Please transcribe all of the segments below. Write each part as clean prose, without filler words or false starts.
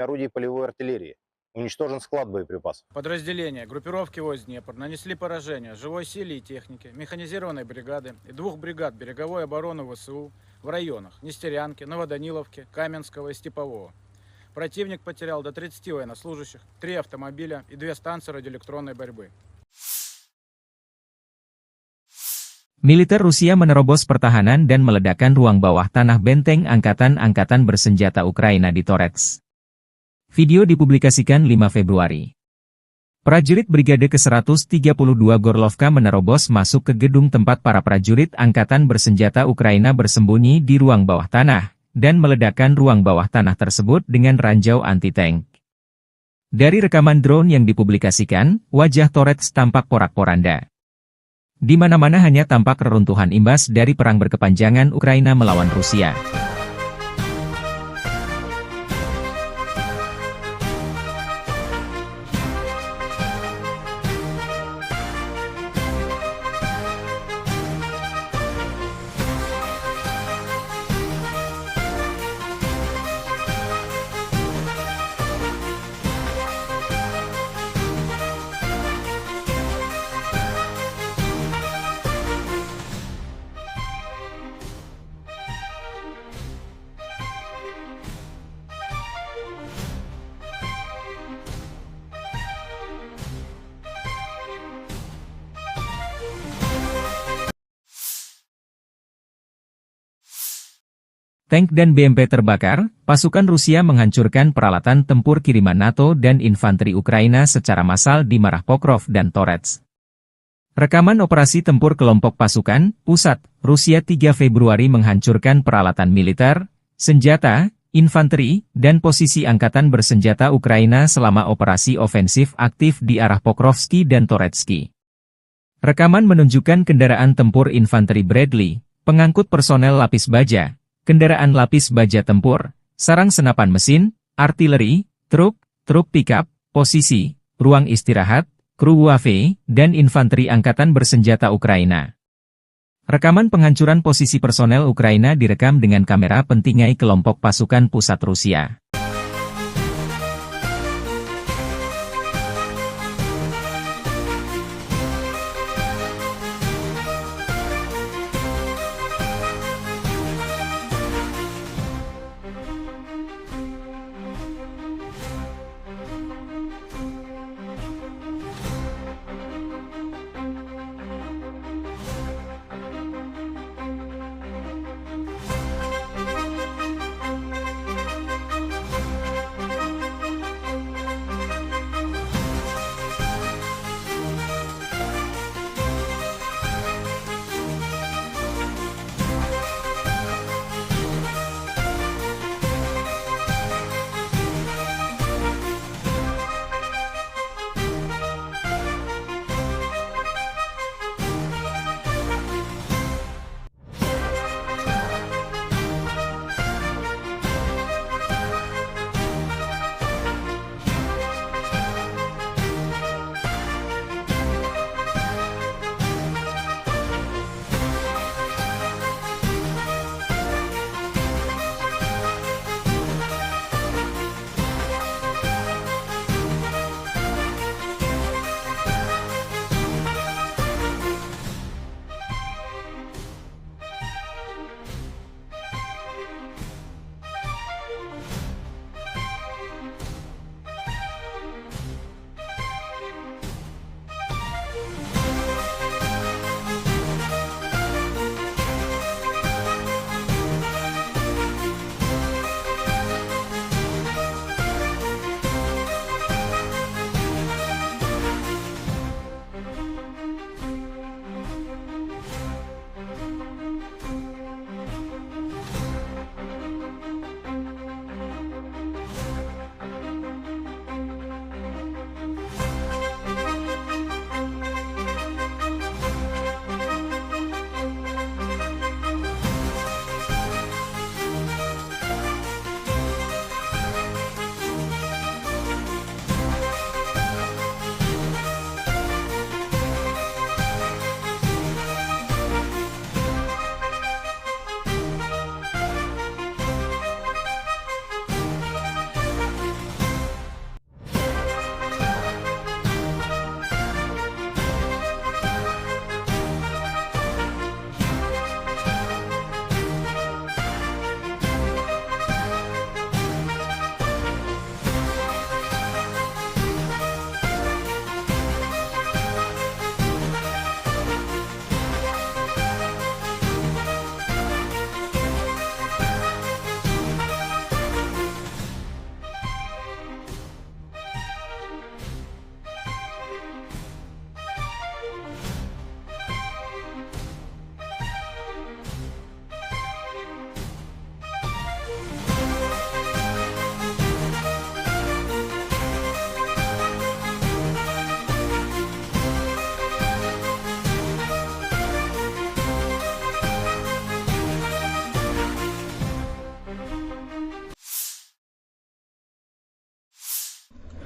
орудий полевой артиллерии. Уничтожен склад боеприпасов. Подразделения группировки войск Днепр нанесли поражение живой силе и технике, механизированной бригады и 2 бригад береговой обороны ВСУ в районах Нестерянки, Новоданиловки, Каменского и Степового. Противник потерял до 30 военнослужащих, 3 автомобиля и 2 станции радиоэлектронной борьбы. Militer Rusia menerobos pertahanan dan meledakkan ruang bawah tanah benteng angkatan-angkatan bersenjata Ukraina di Torets. Video dipublikasikan 5 Februari. Prajurit Brigade ke-132 Gorlovka menerobos masuk ke gedung tempat para prajurit angkatan bersenjata Ukraina bersembunyi di ruang bawah tanah, dan meledakkan ruang bawah tanah tersebut dengan ranjau anti-tank. Dari rekaman drone yang dipublikasikan, wajah Torets tampak porak-poranda. Di mana-mana hanya tampak reruntuhan imbas dari perang berkepanjangan Ukraina melawan Rusia. Tank dan BMP terbakar, pasukan Rusia menghancurkan peralatan tempur kiriman NATO dan infanteri Ukraina secara massal di Marah Pokrov dan Torets. Rekaman operasi tempur kelompok pasukan, pusat, Rusia 3 Februari menghancurkan peralatan militer, senjata, infanteri, dan posisi angkatan bersenjata Ukraina selama operasi ofensif aktif di arah Pokrovski dan Toretsky. Rekaman menunjukkan kendaraan tempur infanteri Bradley, pengangkut personel lapis baja, kendaraan lapis baja tempur, sarang senapan mesin, artileri, truk pickup, posisi, ruang istirahat, kru UAV, dan infanteri angkatan bersenjata Ukraina. Rekaman penghancuran posisi personel Ukraina direkam dengan kamera pentingai kelompok pasukan pusat Rusia.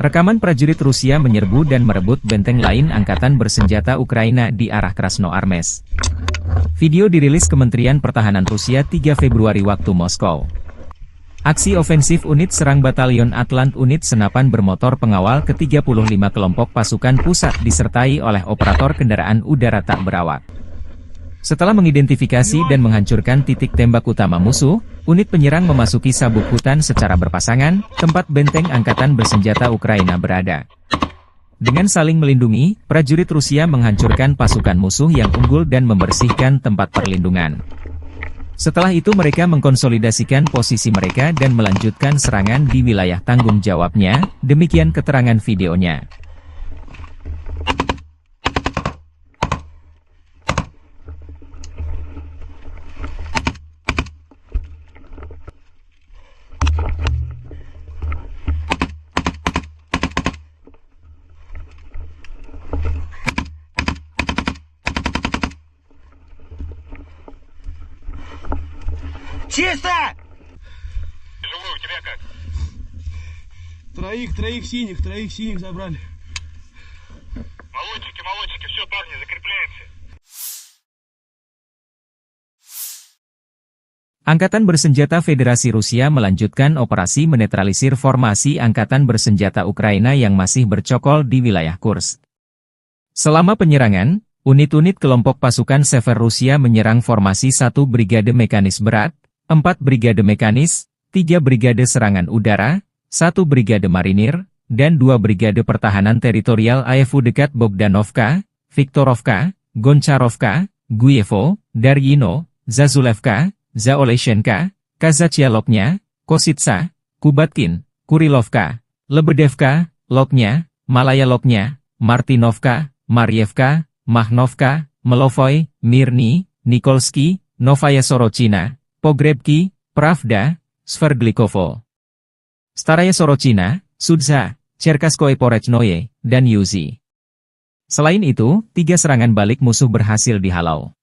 Rekaman prajurit Rusia menyerbu dan merebut benteng lain angkatan bersenjata Ukraina di arah Krasnoarmest. Video dirilis Kementerian Pertahanan Rusia 3 Februari waktu Moskow. Aksi ofensif unit serang Batalion Atlant unit senapan bermotor pengawal ke-35 kelompok pasukan pusat disertai oleh operator kendaraan udara tak berawak. Setelah mengidentifikasi dan menghancurkan titik tembak utama musuh, unit penyerang memasuki sabuk hutan secara berpasangan, tempat benteng angkatan bersenjata Ukraina berada. Dengan saling melindungi, prajurit Rusia menghancurkan pasukan musuh yang unggul dan membersihkan tempat perlindungan. Setelah itu mereka mengkonsolidasikan posisi mereka dan melanjutkan serangan di wilayah tanggung jawabnya, demikian keterangan videonya. Чисто! Живой, у тебя как? Троих синих забрали. Молодчики, все, парни, закрепляемся. Angkatan Bersenjata Federasi Rusia melanjutkan operasi menetralisir formasi Angkatan Bersenjata Ukraina yang masih bercokol di wilayah Kursk. Selama penyerangan, unit-unit kelompok pasukan Sever Rusia menyerang formasi 1 Brigade Mekanis Berat, 4 Brigade Mekanis, 3 Brigade Serangan Udara, 1 Brigade Marinir, dan 2 Brigade Pertahanan Teritorial AFU dekat Bogdanovka, Viktorovka, Goncharovka, Guyevo, Daryino, Zazulevka, Zaoleshenka, Kazachialoknya, Kositsa, Kubatkin, Kurilovka, Lebedevka, Loknya, Malaya Loknya, Martinovka, Marievka, Mahnovka, Melovoy, Mirny, Nikolsky, Novaya Sorochina, Pogrebki, Pravda, Sverglikovo, Staraya Sorochina, Sudza, Cherkaskoye Porechnoye, dan Yuzi. Selain itu, 3 serangan balik musuh berhasil dihalau.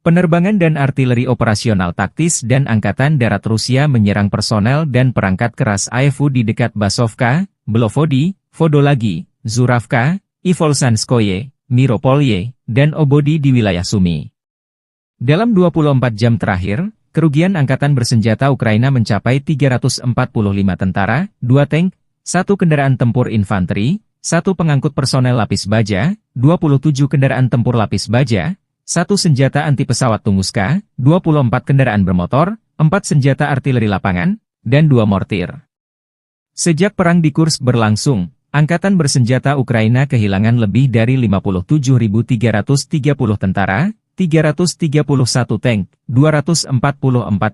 Penerbangan dan artileri operasional taktis dan Angkatan Darat Rusia menyerang personel dan perangkat keras AFU di dekat Basovka, Belovodi, Vodolagi, Zuravka, Ivolsanskoye, Miropolye, dan Obodi di wilayah Sumy. Dalam 24 jam terakhir, kerugian Angkatan Bersenjata Ukraina mencapai 345 tentara, 2 tank, 1 kendaraan tempur infanteri, 1 pengangkut personel lapis baja, 27 kendaraan tempur lapis baja, 1 senjata anti pesawat Tunguska, 24 kendaraan bermotor, 4 senjata artileri lapangan, dan 2 mortir. Sejak perang di Kursk berlangsung, Angkatan Bersenjata Ukraina kehilangan lebih dari 57.330 tentara, 331 tank, 244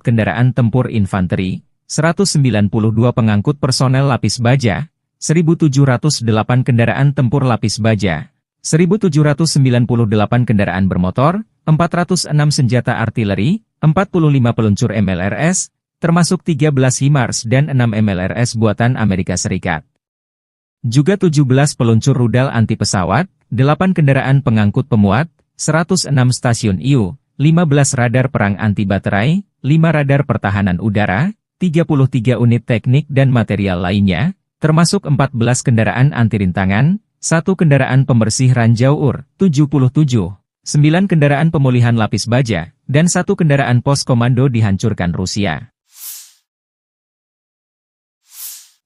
kendaraan tempur infanteri, 192 pengangkut personel lapis baja, 1.708 kendaraan tempur lapis baja, 1.798 kendaraan bermotor, 406 senjata artileri, 45 peluncur MLRS, termasuk 13 HIMARS dan 6 MLRS buatan Amerika Serikat. Juga 17 peluncur rudal anti pesawat, 8 kendaraan pengangkut pemuat, 106 stasiun IU, 15 radar perang anti baterai, 5 radar pertahanan udara, 33 unit teknik dan material lainnya, termasuk 14 kendaraan anti rintangan, 1 kendaraan pembersih ranjau UR, 77, 9 kendaraan pemulihan lapis baja, dan 1 kendaraan pos komando dihancurkan Rusia.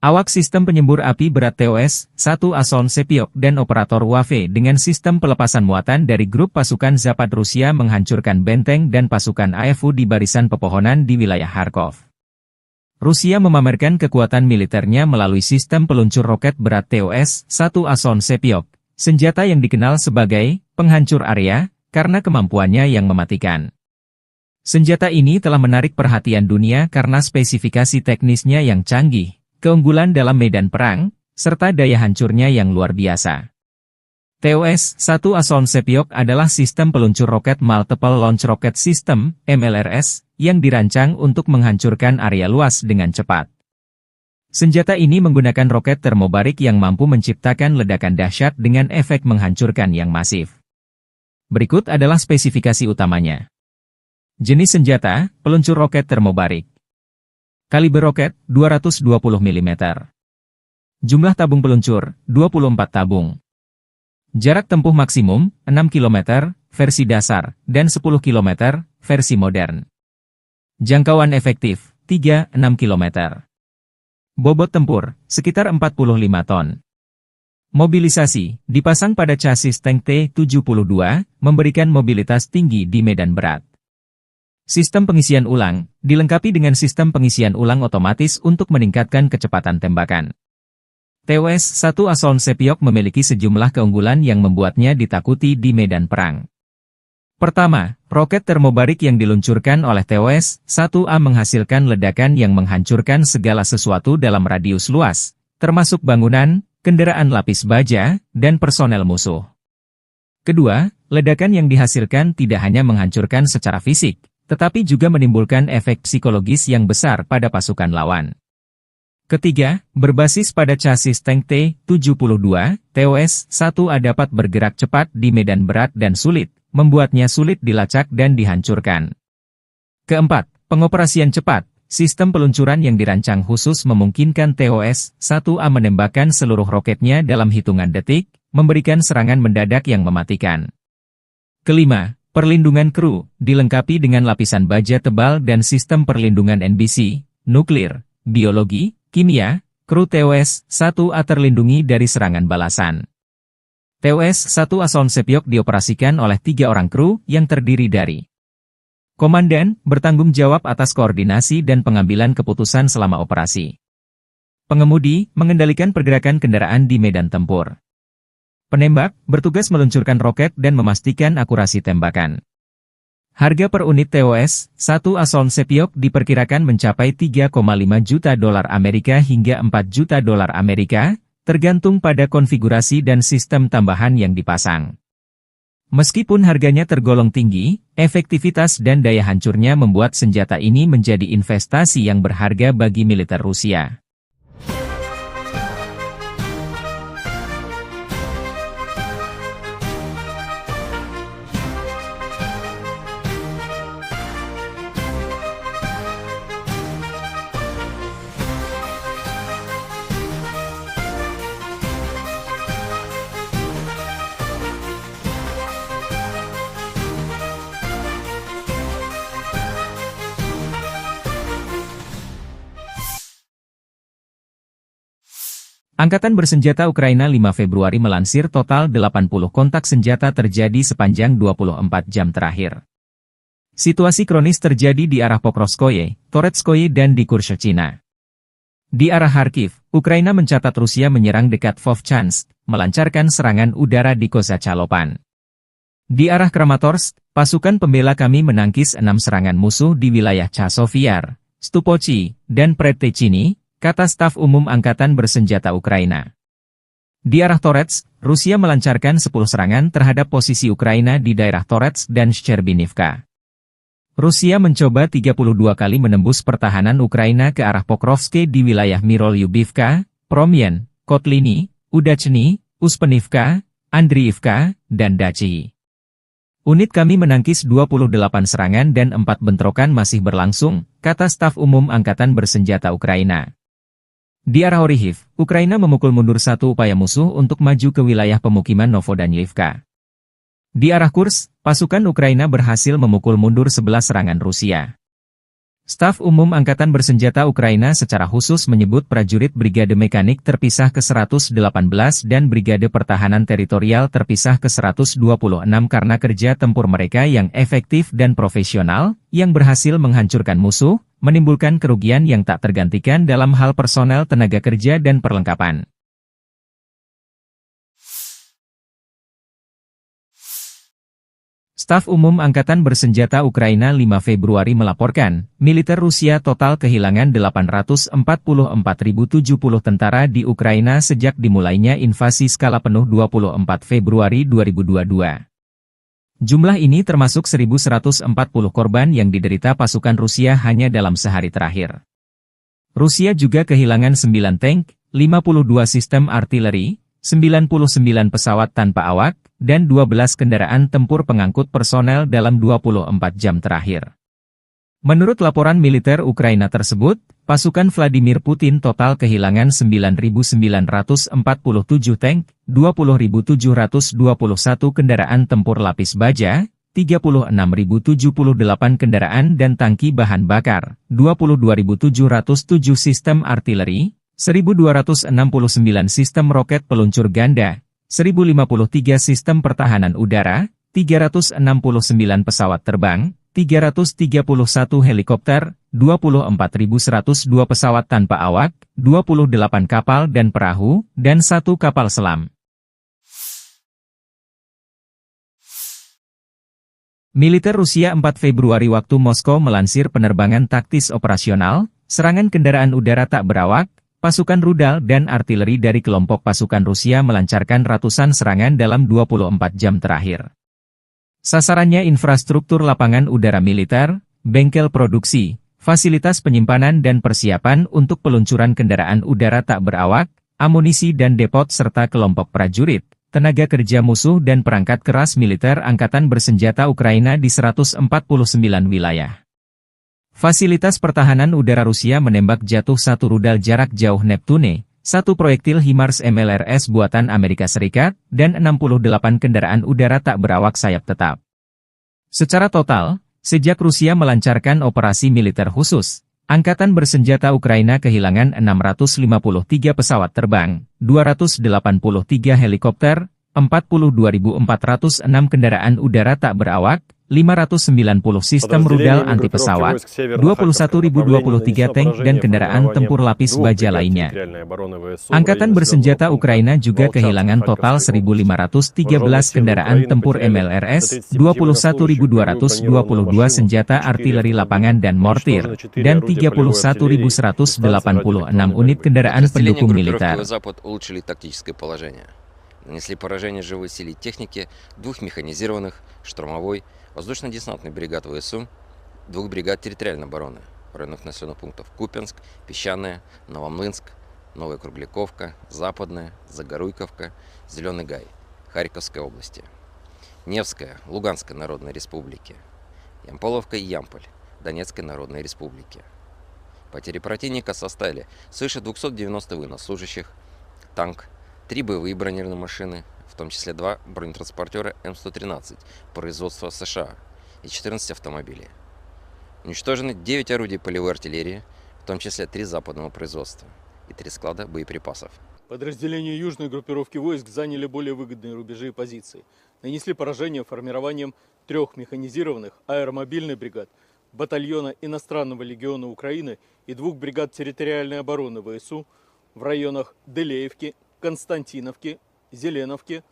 Awak sistem penyembur api berat TOS-1 Ason Sepiok dan operator WAFE dengan sistem pelepasan muatan dari grup pasukan Zapad Rusia menghancurkan benteng dan pasukan AFU di barisan pepohonan di wilayah Kharkov. Rusia memamerkan kekuatan militernya melalui sistem peluncur roket berat TOS-1 Ason Sepiok, senjata yang dikenal sebagai penghancur area karena kemampuannya yang mematikan. Senjata ini telah menarik perhatian dunia karena spesifikasi teknisnya yang canggih, keunggulan dalam medan perang, serta daya hancurnya yang luar biasa. TOS-1 Ason Sepiok adalah sistem peluncur roket Multiple Launch Rocket System, MLRS, yang dirancang untuk menghancurkan area luas dengan cepat. Senjata ini menggunakan roket termobarik yang mampu menciptakan ledakan dahsyat dengan efek menghancurkan yang masif. Berikut adalah spesifikasi utamanya. Jenis senjata, peluncur roket termobarik. Kaliber roket, 220 mm. Jumlah tabung peluncur, 24 tabung. Jarak tempuh maksimum, 6 km, versi dasar, dan 10 km, versi modern. Jangkauan efektif, 3-6 km. Bobot tempur, sekitar 45 ton. Mobilisasi, dipasang pada chassis tank T-72, memberikan mobilitas tinggi di medan berat. Sistem pengisian ulang, dilengkapi dengan sistem pengisian ulang otomatis untuk meningkatkan kecepatan tembakan. TOS-1 Asoln Sepiok memiliki sejumlah keunggulan yang membuatnya ditakuti di medan perang. Pertama, roket termobarik yang diluncurkan oleh TOS-1A menghasilkan ledakan yang menghancurkan segala sesuatu dalam radius luas, termasuk bangunan, kendaraan lapis baja, dan personel musuh. Kedua, ledakan yang dihasilkan tidak hanya menghancurkan secara fisik, tetapi juga menimbulkan efek psikologis yang besar pada pasukan lawan. Ketiga, berbasis pada chassis tank T-72, TOS-1A dapat bergerak cepat di medan berat dan sulit, membuatnya sulit dilacak dan dihancurkan. Keempat, pengoperasian cepat. Sistem peluncuran yang dirancang khusus memungkinkan TOS-1A menembakkan seluruh roketnya dalam hitungan detik, memberikan serangan mendadak yang mematikan. Kelima, perlindungan kru, dilengkapi dengan lapisan baja tebal dan sistem perlindungan NBC, nuklir, biologi, kimia, kru TOS-1A terlindungi dari serangan balasan. TOS-1 Asoln Sepiok dioperasikan oleh 3 orang kru yang terdiri dari komandan, bertanggung jawab atas koordinasi dan pengambilan keputusan selama operasi. Pengemudi, mengendalikan pergerakan kendaraan di medan tempur. Penembak, bertugas meluncurkan roket dan memastikan akurasi tembakan. Harga per unit TOS-1 Asoln Sepiok diperkirakan mencapai 3,5 juta dolar Amerika hingga 4 juta dolar Amerika, tergantung pada konfigurasi dan sistem tambahan yang dipasang. Meskipun harganya tergolong tinggi, efektivitas dan daya hancurnya membuat senjata ini menjadi investasi yang berharga bagi militer Rusia. Angkatan Bersenjata Ukraina 5 Februari melansir total 80 kontak senjata terjadi sepanjang 24 jam terakhir. Situasi kronis terjadi di arah Pokrovskoye, Toretskoye dan di Kurshchina. Di arah Kharkiv, Ukraina mencatat Rusia menyerang dekat Vovchansk, melancarkan serangan udara di Kozacalopan. Di arah Kramatorsk, pasukan pembela kami menangkis 6 serangan musuh di wilayah Chasovyar, Stupochi, dan Predtechny, kata staf umum Angkatan Bersenjata Ukraina. Di arah Toretsk, Rusia melancarkan 10 serangan terhadap posisi Ukraina di daerah Toretsk dan Shcherbinivka. Rusia mencoba 32 kali menembus pertahanan Ukraina ke arah Pokrovsk di wilayah Mirolyubivka, Promyen, Kotliny, Udachny, Uspenivka, Andriivka, dan Dachi. Unit kami menangkis 28 serangan dan 4 bentrokan masih berlangsung, kata staf umum Angkatan Bersenjata Ukraina. Di arah Orihiv, Ukraina memukul mundur 1 upaya musuh untuk maju ke wilayah pemukiman Novodanilivka. Di arah Kursk, pasukan Ukraina berhasil memukul mundur 11 serangan Rusia. Staf umum Angkatan Bersenjata Ukraina secara khusus menyebut prajurit Brigade Mekanik terpisah ke-118 dan Brigade Pertahanan Teritorial terpisah ke-126 karena kerja tempur mereka yang efektif dan profesional, yang berhasil menghancurkan musuh, menimbulkan kerugian yang tak tergantikan dalam hal personel tenaga kerja dan perlengkapan. Staf Umum Angkatan Bersenjata Ukraina 5 Februari melaporkan, militer Rusia total kehilangan 844.070 tentara di Ukraina sejak dimulainya invasi skala penuh 24 Februari 2022. Jumlah ini termasuk 1.140 korban yang diderita pasukan Rusia hanya dalam sehari terakhir. Rusia juga kehilangan 9 tank, 52 sistem artileri, 99 pesawat tanpa awak, dan 12 kendaraan tempur pengangkut personel dalam 24 jam terakhir. Menurut laporan militer Ukraina tersebut, pasukan Vladimir Putin total kehilangan 9.947 tank, 20.721 kendaraan tempur lapis baja, 36.078 kendaraan dan tangki bahan bakar, 22.707 sistem artileri, 1.269 sistem roket peluncur ganda, 1.053 sistem pertahanan udara, 369 pesawat terbang, 331 helikopter, 24.102 pesawat tanpa awak, 28 kapal dan perahu, dan 1 kapal selam. Militer Rusia 4 Februari waktu Moskow melansir penerbangan taktis operasional, serangan kendaraan udara tak berawak, pasukan rudal dan artileri dari kelompok pasukan Rusia melancarkan ratusan serangan dalam 24 jam terakhir. Sasarannya infrastruktur lapangan udara militer, bengkel produksi, fasilitas penyimpanan dan persiapan untuk peluncuran kendaraan udara tak berawak, amunisi dan depot serta kelompok prajurit, tenaga kerja musuh dan perangkat keras militer angkatan bersenjata Ukraina di 149 wilayah. Fasilitas pertahanan udara Rusia menembak jatuh 1 rudal jarak jauh Neptune, 1 proyektil HIMARS MLRS buatan Amerika Serikat, dan 68 kendaraan udara tak berawak sayap tetap. Secara total, sejak Rusia melancarkan operasi militer khusus, Angkatan bersenjata Ukraina kehilangan 653 pesawat terbang, 283 helikopter, 42.406 kendaraan udara tak berawak, 590 sistem rudal anti-pesawat, 21.023 tank dan kendaraan tempur lapis baja lainnya. Angkatan bersenjata Ukraina juga kehilangan total 1.513 kendaraan tempur MLRS, 21.222 senjata artileri lapangan dan mortir, dan 31.186 unit kendaraan pendukung militer. Нанесли поражение живой силе техники 2 механизированных, штурмовой, воздушно-десантной бригад ВСУ, 2 бригад территориальной обороны районных населенных пунктов Купянск, Песчаное, Новомлынск, Новая Кругляковка, Западная, Загоруйковка, Зеленый Гай, Харьковской области, Невская, Луганской Народной Республики, Ямполовка и Ямполь, Донецкой Народной Республики. Потери противника составили свыше 290 военнослужащих, танк, 3 боевые бронированные машины, в том числе 2 бронетранспортера М113 производства США и 14 автомобилей. Уничтожены 9 орудий полевой артиллерии, в том числе 3 западного производства и 3 склада боеприпасов. Подразделения южной группировки войск заняли более выгодные рубежи и позиции. Нанесли поражение формированием 3 механизированных аэромобильных бригад, батальона иностранного легиона Украины и 2 бригад территориальной обороны ВСУ в районах Делеевки, Константиновки, Зеленовки,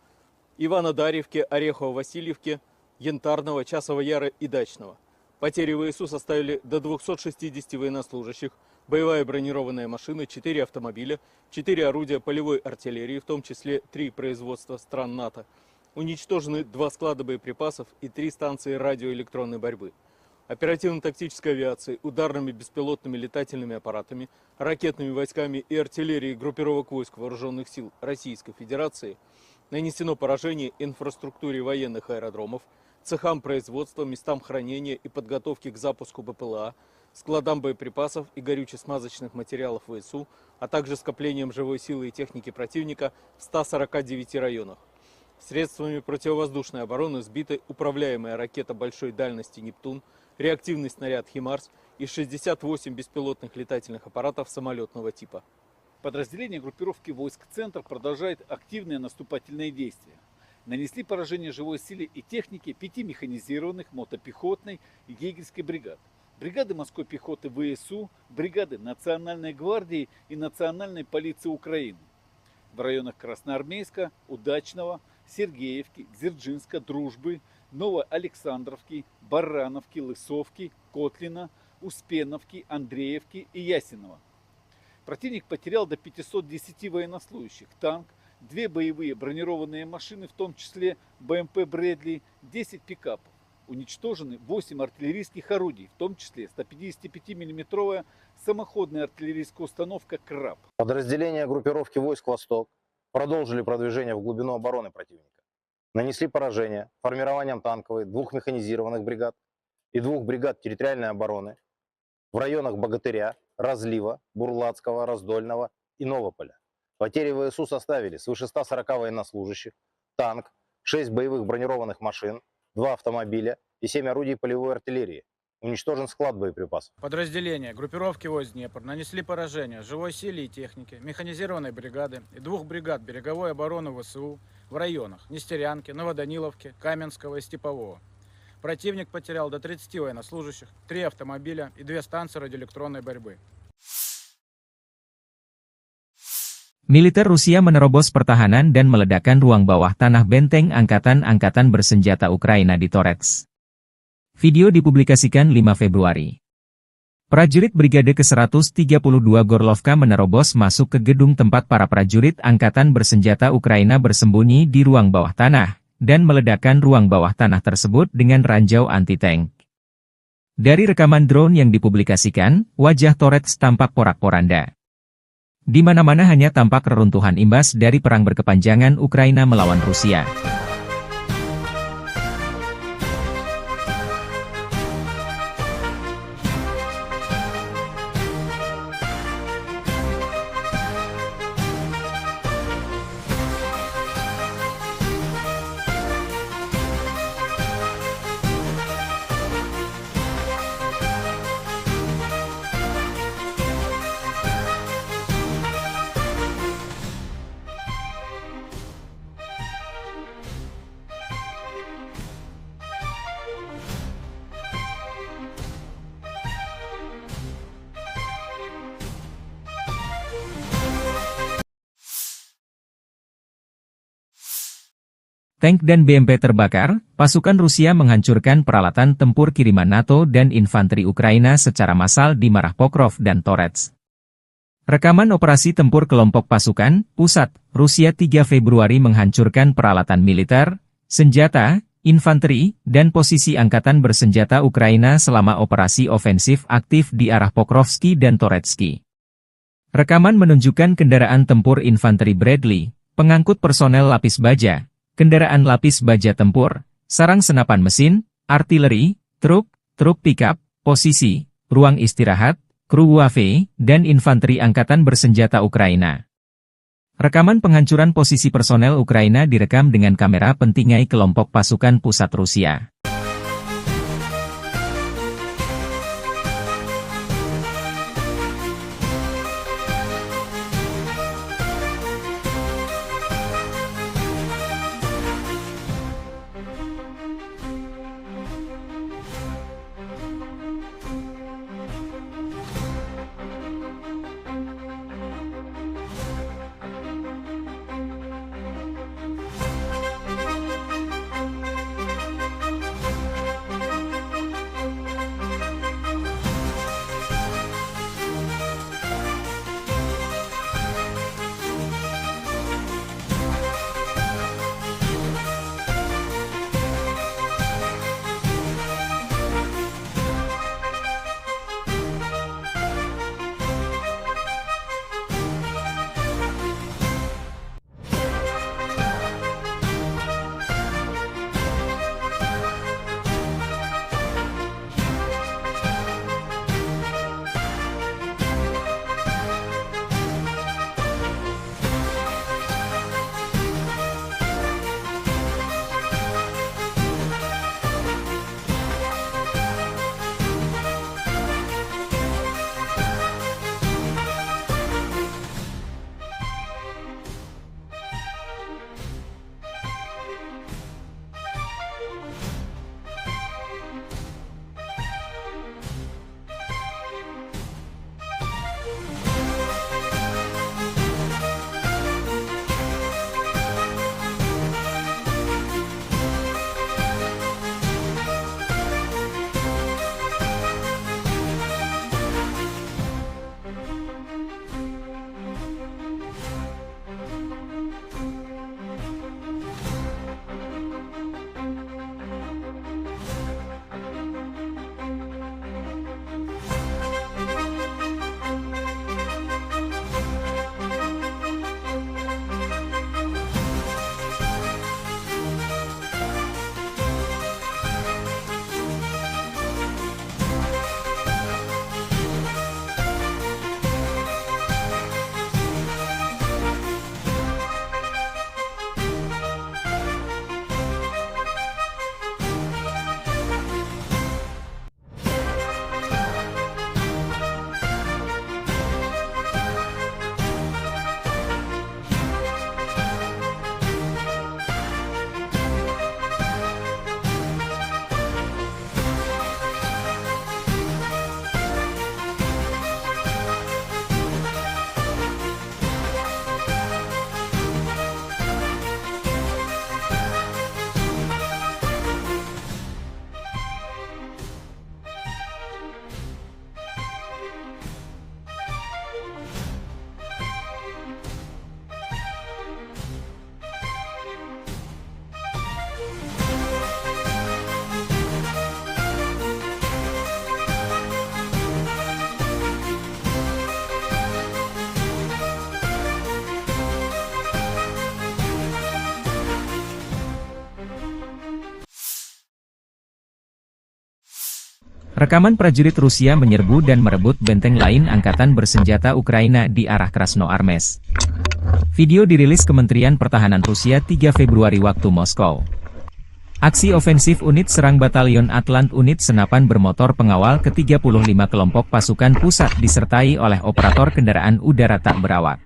Иванодарьевки, Орехово-Васильевки, Янтарного, Часова Яра и Дачного. Потери ВСУ составили до 260 военнослужащих, боевая бронированная машина, 4 автомобиля, 4 орудия полевой артиллерии, в том числе 3 производства стран НАТО. Уничтожены 2 склада боеприпасов и 3 станции радиоэлектронной борьбы. Оперативно-тактической авиацией, ударными беспилотными летательными аппаратами, ракетными войсками и артиллерией группировок войск Вооруженных сил Российской Федерации нанесено поражение инфраструктуре военных аэродромов, цехам производства, местам хранения и подготовки к запуску БПЛА, складам боеприпасов и горюче-смазочных материалов ВСУ, а также скоплением живой силы и техники противника в 149 районах. Средствами противовоздушной обороны сбиты управляемая ракета большой дальности «Нептун», реактивный снаряд «Химарс» и 68 беспилотных летательных аппаратов самолетного типа. Подразделения группировки войск «Центр» продолжают активные наступательные действия. Нанесли поражение живой силе и технике 5 механизированных мотопехотной и егерской бригад, бригады морской пехоты ВСУ, бригады Национальной гвардии и Национальной полиции Украины в районах Красноармейска, Удачного, Сергеевки, Дзержинска, Дружбы, Новоалександровки, Барановки, Лысовки, Котлина, Успеновки, Андреевки и Ясенова. Противник потерял до 510 военнослужащих, танк, 2 боевые бронированные машины, в том числе БМП «Брэдли», 10 пикапов. Уничтожены 8 артиллерийских орудий, в том числе 155-мм самоходная артиллерийская установка «Краб». Подразделения группировки войск «Восток» продолжили продвижение в глубину обороны противника. Нанесли поражение формированием танковой 2 механизированных бригад и 2 бригад территориальной обороны в районах Богатыря, Разлива, Бурлацкого, Раздольного и Новополя. Потери ВСУ составили свыше 140 военнослужащих, танк, 6 боевых бронированных машин, 2 автомобиля и 7 орудий полевой артиллерии. Уничтожен склад боеприпасов. Подразделения группировки войск Днепр нанесли поражение живой силе и технике, механизированной бригады и 2 бригад береговой обороны ВСУ в районах Нестерянки, Новоданиловки, Каменского и Степового. Противник потерял до 30 военнослужащих, 3 автомобиля и 2 станции радиоэлектронной борьбы. Militer Rusia menerobos pertahanan dan meledakkan ruang bawah tanah benteng angkatan-angkatan bersenjata Ukraina di Torets. Video dipublikasikan 5 Februari. Prajurit Brigade ke-132 Gorlovka menerobos masuk ke gedung tempat para prajurit angkatan bersenjata Ukraina bersembunyi di ruang bawah tanah, dan meledakkan ruang bawah tanah tersebut dengan ranjau anti-tank. Dari rekaman drone yang dipublikasikan, wajah Torets tampak porak-poranda. Di mana-mana hanya tampak reruntuhan imbas dari perang berkepanjangan Ukraina melawan Rusia. Tank dan BMP terbakar, pasukan Rusia menghancurkan peralatan tempur kiriman NATO dan infanteri Ukraina secara massal di Marah Pokrov dan Torets. Rekaman operasi tempur kelompok pasukan, pusat, Rusia 3 Februari menghancurkan peralatan militer, senjata, infanteri, dan posisi angkatan bersenjata Ukraina selama operasi ofensif aktif di arah Pokrovski dan Toretsky. Rekaman menunjukkan kendaraan tempur infanteri Bradley, pengangkut personel lapis baja, kendaraan lapis baja tempur, sarang senapan mesin, artileri, truk pickup, posisi, ruang istirahat, kru UAV, dan infanteri angkatan bersenjata Ukraina. Rekaman penghancuran posisi personel Ukraina direkam dengan kamera pentingai kelompok pasukan pusat Rusia. Rekaman prajurit Rusia menyerbu dan merebut benteng lain angkatan bersenjata Ukraina di arah Krasnoarmeysk. Video dirilis Kementerian Pertahanan Rusia 3 Februari waktu Moskow. Aksi ofensif unit serang Batalion Atlant unit senapan bermotor pengawal ke-35 kelompok pasukan pusat disertai oleh operator kendaraan udara tak berawak.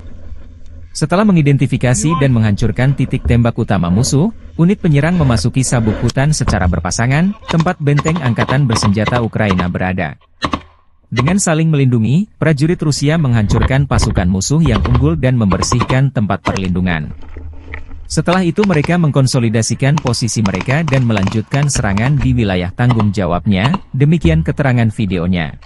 Setelah mengidentifikasi dan menghancurkan titik tembak utama musuh, unit penyerang memasuki sabuk hutan secara berpasangan, tempat benteng angkatan bersenjata Ukraina berada. Dengan saling melindungi, prajurit Rusia menghancurkan pasukan musuh yang unggul dan membersihkan tempat perlindungan. Setelah itu mereka mengkonsolidasikan posisi mereka dan melanjutkan serangan di wilayah tanggung jawabnya, demikian keterangan videonya.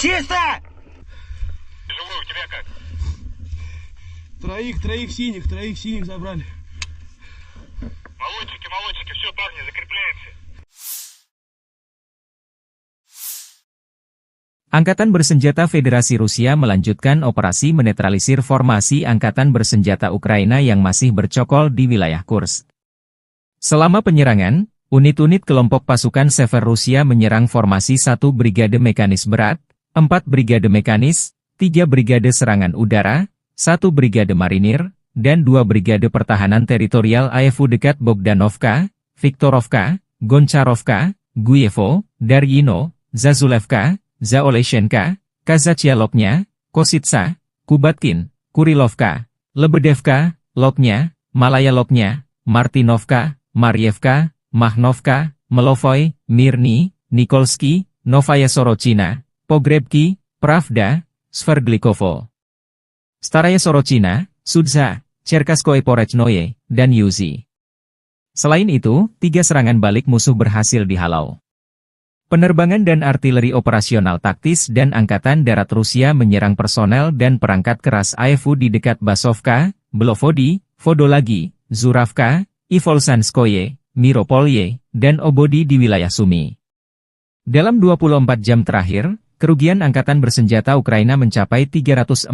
Чисто! Живой, у тебя как? Троих синих забрали. Молодчики, все, парни, закрепляемся. Angkatan Bersenjata Federasi Rusia melanjutkan operasi menetralisir formasi Angkatan Bersenjata Ukraina yang masih bercokol di wilayah Kursk. Selama penyerangan, unit-unit kelompok pasukan Sever Rusia menyerang formasi 1 Brigade Mekanis Berat, 4 Brigade Mekanis, 3 Brigade Serangan Udara, 1 Brigade Marinir, dan 2 Brigade Pertahanan Teritorial AEFU dekat Bogdanovka, Viktorovka, Goncharovka, Guyevo, Daryino, Zazulevka, Zaoleshenka, Kazachialoknya, Kositsa, Kubatkin, Kurilovka, Lebedevka, Loknya, Malayaloknya, Martinovka, Maryevka, Mahnovka, Melovoy, Mirny, Nikolsky, Novaya Sorochina, Pogrebki, Pravda, Sverdlikovo, Staraya Sorochina, Sudza, Cherkaskoye Porechnoye, dan Yuzi. Selain itu, 3 serangan balik musuh berhasil dihalau. Penerbangan dan artileri operasional taktis dan Angkatan Darat Rusia menyerang personel dan perangkat keras AEFU di dekat Basovka, Belovodi, Vodolagi, Zuravka, Ivolsanskoye, Miropolye, dan Obodi di wilayah Sumy. Dalam 24 jam terakhir, kerugian Angkatan Bersenjata Ukraina mencapai 345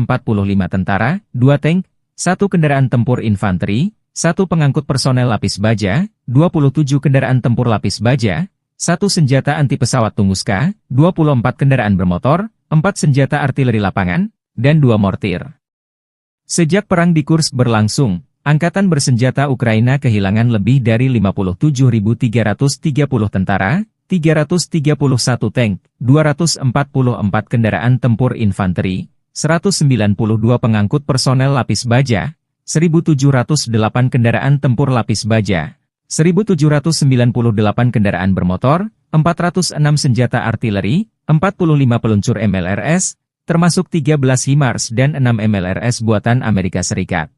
tentara, 2 tank, 1 kendaraan tempur infanteri, 1 pengangkut personel lapis baja, 27 kendaraan tempur lapis baja, 1 senjata anti pesawat Tunguska, 24 kendaraan bermotor, 4 senjata artileri lapangan, dan 2 mortir. Sejak perang di Kursk berlangsung, Angkatan Bersenjata Ukraina kehilangan lebih dari 57.330 tentara, 331 tank, 244 kendaraan tempur infanteri, 192 pengangkut personel lapis baja, 1.708 kendaraan tempur lapis baja, 1.798 kendaraan bermotor, 406 senjata artileri, 45 peluncur MLRS, termasuk 13 HIMARS dan 6 MLRS buatan Amerika Serikat.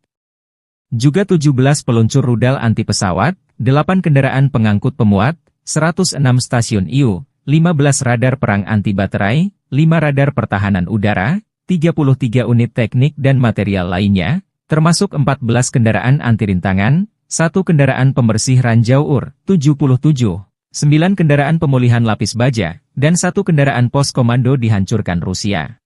Juga 17 peluncur rudal anti pesawat, 8 kendaraan pengangkut pemuat, 106 stasiun IU, 15 radar perang anti baterai, 5 radar pertahanan udara, 33 unit teknik dan material lainnya, termasuk 14 kendaraan anti rintangan, 1 kendaraan pembersih ranjau UR, 77, 9 kendaraan pemulihan lapis baja, dan 1 kendaraan pos komando dihancurkan Rusia.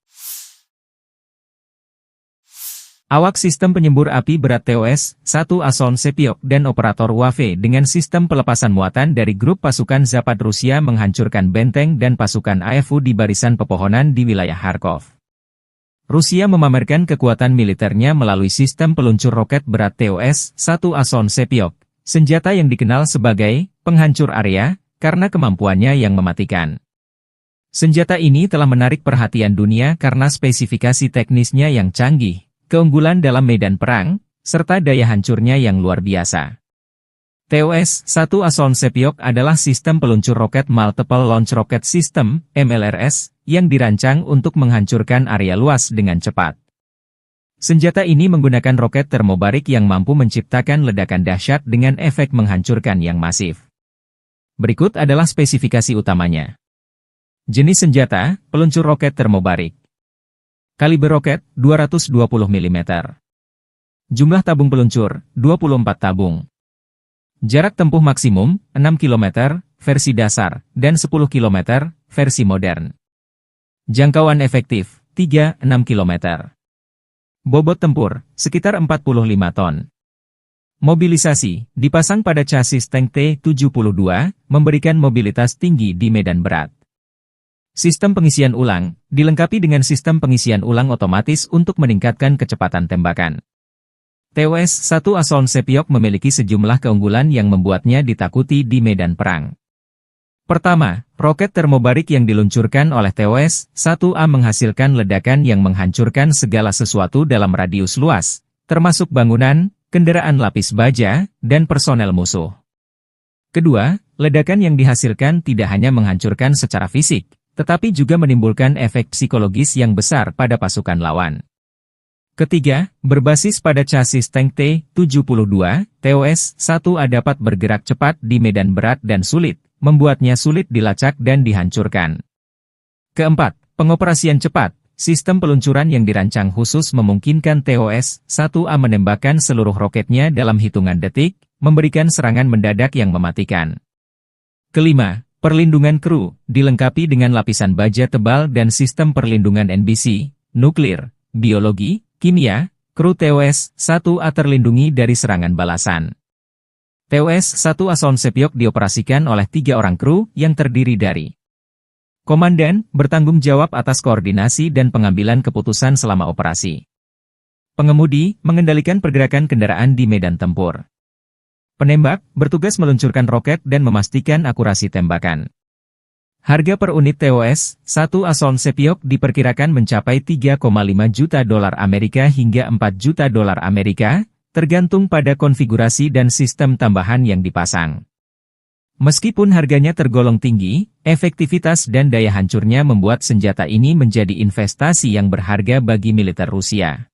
Awak sistem penyembur api berat TOS-1 Ason Sepiok dan operator WAFE dengan sistem pelepasan muatan dari grup pasukan Zapad Rusia menghancurkan benteng dan pasukan AEFU di barisan pepohonan di wilayah Kharkov. Rusia memamerkan kekuatan militernya melalui sistem peluncur roket berat TOS-1 Ason Sepiok, senjata yang dikenal sebagai penghancur area karena kemampuannya yang mematikan. Senjata ini telah menarik perhatian dunia karena spesifikasi teknisnya yang canggih, keunggulan dalam medan perang, serta daya hancurnya yang luar biasa. TOS-1 Ason Sepiok adalah sistem peluncur roket Multiple Launch Rocket System, MLRS, yang dirancang untuk menghancurkan area luas dengan cepat. Senjata ini menggunakan roket termobarik yang mampu menciptakan ledakan dahsyat dengan efek menghancurkan yang masif. Berikut adalah spesifikasi utamanya. Jenis senjata, peluncur roket termobarik. Kaliber roket, 220 mm. Jumlah tabung peluncur, 24 tabung. Jarak tempuh maksimum, 6 km, versi dasar, dan 10 km, versi modern. Jangkauan efektif, 3-6 km. Bobot tempur, sekitar 45 ton. Mobilisasi, dipasang pada chassis tank T-72, memberikan mobilitas tinggi di medan berat. Sistem pengisian ulang, dilengkapi dengan sistem pengisian ulang otomatis untuk meningkatkan kecepatan tembakan. TOS-1 Asoln Sepiok memiliki sejumlah keunggulan yang membuatnya ditakuti di medan perang. Pertama, roket termobarik yang diluncurkan oleh TOS-1A menghasilkan ledakan yang menghancurkan segala sesuatu dalam radius luas, termasuk bangunan, kendaraan lapis baja, dan personel musuh. Kedua, ledakan yang dihasilkan tidak hanya menghancurkan secara fisik, tetapi juga menimbulkan efek psikologis yang besar pada pasukan lawan. Ketiga, berbasis pada chassis tank T-72, TOS-1A dapat bergerak cepat di medan berat dan sulit, membuatnya sulit dilacak dan dihancurkan. Keempat, pengoperasian cepat. Sistem peluncuran yang dirancang khusus memungkinkan TOS-1A menembakkan seluruh roketnya dalam hitungan detik, memberikan serangan mendadak yang mematikan. Kelima, perlindungan kru, dilengkapi dengan lapisan baja tebal dan sistem perlindungan NBC, nuklir, biologi, kimia, kru TOS-1A terlindungi dari serangan balasan. TOS-1 Asoln Sepiok dioperasikan oleh 3 orang kru yang terdiri dari komandan, bertanggung jawab atas koordinasi dan pengambilan keputusan selama operasi. Pengemudi, mengendalikan pergerakan kendaraan di medan tempur. Penembak, bertugas meluncurkan roket dan memastikan akurasi tembakan. Harga per unit TOS-1 Asoln Sepiok diperkirakan mencapai 3,5 juta dolar Amerika hingga 4 juta dolar Amerika, tergantung pada konfigurasi dan sistem tambahan yang dipasang. Meskipun harganya tergolong tinggi, efektivitas dan daya hancurnya membuat senjata ini menjadi investasi yang berharga bagi militer Rusia.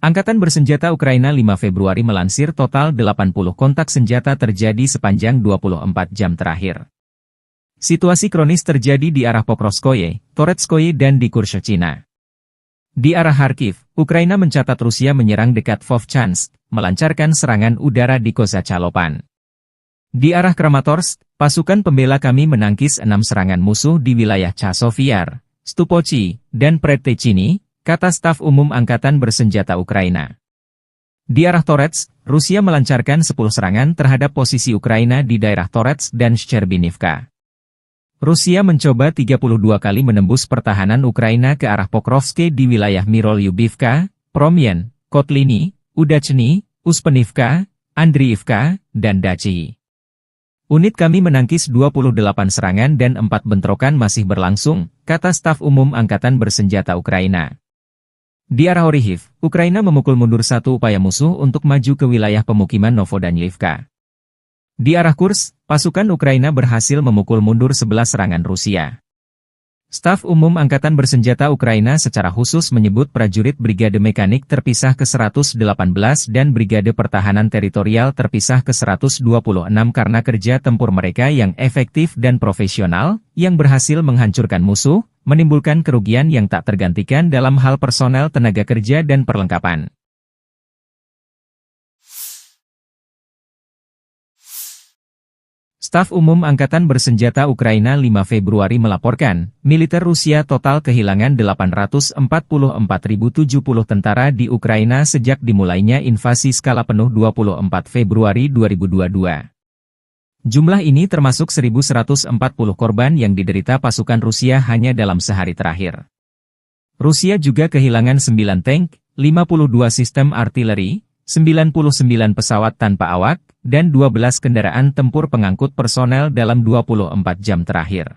Angkatan Bersenjata Ukraina 5 Februari melansir total 80 kontak senjata terjadi sepanjang 24 jam terakhir. Situasi kronis terjadi di arah Pokrovskoye, Toretskoye dan di Kurshchina. Di arah Kharkiv, Ukraina mencatat Rusia menyerang dekat Vovchansk, melancarkan serangan udara di Kozacalopan. Di arah Kramatorsk, pasukan pembela kami menangkis 6 serangan musuh di wilayah Chasovyar, Stupochi, dan Predtechny, kata staf umum Angkatan Bersenjata Ukraina. Di arah Toretsk, Rusia melancarkan 10 serangan terhadap posisi Ukraina di daerah Toretsk dan Shcherbinivka. Rusia mencoba 32 kali menembus pertahanan Ukraina ke arah Pokrovsk di wilayah Mirolyubivka, Promyen, Kotliny, Udachny, Uspenivka, Andriivka, dan Dachi. Unit kami menangkis 28 serangan dan 4 bentrokan masih berlangsung, kata staf umum Angkatan Bersenjata Ukraina. Di arah Orikhiv, Ukraina memukul mundur satu upaya musuh untuk maju ke wilayah pemukiman Novodanilivka. Di arah Kursk, pasukan Ukraina berhasil memukul mundur 11 serangan Rusia. Staf umum Angkatan Bersenjata Ukraina secara khusus menyebut prajurit Brigade Mekanik terpisah ke-118 dan Brigade Pertahanan Teritorial terpisah ke-126 karena kerja tempur mereka yang efektif dan profesional, yang berhasil menghancurkan musuh, menimbulkan kerugian yang tak tergantikan dalam hal personel tenaga kerja dan perlengkapan. Staf Umum Angkatan Bersenjata Ukraina 5 Februari melaporkan, militer Rusia total kehilangan 844.070 tentara di Ukraina sejak dimulainya invasi skala penuh 24 Februari 2022. Jumlah ini termasuk 1.140 korban yang diderita pasukan Rusia hanya dalam sehari terakhir. Rusia juga kehilangan 9 tank, 52 sistem artileri, 99 pesawat tanpa awak, dan 12 kendaraan tempur pengangkut personel dalam 24 jam terakhir.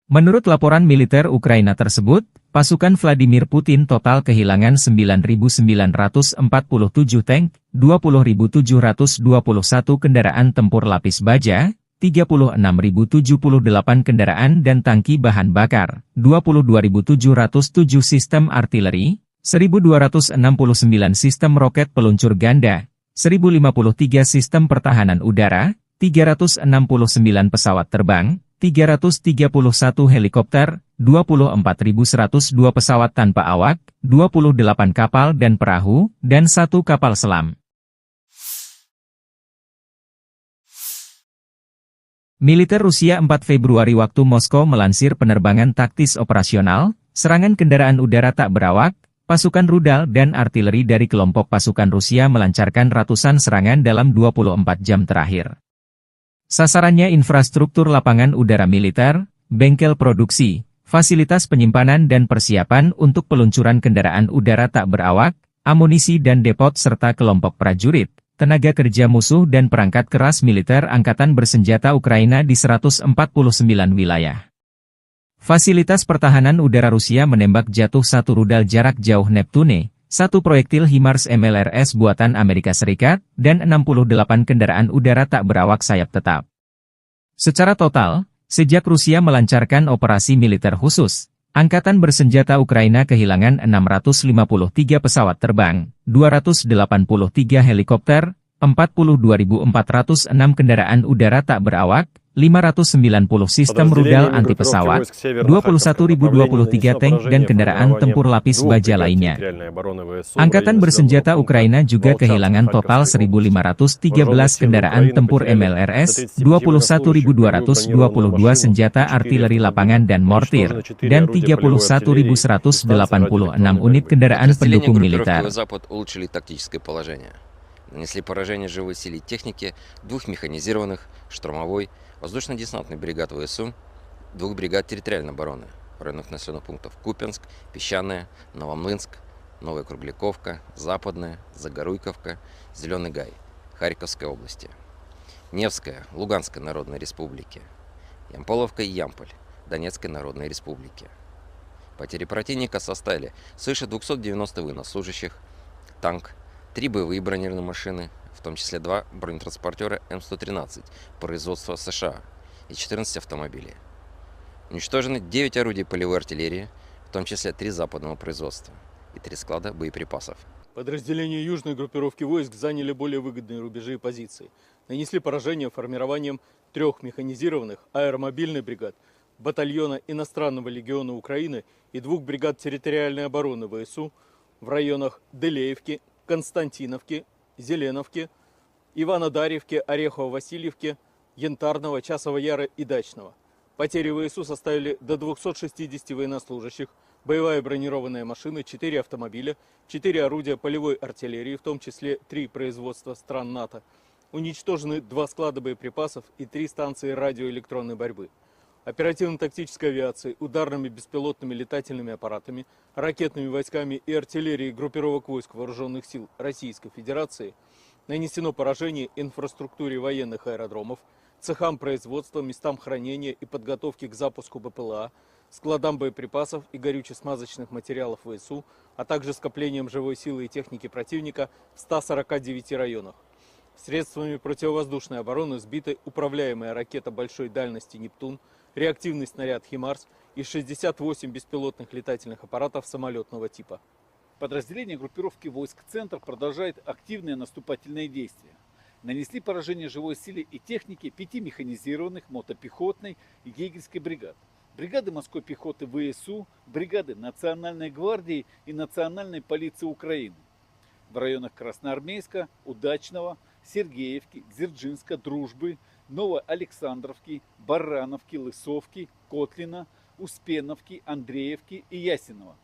Menurut laporan militer Ukraina tersebut, pasukan Vladimir Putin total kehilangan 9.947 tank, 20.721 kendaraan tempur lapis baja, 36.078 kendaraan dan tangki bahan bakar, 22.707 sistem artileri, 1.269 sistem roket peluncur ganda, 1.053 sistem pertahanan udara, 369 pesawat terbang, 331 helikopter, 24.102 pesawat tanpa awak, 28 kapal dan perahu, dan 1 kapal selam. Militer Rusia 4 Februari waktu Moskow melansir penerbangan taktis operasional, serangan kendaraan udara tak berawak, pasukan rudal dan artileri dari kelompok pasukan Rusia melancarkan ratusan serangan dalam 24 jam terakhir. Sasarannya infrastruktur lapangan udara militer, bengkel produksi, fasilitas penyimpanan dan persiapan untuk peluncuran kendaraan udara tak berawak, amunisi dan depot serta kelompok prajurit, tenaga kerja musuh dan perangkat keras militer angkatan bersenjata Ukraina di 149 wilayah. Fasilitas pertahanan udara Rusia menembak jatuh 1 rudal jarak jauh Neptune, 1 proyektil HIMARS MLRS buatan Amerika Serikat, dan 68 kendaraan udara tak berawak sayap tetap. Secara total, sejak Rusia melancarkan operasi militer khusus, Angkatan bersenjata Ukraina kehilangan 653 pesawat terbang, 283 helikopter, 42.406 kendaraan udara tak berawak, 590 sistem rudal anti-pesawat, 21.023 tank dan kendaraan tempur lapis baja lainnya. Angkatan bersenjata Ukraina juga kehilangan total 1.513 kendaraan tempur MLRS, 21.222 senjata artileri lapangan dan mortir, dan 31.186 unit kendaraan pendukung militer. Нанесли поражение живой силе и технике 2 механизированных, штурмовой, воздушно-десантный бригад ВСУ, 2 бригад территориальной обороны в районах населенных пунктов Купянск, Песчаное, Новомлынск, Новая Кругляковка, Западная, Загоруйковка, Зеленый Гай, Харьковской области, Невская, Луганской Народной Республики, Ямполовка и Ямполь, Донецкой Народной Республики. Потери противника составили свыше 290 военнослужащих, танк, 3 боевые бронированные машины, в том числе 2 бронетранспортера М113 производства США и 14 автомобилей. Уничтожены 9 орудий полевой артиллерии, в том числе 3 западного производства и 3 склада боеприпасов. Подразделения южной группировки войск заняли более выгодные рубежи и позиции. Нанесли поражение формированием 3 механизированных аэромобильных бригад, батальона иностранного легиона Украины и 2 бригад территориальной обороны ВСУ в районах Делеевки, Константиновки, Зеленовки, Иванодарьевки, Орехово-Васильевки, Янтарного, Часова Яра и Дачного. Потери ВСУ составили до 260 военнослужащих, боевая бронированная машина, 4 автомобиля, 4 орудия полевой артиллерии, в том числе 3 производства стран НАТО. Уничтожены 2 склада боеприпасов и 3 станции радиоэлектронной борьбы. Оперативно-тактической авиацией, ударными беспилотными летательными аппаратами, ракетными войсками и артиллерией группировок войск Вооруженных сил Российской Федерации нанесено поражение инфраструктуре военных аэродромов, цехам производства, местам хранения и подготовки к запуску БПЛА, складам боеприпасов и горюче-смазочных материалов ВСУ, а также скоплением живой силы и техники противника в 149 районах. Средствами противовоздушной обороны сбиты управляемая ракета большой дальности «Нептун», реактивный снаряд «Химарс» и 68 беспилотных летательных аппаратов самолетного типа. Подразделения группировки войск «Центр» продолжают активные наступательные действия. Нанесли поражение живой силе и технике 5 механизированных, мотопехотной и егерской бригад. Бригады морской пехоты ВСУ, бригады Национальной гвардии и Национальной полиции Украины. В районах Красноармейска, Удачного, Сергеевки, Дзержинска, Дружбы, Новоалександровки, Барановки, Лысовки, Котлина, Успеновки, Андреевки и Ясенова.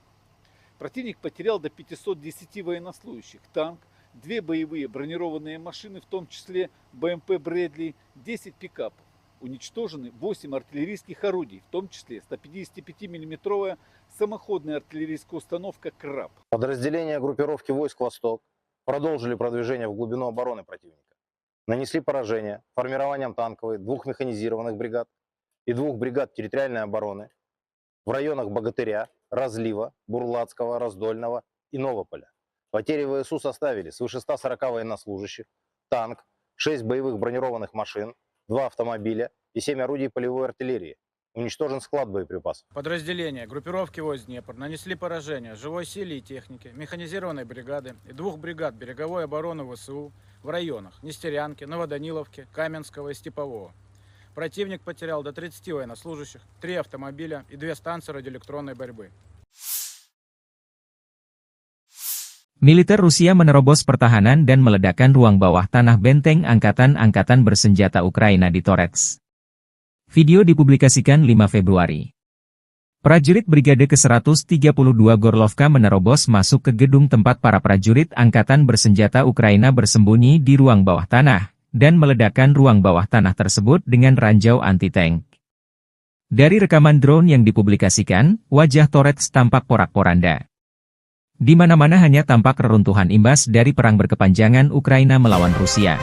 Противник потерял до 510 военнослужащих, танк, 2 боевые бронированные машины, в том числе БМП «Брэдли», 10 пикапов. Уничтожены 8 артиллерийских орудий, в том числе 155-мм самоходная артиллерийская установка «Краб». Подразделения группировки войск «Восток» продолжили продвижение в глубину обороны противника. Нанесли поражение формированием танковой 2 механизированных бригад и 2 бригад территориальной обороны в районах Богатыря, Разлива, Бурлацкого, Раздольного и Новополя. Потери ВСУ составили свыше 140 военнослужащих, танк, 6 боевых бронированных машин, 2 автомобиля и 7 орудий полевой артиллерии. Уничтожен склад боеприпасов. Подразделения группировки войск Днепр нанесли поражение живой силе и технике, механизированной бригады и 2 бригад береговой обороны ВСУ в районах Нестерянки, Новоданиловки, Каменского и Степового. Противник потерял до 30 военнослужащих, 3 автомобиля и 2 станции радиоэлектронной борьбы. Militer Rusia menerobos pertahanan dan meledakkan ruang bawah tanah benteng angkatan-angkatan bersenjata Ukraina di Torets. Video dipublikasikan 5 Februari. Prajurit Brigade ke-132 Gorlovka menerobos masuk ke gedung tempat para prajurit angkatan bersenjata Ukraina bersembunyi di ruang bawah tanah, dan meledakkan ruang bawah tanah tersebut dengan ranjau anti-tank. Dari rekaman drone yang dipublikasikan, wajah Torets tampak porak-poranda. Di mana-mana hanya tampak reruntuhan imbas dari perang berkepanjangan Ukraina melawan Rusia.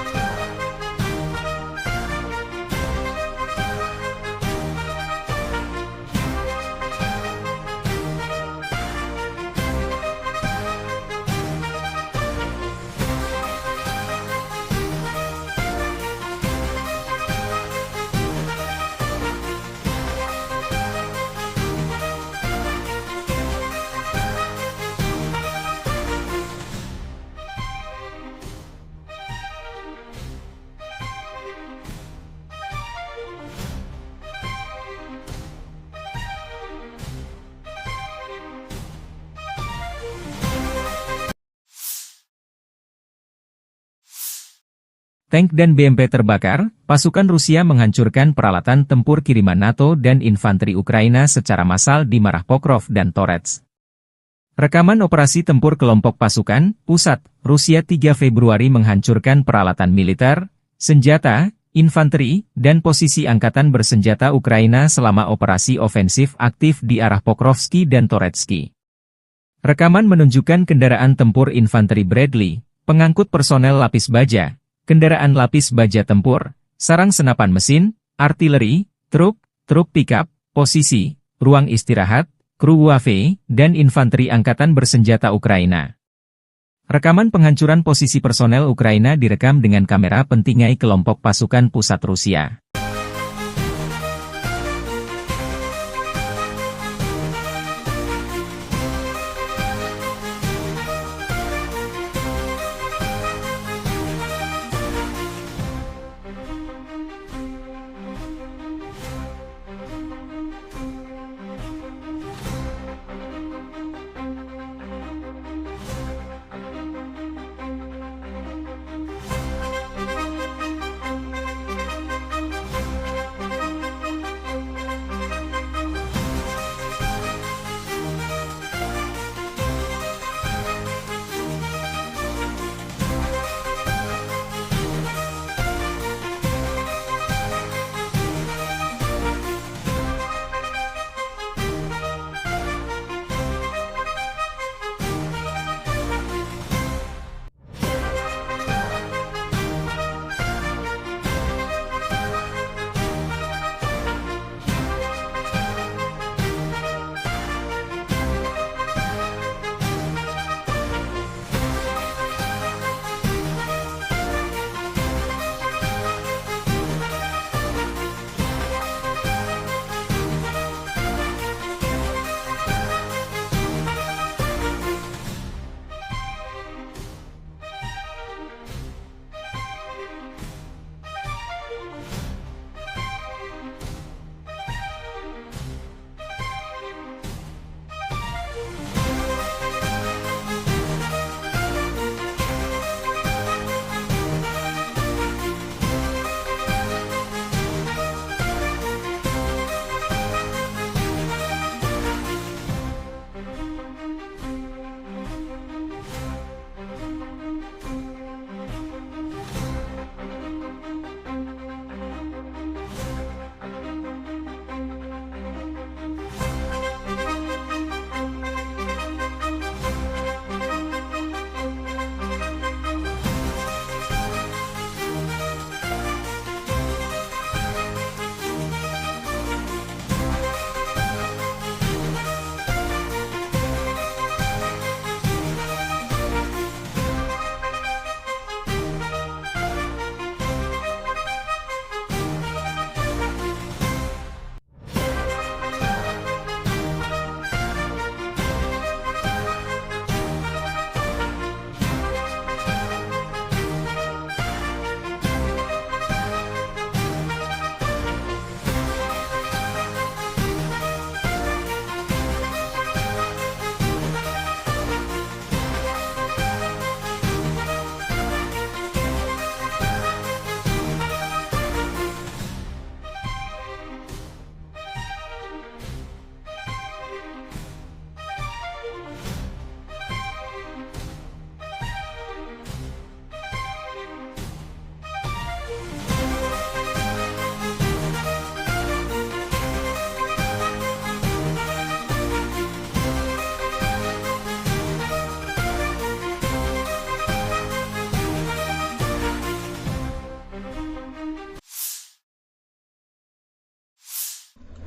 Tank dan BMP terbakar, pasukan Rusia menghancurkan peralatan tempur kiriman NATO dan infanteri Ukraina secara massal di Marah Pokrov dan Torets. Rekaman operasi tempur kelompok pasukan, pusat, Rusia 3 Februari menghancurkan peralatan militer, senjata, infanteri, dan posisi angkatan bersenjata Ukraina selama operasi ofensif aktif di arah Pokrovski dan Toretsky. Rekaman menunjukkan kendaraan tempur infanteri Bradley, pengangkut personel lapis baja, kendaraan lapis baja tempur, sarang senapan mesin, artileri, truk pickup, posisi, ruang istirahat, kru UAV, dan infanteri angkatan bersenjata Ukraina. Rekaman penghancuran posisi personel Ukraina direkam dengan kamera pentingai kelompok pasukan pusat Rusia.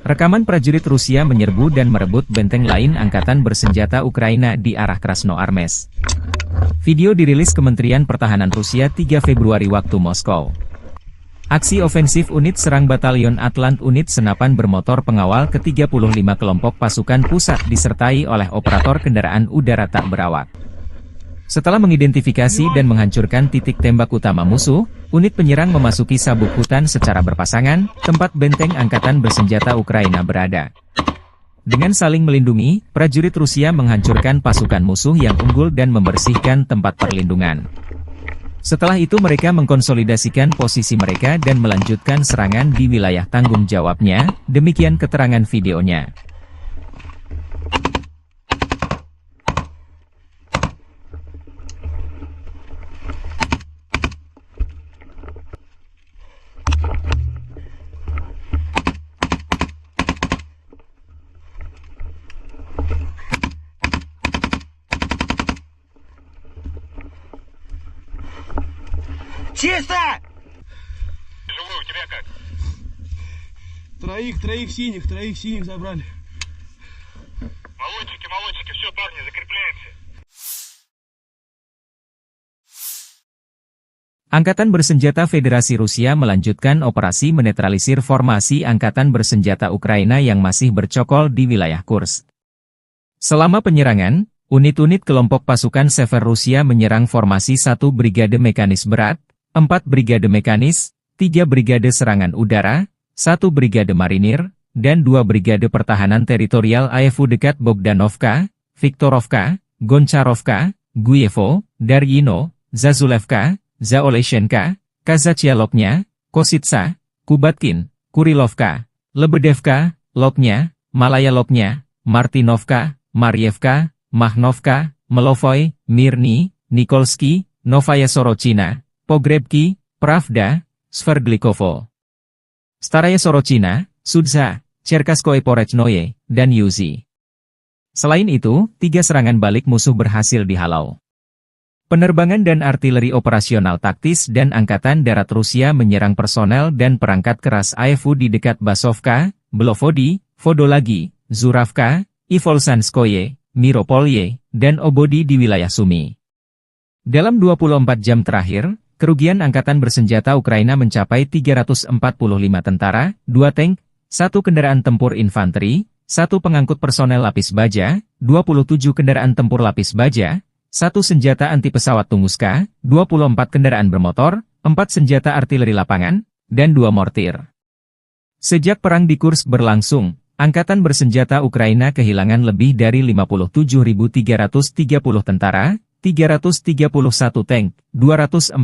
Rekaman prajurit Rusia menyerbu dan merebut benteng lain angkatan bersenjata Ukraina di arah Krasnoarmest. Video dirilis Kementerian Pertahanan Rusia 3 Februari waktu Moskow. Aksi ofensif unit serang Batalion Atlant unit senapan bermotor pengawal ke-35 kelompok pasukan pusat disertai oleh operator kendaraan udara tak berawak. Setelah mengidentifikasi dan menghancurkan titik tembak utama musuh, unit penyerang memasuki sabuk hutan secara berpasangan, tempat benteng angkatan bersenjata Ukraina berada. Dengan saling melindungi, prajurit Rusia menghancurkan pasukan musuh yang unggul dan membersihkan tempat perlindungan. Setelah itu mereka mengkonsolidasikan posisi mereka dan melanjutkan serangan di wilayah tanggung jawabnya, demikian keterangan videonya. Чисто! Живой, у тебя как? Троих синих забрали. Молодчики, все, парни, закрепляемся. Angkatan Bersenjata Federasi Rusia melanjutkan operasi menetralisir formasi Angkatan Bersenjata Ukraina yang masih bercokol di wilayah Kursk. Selama penyerangan, unit-unit kelompok pasukan Sever Rusia menyerang formasi 1 Brigade Mekanis Berat, 4 Brigade Mekanis, 3 Brigade Serangan Udara, 1 Brigade Marinir, dan 2 Brigade Pertahanan Teritorial AFU dekat Bogdanovka, Viktorovka, Goncharovka, Guyevo, Daryino, Zazulevka, Zaoleshenka, Kazachialoknya, Kositsa, Kubatkin, Kurilovka, Lebedevka, Loknya, Malaya Loknya, Martinovka, Marievka, Mahnovka, Melovoy, Mirny, Nikolsky, Novaya Sorochina, Pogrebki, Pravda, Sverdlikovo, Staraya Sorochina, Sudza, Cherkaskoye Porechnoye, dan Yuzi. Selain itu, 3 serangan balik musuh berhasil dihalau. Penerbangan dan artileri operasional taktis dan Angkatan Darat Rusia menyerang personel dan perangkat keras AFU di dekat Basovka, Belovodi, Vodolagi, Zuravka, Ivolsanskoye, Miropolye, dan Obodi di wilayah Sumy. Dalam 24 jam terakhir, kerugian Angkatan Bersenjata Ukraina mencapai 345 tentara, 2 tank, 1 kendaraan tempur infanteri, 1 pengangkut personel lapis baja, 27 kendaraan tempur lapis baja, 1 senjata anti pesawat Tunguska, 24 kendaraan bermotor, 4 senjata artileri lapangan, dan 2 mortir. Sejak perang di Kursk berlangsung, Angkatan Bersenjata Ukraina kehilangan lebih dari 57.330 tentara, 331 tank, 244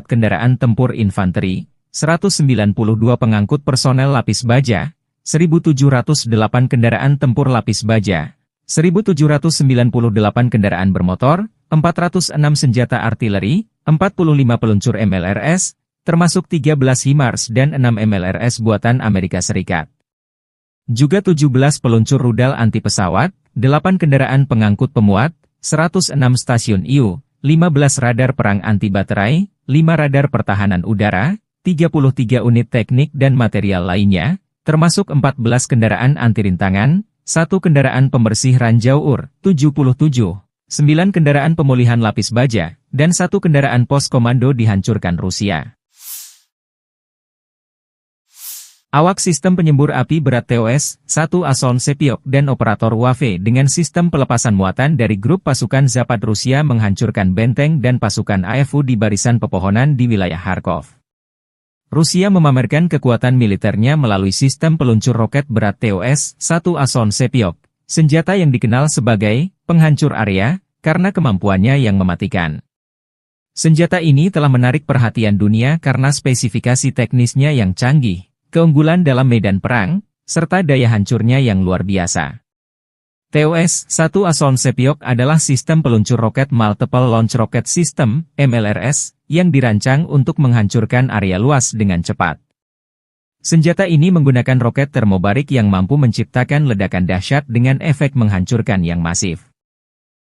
kendaraan tempur infanteri, 192 pengangkut personel lapis baja, 1.708 kendaraan tempur lapis baja, 1.798 kendaraan bermotor, 406 senjata artileri, 45 peluncur MLRS, termasuk 13 HIMARS dan 6 MLRS buatan Amerika Serikat. Juga 17 peluncur rudal anti pesawat, 8 kendaraan pengangkut pemuat, 106 stasiun IU, 15 radar perang anti baterai, 5 radar pertahanan udara, 33 unit teknik dan material lainnya, termasuk 14 kendaraan anti rintangan, 1 kendaraan pembersih ranjau UR, 77, 9 kendaraan pemulihan lapis baja, dan 1 kendaraan pos komando dihancurkan Rusia. Awak sistem penyembur api berat TOS-1 Ason Sepiok dan operator WAFE dengan sistem pelepasan muatan dari grup pasukan Zapad Rusia menghancurkan benteng dan pasukan AFU di barisan pepohonan di wilayah Kharkov. Rusia memamerkan kekuatan militernya melalui sistem peluncur roket berat TOS-1 Ason Sepiok, senjata yang dikenal sebagai penghancur area karena kemampuannya yang mematikan. Senjata ini telah menarik perhatian dunia karena spesifikasi teknisnya yang canggih, keunggulan dalam medan perang, serta daya hancurnya yang luar biasa. TOS-1 Ason Sepiok adalah sistem peluncur roket Multiple Launch Rocket System, MLRS, yang dirancang untuk menghancurkan area luas dengan cepat. Senjata ini menggunakan roket termobarik yang mampu menciptakan ledakan dahsyat dengan efek menghancurkan yang masif.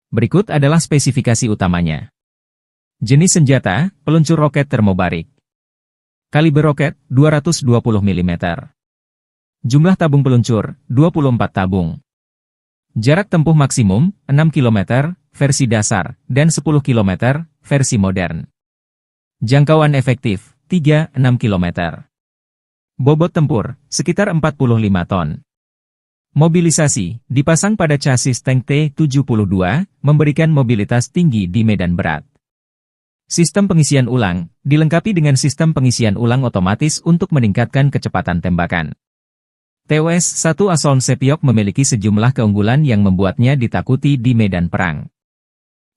Berikut adalah spesifikasi utamanya. Jenis senjata, peluncur roket termobarik. Kaliber roket, 220 mm. Jumlah tabung peluncur, 24 tabung. Jarak tempuh maksimum, 6 km, versi dasar, dan 10 km, versi modern. Jangkauan efektif, 3-6 km. Bobot tempur, sekitar 45 ton. Mobilisasi, dipasang pada chassis tank T-72, memberikan mobilitas tinggi di medan berat. Sistem pengisian ulang, dilengkapi dengan sistem pengisian ulang otomatis untuk meningkatkan kecepatan tembakan. TOS-1 Asolm Sepiok memiliki sejumlah keunggulan yang membuatnya ditakuti di medan perang.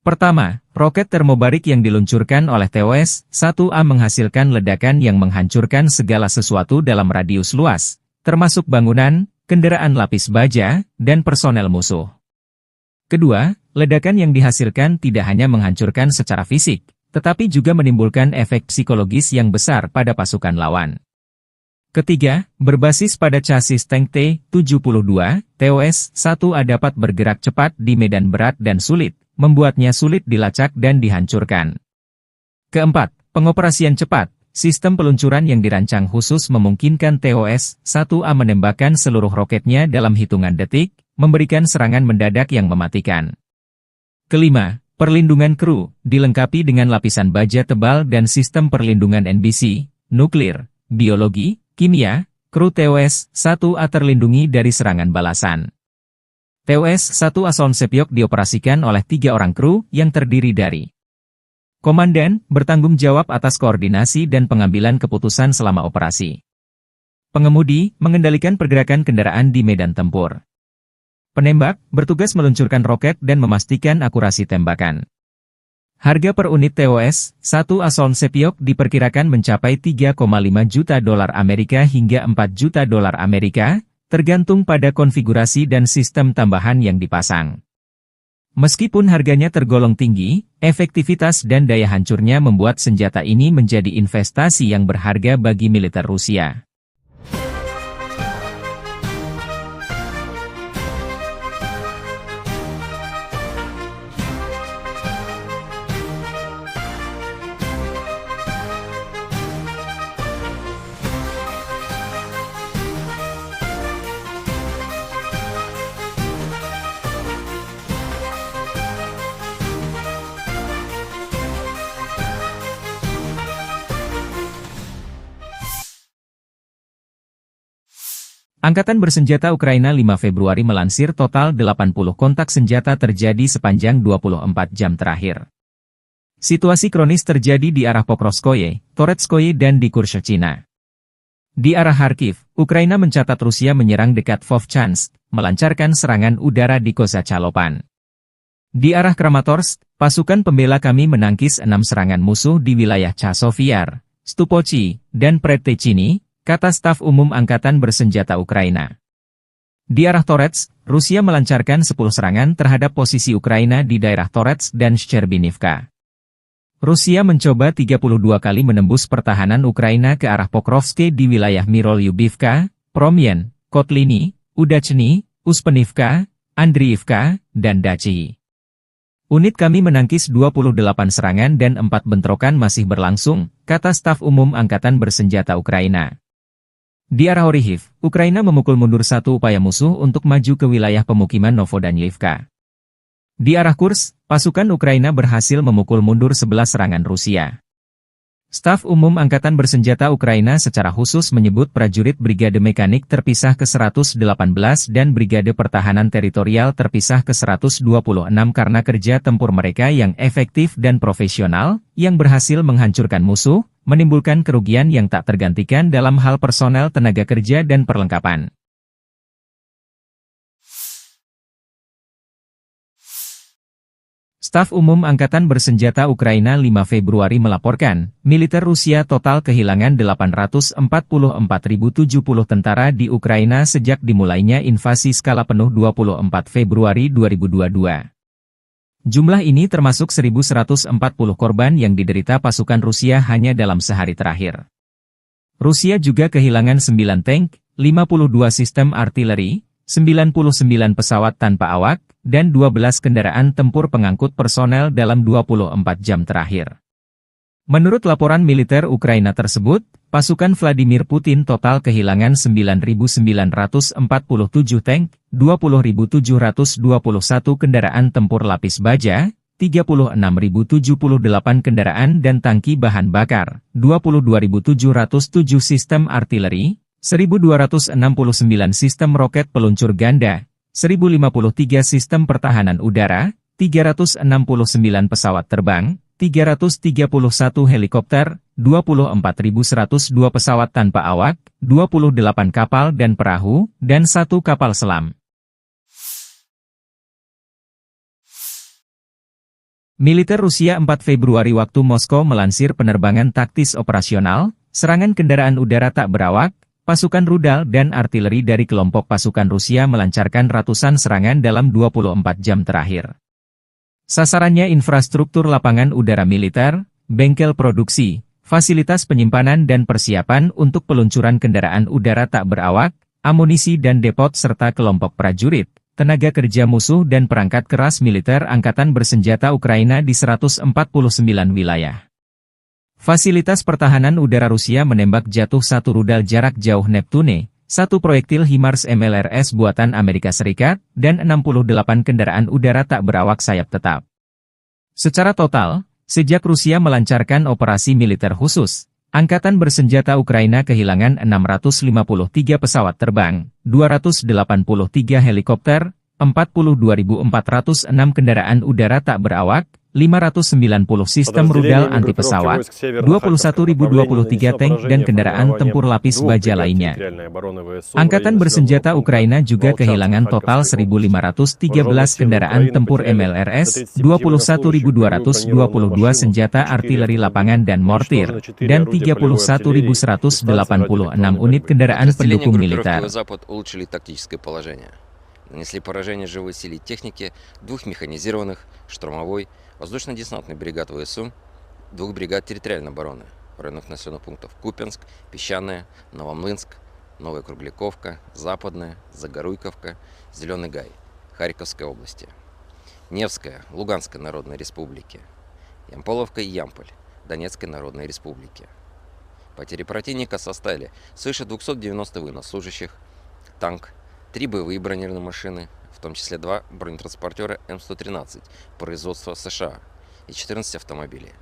Pertama, roket termobarik yang diluncurkan oleh TOS-1A menghasilkan ledakan yang menghancurkan segala sesuatu dalam radius luas, termasuk bangunan, kendaraan lapis baja, dan personel musuh. Kedua, ledakan yang dihasilkan tidak hanya menghancurkan secara fisik, tetapi juga menimbulkan efek psikologis yang besar pada pasukan lawan. Ketiga, berbasis pada chassis tank T-72, TOS-1A dapat bergerak cepat di medan berat dan sulit, membuatnya sulit dilacak dan dihancurkan. Keempat, pengoperasian cepat. Sistem peluncuran yang dirancang khusus memungkinkan TOS-1A menembakkan seluruh roketnya dalam hitungan detik, memberikan serangan mendadak yang mematikan. Kelima, perlindungan kru, dilengkapi dengan lapisan baja tebal dan sistem perlindungan NBC, nuklir, biologi, kimia, kru TOS-1A terlindungi dari serangan balasan. TOS-1 Asolm Sepiok dioperasikan oleh 3 orang kru yang terdiri dari Komandan, bertanggung jawab atas koordinasi dan pengambilan keputusan selama operasi. Pengemudi, mengendalikan pergerakan kendaraan di medan tempur. Penembak, bertugas meluncurkan roket dan memastikan akurasi tembakan. Harga per unit TOS-1 Asolm Sepiok diperkirakan mencapai 3,5 juta dolar Amerika hingga 4 juta dolar Amerika, tergantung pada konfigurasi dan sistem tambahan yang dipasang. Meskipun harganya tergolong tinggi, efektivitas dan daya hancurnya membuat senjata ini menjadi investasi yang berharga bagi militer Rusia. Angkatan Bersenjata Ukraina 5 Februari melansir total 80 kontak senjata terjadi sepanjang 24 jam terakhir. Situasi kronis terjadi di arah Pokrovskoye, Toretskoye dan di Kurshchina. Di arah Kharkiv, Ukraina mencatat Rusia menyerang dekat Vovchansk, melancarkan serangan udara di Kozacalopan. Di arah Kramatorsk, pasukan pembela kami menangkis 6 serangan musuh di wilayah Chasovyar, Stupochi, dan Predtechny, kata staf umum Angkatan Bersenjata Ukraina. Di arah Toretsk, Rusia melancarkan 10 serangan terhadap posisi Ukraina di daerah Toretsk dan Shcherbinivka. Rusia mencoba 32 kali menembus pertahanan Ukraina ke arah Pokrovsk di wilayah Mirolyubivka, Promyen, Kotliny, Udachny, Uspenivka, Andriivka, dan Dachi. Unit kami menangkis 28 serangan dan 4 bentrokan masih berlangsung, kata staf umum Angkatan Bersenjata Ukraina. Di arah Orikhiv, Ukraina memukul mundur 1 upaya musuh untuk maju ke wilayah pemukiman Novodanyivka. Di arah Kursk, pasukan Ukraina berhasil memukul mundur 11 serangan Rusia. Staf umum Angkatan Bersenjata Ukraina secara khusus menyebut prajurit Brigade Mekanik terpisah ke-118 dan Brigade Pertahanan Teritorial terpisah ke-126 karena kerja tempur mereka yang efektif dan profesional, yang berhasil menghancurkan musuh, menimbulkan kerugian yang tak tergantikan dalam hal personel tenaga kerja dan perlengkapan. Staf Umum Angkatan Bersenjata Ukraina 5 Februari melaporkan, militer Rusia total kehilangan 844.070 tentara di Ukraina sejak dimulainya invasi skala penuh 24 Februari 2022. Jumlah ini termasuk 1.140 korban yang diderita pasukan Rusia hanya dalam sehari terakhir. Rusia juga kehilangan 9 tank, 52 sistem artileri, 99 pesawat tanpa awak, dan 12 kendaraan tempur pengangkut personel dalam 24 jam terakhir. Menurut laporan militer Ukraina tersebut, pasukan Vladimir Putin total kehilangan 9.947 tank, 20.721 kendaraan tempur lapis baja, 36.078 kendaraan dan tangki bahan bakar, 22.707 sistem artileri, 1.269 sistem roket peluncur ganda, 1.053 sistem pertahanan udara, 369 pesawat terbang, 331 helikopter, 24.102 pesawat tanpa awak, 28 kapal dan perahu, dan 1 kapal selam. Militer Rusia 4 Februari waktu Moskow melansir penerbangan taktis operasional, serangan kendaraan udara tak berawak, pasukan rudal dan artileri dari kelompok pasukan Rusia melancarkan ratusan serangan dalam 24 jam terakhir. Sasarannya infrastruktur lapangan udara militer, bengkel produksi, fasilitas penyimpanan dan persiapan untuk peluncuran kendaraan udara tak berawak, amunisi dan depot serta kelompok prajurit, tenaga kerja musuh dan perangkat keras militer angkatan bersenjata Ukraina di 149 wilayah. Fasilitas pertahanan udara Rusia menembak jatuh 1 rudal jarak jauh Neptune, 1 proyektil HIMARS MLRS buatan Amerika Serikat, dan 68 kendaraan udara tak berawak sayap tetap. Secara total, sejak Rusia melancarkan operasi militer khusus, Angkatan bersenjata Ukraina kehilangan 653 pesawat terbang, 283 helikopter, 42.406 kendaraan udara tak berawak, 590 sistem rudal anti-pesawat, 21.023 tank dan kendaraan tempur lapis baja lainnya. Angkatan bersenjata Ukraina juga kehilangan total 1.513 kendaraan tempur MLRS, 21.222 senjata artileri lapangan dan mortir, dan 31.186 unit kendaraan pendukung militer. Нанесли поражение живой силе и технике 2 механизированных, штурмовой, воздушно-десантный бригад ВСУ, 2 бригад территориальной обороны в районах населенных пунктов Купянск, Песчаное, Новомлынск, Новая Кругляковка, Западная, Загоруйковка, Зеленый Гай, Харьковской области, Невская, Луганской Народной Республики, Ямполовка и Ямполь, Донецкой Народной Республики. Потери противника составили свыше 290 военнослужащих, танк, 3 боевые бронированные машины, в том числе 2 бронетранспортера М113 производства США и 14 автомобилей.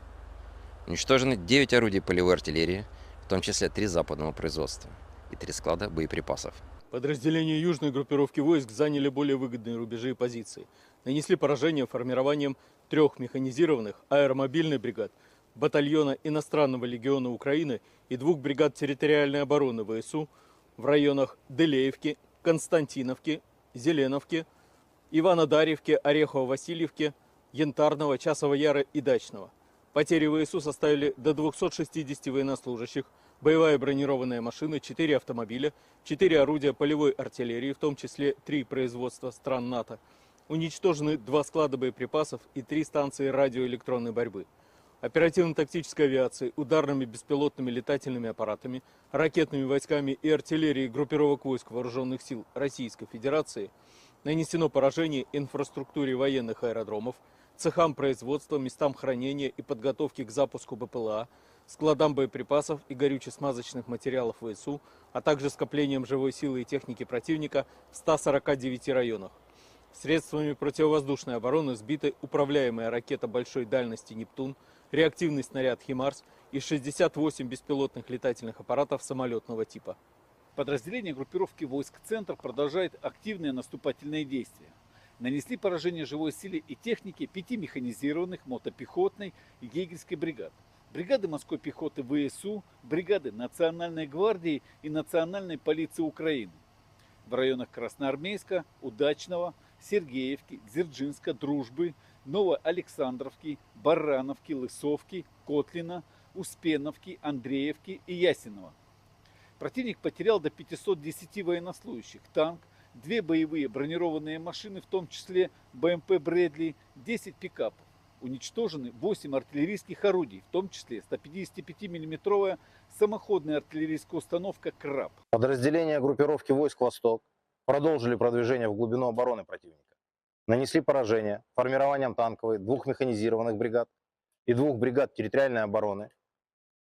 Уничтожены 9 орудий полевой артиллерии, в том числе 3 западного производства и 3 склада боеприпасов. Подразделения южной группировки войск заняли более выгодные рубежи и позиции. Нанесли поражение формированием 3 механизированных аэромобильных бригад, батальона иностранного легиона Украины и 2 бригад территориальной обороны ВСУ в районах Делеевки, Константиновки, Зеленовки, Иванодарьевки, Орехово-Васильевки, Янтарного, Часова Яра и Дачного. Потери ВСУ составили до 260 военнослужащих, боевая бронированная машина, 4 автомобиля, 4 орудия полевой артиллерии, в том числе 3 производства стран НАТО. Уничтожены 2 склада боеприпасов и 3 станции радиоэлектронной борьбы. Оперативно-тактической авиацией, ударными беспилотными летательными аппаратами, ракетными войсками и артиллерией группировок войск Вооруженных сил Российской Федерации нанесено поражение инфраструктуре военных аэродромов, цехам производства, местам хранения и подготовки к запуску БПЛА, складам боеприпасов и горюче-смазочных материалов ВСУ, а также скоплением живой силы и техники противника в 149 районах. Средствами противовоздушной обороны сбиты управляемая ракета большой дальности «Нептун», реактивный снаряд «Химарс» и 68 беспилотных летательных аппаратов самолетного типа. Подразделения группировки войск «Центр» продолжают активные наступательные действия. Нанесли поражение живой силе и технике 5 механизированных мотопехотной и егерской бригад, бригады морской пехоты ВСУ, бригады Национальной гвардии и Национальной полиции Украины в районах Красноармейска, Удачного, Сергеевки, Дзержинска, Дружбы, Новоалександровки, Барановки, Лысовки, Котлина, Успеновки, Андреевки и Ясенова. Противник потерял до 510 военнослужащих, танк, 2 боевые бронированные машины, в том числе БМП «Брэдли», 10 пикапов. Уничтожены 8 артиллерийских орудий, в том числе 155-мм самоходная артиллерийская установка «Краб». Подразделения группировки войск «Восток» продолжили продвижение в глубину обороны противника. Нанесли поражение формированием танковой 2 механизированных бригад и 2 бригад территориальной обороны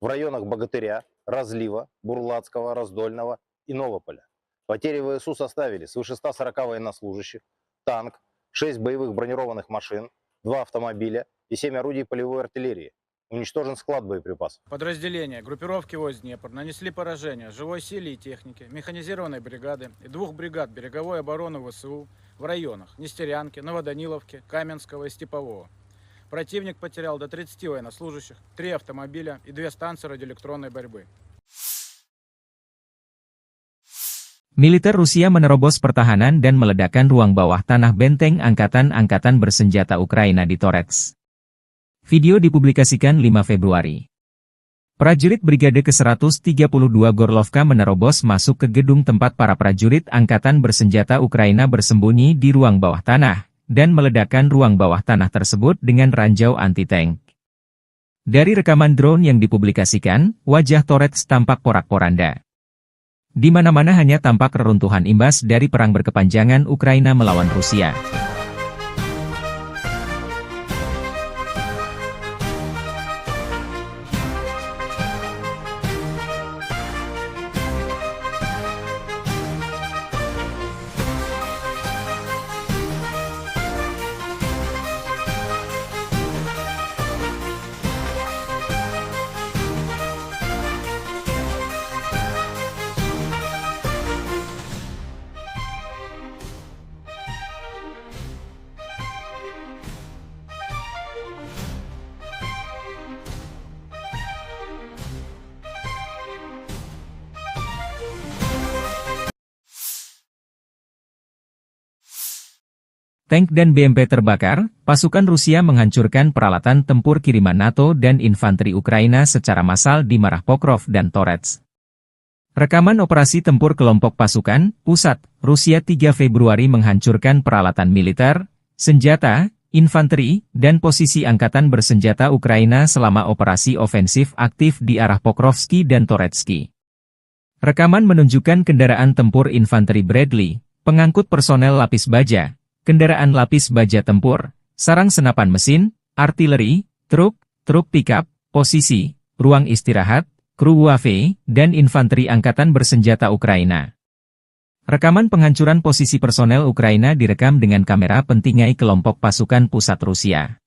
в районах Богатыря, Разлива, Бурлацкого, Раздольного и Новополя. Потери ВСУ составили свыше 140 военнослужащих, танк, 6 боевых бронированных машин, 2 автомобиля и 7 орудий полевой артиллерии. Уничтожен склад боеприпасов. Подразделения группировки войск Днепр нанесли поражение живой силе и технике, механизированной бригады и 2 бригад береговой обороны ВСУ в районах Нестерянки, Новоданиловки, Каменского и Степового. Противник потерял до 30 военнослужащих, 3 автомобиля и 2 станции радиоэлектронной борьбы. Militer Rusia menerobos pertahanan dan meledakkan ruang bawah tanah benteng angkatan-angkatan bersenjata Ukraina di Torets. Video dipublikasikan 5 Februari. Prajurit Brigade ke-132 Gorlovka menerobos masuk ke gedung tempat para prajurit angkatan bersenjata Ukraina bersembunyi di ruang bawah tanah, dan meledakkan ruang bawah tanah tersebut dengan ranjau anti-tank. Dari rekaman drone yang dipublikasikan, wajah Torets tampak porak-poranda. Di mana-mana hanya tampak reruntuhan imbas dari perang berkepanjangan Ukraina melawan Rusia. Tank dan BMP terbakar, pasukan Rusia menghancurkan peralatan tempur kiriman NATO dan infanteri Ukraina secara massal di Marah Pokrov dan Torets. Rekaman operasi tempur kelompok pasukan, pusat, Rusia 3 Februari menghancurkan peralatan militer, senjata, infanteri, dan posisi angkatan bersenjata Ukraina selama operasi ofensif aktif di arah Pokrovski dan Toretsky. Rekaman menunjukkan kendaraan tempur infanteri Bradley, pengangkut personel lapis baja, kendaraan lapis baja tempur, sarang senapan mesin, artileri, truk pickup, posisi, ruang istirahat, kru UAV, dan infanteri angkatan bersenjata Ukraina. Rekaman penghancuran posisi personel Ukraina direkam dengan kamera pentingai kelompok pasukan pusat Rusia.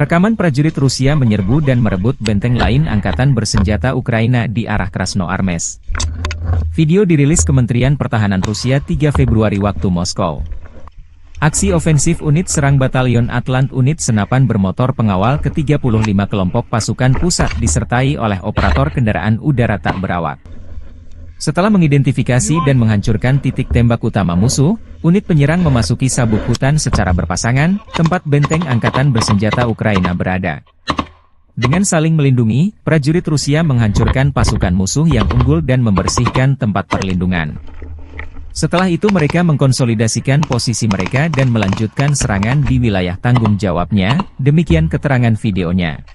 Rekaman prajurit Rusia menyerbu dan merebut benteng lain angkatan bersenjata Ukraina di arah Krasnoarmeysk. Video dirilis Kementerian Pertahanan Rusia 3 Februari waktu Moskow. Aksi ofensif unit serang Batalion Atlant unit senapan bermotor pengawal ke-35 kelompok pasukan pusat disertai oleh operator kendaraan udara tak berawak. Setelah mengidentifikasi dan menghancurkan titik tembak utama musuh, unit penyerang memasuki sabuk hutan secara berpasangan, tempat benteng angkatan bersenjata Ukraina berada. Dengan saling melindungi, prajurit Rusia menghancurkan pasukan musuh yang unggul dan membersihkan tempat perlindungan. Setelah itu mereka mengkonsolidasikan posisi mereka dan melanjutkan serangan di wilayah tanggung jawabnya, demikian keterangan videonya.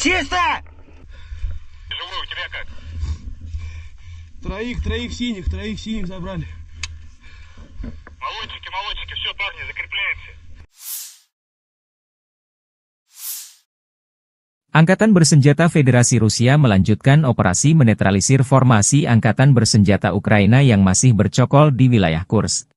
Чисто! Живой, у тебя как? Троих синих забрали. Молодчики, все, парни, закрепляемся. Angkatan Bersenjata Federasi Rusia melanjutkan operasi menetralisir formasi Angkatan Bersenjata Ukraina yang masih bercokol di wilayah Kursk.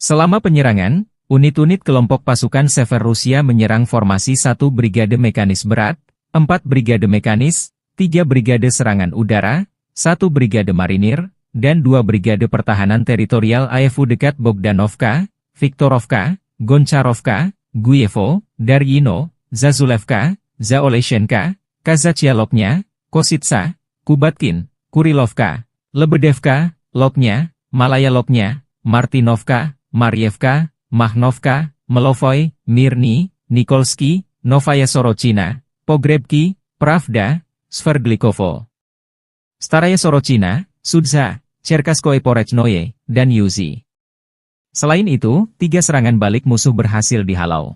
Selama penyerangan, unit-unit kelompok pasukan Sever Rusia menyerang formasi 1 Brigade Mekanis Berat, 4 Brigade Mekanis, 3 Brigade Serangan Udara, 1 Brigade Marinir, dan 2 Brigade Pertahanan Teritorial AEFU dekat Bogdanovka, Viktorovka, Goncharovka, Guyevo, Daryino, Zazulevka, Zaoleshenka, Kazachialoknya, Kositsa, Kubatkin, Kurilovka, Lebedevka, Loknya, Malaya Loknya, Martinovka, Maryevka, Mahnovka, Melovoy, Mirny, Nikolsky, Novaya Sorochina, Pogrebki, Pravda, Sverdlikovo, Staraya Sorochina, Sudza, Cherkaskoye Porechnoye, dan Yuzi. Selain itu, 3 serangan balik musuh berhasil dihalau.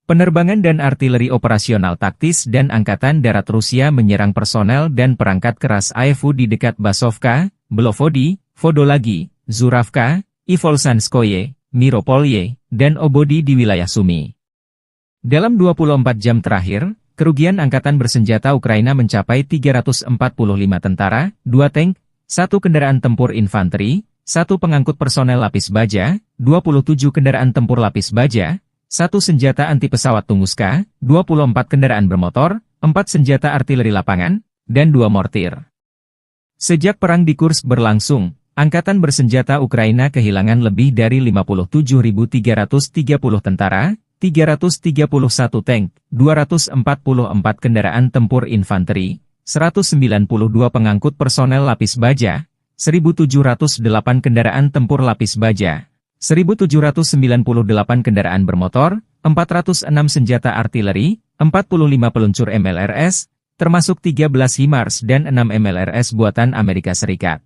Penerbangan dan artileri operasional taktis dan Angkatan Darat Rusia menyerang personel dan perangkat keras AEFU di dekat Basovka, Belovodi, Vodolagi, Zuravka, Ivolsanskoye, Miropolye, dan Obodi di wilayah Sumy. Dalam 24 jam terakhir, kerugian Angkatan Bersenjata Ukraina mencapai 345 tentara, 2 tank, 1 kendaraan tempur infanteri, 1 pengangkut personel lapis baja, 27 kendaraan tempur lapis baja, 1 senjata anti pesawat Tunguska, 24 kendaraan bermotor, 4 senjata artileri lapangan, dan 2 mortir. Sejak perang di Kursk berlangsung, Angkatan Bersenjata Ukraina kehilangan lebih dari 57.330 tentara, 331 tank, 244 kendaraan tempur infanteri, 192 pengangkut personel lapis baja, 1.708 kendaraan tempur lapis baja, 1.798 kendaraan bermotor, 406 senjata artileri, 45 peluncur MLRS, termasuk 13 HIMARS dan 6 MLRS buatan Amerika Serikat.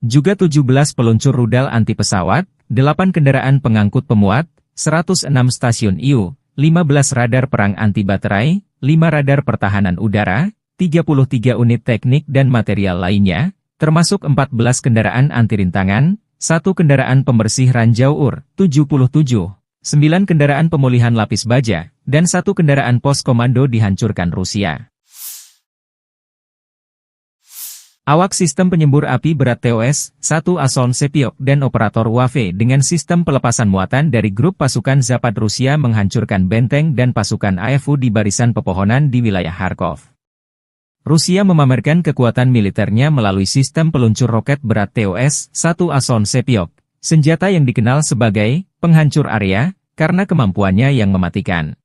Juga 17 peluncur rudal anti pesawat, 8 kendaraan pengangkut pemuat, 106 stasiun IU, 15 radar perang anti baterai, 5 radar pertahanan udara, 33 unit teknik dan material lainnya, termasuk 14 kendaraan anti rintangan, 1 kendaraan pembersih ranjau UR, 77, 9 kendaraan pemulihan lapis baja, dan 1 kendaraan pos komando dihancurkan Rusia. Awak sistem penyembur api berat TOS-1 Ason Sepiok dan operator UAV dengan sistem pelepasan muatan dari grup pasukan Zapad Rusia menghancurkan benteng dan pasukan AEFU di barisan pepohonan di wilayah Kharkov. Rusia memamerkan kekuatan militernya melalui sistem peluncur roket berat TOS-1 Ason Sepiok, senjata yang dikenal sebagai penghancur area karena kemampuannya yang mematikan.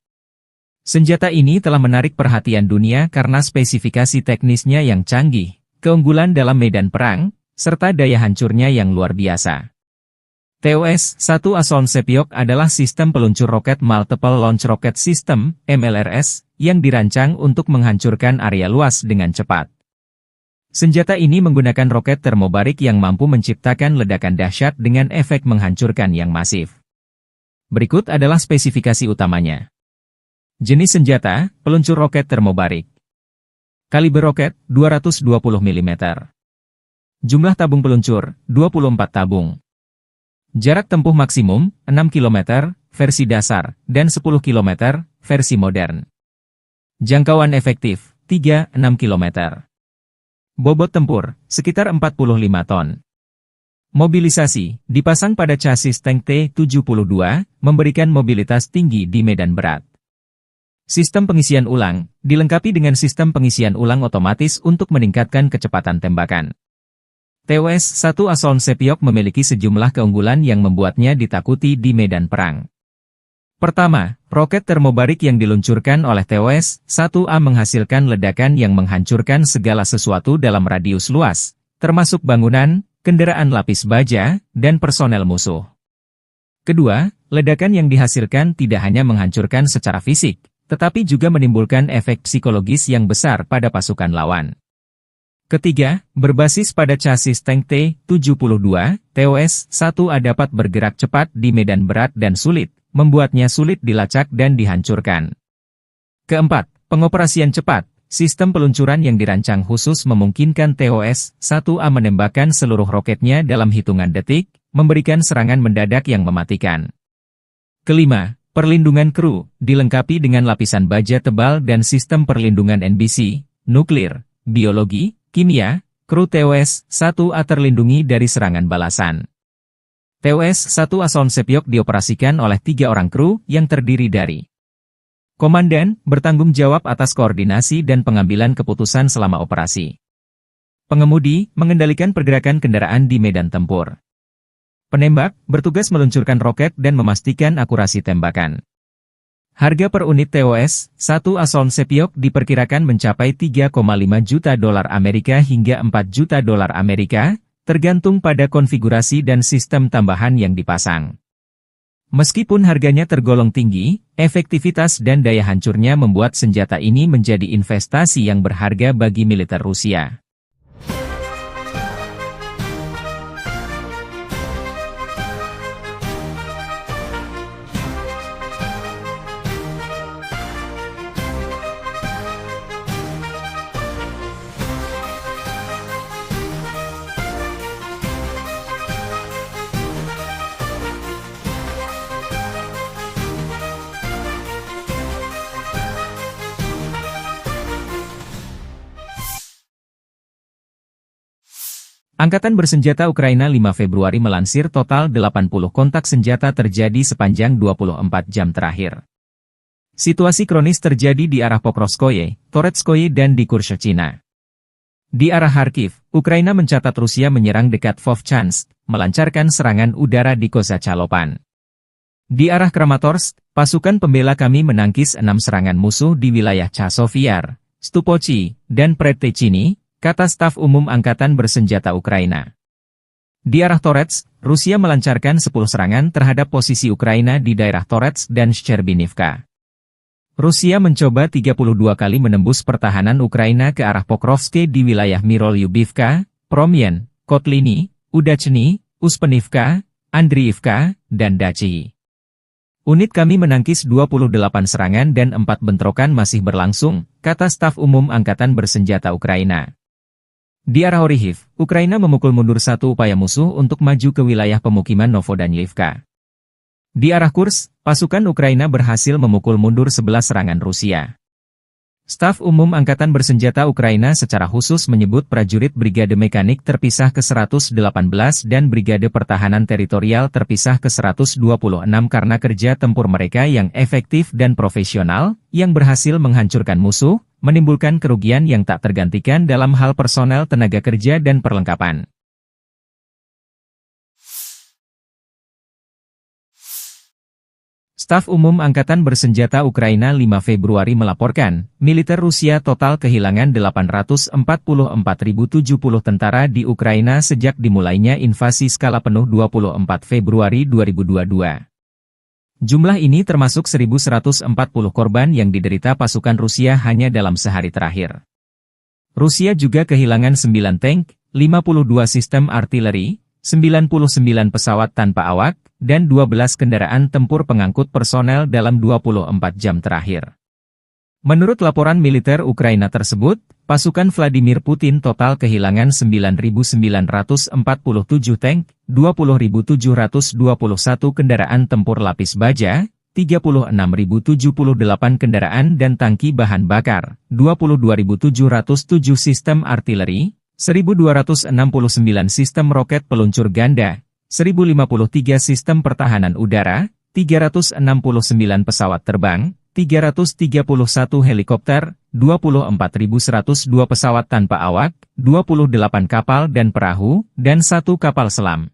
Senjata ini telah menarik perhatian dunia karena spesifikasi teknisnya yang canggih, keunggulan dalam medan perang, serta daya hancurnya yang luar biasa. TOS-1 Ason Sepiok adalah sistem peluncur roket Multiple Launch Rocket System, MLRS, yang dirancang untuk menghancurkan area luas dengan cepat. Senjata ini menggunakan roket termobarik yang mampu menciptakan ledakan dahsyat dengan efek menghancurkan yang masif. Berikut adalah spesifikasi utamanya. Jenis senjata, peluncur roket termobarik. Kaliber roket, 220 mm. Jumlah tabung peluncur, 24 tabung. Jarak tempuh maksimum, 6 km, versi dasar, dan 10 km, versi modern. Jangkauan efektif, 3-6 km. Bobot tempur, sekitar 45 ton. Mobilisasi, dipasang pada chassis tank T-72, memberikan mobilitas tinggi di medan berat. Sistem pengisian ulang, dilengkapi dengan sistem pengisian ulang otomatis untuk meningkatkan kecepatan tembakan. TOS-1 Asoln Sepiok memiliki sejumlah keunggulan yang membuatnya ditakuti di medan perang. Pertama, roket termobarik yang diluncurkan oleh TOS-1A menghasilkan ledakan yang menghancurkan segala sesuatu dalam radius luas, termasuk bangunan, kendaraan lapis baja, dan personel musuh. Kedua, ledakan yang dihasilkan tidak hanya menghancurkan secara fisik, tetapi juga menimbulkan efek psikologis yang besar pada pasukan lawan. Ketiga, berbasis pada chassis tank T-72, TOS-1A dapat bergerak cepat di medan berat dan sulit, membuatnya sulit dilacak dan dihancurkan. Keempat, pengoperasian cepat. Sistem peluncuran yang dirancang khusus memungkinkan TOS-1A menembakkan seluruh roketnya dalam hitungan detik, memberikan serangan mendadak yang mematikan. Kelima, perlindungan kru, dilengkapi dengan lapisan baja tebal dan sistem perlindungan NBC, nuklir, biologi, kimia, kru TOS-1A terlindungi dari serangan balasan. TOS-1 Asoln Sepiok dioperasikan oleh 3 orang kru yang terdiri dari komandan, bertanggung jawab atas koordinasi dan pengambilan keputusan selama operasi. Pengemudi, mengendalikan pergerakan kendaraan di medan tempur. Penembak, bertugas meluncurkan roket dan memastikan akurasi tembakan. Harga per unit TOS-1 Asoln Sepiok diperkirakan mencapai 3,5 juta dolar Amerika hingga 4 juta dolar Amerika, tergantung pada konfigurasi dan sistem tambahan yang dipasang. Meskipun harganya tergolong tinggi, efektivitas dan daya hancurnya membuat senjata ini menjadi investasi yang berharga bagi militer Rusia. Angkatan Bersenjata Ukraina 5 Februari melansir total 80 kontak senjata terjadi sepanjang 24 jam terakhir. Situasi kronis terjadi di arah Pokrovskoye, Toretskoye dan di Kurshchina. Di arah Kharkiv, Ukraina mencatat Rusia menyerang dekat Vovchansk, melancarkan serangan udara di Kozacalopan. Di arah Kramatorsk, pasukan pembela kami menangkis 6 serangan musuh di wilayah Chasovyar, Stupochi, dan Predtechny, kata staf umum Angkatan Bersenjata Ukraina. Di arah Toretsk, Rusia melancarkan 10 serangan terhadap posisi Ukraina di daerah Toretsk dan Shcherbinivka. Rusia mencoba 32 kali menembus pertahanan Ukraina ke arah Pokrovske di wilayah Mirolyubivka, Promyen, Kotliny, Udachny, Uspenivka, Andriivka, dan Dachi. Unit kami menangkis 28 serangan dan 4 bentrokan masih berlangsung, kata staf umum Angkatan Bersenjata Ukraina. Di arah Orikhiv, Ukraina memukul mundur 1 upaya musuh untuk maju ke wilayah pemukiman Novodanyivka. Di arah Kursk, pasukan Ukraina berhasil memukul mundur 11 serangan Rusia. Staf umum Angkatan Bersenjata Ukraina secara khusus menyebut prajurit Brigade Mekanik terpisah ke-118 dan Brigade Pertahanan Teritorial terpisah ke-126 karena kerja tempur mereka yang efektif dan profesional, yang berhasil menghancurkan musuh, menimbulkan kerugian yang tak tergantikan dalam hal personel tenaga kerja dan perlengkapan. Staf Umum Angkatan Bersenjata Ukraina 5 Februari melaporkan, militer Rusia total kehilangan 844.070 tentara di Ukraina sejak dimulainya invasi skala penuh 24 Februari 2022. Jumlah ini termasuk 1.140 korban yang diderita pasukan Rusia hanya dalam sehari terakhir. Rusia juga kehilangan 9 tank, 52 sistem artileri, 99 pesawat tanpa awak, dan 12 kendaraan tempur pengangkut personel dalam 24 jam terakhir. Menurut laporan militer Ukraina tersebut, pasukan Vladimir Putin total kehilangan 9.947 tank, 20.721 kendaraan tempur lapis baja, 36.078 kendaraan dan tangki bahan bakar, 22.707 sistem artileri, 1.269 sistem roket peluncur ganda, 1.053 sistem pertahanan udara, 369 pesawat terbang, 331 helikopter, 24.102 pesawat tanpa awak, 28 kapal dan perahu, dan 1 kapal selam.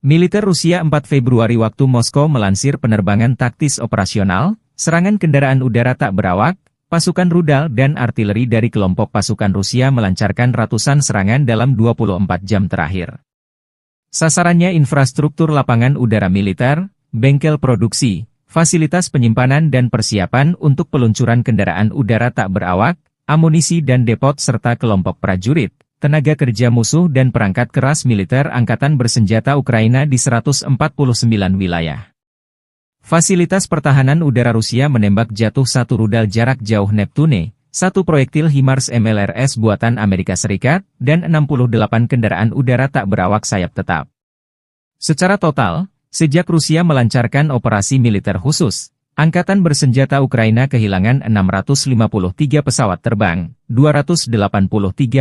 Militer Rusia 4 Februari waktu Moskow melansir penerbangan taktis operasional, serangan kendaraan udara tak berawak, pasukan rudal dan artileri dari kelompok pasukan Rusia melancarkan ratusan serangan dalam 24 jam terakhir. Sasarannya infrastruktur lapangan udara militer, bengkel produksi, fasilitas penyimpanan dan persiapan untuk peluncuran kendaraan udara tak berawak, amunisi dan depot serta kelompok prajurit, tenaga kerja musuh dan perangkat keras militer angkatan bersenjata Ukraina di 149 wilayah. Fasilitas pertahanan udara Rusia menembak jatuh 1 rudal jarak jauh Neptune, 1 proyektil HIMARS MLRS buatan Amerika Serikat, dan 68 kendaraan udara tak berawak sayap tetap. Secara total, sejak Rusia melancarkan operasi militer khusus, Angkatan bersenjata Ukraina kehilangan 653 pesawat terbang, 283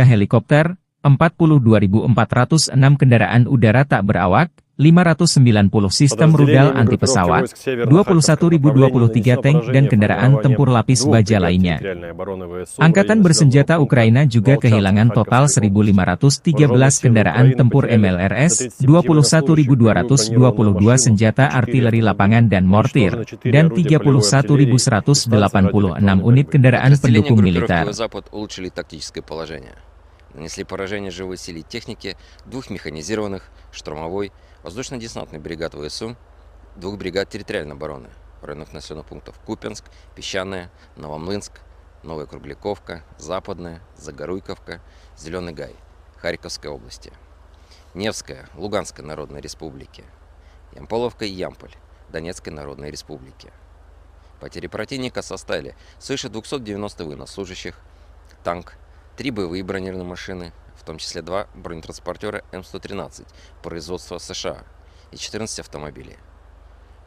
helikopter, 42.406 kendaraan udara tak berawak, 590 sistem rudal anti-pesawat, 21.023 tank dan kendaraan tempur lapis baja lainnya. Angkatan bersenjata Ukraina juga kehilangan total 1.513 kendaraan tempur MLRS, 21.222 senjata artileri lapangan dan mortir, dan 31.186 unit kendaraan pendukung militer. Нанесли поражение живой силе и технике 2 механизированных, штурмовой, воздушно-десантный бригад ВСУ, 2 бригад территориальной обороны в районах населенных пунктов Купянск, Песчаное, Новомлынск, Новая Кругляковка, Западная, Загоруйковка, Зеленый Гай, Харьковской области, Невская, Луганской Народной Республики, Ямполовка и Ямполь, Донецкой Народной Республики. Потери противника составили свыше 290 военнослужащих, танк, 3 боевые бронированные машины, в том числе 2 бронетранспортера М113 производства США и 14 автомобилей.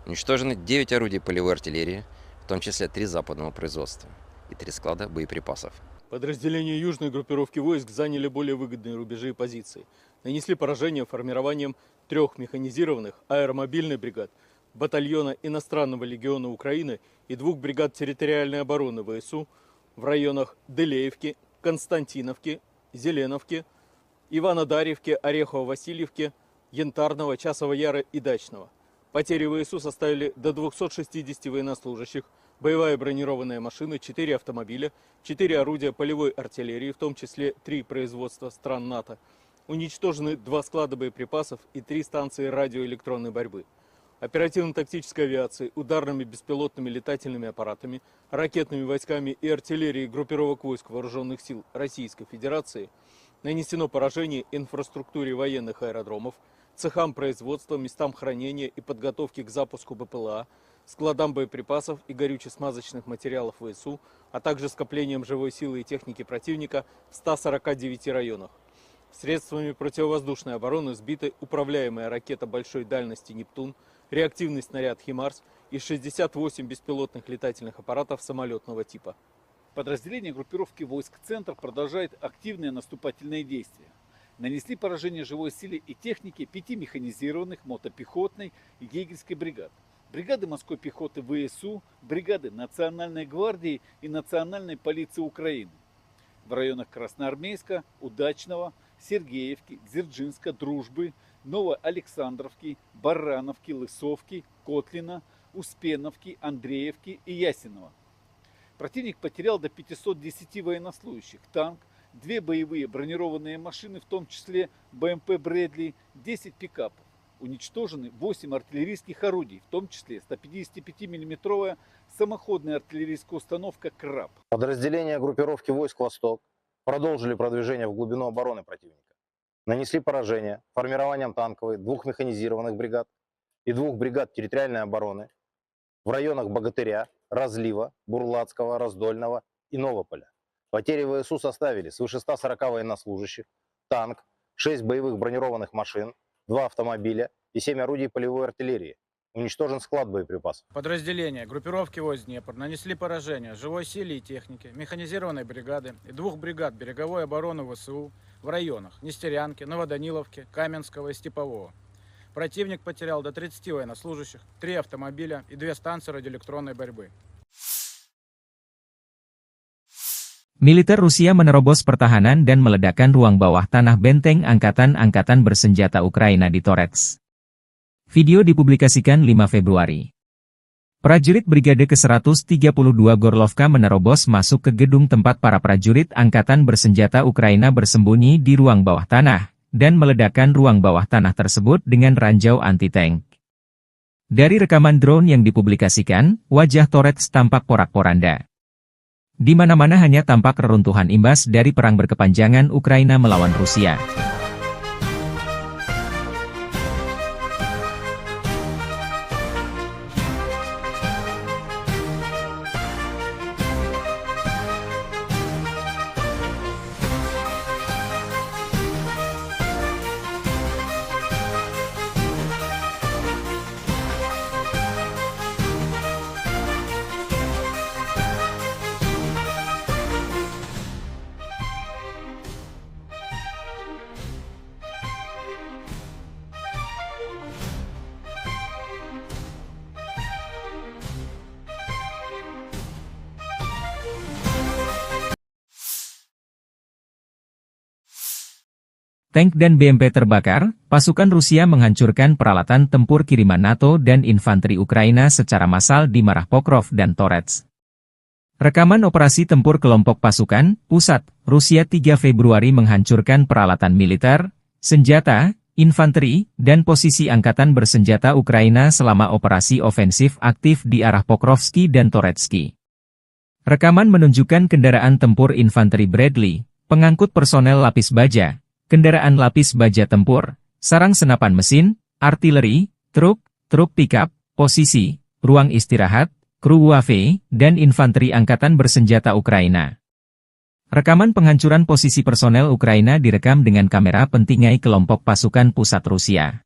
Уничтожены 9 орудий полевой артиллерии, в том числе 3 западного производства и 3 склада боеприпасов. Подразделения южной группировки войск заняли более выгодные рубежи и позиции. Нанесли поражение формированием 3 механизированных аэромобильных бригад, батальона иностранного легиона Украины и 2 бригад территориальной обороны ВСУ в районах Делеевки, Константиновки, Зеленовки, Иванодарьевки, Орехово-Васильевки, Янтарного, Часова Яра и Дачного. Потери ВСУ составили до 260 военнослужащих, боевая бронированная машина, 4 автомобиля, 4 орудия полевой артиллерии, в том числе 3 производства стран НАТО. Уничтожены 2 склада боеприпасов и 3 станции радиоэлектронной борьбы. Оперативно-тактической авиацией, ударными беспилотными летательными аппаратами, ракетными войсками и артиллерией группировок войск Вооруженных сил Российской Федерации нанесено поражение инфраструктуре военных аэродромов, цехам производства, местам хранения и подготовки к запуску БПЛА, складам боеприпасов и горюче-смазочных материалов ВСУ, а также скоплением живой силы и техники противника в 149 районах. Средствами противовоздушной обороны сбиты управляемая ракета большой дальности «Нептун», реактивный снаряд «Химарс» и 68 беспилотных летательных аппаратов самолетного типа. Подразделения группировки войск «Центр» продолжают активные наступательные действия. Нанесли поражение живой силе и технике 5 механизированных мотопехотной и егерской бригад. Бригады морской пехоты ВСУ, бригады Национальной гвардии и Национальной полиции Украины. В районах Красноармейска, Удачного, Сергеевки, Дзержинска, Дружбы, Новоалександровки, Барановки, Лысовки, Котлина, Успеновки, Андреевки и Ясенова. Противник потерял до 510 военнослужащих, танк, 2 боевые бронированные машины, в том числе БМП «Брэдли», 10 пикапов. Уничтожены 8 артиллерийских орудий, в том числе 155-мм самоходная артиллерийская установка «Краб». Подразделения группировки войск «Восток» продолжили продвижение в глубину обороны противника. Нанесли поражение формированием танковой 2 механизированных бригад и 2 бригад территориальной обороны в районах Богатыря, Разлива, Бурлацкого, Раздольного и Новополя. Потери ВСУ составили свыше 140 военнослужащих, танк, 6 боевых бронированных машин, 2 автомобиля и 7 орудий полевой артиллерии. Уничтожен склад боеприпасов. Подразделения группировки войск Днепр нанесли поражение живой силе и технике, механизированной бригады и 2 бригад береговой обороны ВСУ в районах Нестерянки, Новоданиловки, Каменского и Степового. Противник потерял до 30 военнослужащих, 3 автомобиля и 2 станции радиоэлектронной борьбы. Militer Rusia menerobos pertahanan dan meledakkan ruang bawah tanah benteng angkatan-angkatan bersenjata Ukraina di Torets. Video dipublikasikan 5 Februari. Prajurit Brigade ke-132 Gorlovka menerobos masuk ke gedung tempat para prajurit angkatan bersenjata Ukraina bersembunyi di ruang bawah tanah, dan meledakkan ruang bawah tanah tersebut dengan ranjau anti-tank. Dari rekaman drone yang dipublikasikan, wajah Torets tampak porak-poranda. Di mana-mana hanya tampak reruntuhan imbas dari perang berkepanjangan Ukraina melawan Rusia. Tank dan BMP terbakar, pasukan Rusia menghancurkan peralatan tempur kiriman NATO dan infanteri Ukraina secara massal di Marah Pokrov dan Torets. Rekaman operasi tempur kelompok pasukan, pusat, Rusia 3 Februari menghancurkan peralatan militer, senjata, infanteri, dan posisi angkatan bersenjata Ukraina selama operasi ofensif aktif di arah Pokrovski dan Toretsky. Rekaman menunjukkan kendaraan tempur infanteri Bradley, pengangkut personel lapis baja, kendaraan lapis baja tempur, sarang senapan mesin, artileri, truk pickup, posisi, ruang istirahat, kru UAV, dan infanteri angkatan bersenjata Ukraina. Rekaman penghancuran posisi personel Ukraina direkam dengan kamera pentingai kelompok pasukan pusat Rusia.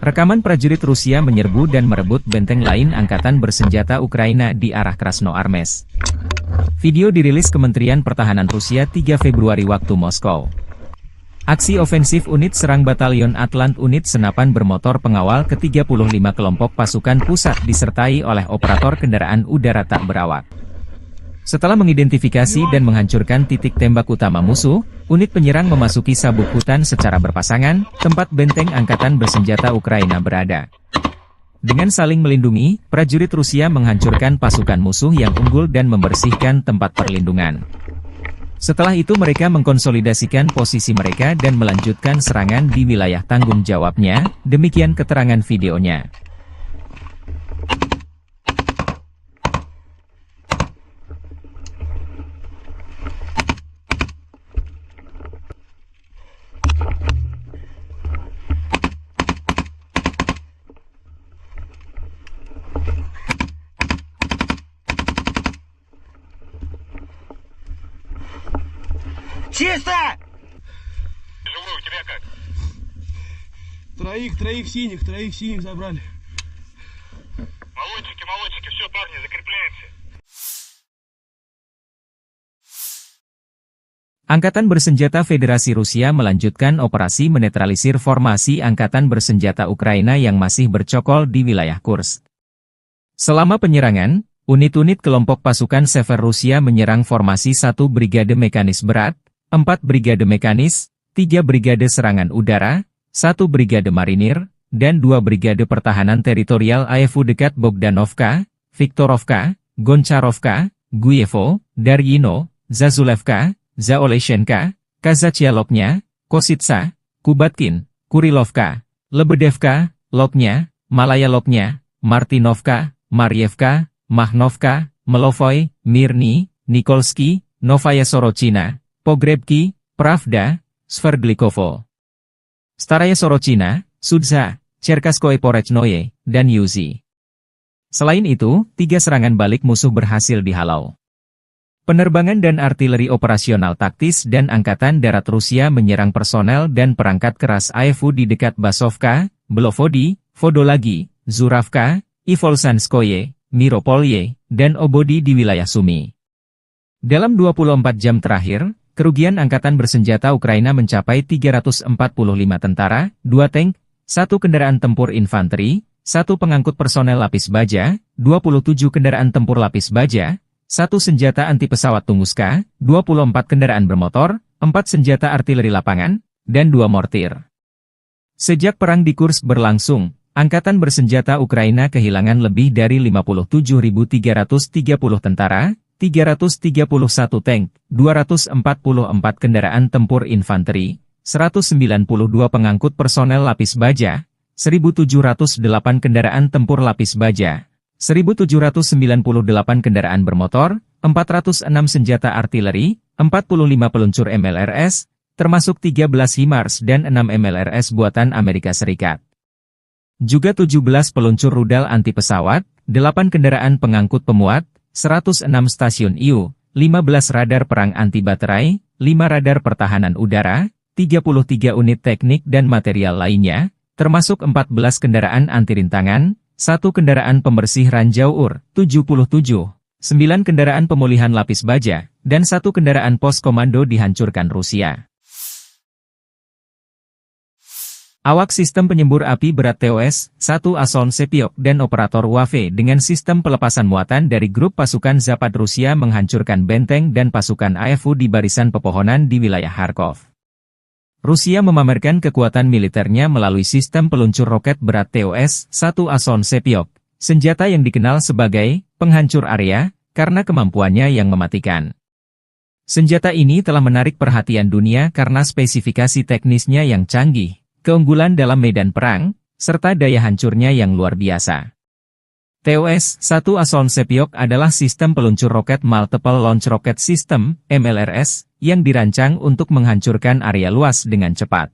Rekaman prajurit Rusia menyerbu dan merebut benteng lain angkatan bersenjata Ukraina di arah Krasnoarmeysk. Video dirilis Kementerian Pertahanan Rusia 3 Februari waktu Moskow. Aksi ofensif unit serang Batalion Atlant unit senapan bermotor pengawal ke-35 kelompok pasukan pusat disertai oleh operator kendaraan udara tak berawak. Setelah mengidentifikasi dan menghancurkan titik tembak utama musuh, unit penyerang memasuki sabuk hutan secara berpasangan, tempat benteng angkatan bersenjata Ukraina berada. Dengan saling melindungi, prajurit Rusia menghancurkan pasukan musuh yang unggul dan membersihkan tempat perlindungan. Setelah itu mereka mengkonsolidasikan posisi mereka dan melanjutkan serangan di wilayah tanggung jawabnya, demikian keterangan videonya. Чисто! Живой, у тебя как? Троих синих забрали. Молодчики, все, парни, закрепляемся. Angkatan Bersenjata Federasi Rusia melanjutkan operasi menetralisir formasi Angkatan Bersenjata Ukraina yang masih bercokol di wilayah Kursk. Selama penyerangan, unit-unit kelompok pasukan Sever Rusia menyerang formasi 1 Brigade Mekanis Berat, 4 Brigade Mekanis, 3 Brigade Serangan Udara, 1 Brigade Marinir, dan 2 Brigade Pertahanan Teritorial AFU dekat Bogdanovka, Viktorovka, Goncharovka, Guyevo, Daryino, Zazulevka, Zaoleshenka, Kazachialoknya, Kositsa, Kubatkin, Kurilovka, Lebedevka, Loknya, Malaya Loknya, Martinovka, Marievka, Mahnovka, Melovoy, Mirny, Nikolsky, Novaya Sorochina, Pogrebki, Pravda, Sverdlikovo, Staraya Sorochina, Sudza, Cherkaskoye Porechnoye, dan Yuzi. Selain itu, 3 serangan balik musuh berhasil dihalau. Penerbangan dan artileri operasional taktis dan Angkatan Darat Rusia menyerang personel dan perangkat keras AFU di dekat Basovka, Belovodi, Vodolagi, Zuravka, Ivolsanskoye, Miropolye, dan Obodi di wilayah Sumy. Dalam 24 jam terakhir, kerugian Angkatan Bersenjata Ukraina mencapai 345 tentara, 2 tank, 1 kendaraan tempur infanteri, 1 pengangkut personel lapis baja, 27 kendaraan tempur lapis baja, 1 senjata anti pesawat Tunguska, 24 kendaraan bermotor, 4 senjata artileri lapangan, dan 2 mortir. Sejak perang di Kursk berlangsung, Angkatan Bersenjata Ukraina kehilangan lebih dari 57.330 tentara, 331 tank, 244 kendaraan tempur infanteri, 192 pengangkut personel lapis baja, 1.708 kendaraan tempur lapis baja, 1.798 kendaraan bermotor, 406 senjata artileri, 45 peluncur MLRS, termasuk 13 HIMARS dan 6 MLRS buatan Amerika Serikat. Juga 17 peluncur rudal anti pesawat, 8 kendaraan pengangkut pemuat, 106 stasiun IU, 15 radar perang anti baterai, 5 radar pertahanan udara, 33 unit teknik dan material lainnya, termasuk 14 kendaraan anti rintangan, 1 kendaraan pembersih ranjau UR, 77, 9 kendaraan pemulihan lapis baja, dan 1 kendaraan pos komando dihancurkan Rusia. Awak sistem penyembur api berat TOS-1 Ason Sepiok dan operator WAFE dengan sistem pelepasan muatan dari grup pasukan Zapad Rusia menghancurkan benteng dan pasukan AFU di barisan pepohonan di wilayah Kharkov. Rusia memamerkan kekuatan militernya melalui sistem peluncur roket berat TOS-1 Ason Sepiok, senjata yang dikenal sebagai penghancur area karena kemampuannya yang mematikan. Senjata ini telah menarik perhatian dunia karena spesifikasi teknisnya yang canggih, keunggulan dalam medan perang, serta daya hancurnya yang luar biasa. TOS-1 Ason Sepiok adalah sistem peluncur roket Multiple Launch Rocket System, MLRS, yang dirancang untuk menghancurkan area luas dengan cepat.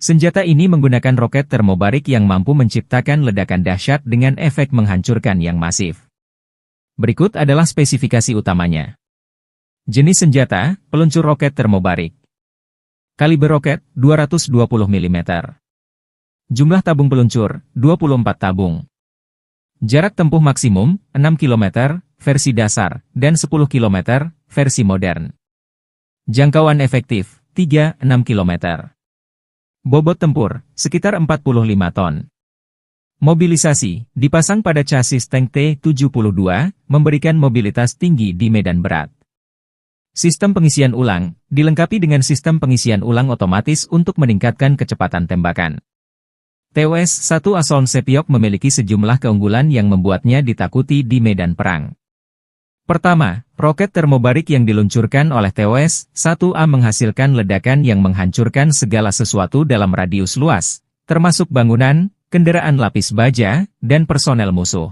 Senjata ini menggunakan roket termobarik yang mampu menciptakan ledakan dahsyat dengan efek menghancurkan yang masif. Berikut adalah spesifikasi utamanya. Jenis senjata, peluncur roket termobarik. Kaliber roket, 220 mm. Jumlah tabung peluncur, 24 tabung. Jarak tempuh maksimum, 6 km, versi dasar, dan 10 km, versi modern. Jangkauan efektif, 3-6 km. Bobot tempur, sekitar 45 ton. Mobilisasi, dipasang pada chassis tank T-72, memberikan mobilitas tinggi di medan berat. Sistem pengisian ulang, dilengkapi dengan sistem pengisian ulang otomatis untuk meningkatkan kecepatan tembakan. TOS-1 Asoln Sepiok memiliki sejumlah keunggulan yang membuatnya ditakuti di medan perang. Pertama, roket termobarik yang diluncurkan oleh TOS-1A menghasilkan ledakan yang menghancurkan segala sesuatu dalam radius luas, termasuk bangunan, kendaraan lapis baja, dan personel musuh.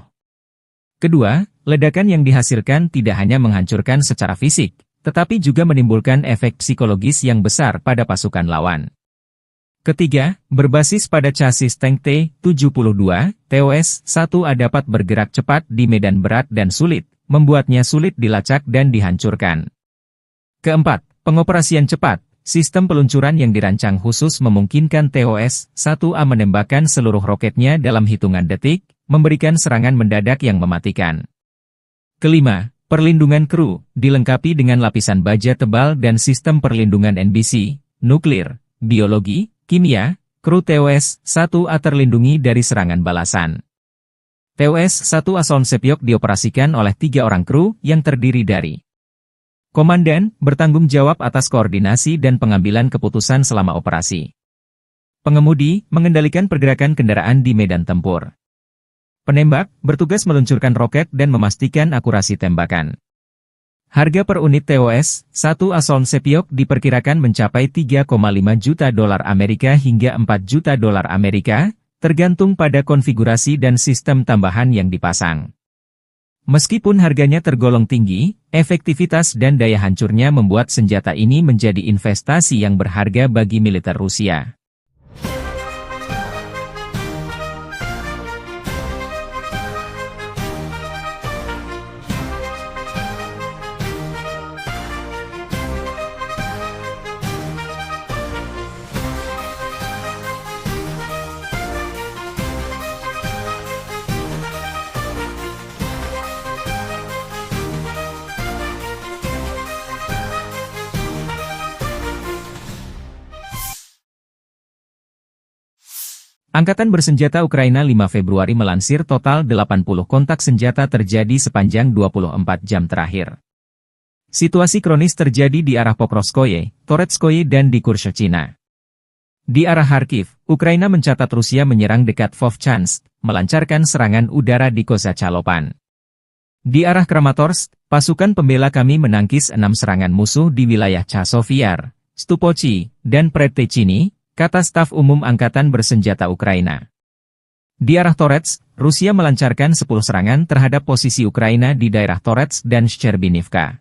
Kedua, ledakan yang dihasilkan tidak hanya menghancurkan secara fisik, tetapi juga menimbulkan efek psikologis yang besar pada pasukan lawan. Ketiga, berbasis pada chassis tank T-72, TOS-1A dapat bergerak cepat di medan berat dan sulit, membuatnya sulit dilacak dan dihancurkan. Keempat, pengoperasian cepat. Sistem peluncuran yang dirancang khusus memungkinkan TOS-1A menembakkan seluruh roketnya dalam hitungan detik, memberikan serangan mendadak yang mematikan. Kelima, perlindungan kru, dilengkapi dengan lapisan baja tebal dan sistem perlindungan NBC, nuklir, biologi, kimia, kru TOS-1A terlindungi dari serangan balasan. TOS-1 Asoln Sepiok dioperasikan oleh 3 orang kru yang terdiri dari komandan, bertanggung jawab atas koordinasi dan pengambilan keputusan selama operasi. Pengemudi, mengendalikan pergerakan kendaraan di medan tempur. Penembak, bertugas meluncurkan roket dan memastikan akurasi tembakan. Harga per unit TOS-1 Asoln Sepiok diperkirakan mencapai 3,5 juta dolar Amerika hingga 4 juta dolar Amerika, tergantung pada konfigurasi dan sistem tambahan yang dipasang. Meskipun harganya tergolong tinggi, efektivitas dan daya hancurnya membuat senjata ini menjadi investasi yang berharga bagi militer Rusia. Angkatan Bersenjata Ukraina 5 Februari melansir total 80 kontak senjata terjadi sepanjang 24 jam terakhir. Situasi kronis terjadi di arah Pokrovskoye, Toretskoye dan di Kurshchina. Di arah Kharkiv, Ukraina mencatat Rusia menyerang dekat Vovchansk, melancarkan serangan udara di Kozacalopan. Di arah Kramatorsk, pasukan pembela kami menangkis 6 serangan musuh di wilayah Chasovyar, Stupochi, dan Predtechny, kata staf umum Angkatan Bersenjata Ukraina. Di arah Toretsk, Rusia melancarkan 10 serangan terhadap posisi Ukraina di daerah Toretsk dan Shcherbinivka.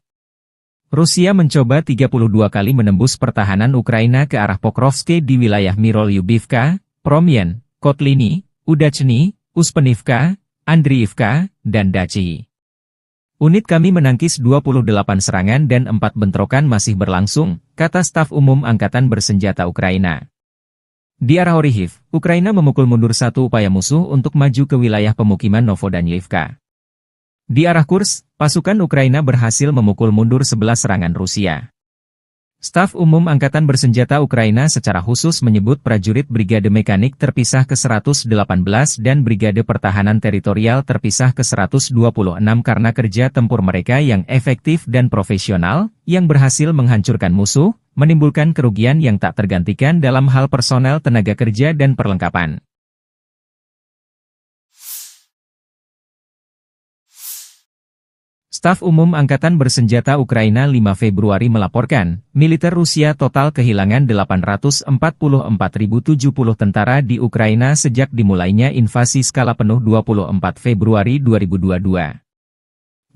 Rusia mencoba 32 kali menembus pertahanan Ukraina ke arah Pokrovske di wilayah Mirolyubivka, Promyen, Kotliny, Udachny, Uspenivka, Andriivka, dan Dachi. Unit kami menangkis 28 serangan dan 4 bentrokan masih berlangsung, kata staf umum Angkatan Bersenjata Ukraina. Di arah Orikhiv, Ukraina memukul mundur 1 upaya musuh untuk maju ke wilayah pemukiman Novodanyivka. Di arah Kursk, pasukan Ukraina berhasil memukul mundur 11 serangan Rusia. Staf umum Angkatan Bersenjata Ukraina secara khusus menyebut prajurit Brigade Mekanik terpisah ke-118 dan Brigade Pertahanan Teritorial terpisah ke-126 karena kerja tempur mereka yang efektif dan profesional, yang berhasil menghancurkan musuh, menimbulkan kerugian yang tak tergantikan dalam hal personel tenaga kerja dan perlengkapan. Staf Umum Angkatan Bersenjata Ukraina 5 Februari melaporkan, militer Rusia total kehilangan 844.070 tentara di Ukraina sejak dimulainya invasi skala penuh 24 Februari 2022.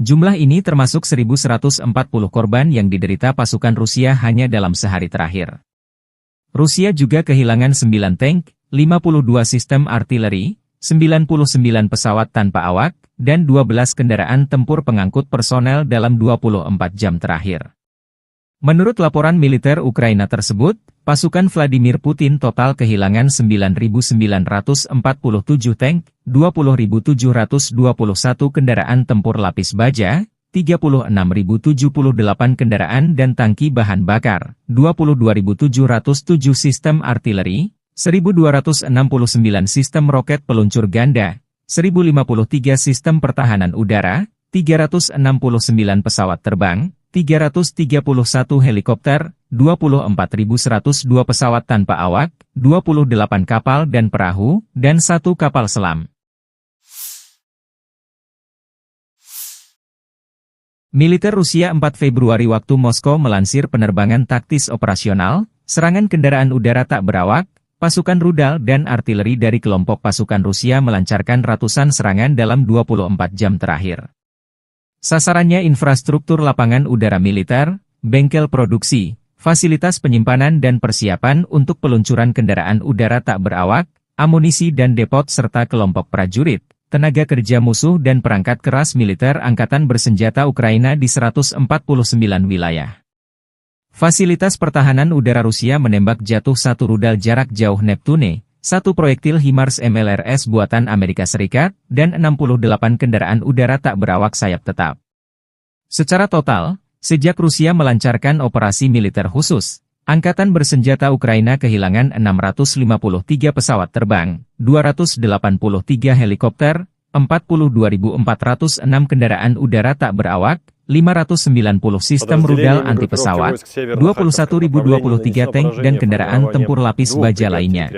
Jumlah ini termasuk 1.140 korban yang diderita pasukan Rusia hanya dalam sehari terakhir. Rusia juga kehilangan 9 tank, 52 sistem artileri, 99 pesawat tanpa awak, dan 12 kendaraan tempur pengangkut personel dalam 24 jam terakhir. Menurut laporan militer Ukraina tersebut, pasukan Vladimir Putin total kehilangan 9.947 tank, 20.721 kendaraan tempur lapis baja, 36.078 kendaraan dan tangki bahan bakar, 22.707 sistem artileri, 1.269 sistem roket peluncur ganda, 1.053 sistem pertahanan udara, 369 pesawat terbang, 331 helikopter, 24.102 pesawat tanpa awak, 28 kapal dan perahu, dan 1 kapal selam. Militer Rusia 4 Februari waktu Moskow melansir penerbangan taktis operasional, serangan kendaraan udara tak berawak, pasukan rudal dan artileri dari kelompok pasukan Rusia melancarkan ratusan serangan dalam 24 jam terakhir. Sasarannya infrastruktur lapangan udara militer, bengkel produksi, fasilitas penyimpanan dan persiapan untuk peluncuran kendaraan udara tak berawak, amunisi dan depot serta kelompok prajurit, tenaga kerja musuh dan perangkat keras militer Angkatan Bersenjata Ukraina di 149 wilayah. Fasilitas pertahanan udara Rusia menembak jatuh 1 rudal jarak jauh Neptune, 1 proyektil HIMARS MLRS buatan Amerika Serikat, dan 68 kendaraan udara tak berawak sayap tetap. Secara total, sejak Rusia melancarkan operasi militer khusus, Angkatan Bersenjata Ukraina kehilangan 653 pesawat terbang, 283 helikopter, 42.406 kendaraan udara tak berawak, 590 sistem rudal anti-pesawat, 21.023 tank dan kendaraan tempur lapis baja lainnya.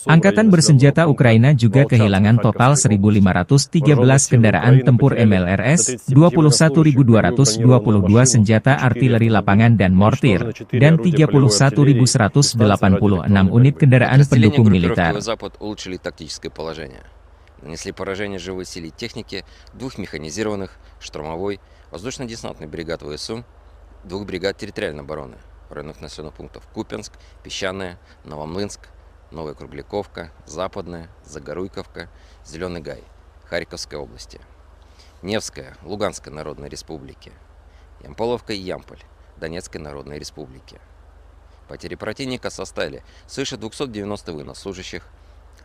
Angkatan Bersenjata Ukraina juga kehilangan total 1.513 kendaraan tempur MLRS, 21.222 senjata artileri lapangan dan mortir, dan 31.186 unit kendaraan pendukung militer. Нанесли поражение живой силе и технике 2 механизированных, штурмовой, воздушно-десантный бригад ВСУ, 2 бригад территориальной обороны районных населенных пунктов Купянск, Песчаное, Новомлынск, Новая Кругляковка, Западная, Загоруйковка, Зеленый Гай, Харьковской области, Невская, Луганской Народной Республики, Ямполовка и Ямполь, Донецкой Народной Республики. Потери противника составили свыше 290 военнослужащих,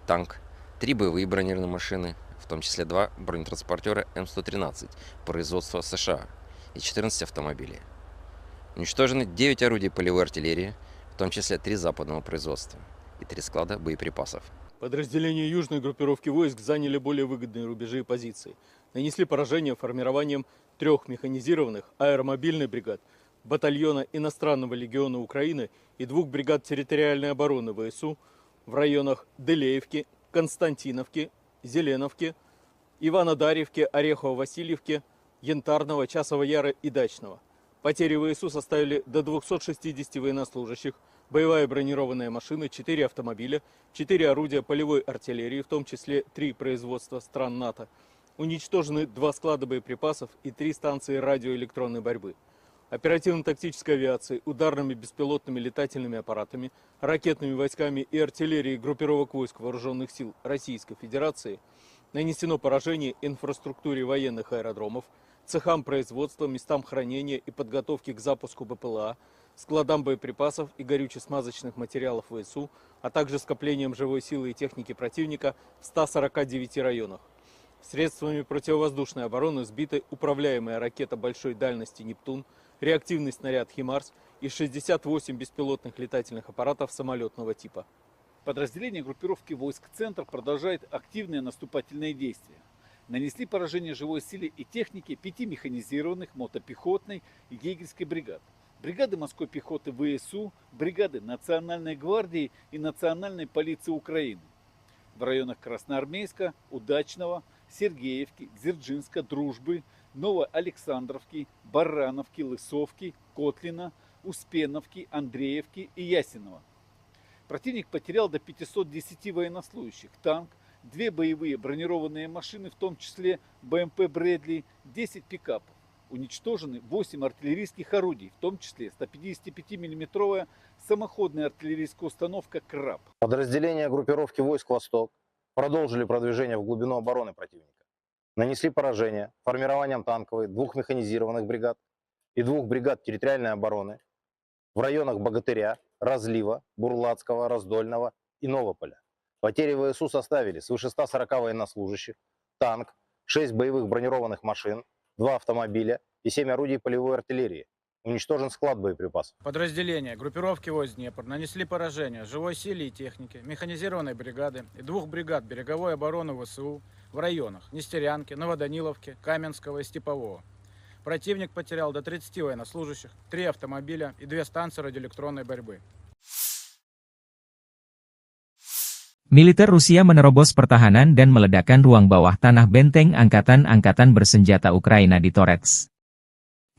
танк, 3 боевые бронированные машины, в том числе 2 бронетранспортера М113 производства США и 14 автомобилей. Уничтожены 9 орудий полевой артиллерии, в том числе 3 западного производства и 3 склада боеприпасов. Подразделения южной группировки войск заняли более выгодные рубежи и позиции. Нанесли поражение формированием 3 механизированных аэромобильных бригад, батальона иностранного легиона Украины и 2 бригад территориальной обороны ВСУ в районах Делеевки, Константиновки, Зеленовки, Иванодарьевки, Орехово-Васильевки, Янтарного, Часового Яра и Дачного. Потери ВСУ составили до 260 военнослужащих, боевая бронированная машина, 4 автомобиля, 4 орудия полевой артиллерии, в том числе 3 производства стран НАТО. Уничтожены 2 склада боеприпасов и 3 станции радиоэлектронной борьбы. Оперативно-тактической авиацией, ударными беспилотными летательными аппаратами, ракетными войсками и артиллерией группировок войск Вооруженных сил Российской Федерации нанесено поражение инфраструктуре военных аэродромов, цехам производства, местам хранения и подготовки к запуску БПЛА, складам боеприпасов и горюче-смазочных материалов ВСУ, а также скоплениям живой силы и техники противника в 149 районах. Средствами противовоздушной обороны сбиты управляемая ракета большой дальности «Нептун», реактивный снаряд «Химарс» и 68 беспилотных летательных аппаратов самолетного типа. Подразделения группировки войск «Центр» продолжают активные наступательные действия. Нанесли поражение живой силе и технике 5 механизированных мотопехотной и егерской бригад, бригады морской пехоты ВСУ, бригады Национальной гвардии и Национальной полиции Украины в районах Красноармейска, Удачного, Сергеевки, Дзержинска, Дружбы, Новоалександровки, Барановки, Лысовки, Котлина, Успеновки, Андреевки и Ясенова. Противник потерял до 510 военнослужащих, танк, 2 боевые бронированные машины, в том числе БМП «Брэдли», 10 пикапов. Уничтожены 8 артиллерийских орудий, в том числе 155 мм самоходная артиллерийская установка «Краб». Подразделения группировки войск «Восток» продолжили продвижение в глубину обороны противника. Нанесли поражение формированием танковой 2 механизированных бригад и 2 бригад территориальной обороны в районах Богатыря, Разлива, Бурлацкого, Раздольного и Новополя. Потери ВСУ составили свыше 140 военнослужащих, танк, 6 боевых бронированных машин, 2 автомобиля и 7 орудий полевой артиллерии. Уничтожен склад боеприпасов. Подразделения группировки войск Днепр нанесли поражение живой силе и технике, механизированной бригады и 2 бригад береговой обороны ВСУ в районах Нестерянки, Новоданиловки, Каменского и Степового. Противник потерял до 30 военнослужащих, 3 автомобиля и 2 станции радиоэлектронной борьбы. Militer Rusia menerobos pertahanan dan meledakkan ruang bawah tanah benteng angkatan-angkatan bersenjata Ukraina di Torets.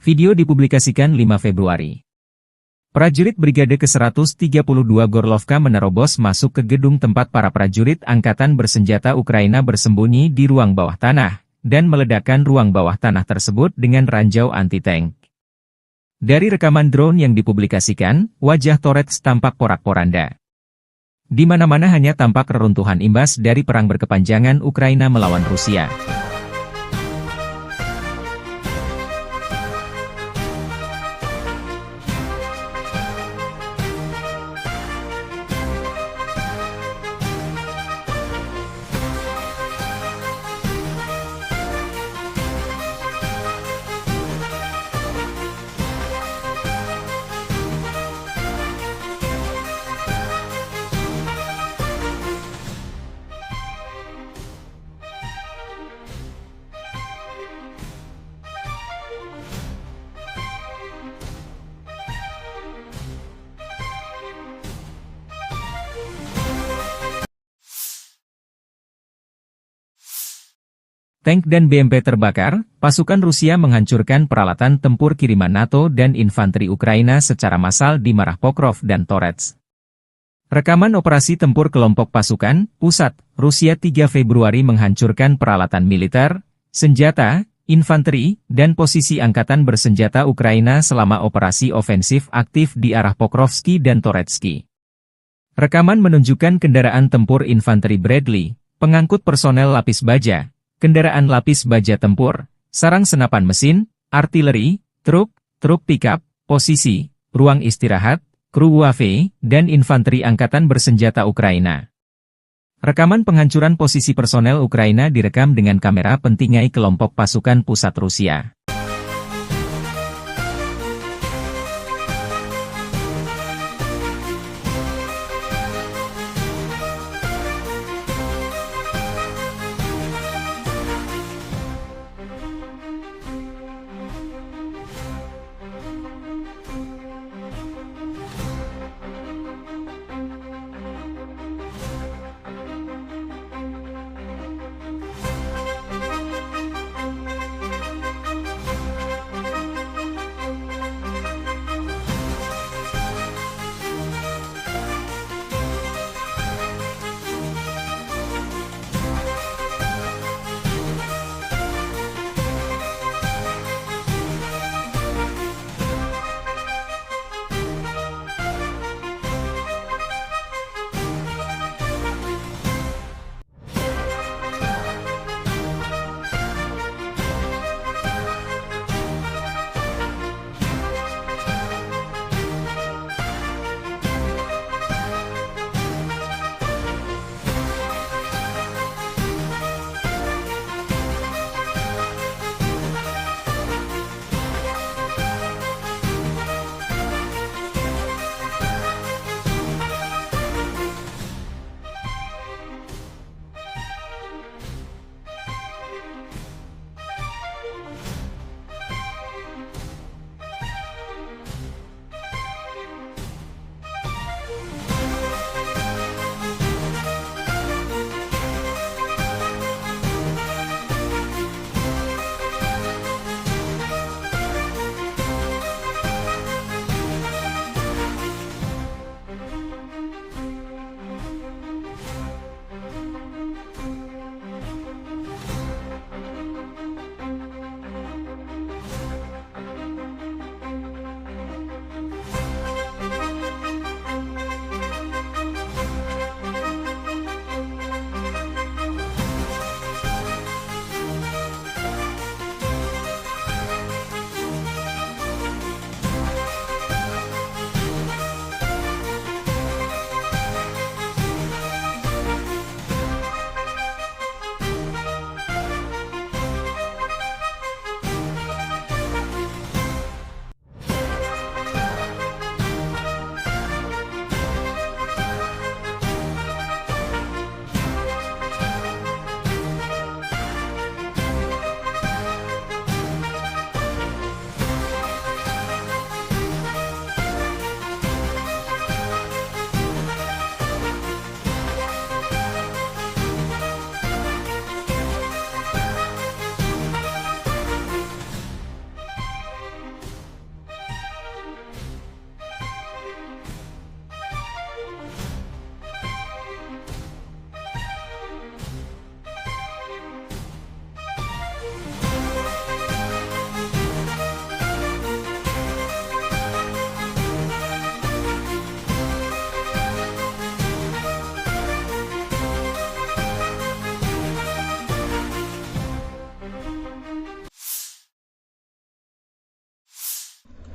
Video dipublikasikan 5 Februari. Prajurit Brigade ke-132 Gorlovka menerobos masuk ke gedung tempat para prajurit angkatan bersenjata Ukraina bersembunyi di ruang bawah tanah, dan meledakkan ruang bawah tanah tersebut dengan ranjau anti-tank. Dari rekaman drone yang dipublikasikan, wajah Torets tampak porak-poranda. Di mana-mana hanya tampak reruntuhan imbas dari perang berkepanjangan Ukraina melawan Rusia. Tank dan BMP terbakar, pasukan Rusia menghancurkan peralatan tempur kiriman NATO dan infanteri Ukraina secara massal di Marah Pokrov dan Torets. Rekaman operasi tempur kelompok pasukan, pusat, Rusia 3 Februari menghancurkan peralatan militer, senjata, infanteri, dan posisi angkatan bersenjata Ukraina selama operasi ofensif aktif di arah Pokrovski dan Toretsky. Rekaman menunjukkan kendaraan tempur infanteri Bradley, pengangkut personel lapis baja, kendaraan lapis baja tempur, sarang senapan mesin, artileri, truk pickup, posisi, ruang istirahat, kru UAV, dan infanteri angkatan bersenjata Ukraina. Rekaman penghancuran posisi personel Ukraina direkam dengan kamera pentingai kelompok pasukan pusat Rusia.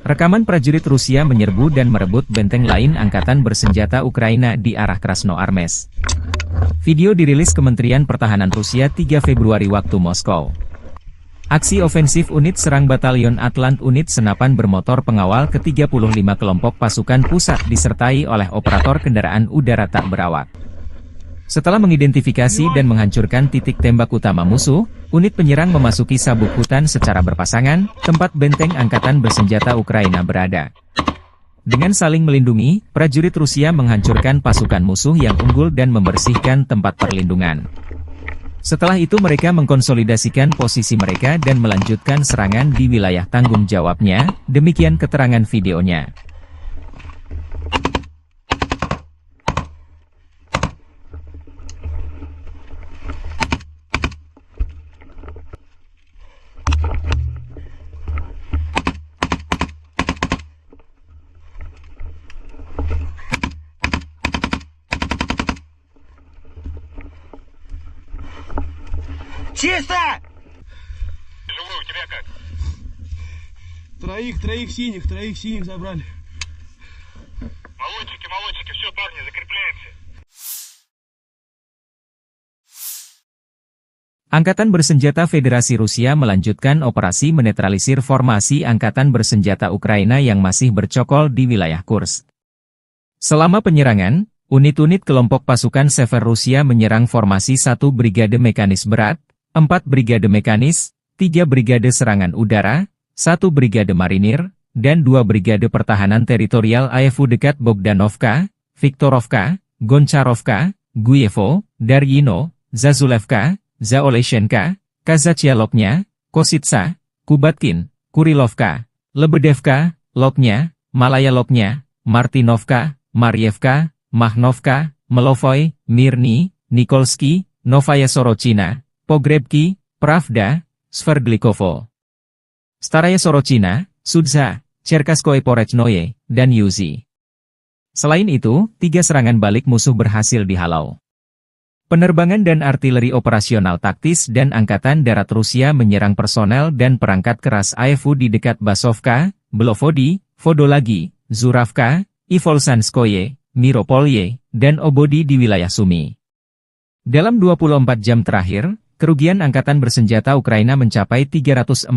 Rekaman prajurit Rusia menyerbu dan merebut benteng lain angkatan bersenjata Ukraina di arah Krasnoarmeysk. Video dirilis Kementerian Pertahanan Rusia 3 Februari waktu Moskow. Aksi ofensif unit serang Batalion Atlant unit senapan bermotor pengawal ke-35 kelompok pasukan pusat disertai oleh operator kendaraan udara tak berawak. Setelah mengidentifikasi dan menghancurkan titik tembak utama musuh, unit penyerang memasuki sabuk hutan secara berpasangan, tempat benteng angkatan bersenjata Ukraina berada. Dengan saling melindungi, prajurit Rusia menghancurkan pasukan musuh yang unggul dan membersihkan tempat perlindungan. Setelah itu mereka mengkonsolidasikan posisi mereka dan melanjutkan serangan di wilayah tanggung jawabnya, demikian keterangan videonya. Чисто! Живой, у тебя как? Троих синих забрали. Молодчики, все, парни, закрепляемся. Angkatan Bersenjata Federasi Rusia melanjutkan operasi menetralisir formasi Angkatan Bersenjata Ukraina yang masih bercokol di wilayah Kursk. Selama penyerangan, unit-unit kelompok pasukan Sever Rusia menyerang formasi 1 Brigade Mekanis Berat, 4 Brigade Mekanis, 3 Brigade Serangan Udara, 1 Brigade Marinir, dan 2 Brigade Pertahanan Teritorial AFU dekat Bogdanovka, Viktorovka, Goncharovka, Guyevo, Daryino, Zazulevka, Zaoleshenka, Kazachialoknya, Kositsa, Kubatkin, Kurilovka, Lebedevka, Loknya, Malaya Loknya, Martinovka, Marievka, Mahnovka, Melovoy, Mirny, Nikolsky, Novaya Sorochina, Pogrebki, Pravda, Sverdlikovo, Staraya Sorochina, Sudza, Cherkaskoye Porechnoye, dan Yuzi. Selain itu, 3 serangan balik musuh berhasil dihalau. Penerbangan dan artileri operasional taktis dan Angkatan Darat Rusia menyerang personel dan perangkat keras AFU di dekat Basovka, Belovodi, Vodolagi, Zuravka, Ivolsanskoye, Miropolye, dan Obodi di wilayah Sumi. Dalam 24 jam terakhir, kerugian Angkatan Bersenjata Ukraina mencapai 345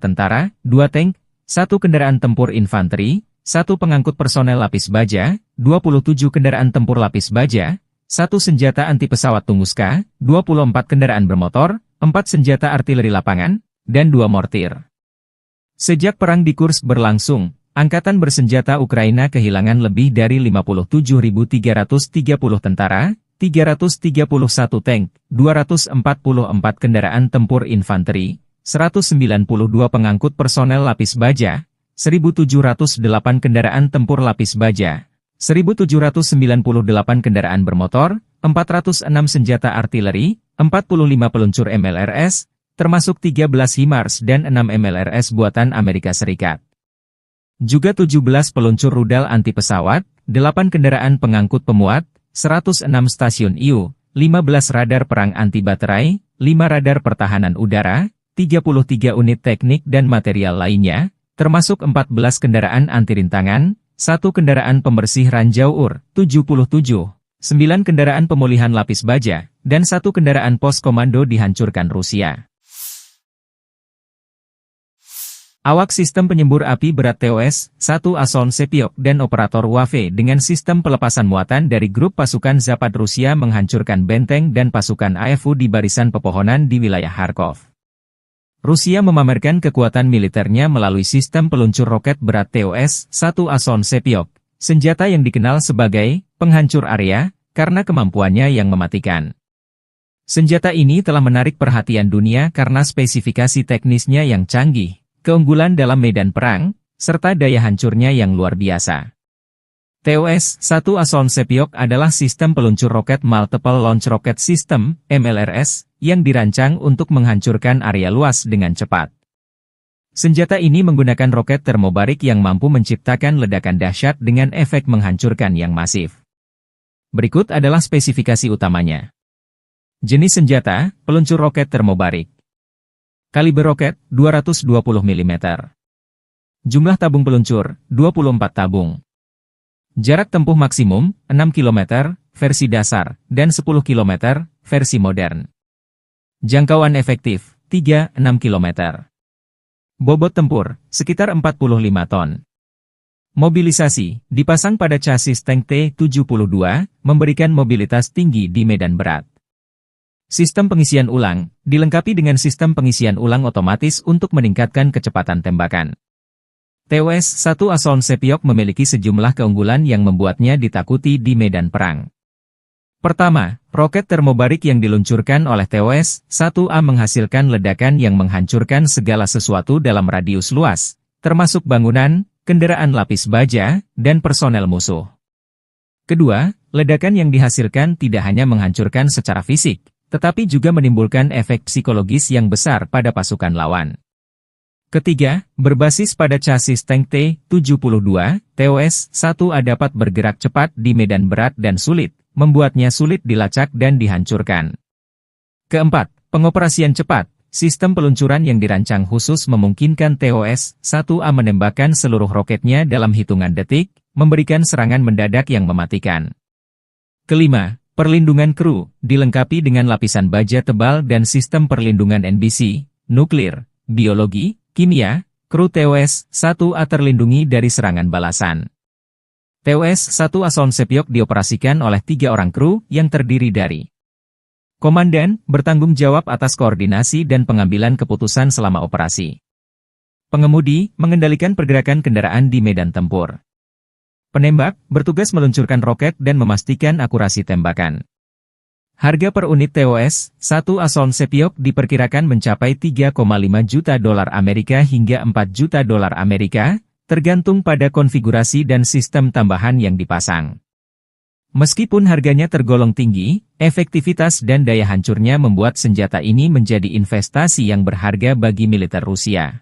tentara, 2 tank, 1 kendaraan tempur infanteri, 1 pengangkut personel lapis baja, 27 kendaraan tempur lapis baja, 1 senjata anti-pesawat Tunguska, 24 kendaraan bermotor, 4 senjata artileri lapangan, dan 2 mortir. Sejak perang di Kursk berlangsung, Angkatan Bersenjata Ukraina kehilangan lebih dari 57.330 tentara, 331 tank, 244 kendaraan tempur infanteri, 192 pengangkut personel lapis baja, 1.708 kendaraan tempur lapis baja, 1.798 kendaraan bermotor, 406 senjata artileri, 45 peluncur MLRS, termasuk 13 HIMARS dan 6 MLRS buatan Amerika Serikat. Juga 17 peluncur rudal anti-pesawat, 8 kendaraan pengangkut pemuat, 106 stasiun IU, 15 radar perang anti-baterai, 5 radar pertahanan udara, 33 unit teknik dan material lainnya, termasuk 14 kendaraan anti-rintangan, 1 kendaraan pembersih ranjau UR, 77, 9 kendaraan pemulihan lapis baja, dan 1 kendaraan pos komando dihancurkan Rusia. Awak sistem penyembur api berat TOS-1 Ason Sepiok dan operator WAFE dengan sistem pelepasan muatan dari grup pasukan Zapad Rusia menghancurkan benteng dan pasukan AFU di barisan pepohonan di wilayah Kharkov. Rusia memamerkan kekuatan militernya melalui sistem peluncur roket berat TOS-1 Ason Sepiok, senjata yang dikenal sebagai penghancur area karena kemampuannya yang mematikan. Senjata ini telah menarik perhatian dunia karena spesifikasi teknisnya yang canggih, keunggulan dalam medan perang, serta daya hancurnya yang luar biasa. TOS-1 Ason Sepiok adalah sistem peluncur roket Multiple Launch Rocket System, MLRS, yang dirancang untuk menghancurkan area luas dengan cepat. Senjata ini menggunakan roket termobarik yang mampu menciptakan ledakan dahsyat dengan efek menghancurkan yang masif. Berikut adalah spesifikasi utamanya. Jenis senjata, peluncur roket termobarik. Kaliber roket, 220 mm. Jumlah tabung peluncur, 24 tabung. Jarak tempuh maksimum, 6 km, versi dasar, dan 10 km, versi modern. Jangkauan efektif, 3-6 km. Bobot tempur, sekitar 45 ton. Mobilisasi, dipasang pada chassis tank T-72, memberikan mobilitas tinggi di medan berat. Sistem pengisian ulang, dilengkapi dengan sistem pengisian ulang otomatis untuk meningkatkan kecepatan tembakan. TOS-1 Asoln Sepiok memiliki sejumlah keunggulan yang membuatnya ditakuti di medan perang. Pertama, roket termobarik yang diluncurkan oleh TOS-1A menghasilkan ledakan yang menghancurkan segala sesuatu dalam radius luas, termasuk bangunan, kendaraan lapis baja, dan personel musuh. Kedua, ledakan yang dihasilkan tidak hanya menghancurkan secara fisik, tetapi juga menimbulkan efek psikologis yang besar pada pasukan lawan. Ketiga, berbasis pada chassis tank T-72, TOS-1A dapat bergerak cepat di medan berat dan sulit, membuatnya sulit dilacak dan dihancurkan. Keempat, pengoperasian cepat. Sistem peluncuran yang dirancang khusus memungkinkan TOS-1A menembakkan seluruh roketnya dalam hitungan detik, memberikan serangan mendadak yang mematikan. Kelima, perlindungan kru, dilengkapi dengan lapisan baja tebal dan sistem perlindungan NBC, nuklir, biologi, kimia, kru TOS-1A terlindungi dari serangan balasan. TOS-1 Asoln Sepiok dioperasikan oleh 3 orang kru yang terdiri dari Komandan, bertanggung jawab atas koordinasi dan pengambilan keputusan selama operasi. Pengemudi, mengendalikan pergerakan kendaraan di medan tempur. Penembak, bertugas meluncurkan roket dan memastikan akurasi tembakan. Harga per unit TOS-1 Asoln Sepiok diperkirakan mencapai 3,5 juta dolar Amerika hingga 4 juta dolar Amerika, tergantung pada konfigurasi dan sistem tambahan yang dipasang. Meskipun harganya tergolong tinggi, efektivitas dan daya hancurnya membuat senjata ini menjadi investasi yang berharga bagi militer Rusia.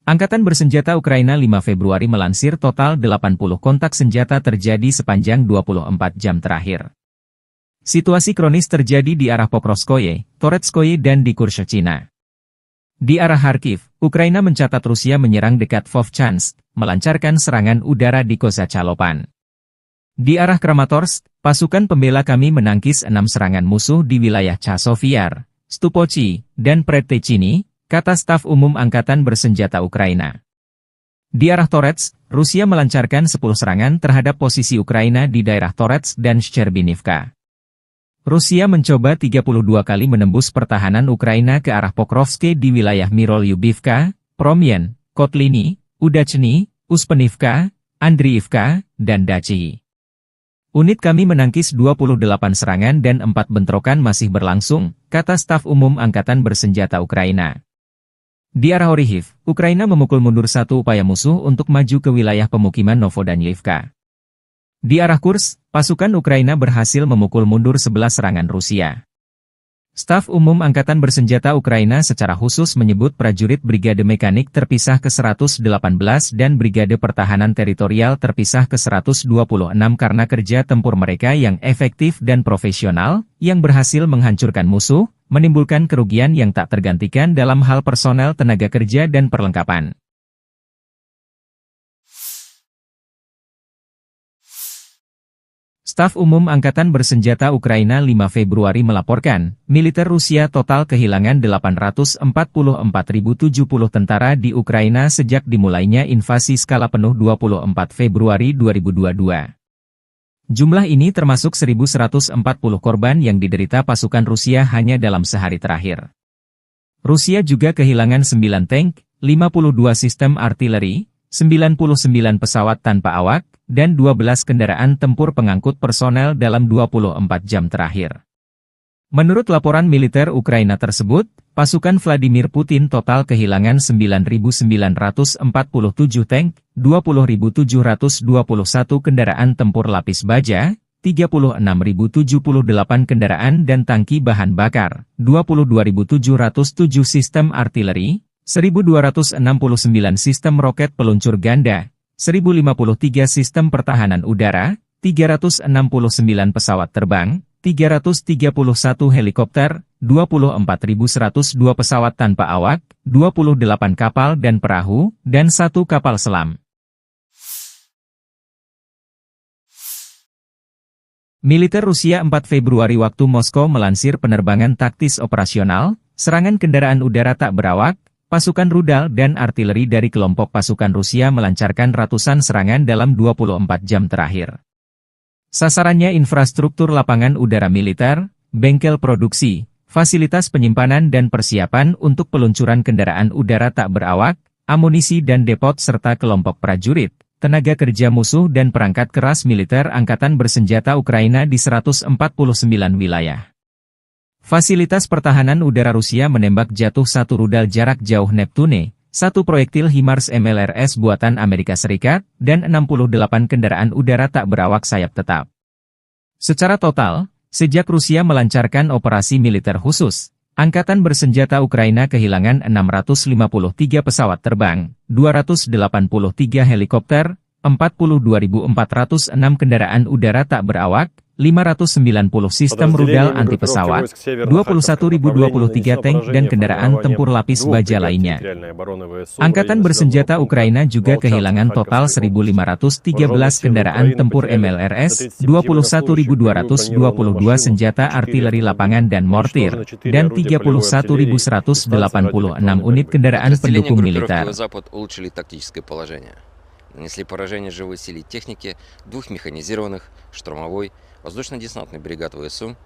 Angkatan Bersenjata Ukraina 5 Februari melansir total 80 kontak senjata terjadi sepanjang 24 jam terakhir. Situasi kronis terjadi di arah Pokrovskoye, Toretskoye dan di Kurshchina. Di arah Kharkiv, Ukraina mencatat Rusia menyerang dekat Vovchansk, melancarkan serangan udara di Kozacalopan. Di arah Kramatorsk, pasukan pembela kami menangkis 6 serangan musuh di wilayah Chasovyar, Stupochi, dan Predtechny, kata staf umum Angkatan Bersenjata Ukraina. Di arah Toretsk, Rusia melancarkan 10 serangan terhadap posisi Ukraina di daerah Toretsk dan Shcherbinivka. Rusia mencoba 32 kali menembus pertahanan Ukraina ke arah Pokrovske di wilayah Mirolyubivka, Promyen, Kotliny, Udachny, Uspenivka, Andriivka, dan Dachi. Unit kami menangkis 28 serangan dan 4 bentrokan masih berlangsung, kata staf umum Angkatan Bersenjata Ukraina. Di arah Orihiv, Ukraina memukul mundur 1 upaya musuh untuk maju ke wilayah pemukiman Novodanyivka. Di arah Kursk, pasukan Ukraina berhasil memukul mundur 11 serangan Rusia. Staf umum Angkatan Bersenjata Ukraina secara khusus menyebut prajurit Brigade Mekanik terpisah ke-118 dan Brigade Pertahanan Teritorial terpisah ke-126 karena kerja tempur mereka yang efektif dan profesional, yang berhasil menghancurkan musuh, menimbulkan kerugian yang tak tergantikan dalam hal personel tenaga kerja dan perlengkapan. Staf Umum Angkatan Bersenjata Ukraina 5 Februari melaporkan, militer Rusia total kehilangan 844.070 tentara di Ukraina sejak dimulainya invasi skala penuh 24 Februari 2022. Jumlah ini termasuk 1.140 korban yang diderita pasukan Rusia hanya dalam sehari terakhir. Rusia juga kehilangan 9 tank, 52 sistem artileri, 99 pesawat tanpa awak, dan 12 kendaraan tempur pengangkut personel dalam 24 jam terakhir. Menurut laporan militer Ukraina tersebut, pasukan Vladimir Putin total kehilangan 9.947 tank, 20.721 kendaraan tempur lapis baja, 36.078 kendaraan dan tangki bahan bakar, 22.707 sistem artileri, 1.269 sistem roket peluncur ganda, 1.053 sistem pertahanan udara, 369 pesawat terbang, 331 helikopter, 24.102 pesawat tanpa awak, 28 kapal dan perahu, dan 1 kapal selam. Militer Rusia 4 Februari waktu Moskow melansir penerbangan taktis operasional, serangan kendaraan udara tak berawak, pasukan rudal dan artileri dari kelompok pasukan Rusia melancarkan ratusan serangan dalam 24 jam terakhir. Sasarannya infrastruktur lapangan udara militer, bengkel produksi, fasilitas penyimpanan dan persiapan untuk peluncuran kendaraan udara tak berawak, amunisi dan depot serta kelompok prajurit, tenaga kerja musuh dan perangkat keras militer angkatan bersenjata Ukraina di 149 wilayah. Fasilitas pertahanan udara Rusia menembak jatuh 1 rudal jarak jauh Neptune, 1 proyektil HIMARS MLRS buatan Amerika Serikat, dan 68 kendaraan udara tak berawak sayap tetap. Secara total, sejak Rusia melancarkan operasi militer khusus, Angkatan bersenjata Ukraina kehilangan 653 pesawat terbang, 283 helikopter, 42.406 kendaraan udara tak berawak, 590 sistem rudal anti-pesawat, 21.023 tank dan kendaraan tempur lapis baja lainnya. Angkatan bersenjata Ukraina juga kehilangan total 1.513 kendaraan tempur MLRS, 21.222 senjata artileri lapangan dan mortir, dan 31.186 unit kendaraan pendukung militer. Нанесли поражение живой силе и технике 2 механизированных, штурмовой, воздушно-десантных бригад ВСУ,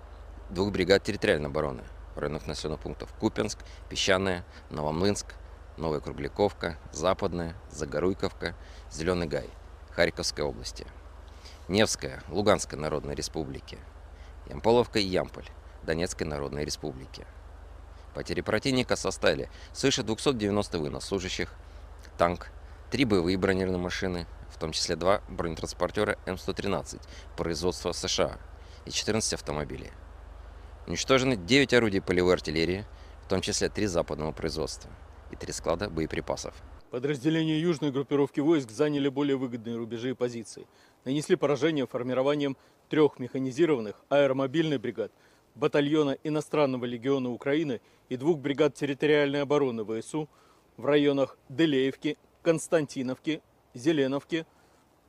2 бригад территориальной обороны в районах населенных пунктов Купянск, Песчаное, Новомлынск, Новая Кругляковка, Западная, Загоруйковка, Зеленый Гай, Харьковской области, Невская, Луганской Народной Республики, Ямполовка и Ямполь, Донецкой Народной Республики. Потери противника составили свыше 290 военнослужащих, танк, 3 боевые бронированные машины, в том числе 2 бронетранспортера М113 производства США и 14 автомобилей. Уничтожены 9 орудий полевой артиллерии, в том числе 3 западного производства и 3 склада боеприпасов. Подразделения южной группировки войск заняли более выгодные рубежи и позиции. Нанесли поражение формированием 3 механизированных аэромобильных бригад, батальона иностранного легиона Украины и 2 бригад территориальной обороны ВСУ в районах Делеевки, Константиновки, Зеленовки,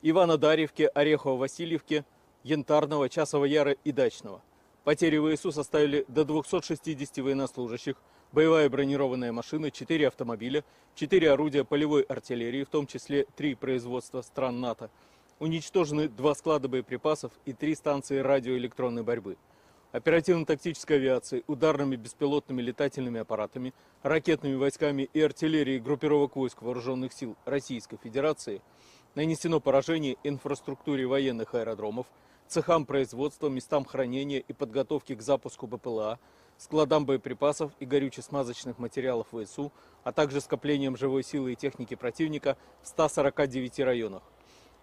Иванодарьевки, Орехово-Васильевки, Янтарного, Часового Яра и Дачного. Потери ВСУ составили до 260 военнослужащих, боевая бронированная машина, 4 автомобиля, 4 орудия полевой артиллерии, в том числе 3 производства стран НАТО. Уничтожены 2 склада боеприпасов и 3 станции радиоэлектронной борьбы. Оперативно-тактической авиацией, ударными беспилотными летательными аппаратами, ракетными войсками и артиллерией группировок войск Вооруженных сил Российской Федерации нанесено поражение инфраструктуре военных аэродромов, цехам производства, местам хранения и подготовки к запуску БПЛА, складам боеприпасов и горюче-смазочных материалов ВСУ, а также скоплением живой силы и техники противника в 149 районах.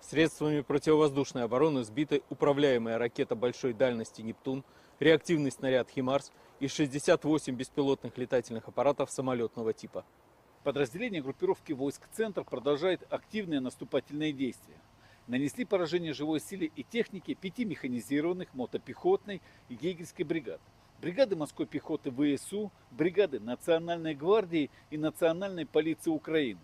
Средствами противовоздушной обороны сбиты управляемая ракета большой дальности «Нептун», реактивный снаряд «Химарс» и 68 беспилотных летательных аппаратов самолетного типа. Подразделения группировки войск «Центр» продолжают активные наступательные действия. Нанесли поражение живой силе и технике 5 механизированных, мотопехотной и егерской бригад. Бригады морской пехоты ВСУ, бригады Национальной гвардии и Национальной полиции Украины.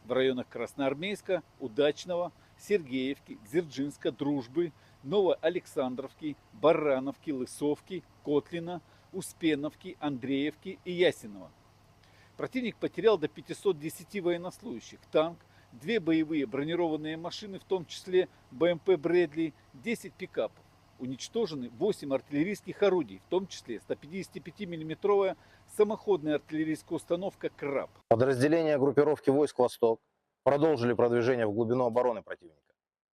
В районах Красноармейска, Удачного, Сергеевки, Дзержинска, Дружбы, Новоалександровки, Барановки, Лысовки, Котлина, Успеновки, Андреевки и Ясенова. Противник потерял до 510 военнослужащих, танк, 2 боевые бронированные машины, в том числе БМП «Брэдли», 10 пикапов. Уничтожены 8 артиллерийских орудий, в том числе 155 мм самоходная артиллерийская установка «Краб». Подразделения группировки войск «Восток» продолжили продвижение в глубину обороны противника.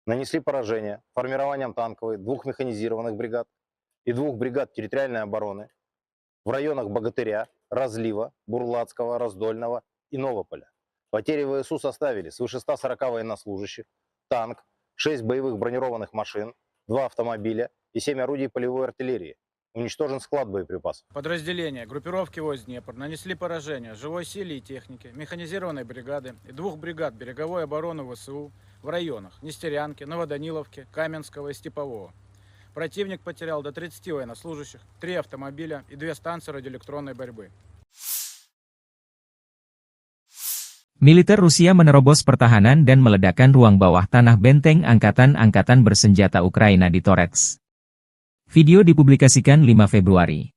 Нанесли поражение формированием танковой 2 механизированных бригад, и 2 бригад территориальной обороны в районах Богатыря, Разлива, Бурлацкого, Раздольного и Новополя. Потери ВСУ составили свыше 140 военнослужащих, танк, 6 боевых бронированных машин, 2 автомобиля и 7 орудий полевой артиллерии. Уничтожен склад боеприпасов. Подразделения группировки войск Днепр нанесли поражение живой силе и технике, механизированной бригады и 2 бригад береговой обороны ВСУ в районах Нестерянки, Новоданиловки, Каменского и Степового. Противник потерял до 30 военнослужащих, 3 автомобиля и 2 станции радиоэлектронной борьбы. Militer Rusia menerobos pertahanan dan meledakkan ruang bawah tanah benteng angkatan-angkatan bersenjata Ukraina di Torets. Video dipublikasikan 5 Februari.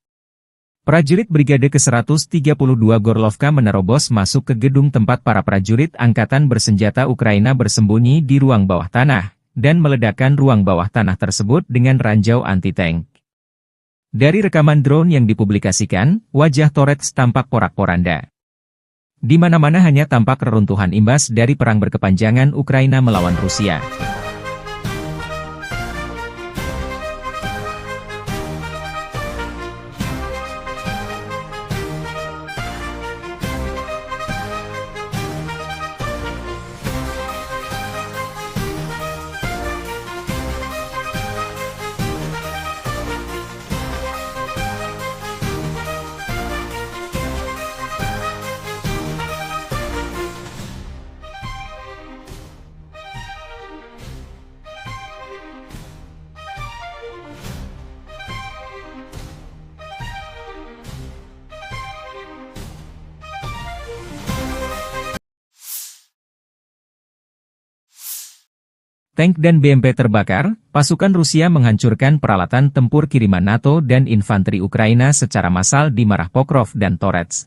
Prajurit Brigade ke-132 Gorlovka menerobos masuk ke gedung tempat para prajurit angkatan bersenjata Ukraina bersembunyi di ruang bawah tanah, dan meledakkan ruang bawah tanah tersebut dengan ranjau anti-tank. Dari rekaman drone yang dipublikasikan, wajah Torets tampak porak-poranda. Di mana-mana hanya tampak reruntuhan imbas dari perang berkepanjangan Ukraina melawan Rusia. Tank dan BMP terbakar, pasukan Rusia menghancurkan peralatan tempur kiriman NATO dan infanteri Ukraina secara massal di Marah Pokrov dan Torets.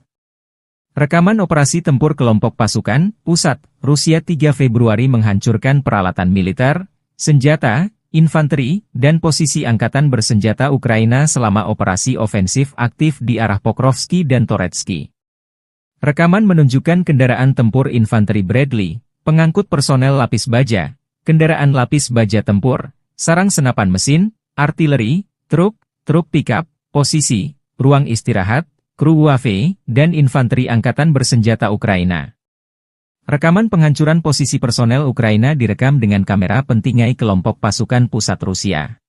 Rekaman operasi tempur kelompok pasukan, pusat, Rusia 3 Februari menghancurkan peralatan militer, senjata, infanteri, dan posisi angkatan bersenjata Ukraina selama operasi ofensif aktif di arah Pokrovski dan Toretsky. Rekaman menunjukkan kendaraan tempur infanteri Bradley, pengangkut personel lapis baja, kendaraan lapis baja tempur, sarang senapan mesin, artileri, truk pickup, posisi, ruang istirahat, kru UAV, dan infanteri angkatan bersenjata Ukraina. Rekaman penghancuran posisi personel Ukraina direkam dengan kamera pentingai kelompok pasukan pusat Rusia.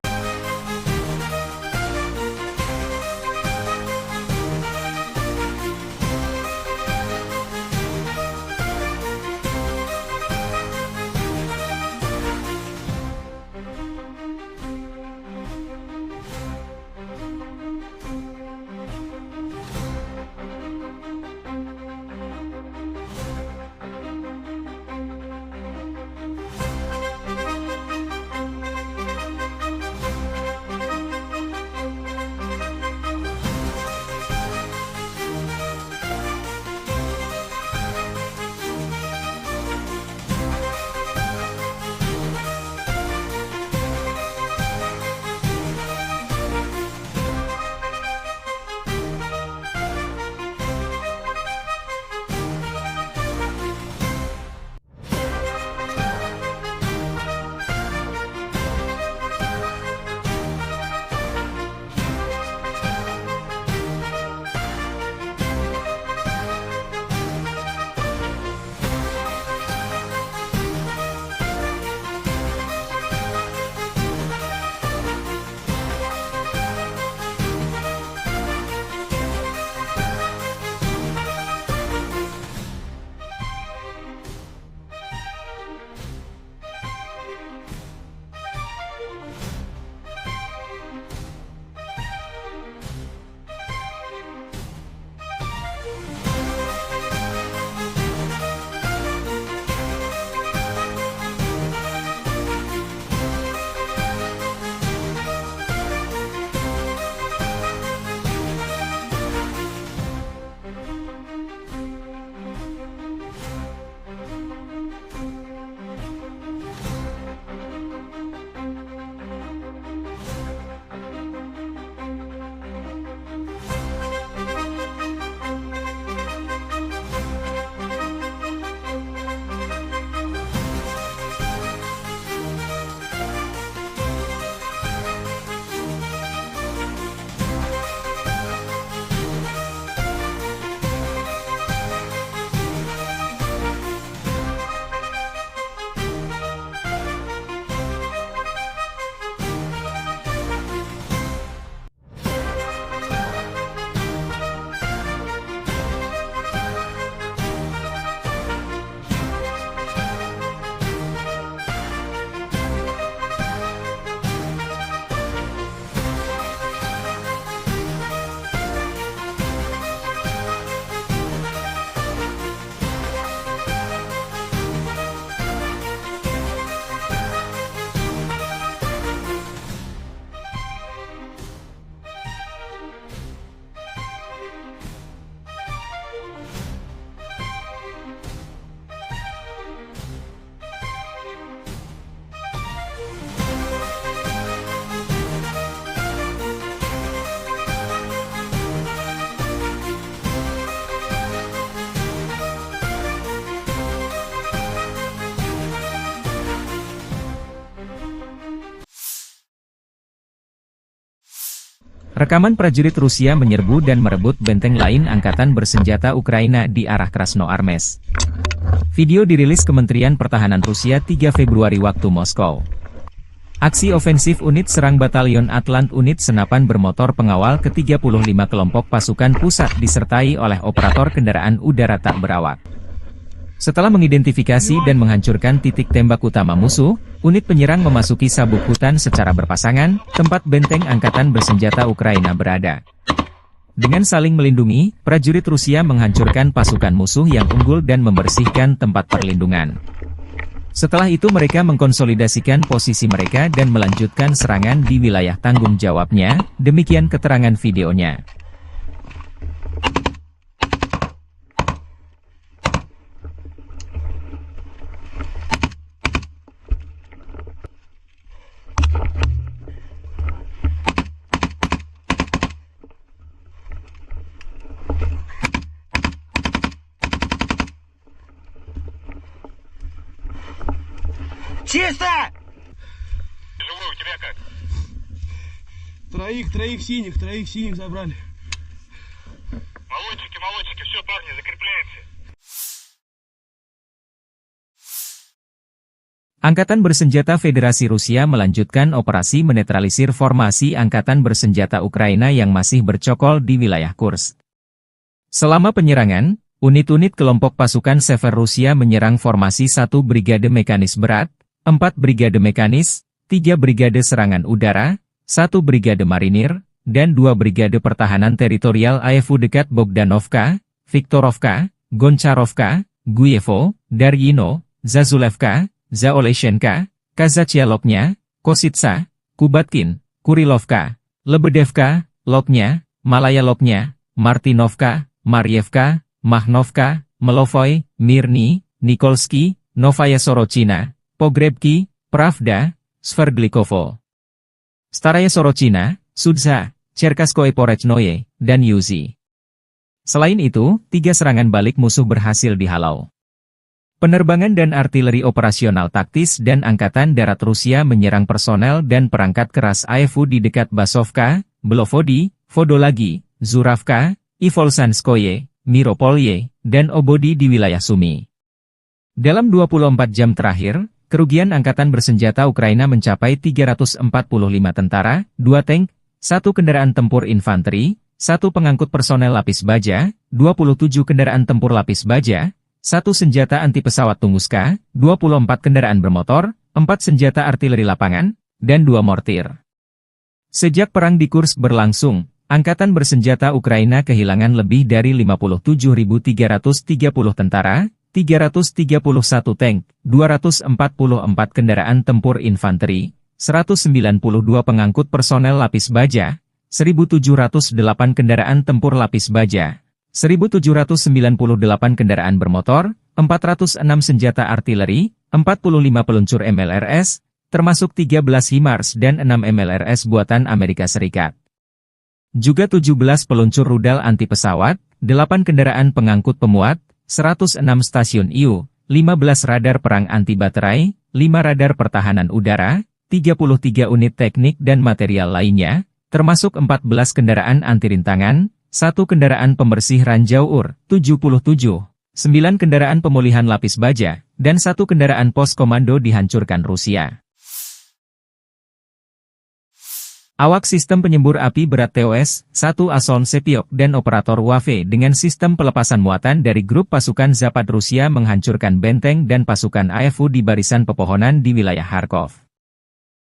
Rekaman prajurit Rusia menyerbu dan merebut benteng lain angkatan bersenjata Ukraina di arah Krasnoarmest. Video dirilis Kementerian Pertahanan Rusia 3 Februari waktu Moskow. Aksi ofensif unit serang Batalion Atlant unit senapan bermotor pengawal ke-35 kelompok pasukan pusat disertai oleh operator kendaraan udara tak berawak. Setelah mengidentifikasi dan menghancurkan titik tembak utama musuh, unit penyerang memasuki sabuk hutan secara berpasangan, tempat benteng angkatan bersenjata Ukraina berada. Dengan saling melindungi, prajurit Rusia menghancurkan pasukan musuh yang unggul dan membersihkan tempat perlindungan. Setelah itu mereka mengkonsolidasikan posisi mereka dan melanjutkan serangan di wilayah tanggung jawabnya, demikian keterangan videonya. Чисто! Живой, у тебя как? Троих синих забрали. Молодчики, все, парни, закрепляемся. Angkatan Bersenjata Federasi Rusia melanjutkan operasi menetralisir formasi Angkatan Bersenjata Ukraina yang masih bercokol di wilayah Kursk. Selama penyerangan, unit-unit kelompok pasukan Sever Rusia menyerang formasi 1 Brigade Mekanis Berat, 4 Brigade Mekanis, 3 Brigade Serangan Udara, 1 Brigade Marinir, dan 2 Brigade Pertahanan Teritorial AFU dekat Bogdanovka, Viktorovka, Goncharovka, Guyevo, Daryino, Zazulevka, Zaoleshenka, Kazachialoknya, Kositsa, Kubatkin, Kurilovka, Lebedevka, Loknya, Malaya Loknya, Martinovka, Marievka, Mahnovka, Melovoy, Mirny, Nikolsky, Novaya Sorochina, Pogrebki, Pravda, Sverdlikovo, Staraya Sorochina, Sudza, Cherkaskoye Porechnoye, dan Yuzi. Selain itu, 3 serangan balik musuh berhasil dihalau. Penerbangan dan artileri operasional taktis dan Angkatan Darat Rusia menyerang personel dan perangkat keras AFU di dekat Basovka, Belovodi, Vodolagi, Zuravka, Ivolsanskoye, Miropolye, dan Obodi di wilayah Sumi. Dalam 24 jam terakhir, kerugian Angkatan Bersenjata Ukraina mencapai 345 tentara, 2 tank, 1 kendaraan tempur infanteri, 1 pengangkut personel lapis baja, 27 kendaraan tempur lapis baja, 1 senjata anti pesawat Tunguska, 24 kendaraan bermotor, 4 senjata artileri lapangan, dan 2 mortir. Sejak perang di Kursk berlangsung, Angkatan Bersenjata Ukraina kehilangan lebih dari 57.330 tentara, 331 tank, 244 kendaraan tempur infanteri, 192 pengangkut personel lapis baja, 1.708 kendaraan tempur lapis baja, 1.798 kendaraan bermotor, 406 senjata artileri, 45 peluncur MLRS, termasuk 13 HIMARS dan 6 MLRS buatan Amerika Serikat. Juga 17 peluncur rudal anti pesawat, 8 kendaraan pengangkut pemuat, 106 stasiun IU, 15 radar perang anti baterai, 5 radar pertahanan udara, 33 unit teknik dan material lainnya, termasuk 14 kendaraan anti rintangan, 1 kendaraan pembersih ranjau UR, 77, 9 kendaraan pemulihan lapis baja, dan 1 kendaraan pos komando dihancurkan Rusia. Awak sistem penyembur api berat TOS-1 Ason Sepiok dan operator WAFE dengan sistem pelepasan muatan dari grup pasukan Zapad Rusia menghancurkan benteng dan pasukan AFU di barisan pepohonan di wilayah Kharkov.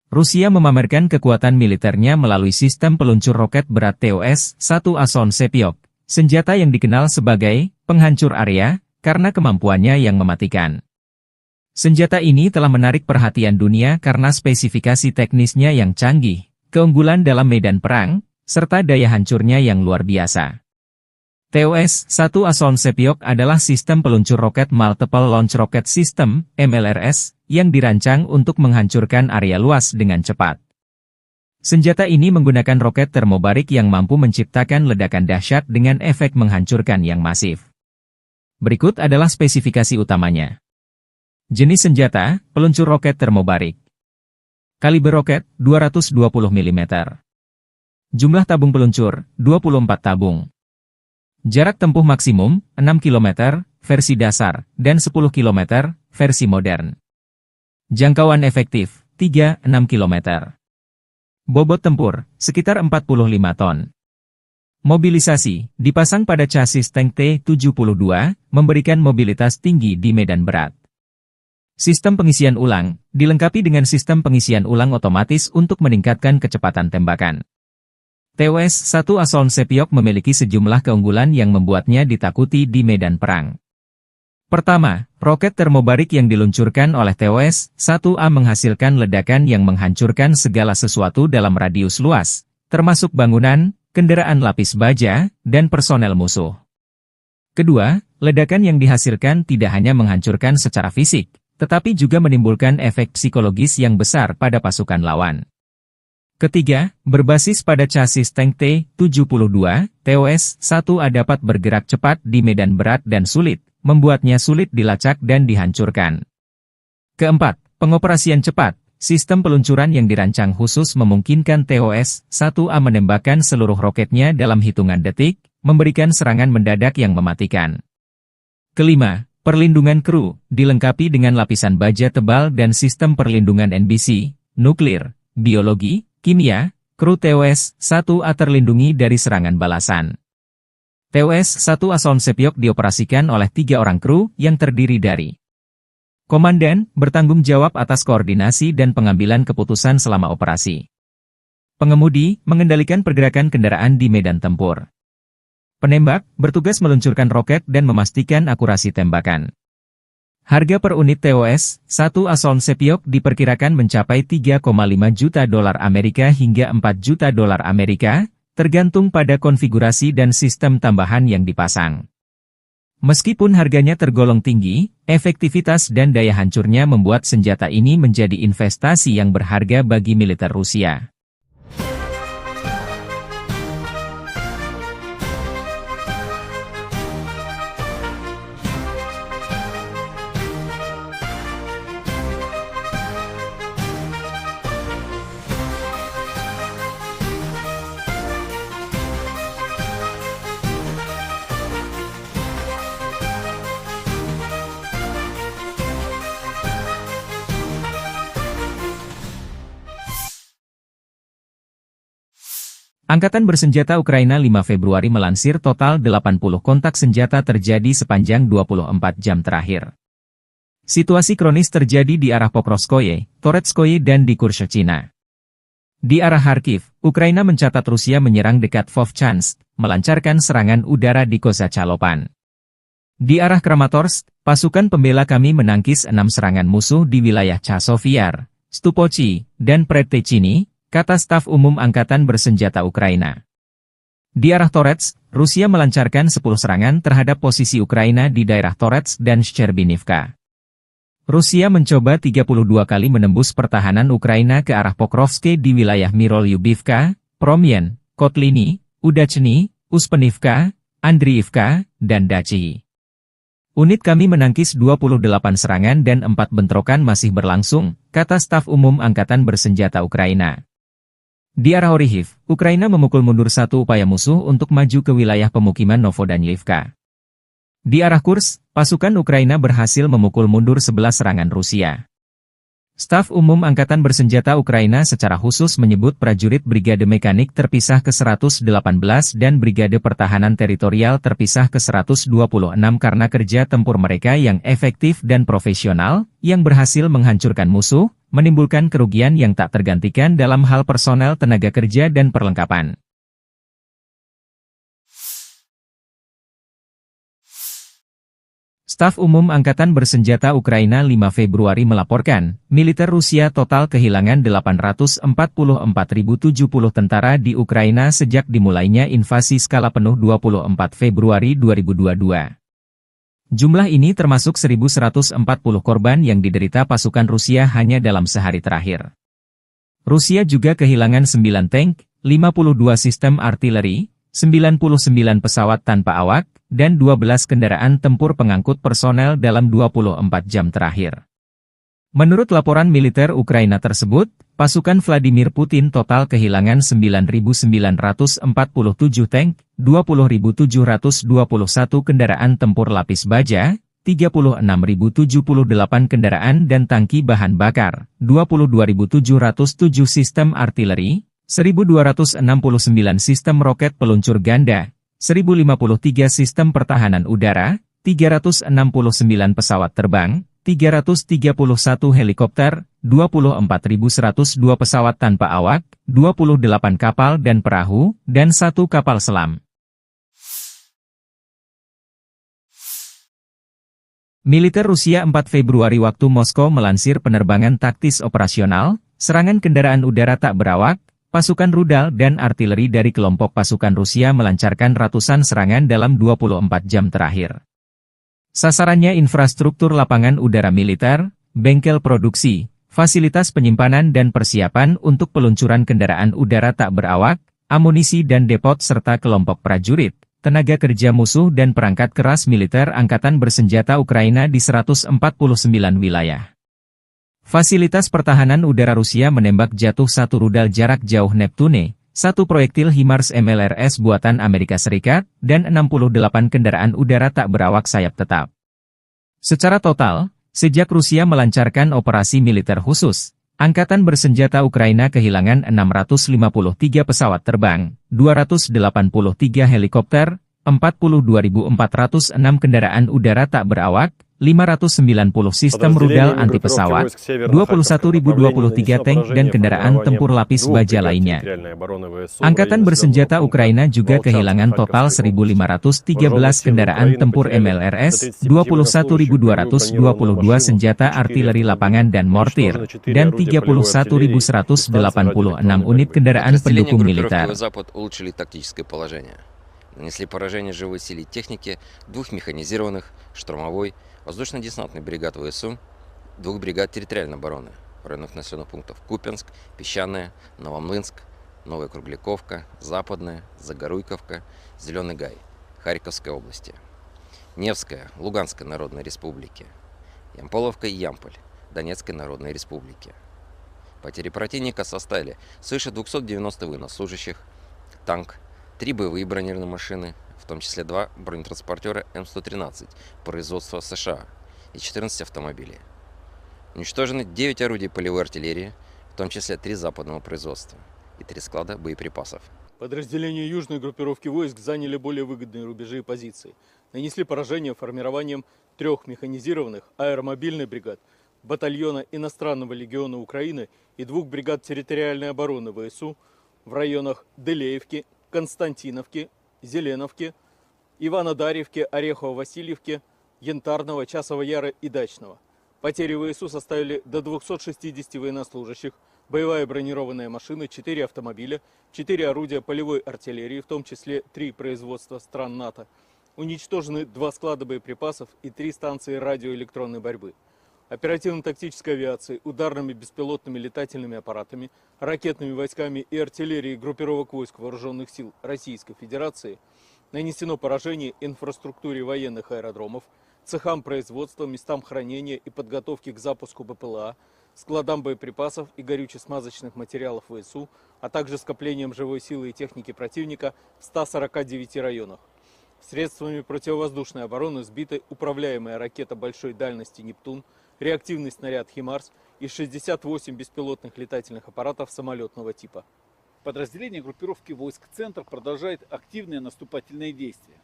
Rusia memamerkan kekuatan militernya melalui sistem peluncur roket berat TOS-1 Ason Sepiok, senjata yang dikenal sebagai penghancur area karena kemampuannya yang mematikan. Senjata ini telah menarik perhatian dunia karena spesifikasi teknisnya yang canggih, keunggulan dalam medan perang, serta daya hancurnya yang luar biasa. TOS-1 Ason Sepiok adalah sistem peluncur roket Multiple Launch Rocket System, MLRS, yang dirancang untuk menghancurkan area luas dengan cepat. Senjata ini menggunakan roket termobarik yang mampu menciptakan ledakan dahsyat dengan efek menghancurkan yang masif. Berikut adalah spesifikasi utamanya. Jenis senjata, peluncur roket termobarik. Kaliber roket, 220 mm. Jumlah tabung peluncur, 24 tabung. Jarak tempuh maksimum, 6 km, versi dasar, dan 10 km, versi modern. Jangkauan efektif, 3-6 km. Bobot tempur, sekitar 45 ton. Mobilisasi, dipasang pada chassis tank T-72, memberikan mobilitas tinggi di medan berat. Sistem pengisian ulang, dilengkapi dengan sistem pengisian ulang otomatis untuk meningkatkan kecepatan tembakan. TOS-1 Asoln Sepiok memiliki sejumlah keunggulan yang membuatnya ditakuti di medan perang. Pertama, roket termobarik yang diluncurkan oleh TOS-1A menghasilkan ledakan yang menghancurkan segala sesuatu dalam radius luas, termasuk bangunan, kendaraan lapis baja, dan personel musuh. Kedua, ledakan yang dihasilkan tidak hanya menghancurkan secara fisik, tetapi juga menimbulkan efek psikologis yang besar pada pasukan lawan. Ketiga, berbasis pada chassis tank T-72, TOS-1A dapat bergerak cepat di medan berat dan sulit, membuatnya sulit dilacak dan dihancurkan. Keempat, pengoperasian cepat. Sistem peluncuran yang dirancang khusus memungkinkan TOS-1A menembakkan seluruh roketnya dalam hitungan detik, memberikan serangan mendadak yang mematikan. Kelima, perlindungan kru, dilengkapi dengan lapisan baja tebal dan sistem perlindungan NBC, nuklir, biologi, kimia, kru TOS-1A terlindungi dari serangan balasan. TOS-1 Asoln Sepiok dioperasikan oleh 3 orang kru yang terdiri dari komandan, bertanggung jawab atas koordinasi dan pengambilan keputusan selama operasi. Pengemudi, mengendalikan pergerakan kendaraan di medan tempur. Penembak, bertugas meluncurkan roket dan memastikan akurasi tembakan. Harga per unit TOS-1 Asoln Sepiok diperkirakan mencapai 3,5 juta dolar Amerika hingga 4 juta dolar Amerika, tergantung pada konfigurasi dan sistem tambahan yang dipasang. Meskipun harganya tergolong tinggi, efektivitas dan daya hancurnya membuat senjata ini menjadi investasi yang berharga bagi militer Rusia. Angkatan Bersenjata Ukraina 5 Februari melansir total 80 kontak senjata terjadi sepanjang 24 jam terakhir. Situasi kronis terjadi di arah Pokrovskoye, Toretskoye dan di Kurshchina. Di arah Kharkiv, Ukraina mencatat Rusia menyerang dekat Vovchansk, melancarkan serangan udara di Kozacalopan. Di arah Kramatorsk, pasukan pembela kami menangkis 6 serangan musuh di wilayah Chasovyar, Stupochi, dan Predtechny, kata staf umum Angkatan Bersenjata Ukraina. Di arah Toretsk, Rusia melancarkan 10 serangan terhadap posisi Ukraina di daerah Toretsk dan Shcherbinivka. Rusia mencoba 32 kali menembus pertahanan Ukraina ke arah Pokrovske di wilayah Mirolyubivka, Promyen, Kotliny, Udachny, Uspenivka, Andriivka, dan Dachi. Unit kami menangkis 28 serangan dan 4 bentrokan masih berlangsung, kata staf umum Angkatan Bersenjata Ukraina. Di arah Orihiv, Ukraina memukul mundur 1 upaya musuh untuk maju ke wilayah pemukiman Novodanilivka. Di arah Kursk, pasukan Ukraina berhasil memukul mundur 11 serangan Rusia. Staf umum Angkatan Bersenjata Ukraina secara khusus menyebut prajurit Brigade Mekanik terpisah ke-118 dan Brigade Pertahanan Teritorial terpisah ke-126 karena kerja tempur mereka yang efektif dan profesional, yang berhasil menghancurkan musuh, menimbulkan kerugian yang tak tergantikan dalam hal personel tenaga kerja dan perlengkapan. Staf Umum Angkatan Bersenjata Ukraina 5 Februari melaporkan, militer Rusia total kehilangan 844.070 tentara di Ukraina sejak dimulainya invasi skala penuh 24 Februari 2022. Jumlah ini termasuk 1.140 korban yang diderita pasukan Rusia hanya dalam sehari terakhir. Rusia juga kehilangan 9 tank, 52 sistem artileri, 99 pesawat tanpa awak, dan 12 kendaraan tempur pengangkut personel dalam 24 jam terakhir. Menurut laporan militer Ukraina tersebut, pasukan Vladimir Putin total kehilangan 9.947 tank, 20.721 kendaraan tempur lapis baja, 36.078 kendaraan dan tangki bahan bakar, 22.707 sistem artileri, 1.269 sistem roket peluncur ganda, 1.053 sistem pertahanan udara, 369 pesawat terbang, 331 helikopter, 24.102 pesawat tanpa awak, 28 kapal dan perahu, dan 1 kapal selam. Militer Rusia 4 Februari waktu Moskow melansir penerbangan taktis operasional, serangan kendaraan udara tak berawak, pasukan rudal dan artileri dari kelompok pasukan Rusia melancarkan ratusan serangan dalam 24 jam terakhir. Sasarannya infrastruktur lapangan udara militer, bengkel produksi, fasilitas penyimpanan dan persiapan untuk peluncuran kendaraan udara tak berawak, amunisi dan depot serta kelompok prajurit, tenaga kerja musuh dan perangkat keras militer angkatan bersenjata Ukraina di 149 wilayah. Fasilitas pertahanan udara Rusia menembak jatuh 1 rudal jarak jauh Neptune, 1 proyektil HIMARS MLRS buatan Amerika Serikat, dan 68 kendaraan udara tak berawak sayap tetap. Secara total, sejak Rusia melancarkan operasi militer khusus, Angkatan bersenjata Ukraina kehilangan 653 pesawat terbang, 283 helikopter, 42.406 kendaraan udara tak berawak, 590 sistem rudal anti-pesawat, 21.023 tank dan kendaraan tempur lapis baja lainnya. Angkatan bersenjata Ukraina juga kehilangan total 1.513 kendaraan tempur MLRS, 21.222 senjata artileri lapangan dan mortir, dan 31.186 unit kendaraan pendukung militer. Нанесли поражение живой силе техники 2 механизированных, штурмовой, воздушно-десантных бригад ВСУ, 2 бригад территориальной обороны в районах населенных пунктов Купянск, Песчаное, Новомлынск, Новая Кругляковка, Западная, Загоруйковка, Зеленый Гай, Харьковской области, Невская, Луганской Народной Республики, Ямполовка и Ямполь, Донецкой Народной Республики. Потери противника составили свыше 290 военнослужащих, танк, 3 боевые бронированные машины, в том числе 2 бронетранспортера М113 производства США и 14 автомобилей. Уничтожены 9 орудий полевой артиллерии, в том числе 3 западного производства и 3 склада боеприпасов. Подразделения южной группировки войск заняли более выгодные рубежи и позиции. Нанесли поражение формированием 3 механизированных аэромобильных бригад, батальона иностранного легиона Украины и 2 бригад территориальной обороны ВСУ в районах Делеевки, Константиновки, Зеленовки, Иванодарьевки, Орехово-Васильевки, Янтарного, Часова Яра и Дачного. Потери ВСУ составили до 260 военнослужащих, боевая бронированная машина, 4 автомобиля, 4 орудия полевой артиллерии, в том числе 3 производства стран НАТО. Уничтожены 2 склада боеприпасов и 3 станции радиоэлектронной борьбы. Оперативно-тактической авиацией, ударными беспилотными летательными аппаратами, ракетными войсками и артиллерией группировок войск Вооруженных сил Российской Федерации нанесено поражение инфраструктуре военных аэродромов, цехам производства, местам хранения и подготовки к запуску БПЛА, складам боеприпасов и горюче-смазочных материалов ВСУ, а также скоплением живой силы и техники противника в 149 районах. Средствами противовоздушной обороны сбиты управляемая ракета большой дальности «Нептун», реактивный снаряд «Химарс» и 68 беспилотных летательных аппаратов самолетного типа. Подразделения группировки войск «Центр» продолжают активные наступательные действия.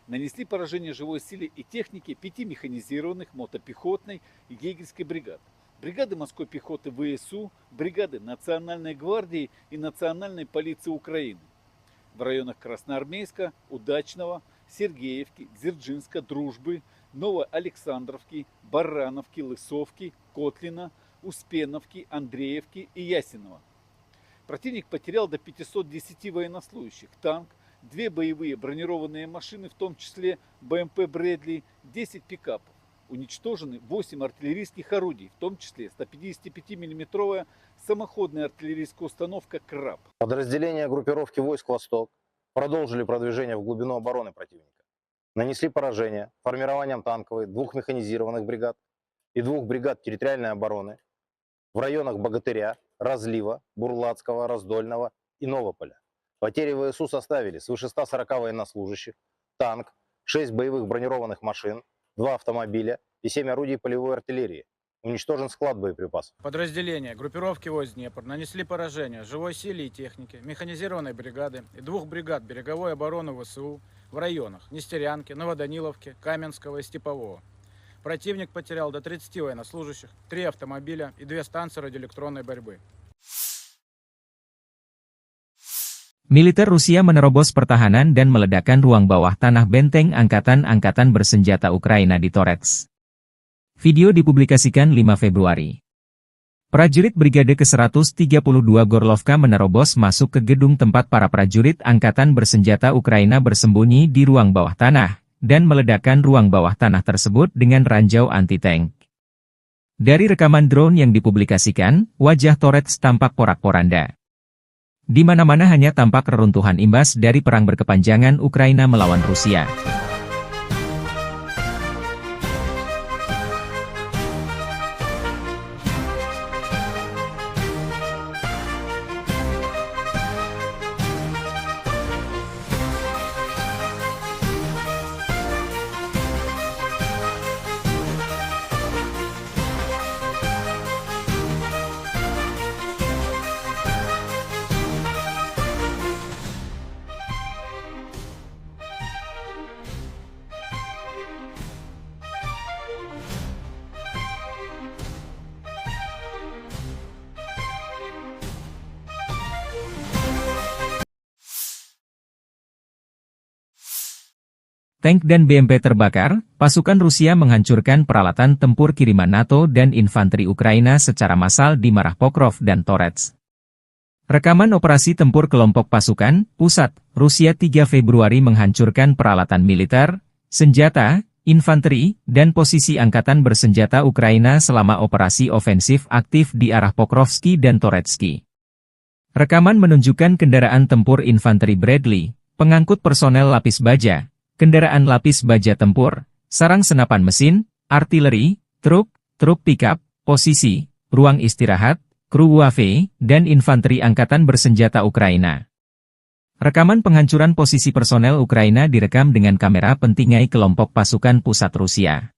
Нанесли поражение живой силе и технике 5 механизированных, мотопехотной и егерской бригад, бригады морской пехоты ВСУ, бригады Национальной гвардии и Национальной полиции Украины в районах Красноармейска, Удачного, Сергеевки, Дзержинска, Дружбы, Новоалександровки, Барановки, Лысовки, Котлина, Успеновки, Андреевки и Ясенова. Противник потерял до 510 военнослужащих, танк, 2 боевые бронированные машины, в том числе БМП «Брэдли», 10 пикапов. Уничтожены 8 артиллерийских орудий, в том числе 155-мм самоходная артиллерийская установка «Краб». Подразделения группировки войск «Восток» продолжили продвижение в глубину обороны противника. Нанесли поражение формированием танковой 2 механизированных бригад, и 2 бригад территориальной обороны в районах Богатыря, Разлива, Бурлацкого, Раздольного и Новополя. Потери ВСУ составили свыше 140 военнослужащих, танк, 6 боевых бронированных машин, 2 автомобиля и 7 орудий полевой артиллерии. Уничтожен склад боеприпасов. Подразделения группировки войск Днепр нанесли поражение живой силе и технике, механизированной бригады и 2 бригад береговой обороны ВСУ в районах Нестерянки, Новоданиловки, Каменского и Степового. Противник потерял до 30 военнослужащих, 3 автомобиля и 2 станции радиоэлектронной борьбы. Militer Rusia menerobos pertahanan dan meledakkan ruang bawah tanah benteng angkatan-angkatan bersenjata Ukraina di Torets. Video dipublikasikan 5 Februari. Prajurit Brigade ke-132 Gorlovka menerobos masuk ke gedung tempat para prajurit angkatan bersenjata Ukraina bersembunyi di ruang bawah tanah, dan meledakkan ruang bawah tanah tersebut dengan ranjau anti-tank. Dari rekaman drone yang dipublikasikan, wajah Torets tampak porak-poranda. Di mana-mana hanya tampak reruntuhan imbas dari perang berkepanjangan Ukraina melawan Rusia. Tank dan BMP terbakar, pasukan Rusia menghancurkan peralatan tempur kiriman NATO dan infanteri Ukraina secara massal di Marah Pokrov dan Torets. Rekaman operasi tempur kelompok pasukan, pusat, Rusia 3 Februari menghancurkan peralatan militer, senjata, infanteri, dan posisi angkatan bersenjata Ukraina selama operasi ofensif aktif di arah Pokrovski dan Toretsky. Rekaman menunjukkan kendaraan tempur infanteri Bradley, pengangkut personel lapis baja, kendaraan lapis baja tempur, sarang senapan mesin, artileri, truk pickup, posisi, ruang istirahat, kru UAV, dan infanteri angkatan bersenjata Ukraina. Rekaman penghancuran posisi personel Ukraina direkam dengan kamera pentingai kelompok pasukan pusat Rusia.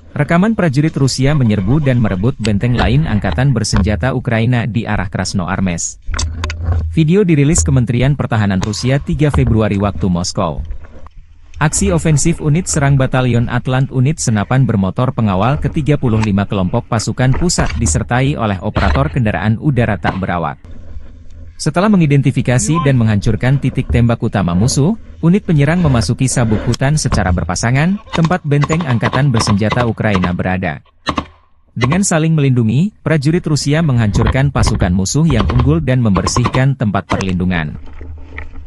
Rekaman prajurit Rusia menyerbu dan merebut benteng lain angkatan bersenjata Ukraina di arah Krasnoarmest. Video dirilis Kementerian Pertahanan Rusia 3 Februari waktu Moskow. Aksi ofensif unit serang Batalion Atlant unit senapan bermotor pengawal ke-35 kelompok pasukan pusat disertai oleh operator kendaraan udara tak berawak. Setelah mengidentifikasi dan menghancurkan titik tembak utama musuh, unit penyerang memasuki sabuk hutan secara berpasangan, tempat benteng angkatan bersenjata Ukraina berada. Dengan saling melindungi, prajurit Rusia menghancurkan pasukan musuh yang unggul dan membersihkan tempat perlindungan.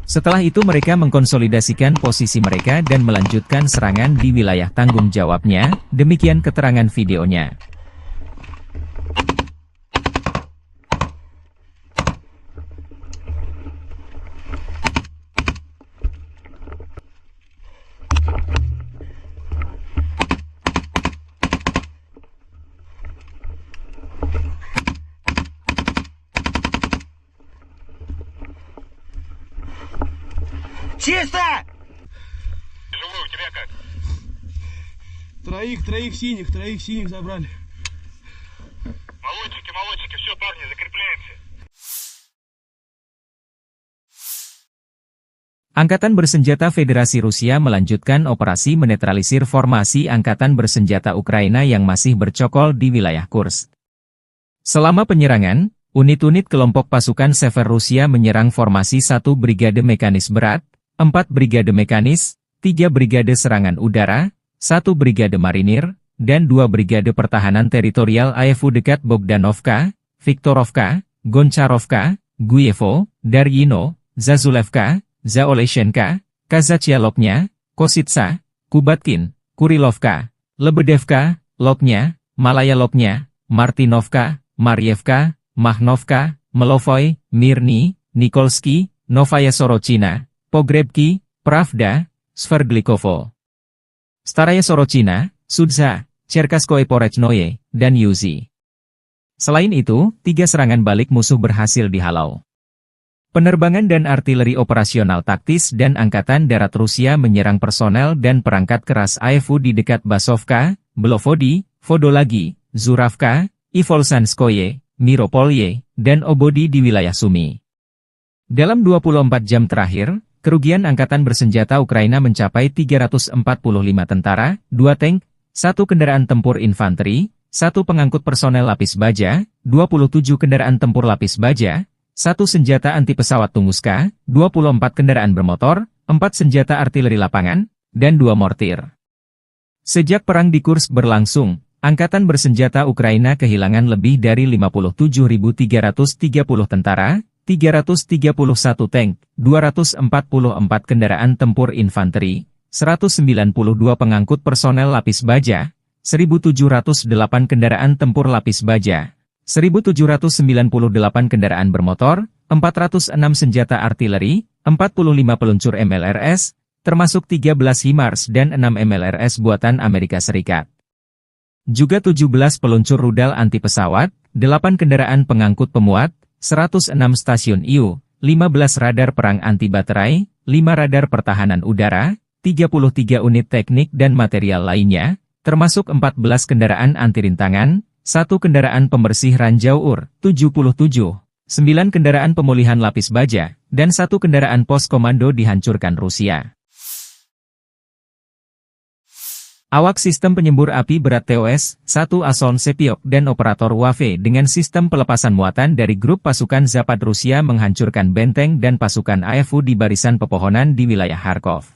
Setelah itu mereka mengkonsolidasikan posisi mereka dan melanjutkan serangan di wilayah tanggung jawabnya, demikian keterangan videonya. Чисто! Живой, у тебя как? Троих синих забрали. Молодчики, все, парни, закрепляемся. Angkatan Bersenjata Federasi Rusia melanjutkan operasi menetralisir formasi Angkatan Bersenjata Ukraina yang masih bercokol di wilayah Kursk. Selama penyerangan, unit-unit kelompok pasukan Sever Rusia menyerang formasi 1 Brigade Mekanis Berat, 4 Brigade Mekanis, 3 Brigade Serangan Udara, 1 Brigade Marinir, dan 2 Brigade Pertahanan Teritorial AFU dekat Bogdanovka, Viktorovka, Goncharovka, Guyevo, Daryino, Zazulevka, Zaoleshenka, Kazachialoknya, Kositsa, Kubatkin, Kurilovka, Lebedevka, Loknya, Malaya Loknya, Martinovka, Marievka, Mahnovka, Melovoy, Mirny, Nikolsky, Novaya Sorochina, Pogrebki, Pravda, Sverdlikovo, Staraya Sorochina, Sudza, Cherkaskoye Porechnoye, dan Yuzi. Selain itu, 3 serangan balik musuh berhasil dihalau. Penerbangan dan artileri operasional taktis dan Angkatan Darat Rusia menyerang personel dan perangkat keras AFU di dekat Basovka, Belovodi, Vodolagi, Zuravka, Ivolsanskoye, Miropolye, dan Obodi di wilayah Sumy. Dalam 24 jam terakhir, kerugian Angkatan Bersenjata Ukraina mencapai 345 tentara, 2 tank, 1 kendaraan tempur infanteri, 1 pengangkut personel lapis baja, 27 kendaraan tempur lapis baja, 1 senjata anti pesawat Tunguska, 24 kendaraan bermotor, 4 senjata artileri lapangan, dan 2 mortir. Sejak perang di Kursk berlangsung, Angkatan Bersenjata Ukraina kehilangan lebih dari 57.330 tentara, 331 tank, 244 kendaraan tempur infanteri, 192 pengangkut personel lapis baja, 1.708 kendaraan tempur lapis baja, 1.798 kendaraan bermotor, 406 senjata artileri, 45 peluncur MLRS, termasuk 13 HIMARS dan 6 MLRS buatan Amerika Serikat. Juga 17 peluncur rudal anti pesawat, 8 kendaraan pengangkut pemuat, 106 stasiun IU, 15 radar perang anti baterai, 5 radar pertahanan udara, 33 unit teknik dan material lainnya, termasuk 14 kendaraan anti rintangan, 1 kendaraan pembersih ranjau UR, 77, 9 kendaraan pemulihan lapis baja, dan 1 kendaraan pos komando dihancurkan Rusia. Awak sistem penyembur api berat TOS-1 Ason Sepiok dan operator WAFE dengan sistem pelepasan muatan dari grup pasukan Zapad Rusia menghancurkan benteng dan pasukan AFU di barisan pepohonan di wilayah Kharkov.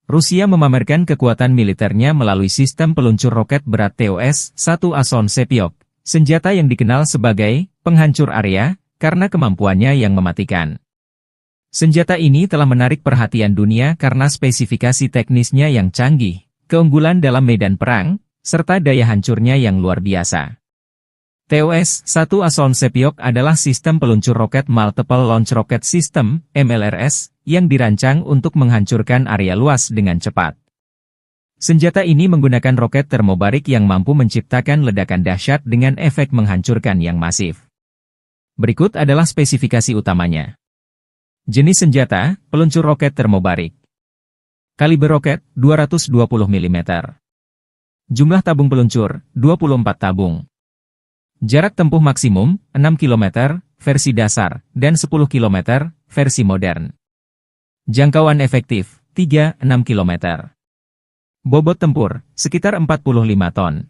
Rusia memamerkan kekuatan militernya melalui sistem peluncur roket berat TOS-1 Ason Sepiok, senjata yang dikenal sebagai penghancur area karena kemampuannya yang mematikan. Senjata ini telah menarik perhatian dunia karena spesifikasi teknisnya yang canggih, keunggulan dalam medan perang, serta daya hancurnya yang luar biasa. TOS-1 Ason Sepiok adalah sistem peluncur roket Multiple Launch Rocket System, MLRS, yang dirancang untuk menghancurkan area luas dengan cepat. Senjata ini menggunakan roket termobarik yang mampu menciptakan ledakan dahsyat dengan efek menghancurkan yang masif. Berikut adalah spesifikasi utamanya. Jenis senjata, peluncur roket termobarik. Kaliber roket, 220 mm. Jumlah tabung peluncur, 24 tabung. Jarak tempuh maksimum, 6 km, versi dasar, dan 10 km, versi modern. Jangkauan efektif, 3-6 km. Bobot tempur, sekitar 45 ton.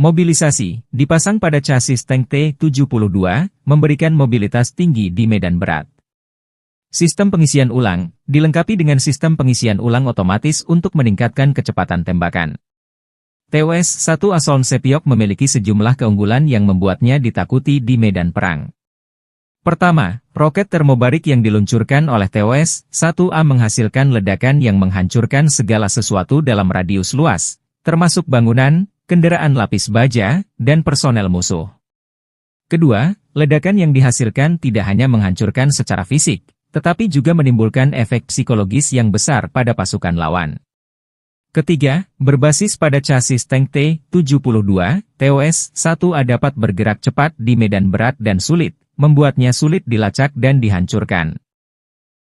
Mobilisasi, dipasang pada chassis tank T-72, memberikan mobilitas tinggi di medan berat. Sistem pengisian ulang, dilengkapi dengan sistem pengisian ulang otomatis untuk meningkatkan kecepatan tembakan. TOS-1 Asoln Sepiok memiliki sejumlah keunggulan yang membuatnya ditakuti di medan perang. Pertama, roket termobarik yang diluncurkan oleh TOS-1A menghasilkan ledakan yang menghancurkan segala sesuatu dalam radius luas, termasuk bangunan, kendaraan lapis baja, dan personel musuh. Kedua, ledakan yang dihasilkan tidak hanya menghancurkan secara fisik, tetapi juga menimbulkan efek psikologis yang besar pada pasukan lawan. Ketiga, berbasis pada chassis tank T-72, TOS-1A dapat bergerak cepat di medan berat dan sulit, membuatnya sulit dilacak dan dihancurkan.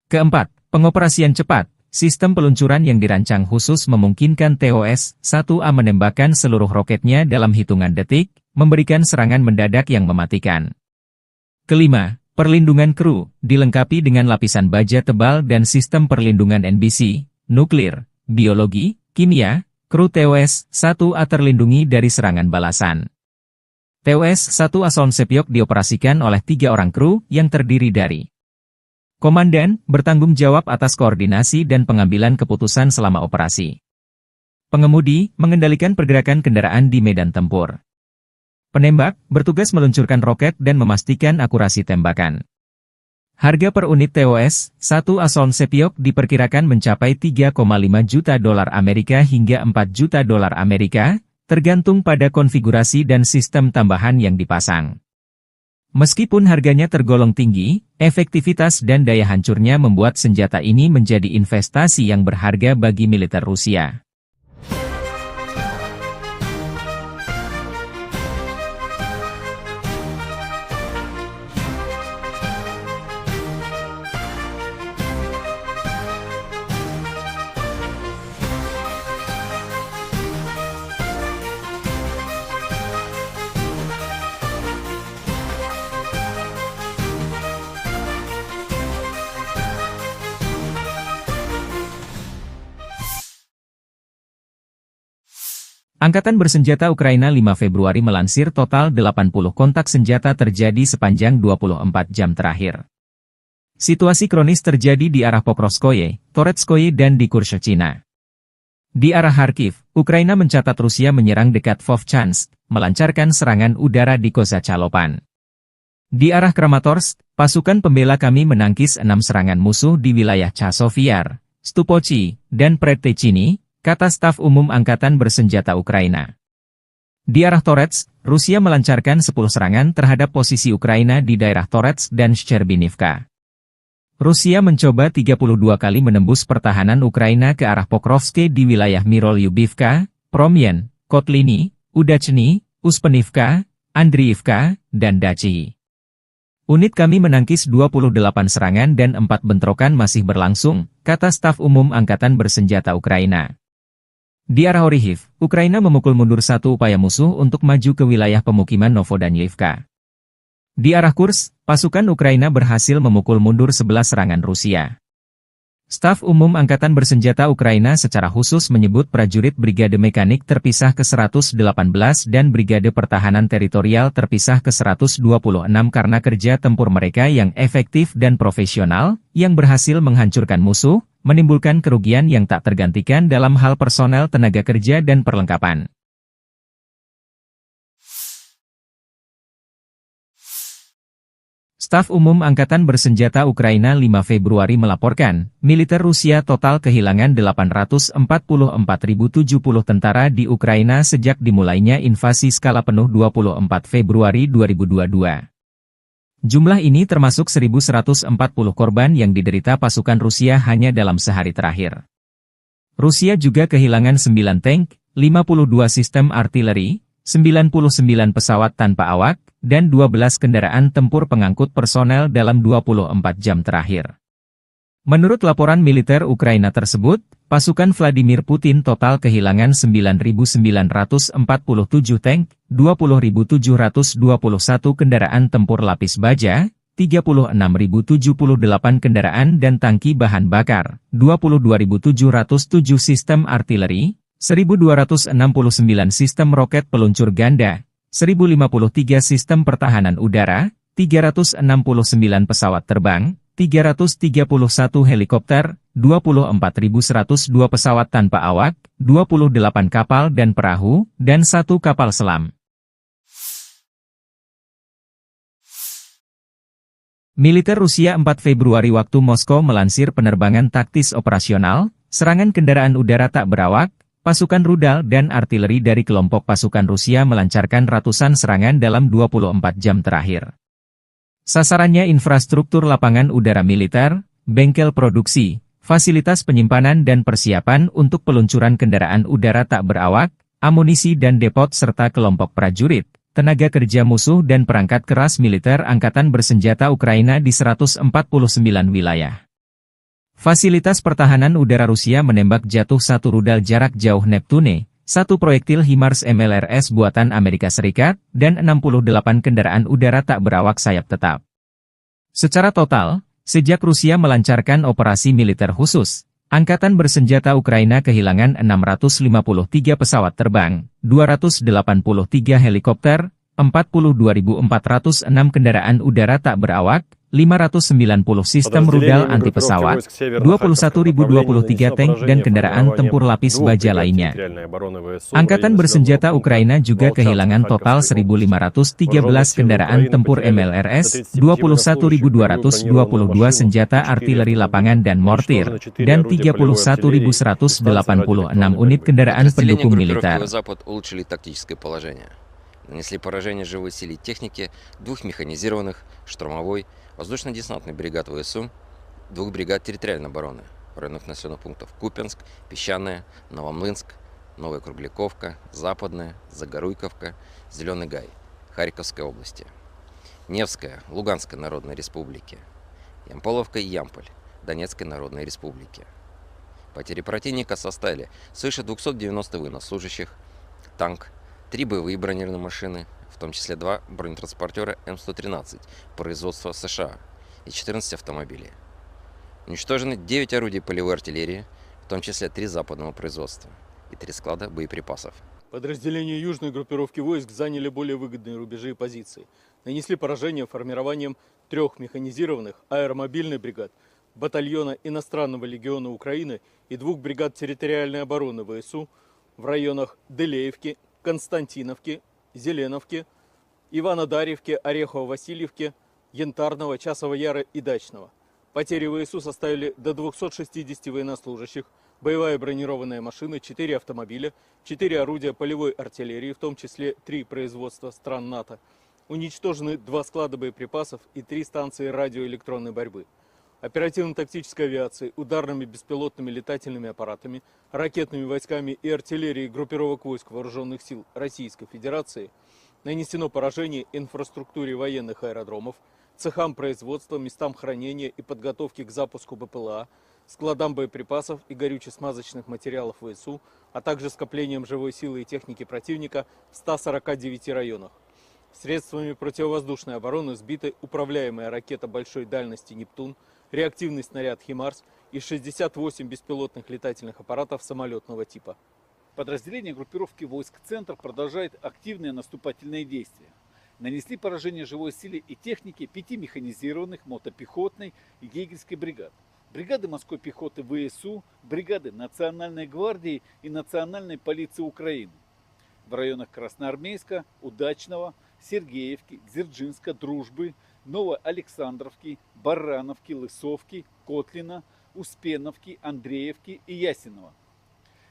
Keempat, pengoperasian cepat. Sistem peluncuran yang dirancang khusus memungkinkan TOS-1A menembakkan seluruh roketnya dalam hitungan detik, memberikan serangan mendadak yang mematikan. Kelima, perlindungan kru, dilengkapi dengan lapisan baja tebal dan sistem perlindungan NBC, nuklir, biologi, kimia, kru TOS-1A terlindungi dari serangan balasan. TOS-1 Asoln Sepiok dioperasikan oleh 3 orang kru yang terdiri dari komandan, bertanggung jawab atas koordinasi dan pengambilan keputusan selama operasi. Pengemudi, mengendalikan pergerakan kendaraan di medan tempur. Penembak, bertugas meluncurkan roket dan memastikan akurasi tembakan. Harga per unit TOS-1 Asoln Sepiok diperkirakan mencapai 3,5 juta dolar Amerika hingga 4 juta dolar Amerika, tergantung pada konfigurasi dan sistem tambahan yang dipasang. Meskipun harganya tergolong tinggi, efektivitas dan daya hancurnya membuat senjata ini menjadi investasi yang berharga bagi militer Rusia. Angkatan Bersenjata Ukraina 5 Februari melansir total 80 kontak senjata terjadi sepanjang 24 jam terakhir. Situasi kronis terjadi di arah Pokrovskoye, Toretskoye dan di Kurshchina. Di arah Kharkiv, Ukraina mencatat Rusia menyerang dekat Vovchansk, melancarkan serangan udara di Kozacalopan. Di arah Kramatorsk, pasukan pembela kami menangkis 6 serangan musuh di wilayah Chasovyar, Stupochi, dan Predtechny, kata staf umum Angkatan Bersenjata Ukraina. Di arah Toretsk, Rusia melancarkan 10 serangan terhadap posisi Ukraina di daerah Toretsk dan Shcherbinivka. Rusia mencoba 32 kali menembus pertahanan Ukraina ke arah Pokrovske di wilayah Mirolyubivka, Promyen, Kotliny, Udachny, Uspenivka, Andriivka, dan Dachi. Unit kami menangkis 28 serangan dan 4 bentrokan masih berlangsung, kata staf umum Angkatan Bersenjata Ukraina. Di arah Orihiv, Ukraina memukul mundur 1 upaya musuh untuk maju ke wilayah pemukiman Novodanyivka. Di arah Kursk, pasukan Ukraina berhasil memukul mundur 11 serangan Rusia. Staf umum Angkatan Bersenjata Ukraina secara khusus menyebut prajurit Brigade Mekanik terpisah ke-118 dan Brigade Pertahanan Teritorial terpisah ke-126 karena kerja tempur mereka yang efektif dan profesional, yang berhasil menghancurkan musuh, menimbulkan kerugian yang tak tergantikan dalam hal personel tenaga kerja dan perlengkapan. Staf Umum Angkatan Bersenjata Ukraina 5 Februari melaporkan, militer Rusia total kehilangan 844.070 tentara di Ukraina sejak dimulainya invasi skala penuh 24 Februari 2022. Jumlah ini termasuk 1.140 korban yang diderita pasukan Rusia hanya dalam sehari terakhir. Rusia juga kehilangan 9 tank, 52 sistem artileri, 99 pesawat tanpa awak, dan 12 kendaraan tempur pengangkut personel dalam 24 jam terakhir. Menurut laporan militer Ukraina tersebut, pasukan Vladimir Putin total kehilangan 9.947 tank, 20.721 kendaraan tempur lapis baja, 36.078 kendaraan dan tangki bahan bakar, 22.707 sistem artileri, 1.269 sistem roket peluncur ganda, 1.053 sistem pertahanan udara, 369 pesawat terbang, 331 helikopter, 24.102 pesawat tanpa awak, 28 kapal dan perahu, dan 1 kapal selam. Militer Rusia 4 Februari waktu Moskow melansir penerbangan taktis operasional, serangan kendaraan udara tak berawak, pasukan rudal dan artileri dari kelompok pasukan Rusia melancarkan ratusan serangan dalam 24 jam terakhir. Sasarannya infrastruktur lapangan udara militer, bengkel produksi, fasilitas penyimpanan dan persiapan untuk peluncuran kendaraan udara tak berawak, amunisi dan depot serta kelompok prajurit, tenaga kerja musuh dan perangkat keras militer angkatan bersenjata Ukraina di 149 wilayah. Fasilitas pertahanan udara Rusia menembak jatuh 1 rudal jarak jauh Neptune, 1 proyektil HIMARS MLRS buatan Amerika Serikat, dan 68 kendaraan udara tak berawak sayap tetap. Secara total, sejak Rusia melancarkan operasi militer khusus, Angkatan bersenjata Ukraina kehilangan 653 pesawat terbang, 283 helikopter, 42.406 kendaraan udara tak berawak, 590 sistem rudal anti-pesawat, 21.023 tank dan kendaraan tempur lapis baja lainnya. Angkatan bersenjata Ukraina juga kehilangan total 1.513 kendaraan tempur MLRS, 21.222 senjata artileri lapangan dan mortir, dan 31.186 unit kendaraan pendukung militer. Нанесли поражение живой силе и технике 2 механизированных, штурмовой, воздушно-десантный бригад ВСУ, 2 бригад территориальной обороны в районах населенных пунктов Купянск, Песчаное, Новомлынск, Новая Кругляковка, Западная, Загоруйковка, Зеленый Гай, Харьковской области, Невская, Луганской Народной Республики, Ямполовка и Ямполь, Донецкой Народной Республики. Потери противника составили свыше 290 военнослужащих, танк, 3 боевые бронированные машины, в том числе 2 бронетранспортера М113 производства США и 14 автомобилей. Уничтожены 9 орудий полевой артиллерии, в том числе 3 западного производства и 3 склада боеприпасов. Подразделения южной группировки войск заняли более выгодные рубежи и позиции. Нанесли поражение формированием 3 механизированных аэромобильных бригад, батальона иностранного легиона Украины и 2 бригад территориальной обороны ВСУ в районах Делеевки, Константиновки, Зеленовки, Иванодарьевки, Орехово-Васильевки, Янтарного, Часова Яра и Дачного. Потери ВСУ составили до 260 военнослужащих, боевая бронированная машина, 4 автомобиля, 4 орудия полевой артиллерии, в том числе 3 производства стран НАТО. Уничтожены 2 склада боеприпасов и 3 станции радиоэлектронной борьбы. Оперативно-тактической авиацией, ударными беспилотными летательными аппаратами, ракетными войсками и артиллерией группировок войск Вооруженных сил Российской Федерации нанесено поражение инфраструктуре военных аэродромов, цехам производства, местам хранения и подготовки к запуску БПЛА, складам боеприпасов и горюче-смазочных материалов ВСУ, а также скоплением живой силы и техники противника в 149 районах. Средствами противовоздушной обороны сбиты управляемая ракета большой дальности «Нептун», реактивный снаряд «Химарс» и 68 беспилотных летательных аппаратов самолетного типа. Подразделения группировки войск «Центр» продолжают активные наступательные действия. Нанесли поражение живой силе и технике 5 механизированных мотопехотной и егерской бригад, бригады морской пехоты ВСУ, бригады Национальной гвардии и Национальной полиции Украины в районах Красноармейска, Удачного, Сергеевки, Дзержинска, Дружбы, Новоалександровки, Барановки, Лысовки, Котлина, Успеновки, Андреевки и Ясенова.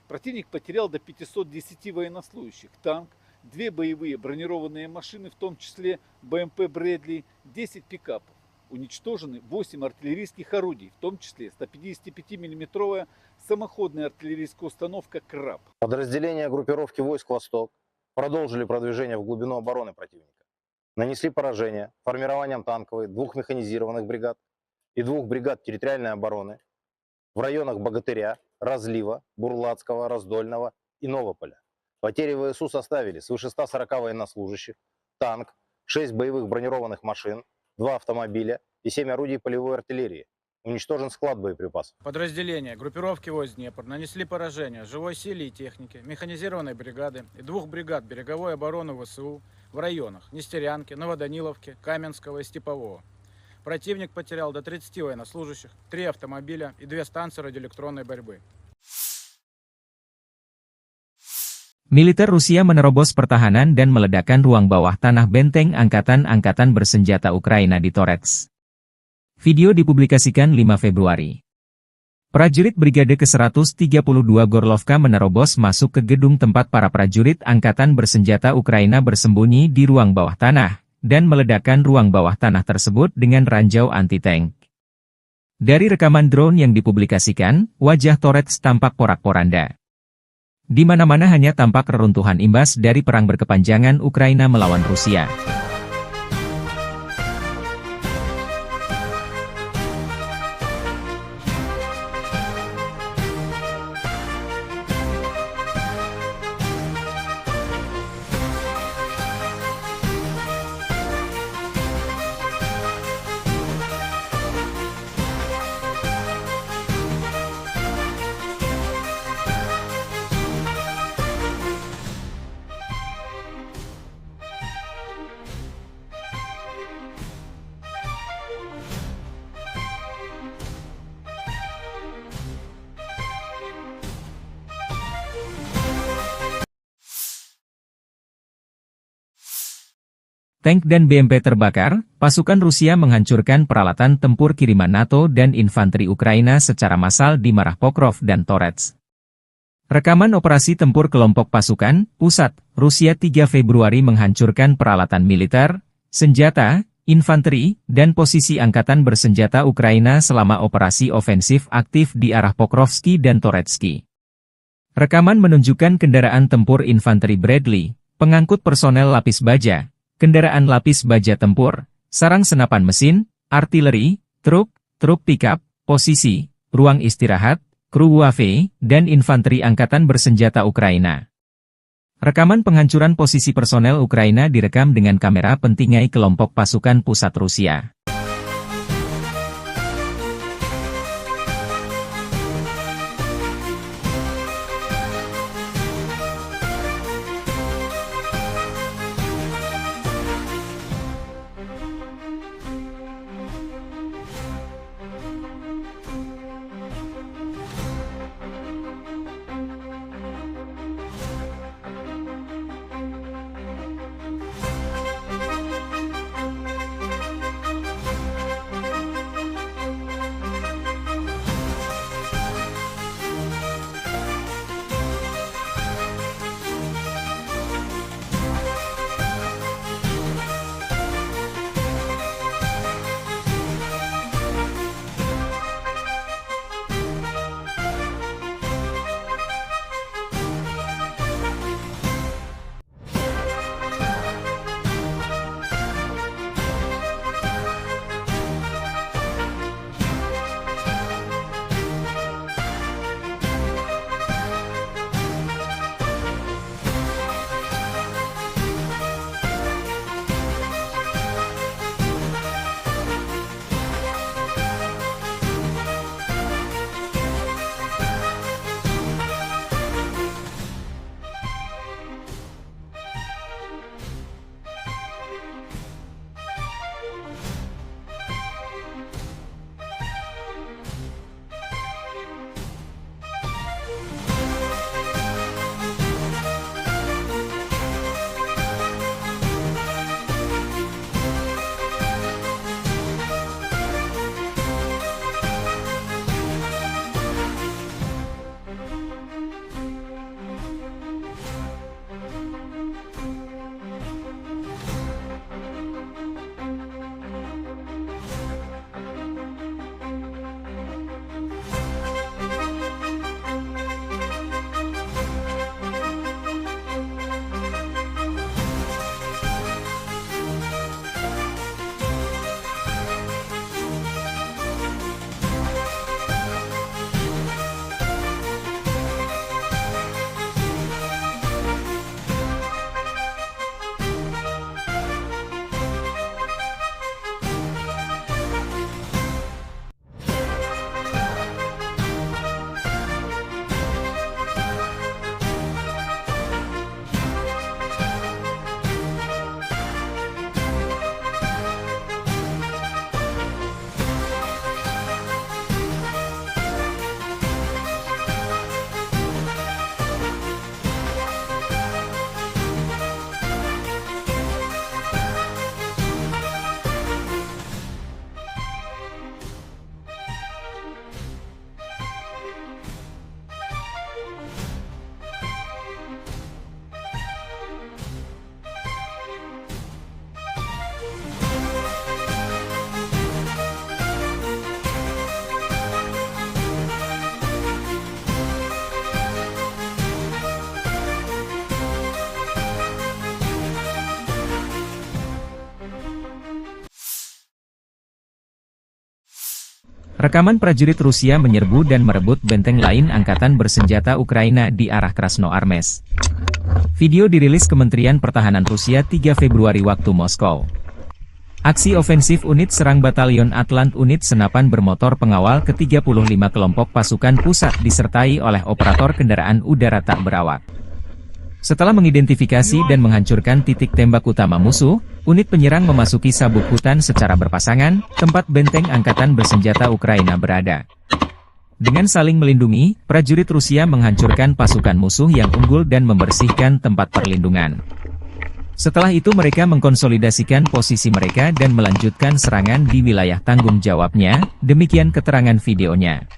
Противник потерял до 510 военнослужащих, танк, 2 боевые бронированные машины, в том числе БМП «Брэдли», 10 пикапов. Уничтожены 8 артиллерийских орудий, в том числе 155-мм самоходная артиллерийская установка «Краб». Подразделения группировки войск «Восток» продолжили продвижение в глубину обороны противника. Нанесли поражение формированием танковой 2 механизированных бригад, и 2 бригад территориальной обороны в районах Богатыря, Разлива, Бурлацкого, Раздольного и Новополя. Потери ВСУ составили свыше 140 военнослужащих, танк, 6 боевых бронированных машин, 2 автомобиля и 7 орудий полевой артиллерии. Уничтожен склад боеприпасов. Подразделения группировки войск Днепр нанесли поражение живой силе и технике, механизированной бригады и 2 бригад береговой обороны ВСУ в районах Нестерянки, Новоданиловки, Каменского и Степового. Противник потерял до 30 военнослужащих, 3 автомобиля и 2 станции радиоэлектронной борьбы. Militer Rusia menerobos pertahanan dan meledakkan ruang bawah tanah benteng angkatan-angkatan bersenjata Ukraina di Torets. Video dipublikasikan 5 Februari. Prajurit Brigade ke-132 Gorlovka menerobos masuk ke gedung tempat para prajurit angkatan bersenjata Ukraina bersembunyi di ruang bawah tanah, dan meledakkan ruang bawah tanah tersebut dengan ranjau anti-tank. Dari rekaman drone yang dipublikasikan, wajah Torets tampak porak-poranda. Di mana-mana hanya tampak reruntuhan imbas dari perang berkepanjangan Ukraina melawan Rusia. Tank dan BMP terbakar, pasukan Rusia menghancurkan peralatan tempur kiriman NATO dan infanteri Ukraina secara massal di Marah Pokrov dan Torets. Rekaman operasi tempur kelompok pasukan, pusat, Rusia 3 Februari menghancurkan peralatan militer, senjata, infanteri, dan posisi angkatan bersenjata Ukraina selama operasi ofensif aktif di arah Pokrovski dan Toretsky. Rekaman menunjukkan kendaraan tempur infanteri Bradley, pengangkut personel lapis baja, kendaraan lapis baja tempur, sarang senapan mesin, artileri, truk pickup, posisi, ruang istirahat, kru UAV, dan infanteri angkatan bersenjata Ukraina. Rekaman penghancuran posisi personel Ukraina direkam dengan kamera pentingai kelompok pasukan pusat Rusia. Rekaman prajurit Rusia menyerbu dan merebut benteng lain angkatan bersenjata Ukraina di arah Krasnoarmeysk. Video dirilis Kementerian Pertahanan Rusia 3 Februari waktu Moskow. Aksi ofensif unit serang Batalion Atlant unit senapan bermotor pengawal ke-35 kelompok pasukan pusat disertai oleh operator kendaraan udara tak berawak. Setelah mengidentifikasi dan menghancurkan titik tembak utama musuh, unit penyerang memasuki sabuk hutan secara berpasangan, tempat benteng angkatan bersenjata Ukraina berada. Dengan saling melindungi, prajurit Rusia menghancurkan pasukan musuh yang unggul dan membersihkan tempat perlindungan. Setelah itu mereka mengkonsolidasikan posisi mereka dan melanjutkan serangan di wilayah tanggung jawabnya, demikian keterangan videonya.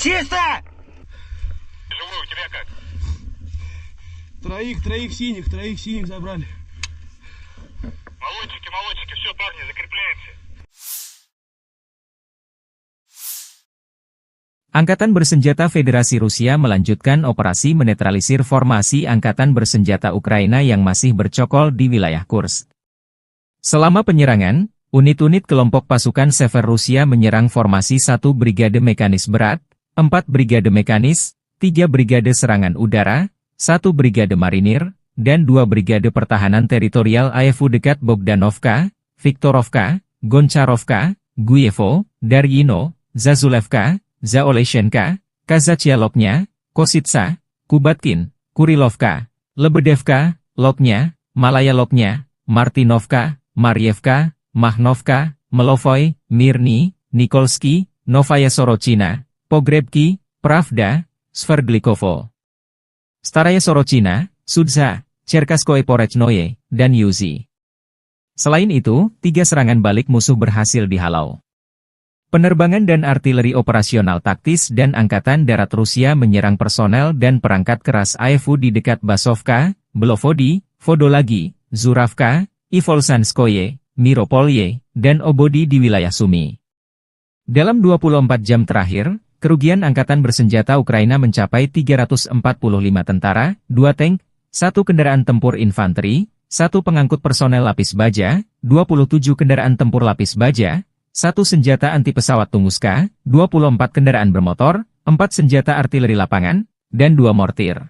Чисто! Живой, у тебя как? Троих синих забрали. Молодчики, все, парни, закрепляемся. Angkatan Bersenjata Federasi Rusia melanjutkan operasi menetralisir formasi Angkatan Bersenjata Ukraina yang masih bercokol di wilayah Kursk. Selama penyerangan, unit-unit kelompok pasukan Sever Rusia menyerang formasi 1 Brigade Mekanis Berat, 4 Brigade Mekanis, 3 Brigade Serangan Udara, 1 Brigade Marinir, dan 2 Brigade Pertahanan Teritorial AEFU dekat Bogdanovka, Viktorovka, Goncharovka, Guyevo, Daryino, Zazulevka, Zaoleshenka, Kazachialoknya, Kositsa, Kubatkin, Kurilovka, Lebedevka, Loknya, Malaya Loknya, Martinovka, Marievka, Mahnovka, Melovoy, Mirny, Nikolsky, Novaya Sorochina, Pogrebki, Pravda, Sverdlikovo, Staraya Sorochina, Sudza, Cherkaskoye Porechnoye, dan Yuzi. Selain itu, 3 serangan balik musuh berhasil dihalau. Penerbangan dan artileri operasional taktis dan Angkatan Darat Rusia menyerang personel dan perangkat keras AEFU di dekat Basovka, Belovodi, Vodolagi, Zuravka, Ivolsanskoye, Miropolye, dan Obodi di wilayah Sumy. Dalam 24 jam terakhir, kerugian Angkatan Bersenjata Ukraina mencapai 345 tentara, 2 tank, 1 kendaraan tempur infanteri, 1 pengangkut personel lapis baja, 27 kendaraan tempur lapis baja, 1 senjata anti pesawat Tunguska, 24 kendaraan bermotor, 4 senjata artileri lapangan, dan 2 mortir.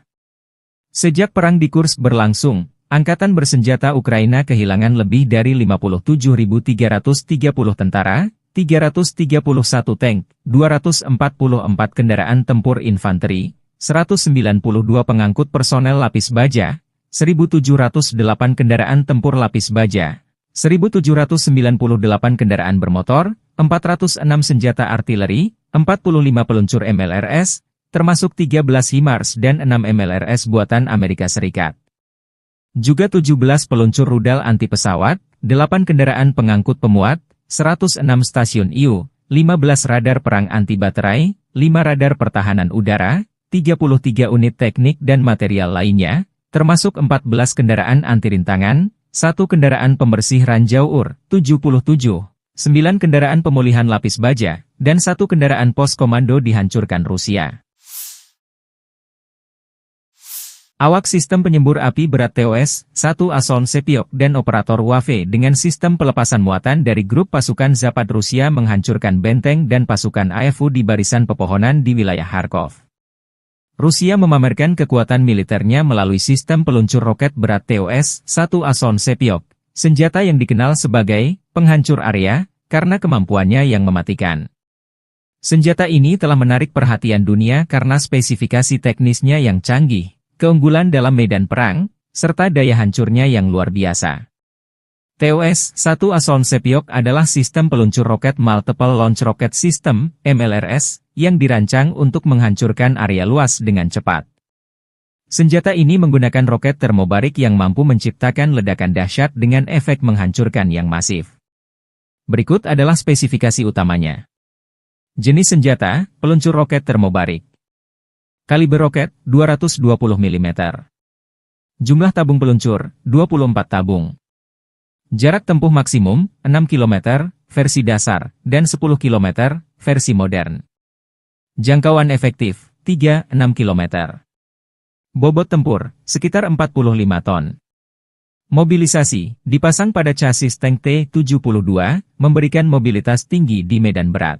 Sejak perang di Kursk berlangsung, Angkatan Bersenjata Ukraina kehilangan lebih dari 57.330 tentara, 331 tank, 244 kendaraan tempur infanteri, 192 pengangkut personel lapis baja, 1.708 kendaraan tempur lapis baja, 1.798 kendaraan bermotor, 406 senjata artileri, 45 peluncur MLRS, termasuk 13 HIMARS dan 6 MLRS buatan Amerika Serikat. Juga 17 peluncur rudal anti pesawat, 8 kendaraan pengangkut pemuat, 106 stasiun IU, 15 radar perang anti baterai, 5 radar pertahanan udara, 33 unit teknik dan material lainnya, termasuk 14 kendaraan anti rintangan, 1 kendaraan pembersih ranjau UR, 77, 9 kendaraan pemulihan lapis baja, dan 1 kendaraan pos komando dihancurkan Rusia. Awak sistem penyembur api berat TOS-1 Ason Sepiok dan operator WAFE dengan sistem pelepasan muatan dari grup pasukan Zapad Rusia menghancurkan benteng dan pasukan AEFU di barisan pepohonan di wilayah Kharkov. Rusia memamerkan kekuatan militernya melalui sistem peluncur roket berat TOS-1 Ason Sepiok, senjata yang dikenal sebagai penghancur area karena kemampuannya yang mematikan. Senjata ini telah menarik perhatian dunia karena spesifikasi teknisnya yang canggih, keunggulan dalam medan perang, serta daya hancurnya yang luar biasa. TOS-1 Ason Sepiok adalah sistem peluncur roket Multiple Launch Rocket System, MLRS, yang dirancang untuk menghancurkan area luas dengan cepat. Senjata ini menggunakan roket termobarik yang mampu menciptakan ledakan dahsyat dengan efek menghancurkan yang masif. Berikut adalah spesifikasi utamanya. Jenis senjata, peluncur roket termobarik. Kaliber roket, 220 mm. Jumlah tabung peluncur, 24 tabung. Jarak tempuh maksimum, 6 km, versi dasar, dan 10 km, versi modern. Jangkauan efektif, 3-6 km. Bobot tempur, sekitar 45 ton. Mobilisasi, dipasang pada chassis tank T-72, memberikan mobilitas tinggi di medan berat.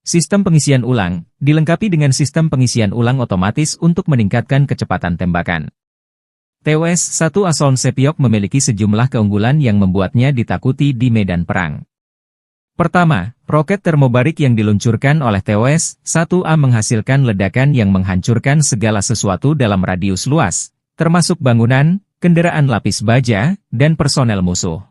Sistem pengisian ulang, dilengkapi dengan sistem pengisian ulang otomatis untuk meningkatkan kecepatan tembakan. TOS-1 Asoln Sepiok memiliki sejumlah keunggulan yang membuatnya ditakuti di medan perang. Pertama, roket termobarik yang diluncurkan oleh TOS-1A menghasilkan ledakan yang menghancurkan segala sesuatu dalam radius luas, termasuk bangunan, kendaraan lapis baja, dan personel musuh.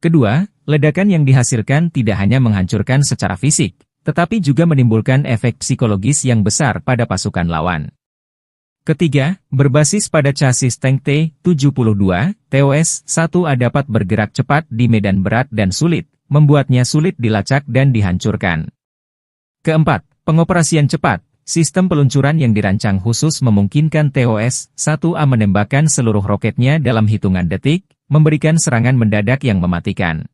Kedua, ledakan yang dihasilkan tidak hanya menghancurkan secara fisik, tetapi juga menimbulkan efek psikologis yang besar pada pasukan lawan. Ketiga, berbasis pada chassis tank T-72, TOS-1A dapat bergerak cepat di medan berat dan sulit, membuatnya sulit dilacak dan dihancurkan. Keempat, pengoperasian cepat. Sistem peluncuran yang dirancang khusus memungkinkan TOS-1A menembakkan seluruh roketnya dalam hitungan detik, memberikan serangan mendadak yang mematikan.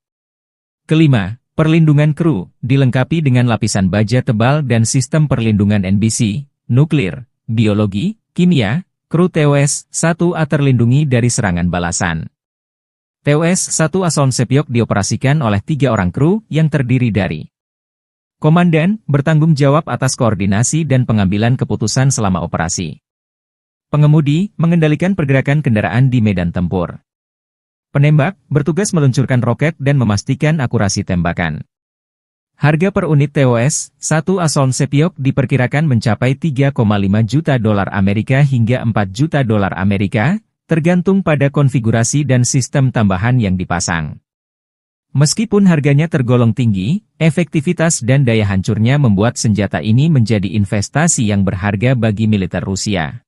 Kelima, perlindungan kru, dilengkapi dengan lapisan baja tebal dan sistem perlindungan NBC, nuklir, biologi, kimia, kru TOS-1A terlindungi dari serangan balasan. TOS-1 Asoln Sepiok dioperasikan oleh 3 orang kru yang terdiri dari komandan, bertanggung jawab atas koordinasi dan pengambilan keputusan selama operasi. Pengemudi, mengendalikan pergerakan kendaraan di medan tempur. Penembak, bertugas meluncurkan roket dan memastikan akurasi tembakan. Harga per unit TOS-1 Asoln Sepiok diperkirakan mencapai 3,5 juta dolar Amerika hingga 4 juta dolar Amerika, tergantung pada konfigurasi dan sistem tambahan yang dipasang. Meskipun harganya tergolong tinggi, efektivitas dan daya hancurnya membuat senjata ini menjadi investasi yang berharga bagi militer Rusia.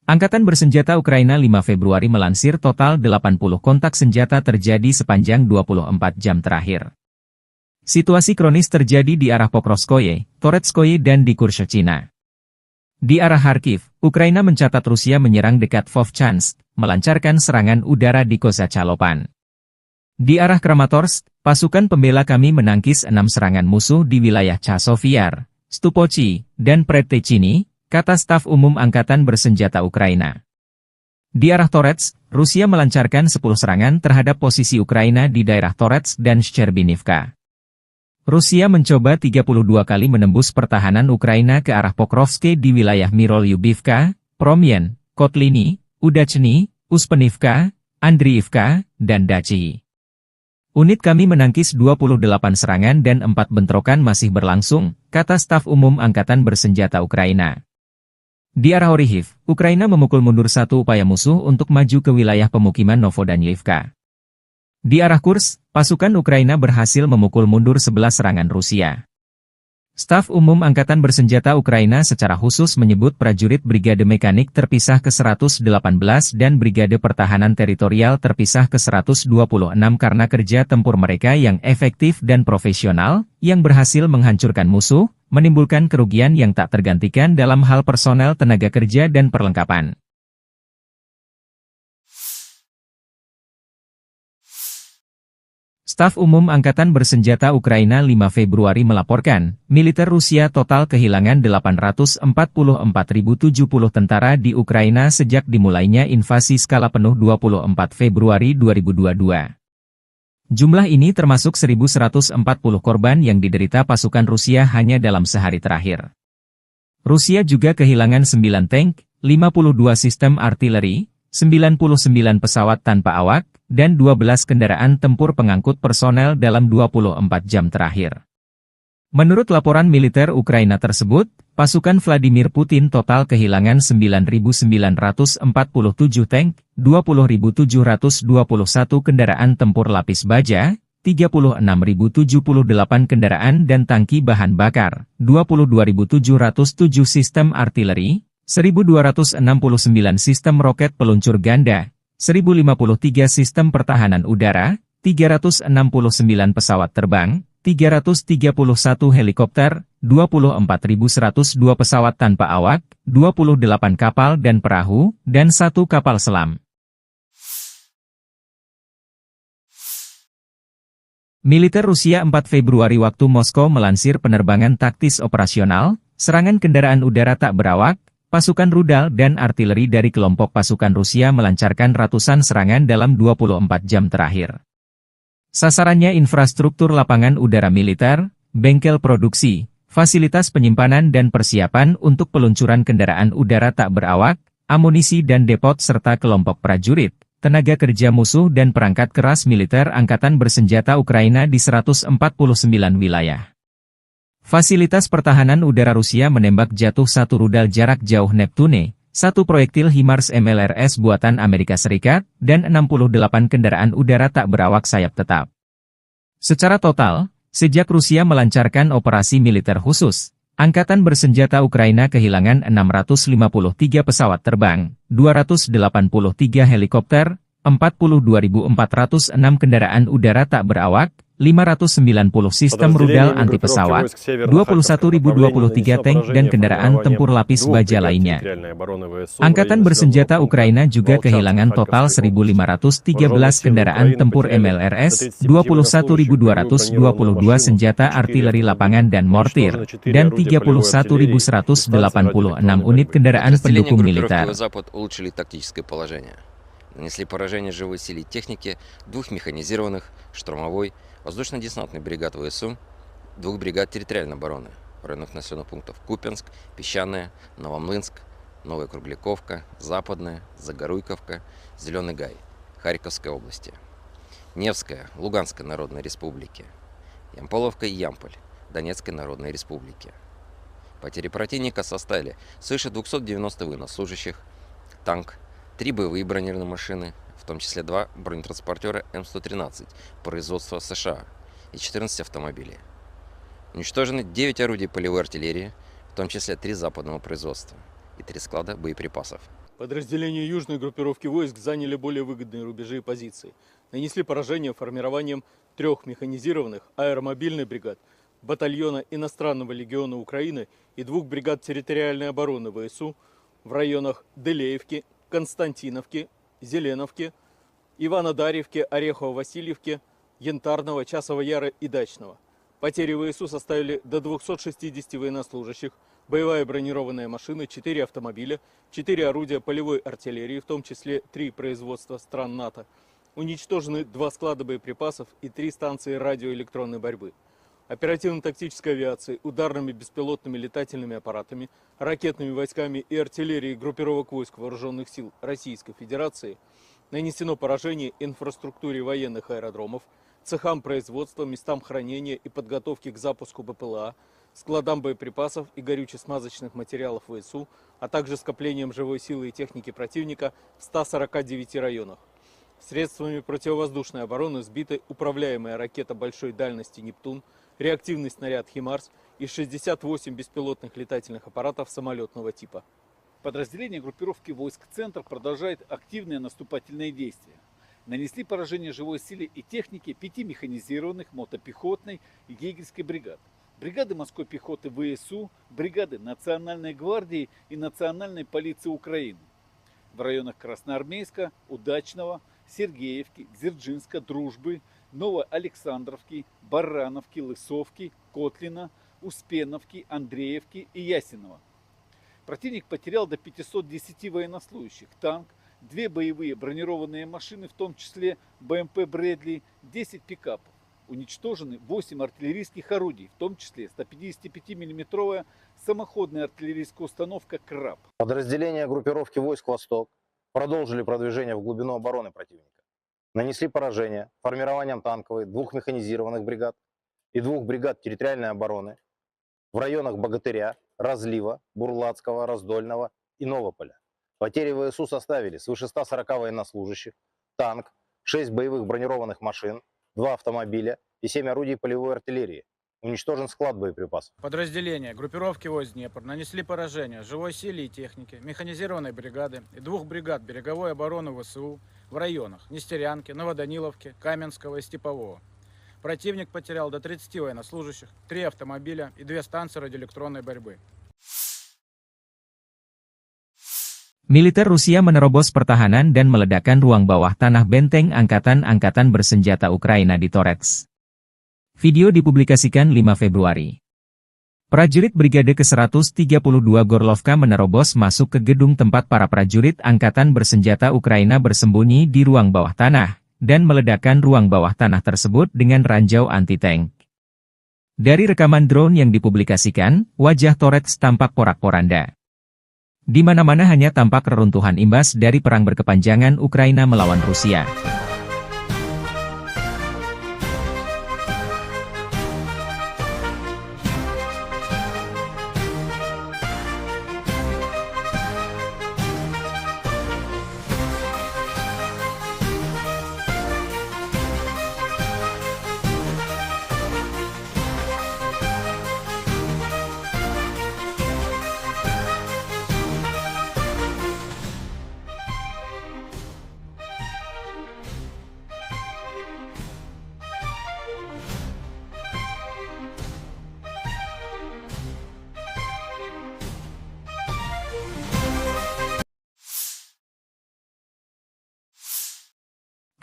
Angkatan Bersenjata Ukraina 5 Februari melansir total 80 kontak senjata terjadi sepanjang 24 jam terakhir. Situasi kronis terjadi di arah Pokrovskoye, Toretskoye dan di Kurshchina. Di arah Kharkiv, Ukraina mencatat Rusia menyerang dekat Vovchansk, melancarkan serangan udara di Kozacalopan. Di arah Kramatorsk, pasukan pembela kami menangkis 6 serangan musuh di wilayah Chasovyar, Stupochi, dan Predtechny, kata staf umum Angkatan Bersenjata Ukraina. Di arah Toretsk, Rusia melancarkan 10 serangan terhadap posisi Ukraina di daerah Toretsk dan Shcherbinivka. Rusia mencoba 32 kali menembus pertahanan Ukraina ke arah Pokrovsk di wilayah Mirolyubivka, Promyen, Kotliny, Udachny, Uspenivka, Andriivka, dan Dachi. Unit kami menangkis 28 serangan dan 4 bentrokan masih berlangsung, kata staf umum Angkatan Bersenjata Ukraina. Di arah Orikhiv, Ukraina memukul mundur 1 upaya musuh untuk maju ke wilayah pemukiman Novodanyivka. Di arah Kursk, pasukan Ukraina berhasil memukul mundur 11 serangan Rusia. Staf umum Angkatan Bersenjata Ukraina secara khusus menyebut prajurit Brigade Mekanik terpisah ke-118 dan Brigade Pertahanan Teritorial terpisah ke-126 karena kerja tempur mereka yang efektif dan profesional, yang berhasil menghancurkan musuh, menimbulkan kerugian yang tak tergantikan dalam hal personel tenaga kerja dan perlengkapan. Staf Umum Angkatan Bersenjata Ukraina 5 Februari melaporkan, militer Rusia total kehilangan 844.070 tentara di Ukraina sejak dimulainya invasi skala penuh 24 Februari 2022. Jumlah ini termasuk 1.140 korban yang diderita pasukan Rusia hanya dalam sehari terakhir. Rusia juga kehilangan 9 tank, 52 sistem artileri, 99 pesawat tanpa awak, dan 12 kendaraan tempur pengangkut personel dalam 24 jam terakhir. Menurut laporan militer Ukraina tersebut, pasukan Vladimir Putin total kehilangan 9.947 tank, 20.721 kendaraan tempur lapis baja, 36.078 kendaraan dan tangki bahan bakar, 22.707 sistem artileri, 1.269 sistem roket peluncur ganda, 1.053 sistem pertahanan udara, 369 pesawat terbang, 331 helikopter, 24.102 pesawat tanpa awak, 28 kapal dan perahu, dan 1 kapal selam. Militer Rusia 4 Februari waktu Moskow melansir penerbangan taktis operasional, serangan kendaraan udara tak berawak, pasukan rudal dan artileri dari kelompok pasukan Rusia melancarkan ratusan serangan dalam 24 jam terakhir. Sasarannya infrastruktur lapangan udara militer, bengkel produksi, fasilitas penyimpanan dan persiapan untuk peluncuran kendaraan udara tak berawak, amunisi dan depot serta kelompok prajurit, tenaga kerja musuh dan perangkat keras militer angkatan bersenjata Ukraina di 149 wilayah. Fasilitas pertahanan udara Rusia menembak jatuh 1 rudal jarak jauh Neptune, 1 proyektil HIMARS MLRS buatan Amerika Serikat, dan 68 kendaraan udara tak berawak sayap tetap. Secara total, sejak Rusia melancarkan operasi militer khusus, Angkatan bersenjata Ukraina kehilangan 653 pesawat terbang, 283 helikopter, 42.406 kendaraan udara tak berawak, 590 sistem rudal anti-pesawat, 21.023 tank dan kendaraan tempur lapis baja lainnya. Angkatan bersenjata Ukraina juga kehilangan total 1.513 kendaraan tempur MLRS, 21.222 senjata artileri lapangan dan mortir, dan 31.186 unit kendaraan pendukung militer. Нанесли поражение живой силе и технике 2 механизированных, штурмовой, воздушно-десантный бригад ВСУ, 2 бригад территориальной обороны в районах населенных пунктов Купянск, Песчаное, Новомлынск, Новая Кругляковка, Западная, Загоруйковка, Зеленый Гай, Харьковской области, Невская, Луганской Народной Республики, Ямполовка и Ямполь, Донецкой Народной Республики. Потери противника составили свыше 290 военнослужащих, танк, 3 боевые бронированные машины, в том числе 2 бронетранспортера М113 производства США и 14 автомобилей. Уничтожены 9 орудий полевой артиллерии, в том числе 3 западного производства и 3 склада боеприпасов. Подразделения южной группировки войск заняли более выгодные рубежи и позиции. Нанесли поражение формированием 3 механизированных аэромобильных бригад, батальона иностранного легиона Украины и 2 бригад территориальной обороны ВСУ в районах Делеевки, Константиновки, Зеленовки, Иванодарьевки, Орехово-Васильевки, Янтарного, Часова Яра и Дачного. Потери ВСУ составили до 260 военнослужащих, боевая бронированная машина, 4 автомобиля, 4 орудия полевой артиллерии, в том числе 3 производства стран НАТО. Уничтожены 2 склада боеприпасов и 3 станции радиоэлектронной борьбы. Оперативно-тактической авиацией, ударными беспилотными летательными аппаратами, ракетными войсками и артиллерией группировок войск Вооруженных сил Российской Федерации нанесено поражение инфраструктуре военных аэродромов, цехам производства, местам хранения и подготовки к запуску БПЛА, складам боеприпасов и горюче-смазочных материалов ВСУ, а также скоплением живой силы и техники противника в 149 районах. Средствами противовоздушной обороны сбиты управляемая ракета большой дальности «Нептун», реактивный снаряд «Химарс» и 68 беспилотных летательных аппаратов самолетного типа. Подразделения группировки войск «Центр» продолжают активные наступательные действия. Нанесли поражение живой силе и технике 5 механизированных мотопехотной и егерской бригад. Бригады морской пехоты ВСУ, бригады Национальной гвардии и Национальной полиции Украины. В районах Красноармейска, Удачного, Сергеевки, Дзержинска, Дружбы, Новоалександровки, Барановки, Лысовки, Котлина, Успеновки, Андреевки и Ясенова. Противник потерял до 510 военнослужащих, танк, 2 боевые бронированные машины, в том числе БМП «Брэдли», 10 пикапов. Уничтожены 8 артиллерийских орудий, в том числе 155 мм самоходная артиллерийская установка «Краб». Подразделения группировки войск «Восток» продолжили продвижение в глубину обороны противника. Нанесли поражение формированием танковой 2 механизированных бригад и 2 бригад территориальной обороны в районах Богатыря, Разлива, Бурлацкого, Раздольного и Новополя. Потери ВСУ составили свыше 140 военнослужащих, танк, 6 боевых бронированных машин, 2 автомобиля и 7 орудий полевой артиллерии. Уничтожен склад боеприпасов. Подразделения группировки войск Днепр нанесли поражение живой силе и технике, механизированной бригады и 2 бригад береговой обороны ВСУ в районах Нестерянки, Новоданиловки, Каменского и Степового. Противник потерял до 30 военнослужащих, 3 автомобиля и 2 станции радиоэлектронной борьбы. Militer Rusia menerobos pertahanan dan meledakkan ruang bawah tanah benteng angkatan-angkatan bersenjata Ukraina di Torets. Video dipublikasikan 5 Februari. Prajurit Brigade ke-132 Gorlovka menerobos masuk ke gedung tempat para prajurit angkatan bersenjata Ukraina bersembunyi di ruang bawah tanah, dan meledakkan ruang bawah tanah tersebut dengan ranjau anti-tank. Dari rekaman drone yang dipublikasikan, wajah Torets tampak porak-poranda. Di mana-mana hanya tampak reruntuhan imbas dari perang berkepanjangan Ukraina melawan Rusia.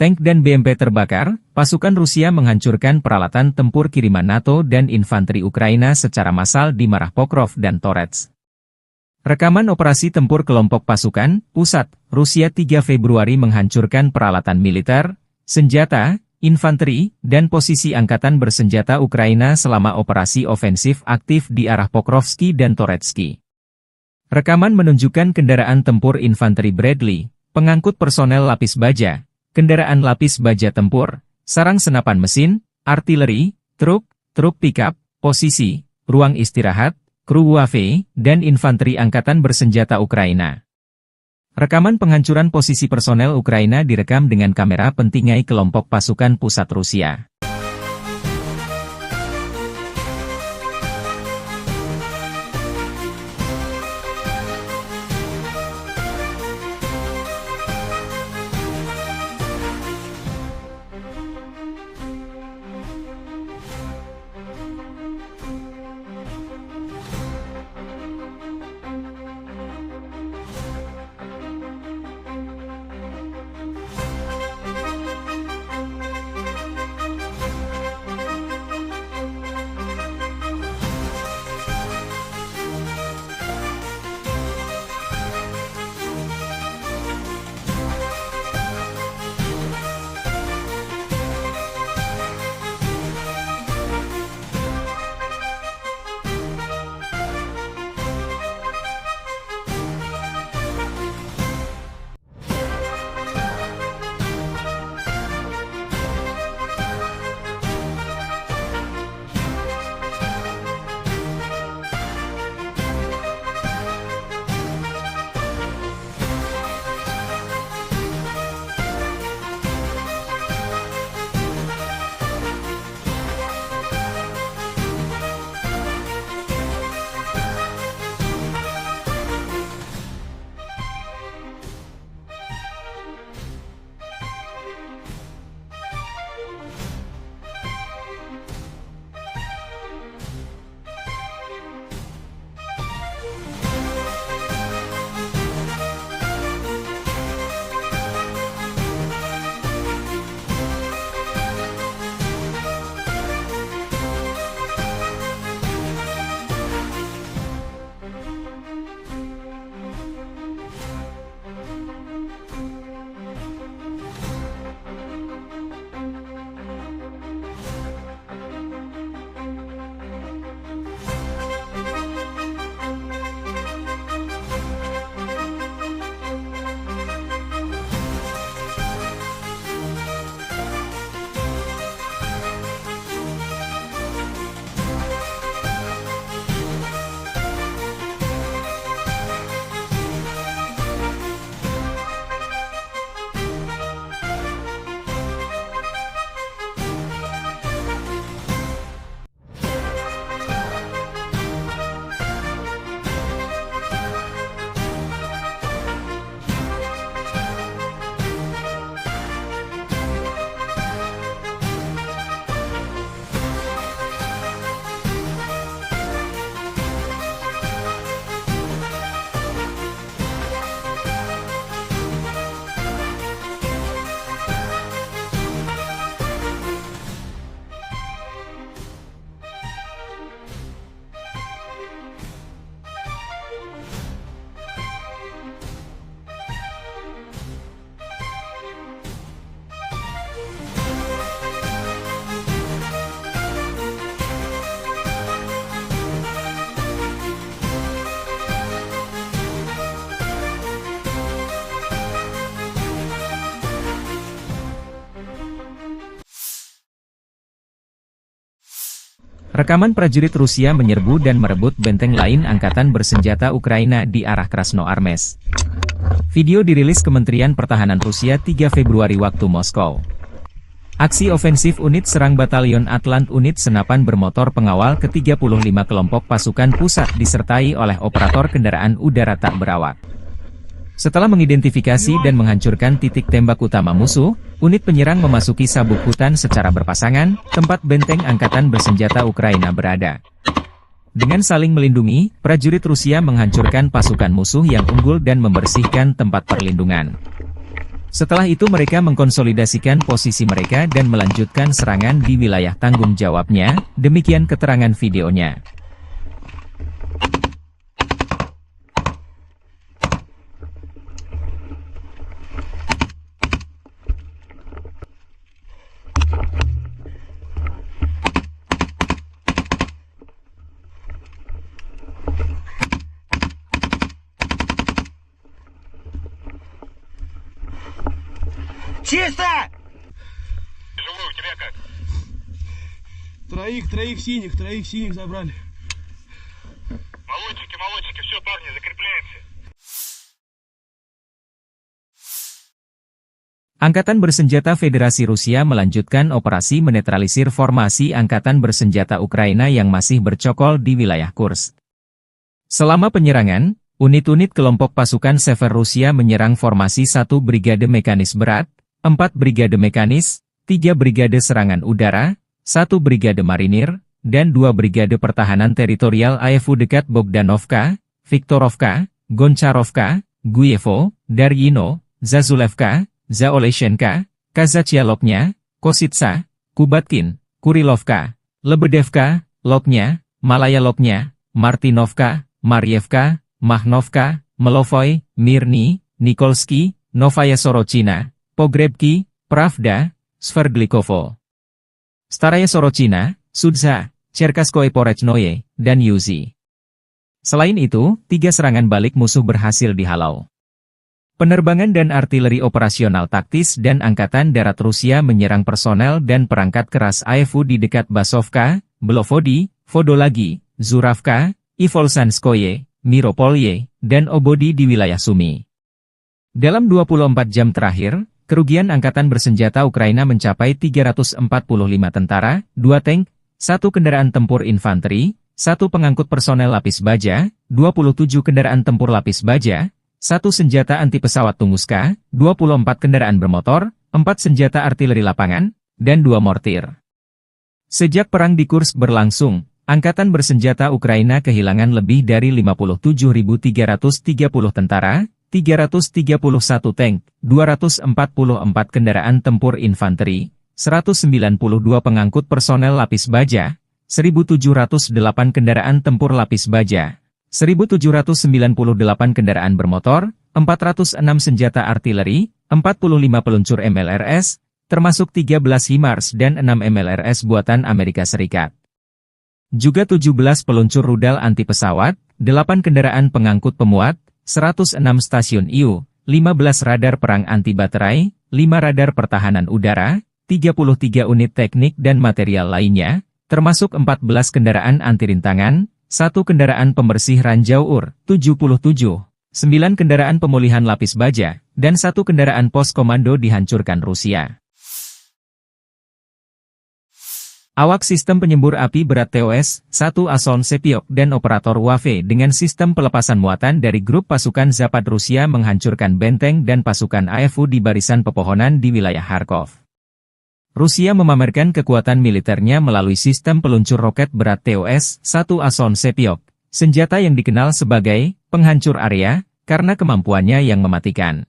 Tank dan BMP terbakar, pasukan Rusia menghancurkan peralatan tempur kiriman NATO dan infanteri Ukraina secara massal di Marah Pokrov dan Torets. Rekaman operasi tempur kelompok pasukan, pusat, Rusia 3 Februari menghancurkan peralatan militer, senjata, infanteri, dan posisi angkatan bersenjata Ukraina selama operasi ofensif aktif di arah Pokrovski dan Toretsky. Rekaman menunjukkan kendaraan tempur infanteri Bradley, pengangkut personel lapis baja, kendaraan lapis baja tempur, sarang senapan mesin, artileri, truk pickup, posisi, ruang istirahat, kru UAV, dan infanteri angkatan bersenjata Ukraina. Rekaman penghancuran posisi personel Ukraina direkam dengan kamera pentingai kelompok pasukan pusat Rusia. Rekaman prajurit Rusia menyerbu dan merebut benteng lain angkatan bersenjata Ukraina di arah Krasnoarmeysk. Video dirilis Kementerian Pertahanan Rusia 3 Februari waktu Moskow. Aksi ofensif unit serang Batalion Atlant unit senapan bermotor pengawal ke-35 kelompok pasukan pusat disertai oleh operator kendaraan udara tak berawak. Setelah mengidentifikasi dan menghancurkan titik tembak utama musuh, unit penyerang memasuki sabuk hutan secara berpasangan, tempat benteng angkatan bersenjata Ukraina berada. Dengan saling melindungi, prajurit Rusia menghancurkan pasukan musuh yang unggul dan membersihkan tempat perlindungan. Setelah itu mereka mengkonsolidasikan posisi mereka dan melanjutkan serangan di wilayah tanggung jawabnya, demikian keterangan videonya. Чисто! Живой, у тебя как? Троих синих забрали. Молодчики, все, парни, закрепляемся. Angkatan Bersenjata Federasi Rusia melanjutkan operasi menetralisir formasi Angkatan Bersenjata Ukraina yang masih bercokol di wilayah Kursk. Selama penyerangan, unit-unit kelompok pasukan Sever Rusia menyerang formasi 1 Brigade Mekanis Berat, 4 Brigade Mekanis, 3 Brigade Serangan Udara, 1 Brigade Marinir, dan 2 Brigade Pertahanan Teritorial AFU dekat Bogdanovka, Viktorovka, Goncharovka, Guyevo, Daryino, Zazulevka, Zaoleshenka, Kazachialoknya, Kositsa, Kubatkin, Kurilovka, Lebedevka, Loknya, Malaya Loknya, Martinovka, Maryevka, Mahnovka, Melovoy, Mirny, Nikolsky, Novaya Sorochina, Pogrebki, Pravda, Sverdlikovo, Staraya Sorochina, Sudza, Cherkaskoye Porechnoye, dan Yuzi. Selain itu, 3 serangan balik musuh berhasil dihalau. Penerbangan dan artileri operasional taktis dan Angkatan Darat Rusia menyerang personel dan perangkat keras AFU di dekat Basovka, Belovodi, Vodolagi, Zuravka, Ivolsanskoye, Miropolye, dan Obodi di wilayah Sumy. Dalam 24 jam terakhir, kerugian Angkatan Bersenjata Ukraina mencapai 345 tentara, 2 tank, 1 kendaraan tempur infanteri, 1 pengangkut personel lapis baja, 27 kendaraan tempur lapis baja, 1 senjata anti pesawat Tunguska, 24 kendaraan bermotor, 4 senjata artileri lapangan, dan 2 mortir. Sejak perang di Kursk berlangsung, Angkatan Bersenjata Ukraina kehilangan lebih dari 57.330 tentara, 331 tank, 244 kendaraan tempur infanteri, 192 pengangkut personel lapis baja, 1.708 kendaraan tempur lapis baja, 1.798 kendaraan bermotor, 406 senjata artileri, 45 peluncur MLRS, termasuk 13 HIMARS dan 6 MLRS buatan Amerika Serikat. Juga 17 peluncur rudal anti pesawat, 8 kendaraan pengangkut pemuat, 106 stasiun IU, 15 radar perang anti baterai, 5 radar pertahanan udara, 33 unit teknik dan material lainnya, termasuk 14 kendaraan anti rintangan, 1 kendaraan pembersih ranjau UR, 77, 9 kendaraan pemulihan lapis baja, dan 1 kendaraan pos komando dihancurkan Rusia. Awak sistem penyembur api berat TOS-1 Ason Sepiok dan operator WAFE dengan sistem pelepasan muatan dari grup pasukan Zapad Rusia menghancurkan benteng dan pasukan AFU di barisan pepohonan di wilayah Kharkov. Rusia memamerkan kekuatan militernya melalui sistem peluncur roket berat TOS-1 Ason Sepiok, senjata yang dikenal sebagai penghancur area karena kemampuannya yang mematikan.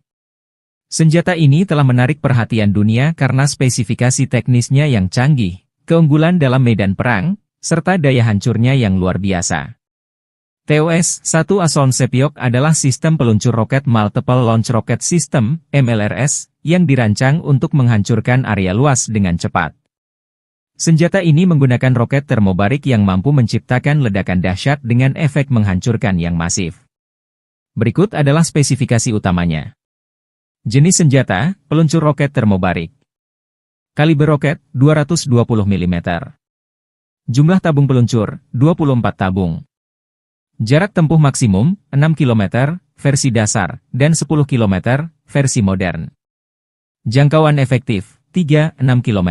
Senjata ini telah menarik perhatian dunia karena spesifikasi teknisnya yang canggih, keunggulan dalam medan perang, serta daya hancurnya yang luar biasa. TOS-1 Ason Sepiok adalah sistem peluncur roket Multiple Launch Rocket System, MLRS, yang dirancang untuk menghancurkan area luas dengan cepat. Senjata ini menggunakan roket termobarik yang mampu menciptakan ledakan dahsyat dengan efek menghancurkan yang masif. Berikut adalah spesifikasi utamanya. Jenis senjata, peluncur roket termobarik. Kaliber roket, 220 mm. Jumlah tabung peluncur, 24 tabung. Jarak tempuh maksimum, 6 km, versi dasar, dan 10 km, versi modern. Jangkauan efektif, 3-6 km.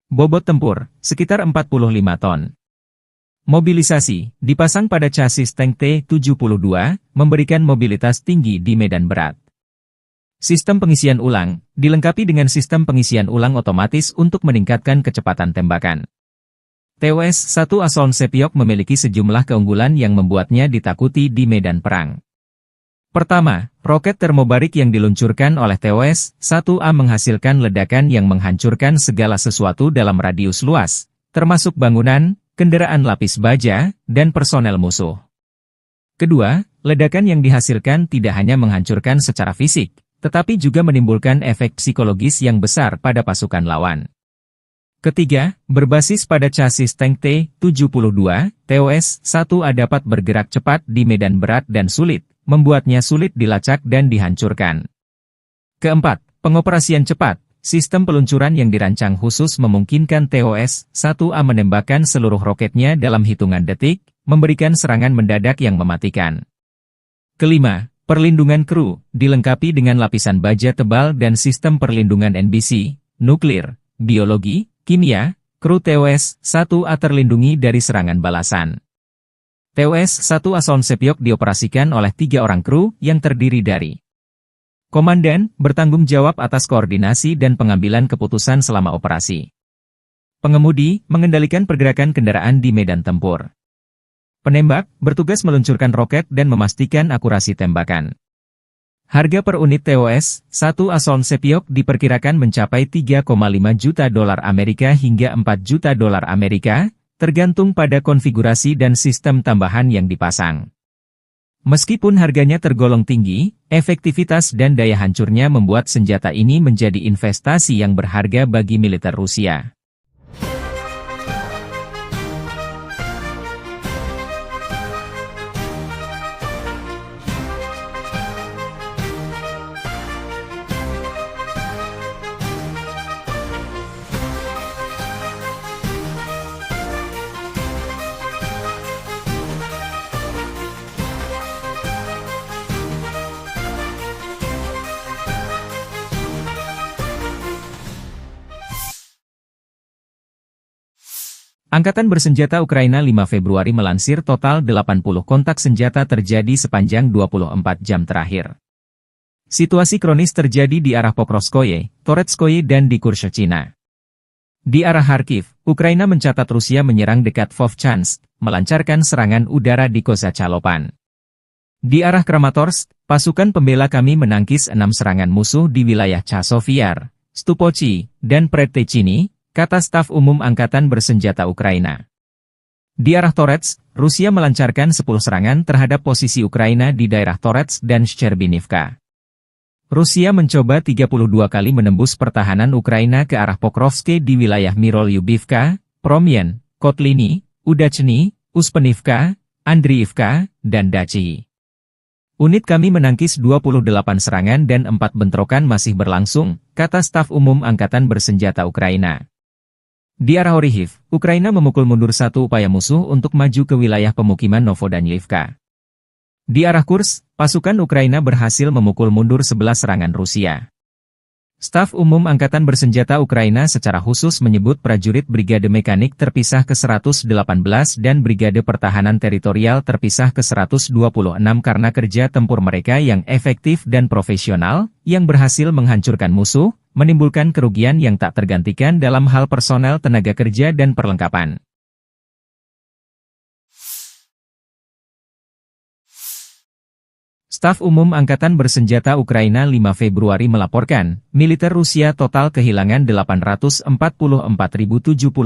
Bobot tempur, sekitar 45 ton. Mobilisasi, dipasang pada chassis tank T-72, memberikan mobilitas tinggi di medan berat. Sistem pengisian ulang, dilengkapi dengan sistem pengisian ulang otomatis untuk meningkatkan kecepatan tembakan. TOS-1 Asoln Sepiok memiliki sejumlah keunggulan yang membuatnya ditakuti di medan perang. Pertama, roket termobarik yang diluncurkan oleh TOS-1A menghasilkan ledakan yang menghancurkan segala sesuatu dalam radius luas, termasuk bangunan, kendaraan lapis baja, dan personel musuh. Kedua, ledakan yang dihasilkan tidak hanya menghancurkan secara fisik, tetapi juga menimbulkan efek psikologis yang besar pada pasukan lawan. Ketiga, berbasis pada chassis tank T-72, TOS-1A dapat bergerak cepat di medan berat dan sulit, membuatnya sulit dilacak dan dihancurkan. Keempat, pengoperasian cepat. Sistem peluncuran yang dirancang khusus memungkinkan TOS-1A menembakkan seluruh roketnya dalam hitungan detik, memberikan serangan mendadak yang mematikan. Kelima, perlindungan kru, dilengkapi dengan lapisan baja tebal dan sistem perlindungan NBC, nuklir, biologi, kimia, kru TOS-1A terlindungi dari serangan balasan. TOS-1 Asoln Sepiok dioperasikan oleh 3 orang kru yang terdiri dari komandan, bertanggung jawab atas koordinasi dan pengambilan keputusan selama operasi. Pengemudi, mengendalikan pergerakan kendaraan di medan tempur. Penembak, bertugas meluncurkan roket dan memastikan akurasi tembakan. Harga per unit TOS-1 Asoln Sepiok diperkirakan mencapai 3,5 juta dolar Amerika hingga 4 juta dolar Amerika, tergantung pada konfigurasi dan sistem tambahan yang dipasang. Meskipun harganya tergolong tinggi, efektivitas dan daya hancurnya membuat senjata ini menjadi investasi yang berharga bagi militer Rusia. Angkatan Bersenjata Ukraina 5 Februari melansir total 80 kontak senjata terjadi sepanjang 24 jam terakhir. Situasi kronis terjadi di arah Pokrovskoye, Toretskoye dan di Kurshchina. Di arah Kharkiv, Ukraina mencatat Rusia menyerang dekat Vovchansk, melancarkan serangan udara di Kozacalopan. Di arah Kramatorsk, pasukan pembela kami menangkis 6 serangan musuh di wilayah Chasovyar, Stupochi, dan Predtechny, kata staf umum Angkatan Bersenjata Ukraina. Di arah Toretsk, Rusia melancarkan 10 serangan terhadap posisi Ukraina di daerah Toretsk dan Shcherbinivka. Rusia mencoba 32 kali menembus pertahanan Ukraina ke arah Pokrovske di wilayah Mirolyubivka, Promyen, Kotliny, Udachny, Uspenivka, Andriivka, dan Dachi. Unit kami menangkis 28 serangan dan 4 bentrokan masih berlangsung, kata staf umum Angkatan Bersenjata Ukraina. Di arah Orikhiv, Ukraina memukul mundur 1 upaya musuh untuk maju ke wilayah pemukiman Novodanilivka. Di arah Kursk, pasukan Ukraina berhasil memukul mundur 11 serangan Rusia. Staf umum Angkatan Bersenjata Ukraina secara khusus menyebut prajurit Brigade Mekanik terpisah ke-118 dan Brigade Pertahanan Teritorial terpisah ke-126 karena kerja tempur mereka yang efektif dan profesional, yang berhasil menghancurkan musuh, menimbulkan kerugian yang tak tergantikan dalam hal personel tenaga kerja dan perlengkapan. Staf Umum Angkatan Bersenjata Ukraina 5 Februari melaporkan, militer Rusia total kehilangan 844.070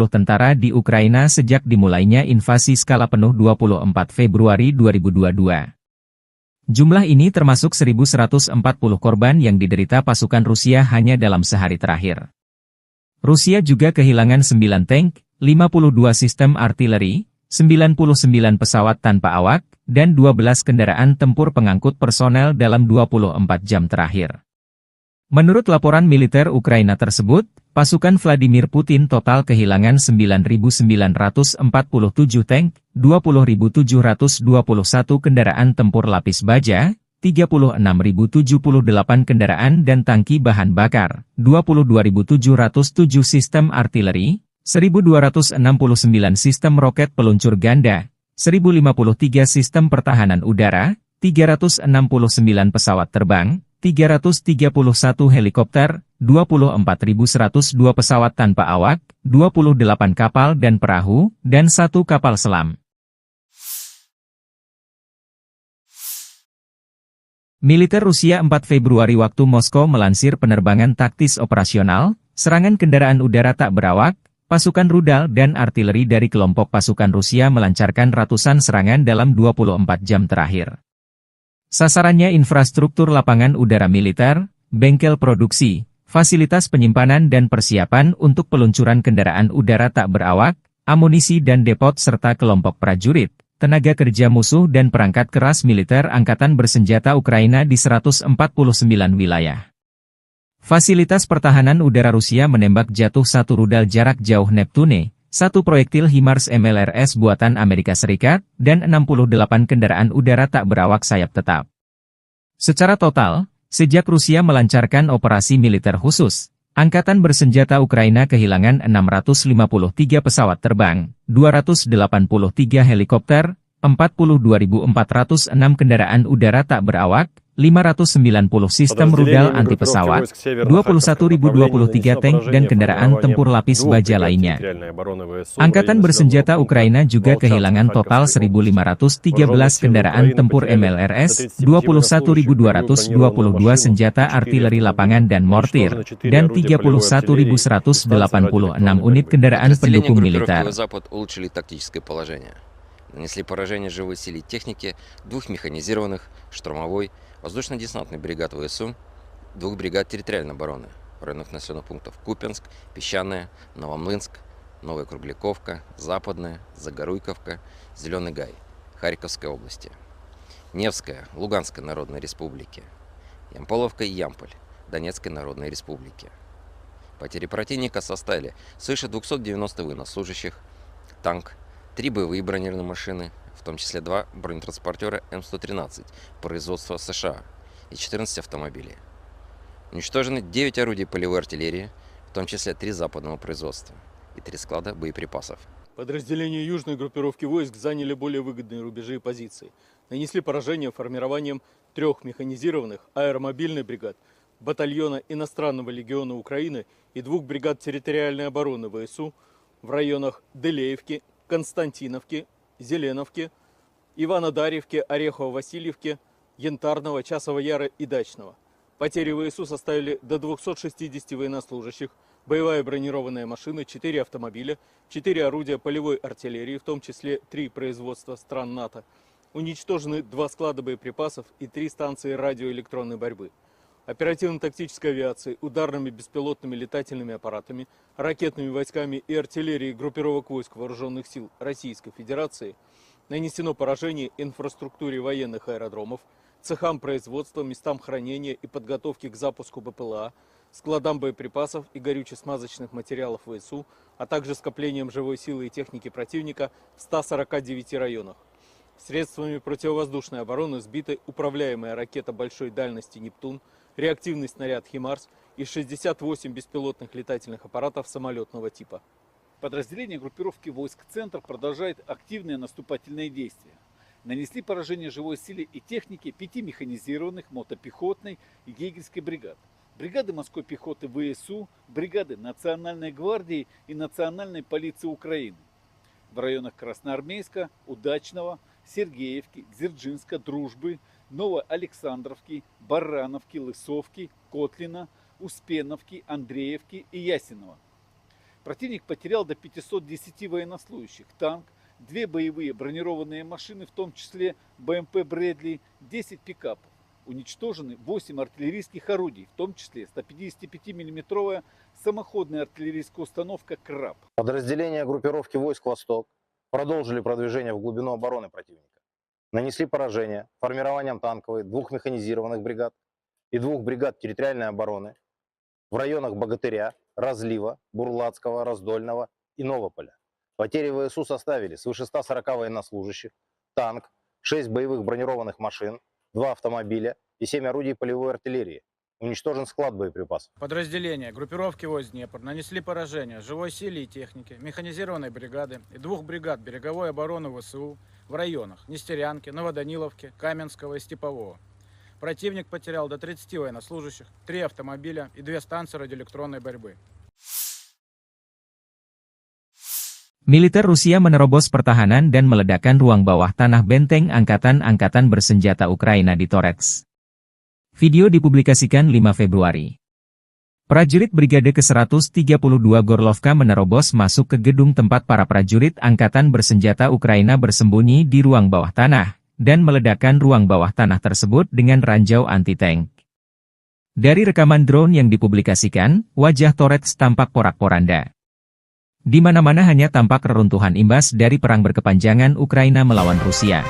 tentara di Ukraina sejak dimulainya invasi skala penuh 24 Februari 2022. Jumlah ini termasuk 1.140 korban yang diderita pasukan Rusia hanya dalam sehari terakhir. Rusia juga kehilangan 9 tank, 52 sistem artileri, 99 pesawat tanpa awak, dan 12 kendaraan tempur pengangkut personel dalam 24 jam terakhir. Menurut laporan militer Ukraina tersebut, pasukan Vladimir Putin total kehilangan 9.947 tank, 20.721 kendaraan tempur lapis baja, 36.078 kendaraan dan tangki bahan bakar, 22.707 sistem artileri, 1.269 sistem roket peluncur ganda, 1.053 sistem pertahanan udara, 369 pesawat terbang, 331 helikopter, 24.102 pesawat tanpa awak, 28 kapal dan perahu, dan 1 kapal selam. Militer Rusia 4 Februari waktu Moskow melansir penerbangan taktis operasional, serangan kendaraan udara tak berawak, pasukan rudal dan artileri dari kelompok pasukan Rusia melancarkan ratusan serangan dalam 24 jam terakhir. Sasarannya infrastruktur lapangan udara militer, bengkel produksi, fasilitas penyimpanan dan persiapan untuk peluncuran kendaraan udara tak berawak, amunisi dan depot serta kelompok prajurit, tenaga kerja musuh dan perangkat keras militer Angkatan Bersenjata Ukraina di 149 wilayah. Fasilitas pertahanan udara Rusia menembak jatuh 1 rudal jarak jauh Neptune, 1 proyektil HIMARS MLRS buatan Amerika Serikat, dan 68 kendaraan udara tak berawak sayap tetap. Secara total, sejak Rusia melancarkan operasi militer khusus, Angkatan Bersenjata Ukraina kehilangan 653 pesawat terbang, 283 helikopter, 42.406 kendaraan udara tak berawak, 590 sistem rudal anti-pesawat, 21.023 tank dan kendaraan tempur lapis baja lainnya. Angkatan Bersenjata Ukraina juga kehilangan total 1.513 kendaraan tempur MLRS, 21.222 senjata artileri lapangan dan mortir, dan 31.186 unit kendaraan pendukung militer. Нанесли поражение живой силе и технике 2 механизированных, штурмовой, воздушно-десантный бригад ВСУ, 2 бригад территориальной обороны в районах населенных пунктов Купянск, Песчаное, Новомлынск, Новая Кругляковка, Западная, Загоруйковка, Зеленый Гай, Харьковской области, Невская, Луганской Народной Республики, Ямполовка и Ямполь, Донецкой Народной Республики. Потери противника составили свыше 290 военнослужащих, танк, 3 боевые бронированные машины, в том числе 2 бронетранспортера М113 производства США и 14 автомобилей. Уничтожены 9 орудий полевой артиллерии, в том числе 3 западного производства и 3 склада боеприпасов. Подразделения южной группировки войск заняли более выгодные рубежи и позиции. Нанесли поражение формированием 3 механизированных аэромобильных бригад, батальона иностранного легиона Украины и 2 бригад территориальной обороны ВСУ в районах Делеевки, Константиновки, Зеленовки, Иванодарьевки, Орехово-Васильевки, Янтарного, Часового Яра и Дачного. Потери ВСУ составили до 260 военнослужащих, боевая бронированная машина, 4 автомобиля, 4 орудия полевой артиллерии, в том числе 3 производства стран НАТО. Уничтожены 2 склада боеприпасов и 3 станции радиоэлектронной борьбы. Оперативно-тактической авиацией, ударными беспилотными летательными аппаратами, ракетными войсками и артиллерией группировок войск Вооруженных сил Российской Федерации нанесено поражение инфраструктуре военных аэродромов, цехам производства, местам хранения и подготовки к запуску БПЛА, складам боеприпасов и горюче-смазочных материалов ВСУ, а также скоплением живой силы и техники противника в 149 районах. Средствами противовоздушной обороны сбиты управляемая ракета большой дальности «Нептун», реактивный снаряд «Химарс» и 68 беспилотных летательных аппаратов самолетного типа. Подразделения группировки войск «Центр» продолжают активные наступательные действия. Нанесли поражение живой силе и технике 5 механизированных, мотопехотной и егерской бригад. Бригады морской пехоты ВСУ, бригады Национальной гвардии и Национальной полиции Украины. В районах Красноармейска, Удачного, Сергеевки, Дзержинска, Дружбы, Новоалександровки, Барановки, Лысовки, Котлина, Успеновки, Андреевки и Ясенова. Противник потерял до 510 военнослужащих, танк, 2 боевые бронированные машины, в том числе БМП «Брэдли», 10 пикапов. Уничтожены 8 артиллерийских орудий, в том числе 155 мм самоходная артиллерийская установка «Краб». Подразделения группировки войск «Восток» продолжили продвижение в глубину обороны противника. Нанесли поражение формированием танковой 2 механизированных бригад, и 2 бригад территориальной обороны в районах Богатыря, Разлива, Бурлацкого, Раздольного и Новополя. Потери ВСУ составили свыше 140 военнослужащих, танк, 6 боевых бронированных машин, 2 автомобиля и 7 орудий полевой артиллерии. Уничтожен склад боеприпасов. Подразделения группировки войск Днепр нанесли поражение живой силе и технике, механизированной бригады и 2 бригад береговой обороны ВСУ в районах Нестерянки, Новоданиловки, Каменского и Степового. Противник потерял до 30 военнослужащих, 3 автомобиля и 2 станции радиоэлектронной борьбы. Militer Rusia menerobos pertahanan dan meledakkan ruang bawah tanah benteng angkatan-angkatan bersenjata Ukraina di Torets. Video dipublikasikan 5 Februari. Prajurit Brigade ke-132 Gorlovka menerobos masuk ke gedung tempat para prajurit angkatan bersenjata Ukraina bersembunyi di ruang bawah tanah, dan meledakkan ruang bawah tanah tersebut dengan ranjau anti-tank. Dari rekaman drone yang dipublikasikan, wajah Torets tampak porak-poranda. Di mana-mana hanya tampak reruntuhan imbas dari perang berkepanjangan Ukraina melawan Rusia.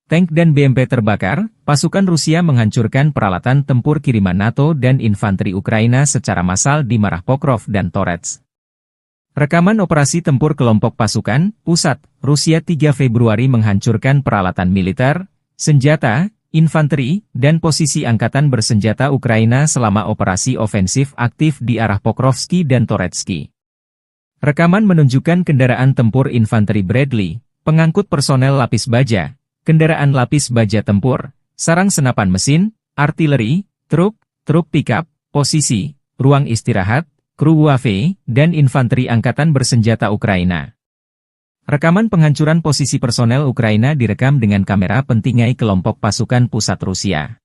Tank dan BMP terbakar, pasukan Rusia menghancurkan peralatan tempur kiriman NATO dan infanteri Ukraina secara massal di Marah Pokrov dan Torets. Rekaman operasi tempur kelompok pasukan, pusat, Rusia 3 Februari menghancurkan peralatan militer, senjata, infanteri, dan posisi angkatan bersenjata Ukraina selama operasi ofensif aktif di arah Pokrovski dan Toretsky. Rekaman menunjukkan kendaraan tempur infanteri Bradley, pengangkut personel lapis baja, kendaraan lapis baja tempur, sarang senapan mesin, artileri, truk pickup, posisi, ruang istirahat, kru UAV, dan infanteri angkatan bersenjata Ukraina. Rekaman penghancuran posisi personel Ukraina direkam dengan kamera pentingai kelompok pasukan pusat Rusia.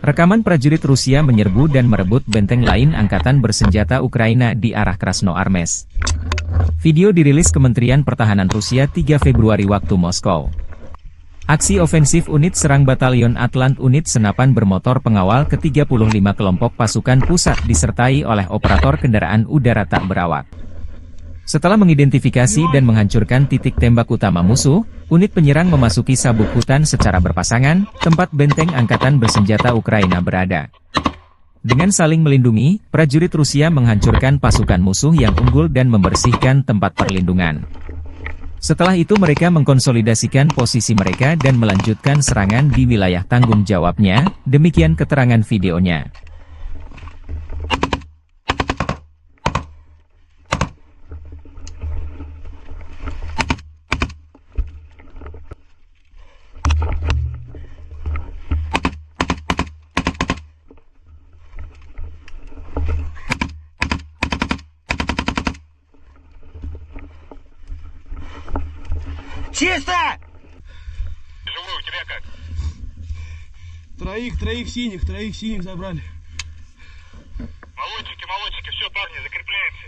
Rekaman prajurit Rusia menyerbu dan merebut benteng lain angkatan bersenjata Ukraina di arah Krasnoarmeysk. Video dirilis Kementerian Pertahanan Rusia 3 Februari waktu Moskow. Aksi ofensif unit serang Batalion Atlant unit senapan bermotor pengawal ke-35 kelompok pasukan pusat disertai oleh operator kendaraan udara tak berawak. Setelah mengidentifikasi dan menghancurkan titik tembak utama musuh, unit penyerang memasuki sabuk hutan secara berpasangan, tempat benteng angkatan bersenjata Ukraina berada. Dengan saling melindungi, prajurit Rusia menghancurkan pasukan musuh yang unggul dan membersihkan tempat perlindungan. Setelah itu mereka mengkonsolidasikan posisi mereka dan melanjutkan serangan di wilayah tanggung jawabnya, demikian keterangan videonya. Чисто! Живой, у тебя как? Троих синих забрали. Молодчики, все, парни, закрепляемся.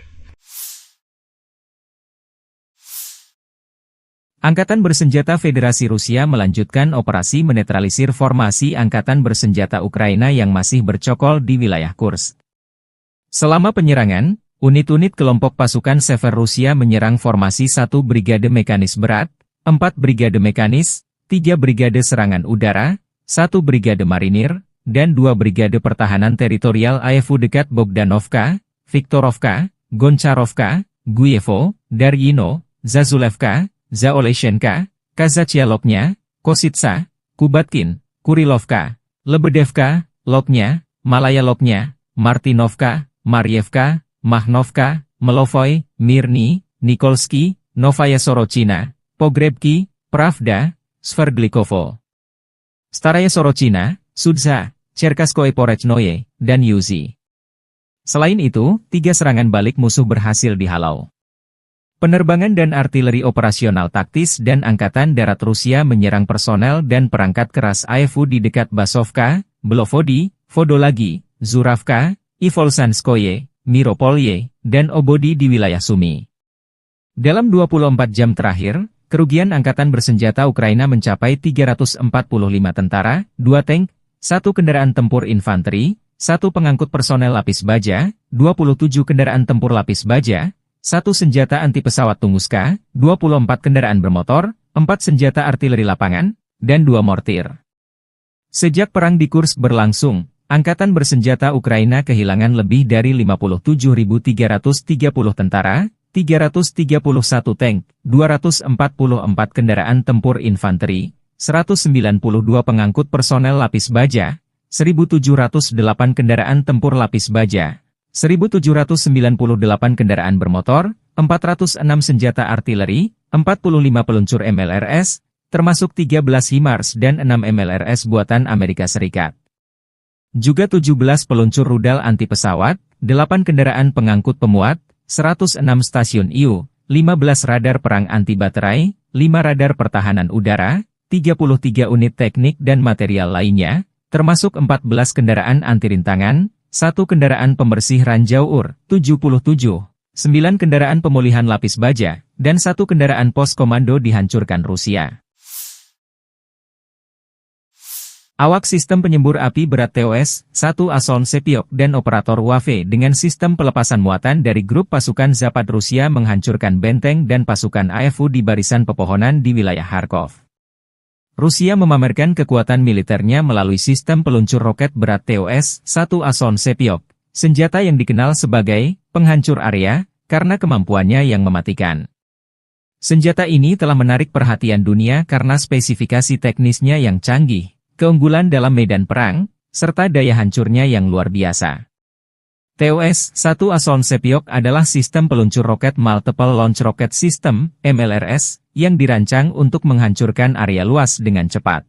Angkatan Bersenjata Federasi Rusia melanjutkan operasi menetralisir formasi Angkatan Bersenjata Ukraina yang masih bercokol di wilayah Kursk. Selama penyerangan, unit-unit kelompok pasukan Sever Rusia menyerang formasi 1 Brigade Mekanis Berat, 4 Brigade Mekanis, 3 Brigade Serangan Udara, 1 Brigade Marinir, dan 2 Brigade Pertahanan Teritorial AFU dekat Bogdanovka, Viktorovka, Goncharovka, Guyevo, Daryino, Zazulevka, Zaoleshenka, Kazachialoknya, Kositsa, Kubatkin, Kurilovka, Lebedevka, Loknya, Malaya Loknya, Martinovka, Marievka, Mahnovka, Melovoy, Mirny, Nikolsky, Novaya Sorochina, Pogrebki, Pravda, Sverdlikovo, Staraya Sorochina, Sudza, Cherkaskoye Porechnoye, dan Yuzi. Selain itu, 3 serangan balik musuh berhasil dihalau. Penerbangan dan artileri operasional taktis dan Angkatan Darat Rusia menyerang personel dan perangkat keras AFU di dekat Basovka, Belovodi, Vodolagi, Zuravka, Ivolsanskoye, Miropolye, dan Obodi di wilayah Sumy. Dalam 24 jam terakhir, kerugian Angkatan Bersenjata Ukraina mencapai 345 tentara, 2 tank, 1 kendaraan tempur infanteri, 1 pengangkut personel lapis baja, 27 kendaraan tempur lapis baja, 1 senjata anti-pesawat Tunguska, 24 kendaraan bermotor, 4 senjata artileri lapangan, dan 2 mortir. Sejak perang di Kursk berlangsung, Angkatan Bersenjata Ukraina kehilangan lebih dari 57.330 tentara, 331 tank, 244 kendaraan tempur infanteri, 192 pengangkut personel lapis baja, 1.708 kendaraan tempur lapis baja, 1.798 kendaraan bermotor, 406 senjata artileri, 45 peluncur MLRS, termasuk 13 HIMARS dan 6 MLRS buatan Amerika Serikat. Juga 17 peluncur rudal anti-pesawat, 8 kendaraan pengangkut pemuat, 106 stasiun IU, 15 radar perang anti-baterai, 5 radar pertahanan udara, 33 unit teknik dan material lainnya, termasuk 14 kendaraan anti-rintangan, 1 kendaraan pembersih ranjau UR, 77, 9 kendaraan pemulihan lapis baja, dan 1 kendaraan pos komando dihancurkan Rusia. Awak sistem penyembur api berat TOS-1 Ason Sepiok dan operator WAFE dengan sistem pelepasan muatan dari grup pasukan Zapad Rusia menghancurkan benteng dan pasukan AFU di barisan pepohonan di wilayah Kharkov. Rusia memamerkan kekuatan militernya melalui sistem peluncur roket berat TOS-1 Ason Sepiok, senjata yang dikenal sebagai penghancur area karena kemampuannya yang mematikan. Senjata ini telah menarik perhatian dunia karena spesifikasi teknisnya yang canggih, keunggulan dalam medan perang, serta daya hancurnya yang luar biasa. TOS-1 Ason Sepiok adalah sistem peluncur roket Multiple Launch Rocket System, MLRS, yang dirancang untuk menghancurkan area luas dengan cepat.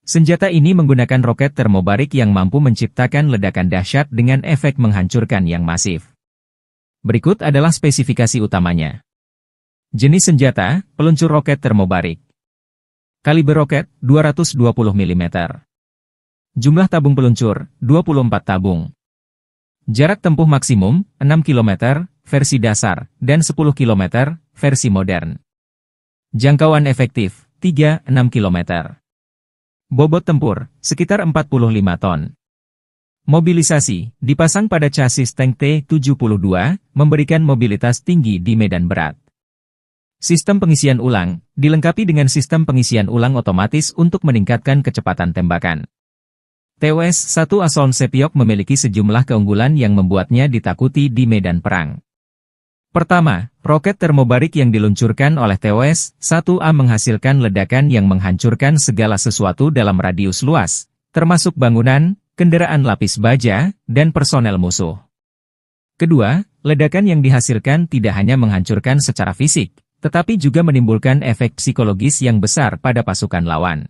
Senjata ini menggunakan roket termobarik yang mampu menciptakan ledakan dahsyat dengan efek menghancurkan yang masif. Berikut adalah spesifikasi utamanya. Jenis senjata, peluncur roket termobarik. Kaliber roket, 220 mm. Jumlah tabung peluncur, 24 tabung. Jarak tempuh maksimum, 6 km, versi dasar, dan 10 km, versi modern. Jangkauan efektif, 3-6 km. Bobot tempur, sekitar 45 ton. Mobilisasi, dipasang pada chassis tank T-72, memberikan mobilitas tinggi di medan berat. Sistem pengisian ulang, dilengkapi dengan sistem pengisian ulang otomatis untuk meningkatkan kecepatan tembakan. TOS-1 Asoln Sepiok memiliki sejumlah keunggulan yang membuatnya ditakuti di medan perang. Pertama, roket termobarik yang diluncurkan oleh TOS-1A menghasilkan ledakan yang menghancurkan segala sesuatu dalam radius luas, termasuk bangunan, kendaraan lapis baja, dan personel musuh. Kedua, ledakan yang dihasilkan tidak hanya menghancurkan secara fisik, tetapi juga menimbulkan efek psikologis yang besar pada pasukan lawan.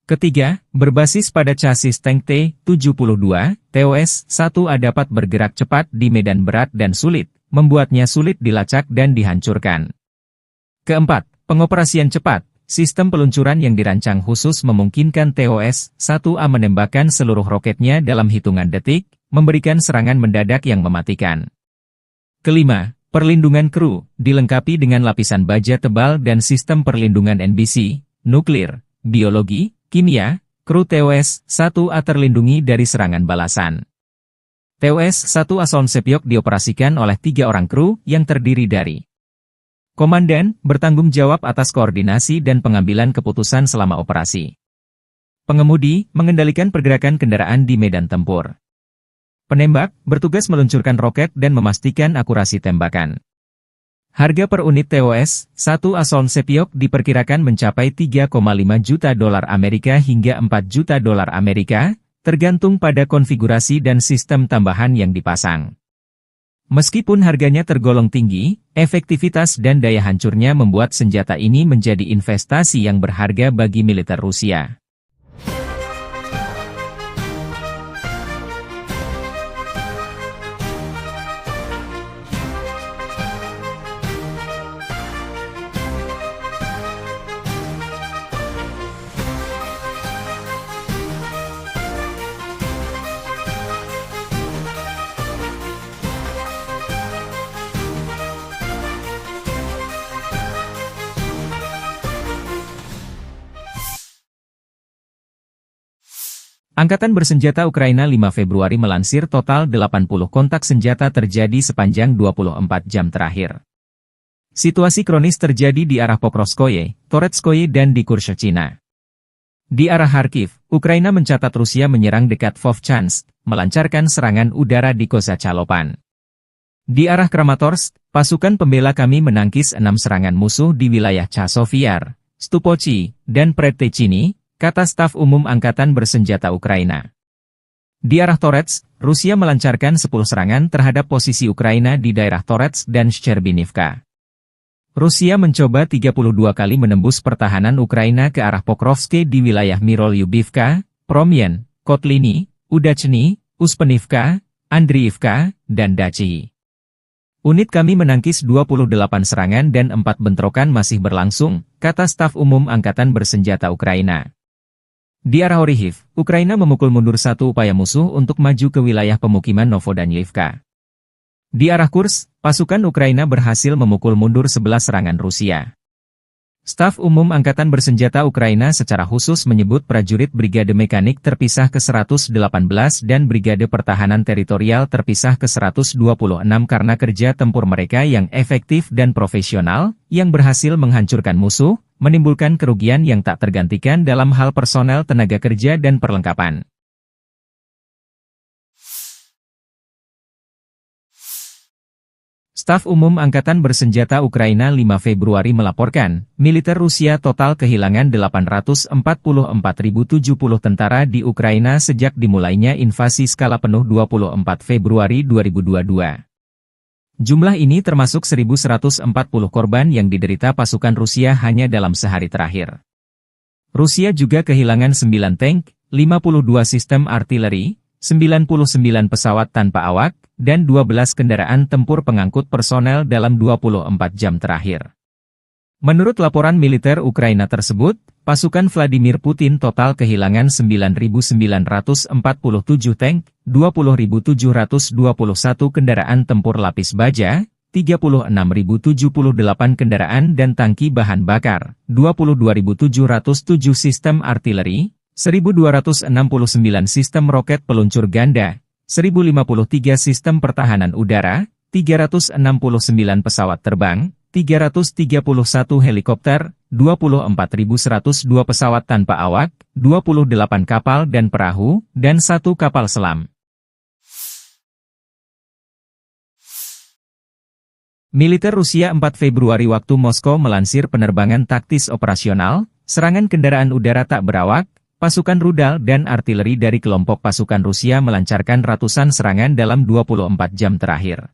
Ketiga, berbasis pada chassis tank T-72, TOS-1A dapat bergerak cepat di medan berat dan sulit, membuatnya sulit dilacak dan dihancurkan. Keempat, pengoperasian cepat. Sistem peluncuran yang dirancang khusus memungkinkan TOS-1A menembakkan seluruh roketnya dalam hitungan detik, memberikan serangan mendadak yang mematikan. Kelima, perlindungan kru, dilengkapi dengan lapisan baja tebal dan sistem perlindungan NBC, nuklir, biologi, kimia, kru TOS-1A terlindungi dari serangan balasan. TOS-1 Asoln Sepiok dioperasikan oleh 3 orang kru yang terdiri dari Komandan, bertanggung jawab atas koordinasi dan pengambilan keputusan selama operasi. Pengemudi, mengendalikan pergerakan kendaraan di medan tempur. Penembak, bertugas meluncurkan roket dan memastikan akurasi tembakan. Harga per unit TOS-1 Asoln Sepiok diperkirakan mencapai 3,5 juta dolar Amerika hingga 4 juta dolar Amerika, tergantung pada konfigurasi dan sistem tambahan yang dipasang. Meskipun harganya tergolong tinggi, efektivitas dan daya hancurnya membuat senjata ini menjadi investasi yang berharga bagi militer Rusia. Angkatan Bersenjata Ukraina 5 Februari melansir total 80 kontak senjata terjadi sepanjang 24 jam terakhir. Situasi kronis terjadi di arah Pokrovskoye, Toretskoye dan di Kurshchina. Di arah Kharkiv, Ukraina mencatat Rusia menyerang dekat Vovchansk, melancarkan serangan udara di Kozacalopan. Di arah Kramatorsk, pasukan pembela kami menangkis 6 serangan musuh di wilayah Chasovyar, Stupochi, dan Predtechny, kata staf umum Angkatan Bersenjata Ukraina. Di arah Toretsk, Rusia melancarkan 10 serangan terhadap posisi Ukraina di daerah Toretsk dan Shcherbinivka. Rusia mencoba 32 kali menembus pertahanan Ukraina ke arah Pokrovske di wilayah Mirolyubivka, Promyen, Kotliny, Udachny, Uspenivka, Andriivka, dan Dachi. Unit kami menangkis 28 serangan dan 4 bentrokan masih berlangsung, kata staf umum Angkatan Bersenjata Ukraina. Di arah Orikhiv, Ukraina memukul mundur 1 upaya musuh untuk maju ke wilayah pemukiman Novodanilivka. Di arah Kursk, pasukan Ukraina berhasil memukul mundur 11 serangan Rusia. Staf umum Angkatan Bersenjata Ukraina secara khusus menyebut prajurit Brigade Mekanik terpisah ke-118 dan Brigade Pertahanan Teritorial terpisah ke-126 karena kerja tempur mereka yang efektif dan profesional, yang berhasil menghancurkan musuh, menimbulkan kerugian yang tak tergantikan dalam hal personel tenaga kerja dan perlengkapan. Staf Umum Angkatan Bersenjata Ukraina 5 Februari melaporkan, militer Rusia total kehilangan 844.070 tentara di Ukraina sejak dimulainya invasi skala penuh 24 Februari 2022. Jumlah ini termasuk 1.140 korban yang diderita pasukan Rusia hanya dalam sehari terakhir. Rusia juga kehilangan 9 tank, 52 sistem artileri, 99 pesawat tanpa awak, dan 12 kendaraan tempur pengangkut personel dalam 24 jam terakhir. Menurut laporan militer Ukraina tersebut, pasukan Vladimir Putin total kehilangan 9.947 tank, 20.721 kendaraan tempur lapis baja, 36.078 kendaraan dan tangki bahan bakar, 22.707 sistem artileri, 1.269 sistem roket peluncur ganda, 1.053 sistem pertahanan udara, 369 pesawat terbang, 331 helikopter, 24.102 pesawat tanpa awak, 28 kapal dan perahu, dan 1 kapal selam. Militer Rusia 4 Februari waktu Moskow melansir penerbangan taktis operasional, serangan kendaraan udara tak berawak, pasukan rudal dan artileri dari kelompok pasukan Rusia melancarkan ratusan serangan dalam 24 jam terakhir.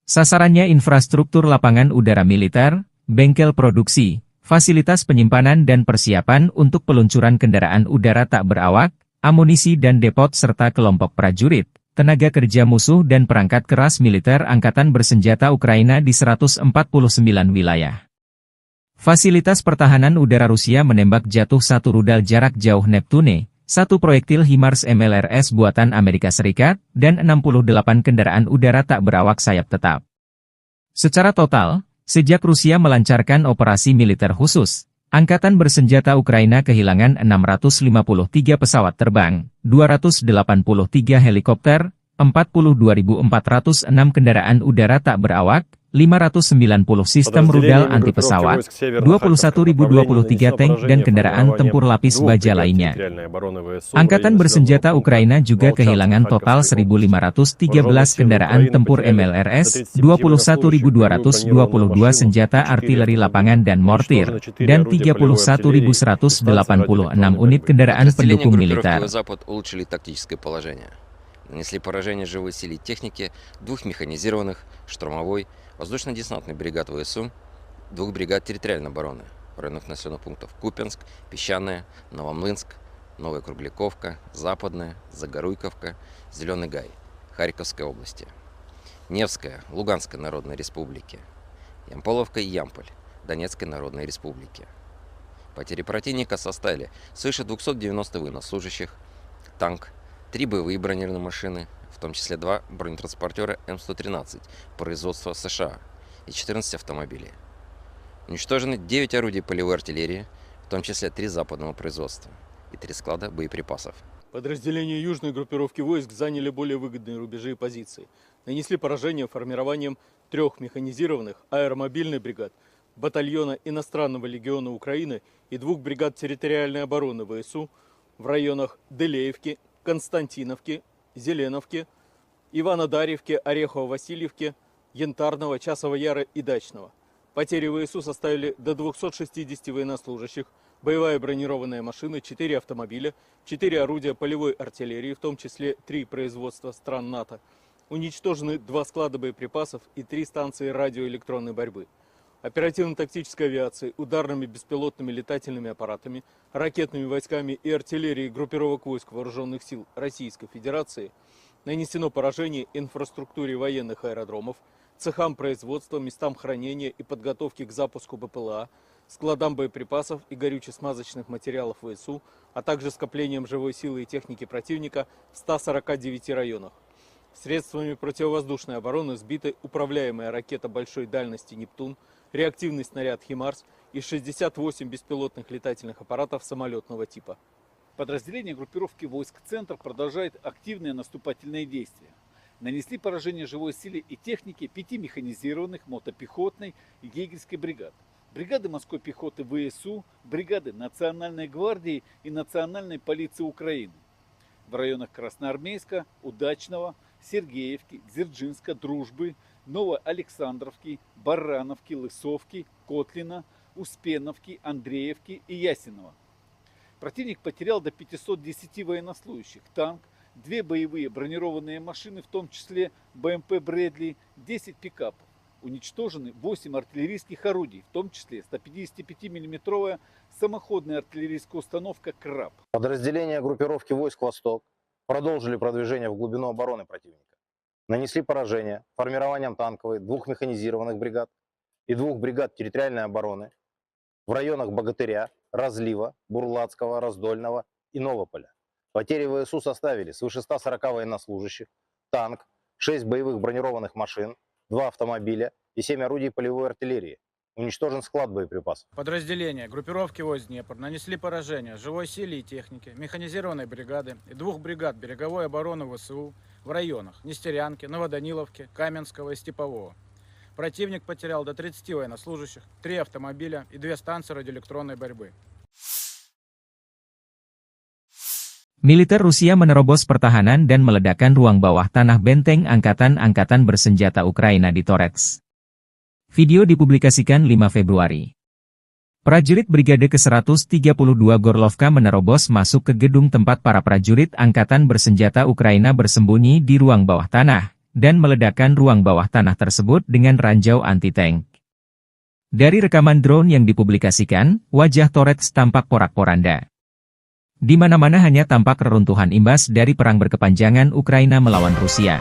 Sasarannya infrastruktur lapangan udara militer, bengkel produksi, fasilitas penyimpanan dan persiapan untuk peluncuran kendaraan udara tak berawak, amunisi dan depot serta kelompok prajurit, tenaga kerja musuh dan perangkat keras militer angkatan bersenjata Ukraina di 149 wilayah. Fasilitas pertahanan udara Rusia menembak jatuh 1 rudal jarak jauh Neptune, 1 proyektil HIMARS MLRS buatan Amerika Serikat, dan 68 kendaraan udara tak berawak sayap tetap. Secara total, sejak Rusia melancarkan operasi militer khusus, Angkatan bersenjata Ukraina kehilangan 653 pesawat terbang, 283 helikopter, 42.406 kendaraan udara tak berawak, 590 sistem rudal anti-pesawat, 21.023 tank dan kendaraan tempur lapis baja lainnya. Angkatan bersenjata Ukraina juga kehilangan total 1.513 kendaraan tempur MLRS, 21.222 senjata artileri lapangan dan mortir, dan 31.186 unit kendaraan pendukung militer. Нанесли поражение живой силе и технике 2 механизированных, штурмовой, воздушно-десантный бригад ВСУ, 2 бригад территориальной обороны в районах населенных пунктов Купянск, Песчаное, Новомлынск, Новая Кругляковка, Западная, Загоруйковка, Зеленый Гай, Харьковской области, Невская, Луганской Народной Республики, Ямполовка и Ямполь, Донецкой Народной Республики. Потери противника составили свыше 290 военнослужащих, танк, 3 боевые бронированные машины, в том числе 2 бронетранспортера М113 производства США и 14 автомобилей. Уничтожены 9 орудий полевой артиллерии, в том числе 3 западного производства и 3 склада боеприпасов. Подразделения южной группировки войск заняли более выгодные рубежи и позиции. Нанесли поражение формированием 3 механизированных аэромобильных бригад, батальона иностранного легиона Украины и 2 бригад территориальной обороны ВСУ в районах Делеевки, Константиновки, Зеленовки, Иванодарьевки, Орехово-Васильевки, Янтарного, Часового Яра и Дачного. Потери ВСУ составили до 260 военнослужащих, боевая бронированная машина, 4 автомобиля, 4 орудия полевой артиллерии, в том числе 3 производства стран НАТО. Уничтожены 2 склада боеприпасов и 3 станции радиоэлектронной борьбы. Оперативно-тактической авиацией, ударными беспилотными летательными аппаратами, ракетными войсками и артиллерией группировок войск Вооруженных сил Российской Федерации нанесено поражение инфраструктуре военных аэродромов, цехам производства, местам хранения и подготовки к запуску БПЛА, складам боеприпасов и горюче-смазочных материалов ВСУ, а также скоплением живой силы и техники противника в 149 районах. Средствами противовоздушной обороны сбиты управляемая ракета большой дальности «Нептун», реактивный снаряд «Химарс» и 68 беспилотных летательных аппаратов самолетного типа. Подразделения группировки войск «Центр» продолжают активные наступательные действия. Нанесли поражение живой силе и технике 5 механизированных, мотопехотной и егерской бригад. Бригады морской пехоты ВСУ, бригады Национальной гвардии и Национальной полиции Украины. В районах Красноармейска, Удачного, Сергеевки, Дзержинска, Дружбы, Новоалександровки, Барановки, Лысовки, Котлина, Успеновки, Андреевки и Ясенова. Противник потерял до 510 военнослужащих, танк, 2 боевые бронированные машины, в том числе БМП «Брэдли», 10 пикапов. Уничтожены 8 артиллерийских орудий, в том числе 155 мм самоходная артиллерийская установка «Краб». Подразделения группировки войск «Восток» продолжили продвижение в глубину обороны противника. Нанесли поражение формированием танковой 2 механизированных бригад, и 2 бригад территориальной обороны в районах Богатыря, Разлива, Бурлацкого, Раздольного и Новополя. Потери ВСУ составили свыше 140 военнослужащих, танк, 6 боевых бронированных машин, 2 автомобиля и 7 орудий полевой артиллерии. Уничтожен склад боеприпасов. Подразделения группировки войск Днепр нанесли поражение живой силе и технике, механизированной бригады и 2 бригад береговой обороны ВСУ в районах Нестерянки, Новоданиловки, Каменского и Степового. Противник потерял до 30 военнослужащих, 3 автомобиля и 2 станции радиоэлектронной борьбы. Militer Rusia menerobos pertahanan dan meledakkan ruang bawah tanah benteng angkatan-angkatan bersenjata Ukraina di Torets. Video dipublikasikan 5 Februari. Prajurit Brigade ke-132 Gorlovka menerobos masuk ke gedung tempat para prajurit angkatan bersenjata Ukraina bersembunyi di ruang bawah tanah, dan meledakkan ruang bawah tanah tersebut dengan ranjau anti-tank. Dari rekaman drone yang dipublikasikan, wajah Torets tampak porak-poranda. Di mana-mana hanya tampak reruntuhan imbas dari perang berkepanjangan Ukraina melawan Rusia.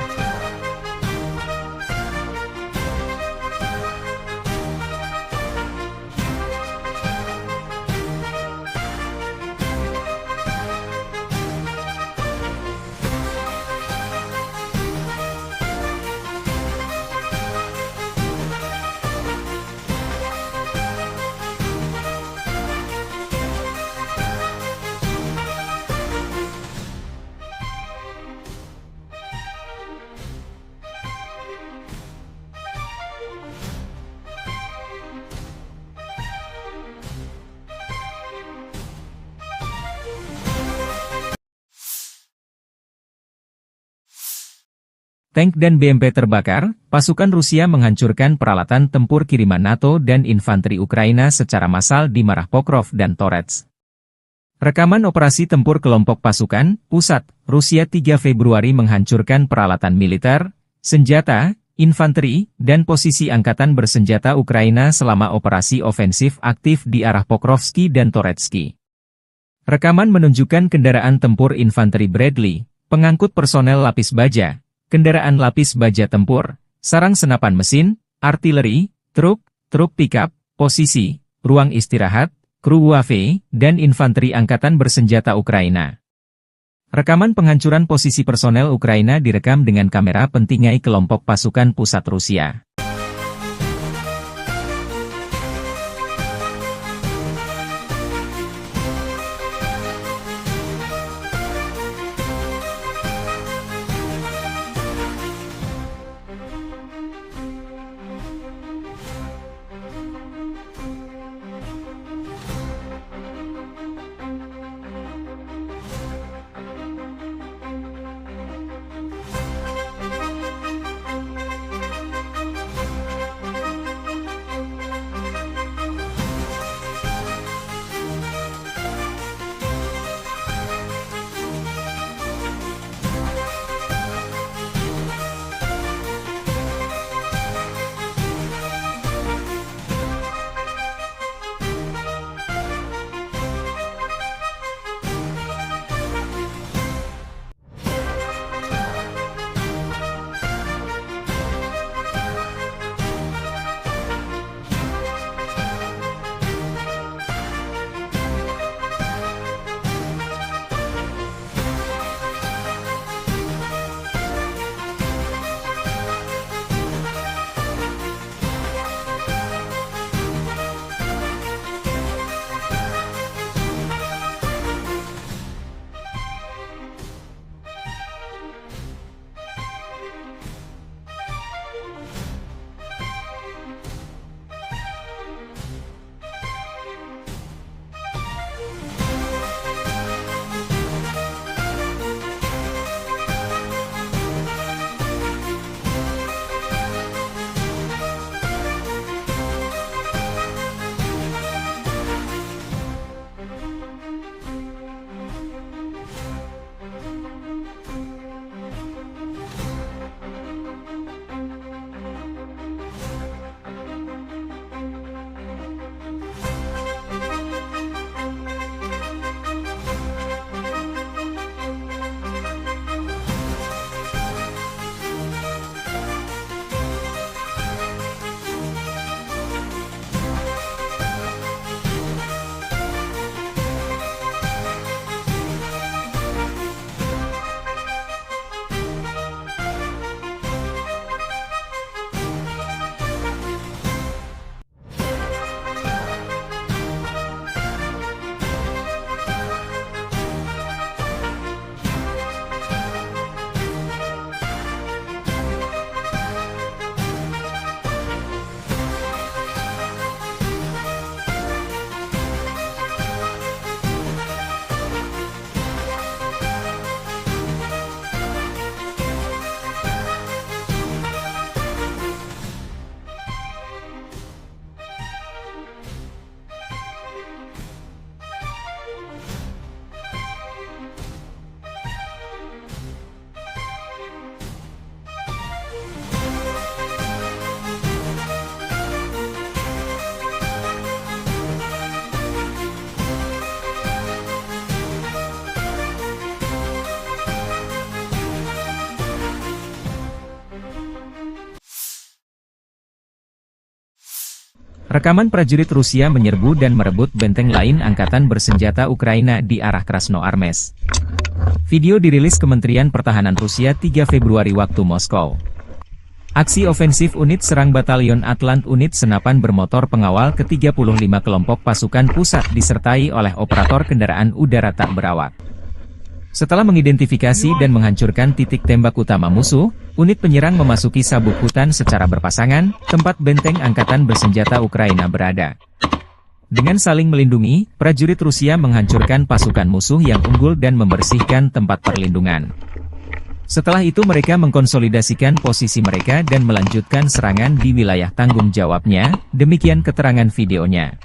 Tank dan BMP terbakar, pasukan Rusia menghancurkan peralatan tempur kiriman NATO dan infanteri Ukraina secara massal di Marah Pokrov dan Torets. Rekaman operasi tempur kelompok pasukan, pusat, Rusia 3 Februari menghancurkan peralatan militer, senjata, infanteri, dan posisi angkatan bersenjata Ukraina selama operasi ofensif aktif di arah Pokrovski dan Toretsky. Rekaman menunjukkan kendaraan tempur infanteri Bradley, pengangkut personel lapis baja, kendaraan lapis baja tempur, sarang senapan mesin, artileri, truk pickup, posisi, ruang istirahat, kru UAV, dan infanteri angkatan bersenjata Ukraina. Rekaman penghancuran posisi personel Ukraina direkam dengan kamera pentingai kelompok pasukan pusat Rusia. Rekaman prajurit Rusia menyerbu dan merebut benteng lain angkatan bersenjata Ukraina di arah Krasnoarmest. Video dirilis Kementerian Pertahanan Rusia 3 Februari waktu Moskow. Aksi ofensif unit serang Batalion Atlant unit senapan bermotor pengawal ke-35 kelompok pasukan pusat disertai oleh operator kendaraan udara tak berawak. Setelah mengidentifikasi dan menghancurkan titik tembak utama musuh, unit penyerang memasuki sabuk hutan secara berpasangan, tempat benteng angkatan bersenjata Ukraina berada. Dengan saling melindungi, prajurit Rusia menghancurkan pasukan musuh yang unggul dan membersihkan tempat perlindungan. Setelah itu mereka mengkonsolidasikan posisi mereka dan melanjutkan serangan di wilayah tanggung jawabnya, demikian keterangan videonya.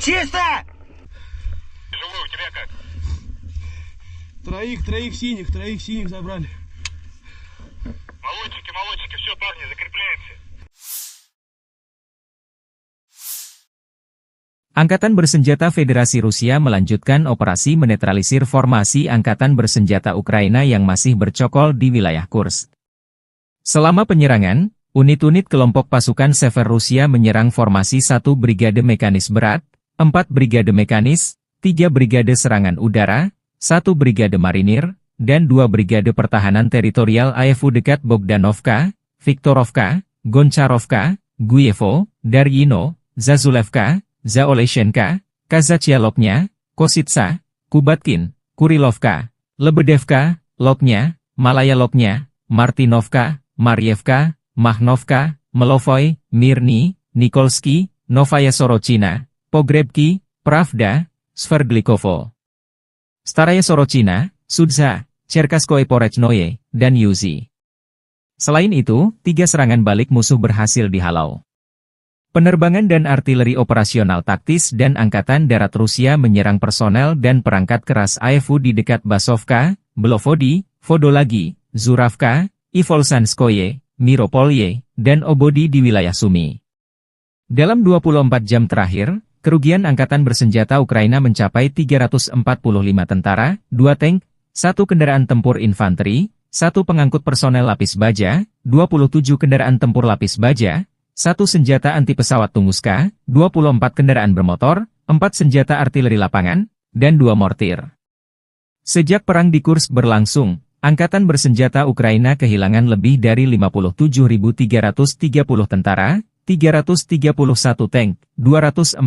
Чисто! Живой, у тебя как? Троих синих забрали. Молодчики, все, парни, закрепляемся. Angkatan Bersenjata Federasi Rusia melanjutkan operasi menetralisir formasi Angkatan Bersenjata Ukraina yang masih bercokol di wilayah Kursk. Selama penyerangan, unit-unit kelompok pasukan Sever Rusia menyerang formasi 1 Brigade Mekanis Berat, 4 Brigade Mekanis, 3 Brigade Serangan Udara, 1 Brigade Marinir, dan 2 Brigade Pertahanan Teritorial AFU dekat Bogdanovka, Viktorovka, Goncharovka, Guyevo, Daryino, Zazulevka, Zaoleshenka, Kazachialoknya, Kositsa, Kubatkin, Kurilovka, Lebedevka, Loknya, Malaya Loknya, Martinovka, Marievka, Mahnovka, Melovoy, Mirny, Nikolsky, Novaya Sorochina, Pogrebki, Pravda, Sverdlikovo, Staraya Sorochina, Sudza, Cherkaskoye Porechnoye, dan Yuzi. Selain itu, 3 serangan balik musuh berhasil dihalau. Penerbangan dan artileri operasional taktis dan Angkatan Darat Rusia menyerang personel dan perangkat keras AFU di dekat Basovka, Belovodi, Vodolagi, Zuravka, Ivolsanskoye, Miropolye, dan Obodi di wilayah Sumi. Dalam 24 jam terakhir, kerugian Angkatan Bersenjata Ukraina mencapai 345 tentara, 2 tank, 1 kendaraan tempur infanteri, 1 pengangkut personel lapis baja, 27 kendaraan tempur lapis baja, 1 senjata anti pesawat Tunguska, 24 kendaraan bermotor, 4 senjata artileri lapangan, dan 2 mortir. Sejak perang di Kursk berlangsung, Angkatan Bersenjata Ukraina kehilangan lebih dari 57.330 tentara, 331 tank, 244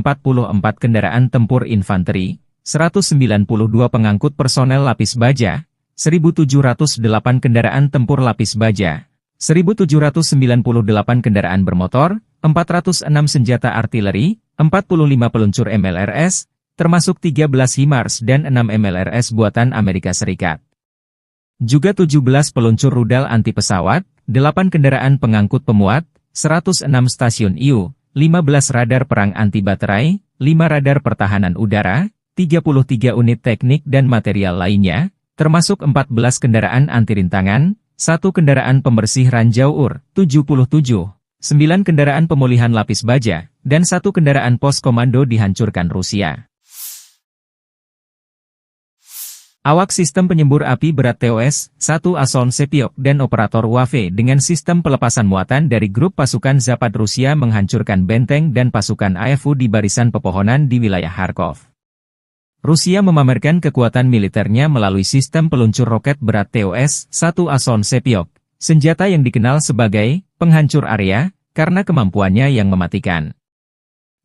kendaraan tempur infanteri, 192 pengangkut personel lapis baja, 1.708 kendaraan tempur lapis baja, 1.798 kendaraan bermotor, 406 senjata artileri, 45 peluncur MLRS, termasuk 13 HIMARS dan 6 MLRS buatan Amerika Serikat. Juga 17 peluncur rudal anti pesawat, 8 kendaraan pengangkut pemuat, 106 stasiun IU, 15 radar perang anti baterai, 5 radar pertahanan udara, 33 unit teknik dan material lainnya, termasuk 14 kendaraan anti rintangan, 1 kendaraan pembersih ranjau UR, 77, 9 kendaraan pemulihan lapis baja, dan 1 kendaraan pos komando dihancurkan Rusia. Awak sistem penyembur api berat TOS-1 Ason Sepiok dan operator WAFE dengan sistem pelepasan muatan dari grup pasukan Zapad Rusia menghancurkan benteng dan pasukan AFU di barisan pepohonan di wilayah Kharkov. Rusia memamerkan kekuatan militernya melalui sistem peluncur roket berat TOS-1 Ason Sepiok, senjata yang dikenal sebagai penghancur area karena kemampuannya yang mematikan.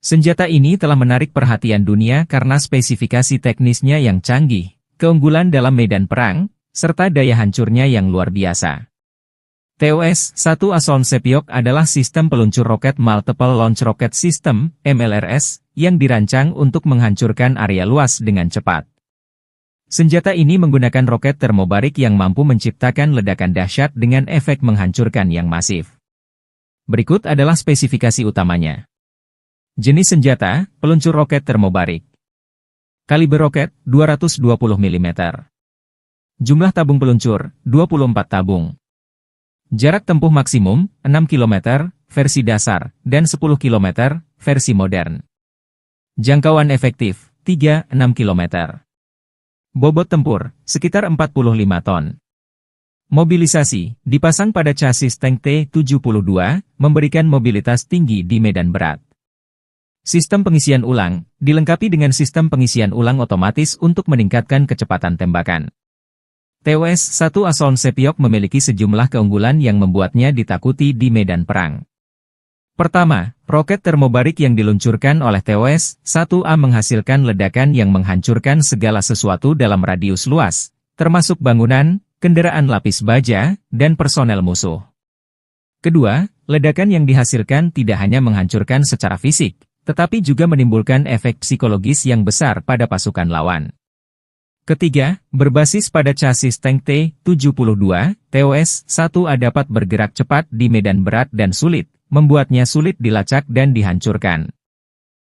Senjata ini telah menarik perhatian dunia karena spesifikasi teknisnya yang canggih, keunggulan dalam medan perang, serta daya hancurnya yang luar biasa. TOS-1 Ason Sepiok adalah sistem peluncur roket Multiple Launch Rocket System, MLRS, yang dirancang untuk menghancurkan area luas dengan cepat. Senjata ini menggunakan roket termobarik yang mampu menciptakan ledakan dahsyat dengan efek menghancurkan yang masif. Berikut adalah spesifikasi utamanya. Jenis senjata, peluncur roket termobarik. Kaliber roket, 220 mm. Jumlah tabung peluncur, 24 tabung. Jarak tempuh maksimum, 6 km, versi dasar, dan 10 km, versi modern. Jangkauan efektif, 3-6 km. Bobot tempur, sekitar 45 ton. Mobilisasi, dipasang pada chassis tank T-72, memberikan mobilitas tinggi di medan berat. Sistem pengisian ulang, dilengkapi dengan sistem pengisian ulang otomatis untuk meningkatkan kecepatan tembakan. TOS-1 Asoln Sepiok memiliki sejumlah keunggulan yang membuatnya ditakuti di medan perang. Pertama, roket termobarik yang diluncurkan oleh TOS-1A menghasilkan ledakan yang menghancurkan segala sesuatu dalam radius luas, termasuk bangunan, kendaraan lapis baja, dan personel musuh. Kedua, ledakan yang dihasilkan tidak hanya menghancurkan secara fisik, tetapi juga menimbulkan efek psikologis yang besar pada pasukan lawan. Ketiga, berbasis pada chassis tank T-72, TOS-1A dapat bergerak cepat di medan berat dan sulit, membuatnya sulit dilacak dan dihancurkan.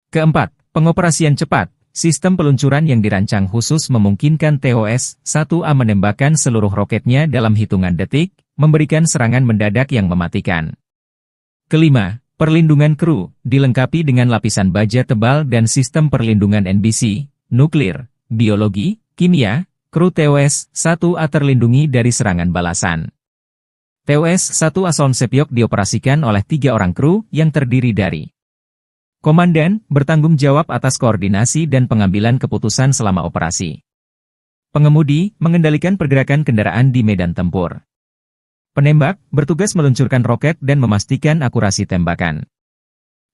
Keempat, pengoperasian cepat. Sistem peluncuran yang dirancang khusus memungkinkan TOS-1A menembakkan seluruh roketnya dalam hitungan detik, memberikan serangan mendadak yang mematikan. Kelima, perlindungan kru, dilengkapi dengan lapisan baja tebal dan sistem perlindungan NBC, nuklir, biologi, kimia, kru TOS-1A terlindungi dari serangan balasan. TOS-1 Asoln Sepiok dioperasikan oleh 3 orang kru yang terdiri dari komandan, bertanggung jawab atas koordinasi dan pengambilan keputusan selama operasi. Pengemudi, mengendalikan pergerakan kendaraan di medan tempur. Penembak, bertugas meluncurkan roket dan memastikan akurasi tembakan.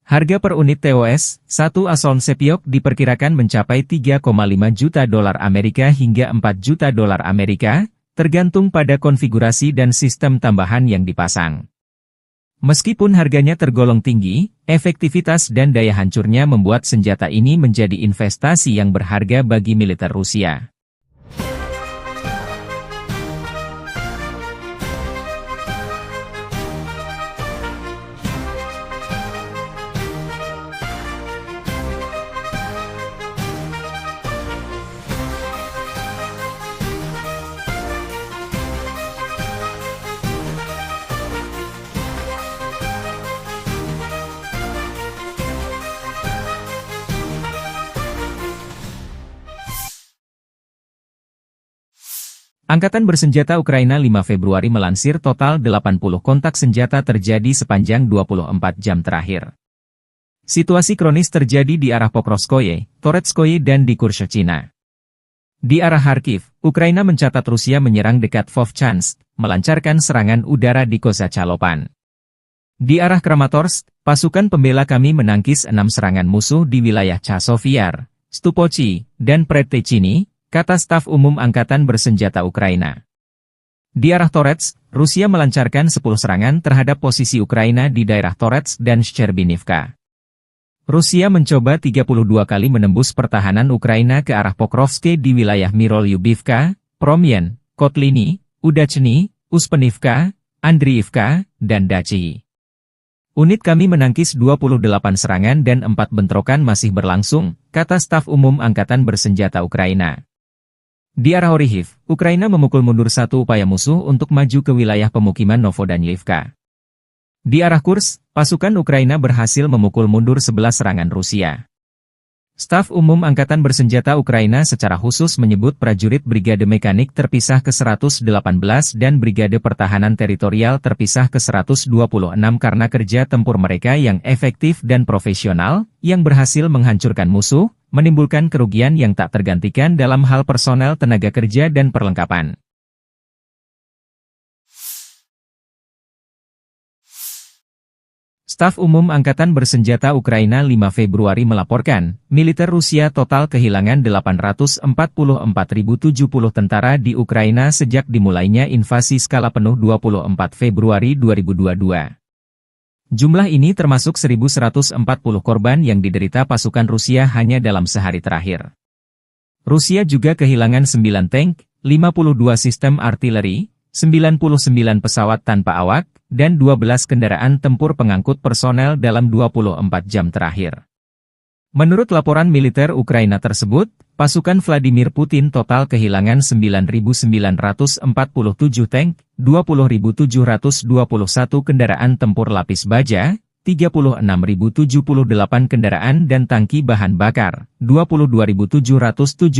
Harga per unit TOS-1 Asoln Sepiok diperkirakan mencapai 3,5 juta dolar Amerika hingga 4 juta dolar Amerika, tergantung pada konfigurasi dan sistem tambahan yang dipasang. Meskipun harganya tergolong tinggi, efektivitas dan daya hancurnya membuat senjata ini menjadi investasi yang berharga bagi militer Rusia. Angkatan Bersenjata Ukraina 5 Februari melansir total 80 kontak senjata terjadi sepanjang 24 jam terakhir. Situasi kronis terjadi di arah Pokrovskoye, Toretskoye dan di Kurshchina. Di arah Kharkiv, Ukraina mencatat Rusia menyerang dekat Vovchansk, melancarkan serangan udara di Kozacalopan. Di arah Kramatorsk, pasukan pembela kami menangkis 6 serangan musuh di wilayah Chasovyar, Stupochi, dan Predtechny, kata staf umum Angkatan Bersenjata Ukraina. Di arah Toretsk, Rusia melancarkan 10 serangan terhadap posisi Ukraina di daerah Toretsk dan Shcherbinivka. Rusia mencoba 32 kali menembus pertahanan Ukraina ke arah Pokrovske di wilayah Mirolyubivka, Promyen, Kotliny, Udachny, Uspenivka, Andriivka, dan Dachi. Unit kami menangkis 28 serangan dan 4 bentrokan masih berlangsung, kata staf umum Angkatan Bersenjata Ukraina. Di arah Orihiv, Ukraina memukul mundur 1 upaya musuh untuk maju ke wilayah pemukiman Novodanilivka. Di arah Kursk, pasukan Ukraina berhasil memukul mundur 11 serangan Rusia. Staf umum Angkatan Bersenjata Ukraina secara khusus menyebut prajurit Brigade Mekanik terpisah ke-118 dan Brigade Pertahanan Teritorial terpisah ke-126 karena kerja tempur mereka yang efektif dan profesional, yang berhasil menghancurkan musuh, menimbulkan kerugian yang tak tergantikan dalam hal personel tenaga kerja dan perlengkapan. Staf Umum Angkatan Bersenjata Ukraina 5 Februari melaporkan, militer Rusia total kehilangan 844.070 tentara di Ukraina sejak dimulainya invasi skala penuh 24 Februari 2022. Jumlah ini termasuk 1.140 korban yang diderita pasukan Rusia hanya dalam sehari terakhir. Rusia juga kehilangan 9 tank, 52 sistem artileri, 99 pesawat tanpa awak, dan 12 kendaraan tempur pengangkut personel dalam 24 jam terakhir. Menurut laporan militer Ukraina tersebut, pasukan Vladimir Putin total kehilangan 9.947 tank, 20.721 kendaraan tempur lapis baja, 36.078 kendaraan dan tangki bahan bakar, 22.707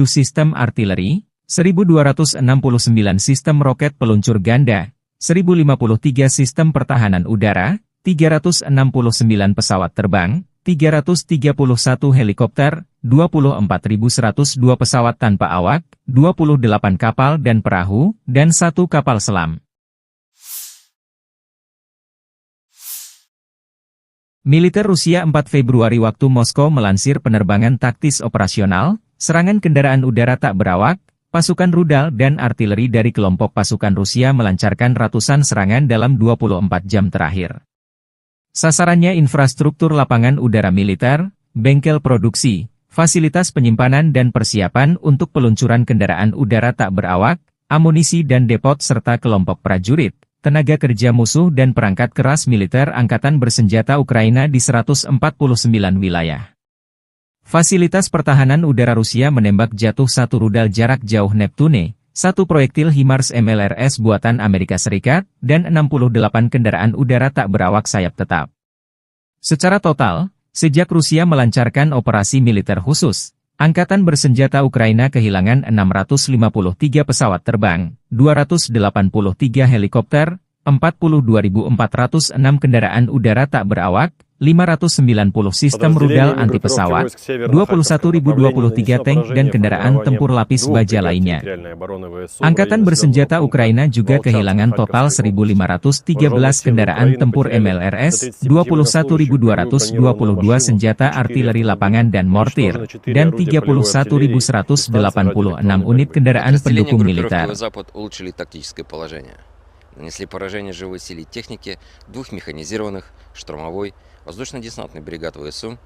sistem artileri, 1.269 sistem roket peluncur ganda, 1.053 sistem pertahanan udara, 369 pesawat terbang, 331 helikopter, 24.102 pesawat tanpa awak, 28 kapal dan perahu, dan 1 kapal selam. Militer Rusia 4 Februari waktu Moskow melansir penerbangan taktis operasional, serangan kendaraan udara tak berawak, pasukan rudal dan artileri dari kelompok pasukan Rusia melancarkan ratusan serangan dalam 24 jam terakhir. Sasarannya infrastruktur lapangan udara militer, bengkel produksi, fasilitas penyimpanan dan persiapan untuk peluncuran kendaraan udara tak berawak, amunisi dan depot serta kelompok prajurit, tenaga kerja musuh dan perangkat keras militer angkatan bersenjata Ukraina di 149 wilayah. Fasilitas pertahanan udara Rusia menembak jatuh 1 rudal jarak jauh Neptune, 1 proyektil HIMARS MLRS buatan Amerika Serikat, dan 68 kendaraan udara tak berawak sayap tetap. Secara total, sejak Rusia melancarkan operasi militer khusus, Angkatan bersenjata Ukraina kehilangan 653 pesawat terbang, 283 helikopter, 42.406 kendaraan udara tak berawak, 590 sistem rudal anti-pesawat, 21.023 tank dan kendaraan tempur lapis baja lainnya. Angkatan bersenjata Ukraina juga kehilangan total 1.513 kendaraan tempur MLRS, 21.222 senjata artileri lapangan dan mortir, dan 31.186 unit kendaraan pendukung militer. Нанесли поражение живой силе техники 2 механизированных, штурмовой, воздушно-десантных бригад ВСУ,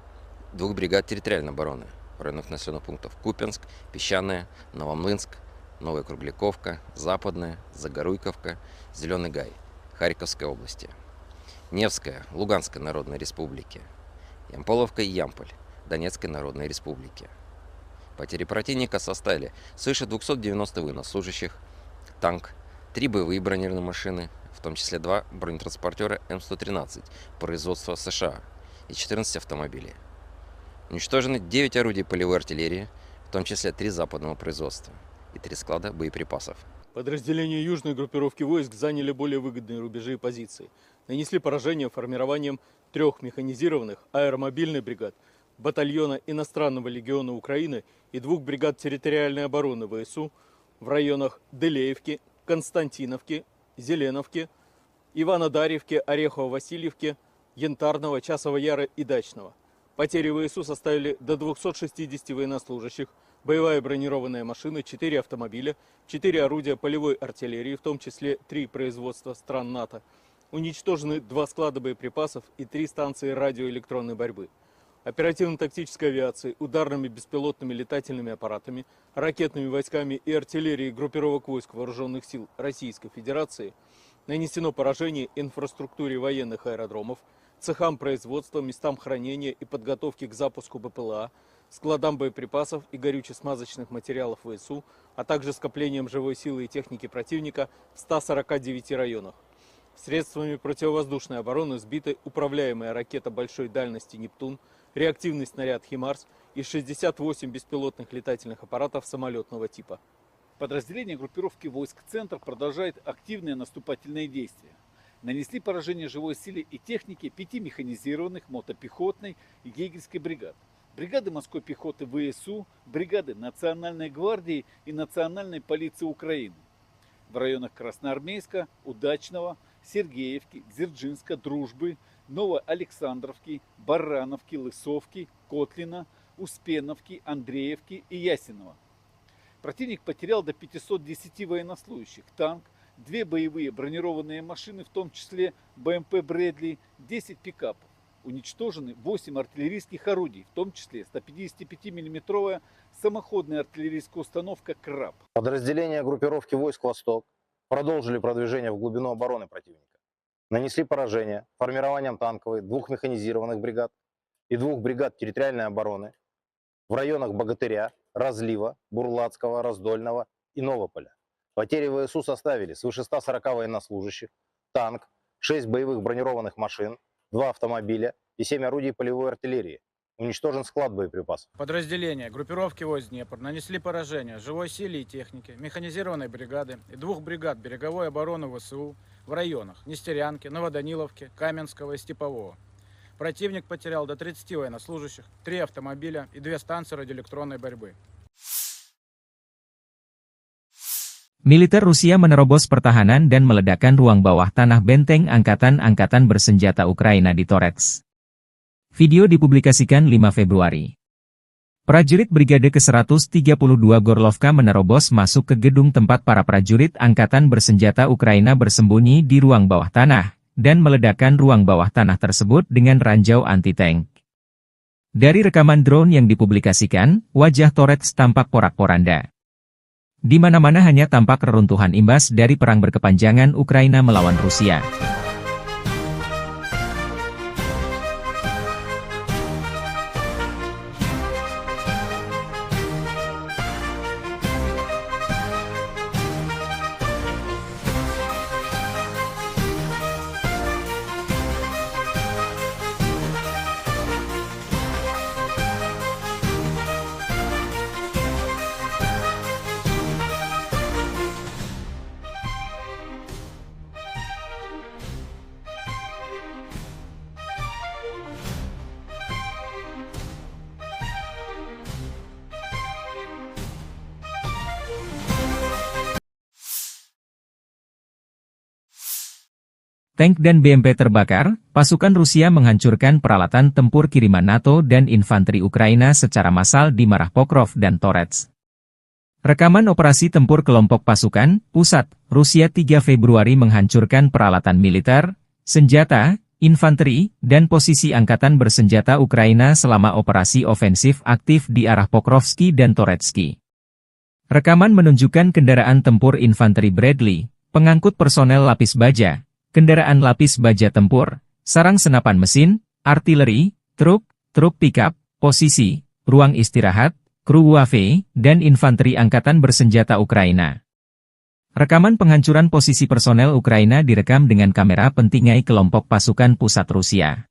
2 бригад территориальной обороны в районах населенных пунктов Купянск, Песчаное, Новомлынск, Новая Кругляковка, Западная, Загоруйковка, Зеленый Гай, Харьковской области, Невская, Луганской Народной Республики, Ямполовка и Ямполь, Донецкой Народной Республики. Потери противника составили свыше 290 военнослужащих, танк, 3 боевые бронированные машины, в том числе 2 бронетранспортера М113 производства США и 14 автомобилей. Уничтожены 9 орудий полевой артиллерии, в том числе 3 западного производства и 3 склада боеприпасов. Подразделения южной группировки войск заняли более выгодные рубежи и позиции. Нанесли поражение формированием 3 механизированных аэромобильных бригад, батальона иностранного легиона Украины и 2 бригад территориальной обороны ВСУ в районах Делеевки, Константиновки, Зеленовки, Иванодарьевки, Орехово-Васильевки, Янтарного, Часова Яра и Дачного. Потери ВСУ составили до 260 военнослужащих, боевая бронированная машина, 4 автомобиля, 4 орудия полевой артиллерии, в том числе 3 производства стран НАТО. Уничтожены 2 склада боеприпасов и 3 станции радиоэлектронной борьбы. Оперативно-тактической авиацией, ударными беспилотными летательными аппаратами, ракетными войсками и артиллерией группировок войск Вооруженных сил Российской Федерации нанесено поражение инфраструктуре военных аэродромов, цехам производства, местам хранения и подготовки к запуску БПЛА, складам боеприпасов и горюче-смазочных материалов ВСУ, а также скоплением живой силы и техники противника в 149 районах. Средствами противовоздушной обороны сбиты управляемая ракета большой дальности «Нептун», реактивный снаряд «Химарс» и 68 беспилотных летательных аппаратов самолетного типа. Подразделения группировки войск «Центр» продолжают активные наступательные действия. Нанесли поражение живой силе и технике 5 механизированных мотопехотной и егерской бригад, бригады морской пехоты ВСУ, бригады Национальной гвардии и Национальной полиции Украины в районах Красноармейска, Удачного, Сергеевки, Дзержинска, Дружбы, Новоалександровки, Барановки, Лысовки, Котлина, Успеновки, Андреевки и Ясенова. Противник потерял до 510 военнослужащих, танк, 2 боевые бронированные машины, в том числе БМП «Брэдли», 10 пикапов. Уничтожены 8 артиллерийских орудий, в том числе 155-мм самоходная артиллерийская установка «Краб». Подразделения группировки войск «Восток» продолжили продвижение в глубину обороны противника. Нанесли поражение формированием танковой 2 механизированных бригад, и 2 бригад территориальной обороны в районах Богатыря, Разлива, Бурлацкого, Раздольного и Новополя. Потери ВСУ составили свыше 140 военнослужащих, танк, 6 боевых бронированных машин, 2 автомобиля и 7 орудий полевой артиллерии. Уничтожен склад боеприпасов. Подразделения группировки войск Днепр нанесли поражение живой силе и технике, механизированной бригады и 2 бригад береговой обороны ВСУ в районах Нестерянки, Новоданиловки, Каменского и Степового. Противник потерял до 30 военнослужащих, 3 автомобиля и 2 станции радиоэлектронной борьбы. Militer Rusia menerobos pertahanan dan meledakkan ruang bawah tanah benteng angkatan-angkatan bersenjata Ukraina di Torets. Video dipublikasikan 5 Februari. Prajurit Brigade ke-132 Gorlovka menerobos masuk ke gedung tempat para prajurit angkatan bersenjata Ukraina bersembunyi di ruang bawah tanah, dan meledakkan ruang bawah tanah tersebut dengan ranjau anti-tank. Dari rekaman drone yang dipublikasikan, wajah Torets tampak porak-poranda. Di mana-mana hanya tampak reruntuhan imbas dari perang berkepanjangan Ukraina melawan Rusia. Tank dan BMP terbakar, pasukan Rusia menghancurkan peralatan tempur kiriman NATO dan infanteri Ukraina secara massal di Marah Pokrov dan Torets. Rekaman operasi tempur kelompok pasukan, pusat, Rusia 3 Februari menghancurkan peralatan militer, senjata, infanteri, dan posisi angkatan bersenjata Ukraina selama operasi ofensif aktif di arah Pokrovski dan Toretsky. Rekaman menunjukkan kendaraan tempur infanteri Bradley, pengangkut personel lapis baja, kendaraan lapis baja tempur, sarang senapan mesin, artileri, truk pickup, posisi, ruang istirahat, kru UAV, dan infanteri angkatan bersenjata Ukraina. Rekaman penghancuran posisi personel Ukraina direkam dengan kamera pentingai kelompok pasukan pusat Rusia.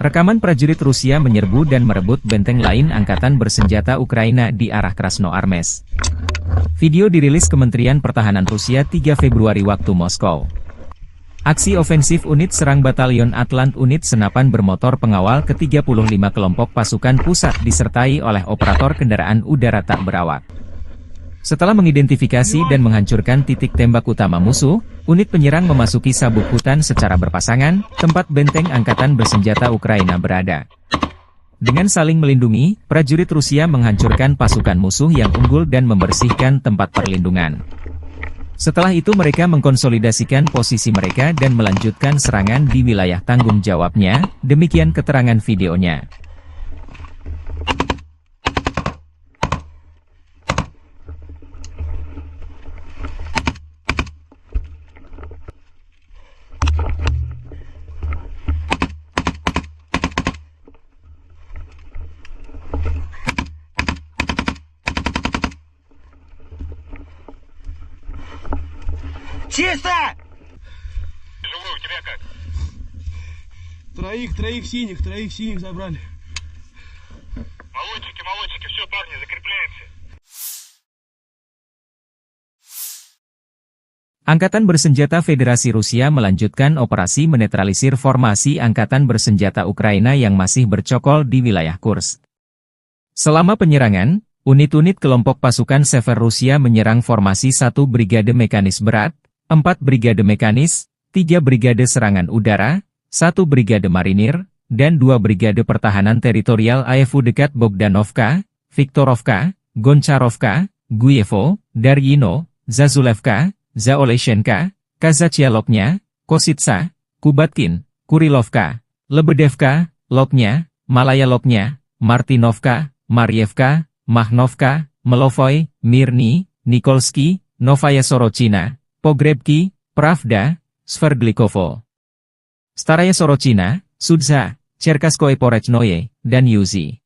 Rekaman prajurit Rusia menyerbu dan merebut benteng lain angkatan bersenjata Ukraina di arah Krasnoarmest. Video dirilis Kementerian Pertahanan Rusia 3 Februari waktu Moskow. Aksi ofensif unit serang Batalion Atlant unit senapan bermotor pengawal ke-35 kelompok pasukan pusat disertai oleh operator kendaraan udara tak berawak. Setelah mengidentifikasi dan menghancurkan titik tembak utama musuh, unit penyerang memasuki sabuk hutan secara berpasangan, tempat benteng angkatan bersenjata Ukraina berada. Dengan saling melindungi, prajurit Rusia menghancurkan pasukan musuh yang unggul dan membersihkan tempat perlindungan. Setelah itu mereka mengkonsolidasikan posisi mereka dan melanjutkan serangan di wilayah tanggung jawabnya, demikian keterangan videonya. Чисто! Живой, у тебя как? Троих синих забрали. Молодчики, все, парни, закрепляемся. Angkatan Bersenjata Federasi Rusia melanjutkan operasi menetralisir formasi Angkatan Bersenjata Ukraina yang masih bercokol di wilayah Kursk. Selama penyerangan, unit-unit kelompok pasukan Sever Rusia menyerang formasi 1 Brigade Mekanis Berat, 4 Brigade Mekanis, 3 Brigade Serangan Udara, 1 Brigade Marinir, dan 2 Brigade Pertahanan Teritorial AFU dekat Bogdanovka, Viktorovka, Goncharovka, Guyevo, Daryino, Zazulevka, Zaoleshenka, Kazachialoknya, Kositsa, Kubatkin, Kurilovka, Lebedevka, Loknya, Malaya Loknya, Martinovka, Marievka, Mahnovka, Melovoy, Mirny, Nikolsky, Novaya Sorochina, Pogrebki, Pravda, Sverdlikovo, Staraya Sorochina, Sudza, Cherkaskoye Porechnoye, dan Yuzi.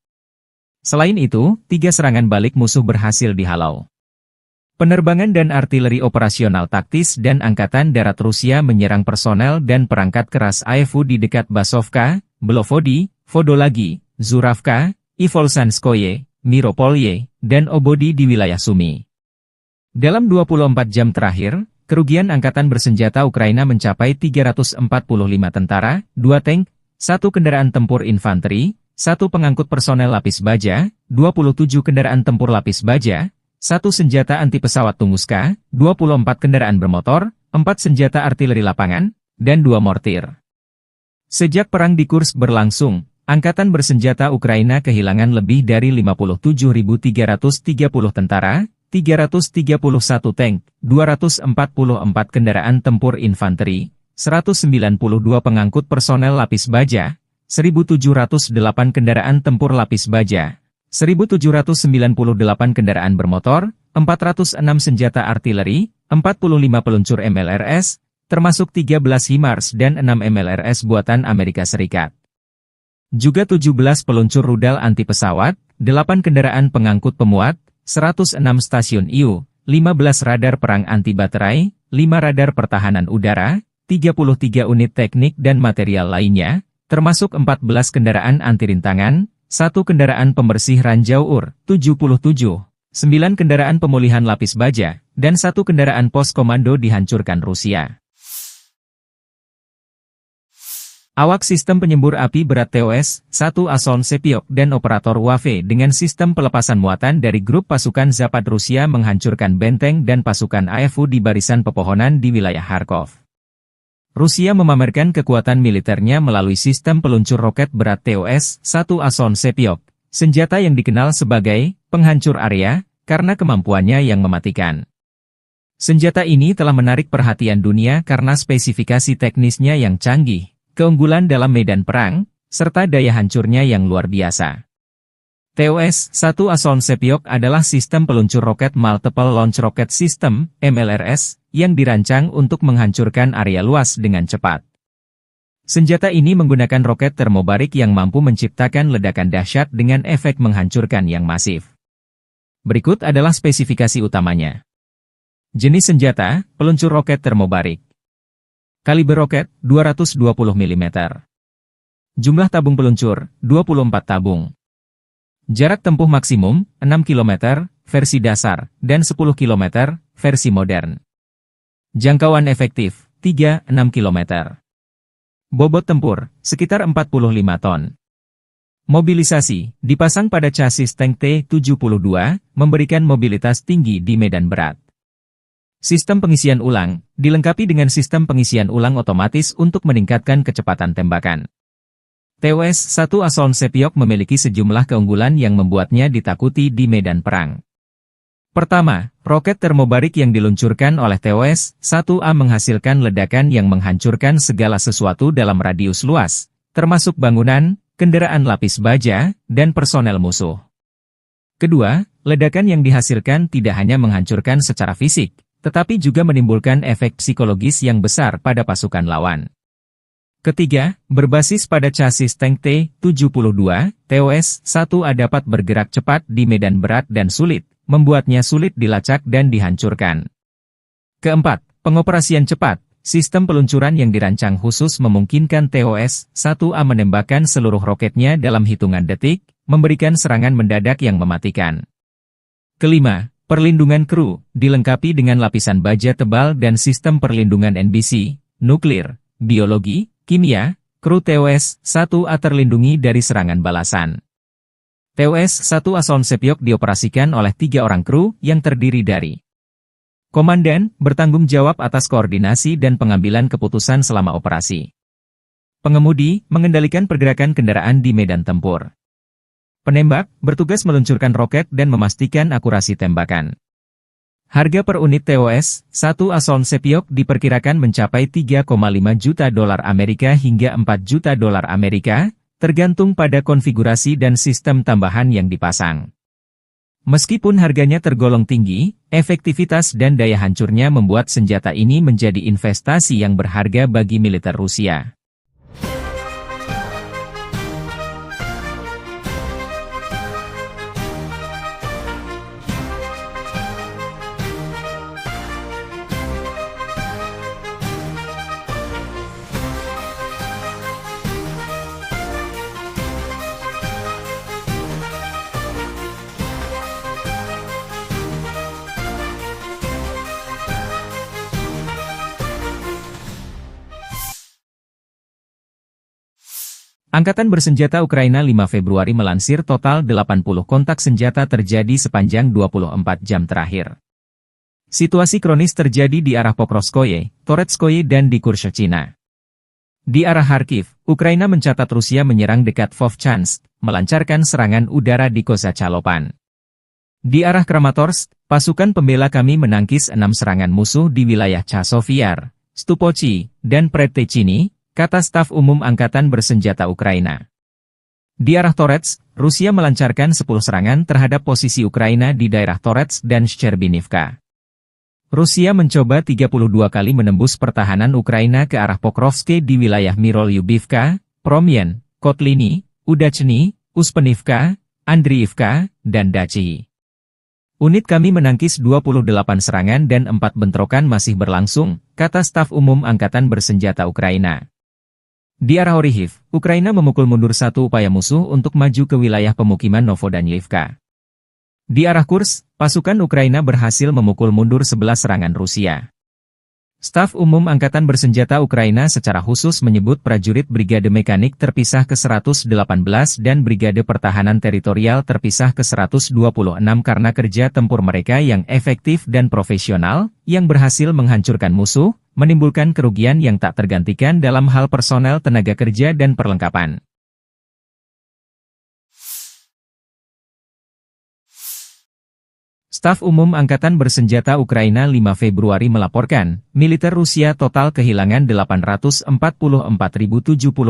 Selain itu, 3 serangan balik musuh berhasil dihalau. Penerbangan dan artileri operasional taktis dan Angkatan Darat Rusia menyerang personel dan perangkat keras AFU di dekat Basovka, Belovodi, Vodolagi, Zuravka, Ivolsanskoye, Miropolye, dan Obodi di wilayah Sumy. Dalam 24 jam terakhir, kerugian Angkatan Bersenjata Ukraina mencapai 345 tentara, 2 tank, 1 kendaraan tempur infanteri, 1 pengangkut personel lapis baja, 27 kendaraan tempur lapis baja, 1 senjata anti pesawat Tunguska, 24 kendaraan bermotor, 4 senjata artileri lapangan, dan 2 mortir. Sejak perang di Kursk berlangsung, Angkatan Bersenjata Ukraina kehilangan lebih dari 57.330 tentara, 331 tank, 244 kendaraan tempur infanteri, 192 pengangkut personel lapis baja, 1.708 kendaraan tempur lapis baja, 1.798 kendaraan bermotor, 406 senjata artileri, 45 peluncur MLRS, termasuk 13 HIMARS dan 6 MLRS buatan Amerika Serikat. Juga 17 peluncur rudal anti pesawat, 8 kendaraan pengangkut pemuat, 106 stasiun IU, 15 radar perang anti baterai, 5 radar pertahanan udara, 33 unit teknik dan material lainnya, termasuk 14 kendaraan anti rintangan, 1 kendaraan pembersih ranjau UR, 77, 9 kendaraan pemulihan lapis baja, dan 1 kendaraan pos komando dihancurkan Rusia. Awak sistem penyembur api berat TOS-1 Ason Sepiok dan operator WAFE dengan sistem pelepasan muatan dari grup pasukan Zapad Rusia menghancurkan benteng dan pasukan AFU di barisan pepohonan di wilayah Kharkov. Rusia memamerkan kekuatan militernya melalui sistem peluncur roket berat TOS-1 Ason Sepiok, senjata yang dikenal sebagai penghancur area karena kemampuannya yang mematikan. Senjata ini telah menarik perhatian dunia karena spesifikasi teknisnya yang canggih, keunggulan dalam medan perang, serta daya hancurnya yang luar biasa. TOS-1 Ason Sepiok adalah sistem peluncur roket Multiple Launch Rocket System, MLRS, yang dirancang untuk menghancurkan area luas dengan cepat. Senjata ini menggunakan roket termobarik yang mampu menciptakan ledakan dahsyat dengan efek menghancurkan yang masif. Berikut adalah spesifikasi utamanya. Jenis senjata, peluncur roket termobarik. Kaliber roket, 220 mm. Jumlah tabung peluncur, 24 tabung. Jarak tempuh maksimum, 6 km, versi dasar, dan 10 km, versi modern. Jangkauan efektif, 3-6 km. Bobot tempur, sekitar 45 ton. Mobilisasi, dipasang pada chassis tank T-72, memberikan mobilitas tinggi di medan berat. Sistem pengisian ulang, dilengkapi dengan sistem pengisian ulang otomatis untuk meningkatkan kecepatan tembakan. TOS-1 Asoln Sepiok memiliki sejumlah keunggulan yang membuatnya ditakuti di medan perang. Pertama, roket termobarik yang diluncurkan oleh TOS-1A menghasilkan ledakan yang menghancurkan segala sesuatu dalam radius luas, termasuk bangunan, kendaraan lapis baja, dan personel musuh. Kedua, ledakan yang dihasilkan tidak hanya menghancurkan secara fisik, tetapi juga menimbulkan efek psikologis yang besar pada pasukan lawan. Ketiga, berbasis pada chassis tank T-72, TOS-1A dapat bergerak cepat di medan berat dan sulit, membuatnya sulit dilacak dan dihancurkan. Keempat, pengoperasian cepat. Sistem peluncuran yang dirancang khusus memungkinkan TOS-1A menembakkan seluruh roketnya dalam hitungan detik, memberikan serangan mendadak yang mematikan. Kelima, perlindungan kru, dilengkapi dengan lapisan baja tebal dan sistem perlindungan NBC, nuklir, biologi, kimia, kru TOS-1A terlindungi dari serangan balasan. TOS-1 Asoln Sepiok dioperasikan oleh 3 orang kru yang terdiri dari komandan, bertanggung jawab atas koordinasi dan pengambilan keputusan selama operasi. Pengemudi, mengendalikan pergerakan kendaraan di medan tempur. Penembak, bertugas meluncurkan roket dan memastikan akurasi tembakan. Harga per unit TOS-1 Asoln Sepiok diperkirakan mencapai 3,5 juta dolar Amerika hingga 4 juta dolar Amerika, tergantung pada konfigurasi dan sistem tambahan yang dipasang. Meskipun harganya tergolong tinggi, efektivitas dan daya hancurnya membuat senjata ini menjadi investasi yang berharga bagi militer Rusia. Angkatan Bersenjata Ukraina 5 Februari melansir total 80 kontak senjata terjadi sepanjang 24 jam terakhir. Situasi kronis terjadi di arah Pokrovskoye, Toretskoye dan di Kurshchina. Di arah Kharkiv, Ukraina mencatat Rusia menyerang dekat Vovchansk, melancarkan serangan udara di Kozacalopan. Di arah Kramatorsk, pasukan pembela kami menangkis 6 serangan musuh di wilayah Chasovyar, Stupochi, dan Predtechny, kata staf umum Angkatan Bersenjata Ukraina. Di arah Toretsk, Rusia melancarkan 10 serangan terhadap posisi Ukraina di daerah Toretsk dan Shcherbinivka. Rusia mencoba 32 kali menembus pertahanan Ukraina ke arah Pokrovsk di wilayah Mirolyubivka, Promyen, Kotliny, Udachny, Uspenivka, Andriivka, dan Dachi. Unit kami menangkis 28 serangan dan 4 bentrokan masih berlangsung, kata staf umum Angkatan Bersenjata Ukraina. Di arah Orihiv, Ukraina memukul mundur 1 upaya musuh untuk maju ke wilayah pemukiman Novodanilivka. Di arah Kursk, pasukan Ukraina berhasil memukul mundur 11 serangan Rusia. Staf umum Angkatan Bersenjata Ukraina secara khusus menyebut prajurit Brigade Mekanik terpisah ke-118 dan Brigade Pertahanan Teritorial terpisah ke-126 karena kerja tempur mereka yang efektif dan profesional, yang berhasil menghancurkan musuh, menimbulkan kerugian yang tak tergantikan dalam hal personel tenaga kerja dan perlengkapan. Staf Umum Angkatan Bersenjata Ukraina 5 Februari melaporkan, militer Rusia total kehilangan 844.070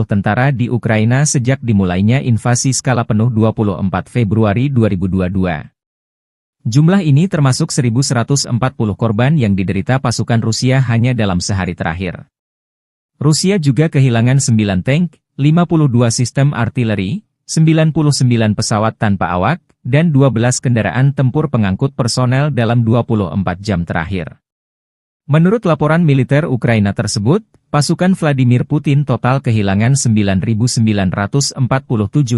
tentara di Ukraina sejak dimulainya invasi skala penuh 24 Februari 2022. Jumlah ini termasuk 1.140 korban yang diderita pasukan Rusia hanya dalam sehari terakhir. Rusia juga kehilangan 9 tank, 52 sistem artileri, 99 pesawat tanpa awak, dan 12 kendaraan tempur pengangkut personel dalam 24 jam terakhir. Menurut laporan militer Ukraina tersebut, pasukan Vladimir Putin total kehilangan 9.947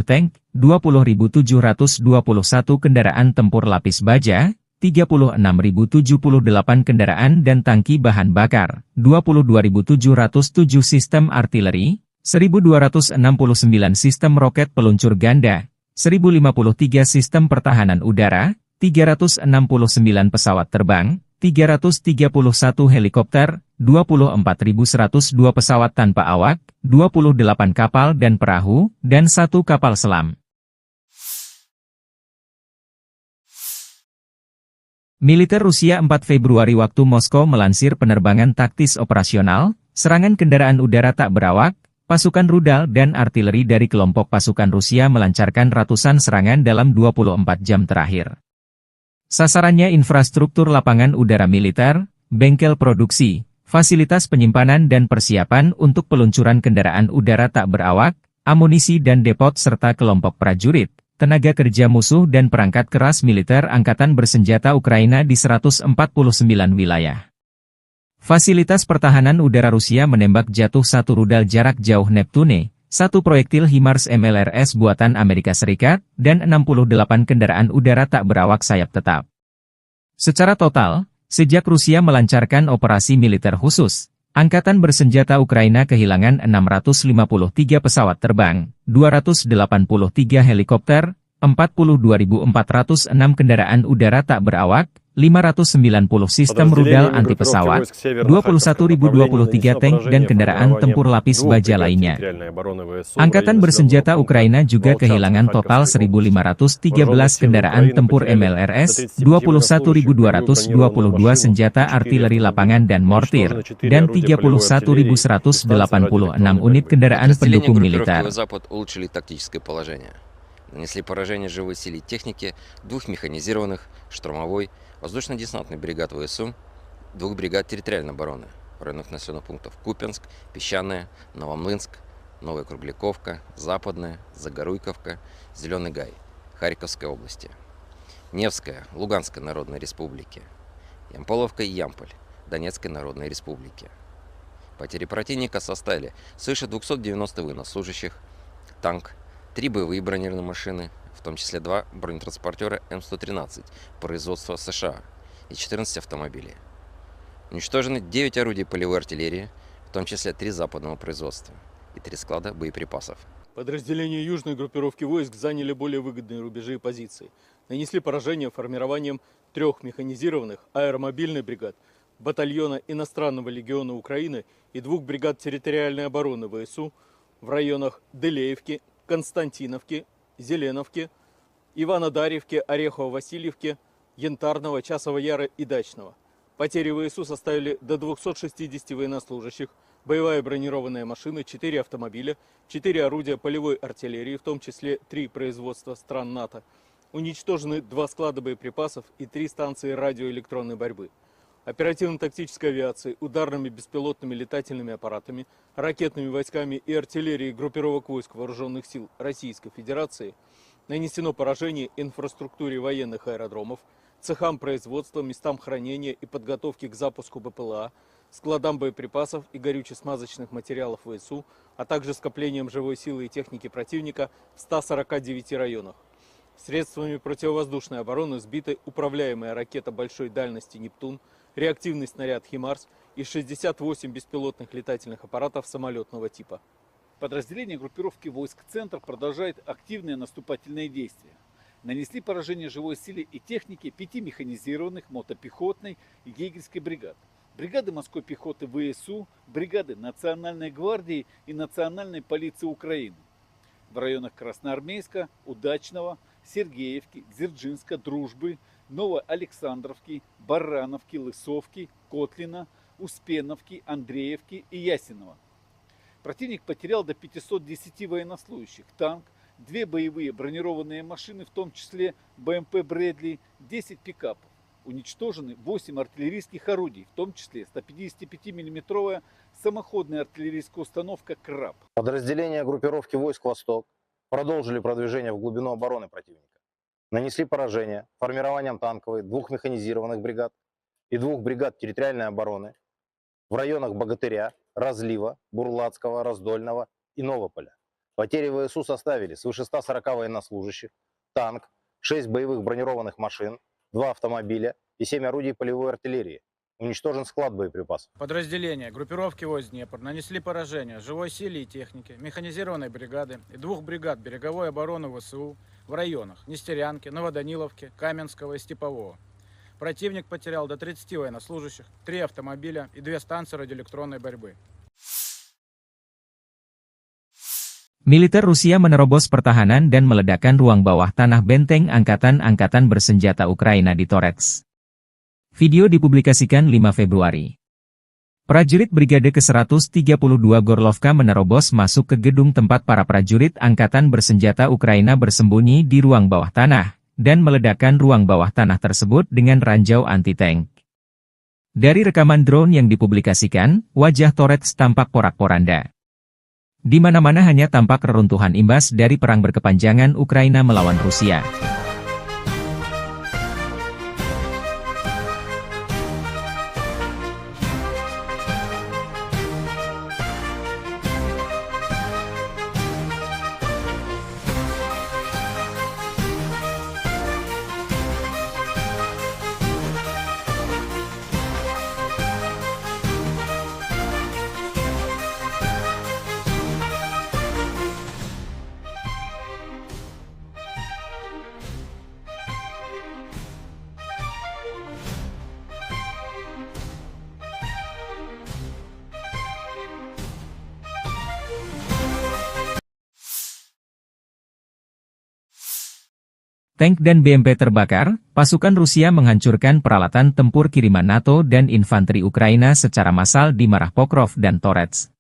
tank, 20.721 kendaraan tempur lapis baja, 36.078 kendaraan dan tangki bahan bakar, 22.707 sistem artileri, 1.269 sistem roket peluncur ganda, 1.053 sistem pertahanan udara, 369 pesawat terbang, 331 helikopter, 24.102 pesawat tanpa awak, 28 kapal dan perahu, dan 1 kapal selam. Militer Rusia 4 Februari waktu Moskow melansir penerbangan taktis operasional, serangan kendaraan udara tak berawak, pasukan rudal dan artileri dari kelompok pasukan Rusia melancarkan ratusan serangan dalam 24 jam terakhir. Sasarannya infrastruktur lapangan udara militer, bengkel produksi, fasilitas penyimpanan dan persiapan untuk peluncuran kendaraan udara tak berawak, amunisi dan depot serta kelompok prajurit, tenaga kerja musuh dan perangkat keras militer angkatan bersenjata Ukraina di 149 wilayah. Fasilitas pertahanan udara Rusia menembak jatuh 1 rudal jarak jauh Neptune, 1 proyektil HIMARS MLRS buatan Amerika Serikat, dan 68 kendaraan udara tak berawak sayap tetap. Secara total, sejak Rusia melancarkan operasi militer khusus, Angkatan bersenjata Ukraina kehilangan 653 pesawat terbang, 283 helikopter, 42.406 kendaraan udara tak berawak, 590 sistem rudal anti-pesawat, 21.023 tank dan kendaraan tempur lapis baja lainnya. Angkatan bersenjata Ukraina juga kehilangan total 1.513 kendaraan tempur MLRS, 21.222 senjata artileri lapangan dan mortir, dan 31.186 unit kendaraan pendukung militer. Нанесли поражение живой силе и технике 2 механизированных, штурмовой, воздушно-десантный бригад ВСУ, 2 бригад территориальной обороны в районах населенных пунктов Купянск, Песчаное, Новомлынск, Новая Кругляковка, Западная, Загоруйковка, Зеленый Гай, Харьковской области, Невская, Луганской Народной Республики, Ямполовка и Ямполь, Донецкой Народной Республики. Потери противника составили свыше 290 военнослужащих, танк, 3 боевые бронированные машины, в том числе 2 бронетранспортера М113 производства США и 14 автомобилей. Уничтожены 9 орудий полевой артиллерии, в том числе 3 западного производства и 3 склада боеприпасов. Подразделения южной группировки войск заняли более выгодные рубежи и позиции. Нанесли поражение формированием 3 механизированных аэромобильных бригад, батальона иностранного легиона Украины и 2 бригад территориальной обороны ВСУ в районах Делеевки, Константиновки, Зеленовки, Иванодарьевки, Орехово-Васильевки, Янтарного, Часова Яра и Дачного. Потери ВСУ составили до 260 военнослужащих, боевая бронированная машина, 4 автомобиля, 4 орудия полевой артиллерии, в том числе 3 производства стран НАТО. Уничтожены 2 склада боеприпасов и 3 станции радиоэлектронной борьбы. Оперативно-тактической авиацией, ударными беспилотными летательными аппаратами, ракетными войсками и артиллерией группировок войск Вооруженных сил Российской Федерации нанесено поражение инфраструктуре военных аэродромов, цехам производства, местам хранения и подготовки к запуску БПЛА, складам боеприпасов и горюче-смазочных материалов ВСУ, а также скоплением живой силы и техники противника в 149 районах. Средствами противовоздушной обороны сбиты управляемая ракета большой дальности «Нептун», реактивный снаряд «Химарс» и 68 беспилотных летательных аппаратов самолетного типа. Подразделения группировки войск «Центр» продолжают активные наступательные действия. Нанесли поражение живой силе и технике 5 механизированных мотопехотной и егерской бригад, бригады морской пехоты ВСУ, бригады Национальной гвардии и Национальной полиции Украины в районах Красноармейска, Удачного, Сергеевки, Дзержинска, Дружбы, Новоалександровки, Барановки, Лысовки, Котлина, Успеновки, Андреевки и Ясенова. Противник потерял до 510 военнослужащих, танк, 2 боевые бронированные машины, в том числе БМП «Брэдли», 10 пикапов. Уничтожены 8 артиллерийских орудий, в том числе 155-мм самоходная артиллерийская установка «Краб». Подразделения группировки войск «Восток» продолжили продвижение в глубину обороны противника. Нанесли поражение формированием танковой 2 механизированных бригад и 2 бригад территориальной обороны в районах Богатыря, Разлива, Бурлацкого, Раздольного и Новополя. Потери ВСУ составили свыше 140 военнослужащих, танк, 6 боевых бронированных машин, 2 автомобиля и 7 орудий полевой артиллерии. Уничтожен склад боеприпасов. Подразделения группировки войск Днепр нанесли поражение живой силе и технике, механизированной бригады и 2 бригад береговой обороны ВСУ в районах Нестерянки, Новоданиловки, Каменского и Степового. Противник потерял до 30 военнослужащих, 3 автомобиля и 2 станции радиоэлектронной борьбы. Militer Rusia menerobos pertahanan dan meledakkan ruang bawah tanah benteng angkatan-angkatan bersenjata Ukraina di Torets. Video dipublikasikan 5 Februari. Prajurit Brigade ke-132 Gorlovka menerobos masuk ke gedung tempat para prajurit angkatan bersenjata Ukraina bersembunyi di ruang bawah tanah, dan meledakkan ruang bawah tanah tersebut dengan ranjau anti-tank. Dari rekaman drone yang dipublikasikan, wajah Torets tampak porak-poranda. Di mana-mana hanya tampak reruntuhan imbas dari perang berkepanjangan Ukraina melawan Rusia. Tank dan BMP terbakar, pasukan Rusia menghancurkan peralatan tempur kiriman NATO dan infanteri Ukraina secara massal di Marah Pokrov dan Torets.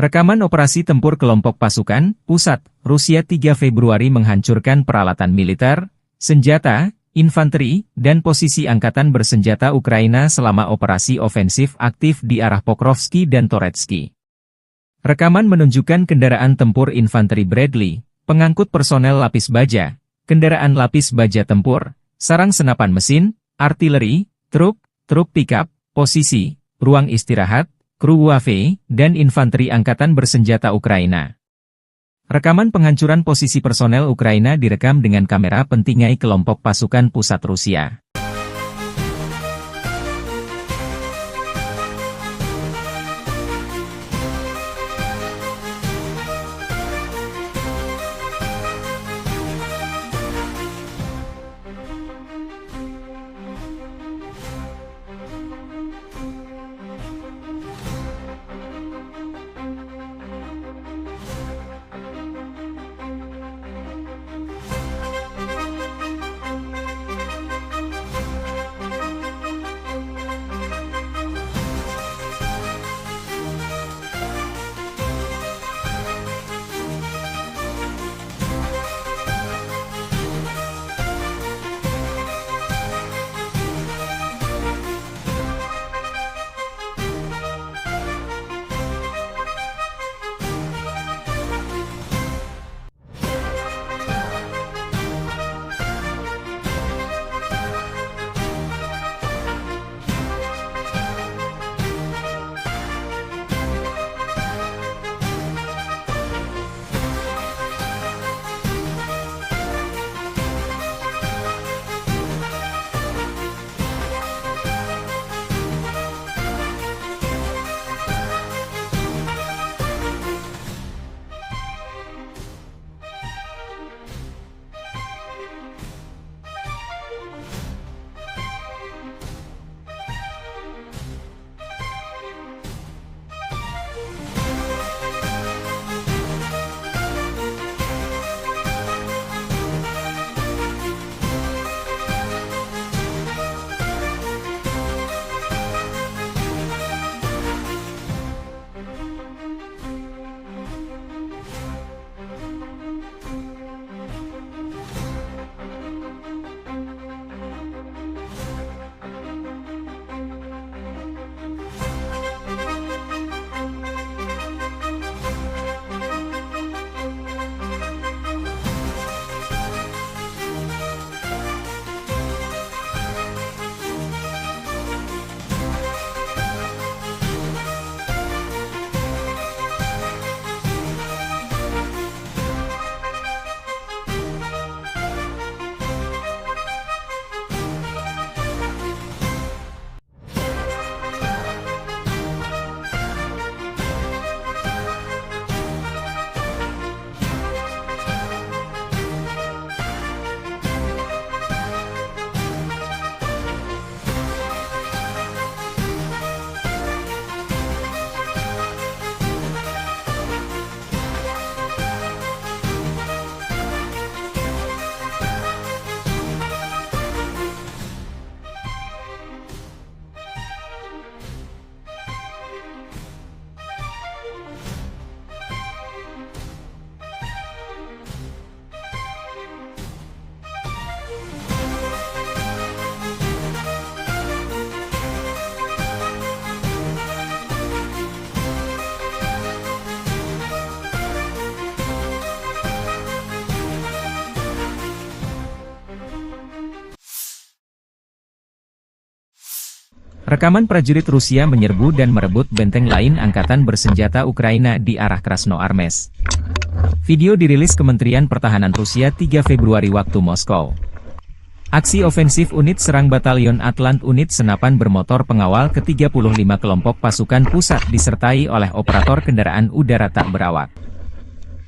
Rekaman operasi tempur kelompok pasukan, pusat, Rusia 3 Februari menghancurkan peralatan militer, senjata, infanteri, dan posisi angkatan bersenjata Ukraina selama operasi ofensif aktif di arah Pokrovski dan Toretsky. Rekaman menunjukkan kendaraan tempur infanteri Bradley, pengangkut personel lapis baja, kendaraan lapis baja tempur, sarang senapan mesin, artileri, truk pickup, posisi, ruang istirahat, kru UAV, dan infanteri angkatan bersenjata Ukraina. Rekaman penghancuran posisi personel Ukraina direkam dengan kamera pentingai kelompok pasukan pusat Rusia. Rekaman prajurit Rusia menyerbu dan merebut benteng lain angkatan bersenjata Ukraina di arah Krasnoarmeysk. Video dirilis Kementerian Pertahanan Rusia 3 Februari waktu Moskow. Aksi ofensif unit serang Batalion Atlant unit senapan bermotor pengawal ke-35 kelompok pasukan pusat disertai oleh operator kendaraan udara tak berawak.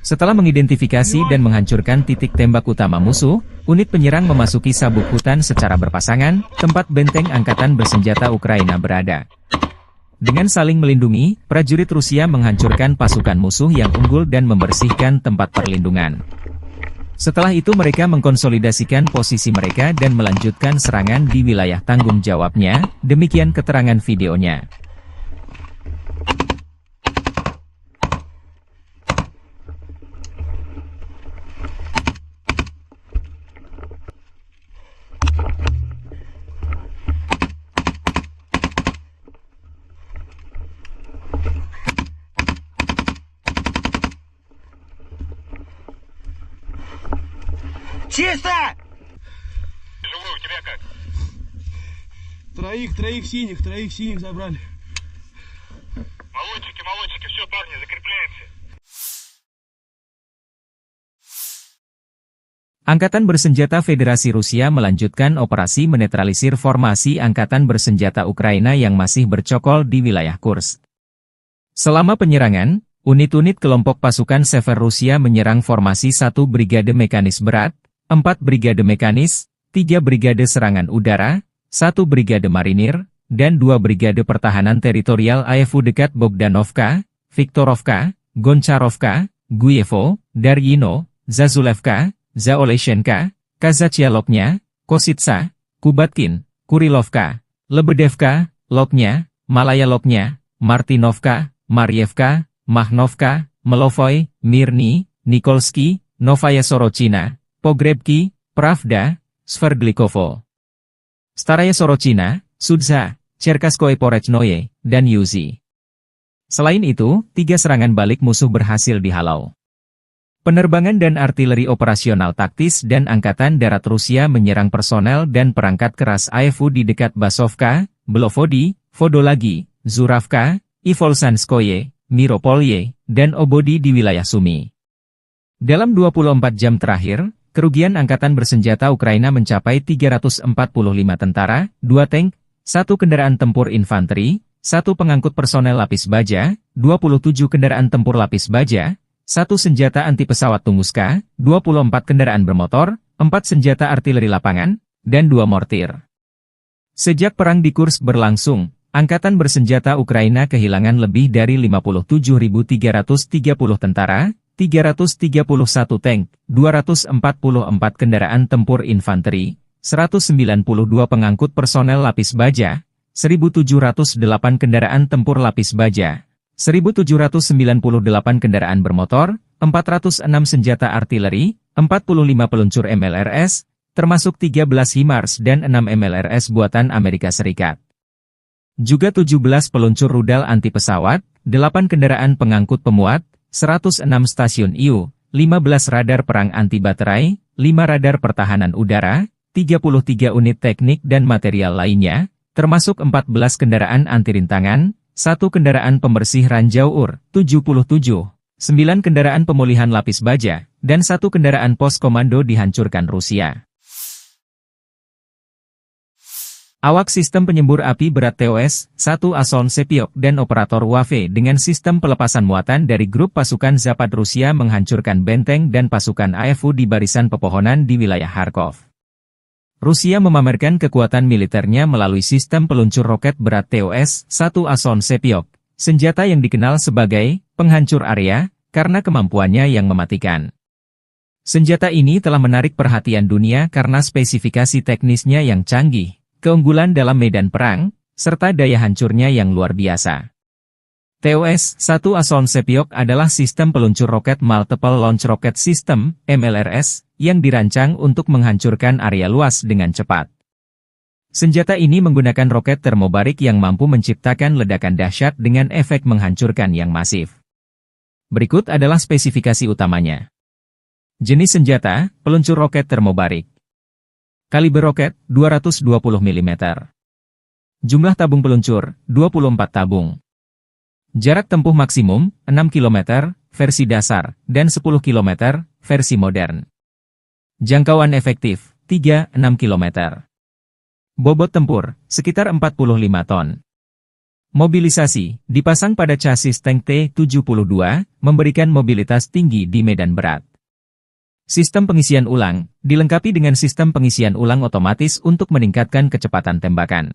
Setelah mengidentifikasi dan menghancurkan titik tembak utama musuh, unit penyerang memasuki sabuk hutan secara berpasangan, tempat benteng angkatan bersenjata Ukraina berada. Dengan saling melindungi, prajurit Rusia menghancurkan pasukan musuh yang unggul dan membersihkan tempat perlindungan. Setelah itu mereka mengkonsolidasikan posisi mereka dan melanjutkan serangan di wilayah tanggung jawabnya, demikian keterangan videonya. Чисто! Живой, у тебя как? Троих синих забрали. Молодчики, все, парни, закрепляемся. Angkatan Bersenjata Federasi Rusia melanjutkan operasi menetralisir formasi Angkatan Bersenjata Ukraina yang masih bercokol di wilayah Kursk. Selama penyerangan, unit-unit kelompok pasukan Sever Rusia menyerang formasi 1 Brigade Mekanis Berat, 4 Brigade Mekanis, 3 Brigade Serangan Udara, 1 Brigade Marinir, dan 2 Brigade Pertahanan Teritorial AFU dekat Bogdanovka, Viktorovka, Goncharovka, Guyevo, Daryino, Zazulevka, Zaoleshenka, Kazachialoknya, Kositsa, Kubatkin, Kurilovka, Lebedevka, Loknya, Malaya Loknya, Martinovka, Marievka, Mahnovka, Melovoy, Mirny, Nikolsky, Novaya Sorochina, Pogrebki, Pravda, Sverdlikovo, Staraya Sorochina, Sudza, Cherkaskoye Porechnoye, dan Yuzi. Selain itu, 3 serangan balik musuh berhasil dihalau. Penerbangan dan artileri operasional taktis dan Angkatan Darat Rusia menyerang personel dan perangkat keras AFU di dekat Basovka, Belovodi, Vodolagi, Zuravka, Ivolsanskoye, Miropolye, dan Obodi di wilayah Sumy. Dalam 24 jam terakhir, kerugian Angkatan Bersenjata Ukraina mencapai 345 tentara, 2 tank, 1 kendaraan tempur infanteri, 1 pengangkut personel lapis baja, 27 kendaraan tempur lapis baja, 1 senjata anti pesawat Tunguska, 24 kendaraan bermotor, 4 senjata artileri lapangan, dan 2 mortir. Sejak perang di Kursk berlangsung, Angkatan Bersenjata Ukraina kehilangan lebih dari 57.330 tentara, 331 tank, 244 kendaraan tempur infanteri, 192 pengangkut personel lapis baja, 1.708 kendaraan tempur lapis baja, 1.798 kendaraan bermotor, 406 senjata artileri, 45 peluncur MLRS, termasuk 13 HIMARS dan 6 MLRS buatan Amerika Serikat. Juga 17 peluncur rudal anti pesawat, 8 kendaraan pengangkut pemuat, 106 stasiun IU, 15 radar perang anti baterai, 5 radar pertahanan udara, 33 unit teknik dan material lainnya, termasuk 14 kendaraan anti rintangan, 1 kendaraan pembersih ranjau UR, 77, 9 kendaraan pemulihan lapis baja, dan 1 kendaraan pos komando dihancurkan Rusia. Awak sistem penyembur api berat TOS-1 Ason Sepiok dan operator WAFE dengan sistem pelepasan muatan dari grup pasukan Zapad Rusia menghancurkan benteng dan pasukan AFU di barisan pepohonan di wilayah Kharkov. Rusia memamerkan kekuatan militernya melalui sistem peluncur roket berat TOS-1 Ason Sepiok, senjata yang dikenal sebagai penghancur area karena kemampuannya yang mematikan. Senjata ini telah menarik perhatian dunia karena spesifikasi teknisnya yang canggih, keunggulan dalam medan perang, serta daya hancurnya yang luar biasa. TOS-1 Ason Sepiok adalah sistem peluncur roket Multiple Launch Rocket System, MLRS, yang dirancang untuk menghancurkan area luas dengan cepat. Senjata ini menggunakan roket termobarik yang mampu menciptakan ledakan dahsyat dengan efek menghancurkan yang masif. Berikut adalah spesifikasi utamanya. Jenis senjata, peluncur roket termobarik. Kaliber roket, 220 mm. Jumlah tabung peluncur, 24 tabung. Jarak tempuh maksimum, 6 km, versi dasar, dan 10 km, versi modern. Jangkauan efektif, 3-6 km. Bobot tempur, sekitar 45 ton. Mobilisasi, dipasang pada chassis tank T-72, memberikan mobilitas tinggi di medan berat. Sistem pengisian ulang, dilengkapi dengan sistem pengisian ulang otomatis untuk meningkatkan kecepatan tembakan.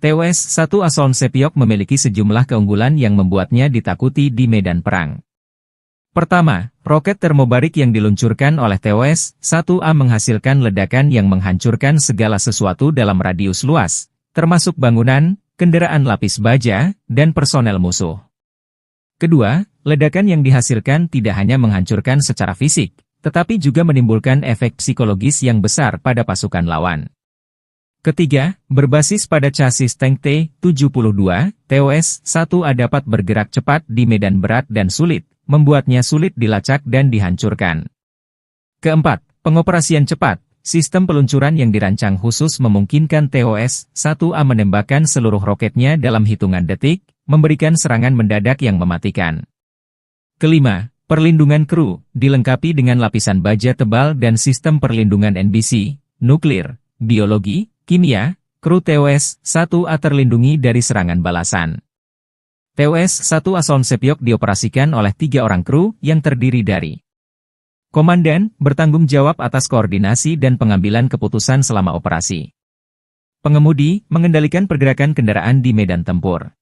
TOS-1 Asoln Sepiok memiliki sejumlah keunggulan yang membuatnya ditakuti di medan perang. Pertama, roket termobarik yang diluncurkan oleh TOS-1A menghasilkan ledakan yang menghancurkan segala sesuatu dalam radius luas, termasuk bangunan, kendaraan lapis baja, dan personel musuh. Kedua, ledakan yang dihasilkan tidak hanya menghancurkan secara fisik, tetapi juga menimbulkan efek psikologis yang besar pada pasukan lawan. Ketiga, berbasis pada chassis tank T-72, TOS-1A dapat bergerak cepat di medan berat dan sulit, membuatnya sulit dilacak dan dihancurkan. Keempat, pengoperasian cepat. Sistem peluncuran yang dirancang khusus memungkinkan TOS-1A menembakkan seluruh roketnya dalam hitungan detik, memberikan serangan mendadak yang mematikan. Kelima, perlindungan kru, dilengkapi dengan lapisan baja tebal dan sistem perlindungan NBC, nuklir, biologi, kimia, kru TOS-1A terlindungi dari serangan balasan. TOS-1 Asoln Sepiok dioperasikan oleh 3 orang kru yang terdiri dari komandan, bertanggung jawab atas koordinasi dan pengambilan keputusan selama operasi. Pengemudi, mengendalikan pergerakan kendaraan di medan tempur.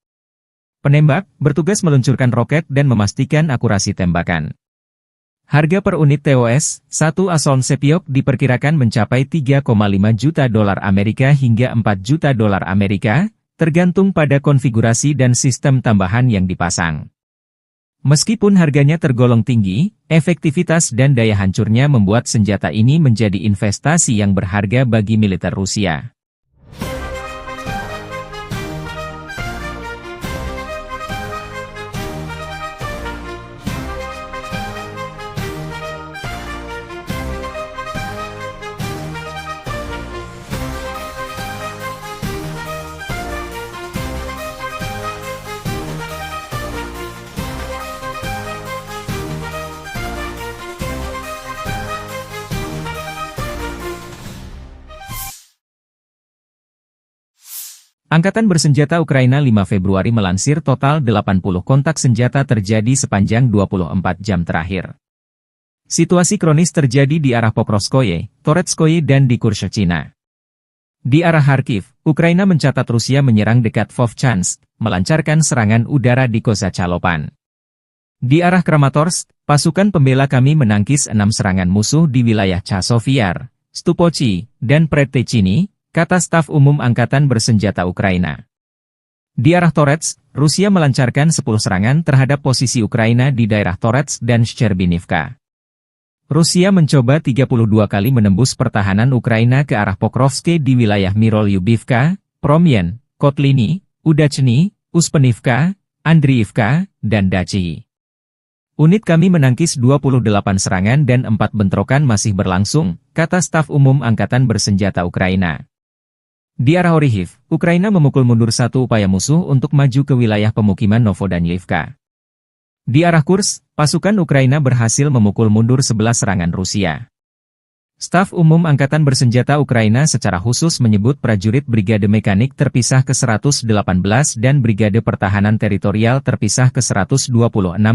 Penembak, bertugas meluncurkan roket dan memastikan akurasi tembakan. Harga per unit TOS-1 Asoln Sepiok diperkirakan mencapai 3,5 juta dolar Amerika hingga 4 juta dolar Amerika, tergantung pada konfigurasi dan sistem tambahan yang dipasang. Meskipun harganya tergolong tinggi, efektivitas dan daya hancurnya membuat senjata ini menjadi investasi yang berharga bagi militer Rusia. Angkatan Bersenjata Ukraina 5 Februari melansir total 80 kontak senjata terjadi sepanjang 24 jam terakhir. Situasi kronis terjadi di arah Pokrovskoye, Toretskoye dan di Kurshchina. Di arah Kharkiv, Ukraina mencatat Rusia menyerang dekat Vovchansk, melancarkan serangan udara di Kozacalopan. Di arah Kramatorsk, pasukan pembela kami menangkis 6 serangan musuh di wilayah Chasovyar, Stupochi, dan Predtechny, kata staf umum Angkatan Bersenjata Ukraina. Di arah Toretsk, Rusia melancarkan 10 serangan terhadap posisi Ukraina di daerah Toretsk dan Shcherbinivka. Rusia mencoba 32 kali menembus pertahanan Ukraina ke arah Pokrovsk di wilayah Mirolyubivka, Promyen, Kotliny, Udachny, Uspenivka, Andriivka, dan Dachi. Unit kami menangkis 28 serangan dan 4 bentrokan masih berlangsung, kata staf umum Angkatan Bersenjata Ukraina. Di arah Orikhiv, Ukraina memukul mundur 1 upaya musuh untuk maju ke wilayah pemukiman Novodanyivka. Di arah Kursk, pasukan Ukraina berhasil memukul mundur 11 serangan Rusia. Staf umum Angkatan Bersenjata Ukraina secara khusus menyebut prajurit Brigade Mekanik terpisah ke-118 dan Brigade Pertahanan Teritorial terpisah ke-126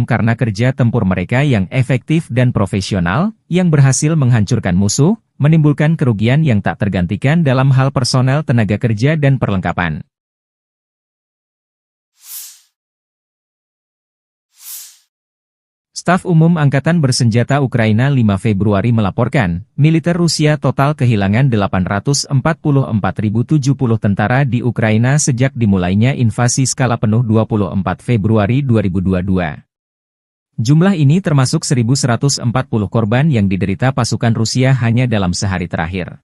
karena kerja tempur mereka yang efektif dan profesional, yang berhasil menghancurkan musuh, menimbulkan kerugian yang tak tergantikan dalam hal personel tenaga kerja dan perlengkapan. Staf Umum Angkatan Bersenjata Ukraina 5 Februari melaporkan, militer Rusia total kehilangan 844.070 tentara di Ukraina sejak dimulainya invasi skala penuh 24 Februari 2022. Jumlah ini termasuk 1.140 korban yang diderita pasukan Rusia hanya dalam sehari terakhir.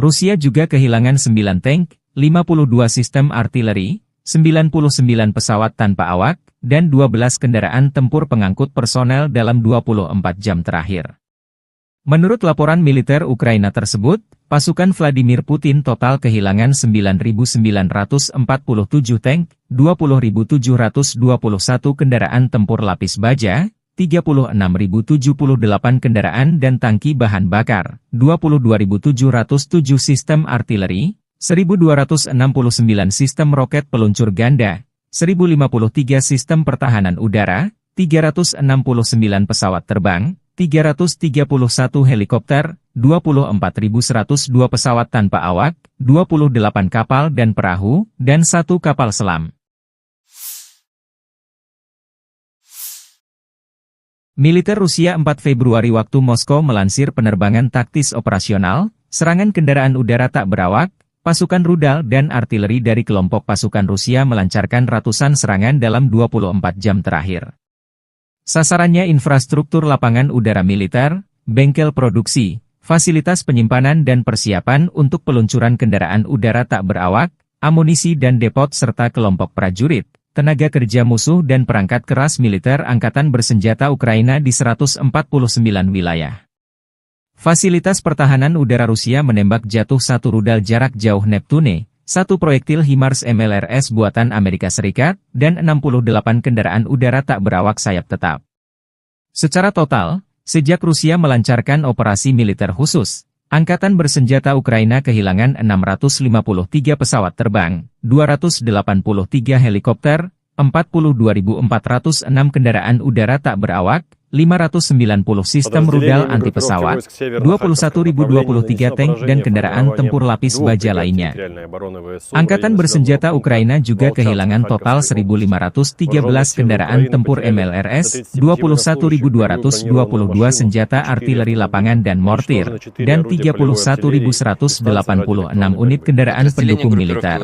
Rusia juga kehilangan 9 tank, 52 sistem artileri, 99 pesawat tanpa awak, dan 12 kendaraan tempur pengangkut personel dalam 24 jam terakhir. Menurut laporan militer Ukraina tersebut, pasukan Vladimir Putin total kehilangan 9.947 tank, 20.721 kendaraan tempur lapis baja, 36.078 kendaraan dan tangki bahan bakar, 22.707 sistem artileri, 1.269 sistem roket peluncur ganda, 1.053 sistem pertahanan udara, 369 pesawat terbang, 331 helikopter, 24.102 pesawat tanpa awak, 28 kapal dan perahu, dan 1 kapal selam. Militer Rusia 4 Februari waktu Moskow melansir penerbangan taktis operasional, serangan kendaraan udara tak berawak, pasukan rudal dan artileri dari kelompok pasukan Rusia melancarkan ratusan serangan dalam 24 jam terakhir. Sasarannya infrastruktur lapangan udara militer, bengkel produksi, fasilitas penyimpanan dan persiapan untuk peluncuran kendaraan udara tak berawak, amunisi dan depot serta kelompok prajurit, tenaga kerja musuh dan perangkat keras militer angkatan bersenjata Ukraina di 149 wilayah. Fasilitas pertahanan udara Rusia menembak jatuh 1 rudal jarak jauh Neptune, 1 proyektil HIMARS MLRS buatan Amerika Serikat, dan 68 kendaraan udara tak berawak sayap tetap. Secara total, sejak Rusia melancarkan operasi militer khusus, Angkatan bersenjata Ukraina kehilangan 653 pesawat terbang, 283 helikopter, 42.406 kendaraan udara tak berawak, 590 sistem rudal anti-pesawat, 21.023 tank dan kendaraan tempur lapis baja lainnya. Angkatan bersenjata Ukraina juga kehilangan total 1.513 kendaraan tempur MLRS, 21.222 senjata artileri lapangan dan mortir, dan 31.186 unit kendaraan pendukung militer.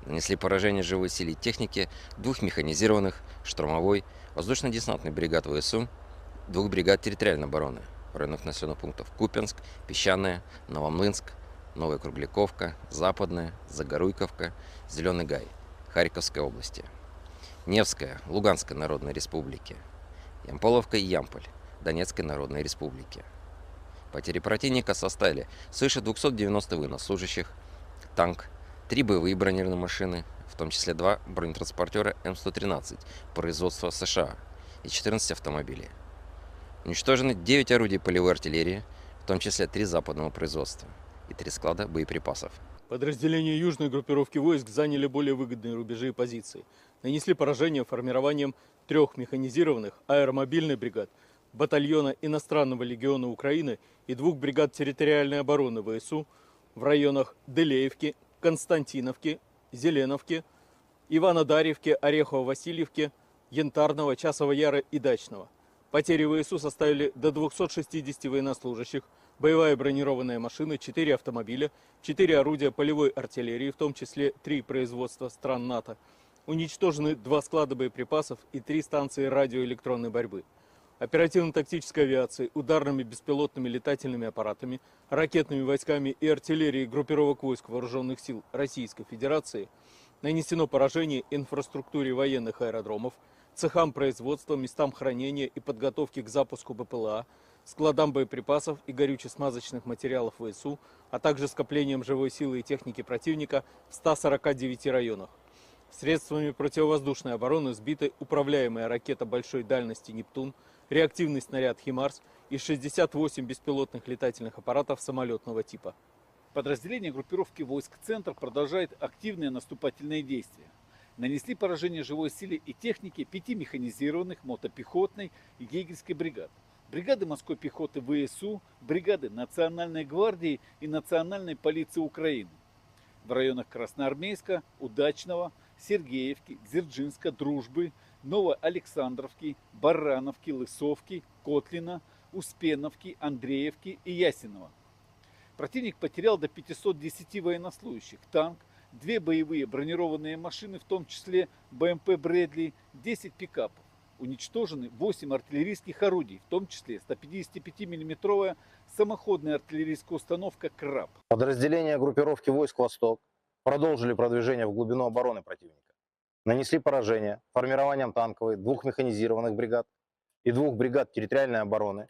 Нанесли поражение живой силе и технике 2 механизированных, штурмовой, воздушно-десантный бригад ВСУ, 2 бригад территориальной обороны в районах населенных пунктов Купянск, Песчаное, Новомлынск, Новая Кругляковка, Западная, Загоруйковка, Зеленый Гай, Харьковской области, Невская, Луганской Народной Республики, Ямполовка и Ямполь, Донецкой Народной Республики. Потери противника составили свыше 290 военнослужащих, танк, 3 боевые бронированные машины, в том числе 2 бронетранспортера М113 производства США и 14 автомобилей. Уничтожены 9 орудий полевой артиллерии, в том числе 3 западного производства и 3 склада боеприпасов. Подразделения южной группировки войск заняли более выгодные рубежи и позиции. Нанесли поражение формированием 3 механизированных аэромобильных бригад, батальона иностранного легиона Украины и 2 бригад территориальной обороны ВСУ в районах Делеевки, Константиновки, Зеленовки, Иванодарьевки, Орехово-Васильевки, Янтарного, Часова Яра и Дачного. Потери ВСУ составили до 260 военнослужащих, боевая бронированная машина, 4 автомобиля, 4 орудия полевой артиллерии, в том числе 3 производства стран НАТО. Уничтожены 2 склада боеприпасов и 3 станции радиоэлектронной борьбы. Оперативно-тактической авиацией, ударными беспилотными летательными аппаратами, ракетными войсками и артиллерией группировок войск Вооруженных сил Российской Федерации нанесено поражение инфраструктуре военных аэродромов, цехам производства, местам хранения и подготовки к запуску БПЛА, складам боеприпасов и горюче-смазочных материалов ВСУ, а также скоплением живой силы и техники противника в 149 районах. Средствами противовоздушной обороны сбиты управляемая ракета большой дальности «Нептун», реактивный снаряд «Химарс» и 68 беспилотных летательных аппаратов самолетного типа. Подразделения группировки войск «Центр» продолжают активные наступательные действия. Нанесли поражение живой силе и технике 5 механизированных мотопехотной и егерской бригад. Бригады морской пехоты ВСУ, бригады Национальной гвардии и Национальной полиции Украины. В районах Красноармейска, Удачного, Сергеевки, Дзержинска, Дружбы, Новоалександровки, Барановки, Лысовки, Котлина, Успеновки, Андреевки и Ясенова. Противник потерял до 510 военнослужащих, танк, 2 боевые бронированные машины, в том числе БМП «Брэдли», 10 пикапов. Уничтожены 8 артиллерийских орудий, в том числе 155 мм самоходная артиллерийская установка «Краб». Подразделения группировки войск «Восток» продолжили продвижение в глубину обороны противника. Нанесли поражение формированием танковой 2 механизированных бригад и 2 бригад территориальной обороны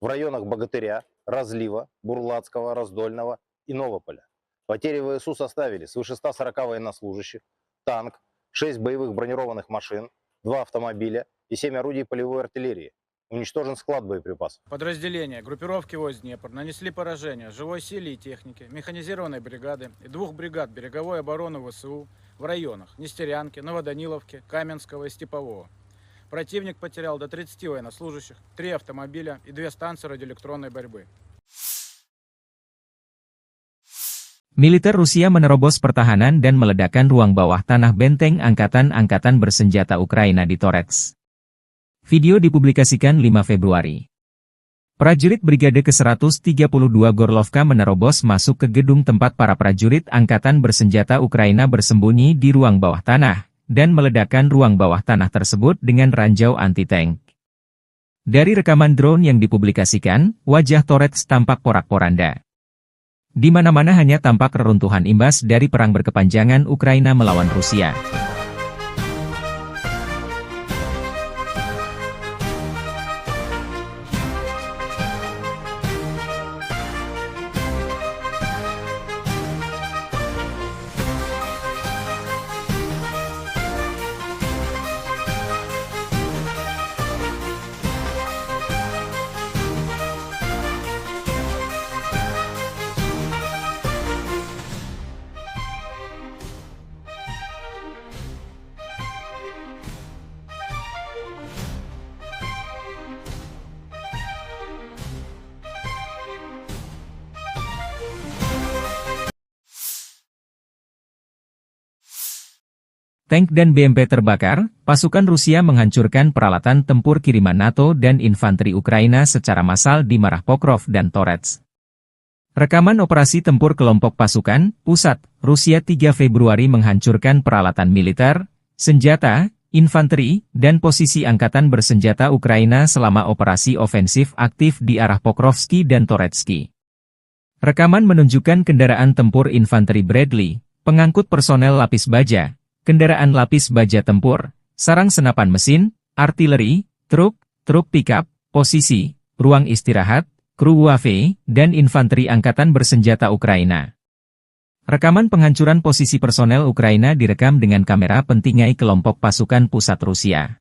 в районах Богатыря, Разлива, Бурлацкого, Раздольного и Новополя. Потери ВСУ составили свыше 140 военнослужащих, танк, 6 боевых бронированных машин, 2 автомобиля и 7 орудий полевой артиллерии. Уничтожен склад боеприпасов. Подразделения группировки войск Днепр нанесли поражение живой силе и технике, механизированной бригады и 2 бригад береговой обороны ВСУ в районах Нестерянки, Новоданиловки, Каменского и Степового. Противник потерял до 30 военнослужащих, 3 автомобиля и 2 станции радиоэлектронной борьбы. Militer Rusia menerobos pertahanan dan meledakkan ruang bawah tanah benteng angkatan-angkatan bersenjata Ukraina di Torets. Video dipublikasikan 5 Februari. Prajurit Brigade ke-132 Gorlovka menerobos masuk ke gedung tempat para prajurit angkatan bersenjata Ukraina bersembunyi di ruang bawah tanah, dan meledakkan ruang bawah tanah tersebut dengan ranjau anti-tank. Dari rekaman drone yang dipublikasikan, wajah Torets tampak porak-poranda. Di mana-mana hanya tampak reruntuhan imbas dari perang berkepanjangan Ukraina melawan Rusia. Tank dan BMP terbakar, pasukan Rusia menghancurkan peralatan tempur kiriman NATO dan infanteri Ukraina secara massal di Marah Pokrov dan Torets. Rekaman operasi tempur kelompok pasukan, pusat, Rusia 3 Februari menghancurkan peralatan militer, senjata, infanteri, dan posisi angkatan bersenjata Ukraina selama operasi ofensif aktif di arah Pokrovski dan Toretsky. Rekaman menunjukkan kendaraan tempur infanteri Bradley, pengangkut personel lapis baja, kendaraan lapis baja tempur, sarang senapan mesin, artileri, truk pickup, posisi, ruang istirahat, kru UAV, dan infanteri angkatan bersenjata Ukraina. Rekaman penghancuran posisi personel Ukraina direkam dengan kamera pentingai kelompok pasukan pusat Rusia.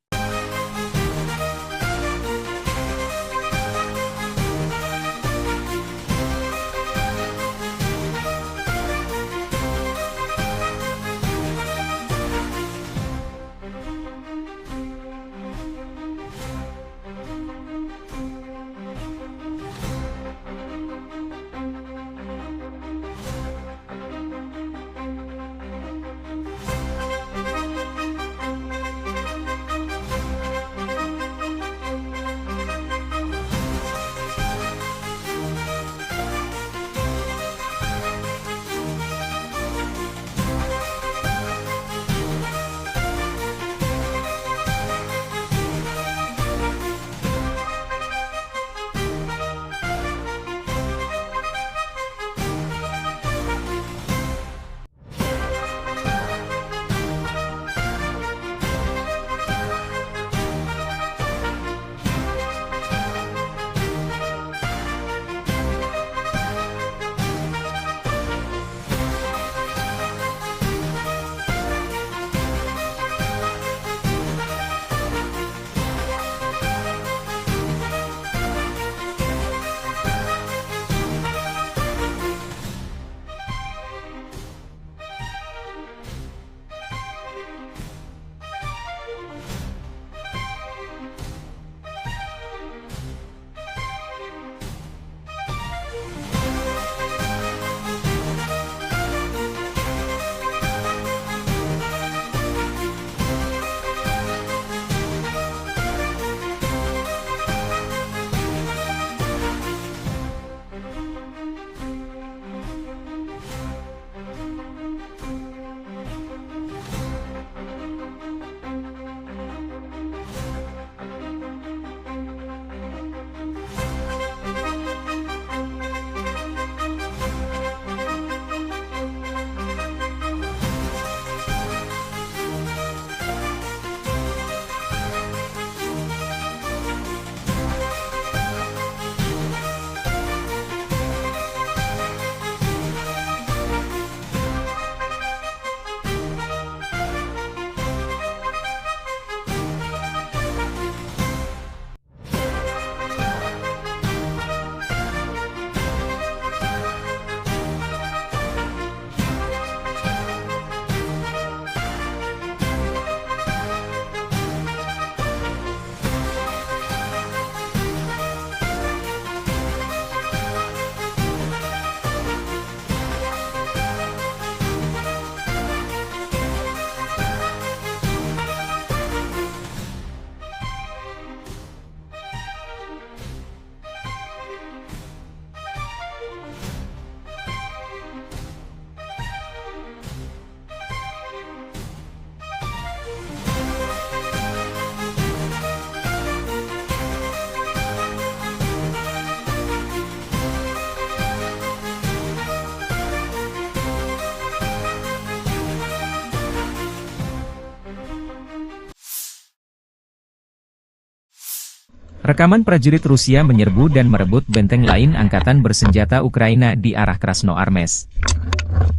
Rekaman prajurit Rusia menyerbu dan merebut benteng lain angkatan bersenjata Ukraina di arah Krasnoarmeysk.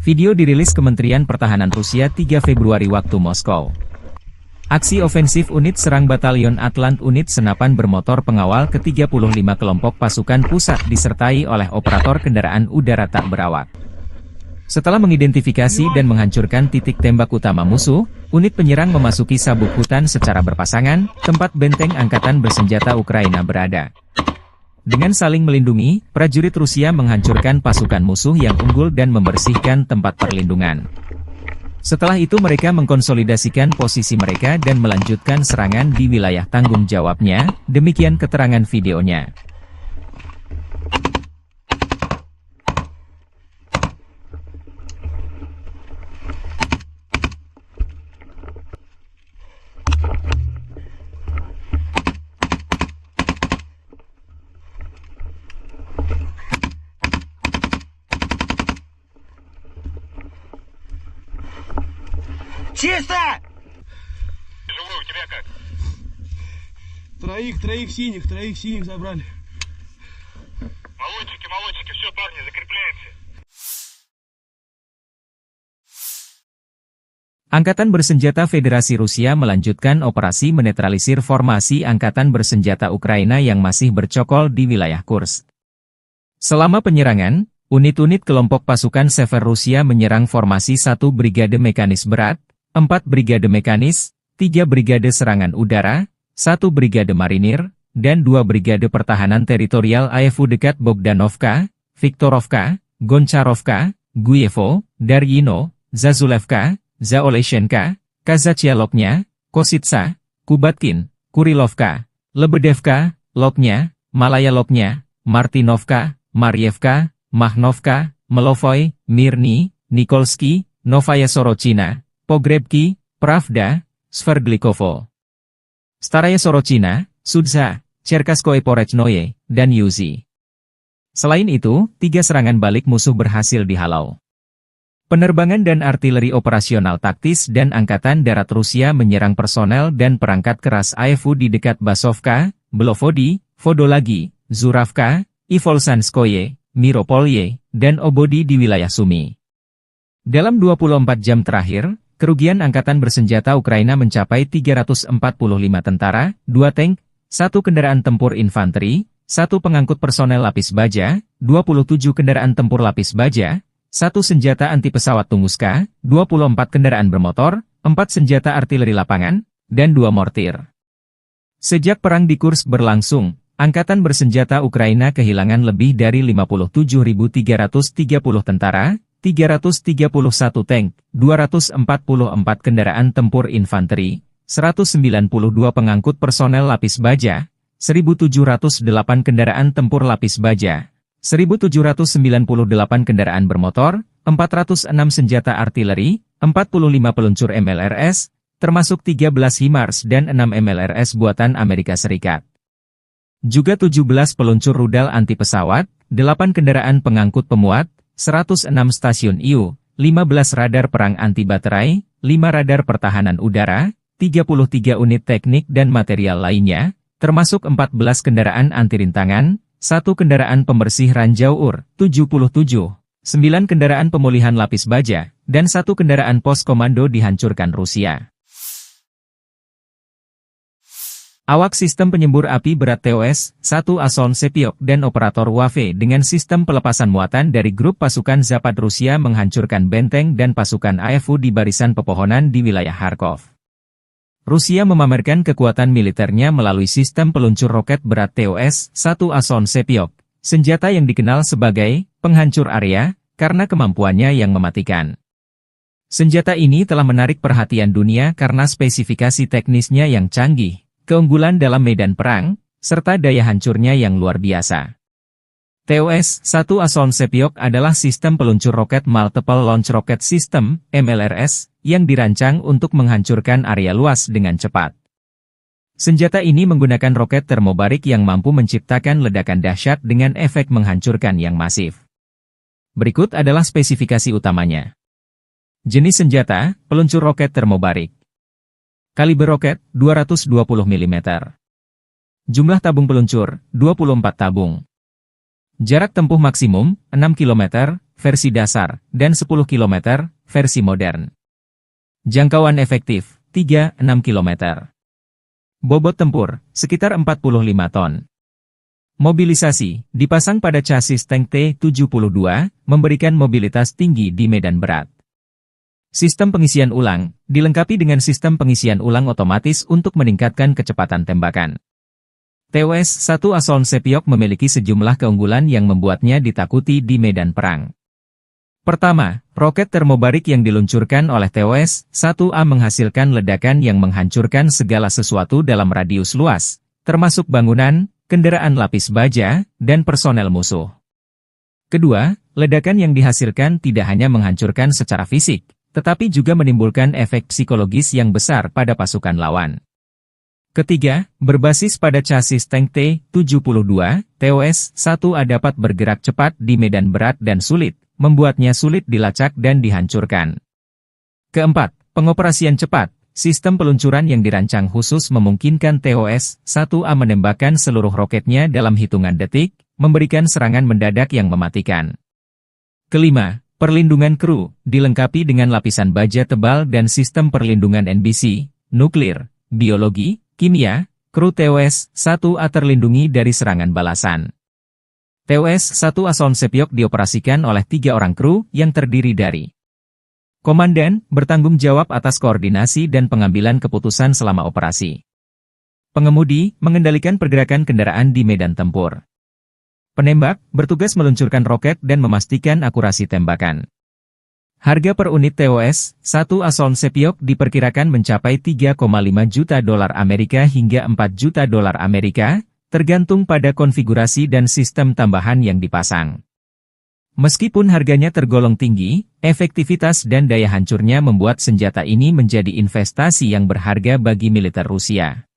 Video dirilis Kementerian Pertahanan Rusia 3 Februari waktu Moskow. Aksi ofensif unit serang Batalion Atlant unit senapan bermotor pengawal ke-35 kelompok pasukan pusat disertai oleh operator kendaraan udara tak berawak. Setelah mengidentifikasi dan menghancurkan titik tembak utama musuh, unit penyerang memasuki sabuk hutan secara berpasangan, tempat benteng angkatan bersenjata Ukraina berada. Dengan saling melindungi, prajurit Rusia menghancurkan pasukan musuh yang unggul dan membersihkan tempat perlindungan. Setelah itu mereka mengkonsolidasikan posisi mereka dan melanjutkan serangan di wilayah tanggung jawabnya, demikian keterangan videonya. Чисто! Живой, у тебя как? Троих синих забрали. Молодчики, все, парни, закрепляемся. Angkatan Bersenjata Federasi Rusia melanjutkan operasi menetralisir formasi Angkatan Bersenjata Ukraina yang masih bercokol di wilayah Kursk. Selama penyerangan, unit-unit kelompok pasukan Sever Rusia menyerang formasi 1 Brigade Mekanis Berat, 4 Brigade Mekanis, 3 Brigade Serangan Udara, 1 Brigade Marinir, dan 2 Brigade Pertahanan Teritorial AFU dekat Bogdanovka, Viktorovka, Goncharovka, Guyevo, Daryino, Zazulevka, Zaoleshenka, Kazachialoknya, Kositsa, Kubatkin, Kurilovka, Lebedevka, Loknya, Malaya Loknya, Martinovka, Maryevka, Mahnovka, Melovoy, Mirny, Nikolsky, Novaya Sorochina, Pogrebki, Pravda, Sverdlikovo, Staraya Sorochina, Sudza, Cherkaskoye Porechnoye, dan Yuzi. Selain itu, 3 serangan balik musuh berhasil dihalau. Penerbangan dan artileri operasional taktis dan Angkatan Darat Rusia menyerang personel dan perangkat keras AFU di dekat Basovka, Belovodi, Vodolagi, Zuravka, Ivolsanskoye, Miropolye, dan Obodi di wilayah Sumy. Dalam 24 jam terakhir, kerugian Angkatan Bersenjata Ukraina mencapai 345 tentara, 2 tank, 1 kendaraan tempur infanteri, 1 pengangkut personel lapis baja, 27 kendaraan tempur lapis baja, 1 senjata anti pesawat Tunguska, 24 kendaraan bermotor, 4 senjata artileri lapangan, dan 2 mortir. Sejak perang di Kursk berlangsung, Angkatan Bersenjata Ukraina kehilangan lebih dari 57.330 tentara, 331 tank, 244 kendaraan tempur infanteri, 192 pengangkut personel lapis baja, 1.708 kendaraan tempur lapis baja, 1.798 kendaraan bermotor, 406 senjata artileri, 45 peluncur MLRS, termasuk 13 HIMARS dan 6 MLRS buatan Amerika Serikat. Juga 17 peluncur rudal anti pesawat, 8 kendaraan pengangkut pemuat, 106 stasiun IU, 15 radar perang anti baterai, 5 radar pertahanan udara, 33 unit teknik dan material lainnya, termasuk 14 kendaraan anti rintangan, 1 kendaraan pembersih ranjau UR, 77, 9 kendaraan pemulihan lapis baja, dan 1 kendaraan pos komando dihancurkan Rusia. Awak sistem penyembur api berat TOS-1 Ason Sepiok dan operator WAFE dengan sistem pelepasan muatan dari grup pasukan Zapad Rusia menghancurkan benteng dan pasukan AFU di barisan pepohonan di wilayah Kharkov. Rusia memamerkan kekuatan militernya melalui sistem peluncur roket berat TOS-1 Ason Sepiok, senjata yang dikenal sebagai penghancur area karena kemampuannya yang mematikan. Senjata ini telah menarik perhatian dunia karena spesifikasi teknisnya yang canggih, keunggulan dalam medan perang, serta daya hancurnya yang luar biasa. TOS-1 Ason Sepiok adalah sistem peluncur roket Multiple Launch Rocket System, MLRS, yang dirancang untuk menghancurkan area luas dengan cepat. Senjata ini menggunakan roket termobarik yang mampu menciptakan ledakan dahsyat dengan efek menghancurkan yang masif. Berikut adalah spesifikasi utamanya. Jenis senjata, peluncur roket termobarik. Kaliber roket, 220 mm. Jumlah tabung peluncur, 24 tabung. Jarak tempuh maksimum, 6 km, versi dasar, dan 10 km, versi modern. Jangkauan efektif, 3-6 km. Bobot tempur, sekitar 45 ton. Mobilisasi, dipasang pada chassis tank T-72, memberikan mobilitas tinggi di medan berat. Sistem pengisian ulang, dilengkapi dengan sistem pengisian ulang otomatis untuk meningkatkan kecepatan tembakan. TOS-1 Asoln Sepiok memiliki sejumlah keunggulan yang membuatnya ditakuti di medan perang. Pertama, roket termobarik yang diluncurkan oleh TOS-1A menghasilkan ledakan yang menghancurkan segala sesuatu dalam radius luas, termasuk bangunan, kendaraan lapis baja, dan personel musuh. Kedua, ledakan yang dihasilkan tidak hanya menghancurkan secara fisik, tetapi juga menimbulkan efek psikologis yang besar pada pasukan lawan. Ketiga, berbasis pada chassis tank T-72, TOS-1A dapat bergerak cepat di medan berat dan sulit, membuatnya sulit dilacak dan dihancurkan. Keempat, pengoperasian cepat. Sistem peluncuran yang dirancang khusus memungkinkan TOS-1A menembakkan seluruh roketnya dalam hitungan detik, memberikan serangan mendadak yang mematikan. Kelima, perlindungan kru, dilengkapi dengan lapisan baja tebal dan sistem perlindungan NBC, nuklir, biologi, kimia, kru TOS-1A terlindungi dari serangan balasan. TOS-1 Asoln Sepiok dioperasikan oleh 3 orang kru yang terdiri dari komandan, bertanggung jawab atas koordinasi dan pengambilan keputusan selama operasi. Pengemudi, mengendalikan pergerakan kendaraan di medan tempur. Penembak, bertugas meluncurkan roket dan memastikan akurasi tembakan. Harga per unit TOS-1 Asoln Sepiok diperkirakan mencapai 3,5 juta dolar Amerika hingga 4 juta dolar Amerika, tergantung pada konfigurasi dan sistem tambahan yang dipasang. Meskipun harganya tergolong tinggi, efektivitas dan daya hancurnya membuat senjata ini menjadi investasi yang berharga bagi militer Rusia.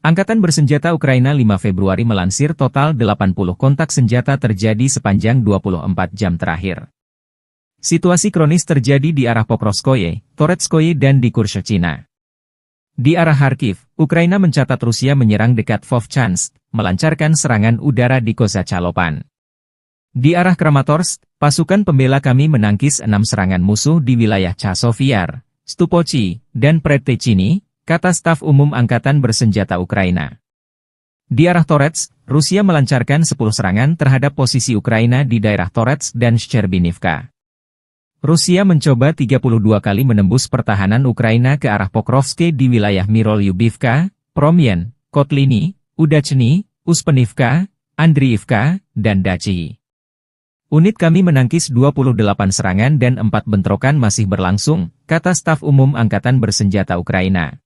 Angkatan Bersenjata Ukraina 5 Februari melansir total 80 kontak senjata terjadi sepanjang 24 jam terakhir. Situasi kronis terjadi di arah Pokrovskoye, Toretskoye dan di Kurshchina. Di arah Kharkiv, Ukraina mencatat Rusia menyerang dekat Vovchansk, melancarkan serangan udara di Kozacalopan. Di arah Kramatorsk, pasukan pembela kami menangkis 6 serangan musuh di wilayah Chasovyar, Stupochi, dan Predtechny, kata staf umum Angkatan Bersenjata Ukraina. Di arah Toretsk, Rusia melancarkan 10 serangan terhadap posisi Ukraina di daerah Toretsk dan Shcherbinivka. Rusia mencoba 32 kali menembus pertahanan Ukraina ke arah Pokrovske di wilayah Mirolyubivka, Promyen, Kotliny, Udachny, Uspenivka, Andriivka, dan Dachi. Unit kami menangkis 28 serangan dan 4 bentrokan masih berlangsung, kata staf umum Angkatan Bersenjata Ukraina.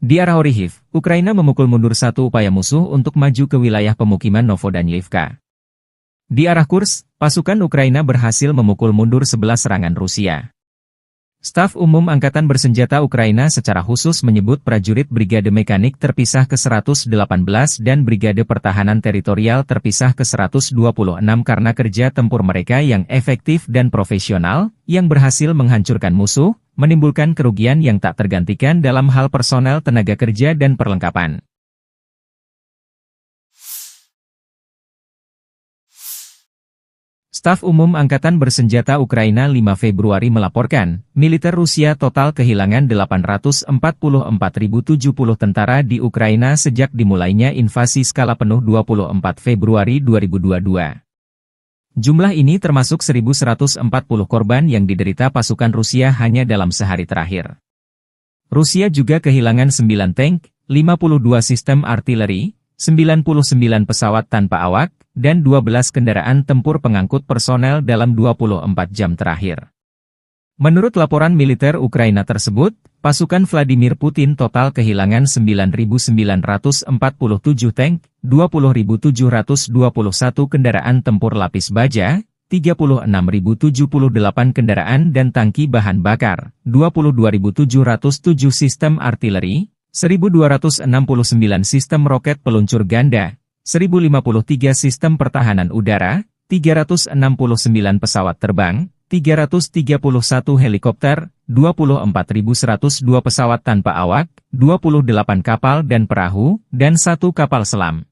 Di arah Orikhiv, Ukraina memukul mundur 1 upaya musuh untuk maju ke wilayah pemukiman Novodanilivka. Di arah Kursk, pasukan Ukraina berhasil memukul mundur 11 serangan Rusia. Staf umum Angkatan Bersenjata Ukraina secara khusus menyebut prajurit Brigade Mekanik terpisah ke-118 dan Brigade Pertahanan Teritorial terpisah ke-126 karena kerja tempur mereka yang efektif dan profesional, yang berhasil menghancurkan musuh, menimbulkan kerugian yang tak tergantikan dalam hal personel tenaga kerja dan perlengkapan. Staf Umum Angkatan Bersenjata Ukraina 5 Februari melaporkan, militer Rusia total kehilangan 844.070 tentara di Ukraina sejak dimulainya invasi skala penuh 24 Februari 2022. Jumlah ini termasuk 1.140 korban yang diderita pasukan Rusia hanya dalam sehari terakhir. Rusia juga kehilangan 9 tank, 52 sistem artileri, 99 pesawat tanpa awak, dan 12 kendaraan tempur pengangkut personel dalam 24 jam terakhir. Menurut laporan militer Ukraina tersebut, pasukan Vladimir Putin total kehilangan 9.947 tank, 20.721 kendaraan tempur lapis baja, 36.078 kendaraan dan tangki bahan bakar, 22.707 sistem artileri, 1.269 sistem roket peluncur ganda, 1.053 sistem pertahanan udara, 369 pesawat terbang, 331 helikopter, 24.102 pesawat tanpa awak, 28 kapal dan perahu, dan 1 kapal selam.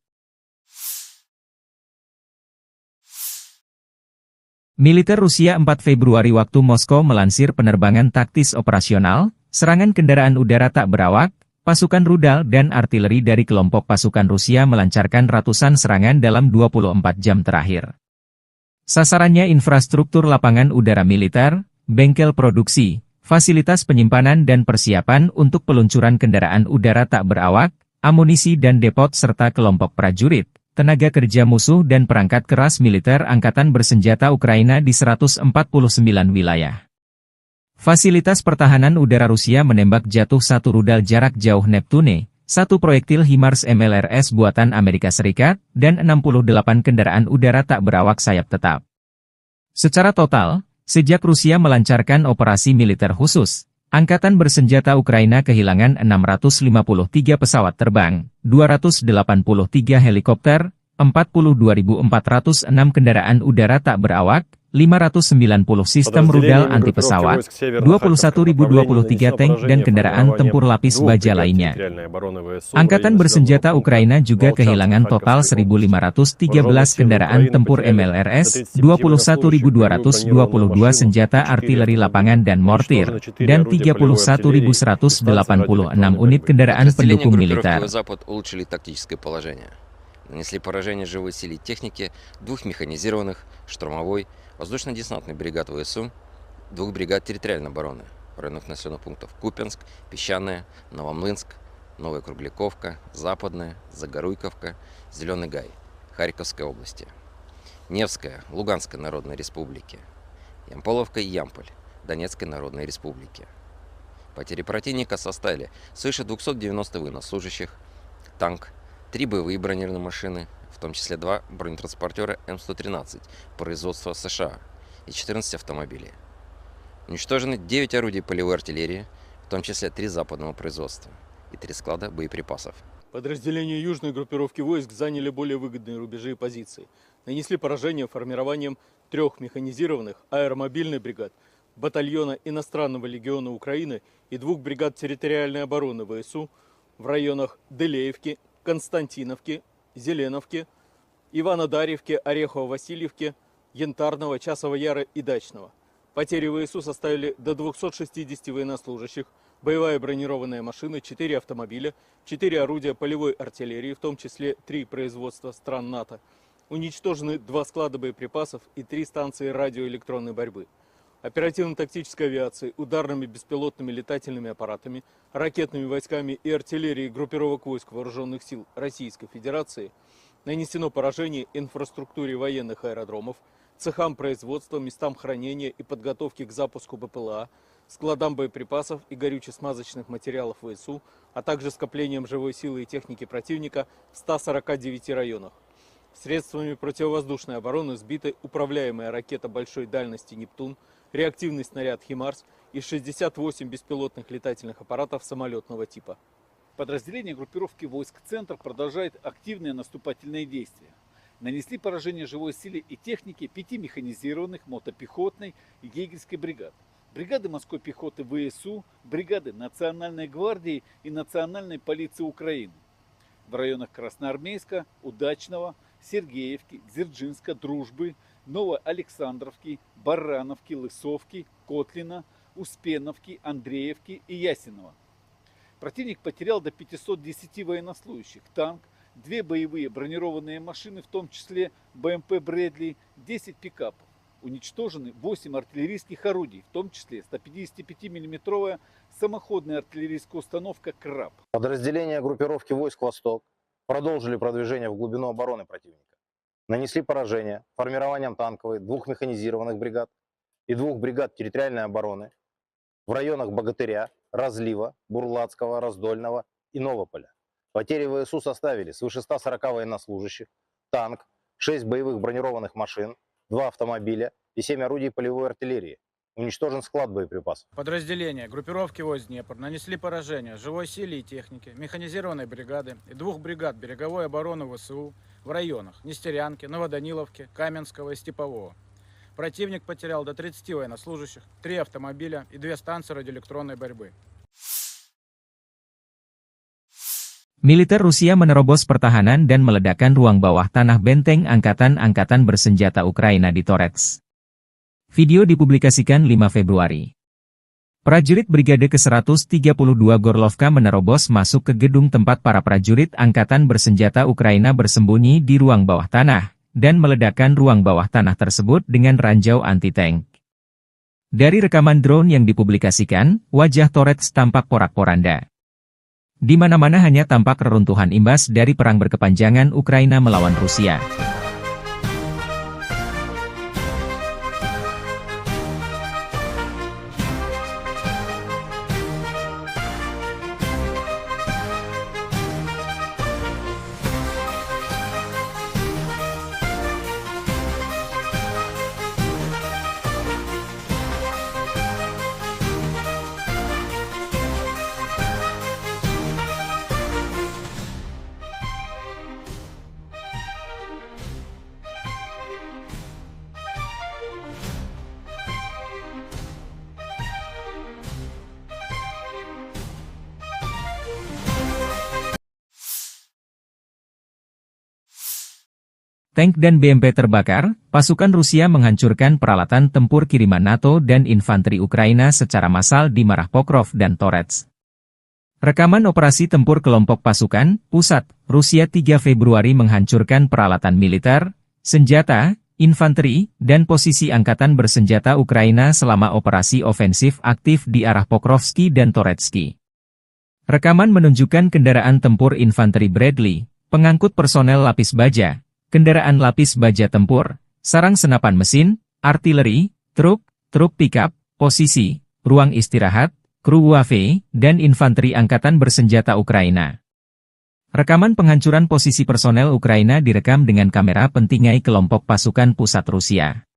Militer Rusia 4 Februari waktu Moskow melansir penerbangan taktis operasional, serangan kendaraan udara tak berawak, pasukan rudal dan artileri dari kelompok pasukan Rusia melancarkan ratusan serangan dalam 24 jam terakhir. Sasarannya infrastruktur lapangan udara militer, bengkel produksi, fasilitas penyimpanan dan persiapan untuk peluncuran kendaraan udara tak berawak, amunisi dan depot serta kelompok prajurit, tenaga kerja musuh dan perangkat keras militer Angkatan Bersenjata Ukraina di 149 wilayah. Fasilitas pertahanan udara Rusia menembak jatuh 1 rudal jarak jauh Neptune, 1 proyektil HIMARS MLRS buatan Amerika Serikat, dan 68 kendaraan udara tak berawak sayap tetap. Secara total, sejak Rusia melancarkan operasi militer khusus, Angkatan Bersenjata Ukraina kehilangan 653 pesawat terbang, 283 helikopter, 42.406 kendaraan udara tak berawak, 590 sistem rudal anti-pesawat, 21.023 tank dan kendaraan tempur lapis baja lainnya. Angkatan Bersenjata Ukraina juga kehilangan total 1.513 kendaraan tempur MLRS, 21.222 senjata artileri lapangan dan mortir, dan 31.186 unit kendaraan pendukung militer. Нанесли поражение живой силе и технике 2 механизированных, штурмовой, воздушно-десантный бригад ВСУ, 2 бригад территориальной обороны районных населенных пунктов Купянск, Песчаное, Новомлынск, Новая Кругляковка, Западная, Загоруйковка, Зеленый Гай, Харьковской области, Невская, Луганской Народной Республики, Ямполовка и Ямполь, Донецкой Народной Республики. Потери противника составили свыше 290 военнослужащих, танк, 3 боевые бронированные машины, в том числе 2 бронетранспортера М113 производства США и 14 автомобилей. Уничтожены 9 орудий полевой артиллерии, в том числе 3 западного производства и 3 склада боеприпасов. Подразделения южной группировки войск заняли более выгодные рубежи и позиции. Нанесли поражение формированием 3 механизированных аэромобильных бригад, батальона иностранного легиона Украины и 2 бригад территориальной обороны ВСУ в районах Делеевки, Константиновки, Зеленовки, Иванодарьевки, Орехово-Васильевки, Янтарного, Часова Яра и Дачного. Потери ВСУ составили до 260 военнослужащих, боевая бронированная машина, 4 автомобиля, 4 орудия полевой артиллерии, в том числе 3 производства стран НАТО. Уничтожены 2 склада боеприпасов и 3 станции радиоэлектронной борьбы. Оперативно-тактической авиацией, ударными беспилотными летательными аппаратами, ракетными войсками и артиллерией группировок войск Вооруженных сил Российской Федерации нанесено поражение инфраструктуре военных аэродромов, цехам производства, местам хранения и подготовки к запуску БПЛА, складам боеприпасов и горюче-смазочных материалов ВСУ, а также скоплением живой силы и техники противника в 149 районах. Средствами противовоздушной обороны сбиты управляемая ракета большой дальности «Нептун», реактивный снаряд «Химарс» и 68 беспилотных летательных аппаратов самолетного типа. Подразделения группировки войск «Центр» продолжают активные наступательные действия. Нанесли поражение живой силе и технике 5 механизированных, мотопехотной и егерской бригад. Бригады морской пехоты ВСУ, бригады Национальной гвардии и Национальной полиции Украины. В районах Красноармейска, Удачного, Сергеевки, Дзержинска, Дружбы, Новоалександровки, Барановки, Лысовки, Котлина, Успеновки, Андреевки и Ясенова. Противник потерял до 510 военнослужащих, танк, 2 боевые бронированные машины, в том числе БМП «Брэдли», 10 пикапов. Уничтожены 8 артиллерийских орудий, в том числе 155 мм самоходная артиллерийская установка «Краб». Подразделения группировки войск «Восток» продолжили продвижение в глубину обороны противника. Нанесли поражение формированием танковой 2 механизированных бригад, и 2 бригад территориальной обороны в районах Богатыря, Разлива, Бурлацкого, Раздольного и Новополя. Потери ВСУ составили свыше 140 военнослужащих, танк, 6 боевых бронированных машин, 2 автомобиля и 7 орудий полевой артиллерии. Уничтожен склад боеприпасов. Подразделения группировки войск Днепр нанесли поражение живой силе и технике, механизированной бригады и 2 бригад береговой обороны ВСУ в районах Нестерянки, Новоданиловки, Каменского и Степового. Противник потерял до 30 военнослужащих, 3 автомобиля и 2 станции радиоэлектронной борьбы. Militer Rusia menerobos pertahanan dan meledakkan ruang bawah tanah benteng angkatan-angkatan bersenjata Ukraina di Torets. Video dipublikasikan 5 Februari. Prajurit Brigade ke-132 Gorlovka menerobos masuk ke gedung tempat para prajurit angkatan bersenjata Ukraina bersembunyi di ruang bawah tanah, dan meledakkan ruang bawah tanah tersebut dengan ranjau anti-tank. Dari rekaman drone yang dipublikasikan, wajah Torets tampak porak-poranda. Di mana-mana hanya tampak reruntuhan imbas dari perang berkepanjangan Ukraina melawan Rusia. Tank dan BMP terbakar, pasukan Rusia menghancurkan peralatan tempur kiriman NATO dan infanteri Ukraina secara massal di Marah Pokrov dan Torets. Rekaman operasi tempur kelompok pasukan, pusat, Rusia 3 Februari menghancurkan peralatan militer, senjata, infanteri, dan posisi angkatan bersenjata Ukraina selama operasi ofensif aktif di arah Pokrovski dan Toretsky. Rekaman menunjukkan kendaraan tempur infanteri Bradley, pengangkut personel lapis baja, kendaraan lapis baja tempur, sarang senapan mesin, artileri, truk pickup, posisi, ruang istirahat, kru UAV, dan infanteri angkatan bersenjata Ukraina. Rekaman penghancuran posisi personel Ukraina direkam dengan kamera pentingai kelompok pasukan pusat Rusia.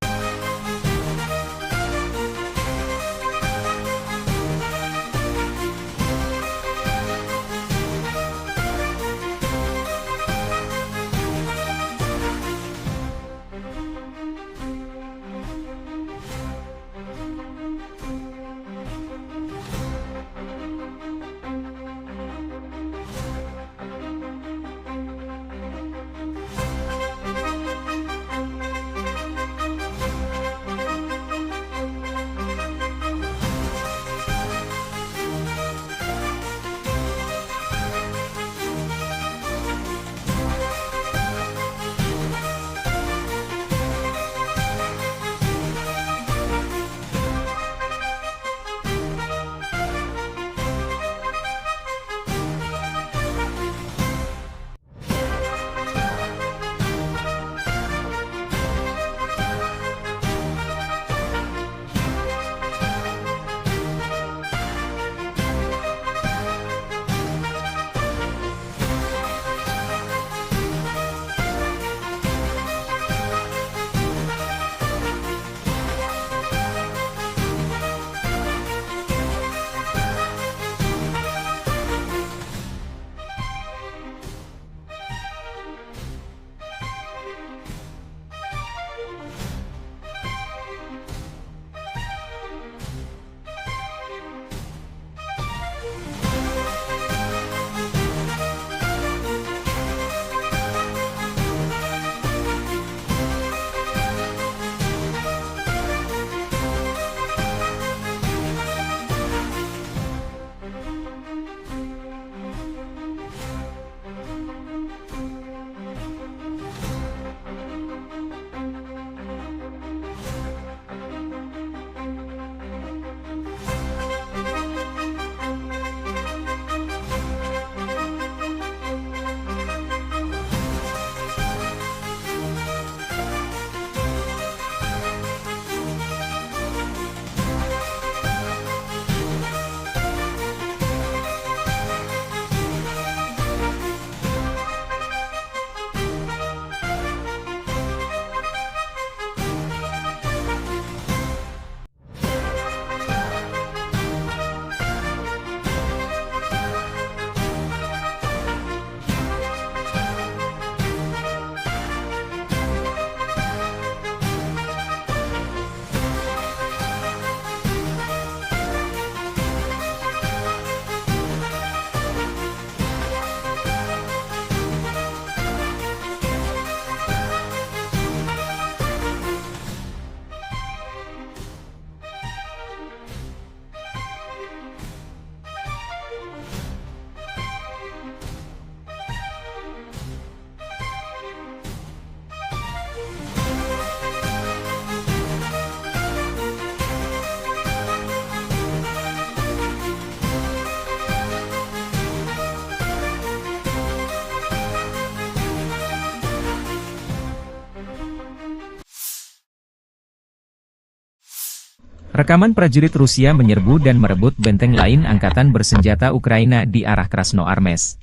Rekaman prajurit Rusia menyerbu dan merebut benteng lain angkatan bersenjata Ukraina di arah Krasnoarmeysk.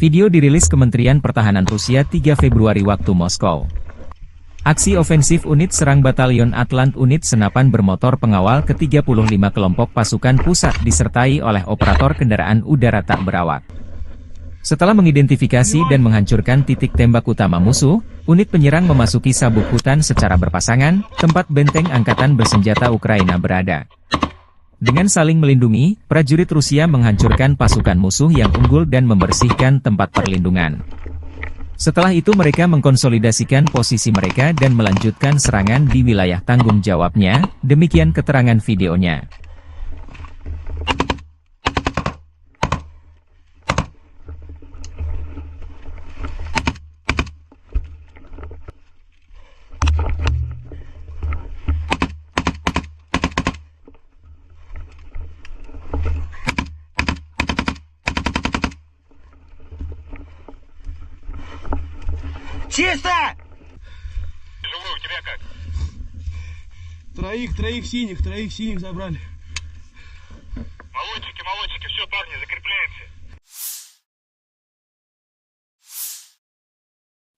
Video dirilis Kementerian Pertahanan Rusia 3 Februari waktu Moskow. Aksi ofensif unit serang Batalion Atlant unit senapan bermotor pengawal ke-35 kelompok pasukan pusat disertai oleh operator kendaraan udara tak berawak. Setelah mengidentifikasi dan menghancurkan titik tembak utama musuh, unit penyerang memasuki sabuk hutan secara berpasangan, tempat benteng angkatan bersenjata Ukraina berada. Dengan saling melindungi, prajurit Rusia menghancurkan pasukan musuh yang unggul dan membersihkan tempat perlindungan. Setelah itu mereka mengkonsolidasikan posisi mereka dan melanjutkan serangan di wilayah tanggung jawabnya, demikian keterangan videonya. Чисто! Живой, у тебя как? Троих синих забрали. Молодчики, все, парни, закрепляемся.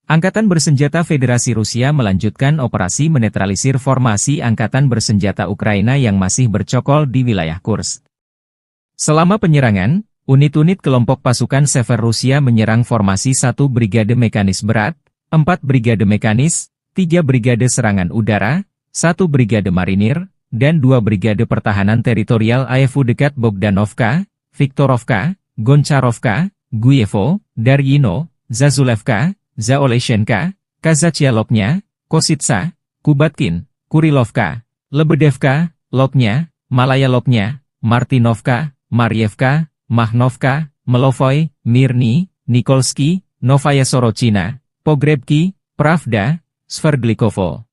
Angkatan Bersenjata Federasi Rusia melanjutkan operasi menetralisir formasi Angkatan Bersenjata Ukraina yang masih bercokol di wilayah Kursk. Selama penyerangan, unit-unit kelompok pasukan Sever Rusia menyerang formasi 1 Brigade Mekanis Berat, 4 Brigade Mekanis, 3 Brigade Serangan Udara, 1 Brigade Marinir, dan 2 Brigade Pertahanan Teritorial AFU dekat Bogdanovka, Viktorovka, Goncharovka, Guyevo, Daryino, Zazulevka, Zaoleshenka, Kazachialoknya, Kositsa, Kubatkin, Kurilovka, Lebedevka, Loknya, Malaya Loknya, Martinovka, Marievka, Mahnovka, Melovoy, Mirny, Nikolsky, Novaya Sorochina, Pogrebki, Pravda, Sverdlikovo,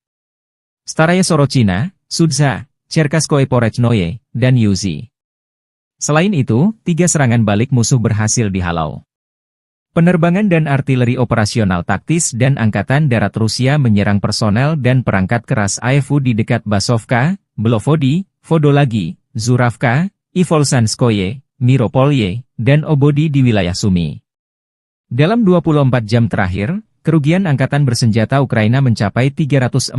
Staraya Sorochina, Sudza, Cherkaskoye Porechnoye, dan Yuzi. Selain itu, 3 serangan balik musuh berhasil dihalau. Penerbangan dan artileri operasional taktis dan Angkatan Darat Rusia menyerang personel dan perangkat keras AFU di dekat Basovka, Belovodi, Vodolagi, Zuravka, Ivolsanskoye, Miropolye, dan Obodi di wilayah Sumi. Dalam 24 jam terakhir, kerugian Angkatan Bersenjata Ukraina mencapai 345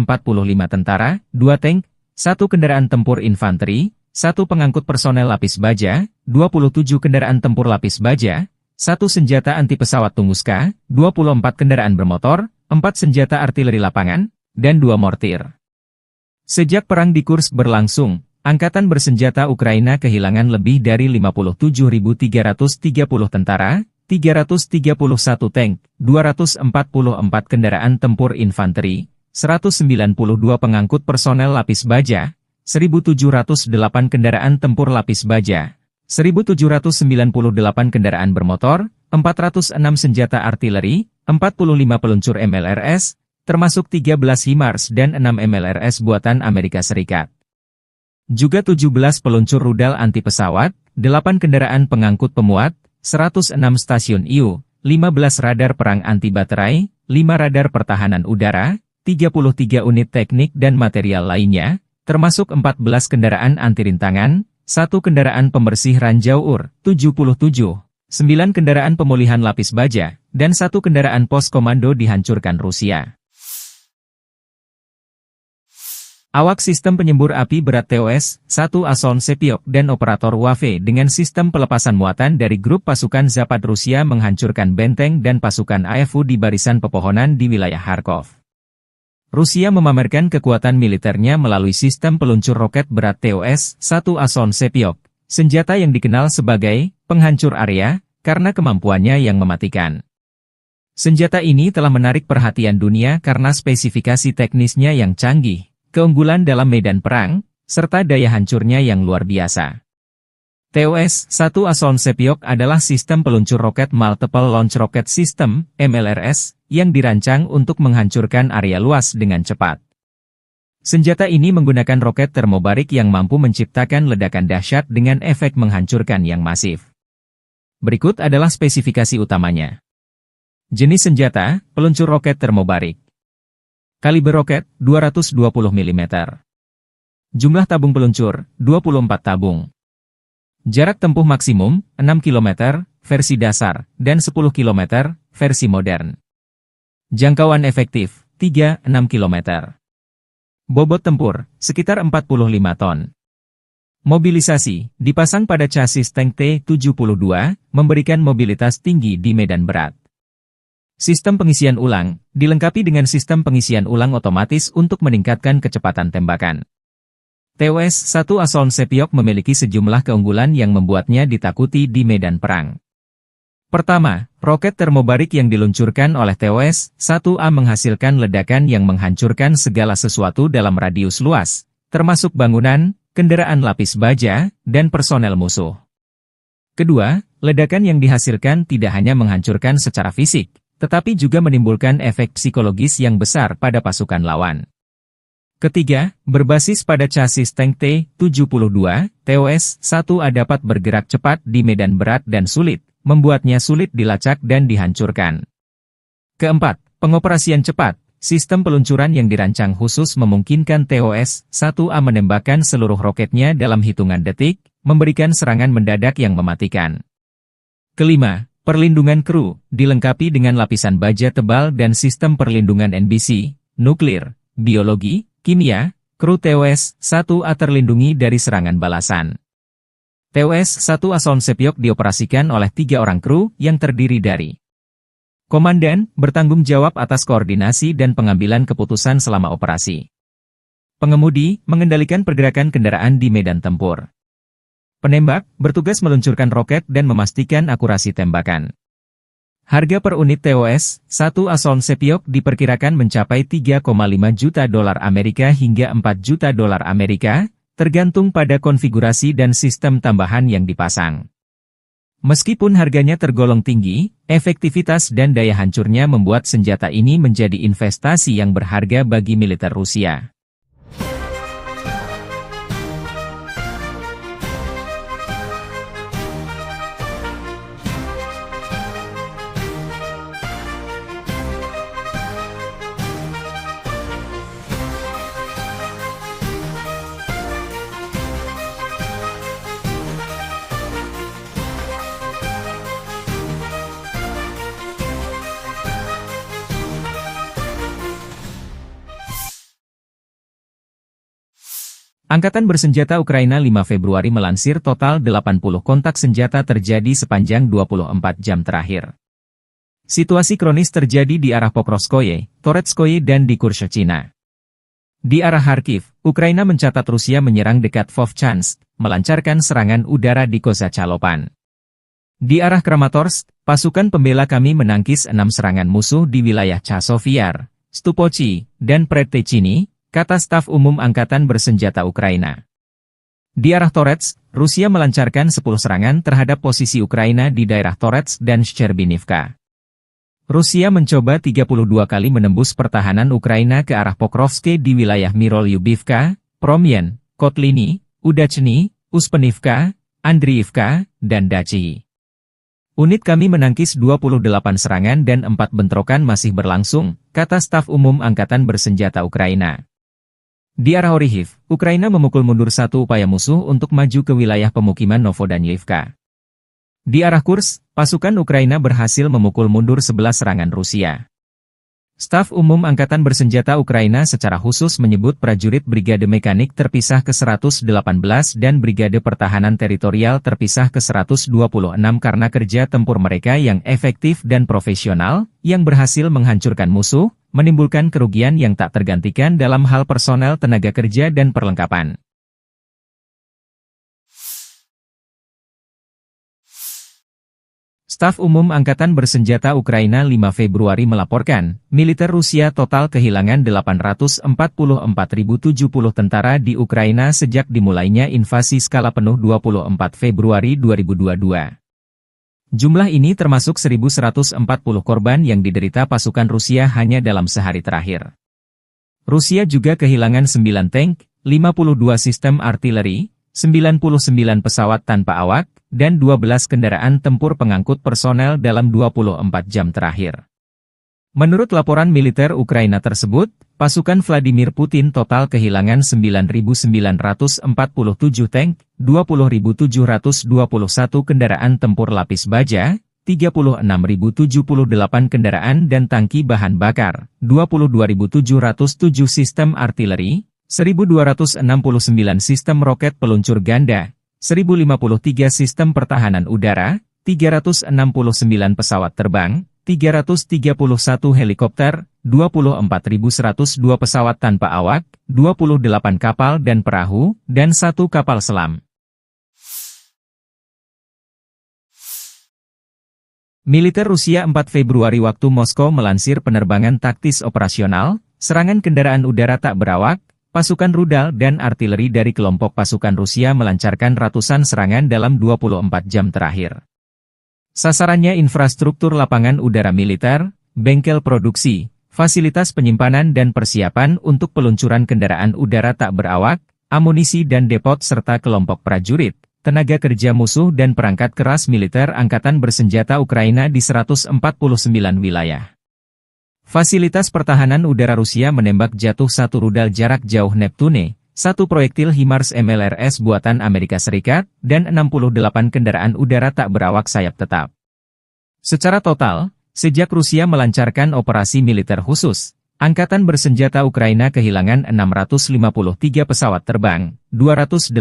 tentara, 2 tank, 1 kendaraan tempur infanteri, 1 pengangkut personel lapis baja, 27 kendaraan tempur lapis baja, 1 senjata anti-pesawat Tunguska, 24 kendaraan bermotor, 4 senjata artileri lapangan, dan 2 mortir. Sejak perang di Kursk berlangsung, Angkatan Bersenjata Ukraina kehilangan lebih dari 57.330 tentara, 331 tank, 244 kendaraan tempur infanteri, 192 pengangkut personel lapis baja, 1.708 kendaraan tempur lapis baja, 1.798 kendaraan bermotor, 406 senjata artileri, 45 peluncur MLRS, termasuk 13 HIMARS dan 6 MLRS buatan Amerika Serikat. Juga 17 peluncur rudal anti-pesawat, 8 kendaraan pengangkut pemuat, 106 stasiun IU, 15 radar perang anti-baterai, 5 radar pertahanan udara, 33 unit teknik dan material lainnya, termasuk 14 kendaraan anti-rintangan, 1 kendaraan pembersih ranjau UR, 77, 9 kendaraan pemulihan lapis baja, dan 1 kendaraan pos komando dihancurkan Rusia. Awak sistem penyembur api berat TOS-1 Ason Sepiok dan operator WAFE dengan sistem pelepasan muatan dari grup pasukan Zapad Rusia menghancurkan benteng dan pasukan AFU di barisan pepohonan di wilayah Kharkov. Rusia memamerkan kekuatan militernya melalui sistem peluncur roket berat TOS-1 Ason Sepiok, senjata yang dikenal sebagai penghancur area karena kemampuannya yang mematikan. Senjata ini telah menarik perhatian dunia karena spesifikasi teknisnya yang canggih, keunggulan dalam medan perang, serta daya hancurnya yang luar biasa. TOS-1 Ason Sepiok adalah sistem peluncur roket Multiple Launch Rocket System, MLRS, yang dirancang untuk menghancurkan area luas dengan cepat. Senjata ini menggunakan roket termobarik yang mampu menciptakan ledakan dahsyat dengan efek menghancurkan yang masif. Berikut adalah spesifikasi utamanya. Jenis senjata, peluncur roket termobarik. Kaliber roket, 220 mm. Jumlah tabung peluncur, 24 tabung. Jarak tempuh maksimum, 6 km, versi dasar, dan 10 km, versi modern. Jangkauan efektif, 3-6 km. Bobot tempur, sekitar 45 ton. Mobilisasi, dipasang pada chassis tank T-72, memberikan mobilitas tinggi di medan berat. Sistem pengisian ulang, dilengkapi dengan sistem pengisian ulang otomatis untuk meningkatkan kecepatan tembakan. TOS-1 Asoln Sepiok memiliki sejumlah keunggulan yang membuatnya ditakuti di medan perang. Pertama, roket termobarik yang diluncurkan oleh TOS-1A menghasilkan ledakan yang menghancurkan segala sesuatu dalam radius luas, termasuk bangunan, kendaraan lapis baja, dan personel musuh. Kedua, ledakan yang dihasilkan tidak hanya menghancurkan secara fisik, tetapi juga menimbulkan efek psikologis yang besar pada pasukan lawan. Ketiga, berbasis pada chassis tank T-72, TOS-1A dapat bergerak cepat di medan berat dan sulit, membuatnya sulit dilacak dan dihancurkan. Keempat, pengoperasian cepat. Sistem peluncuran yang dirancang khusus memungkinkan TOS-1A menembakkan seluruh roketnya dalam hitungan detik, memberikan serangan mendadak yang mematikan. Kelima, perlindungan kru, dilengkapi dengan lapisan baja tebal dan sistem perlindungan NBC, nuklir, biologi, kimia, kru TOS-1A terlindungi dari serangan balasan. TOS-1 Asoln Sepiok dioperasikan oleh 3 orang kru yang terdiri dari Komandan, bertanggung jawab atas koordinasi dan pengambilan keputusan selama operasi. Pengemudi, mengendalikan pergerakan kendaraan di medan tempur. Penembak, bertugas meluncurkan roket dan memastikan akurasi tembakan. Harga per unit TOS-1 Asoln Sepiok diperkirakan mencapai 3,5 juta dolar Amerika hingga 4 juta dolar Amerika, tergantung pada konfigurasi dan sistem tambahan yang dipasang. Meskipun harganya tergolong tinggi, efektivitas dan daya hancurnya membuat senjata ini menjadi investasi yang berharga bagi militer Rusia. Angkatan Bersenjata Ukraina 5 Februari melansir total 80 kontak senjata terjadi sepanjang 24 jam terakhir. Situasi kronis terjadi di arah Pokrovskoye, Toretskoye dan di Kurshchina. Di arah Kharkiv, Ukraina mencatat Rusia menyerang dekat Vovchansk, melancarkan serangan udara di Kozacalopan. Di arah Kramatorsk, pasukan pembela kami menangkis 6 serangan musuh di wilayah Chasovyar, Stupochi, dan Predtechny, kata staf umum Angkatan Bersenjata Ukraina. Di arah Toretsk, Rusia melancarkan 10 serangan terhadap posisi Ukraina di daerah Toretsk dan Shcherbinivka. Rusia mencoba 32 kali menembus pertahanan Ukraina ke arah Pokrovske di wilayah Mirolyubivka, Promyen, Kotliny, Udachny, Uspenivka, Andriivka, dan Dachi. Unit kami menangkis 28 serangan dan 4 bentrokan masih berlangsung, kata staf umum Angkatan Bersenjata Ukraina. Di arah Orihiv, Ukraina memukul mundur 1 upaya musuh untuk maju ke wilayah pemukiman Novodanyivka. Di arah Kursk, pasukan Ukraina berhasil memukul mundur 11 serangan Rusia. Staf umum Angkatan Bersenjata Ukraina secara khusus menyebut prajurit Brigade Mekanik terpisah ke-118 dan Brigade Pertahanan Teritorial terpisah ke-126 karena kerja tempur mereka yang efektif dan profesional, yang berhasil menghancurkan musuh, menimbulkan kerugian yang tak tergantikan dalam hal personel tenaga kerja dan perlengkapan. Staf Umum Angkatan Bersenjata Ukraina 5 Februari melaporkan, militer Rusia total kehilangan 844.070 tentara di Ukraina sejak dimulainya invasi skala penuh 24 Februari 2022. Jumlah ini termasuk 1.140 korban yang diderita pasukan Rusia hanya dalam sehari terakhir. Rusia juga kehilangan 9 tank, 52 sistem artileri, 99 pesawat tanpa awak, dan 12 kendaraan tempur pengangkut personel dalam 24 jam terakhir. Menurut laporan militer Ukraina tersebut, pasukan Vladimir Putin total kehilangan 9.947 tank, 20.721 kendaraan tempur lapis baja, 36.078 kendaraan dan tangki bahan bakar, 22.707 sistem artileri, 1.269 sistem roket peluncur ganda, 1.053 sistem pertahanan udara, 369 pesawat terbang, 331 helikopter, 24.102 pesawat tanpa awak, 28 kapal dan perahu, dan 1 kapal selam. Militer Rusia 4 Februari waktu Moskow melansir penerbangan taktis operasional, serangan kendaraan udara tak berawak, pasukan rudal dan artileri dari kelompok pasukan Rusia melancarkan ratusan serangan dalam 24 jam terakhir. Sasarannya infrastruktur lapangan udara militer, bengkel produksi, fasilitas penyimpanan dan persiapan untuk peluncuran kendaraan udara tak berawak, amunisi dan depot serta kelompok prajurit, tenaga kerja musuh dan perangkat keras militer angkatan bersenjata Ukraina di 149 wilayah. Fasilitas pertahanan udara Rusia menembak jatuh 1 rudal jarak jauh Neptune, 1 proyektil HIMARS MLRS buatan Amerika Serikat, dan 68 kendaraan udara tak berawak sayap tetap. Secara total, sejak Rusia melancarkan operasi militer khusus, Angkatan bersenjata Ukraina kehilangan 653 pesawat terbang, 283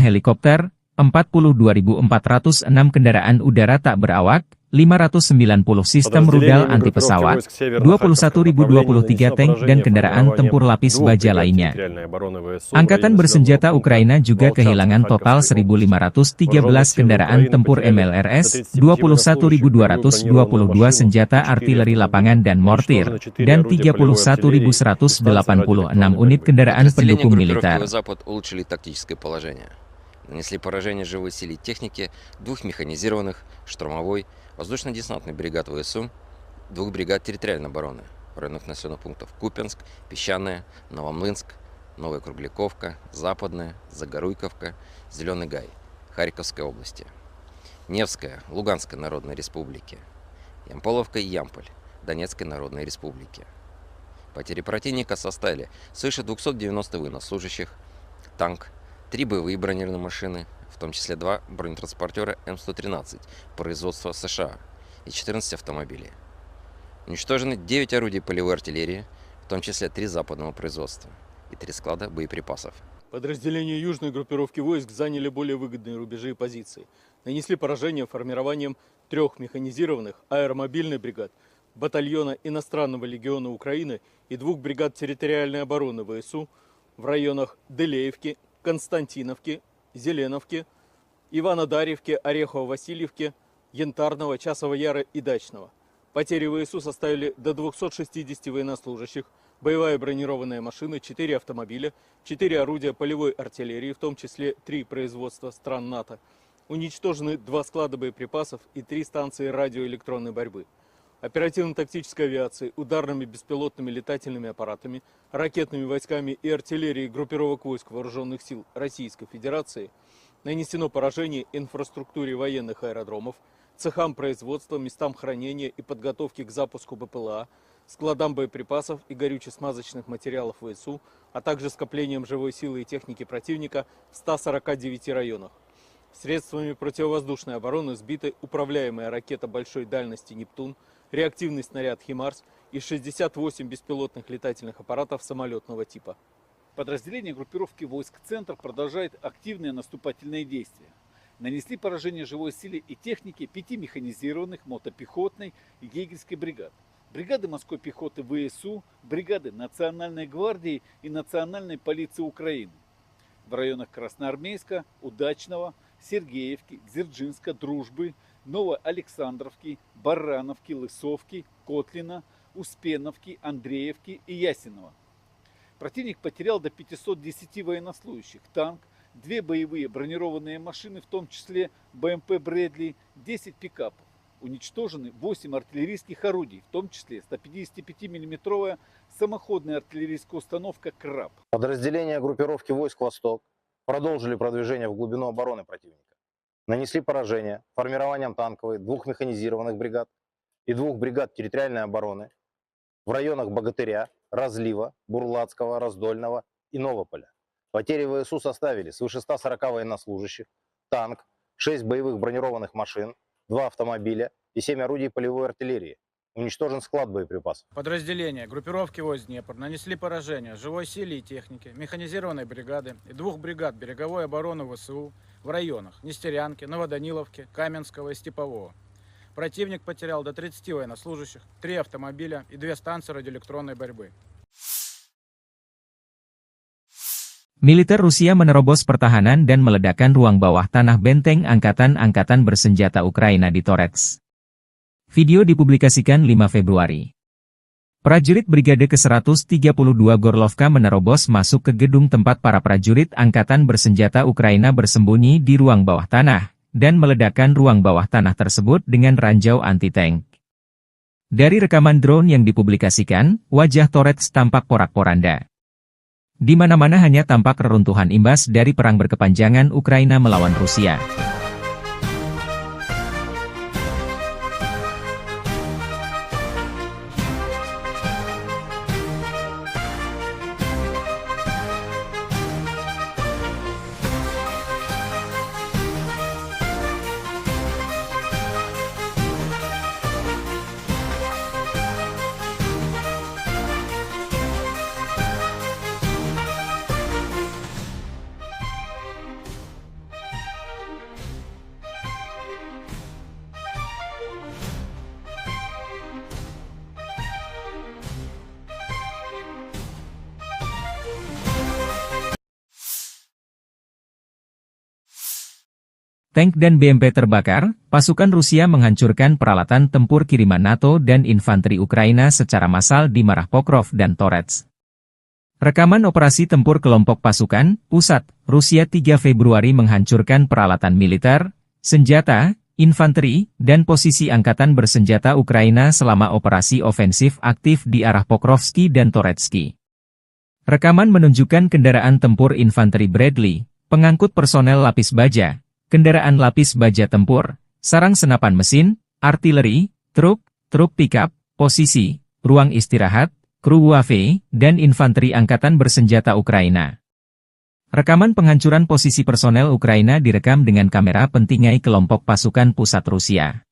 helikopter, 42.406 kendaraan udara tak berawak, 590 sistem rudal anti-pesawat, 21.023 tank dan kendaraan tempur lapis baja lainnya. Angkatan bersenjata Ukraina juga kehilangan total 1.513 kendaraan tempur MLRS, 21.222 senjata artileri lapangan dan mortir, dan 31.186 unit kendaraan pendukung militer. Нанесли поражение живой силе и технике 2 механизированных, штурмовой, воздушно-десантных бригад ВСУ, 2 бригад территориальной обороны в районах населенных пунктов Купянск, Песчаное, Новомлынск, Новая Кругляковка, Западная, Загоруйковка, Зеленый Гай, Харьковской области, Невская, Луганской Народной Республики, Ямполовка и Ямполь, Донецкой Народной Республики. Потери противника составили свыше 290 военнослужащих, танк, 3 боевые бронированные машины, в том числе 2 бронетранспортера М113 производства США и 14 автомобилей. Уничтожены 9 орудий полевой артиллерии, в том числе 3 западного производства и 3 склада боеприпасов. Подразделения южной группировки войск заняли более выгодные рубежи и позиции. Нанесли поражение формированием 3 механизированных аэромобильных бригад, батальона иностранного легиона Украины и 2 бригад территориальной обороны ВСУ в районах Делеевки, Константиновки, Зеленовки, Иванодарьевки, Орехово-Васильевки, Янтарного, Часового Яра и Дачного. Потери ВСУ составили до 260 военнослужащих, боевая бронированная машина, 4 автомобиля, 4 орудия полевой артиллерии, в том числе 3 производства стран НАТО. Уничтожены 2 склада боеприпасов и 3 станции радиоэлектронной борьбы. Оперативно-тактической авиацией, ударными беспилотными летательными аппаратами, ракетными войсками и артиллерией группировок войск Вооруженных сил Российской Федерации нанесено поражение инфраструктуре военных аэродромов, цехам производства, местам хранения и подготовки к запуску БПЛА, складам боеприпасов и горюче-смазочных материалов ВСУ, а также скоплением живой силы и техники противника в 149 районах. Средствами противовоздушной обороны сбиты управляемая ракета большой дальности «Нептун», реактивный снаряд «Химарс» и 68 беспилотных летательных аппаратов самолетного типа. Подразделения группировки войск «Центр» продолжают активные наступательные действия. Нанесли поражение живой силе и технике 5 механизированных, мотопехотной и егерской бригад. Бригады морской пехоты ВСУ, бригады Национальной гвардии и Национальной полиции Украины. В районах Красноармейска, Удачного, Сергеевки, Дзержинска, Дружбы, Новоалександровки, Барановки, Лысовки, Котлина, Успеновки, Андреевки и Ясенова. Противник потерял до 510 военнослужащих, танк, 2 боевые бронированные машины, в том числе БМП «Брэдли», 10 пикапов. Уничтожены 8 артиллерийских орудий, в том числе 155 мм самоходная артиллерийская установка «Краб». Подразделения группировки войск «Восток» продолжили продвижение в глубину обороны противника. Нанесли поражение формированием танковой 2 механизированных бригад, и 2 бригад территориальной обороны в районах Богатыря, Разлива, Бурлацкого, Раздольного и Новополя. Потери ВСУ составили свыше 140 военнослужащих, танк, 6 боевых бронированных машин, 2 автомобиля и 7 орудий полевой артиллерии. Уничтожен склад боеприпасов. Подразделения группировки войск Днепр нанесли поражение живой силе и технике, механизированной бригады и 2 бригад береговой обороны ВСУ в районах Нестерянки, Новоданиловки, Каменского и Степового. Противник потерял до 30 военнослужащих, 3 автомобиля и 2 станции радиоэлектронной борьбы. Militer Rusia menerobos pertahanan dan meledakkan ruang bawah tanah benteng angkatan-angkatan bersenjata Ukraina di Torets. Video dipublikasikan 5 Februari. Prajurit Brigade ke-132 Gorlovka menerobos masuk ke gedung tempat para prajurit angkatan bersenjata Ukraina bersembunyi di ruang bawah tanah, dan meledakkan ruang bawah tanah tersebut dengan ranjau anti-tank. Dari rekaman drone yang dipublikasikan, wajah Torets tampak porak-poranda. Di mana-mana hanya tampak reruntuhan imbas dari perang berkepanjangan Ukraina melawan Rusia. Tank dan BMP terbakar, pasukan Rusia menghancurkan peralatan tempur kiriman NATO dan infanteri Ukraina secara massal di Marah Pokrov dan Torets. Rekaman operasi tempur kelompok pasukan, pusat, Rusia 3 Februari menghancurkan peralatan militer, senjata, infanteri, dan posisi angkatan bersenjata Ukraina selama operasi ofensif aktif di arah Pokrovski dan Toretsky. Rekaman menunjukkan kendaraan tempur infanteri Bradley, pengangkut personel lapis baja, kendaraan lapis baja tempur, sarang senapan mesin, artileri, truk pickup, posisi, ruang istirahat, kru UAV, dan infanteri angkatan bersenjata Ukraina. Rekaman penghancuran posisi personel Ukraina direkam dengan kamera pentingai kelompok pasukan pusat Rusia.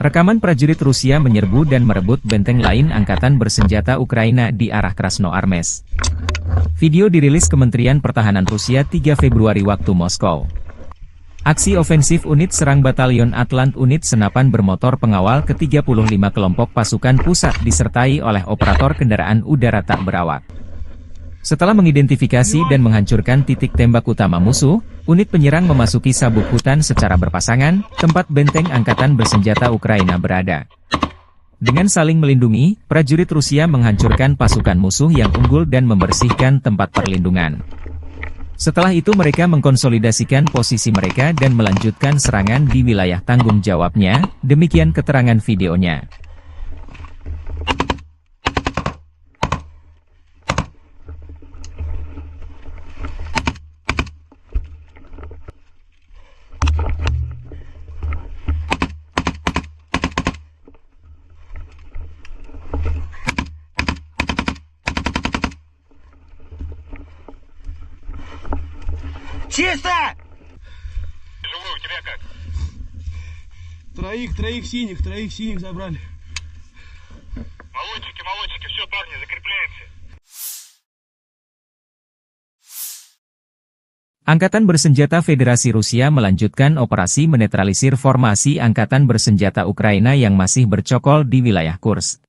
Rekaman prajurit Rusia menyerbu dan merebut benteng lain angkatan bersenjata Ukraina di arah Krasnoarmest. Video dirilis Kementerian Pertahanan Rusia 3 Februari waktu Moskow. Aksi ofensif unit serang Batalion Atlant unit senapan bermotor pengawal ke-35 kelompok pasukan pusat disertai oleh operator kendaraan udara tak berawak. Setelah mengidentifikasi dan menghancurkan titik tembak utama musuh, unit penyerang memasuki sabuk hutan secara berpasangan, tempat benteng angkatan bersenjata Ukraina berada. Dengan saling melindungi, prajurit Rusia menghancurkan pasukan musuh yang unggul dan membersihkan tempat perlindungan. Setelah itu mereka mengkonsolidasikan posisi mereka dan melanjutkan serangan di wilayah tanggung jawabnya, demikian keterangan videonya. Чисто! Живой, у тебя как? Троих синих забрали. Молодчики, все, парни, закрепляемся. Angkatan Bersenjata Federasi Rusia melanjutkan operasi menetralisir formasi Angkatan Bersenjata Ukraina yang masih bercokol di wilayah Kursk.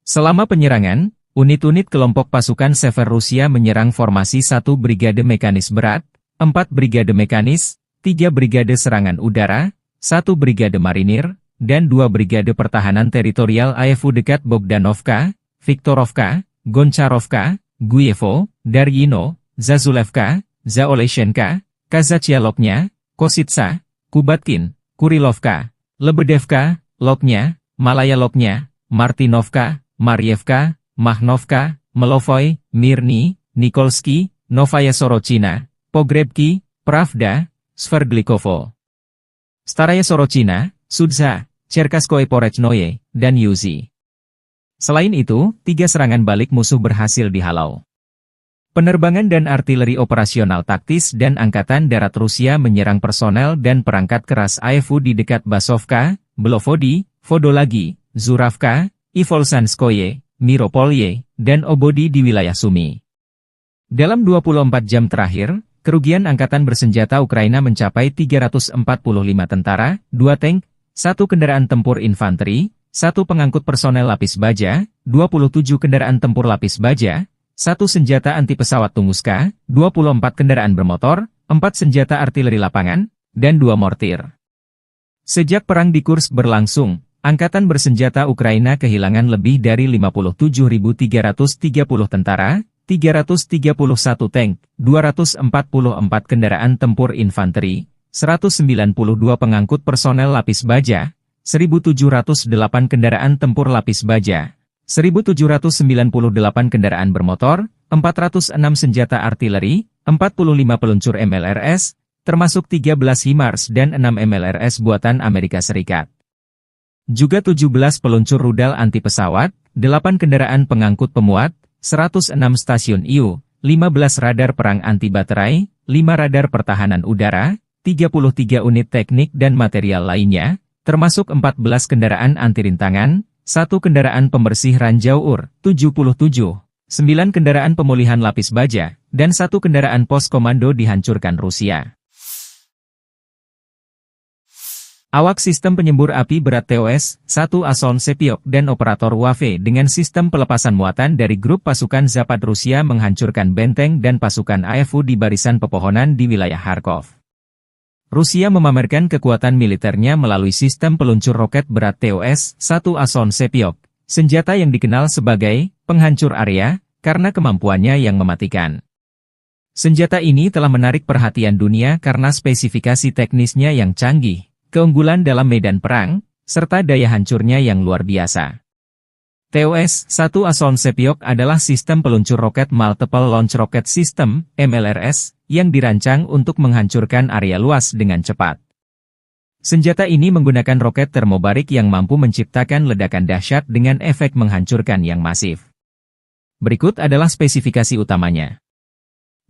Selama penyerangan, unit-unit kelompok pasukan Sever Rusia menyerang formasi 1 Brigade Mekanis Berat, 4 Brigade Mekanis, 3 Brigade Serangan Udara, 1 Brigade Marinir, dan 2 Brigade Pertahanan Teritorial AFU dekat Bogdanovka, Viktorovka, Goncharovka, Guyevo, Daryino, Zazulevka, Zaoleshenka, Kazachialoknya, Kositsa, Kubatkin, Kurilovka, Lebedevka, Loknya, Malaya Loknya, Martinovka, Marievka, Mahnovka, Melovoy, Mirny, Nikolsky, Novaya Sorochina, Pogrebki, Pravda, Sverdlikovo, Staraya Sorochina, Sudza, Cherkaskoye Porechnoye, dan Yuzi. Selain itu, 3 serangan balik musuh berhasil dihalau. Penerbangan dan artileri operasional taktis dan Angkatan Darat Rusia menyerang personel dan perangkat keras AFU di dekat Basovka, Belovodi, Vodolagi, Zuravka, Ivolsanskoye, Miropolye, dan Obodi di wilayah Sumi. Dalam 24 jam terakhir, kerugian Angkatan Bersenjata Ukraina mencapai 345 tentara, 2 tank, 1 kendaraan tempur infanteri, 1 pengangkut personel lapis baja, 27 kendaraan tempur lapis baja, 1 senjata anti pesawat Tunguska, 24 kendaraan bermotor, 4 senjata artileri lapangan, dan 2 mortir. Sejak perang di Kursk berlangsung, Angkatan Bersenjata Ukraina kehilangan lebih dari 57.330 tentara, 331 tank, 244 kendaraan tempur infanteri, 192 pengangkut personel lapis baja, 1.708 kendaraan tempur lapis baja, 1.798 kendaraan bermotor, 406 senjata artileri, 45 peluncur MLRS, termasuk 13 HIMARS dan 6 MLRS buatan Amerika Serikat. Juga 17 peluncur rudal anti pesawat, 8 kendaraan pengangkut pemuat, 106 stasiun IU, 15 radar perang anti baterai, 5 radar pertahanan udara, 33 unit teknik dan material lainnya, termasuk 14 kendaraan anti rintangan, 1 kendaraan pembersih ranjau UR, 77, 9 kendaraan pemulihan lapis baja, dan 1 kendaraan pos komando dihancurkan Rusia. Awak sistem penyembur api berat TOS-1 Ason Sepiok dan operator WAFE dengan sistem pelepasan muatan dari grup pasukan Zapad Rusia menghancurkan benteng dan pasukan AFU di barisan pepohonan di wilayah Kharkov. Rusia memamerkan kekuatan militernya melalui sistem peluncur roket berat TOS-1 Ason Sepiok, senjata yang dikenal sebagai penghancur area karena kemampuannya yang mematikan. Senjata ini telah menarik perhatian dunia karena spesifikasi teknisnya yang canggih, keunggulan dalam medan perang, serta daya hancurnya yang luar biasa. TOS-1 Ason Sepiok adalah sistem peluncur roket Multiple Launch Rocket System, MLRS, yang dirancang untuk menghancurkan area luas dengan cepat. Senjata ini menggunakan roket termobarik yang mampu menciptakan ledakan dahsyat dengan efek menghancurkan yang masif. Berikut adalah spesifikasi utamanya.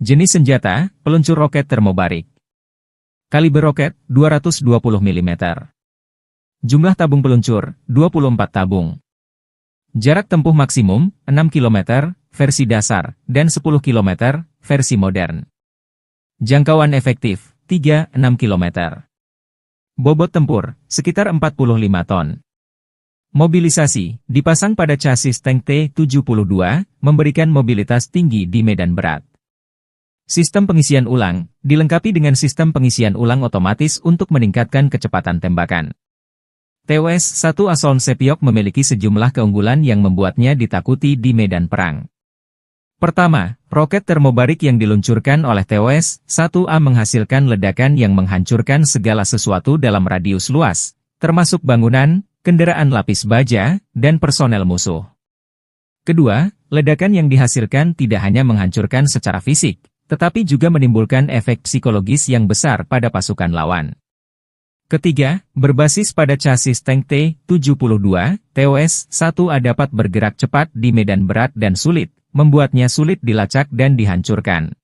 Jenis senjata, peluncur roket termobarik. Kaliber roket, 220 mm. Jumlah tabung peluncur, 24 tabung. Jarak tempuh maksimum, 6 km, versi dasar, dan 10 km, versi modern. Jangkauan efektif, 3-6 km. Bobot tempur, sekitar 45 ton. Mobilisasi, dipasang pada chassis tank T-72, memberikan mobilitas tinggi di medan berat. Sistem pengisian ulang, dilengkapi dengan sistem pengisian ulang otomatis untuk meningkatkan kecepatan tembakan. TOS-1 Asoln Sepiok memiliki sejumlah keunggulan yang membuatnya ditakuti di medan perang. Pertama, roket termobarik yang diluncurkan oleh TOS-1A menghasilkan ledakan yang menghancurkan segala sesuatu dalam radius luas, termasuk bangunan, kendaraan lapis baja, dan personel musuh. Kedua, ledakan yang dihasilkan tidak hanya menghancurkan secara fisik, tetapi juga menimbulkan efek psikologis yang besar pada pasukan lawan. Ketiga, berbasis pada chassis tank T-72, TOS-1A dapat bergerak cepat di medan berat dan sulit, membuatnya sulit dilacak dan dihancurkan.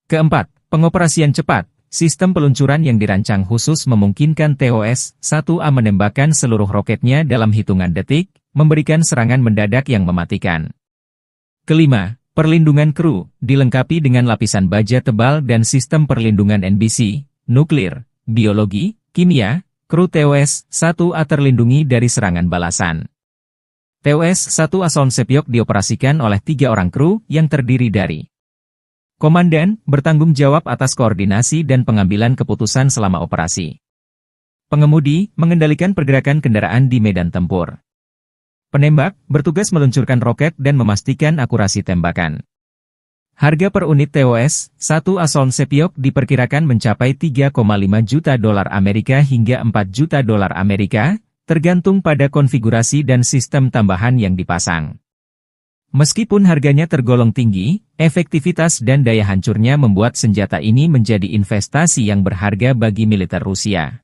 Keempat, pengoperasian cepat. Sistem peluncuran yang dirancang khusus memungkinkan TOS-1A menembakkan seluruh roketnya dalam hitungan detik, memberikan serangan mendadak yang mematikan. Kelima, perlindungan kru, dilengkapi dengan lapisan baja tebal dan sistem perlindungan NBC, nuklir, biologi, kimia, kru TOS-1A terlindungi dari serangan balasan. TOS-1 Asoln Sepiok dioperasikan oleh 3 orang kru yang terdiri dari komandan, bertanggung jawab atas koordinasi dan pengambilan keputusan selama operasi. Pengemudi, mengendalikan pergerakan kendaraan di medan tempur. Penembak, bertugas meluncurkan roket dan memastikan akurasi tembakan. Harga per unit TOS-1 Asoln Sepiok diperkirakan mencapai 3,5 juta dolar Amerika hingga 4 juta dolar Amerika, tergantung pada konfigurasi dan sistem tambahan yang dipasang. Meskipun harganya tergolong tinggi, efektivitas dan daya hancurnya membuat senjata ini menjadi investasi yang berharga bagi militer Rusia.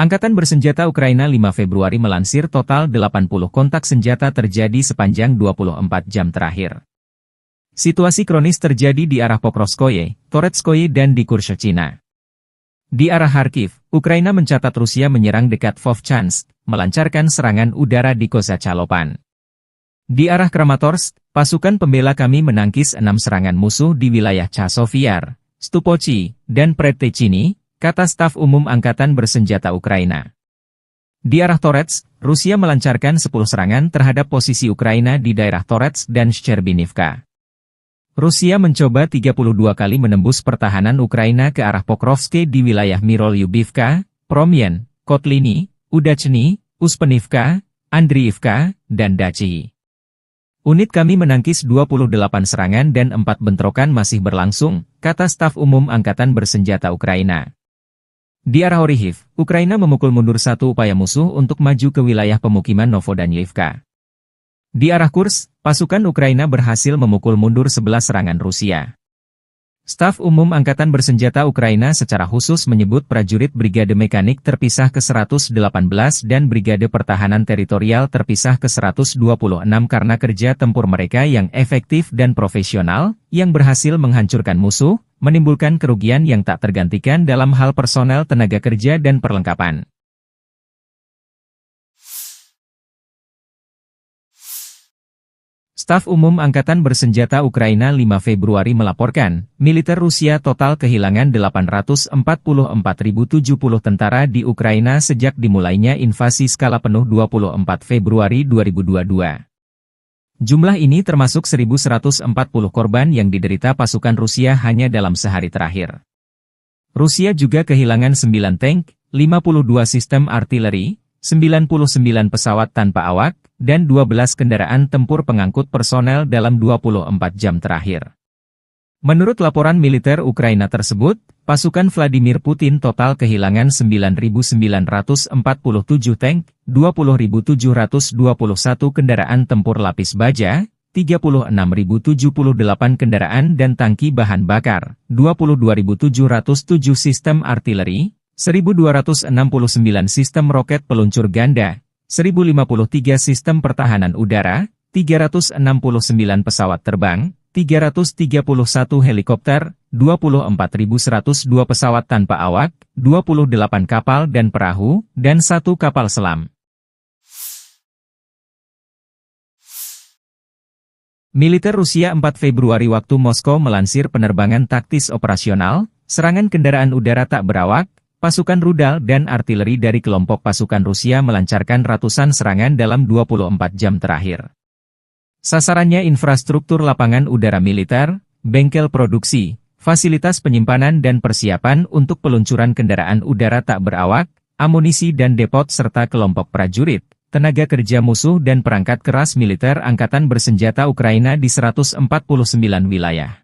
Angkatan Bersenjata Ukraina 5 Februari melansir total 80 kontak senjata terjadi sepanjang 24 jam terakhir. Situasi kronis terjadi di arah Pokrovskoye, Toretskoye dan di Kurshchina. Di arah Kharkiv, Ukraina mencatat Rusia menyerang dekat Vovchansk, melancarkan serangan udara di Kozacalopan. Di arah Kramatorsk, pasukan pembela kami menangkis 6 serangan musuh di wilayah Chasovyar, Stupochi, dan Predtechny, kata staf umum Angkatan Bersenjata Ukraina. Di arah Toretsk, Rusia melancarkan 10 serangan terhadap posisi Ukraina di daerah Toretsk dan Shcherbinivka. Rusia mencoba 32 kali menembus pertahanan Ukraina ke arah Pokrovsk di wilayah Mirolyubivka, Promyen, Kotliny, Udachny, Uspenivka, Andriivka, dan Dachi. Unit kami menangkis 28 serangan dan 4 bentrokan masih berlangsung, kata staf umum Angkatan Bersenjata Ukraina. Di arah Orihiv, Ukraina memukul mundur 1 upaya musuh untuk maju ke wilayah pemukiman Novodanilivka. Di arah Kursk, pasukan Ukraina berhasil memukul mundur 11 serangan Rusia. Staf umum Angkatan Bersenjata Ukraina secara khusus menyebut prajurit Brigade Mekanik terpisah ke-118 dan Brigade Pertahanan Teritorial terpisah ke-126 karena kerja tempur mereka yang efektif dan profesional, yang berhasil menghancurkan musuh, menimbulkan kerugian yang tak tergantikan dalam hal personel tenaga kerja dan perlengkapan. Staf Umum Angkatan Bersenjata Ukraina 5 Februari melaporkan, militer Rusia total kehilangan 844.070 tentara di Ukraina sejak dimulainya invasi skala penuh 24 Februari 2022. Jumlah ini termasuk 1.140 korban yang diderita pasukan Rusia hanya dalam sehari terakhir. Rusia juga kehilangan 9 tank, 52 sistem artileri, 99 pesawat tanpa awak, dan 12 kendaraan tempur pengangkut personel dalam 24 jam terakhir. Menurut laporan militer Ukraina tersebut, pasukan Vladimir Putin total kehilangan 9.947 tank, 20.721 kendaraan tempur lapis baja, 36.078 kendaraan dan tangki bahan bakar, 22.707 sistem artileri, 1.269 sistem roket peluncur ganda, 1.053 sistem pertahanan udara, 369 pesawat terbang, 331 helikopter, 24.102 pesawat tanpa awak, 28 kapal dan perahu, dan 1 kapal selam. Militer Rusia 4 Februari waktu Moskow melansir penerbangan taktis operasional, serangan kendaraan udara tak berawak, pasukan rudal dan artileri dari kelompok pasukan Rusia melancarkan ratusan serangan dalam 24 jam terakhir. Sasarannya infrastruktur lapangan udara militer, bengkel produksi, fasilitas penyimpanan dan persiapan untuk peluncuran kendaraan udara tak berawak, amunisi dan depot serta kelompok prajurit, tenaga kerja musuh dan perangkat keras militer angkatan bersenjata Ukraina di 149 wilayah.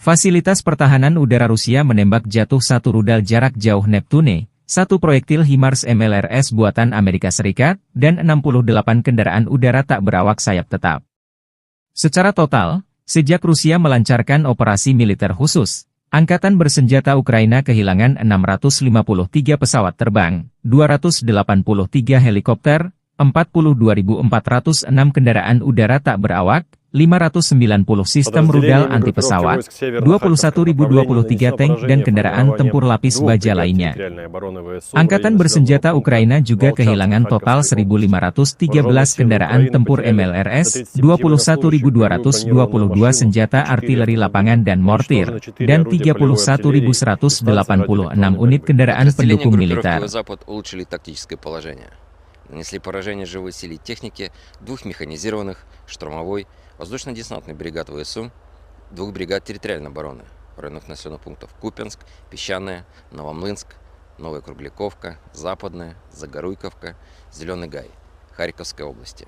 Fasilitas pertahanan udara Rusia menembak jatuh 1 rudal jarak jauh Neptune, 1 proyektil HIMARS MLRS buatan Amerika Serikat, dan 68 kendaraan udara tak berawak sayap tetap. Secara total, sejak Rusia melancarkan operasi militer khusus, Angkatan bersenjata Ukraina kehilangan 653 pesawat terbang, 283 helikopter, 42.406 kendaraan udara tak berawak, 590 sistem rudal anti-pesawat, 21.023 tank dan kendaraan tempur lapis baja lainnya. Angkatan bersenjata Ukraina juga kehilangan total 1.513 kendaraan tempur MLRS, 21.222 senjata artileri lapangan dan mortir, dan 31.186 unit kendaraan pendukung militer. Нанесли поражение живой силе техники 2 механизированных, штурмовой, воздушно-десантных бригад ВСУ, 2 бригад территориальной обороны в районах населенных пунктов Купянск, Песчаное, Новомлынск, Новая Кругляковка, Западная, Загоруйковка, Зеленый Гай, Харьковской области,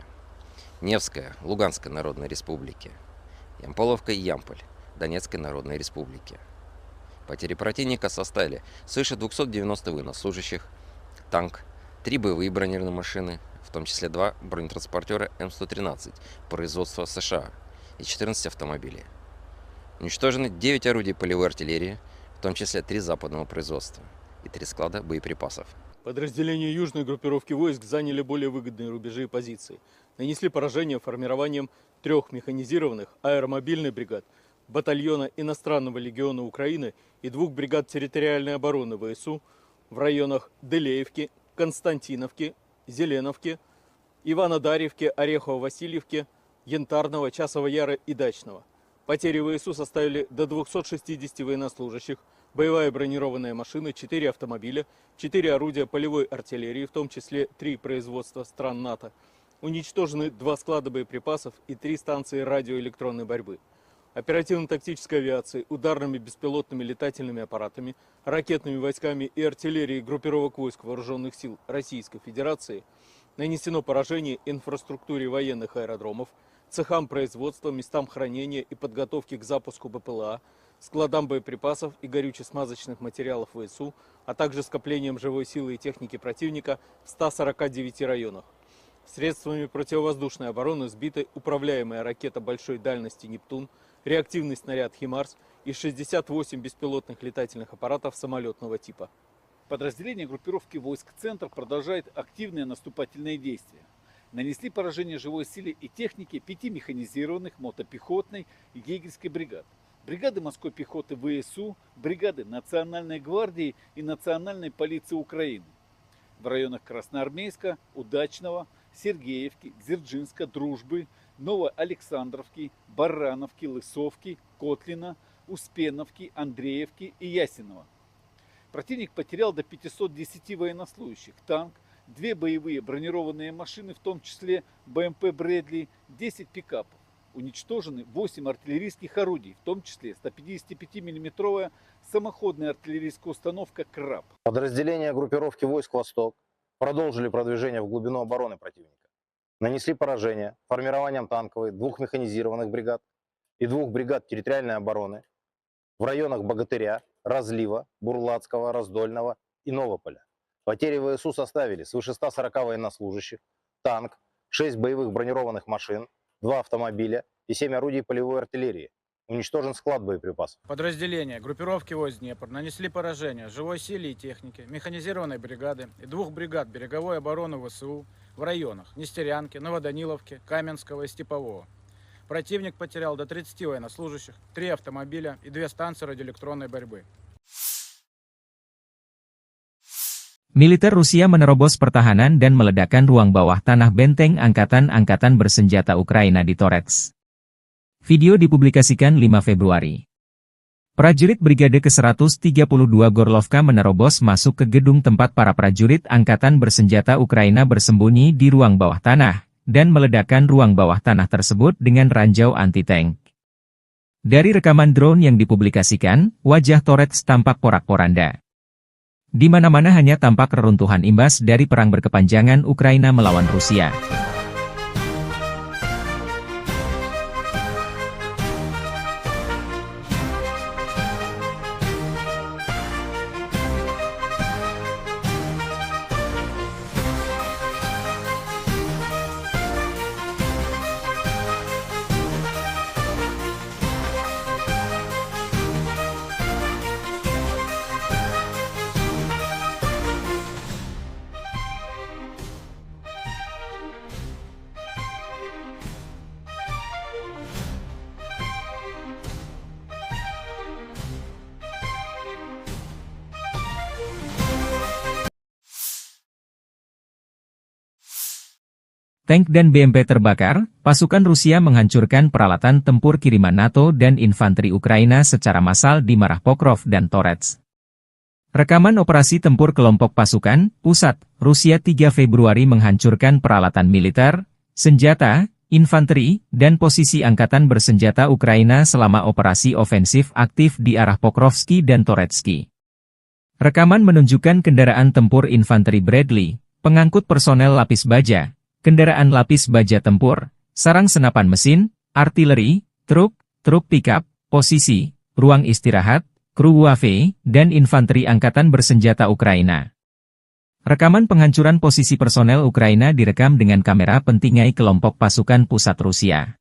Невская, Луганской Народной Республики, Ямполовка и Ямполь, Донецкой Народной Республики. Потери противника составили свыше 290 военнослужащих, танк, 3 боевые бронированные машины, в том числе 2 бронетранспортера М113 производства США и 14 автомобилей. Уничтожены 9 орудий полевой артиллерии, в том числе 3 западного производства и 3 склада боеприпасов. Подразделения южной группировки войск заняли более выгодные рубежи и позиции. Нанесли поражение формированием 3 механизированных аэромобильных бригад, батальона иностранного легиона Украины и 2 бригад территориальной обороны ВСУ в районах Делеевки, Константиновки, Зеленовки, Иванодарьевки, Орехово-Васильевки, Янтарного, Часова Яра и Дачного. Потери ВСУ составили до 260 военнослужащих, боевая бронированная машина, 4 автомобиля, 4 орудия полевой артиллерии, в том числе 3 производства стран НАТО. Уничтожены 2 склада боеприпасов и 3 станции радиоэлектронной борьбы. Оперативно-тактической авиацией, ударными беспилотными летательными аппаратами, ракетными войсками и артиллерией группировок войск Вооруженных сил Российской Федерации нанесено поражение инфраструктуре военных аэродромов, цехам производства, местам хранения и подготовки к запуску БПЛА, складам боеприпасов и горюче-смазочных материалов ВСУ, а также скоплением живой силы и техники противника в 149 районах. Средствами противовоздушной обороны сбиты управляемая ракета большой дальности «Нептун», реактивный снаряд «Химарс» и 68 беспилотных летательных аппаратов самолетного типа. Подразделения группировки войск «Центр» продолжают активные наступательные действия. Нанесли поражение живой силе и технике 5 механизированных мотопехотной и егерской бригад, бригады морской пехоты ВСУ, бригады Национальной гвардии и Национальной полиции Украины в районах Красноармейска, Удачного, Сергеевки, Дзержинска, Дружбы, Новоалександровки, Барановки, Лысовки, Котлина, Успеновки, Андреевки и Ясенова. Противник потерял до 510 военнослужащих, танк, 2 боевые бронированные машины, в том числе БМП «Брэдли», 10 пикапов. Уничтожены 8 артиллерийских орудий, в том числе 155-мм самоходная артиллерийская установка «Краб». Подразделения группировки войск «Восток» продолжили продвижение в глубину обороны противника. Нанесли поражение формированием танковой 2 механизированных бригад и 2 бригад территориальной обороны в районах Богатыря, Разлива, Бурлацкого, Раздольного и Новополя. Потери ВСУ составили свыше 140 военнослужащих, танк, 6 боевых бронированных машин, 2 автомобиля и 7 орудий полевой артиллерии. Уничтожен склад боеприпасов. Подразделения группировки войск Днепр нанесли поражение живой силе и технике, механизированной бригады и 2 бригад береговой обороны ВСУ в районах Нестерянки, Новоданиловки, Каменского и Степового. Противник потерял до 30 военнослужащих, 3 автомобиля и 2 станции радиоэлектронной борьбы. Militer Rusia menerobos pertahanan dan meledakkan ruang bawah tanah benteng angkatan-angkatan bersenjata Ukraina di Torets. Video dipublikasikan 5 Februari. Prajurit Brigade ke-132 Gorlovka menerobos masuk ke gedung tempat para prajurit angkatan bersenjata Ukraina bersembunyi di ruang bawah tanah, dan meledakkan ruang bawah tanah tersebut dengan ranjau anti-tank. Dari rekaman drone yang dipublikasikan, wajah Torets tampak porak-poranda. Di mana-mana hanya tampak reruntuhan imbas dari perang berkepanjangan Ukraina melawan Rusia. Tank dan BMP terbakar, pasukan Rusia menghancurkan peralatan tempur kiriman NATO dan infanteri Ukraina secara massal di Marah Pokrov dan Torets. Rekaman operasi tempur kelompok pasukan, pusat, Rusia 3 Februari menghancurkan peralatan militer, senjata, infanteri, dan posisi angkatan bersenjata Ukraina selama operasi ofensif aktif di arah Pokrovski dan Toretsky. Rekaman menunjukkan kendaraan tempur infanteri Bradley, pengangkut personel lapis baja, kendaraan lapis baja tempur, sarang senapan mesin, artileri, truk pickup, posisi, ruang istirahat, kru UAV, dan infanteri angkatan bersenjata Ukraina. Rekaman penghancuran posisi personel Ukraina direkam dengan kamera pentingai kelompok pasukan pusat Rusia.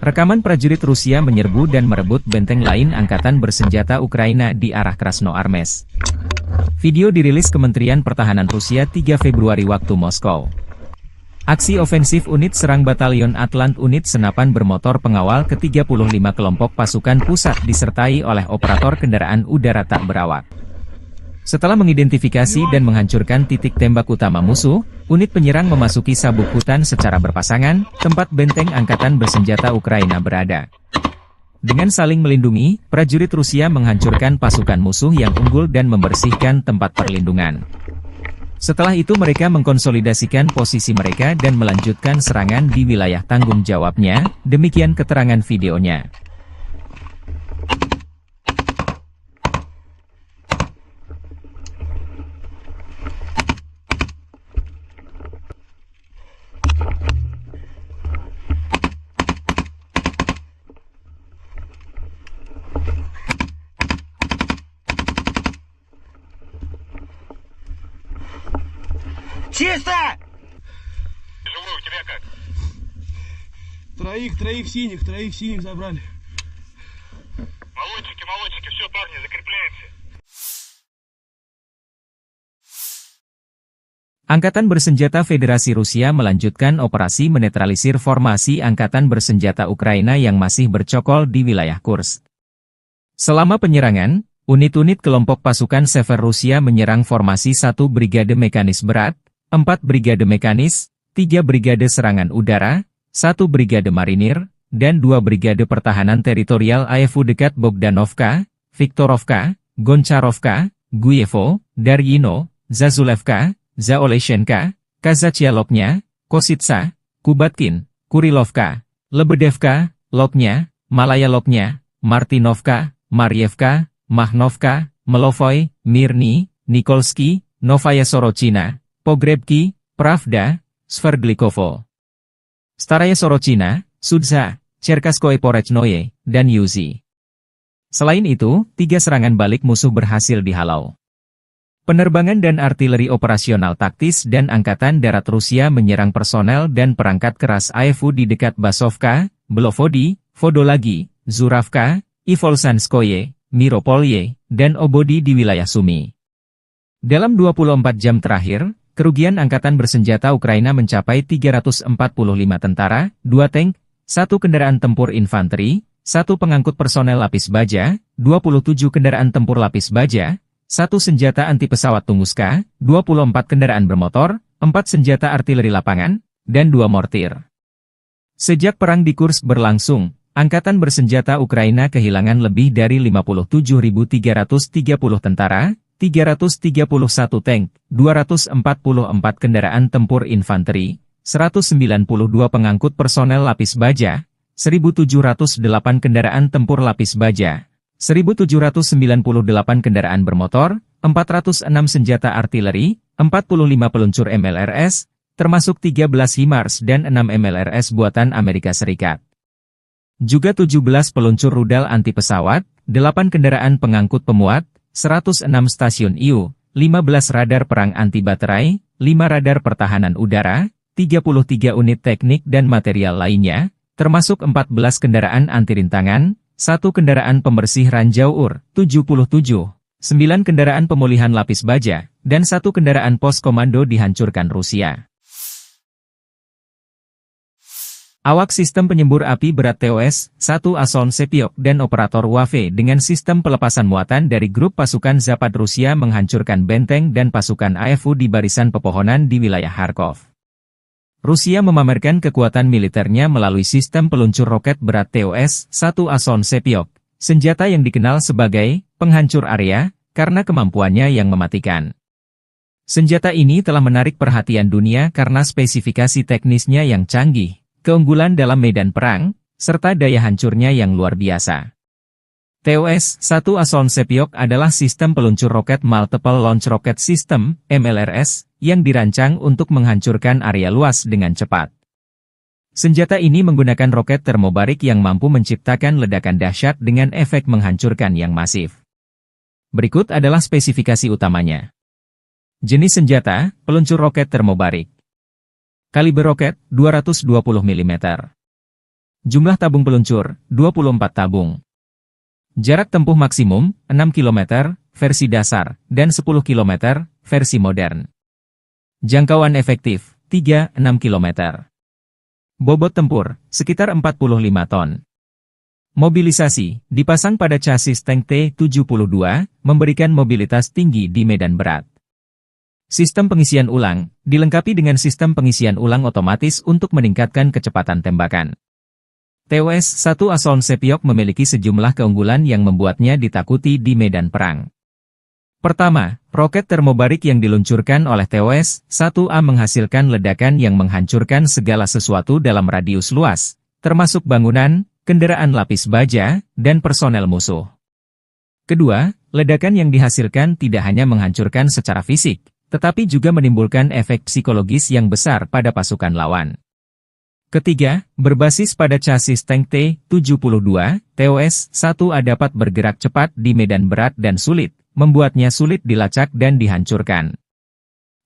Rekaman prajurit Rusia menyerbu dan merebut benteng lain angkatan bersenjata Ukraina di arah Krasnoarmest. Video dirilis Kementerian Pertahanan Rusia 3 Februari waktu Moskow. Aksi ofensif unit serang Batalion Atlant unit senapan bermotor pengawal ke-35 kelompok pasukan pusat disertai oleh operator kendaraan udara tak berawak. Setelah mengidentifikasi dan menghancurkan titik tembak utama musuh, unit penyerang memasuki sabuk hutan secara berpasangan, tempat benteng angkatan bersenjata Ukraina berada. Dengan saling melindungi, prajurit Rusia menghancurkan pasukan musuh yang unggul dan membersihkan tempat perlindungan. Setelah itu mereka mengkonsolidasikan posisi mereka dan melanjutkan serangan di wilayah tanggung jawabnya, demikian keterangan videonya. Чисто! Живой, у тебя как? Троих синих забрали. Молодчики, все, парни, закрепляемся. Angkatan Bersenjata Federasi Rusia melanjutkan operasi menetralisir formasi Angkatan Bersenjata Ukraina yang masih bercokol di wilayah Kursk. Selama penyerangan, unit-unit kelompok pasukan Sever Rusia menyerang formasi 1 Brigade Mekanis Berat, 4 Brigade Mekanis, 3 Brigade Serangan Udara, 1 Brigade Marinir, dan 2 Brigade Pertahanan Teritorial AFU dekat Bogdanovka, Viktorovka, Goncharovka, Guyevo, Daryino, Zazulevka, Zaoleshenka, Kazachialoknya, Kositsa, Kubatkin, Kurilovka, Lebedevka, Loknya, Malaya Loknya, Martinovka, Marievka, Mahnovka, Melovoy, Mirny, Nikolsky, Novaya Sorochina, Pogrebki, Pravda, Sverdlikovo, Staraya Sorochina, Sudza, Cherkaskoye Porechnoye, dan Yuzi. Selain itu, 3 serangan balik musuh berhasil dihalau. Penerbangan dan artileri operasional taktis dan Angkatan Darat Rusia menyerang personel dan perangkat keras AFU di dekat Basovka, Belovodi, Vodolagi, Zuravka, Ivolsanskoye, Miropolye, dan Obodi di wilayah Sumy. Dalam 24 jam terakhir, kerugian Angkatan Bersenjata Ukraina mencapai 345 tentara, 2 tank, 1 kendaraan tempur infanteri, 1 pengangkut personel lapis baja, 27 kendaraan tempur lapis baja, 1 senjata anti pesawat Tunguska, 24 kendaraan bermotor, 4 senjata artileri lapangan, dan 2 mortir. Sejak perang di Kursk berlangsung, Angkatan Bersenjata Ukraina kehilangan lebih dari 57.330 tentara, 331 tank, 244 kendaraan tempur infanteri, 192 pengangkut personel lapis baja, 1.708 kendaraan tempur lapis baja, 1.798 kendaraan bermotor, 406 senjata artileri, 45 peluncur MLRS, termasuk 13 HIMARS dan 6 MLRS buatan Amerika Serikat. Juga 17 peluncur rudal anti pesawat, 8 kendaraan pengangkut pemuat, 106 stasiun IU, 15 radar perang anti baterai, 5 radar pertahanan udara, 33 unit teknik dan material lainnya, termasuk 14 kendaraan anti rintangan, 1 kendaraan pembersih ranjau UR, 77, 9 kendaraan pemulihan lapis baja, dan 1 kendaraan pos komando dihancurkan Rusia. Awak sistem penyembur api berat TOS-1 Ason Sepiok dan operator WAFE dengan sistem pelepasan muatan dari grup pasukan Zapad Rusia menghancurkan benteng dan pasukan AFU di barisan pepohonan di wilayah Kharkov. Rusia memamerkan kekuatan militernya melalui sistem peluncur roket berat TOS-1 Ason Sepiok, senjata yang dikenal sebagai penghancur area karena kemampuannya yang mematikan. Senjata ini telah menarik perhatian dunia karena spesifikasi teknisnya yang canggih, keunggulan dalam medan perang, serta daya hancurnya yang luar biasa. TOS-1 Ason Sepiok adalah sistem peluncur roket Multiple Launch Rocket System, MLRS, yang dirancang untuk menghancurkan area luas dengan cepat. Senjata ini menggunakan roket termobarik yang mampu menciptakan ledakan dahsyat dengan efek menghancurkan yang masif. Berikut adalah spesifikasi utamanya. Jenis senjata, peluncur roket termobarik. Kaliber roket, 220 mm. Jumlah tabung peluncur, 24 tabung. Jarak tempuh maksimum, 6 km, versi dasar, dan 10 km, versi modern. Jangkauan efektif, 3-6 km. Bobot tempur, sekitar 45 ton. Mobilisasi, dipasang pada chassis tank T-72, memberikan mobilitas tinggi di medan berat. Sistem pengisian ulang, dilengkapi dengan sistem pengisian ulang otomatis untuk meningkatkan kecepatan tembakan. TOS-1 Asoln Sepiok memiliki sejumlah keunggulan yang membuatnya ditakuti di medan perang. Pertama, roket termobarik yang diluncurkan oleh TOS-1A menghasilkan ledakan yang menghancurkan segala sesuatu dalam radius luas, termasuk bangunan, kendaraan lapis baja, dan personel musuh. Kedua, ledakan yang dihasilkan tidak hanya menghancurkan secara fisik, tetapi juga menimbulkan efek psikologis yang besar pada pasukan lawan. Ketiga, berbasis pada chassis tank T-72, TOS-1A dapat bergerak cepat di medan berat dan sulit, membuatnya sulit dilacak dan dihancurkan.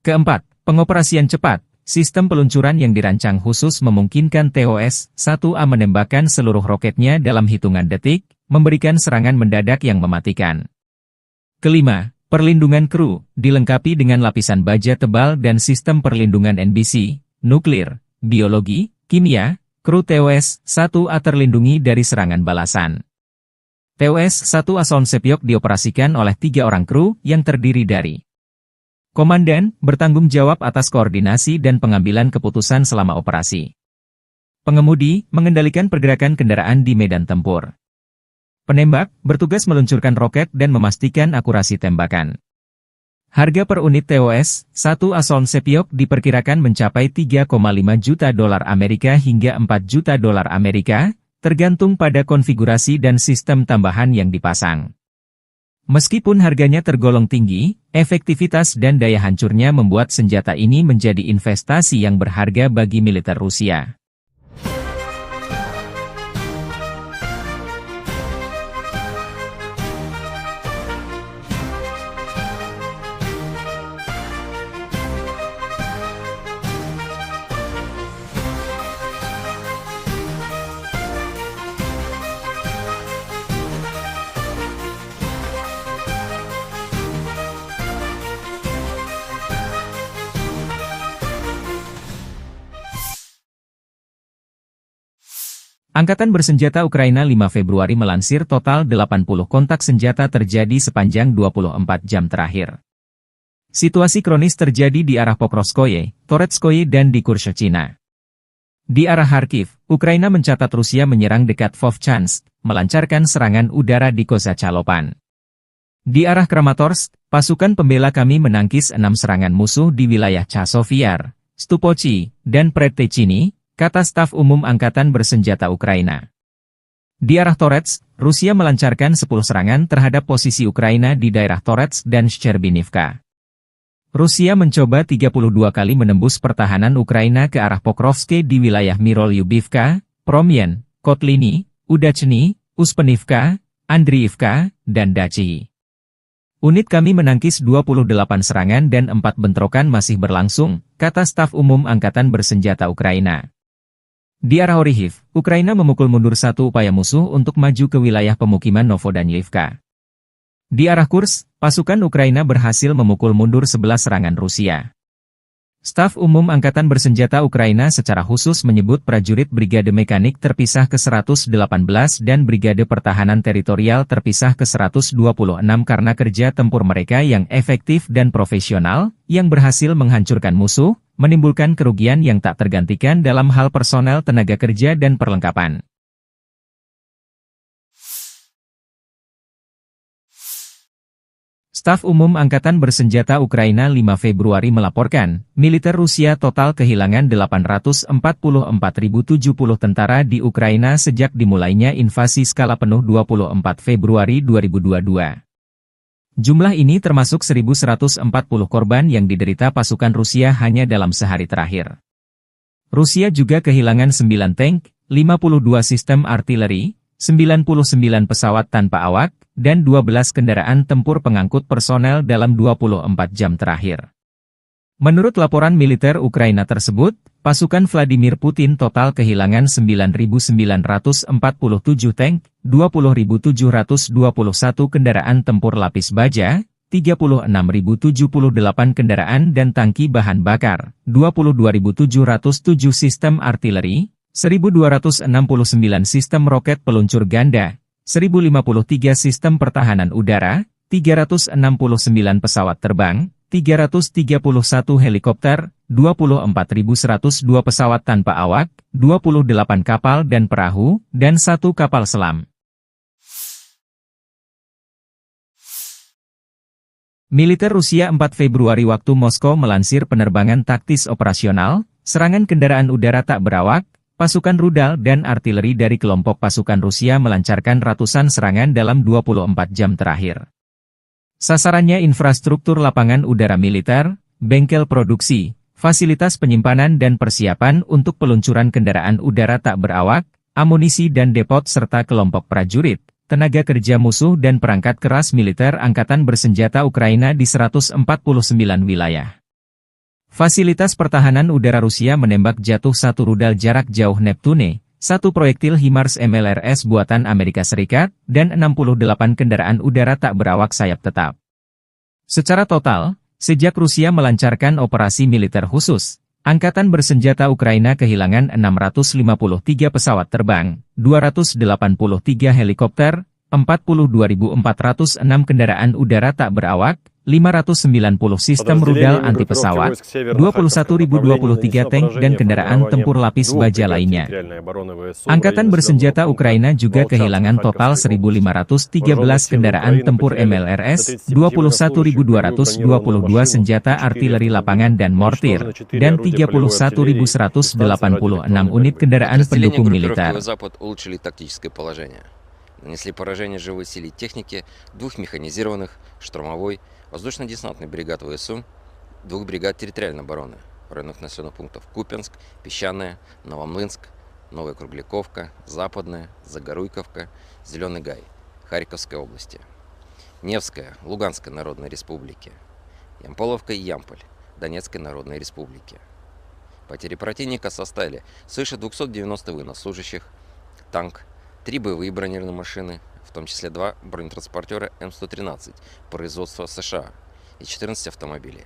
Keempat, pengoperasian cepat. Sistem peluncuran yang dirancang khusus memungkinkan TOS-1A menembakkan seluruh roketnya dalam hitungan detik, memberikan serangan mendadak yang mematikan. Kelima, perlindungan kru, dilengkapi dengan lapisan baja tebal dan sistem perlindungan NBC, nuklir, biologi, kimia, kru TOS-1A terlindungi dari serangan balasan. TOS-1 Asoln Sepiok dioperasikan oleh 3 orang kru yang terdiri dari komandan, bertanggung jawab atas koordinasi dan pengambilan keputusan selama operasi. Pengemudi, mengendalikan pergerakan kendaraan di medan tempur. Penembak, bertugas meluncurkan roket dan memastikan akurasi tembakan. Harga per unit TOS-1 Asoln Sepiok diperkirakan mencapai 3,5 juta dolar Amerika hingga 4 juta dolar Amerika, tergantung pada konfigurasi dan sistem tambahan yang dipasang. Meskipun harganya tergolong tinggi, efektivitas dan daya hancurnya membuat senjata ini menjadi investasi yang berharga bagi militer Rusia. Angkatan Bersenjata Ukraina 5 Februari melansir total 80 kontak senjata terjadi sepanjang 24 jam terakhir. Situasi kronis terjadi di arah Pokrovskoye, Toretskoye dan di Kurshchina. Di arah Kharkiv, Ukraina mencatat Rusia menyerang dekat Vovchansk, melancarkan serangan udara di Kozacalopan. Di arah Kramatorsk, pasukan pembela kami menangkis 6 serangan musuh di wilayah Chasovyar, Stupochi, dan Predtechny, kata staf umum Angkatan Bersenjata Ukraina. Di arah Toretsk, Rusia melancarkan 10 serangan terhadap posisi Ukraina di daerah Toretsk dan Shcherbinivka. Rusia mencoba 32 kali menembus pertahanan Ukraina ke arah Pokrovske di wilayah Mirolyubivka, Promyen, Kotliny, Udachny, Uspenivka, Andriivka, dan Dachi. Unit kami menangkis 28 serangan dan 4 bentrokan masih berlangsung, kata staf umum Angkatan Bersenjata Ukraina. Di arah Orihiv, Ukraina memukul mundur 1 upaya musuh untuk maju ke wilayah pemukiman Novodanilivka. Di arah Kursk, pasukan Ukraina berhasil memukul mundur 11 serangan Rusia. Staf umum Angkatan Bersenjata Ukraina secara khusus menyebut prajurit Brigade Mekanik terpisah ke-118 dan Brigade Pertahanan Teritorial terpisah ke-126 karena kerja tempur mereka yang efektif dan profesional, yang berhasil menghancurkan musuh, menimbulkan kerugian yang tak tergantikan dalam hal personel tenaga kerja dan perlengkapan. Staf Umum Angkatan Bersenjata Ukraina 5 Februari melaporkan, militer Rusia total kehilangan 844.070 tentara di Ukraina sejak dimulainya invasi skala penuh 24 Februari 2022. Jumlah ini termasuk 1.140 korban yang diderita pasukan Rusia hanya dalam sehari terakhir. Rusia juga kehilangan 9 tank, 52 sistem artileri, 99 pesawat tanpa awak, dan 12 kendaraan tempur pengangkut personel dalam 24 jam terakhir. Menurut laporan militer Ukraina tersebut, pasukan Vladimir Putin total kehilangan 9.947 tank, 20.721 kendaraan tempur lapis baja, 36.078 kendaraan dan tangki bahan bakar, 22.707 sistem artileri, 1.269 sistem roket peluncur ganda, 1.053 sistem pertahanan udara, 369 pesawat terbang, 331 helikopter, 24.102 pesawat tanpa awak, 28 kapal dan perahu, dan 1 kapal selam. Militer Rusia 4 Februari waktu Moskow melansir penerbangan taktis operasional, serangan kendaraan udara tak berawak, pasukan rudal dan artileri dari kelompok pasukan Rusia melancarkan ratusan serangan dalam 24 jam terakhir. Sasarannya infrastruktur lapangan udara militer, bengkel produksi, fasilitas penyimpanan dan persiapan untuk peluncuran kendaraan udara tak berawak, amunisi dan depot serta kelompok prajurit, tenaga kerja musuh dan perangkat keras militer angkatan bersenjata Ukraina di 149 wilayah. Fasilitas pertahanan udara Rusia menembak jatuh 1 rudal jarak jauh Neptune, 1 proyektil HIMARS MLRS buatan Amerika Serikat, dan 68 kendaraan udara tak berawak sayap tetap. Secara total, sejak Rusia melancarkan operasi militer khusus, Angkatan bersenjata Ukraina kehilangan 653 pesawat terbang, 283 helikopter, 42.406 kendaraan udara tak berawak, 590 sistem rudal anti-pesawat, 21.023 tank dan kendaraan tempur lapis baja lainnya. Angkatan bersenjata Ukraina juga kehilangan total 1.513 kendaraan tempur MLRS, 21.222 senjata artileri lapangan dan mortir, dan 31.186 unit kendaraan pendukung militer. Нанесли поражение живой силе и технике 2 механизированных, штурмовой, воздушно-десантный бригад ВСУ, 2 бригад территориальной обороны в районах населенных пунктов Купянск, Песчаное, Новомлынск, Новая Кругляковка, Западная, Загоруйковка, Зеленый Гай, Харьковской области, Невская, Луганской Народной Республики, Ямполовка и Ямполь, Донецкой Народной Республики. Потери противника составили свыше 290 военнослужащих, танк, 3 боевые бронированные машины, в том числе 2 бронетранспортера М113 производства США и 14 автомобилей.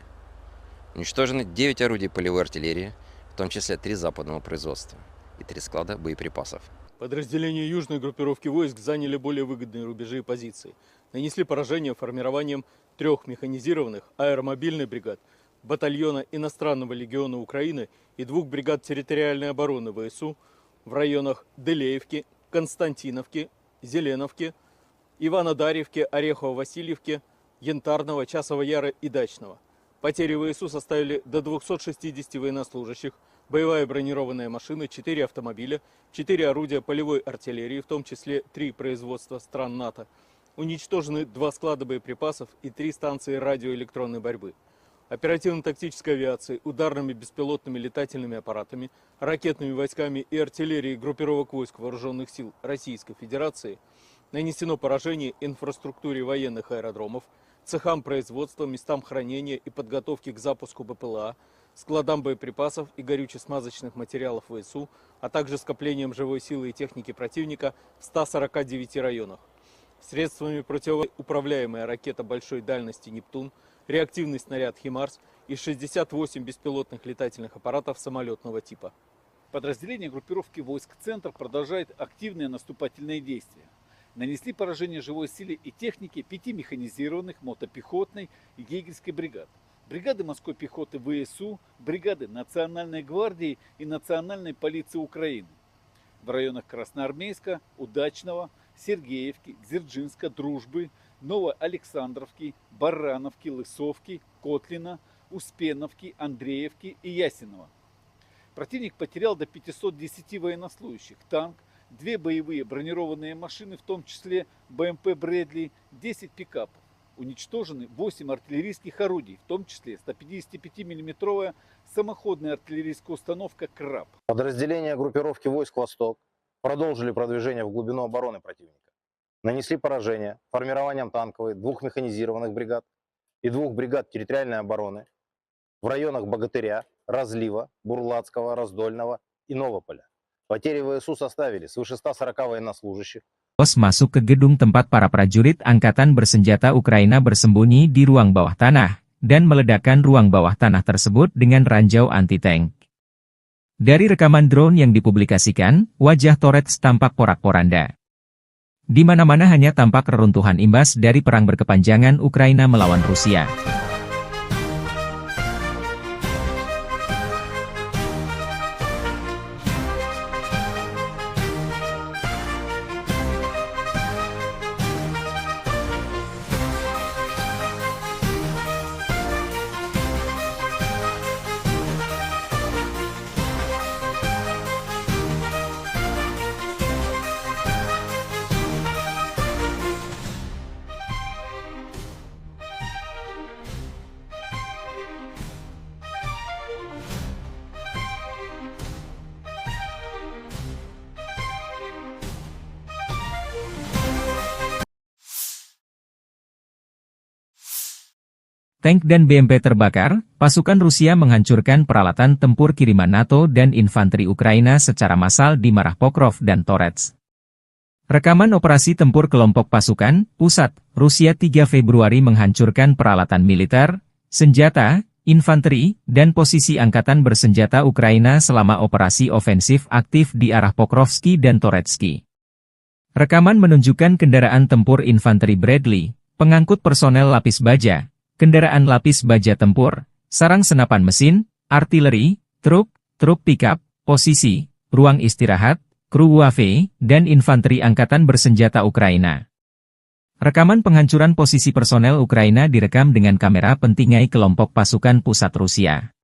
Уничтожены 9 орудий полевой артиллерии, в том числе 3 западного производства и 3 склада боеприпасов. Подразделения южной группировки войск заняли более выгодные рубежи и позиции. Нанесли поражение формированием 3 механизированных аэромобильных бригад, батальона иностранного легиона Украины и 2 бригад территориальной обороны ВСУ в районах Делеевки, Константиновки, Зеленовки, Иванодарьевки, Орехово-Васильевки, Янтарного, Часова Яра и Дачного. Потери ВСУ составили до 260 военнослужащих, боевая бронированная машина, 4 автомобиля, 4 орудия полевой артиллерии, в том числе 3 производства стран НАТО. Уничтожены 2 склада боеприпасов и 3 станции радиоэлектронной борьбы. Оперативно-тактической авиацией, ударными беспилотными летательными аппаратами, ракетными войсками и артиллерией группировок войск Вооруженных сил Российской Федерации нанесено поражение инфраструктуре военных аэродромов, цехам производства, местам хранения и подготовки к запуску БПЛА, складам боеприпасов и горюче-смазочных материалов ВСУ, а также скоплением живой силы и техники противника в 149 районах. Средствами противоуправляемая ракета большой дальности «Нептун», реактивный снаряд «Химарс» и 68 беспилотных летательных аппаратов самолетного типа. Подразделения группировки войск «Центр» продолжают активные наступательные действия. Нанесли поражение живой силе и технике 5 механизированных, мотопехотной и егерской бригад. Бригады морской пехоты ВСУ, бригады Национальной гвардии и Национальной полиции Украины. В районах Красноармейска, Удачного, Сергеевки, Дзержинска, Дружбы, Новоалександровки, Барановки, Лысовки, Котлина, Успеновки, Андреевки и Ясенова. Противник потерял до 510 военнослужащих, танк, 2 боевые бронированные машины, в том числе БМП «Брэдли», 10 пикапов. Уничтожены 8 артиллерийских орудий, в том числе 155-мм самоходная артиллерийская установка «Краб». Подразделения группировки войск «Восток» продолжили продвижение в глубину обороны противника. Нанесли поражение формированием танковой 2 механизированных бригад и 2 бригад территориальной обороны в районах Богатыря, Разлива, Бурлацкого, Раздольного и Новополя. Потери ВСУ составили свыше 140 военнослужащих. Masuk ke gedung tempat para prajurit angkatan bersenjata Ukraina bersembunyi di ruang bawah tanah, dan meledakkan ruang bawah tanah tersebut dengan ranjau anti-tank. Dari rekaman drone yang dipublikasikan, wajah Torets tampak porak-poranda. Di mana-mana hanya tampak reruntuhan imbas dari perang berkepanjangan Ukraina melawan Rusia. Tank dan BMP terbakar, pasukan Rusia menghancurkan peralatan tempur kiriman NATO dan infanteri Ukraina secara massal di Marah Pokrov dan Torets. Rekaman operasi tempur kelompok pasukan, pusat, Rusia 3 Februari menghancurkan peralatan militer, senjata, infanteri, dan posisi angkatan bersenjata Ukraina selama operasi ofensif aktif di arah Pokrovski dan Toretsky. Rekaman menunjukkan kendaraan tempur infanteri Bradley, pengangkut personel lapis baja, kendaraan lapis baja tempur, sarang senapan mesin, artileri, truk pickup, posisi, ruang istirahat, kru UAV, dan infanteri angkatan bersenjata Ukraina. Rekaman penghancuran posisi personel Ukraina direkam dengan kamera pentingai kelompok pasukan pusat Rusia.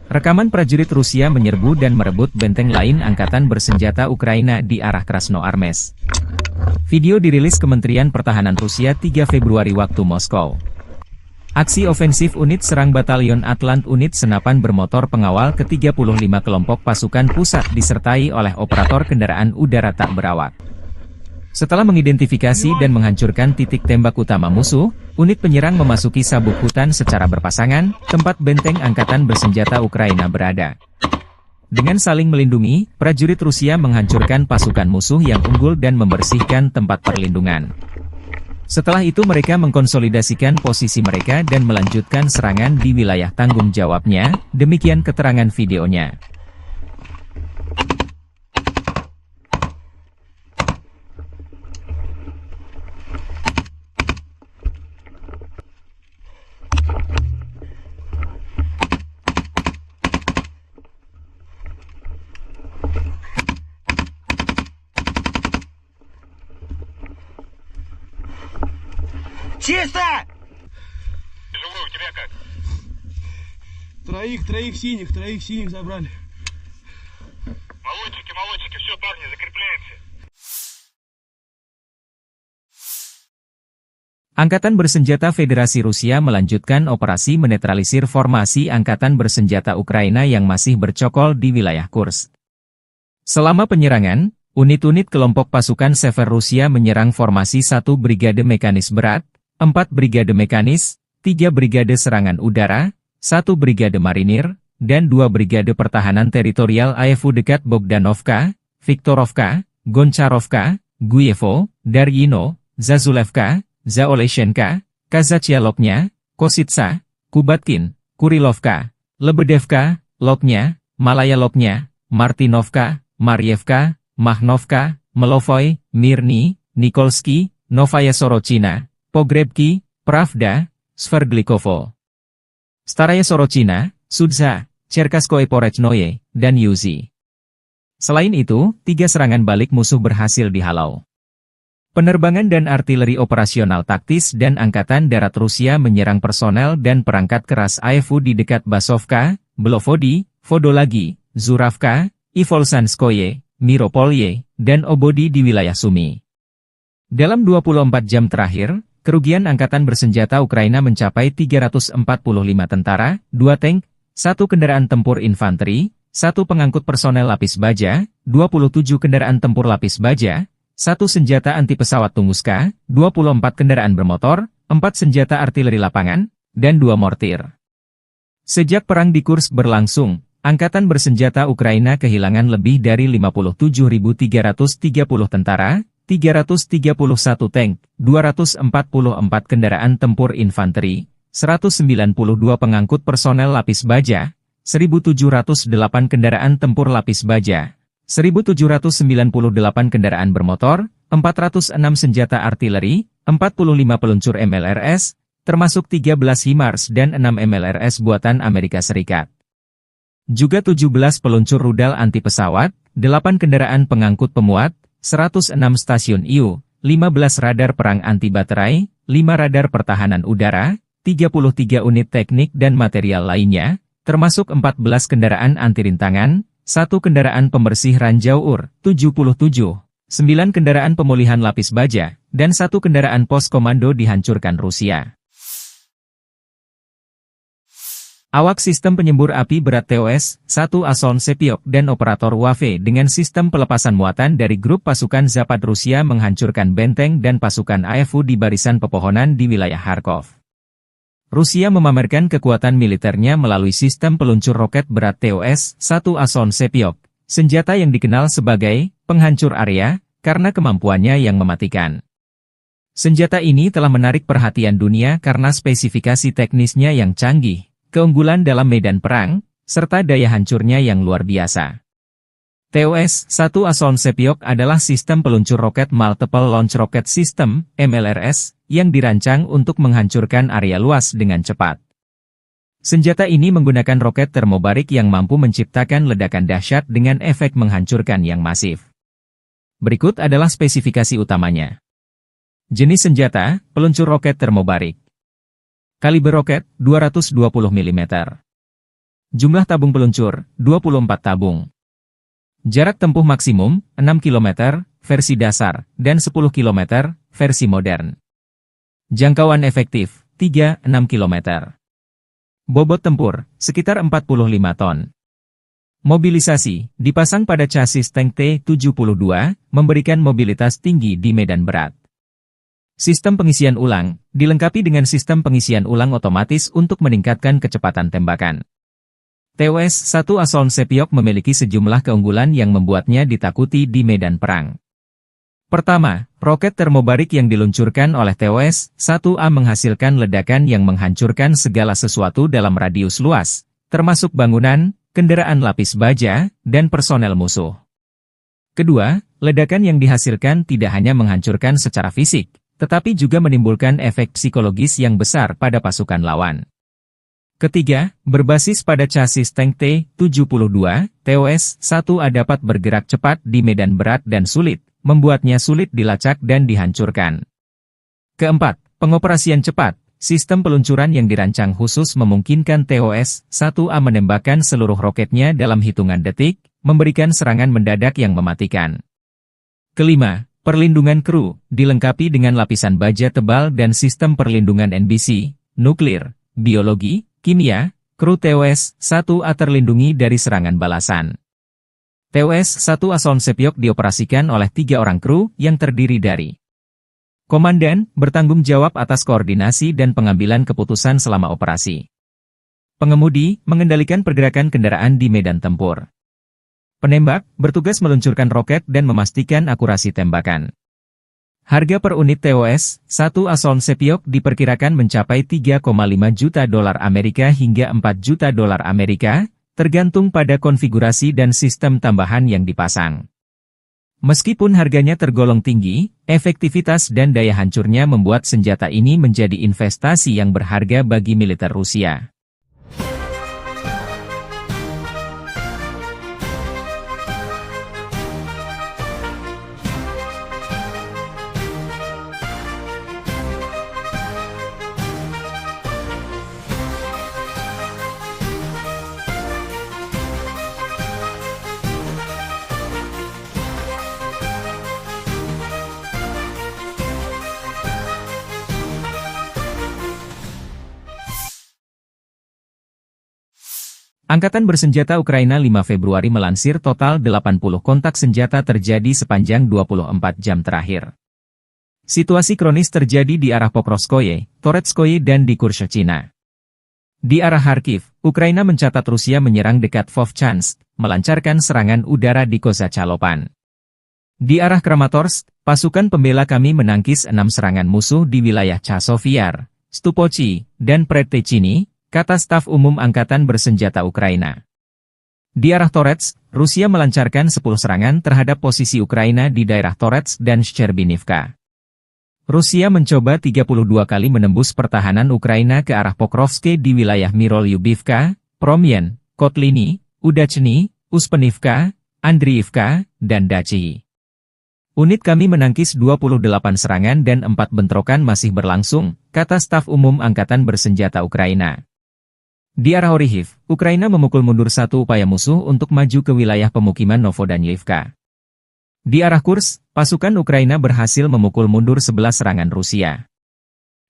Rekaman prajurit Rusia menyerbu dan merebut benteng lain angkatan bersenjata Ukraina di arah Krasnoarmeysk. Video dirilis Kementerian Pertahanan Rusia 3 Februari waktu Moskow. Aksi ofensif unit serang Batalion Atlant unit senapan bermotor pengawal ke-35 kelompok pasukan pusat disertai oleh operator kendaraan udara tak berawak. Setelah mengidentifikasi dan menghancurkan titik tembak utama musuh, unit penyerang memasuki sabuk hutan secara berpasangan, tempat benteng angkatan bersenjata Ukraina berada. Dengan saling melindungi, prajurit Rusia menghancurkan pasukan musuh yang unggul dan membersihkan tempat perlindungan. Setelah itu mereka mengkonsolidasikan posisi mereka dan melanjutkan serangan di wilayah tanggung jawabnya, demikian keterangan videonya. Чисто! Живой, у тебя как? Троих синих забрали. Молодчики, все, парни, закрепляемся. Angkatan Bersenjata Federasi Rusia melanjutkan operasi menetralisir formasi Angkatan Bersenjata Ukraina yang masih bercokol di wilayah Kursk. Selama penyerangan, unit-unit kelompok pasukan Sever Rusia menyerang formasi 1 Brigade Mekanis Berat, 4 Brigade Mekanis, 3 Brigade Serangan Udara, 1 Brigade Marinir, dan 2 Brigade Pertahanan Teritorial AEFU dekat Bogdanovka, Viktorovka, Goncharovka, Guyevo, Daryino, Zazulevka, Zaoleshenka, Kazachialoknya, Kositsa, Kubatkin, Kurilovka, Lebedevka, Loknya, Malaya Loknya, Martinovka, Maryevka, Mahnovka, Melovoy, Mirny, Nikolsky, Novaya Sorochina, Pogrebki, Pravda, Sverdlikovo, Staraya Sorochina, Sudza, Cherkaskoye Porechnoye, dan Yuzi. Selain itu, 3 serangan balik musuh berhasil dihalau. Penerbangan dan artileri operasional taktis dan Angkatan Darat Rusia menyerang personel dan perangkat keras AEFU di dekat Basovka, Belovodi, Vodolagi, Zuravka, Ivolsanskoye, Miropolye, dan Obodi di wilayah Sumy. Dalam 24 jam terakhir, kerugian Angkatan Bersenjata Ukraina mencapai 345 tentara, 2 tank, 1 kendaraan tempur infanteri, 1 pengangkut personel lapis baja, 27 kendaraan tempur lapis baja, 1 senjata anti pesawat Tunguska, 24 kendaraan bermotor, 4 senjata artileri lapangan, dan 2 mortir. Sejak perang di Kursk berlangsung, Angkatan Bersenjata Ukraina kehilangan lebih dari 57.330 tentara, 331 tank, 244 kendaraan tempur infanteri, 192 pengangkut personel lapis baja, 1.708 kendaraan tempur lapis baja, 1.798 kendaraan bermotor, 406 senjata artileri, 45 peluncur MLRS, termasuk 13 HIMARS dan 6 MLRS buatan Amerika Serikat. Juga 17 peluncur rudal anti pesawat, 8 kendaraan pengangkut pemuat, 106 stasiun IU, 15 radar perang anti baterai, 5 radar pertahanan udara, 33 unit teknik dan material lainnya, termasuk 14 kendaraan anti rintangan, 1 kendaraan pembersih ranjau UR, 77, 9 kendaraan pemulihan lapis baja, dan 1 kendaraan pos komando dihancurkan Rusia. Awak sistem penyembur api berat TOS-1 Ason Sepiok dan operator WAFE dengan sistem pelepasan muatan dari grup pasukan Zapad Rusia menghancurkan benteng dan pasukan AEFU di barisan pepohonan di wilayah Kharkov. Rusia memamerkan kekuatan militernya melalui sistem peluncur roket berat TOS-1 Ason Sepiok, senjata yang dikenal sebagai penghancur area karena kemampuannya yang mematikan. Senjata ini telah menarik perhatian dunia karena spesifikasi teknisnya yang canggih, keunggulan dalam medan perang, serta daya hancurnya yang luar biasa. TOS-1 Ason Sepiok adalah sistem peluncur roket Multiple Launch Rocket System, MLRS, yang dirancang untuk menghancurkan area luas dengan cepat. Senjata ini menggunakan roket termobarik yang mampu menciptakan ledakan dahsyat dengan efek menghancurkan yang masif. Berikut adalah spesifikasi utamanya. Jenis senjata, peluncur roket termobarik. Kaliber roket, 220 mm. Jumlah tabung peluncur, 24 tabung. Jarak tempuh maksimum, 6 km, versi dasar, dan 10 km, versi modern. Jangkauan efektif, 3-6 km. Bobot tempur, sekitar 45 ton. Mobilisasi, dipasang pada chassis tank T-72, memberikan mobilitas tinggi di medan berat. Sistem pengisian ulang, dilengkapi dengan sistem pengisian ulang otomatis untuk meningkatkan kecepatan tembakan. TOS-1 Asoln Sepiok memiliki sejumlah keunggulan yang membuatnya ditakuti di medan perang. Pertama, roket termobarik yang diluncurkan oleh TOS-1A menghasilkan ledakan yang menghancurkan segala sesuatu dalam radius luas, termasuk bangunan, kendaraan lapis baja, dan personel musuh. Kedua, ledakan yang dihasilkan tidak hanya menghancurkan secara fisik, tetapi juga menimbulkan efek psikologis yang besar pada pasukan lawan. Ketiga, berbasis pada chassis tank T-72, TOS-1A dapat bergerak cepat di medan berat dan sulit, membuatnya sulit dilacak dan dihancurkan. Keempat, pengoperasian cepat. Sistem peluncuran yang dirancang khusus memungkinkan TOS-1A menembakkan seluruh roketnya dalam hitungan detik, memberikan serangan mendadak yang mematikan. Kelima, perlindungan kru, dilengkapi dengan lapisan baja tebal dan sistem perlindungan NBC, nuklir, biologi, kimia, kru TOS-1A terlindungi dari serangan balasan. TOS-1 Asoln Sepiok dioperasikan oleh 3 orang kru yang terdiri dari komandan, bertanggung jawab atas koordinasi dan pengambilan keputusan selama operasi. Pengemudi, mengendalikan pergerakan kendaraan di medan tempur. Penembak, bertugas meluncurkan roket dan memastikan akurasi tembakan. Harga per unit TOS-1 Asoln Sepiok diperkirakan mencapai 3,5 juta dolar Amerika hingga 4 juta dolar Amerika, tergantung pada konfigurasi dan sistem tambahan yang dipasang. Meskipun harganya tergolong tinggi, efektivitas dan daya hancurnya membuat senjata ini menjadi investasi yang berharga bagi militer Rusia. Angkatan Bersenjata Ukraina 5 Februari melansir total 80 kontak senjata terjadi sepanjang 24 jam terakhir. Situasi kronis terjadi di arah Pokrovskoye, Toretskoye dan di Kurshchina. Di arah Kharkiv, Ukraina mencatat Rusia menyerang dekat Vovchansk, melancarkan serangan udara di Kozacalopan. Di arah Kramatorsk, pasukan pembela kami menangkis 6 serangan musuh di wilayah Chasovyar, Stupochi, dan Predtechny, kata staf umum Angkatan Bersenjata Ukraina. Di arah Toretsk, Rusia melancarkan 10 serangan terhadap posisi Ukraina di daerah Toretsk dan Shcherbinivka. Rusia mencoba 32 kali menembus pertahanan Ukraina ke arah Pokrovsk di wilayah Mirolyubivka, Promyen, Kotliny, Udachny, Uspenivka, Andriivka, dan Dachi. Unit kami menangkis 28 serangan dan 4 bentrokan masih berlangsung, kata staf umum Angkatan Bersenjata Ukraina. Di arah Orikhiv, Ukraina memukul mundur 1 upaya musuh untuk maju ke wilayah pemukiman Novodanyivka. Di arah Kursk, pasukan Ukraina berhasil memukul mundur 11 serangan Rusia.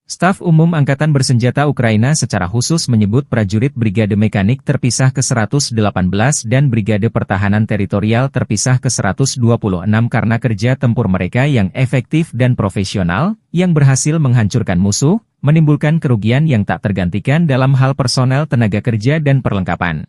Staf umum Angkatan Bersenjata Ukraina secara khusus menyebut prajurit Brigade Mekanik terpisah ke-118 dan Brigade Pertahanan Teritorial terpisah ke-126 karena kerja tempur mereka yang efektif dan profesional, yang berhasil menghancurkan musuh, menimbulkan kerugian yang tak tergantikan dalam hal personel tenaga kerja dan perlengkapan.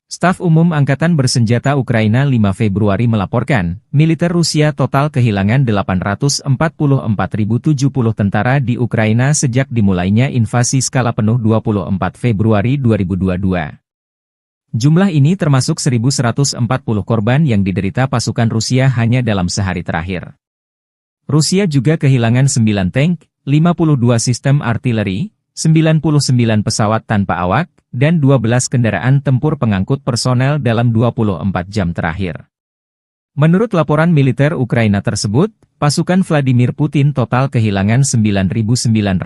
Staf Umum Angkatan Bersenjata Ukraina 5 Februari melaporkan, militer Rusia total kehilangan 844.070 tentara di Ukraina sejak dimulainya invasi skala penuh 24 Februari 2022. Jumlah ini termasuk 1.140 korban yang diderita pasukan Rusia hanya dalam sehari terakhir. Rusia juga kehilangan 9 tank, 52 sistem artileri, 99 pesawat tanpa awak, dan 12 kendaraan tempur pengangkut personel dalam 24 jam terakhir. Menurut laporan militer Ukraina tersebut, pasukan Vladimir Putin total kehilangan 9.947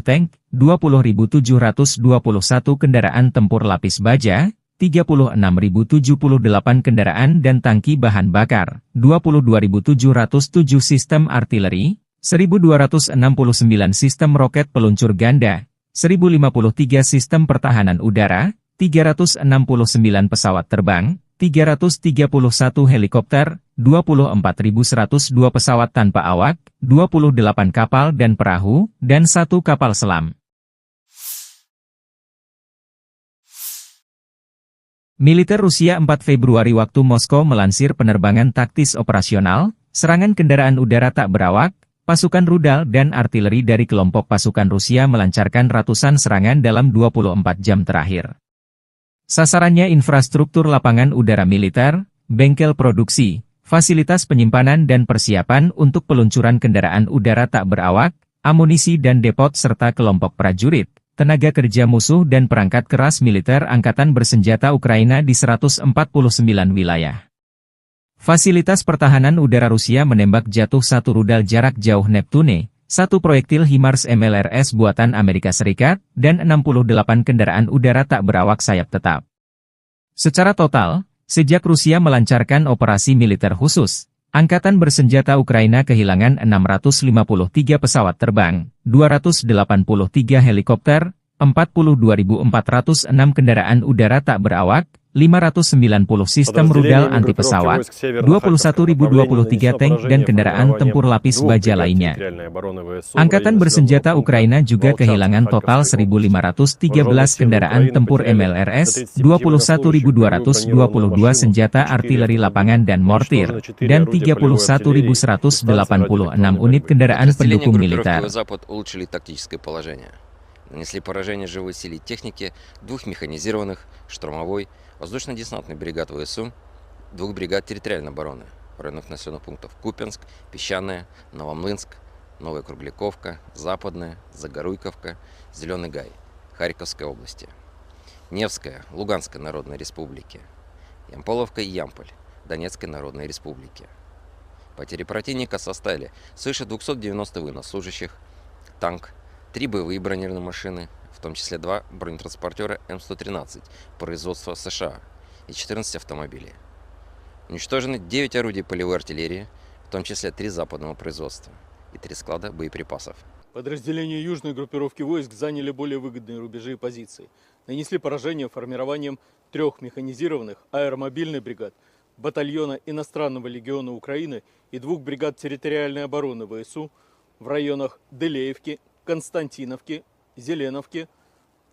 tank, 20.721 kendaraan tempur lapis baja, 36.078 kendaraan dan tangki bahan bakar, 22.707 sistem artileri, 1.269 sistem roket peluncur ganda, 1.053 sistem pertahanan udara, 369 pesawat terbang, 331 helikopter, 24.102 pesawat tanpa awak, 28 kapal dan perahu, dan 1 kapal selam. Militer Rusia 4 Februari waktu Moskow melansir penerbangan taktis operasional, serangan kendaraan udara tak berawak, pasukan rudal dan artileri dari kelompok pasukan Rusia melancarkan ratusan serangan dalam 24 jam terakhir. Sasarannya infrastruktur lapangan udara militer, bengkel produksi, fasilitas penyimpanan dan persiapan untuk peluncuran kendaraan udara tak berawak, amunisi dan depot serta kelompok prajurit, tenaga kerja musuh dan perangkat keras militer angkatan bersenjata Ukraina di 149 wilayah. Fasilitas pertahanan udara Rusia menembak jatuh 1 rudal jarak jauh Neptune, 1 proyektil HIMARS MLRS buatan Amerika Serikat, dan 68 kendaraan udara tak berawak sayap tetap. Secara total, sejak Rusia melancarkan operasi militer khusus, Angkatan bersenjata Ukraina kehilangan 653 pesawat terbang, 283 helikopter, 42.406 kendaraan udara tak berawak, 590 sistem rudal anti-pesawat, 21.023 tank dan kendaraan tempur lapis baja lainnya. Angkatan bersenjata Ukraina juga kehilangan total 1.513 kendaraan tempur MLRS, 21.222 senjata artileri lapangan dan mortir, dan 31.186 unit kendaraan pendukung militer. Нанесли поражение живой силе и технике 2 механизированных, штурмовой, воздушно-десантный бригад ВСУ, 2 бригад территориальной обороны в районах населенных пунктов Купянск, Песчаное, Новомлынск, Новая Кругляковка, Западная, Загоруйковка, Зеленый Гай, Харьковской области, Невская, Луганской Народной Республики, Ямполовка и Ямполь, Донецкой Народной Республики. Потери противника составили свыше 290 военнослужащих, танк, 3 боевые бронированные машины, в том числе 2 бронетранспортера М113 производства США и 14 автомобилей. Уничтожены 9 орудий полевой артиллерии, в том числе 3 западного производства и 3 склада боеприпасов. Подразделения южной группировки войск заняли более выгодные рубежи и позиции. Нанесли поражение формированием 3 механизированных аэромобильных бригад, батальона иностранного легиона Украины и 2 бригад территориальной обороны ВСУ в районах Делеевки, Константиновки, Зеленовки,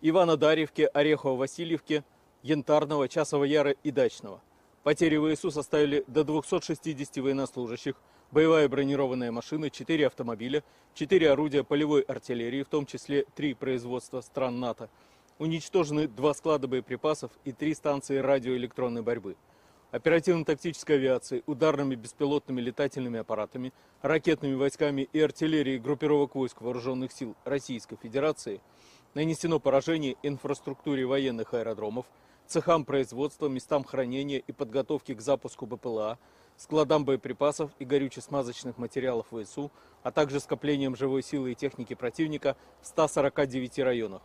Иванодарьевки, Орехово-Васильевки, Янтарного, Часова Яра и Дачного. Потери ВСУ составили до 260 военнослужащих, боевая бронированная машина, 4 автомобиля, 4 орудия полевой артиллерии, в том числе 3 производства стран НАТО. Уничтожены 2 склада боеприпасов и 3 станции радиоэлектронной борьбы. Оперативно-тактической авиацией, ударными беспилотными летательными аппаратами, ракетными войсками и артиллерией группировок войск Вооруженных сил Российской Федерации нанесено поражение инфраструктуре военных аэродромов, цехам производства, местам хранения и подготовки к запуску БПЛА, складам боеприпасов и горюче-смазочных материалов ВСУ, а также скоплением живой силы и техники противника в 149 районах.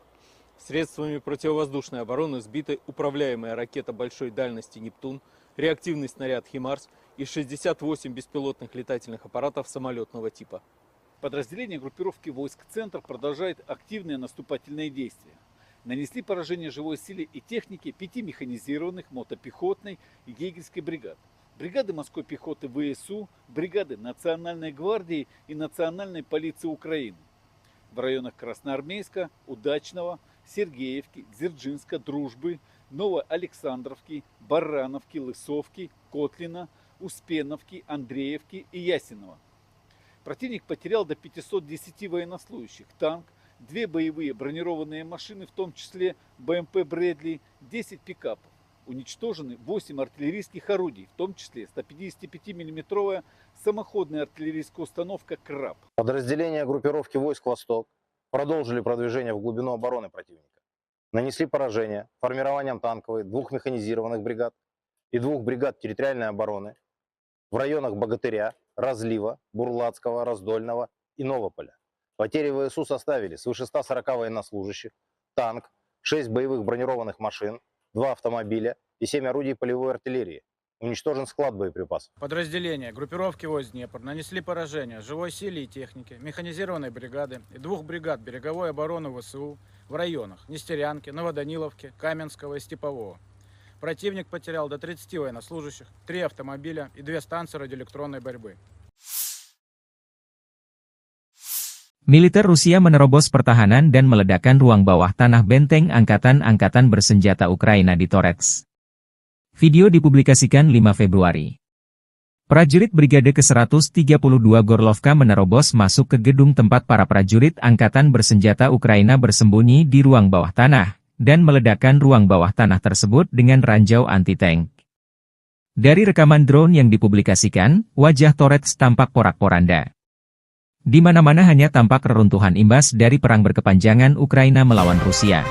Средствами противовоздушной обороны сбиты управляемая ракета большой дальности «Нептун», реактивный снаряд «Химарс» и 68 беспилотных летательных аппаратов самолетного типа. Подразделения группировки войск «Центр» продолжают активные наступательные действия. Нанесли поражение живой силе и технике 5 механизированных мотопехотной и егерской бригад. Бригады морской пехоты ВСУ, бригады Национальной гвардии и Национальной полиции Украины. В районах Красноармейска, Удачного, Сергеевки, Дзержинска, Дружбы, Новоалександровки, Барановки, Лысовки, Котлина, Успеновки, Андреевки и Ясенова. Противник потерял до 510 военнослужащих, танк, 2 боевые бронированные машины, в том числе БМП «Брэдли», 10 пикапов. Уничтожены 8 артиллерийских орудий, в том числе 155-мм самоходная артиллерийская установка «Краб». Подразделения группировки войск «Восток» продолжили продвижение в глубину обороны противника. Нанесли поражение формированием танковой 2 механизированных бригад и 2 бригад территориальной обороны в районах Богатыря, Разлива, Бурлацкого, Раздольного и Новополя. Потери ВСУ составили свыше 140 военнослужащих, танк, 6 боевых бронированных машин, 2 автомобиля и 7 орудий полевой артиллерии. Уничтожен склад боеприпасов. Подразделения группировки войск Днепр нанесли поражение живой силе и технике, механизированной бригады и 2 бригад береговой обороны ВСУ в районах Нестерянки, Новоданиловки, Каменского и Степового. Противник потерял до 30 военнослужащих, 3 автомобиля и 2 станции радиоэлектронной борьбы. Militer Rusia menerobos pertahanan dan meledakkan ruang bawah tanah benteng angkatan-angkatan bersenjata Ukraina di Torets. Video dipublikasikan 5 Februari. Prajurit Brigade ke-132 Gorlovka menerobos masuk ke gedung tempat para prajurit angkatan bersenjata Ukraina bersembunyi di ruang bawah tanah, dan meledakkan ruang bawah tanah tersebut dengan ranjau anti-tank. Dari rekaman drone yang dipublikasikan, wajah Torets tampak porak-poranda. Di mana-mana hanya tampak reruntuhan imbas dari perang berkepanjangan Ukraina melawan Rusia.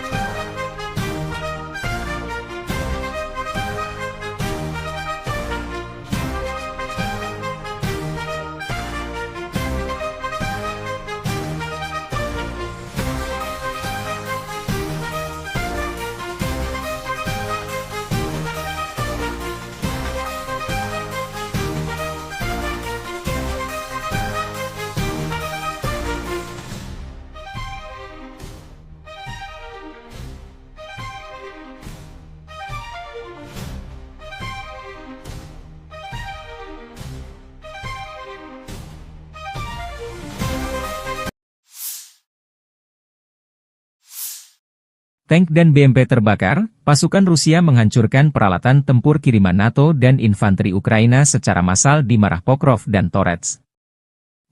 Tank dan BMP terbakar, pasukan Rusia menghancurkan peralatan tempur kiriman NATO dan infanteri Ukraina secara massal di Marah Pokrov dan Torets.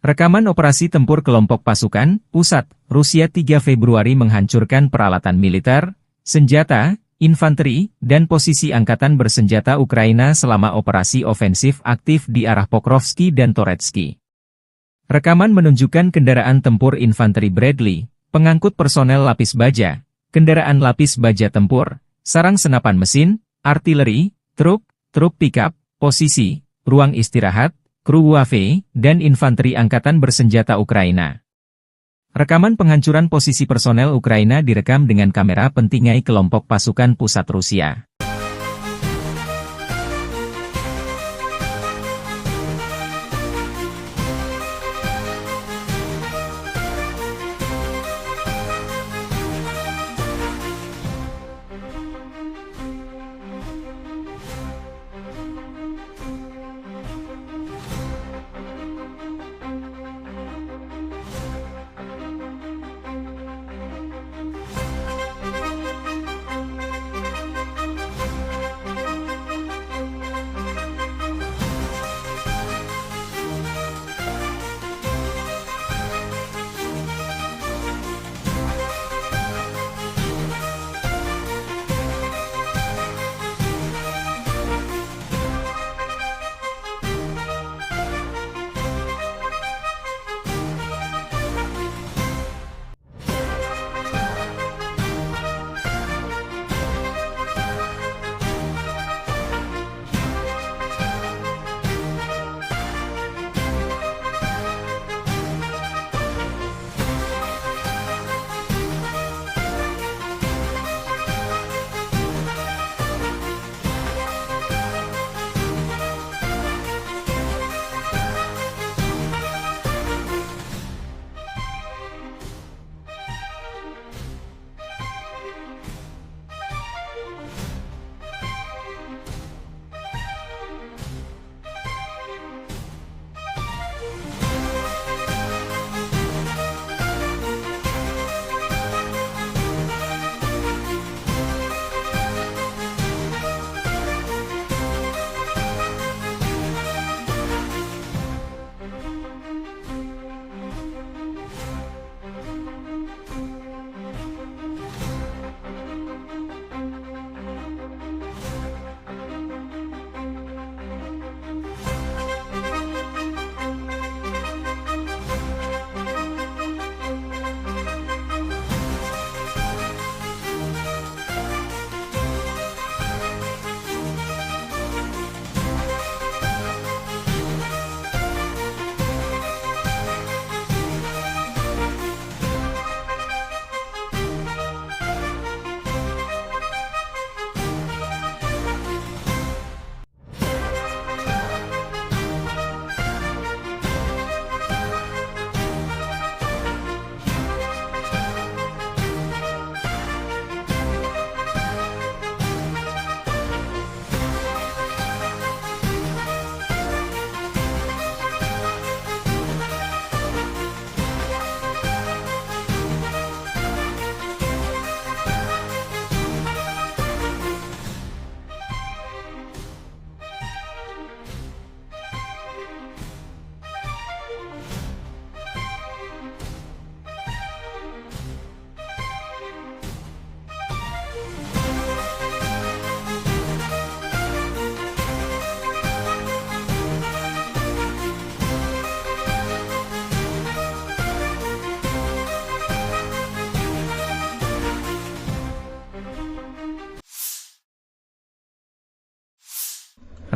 Rekaman operasi tempur kelompok pasukan, pusat, Rusia 3 Februari menghancurkan peralatan militer, senjata, infanteri, dan posisi angkatan bersenjata Ukraina selama operasi ofensif aktif di arah Pokrovski dan Toretsky. Rekaman menunjukkan kendaraan tempur infanteri Bradley, pengangkut personel lapis baja, kendaraan lapis baja tempur, sarang senapan mesin, artileri, truk pickup, posisi, ruang istirahat, kru UAV, dan infanteri angkatan bersenjata Ukraina. Rekaman penghancuran posisi personel Ukraina direkam dengan kamera pentingai kelompok pasukan pusat Rusia.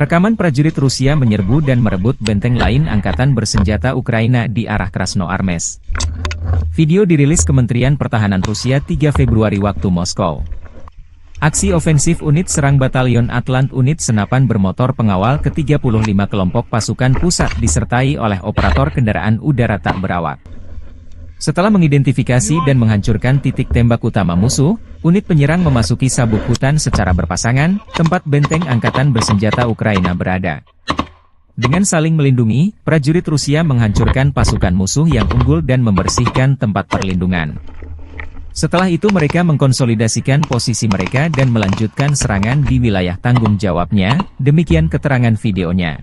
Rekaman prajurit Rusia menyerbu dan merebut benteng lain angkatan bersenjata Ukraina di arah Krasnoarmeysk. Video dirilis Kementerian Pertahanan Rusia 3 Februari waktu Moskow. Aksi ofensif unit serang Batalion Atlant unit senapan bermotor pengawal ke-35 kelompok pasukan pusat disertai oleh operator kendaraan udara tak berawak. Setelah mengidentifikasi dan menghancurkan titik tembak utama musuh, unit penyerang memasuki sabuk hutan secara berpasangan, tempat benteng angkatan bersenjata Ukraina berada. Dengan saling melindungi, prajurit Rusia menghancurkan pasukan musuh yang unggul dan membersihkan tempat perlindungan. Setelah itu mereka mengkonsolidasikan posisi mereka dan melanjutkan serangan di wilayah tanggung jawabnya, demikian keterangan videonya.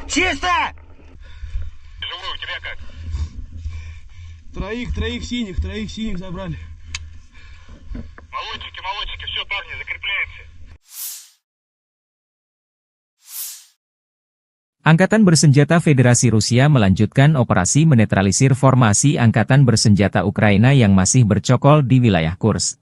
Чисто! Живой, у тебя как? Троих синих забрали. Молодчики, все, парни, закрепляемся. Angkatan Bersenjata Federasi Rusia melanjutkan operasi menetralisir formasi Angkatan Bersenjata Ukraina yang masih bercokol di wilayah Kursk.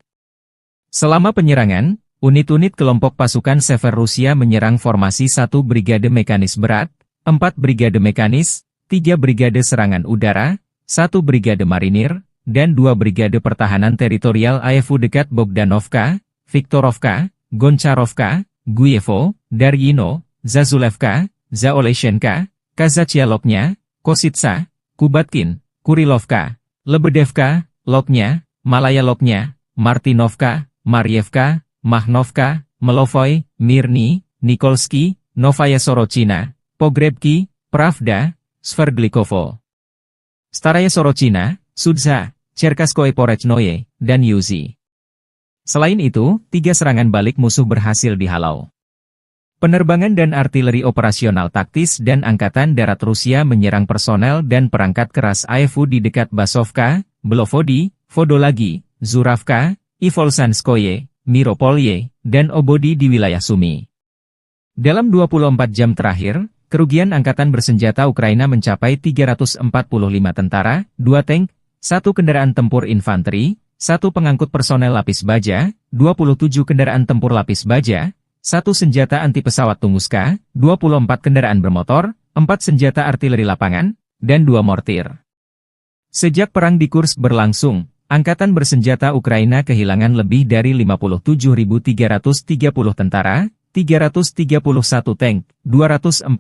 Selama penyerangan, unit-unit kelompok pasukan Sever Rusia menyerang formasi 1 Brigade Mekanis Berat, 4 Brigade Mekanis, 3 Brigade Serangan Udara, 1 Brigade Marinir, dan 2 Brigade Pertahanan Teritorial AFU dekat Bogdanovka, Viktorovka, Goncharovka, Guyevo, Daryino, Zazulevka, Zaoleshenka, Kazachialoknya, Kositsa, Kubatkin, Kurilovka, Lebedevka, Loknya, Malaya Loknya, Martinovka, Marievka, Mahnovka, Melovoy, Mirny, Nikolsky, Novaya Sorochina, Pogrebki, Pravda, Sverdlikovo, Staraya Sorochina, Sudza, Cherkaskoye Porechnoye, dan Yuzi. Selain itu, 3 serangan balik musuh berhasil dihalau. Penerbangan dan artileri operasional taktis dan Angkatan Darat Rusia menyerang personel dan perangkat keras AFU di dekat Basovka, Belovodi, Vodolagi, Zuravka, Ivolsanskoye, Miropolye, dan Obodi di wilayah Sumy. Dalam 24 jam terakhir, kerugian Angkatan Bersenjata Ukraina mencapai 345 tentara, 2 tank, 1 kendaraan tempur infanteri, 1 pengangkut personel lapis baja, 27 kendaraan tempur lapis baja, 1 senjata anti pesawat Tunguska, 24 kendaraan bermotor, 4 senjata artileri lapangan, dan 2 mortir. Sejak perang di Kursk berlangsung, Angkatan Bersenjata Ukraina kehilangan lebih dari 57.330 tentara, 331 tank, 244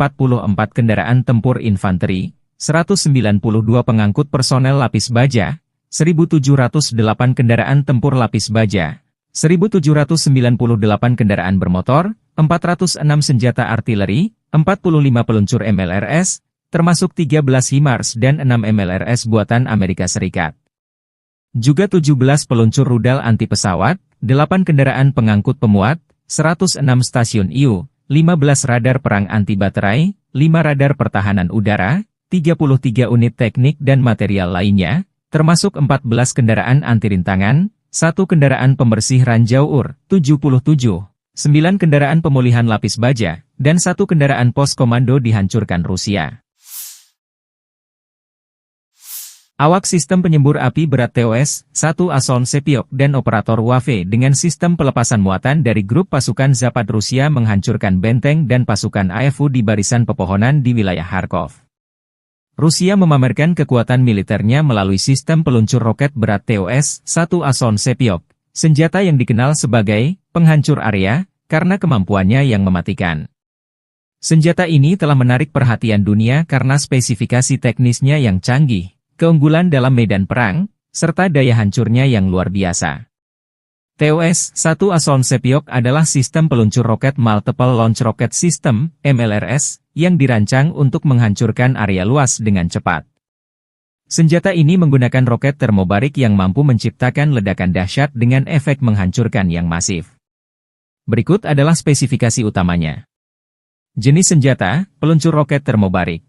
kendaraan tempur infanteri, 192 pengangkut personel lapis baja, 1.708 kendaraan tempur lapis baja, 1.798 kendaraan bermotor, 406 senjata artileri, 45 peluncur MLRS, termasuk 13 HIMARS dan 6 MLRS buatan Amerika Serikat. Juga 17 peluncur rudal anti pesawat, 8 kendaraan pengangkut pemuat, 106 stasiun IU, 15 radar perang anti baterai, 5 radar pertahanan udara, 33 unit teknik dan material lainnya, termasuk 14 kendaraan anti rintangan, 1 kendaraan pembersih ranjau UR, 77, 9 kendaraan pemulihan lapis baja, dan 1 kendaraan pos komando dihancurkan Rusia. Awak sistem penyembur api berat TOS-1 Ason Sepiok dan operator WAFE dengan sistem pelepasan muatan dari grup pasukan Zapad Rusia menghancurkan benteng dan pasukan AFU di barisan pepohonan di wilayah Kharkov. Rusia memamerkan kekuatan militernya melalui sistem peluncur roket berat TOS-1 Ason Sepiok, senjata yang dikenal sebagai penghancur area, karena kemampuannya yang mematikan. Senjata ini telah menarik perhatian dunia karena spesifikasi teknisnya yang canggih, keunggulan dalam medan perang, serta daya hancurnya yang luar biasa. TOS-1 Ason Sepiok adalah sistem peluncur roket Multiple Launch Rocket System, MLRS, yang dirancang untuk menghancurkan area luas dengan cepat. Senjata ini menggunakan roket termobarik yang mampu menciptakan ledakan dahsyat dengan efek menghancurkan yang masif. Berikut adalah spesifikasi utamanya. Jenis senjata, peluncur roket termobarik.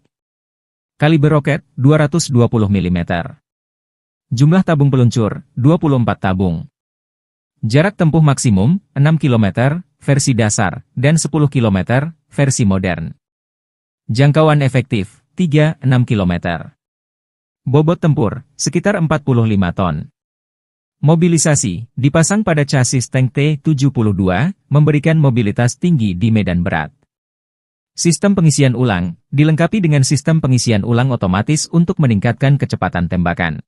Kaliber roket, 220 mm. Jumlah tabung peluncur, 24 tabung. Jarak tempuh maksimum, 6 km, versi dasar, dan 10 km, versi modern. Jangkauan efektif, 3-6 km. Bobot tempur, sekitar 45 ton. Mobilisasi, dipasang pada chassis tank T-72, memberikan mobilitas tinggi di medan berat. Sistem pengisian ulang, dilengkapi dengan sistem pengisian ulang otomatis untuk meningkatkan kecepatan tembakan.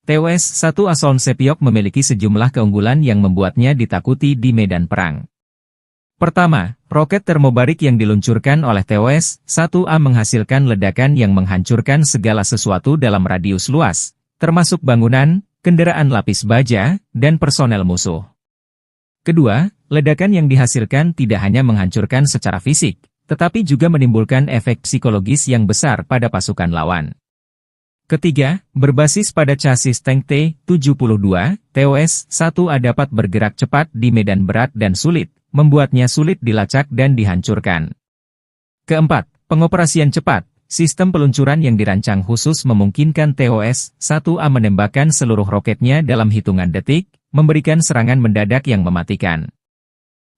TOS-1 Asoln Sepiok memiliki sejumlah keunggulan yang membuatnya ditakuti di medan perang. Pertama, roket termobarik yang diluncurkan oleh TOS-1A menghasilkan ledakan yang menghancurkan segala sesuatu dalam radius luas, termasuk bangunan, kendaraan lapis baja, dan personel musuh. Kedua, ledakan yang dihasilkan tidak hanya menghancurkan secara fisik, tetapi juga menimbulkan efek psikologis yang besar pada pasukan lawan. Ketiga, berbasis pada chassis tank T-72, TOS-1A dapat bergerak cepat di medan berat dan sulit, membuatnya sulit dilacak dan dihancurkan. Keempat, pengoperasian cepat. Sistem peluncuran yang dirancang khusus memungkinkan TOS-1A menembakkan seluruh roketnya dalam hitungan detik, memberikan serangan mendadak yang mematikan.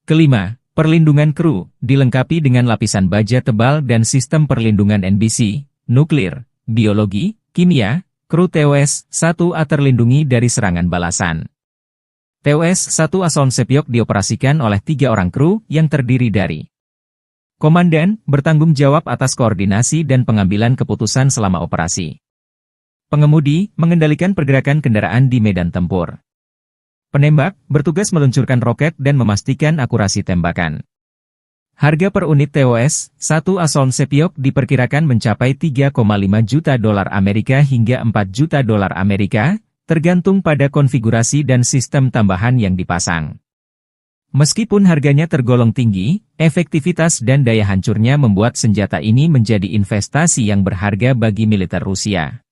Kelima, perlindungan kru, dilengkapi dengan lapisan baja tebal dan sistem perlindungan NBC, nuklir, biologi, kimia, kru TOS-1A terlindungi dari serangan balasan. TOS-1 Asoln Sepiok dioperasikan oleh 3 orang kru yang terdiri dari komandan, bertanggung jawab atas koordinasi dan pengambilan keputusan selama operasi. Pengemudi, mengendalikan pergerakan kendaraan di medan tempur. Penembak, bertugas meluncurkan roket dan memastikan akurasi tembakan. Harga per unit TOS-1 Asoln Sepiok diperkirakan mencapai 3,5 juta dolar Amerika hingga 4 juta dolar Amerika, tergantung pada konfigurasi dan sistem tambahan yang dipasang. Meskipun harganya tergolong tinggi, efektivitas dan daya hancurnya membuat senjata ini menjadi investasi yang berharga bagi militer Rusia.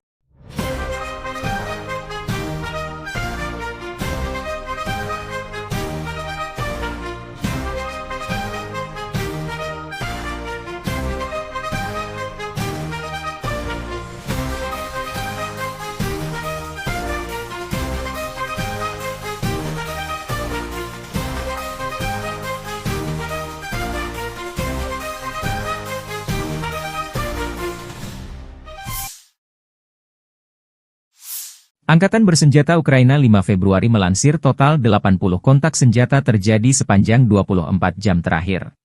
Angkatan Bersenjata Ukraina 5 Februari melansir total 80 kontak senjata terjadi sepanjang 24 jam terakhir.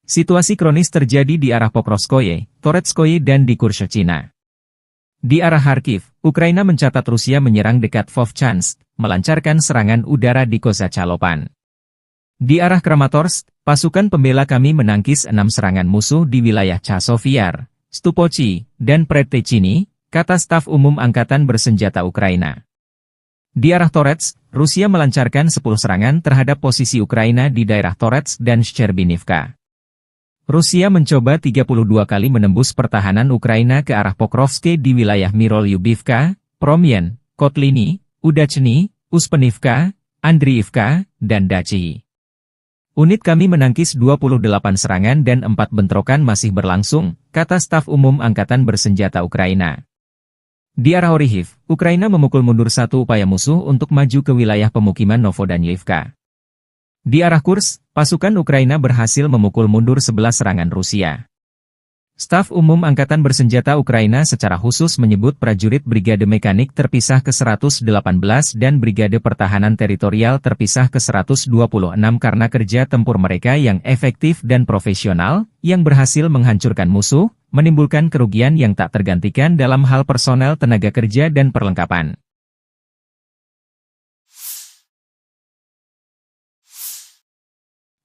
Situasi kronis terjadi di arah Pokrovskoye, Toretskoye dan di Kurshchina. Di arah Kharkiv, Ukraina mencatat Rusia menyerang dekat Vovchansk, melancarkan serangan udara di Kozacalopan. Di arah Kramatorsk, pasukan pembela kami menangkis 6 serangan musuh di wilayah Chasovyar, Stupochi, dan Predtechny, kata staf umum Angkatan Bersenjata Ukraina. Di arah Toretsk, Rusia melancarkan 10 serangan terhadap posisi Ukraina di daerah Toretsk dan Shcherbinivka. Rusia mencoba 32 kali menembus pertahanan Ukraina ke arah Pokrovske di wilayah Mirolyubivka, Promyen, Kotliny, Udachny, Uspenivka, Andriivka, dan Dachi. Unit kami menangkis 28 serangan dan 4 bentrokan masih berlangsung, kata staf umum Angkatan Bersenjata Ukraina. Di arah Orikhiv, Ukraina memukul mundur 1 upaya musuh untuk maju ke wilayah pemukiman Novodanyivka. Di arah Kursk, pasukan Ukraina berhasil memukul mundur 11 serangan Rusia. Staf umum Angkatan Bersenjata Ukraina secara khusus menyebut prajurit Brigade Mekanik terpisah ke-118 dan Brigade Pertahanan Teritorial terpisah ke-126 karena kerja tempur mereka yang efektif dan profesional, yang berhasil menghancurkan musuh, menimbulkan kerugian yang tak tergantikan dalam hal personel tenaga kerja dan perlengkapan.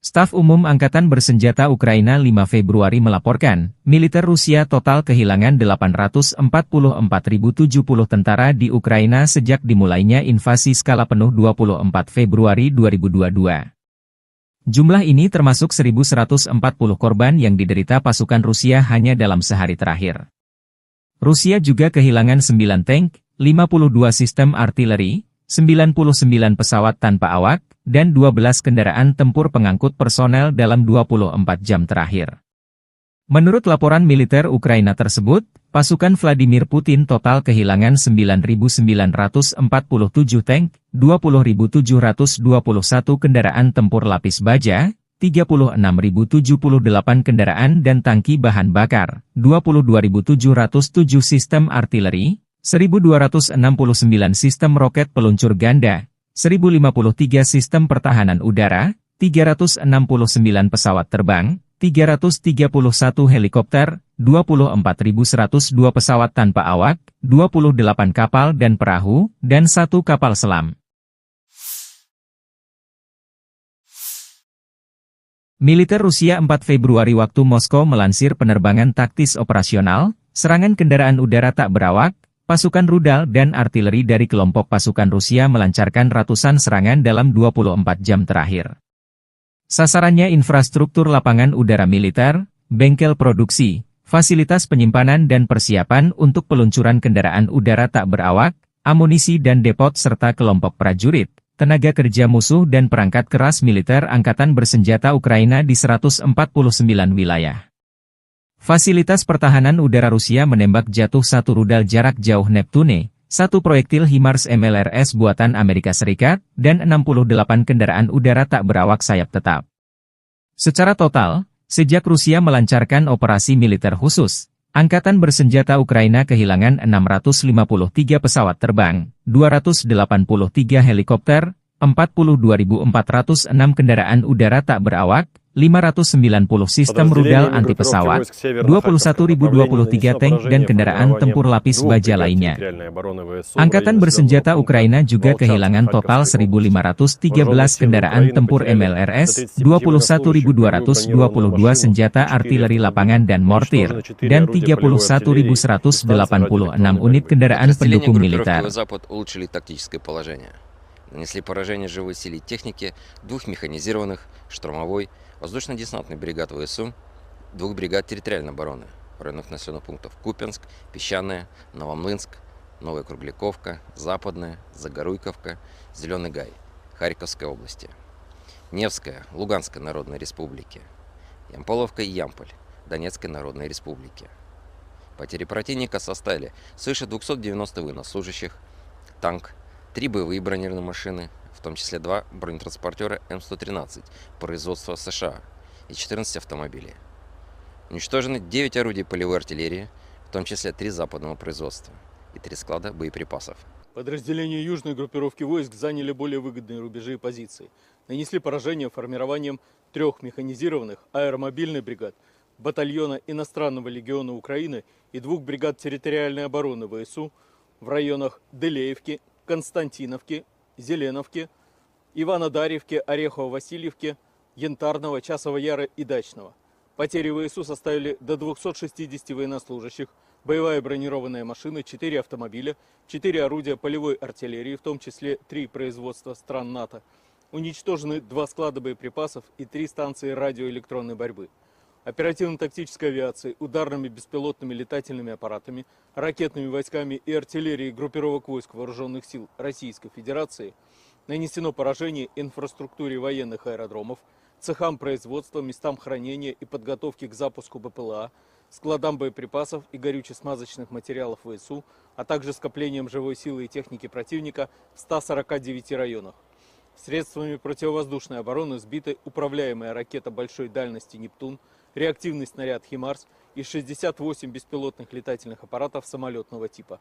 Staf Umum Angkatan Bersenjata Ukraina 5 Februari melaporkan, militer Rusia total kehilangan 844.070 tentara di Ukraina sejak dimulainya invasi skala penuh 24 Februari 2022. Jumlah ini termasuk 1.140 korban yang diderita pasukan Rusia hanya dalam sehari terakhir. Rusia juga kehilangan 9 tank, 52 sistem artileri, 99 pesawat tanpa awak, dan 12 kendaraan tempur pengangkut personel dalam 24 jam terakhir. Menurut laporan militer Ukraina tersebut, pasukan Vladimir Putin total kehilangan 9.947 tank, 20.721 kendaraan tempur lapis baja, 36.078 kendaraan dan tangki bahan bakar, 22.707 sistem artileri, 1.269 sistem roket peluncur ganda, 1.053 sistem pertahanan udara, 369 pesawat terbang, 331 helikopter, 24.102 pesawat tanpa awak, 28 kapal dan perahu, dan 1 kapal selam. Militer Rusia 4 Februari waktu Moskow melansir penerbangan taktis operasional, serangan kendaraan udara tak berawak, pasukan rudal dan artileri dari kelompok pasukan Rusia melancarkan ratusan serangan dalam 24 jam terakhir. Sasarannya infrastruktur lapangan udara militer, bengkel produksi, fasilitas penyimpanan dan persiapan untuk peluncuran kendaraan udara tak berawak, amunisi dan depot serta kelompok prajurit, tenaga kerja musuh dan perangkat keras militer Angkatan Bersenjata Ukraina di 149 wilayah. Fasilitas pertahanan udara Rusia menembak jatuh 1 rudal jarak jauh Neptune, 1 proyektil HIMARS MLRS buatan Amerika Serikat, dan 68 kendaraan udara tak berawak sayap tetap. Secara total, sejak Rusia melancarkan operasi militer khusus, Angkatan Bersenjata Ukraina kehilangan 653 pesawat terbang, 283 helikopter, 42.406 kendaraan udara tak berawak, 590 sistem rudal anti-pesawat, 21.023 tank dan kendaraan tempur lapis baja lainnya. Angkatan Bersenjata Ukraina juga kehilangan total 1.513 kendaraan tempur MLRS, 21.222 senjata artileri lapangan dan mortir, dan 31.186 unit kendaraan pendukung militer. Нанесли поражение живой силе и технике 2 механизированных, штурмовой, воздушно-десантный бригад ВСУ, 2 бригад территориальной обороны в районах населенных пунктов Купянск, Песчаное, Новомлынск, Новая Кругляковка, Западная, Загоруйковка, Зеленый Гай, Харьковской области, Невская, Луганской Народной Республики, Ямполовка и Ямполь, Донецкой Народной Республики. Потери противника составили свыше 290 военнослужащих, танк, 3 боевые бронированные машины, в том числе 2 бронетранспортера М113 производства США и 14 автомобилей. Уничтожены 9 орудий полевой артиллерии, в том числе 3 западного производства и 3 склада боеприпасов. Подразделения южной группировки войск заняли более выгодные рубежи и позиции. Нанесли поражение формированием 3 механизированных аэромобильных бригад, батальона иностранного легиона Украины и 2 бригад территориальной обороны ВСУ в районах Делеевки, Константиновки, Зеленовки, Иванодарьевки, Орехово-Васильевки, Янтарного, Часового Яра и Дачного. Потери ВСУ составили до 260 военнослужащих, боевая бронированная машина, 4 автомобиля, 4 орудия полевой артиллерии, в том числе 3 производства стран НАТО. Уничтожены 2 склада боеприпасов и 3 станции радиоэлектронной борьбы. Оперативно-тактической авиацией, ударными беспилотными летательными аппаратами, ракетными войсками и артиллерией группировок войск Вооруженных сил Российской Федерации нанесено поражение инфраструктуре военных аэродромов, цехам производства, местам хранения и подготовки к запуску БПЛА, складам боеприпасов и горюче-смазочных материалов ВСУ, а также скоплением живой силы и техники противника в 149 районах. Средствами противовоздушной обороны сбиты управляемая ракета большой дальности «Нептун», реактивный снаряд «Химарс» и 68 беспилотных летательных аппаратов самолетного типа.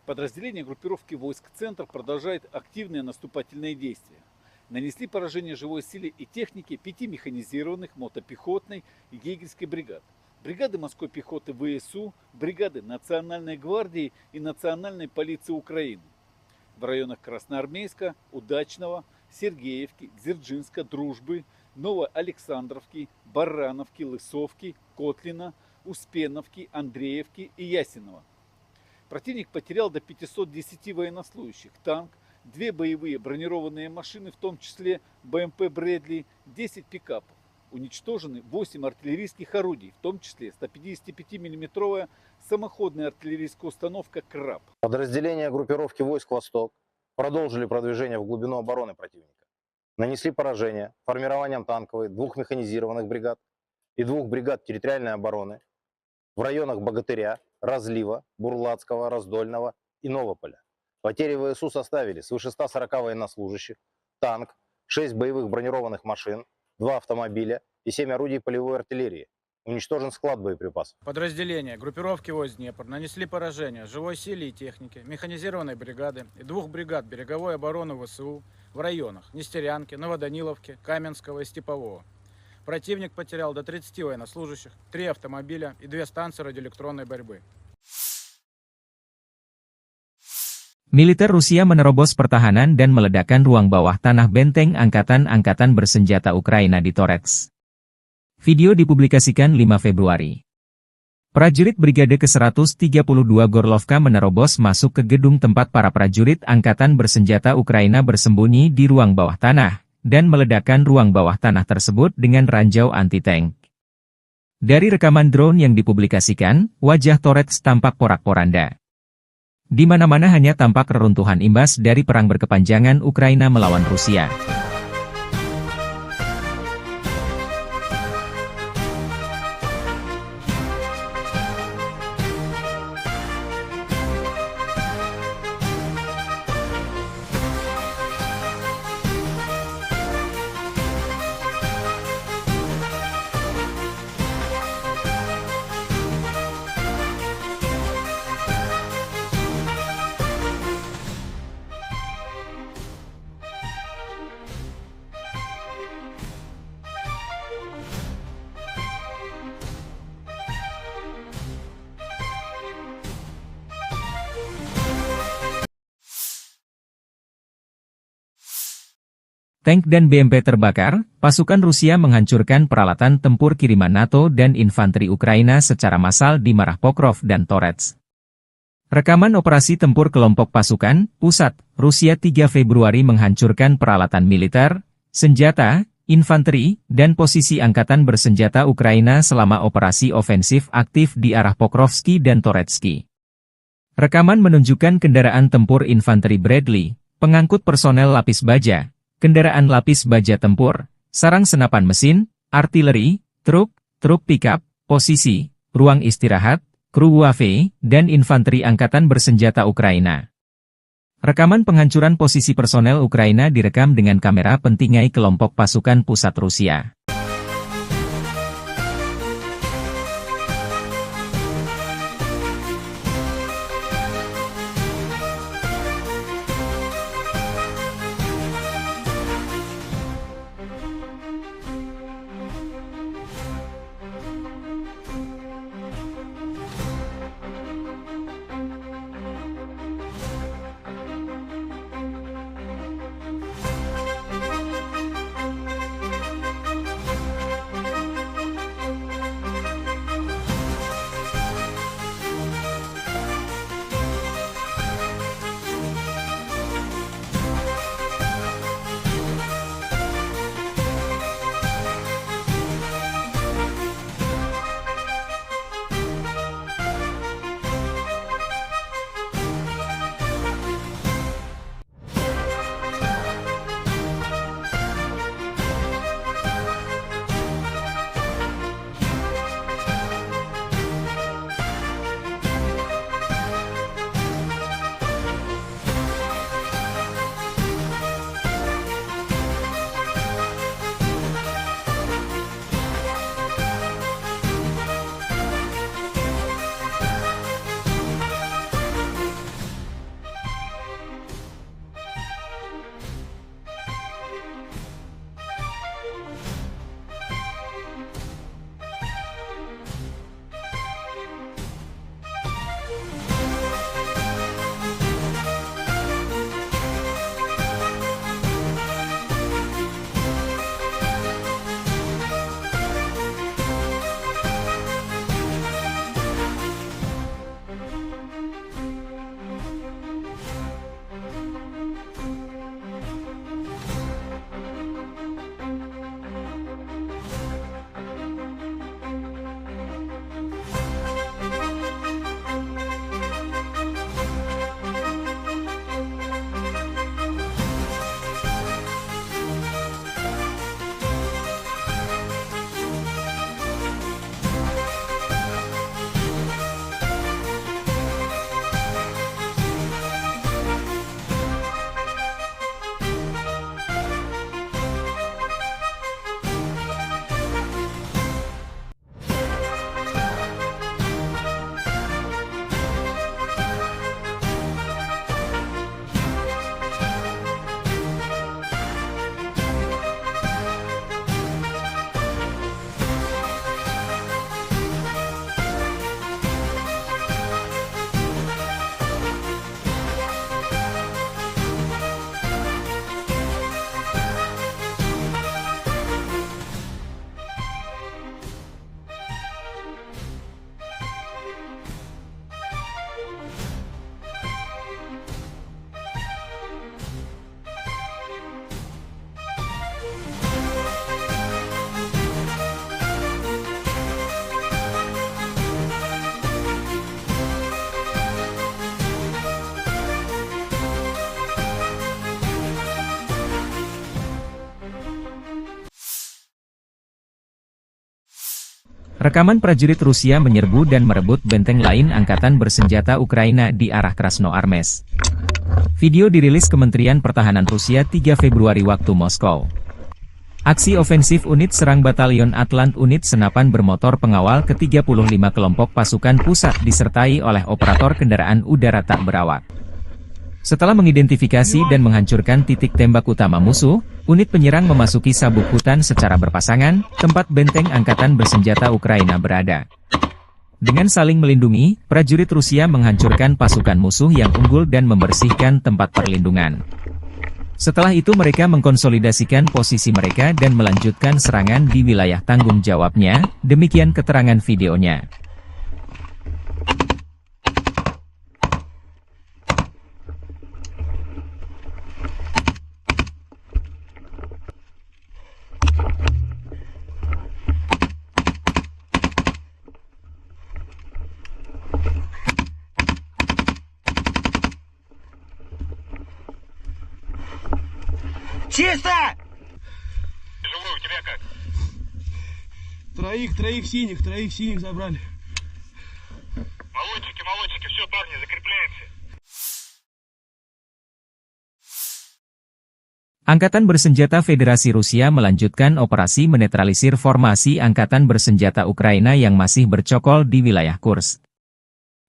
Подразделения группировки войск «Центр» продолжают активные наступательные действия. Нанесли поражение живой силе и технике 5 механизированных мотопехотной и егерской бригад, бригады морской пехоты ВСУ, бригады Национальной гвардии и Национальной полиции Украины в районах Красноармейска, Удачного, Сергеевки, Дзержинска, Дружбы, Новоалександровки, Барановки, Лысовки, Котлина, Успеновки, Андреевки и Ясенова. Противник потерял до 510 военнослужащих, танк, 2 боевые бронированные машины, в том числе БМП «Брэдли», 10 пикапов. Уничтожены 8 артиллерийских орудий, в том числе 155 мм самоходная артиллерийская установка «Краб». Подразделения группировки войск «Восток» продолжили продвижение в глубину обороны противника. Нанесли поражение формированием танковой 2 механизированных бригад, и 2 бригад территориальной обороны в районах Богатыря, Разлива, Бурлацкого, Раздольного и Новополя. Потери ВСУ составили свыше 140 военнослужащих, танк, 6 боевых бронированных машин, 2 автомобиля и 7 орудий полевой артиллерии. Уничтожен склад боеприпасов. Подразделения группировки войск Днепр нанесли поражение живой силе и технике, механизированной бригады и 2 бригад береговой обороны ВСУ в районах Нестерянки, Новоданиловки, Каменского и Степового. Противник потерял до 30 военнослужащих, 3 автомобиля и 2 станции радиоэлектронной борьбы. Militer Rusia menerobos pertahanan dan meledakkan ruang bawah tanah benteng angkatan-angkatan bersenjata Ukraina di Torets. Video dipublikasikan 5 Februari. Prajurit Brigade ke-132 Gorlovka menerobos masuk ke gedung tempat para prajurit angkatan bersenjata Ukraina bersembunyi di ruang bawah tanah, dan meledakkan ruang bawah tanah tersebut dengan ranjau anti-tank. Dari rekaman drone yang dipublikasikan, wajah Torets tampak porak-poranda. Di mana-mana hanya tampak reruntuhan imbas dari perang berkepanjangan Ukraina melawan Rusia. Tank dan BMP terbakar, pasukan Rusia menghancurkan peralatan tempur kiriman NATO dan infanteri Ukraina secara massal di Marah Pokrov dan Torets. Rekaman operasi tempur kelompok pasukan, pusat, Rusia 3 Februari menghancurkan peralatan militer, senjata, infanteri, dan posisi angkatan bersenjata Ukraina selama operasi ofensif aktif di arah Pokrovski dan Toretsky. Rekaman menunjukkan kendaraan tempur infanteri Bradley, pengangkut personel lapis baja, kendaraan lapis baja tempur, sarang senapan mesin, artileri, truk pickup, posisi, ruang istirahat, kru UAV, dan infanteri angkatan bersenjata Ukraina. Rekaman penghancuran posisi personel Ukraina direkam dengan kamera pentingai kelompok pasukan pusat Rusia. Rekaman prajurit Rusia menyerbu dan merebut benteng lain angkatan bersenjata Ukraina di arah Krasnoarmeysk. Video dirilis Kementerian Pertahanan Rusia 3 Februari waktu Moskow. Aksi ofensif unit serang Batalion Atlant unit senapan bermotor pengawal ke-35 kelompok pasukan pusat disertai oleh operator kendaraan udara tak berawak. Setelah mengidentifikasi dan menghancurkan titik tembak utama musuh, unit penyerang memasuki sabuk hutan secara berpasangan, tempat benteng angkatan bersenjata Ukraina berada. Dengan saling melindungi, prajurit Rusia menghancurkan pasukan musuh yang unggul dan membersihkan tempat perlindungan. Setelah itu mereka mengkonsolidasikan posisi mereka dan melanjutkan serangan di wilayah tanggung jawabnya, demikian keterangan videonya. Чисто! Живой, у тебя как? Троих синих забрали. Молодчики, все, парни, закрепляемся. Angkatan Bersenjata Federasi Rusia melanjutkan operasi menetralisir formasi Angkatan Bersenjata Ukraina yang masih bercokol di wilayah Kursk.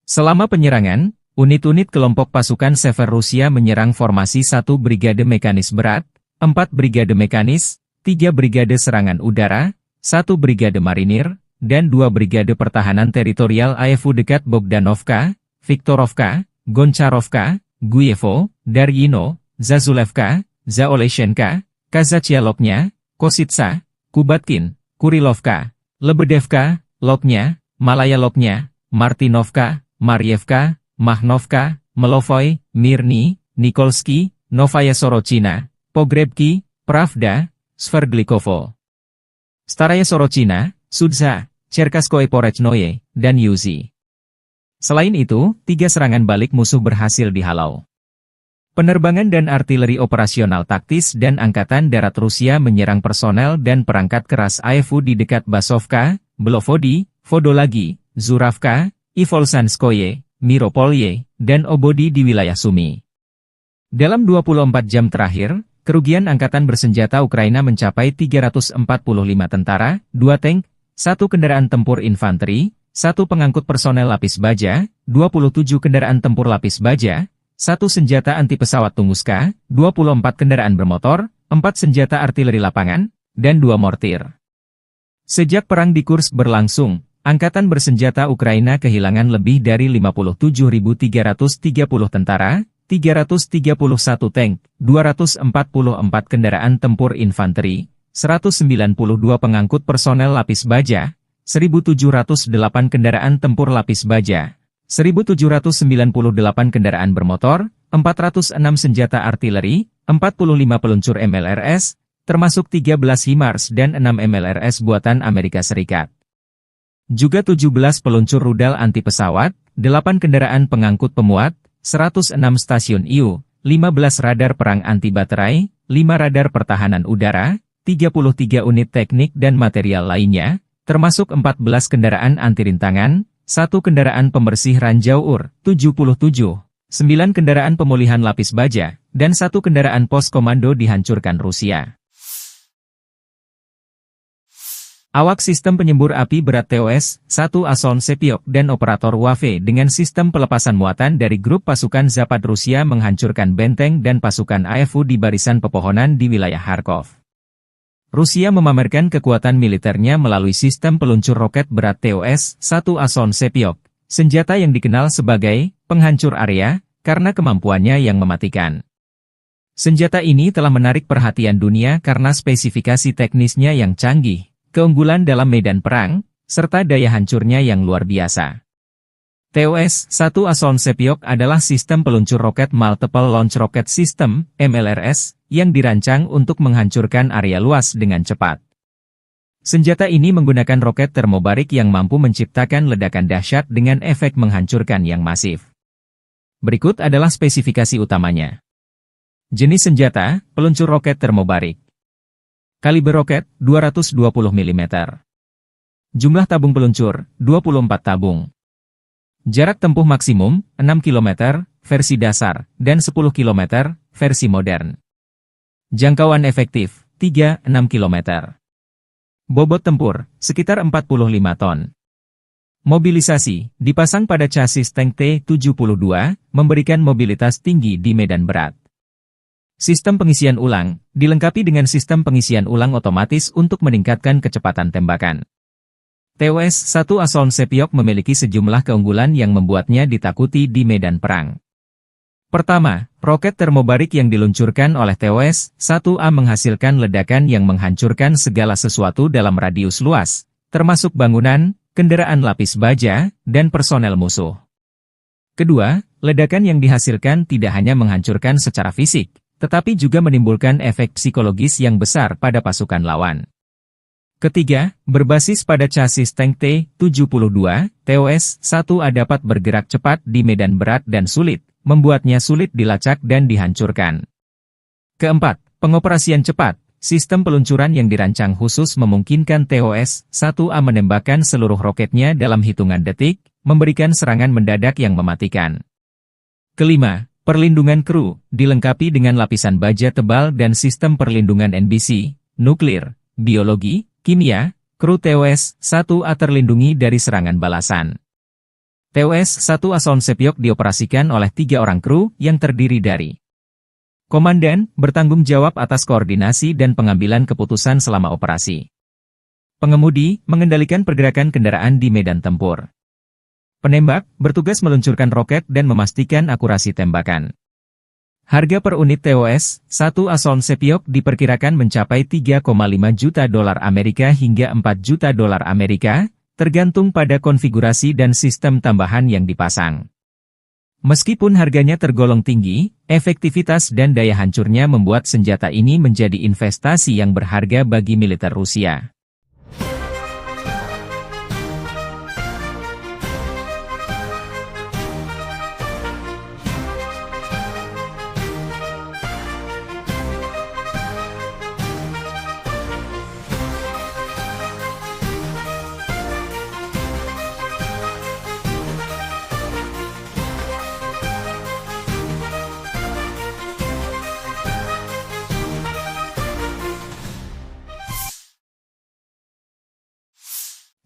Selama penyerangan, unit-unit kelompok pasukan Sever Rusia menyerang formasi 1 Brigade Mekanis Berat, 4 Brigade Mekanis, 3 Brigade Serangan Udara, 1 Brigade Marinir, dan 2 Brigade Pertahanan Teritorial AFU dekat Bogdanovka, Viktorovka, Goncharovka, Guyevo, Daryino, Zazulevka, Zaoleshenka, Kazachialoknya, Kositsa, Kubatkin, Kurilovka, Lebedevka, Loknya, Malaya Loknya, Martinovka, Marievka, Mahnovka, Melovoy, Mirny, Nikolsky, Novaya Sorochina, Pogrebki, Pravda, Sverdlikovo, Staraya Sorochina, Sudza, Cherkaskoye Porechnoye, dan Yuzi. Selain itu, 3 serangan balik musuh berhasil dihalau. Penerbangan dan artileri operasional taktis dan Angkatan Darat Rusia menyerang personel dan perangkat keras AFU di dekat Basovka, Belovodi, Vodolagi, Zuravka, Ivolsanskoye, Miropolye, dan Obodi di wilayah Sumi. Dalam 24 jam terakhir, kerugian Angkatan Bersenjata Ukraina mencapai 345 tentara, 2 tank, 1 kendaraan tempur infanteri, 1 pengangkut personel lapis baja, 27 kendaraan tempur lapis baja, 1 senjata anti-pesawat Tunguska, 24 kendaraan bermotor, 4 senjata artileri lapangan, dan 2 mortir. Sejak perang di Kursk berlangsung, Angkatan Bersenjata Ukraina kehilangan lebih dari 57.330 tentara, 331 tank, 244 kendaraan tempur infanteri, 192 pengangkut personel lapis baja, 1.708 kendaraan tempur lapis baja, 1.798 kendaraan bermotor, 406 senjata artileri, 45 peluncur MLRS, termasuk 13 HIMARS dan 6 MLRS buatan Amerika Serikat. Juga 17 peluncur rudal anti-pesawat, 8 kendaraan pengangkut pemuat, 106 stasiun IU, 15 radar perang anti-baterai, 5 radar pertahanan udara, 33 unit teknik dan material lainnya, termasuk 14 kendaraan anti-rintangan, 1 kendaraan pembersih ranjau UR, 77, 9 kendaraan pemulihan lapis baja, dan 1 kendaraan pos komando dihancurkan Rusia. Awak sistem penyembur api berat TOS-1 Ason Sepiok dan operator WAFE dengan sistem pelepasan muatan dari grup pasukan Zapad Rusia menghancurkan benteng dan pasukan AFU di barisan pepohonan di wilayah Kharkov. Rusia memamerkan kekuatan militernya melalui sistem peluncur roket berat TOS-1 Ason Sepiok, senjata yang dikenal sebagai penghancur area karena kemampuannya yang mematikan. Senjata ini telah menarik perhatian dunia karena spesifikasi teknisnya yang canggih, keunggulan dalam medan perang, serta daya hancurnya yang luar biasa. TOS-1 Ason Sepiok adalah sistem peluncur roket Multiple Launch Rocket System, MLRS, yang dirancang untuk menghancurkan area luas dengan cepat. Senjata ini menggunakan roket termobarik yang mampu menciptakan ledakan dahsyat dengan efek menghancurkan yang masif. Berikut adalah spesifikasi utamanya. Jenis senjata, peluncur roket termobarik. Kaliber roket, 220 mm. Jumlah tabung peluncur, 24 tabung. Jarak tempuh maksimum, 6 km, versi dasar, dan 10 km, versi modern. Jangkauan efektif, 3-6 km. Bobot tempur, sekitar 45 ton. Mobilisasi, dipasang pada chassis tank T-72, memberikan mobilitas tinggi di medan berat. Sistem pengisian ulang, dilengkapi dengan sistem pengisian ulang otomatis untuk meningkatkan kecepatan tembakan. TOS-1 Asoln Sepiok memiliki sejumlah keunggulan yang membuatnya ditakuti di medan perang. Pertama, roket termobarik yang diluncurkan oleh TOS-1A menghasilkan ledakan yang menghancurkan segala sesuatu dalam radius luas, termasuk bangunan, kendaraan lapis baja, dan personel musuh. Kedua, ledakan yang dihasilkan tidak hanya menghancurkan secara fisik, tetapi juga menimbulkan efek psikologis yang besar pada pasukan lawan. Ketiga, berbasis pada chassis tank T-72, TOS-1A dapat bergerak cepat di medan berat dan sulit, membuatnya sulit dilacak dan dihancurkan. Keempat, pengoperasian cepat. Sistem peluncuran yang dirancang khusus memungkinkan TOS-1A menembakkan seluruh roketnya dalam hitungan detik, memberikan serangan mendadak yang mematikan. Kelima, perlindungan kru, dilengkapi dengan lapisan baja tebal dan sistem perlindungan NBC, nuklir, biologi, kimia, kru TOS-1A terlindungi dari serangan balasan. TOS-1 Asoln Sepiok dioperasikan oleh 3 orang kru yang terdiri dari Komandan, bertanggung jawab atas koordinasi dan pengambilan keputusan selama operasi. Pengemudi, mengendalikan pergerakan kendaraan di medan tempur. Penembak, bertugas meluncurkan roket dan memastikan akurasi tembakan. Harga per unit TOS-1 Asoln Sepiok diperkirakan mencapai 3,5 juta dolar Amerika hingga 4 juta dolar Amerika, tergantung pada konfigurasi dan sistem tambahan yang dipasang. Meskipun harganya tergolong tinggi, efektivitas dan daya hancurnya membuat senjata ini menjadi investasi yang berharga bagi militer Rusia.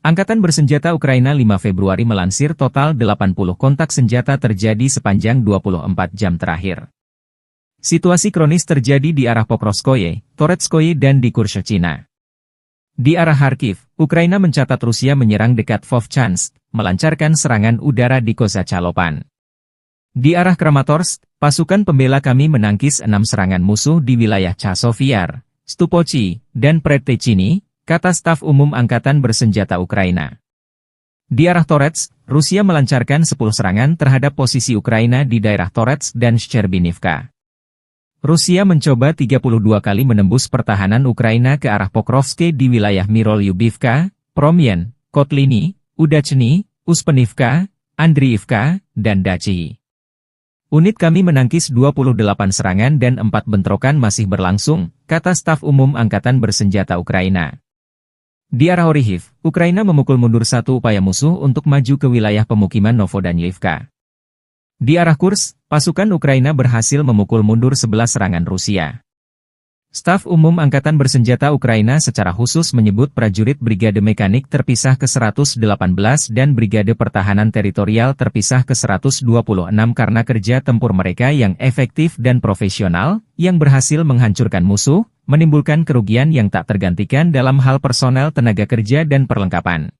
Angkatan Bersenjata Ukraina 5 Februari melansir total 80 kontak senjata terjadi sepanjang 24 jam terakhir. Situasi kronis terjadi di arah Pokrovskoye, Toretskoye dan di Kurshchina. Di arah Kharkiv, Ukraina mencatat Rusia menyerang dekat Vovchansk, melancarkan serangan udara di Kozacalopan. Di arah Kramatorsk, pasukan pembela kami menangkis 6 serangan musuh di wilayah Chasovyar, Stupochi, dan Predtechny, kata staf umum Angkatan Bersenjata Ukraina. Di arah Toretsk, Rusia melancarkan 10 serangan terhadap posisi Ukraina di daerah Toretsk dan Shcherbinivka. Rusia mencoba 32 kali menembus pertahanan Ukraina ke arah Pokrovske di wilayah Mirolyubivka, Promyen, Kotliny, Udachny, Uspenivka, Andriivka, dan Dachi. Unit kami menangkis 28 serangan dan 4 bentrokan masih berlangsung, kata staf umum Angkatan Bersenjata Ukraina. Di arah Orikhiv, Ukraina memukul mundur 1 upaya musuh untuk maju ke wilayah pemukiman Novodanilivka. Di arah Kursk, pasukan Ukraina berhasil memukul mundur 11 serangan Rusia. Staf umum Angkatan Bersenjata Ukraina secara khusus menyebut prajurit Brigade Mekanik terpisah ke-118 dan Brigade Pertahanan Teritorial terpisah ke-126 karena kerja tempur mereka yang efektif dan profesional, yang berhasil menghancurkan musuh, menimbulkan kerugian yang tak tergantikan dalam hal personel tenaga kerja dan perlengkapan.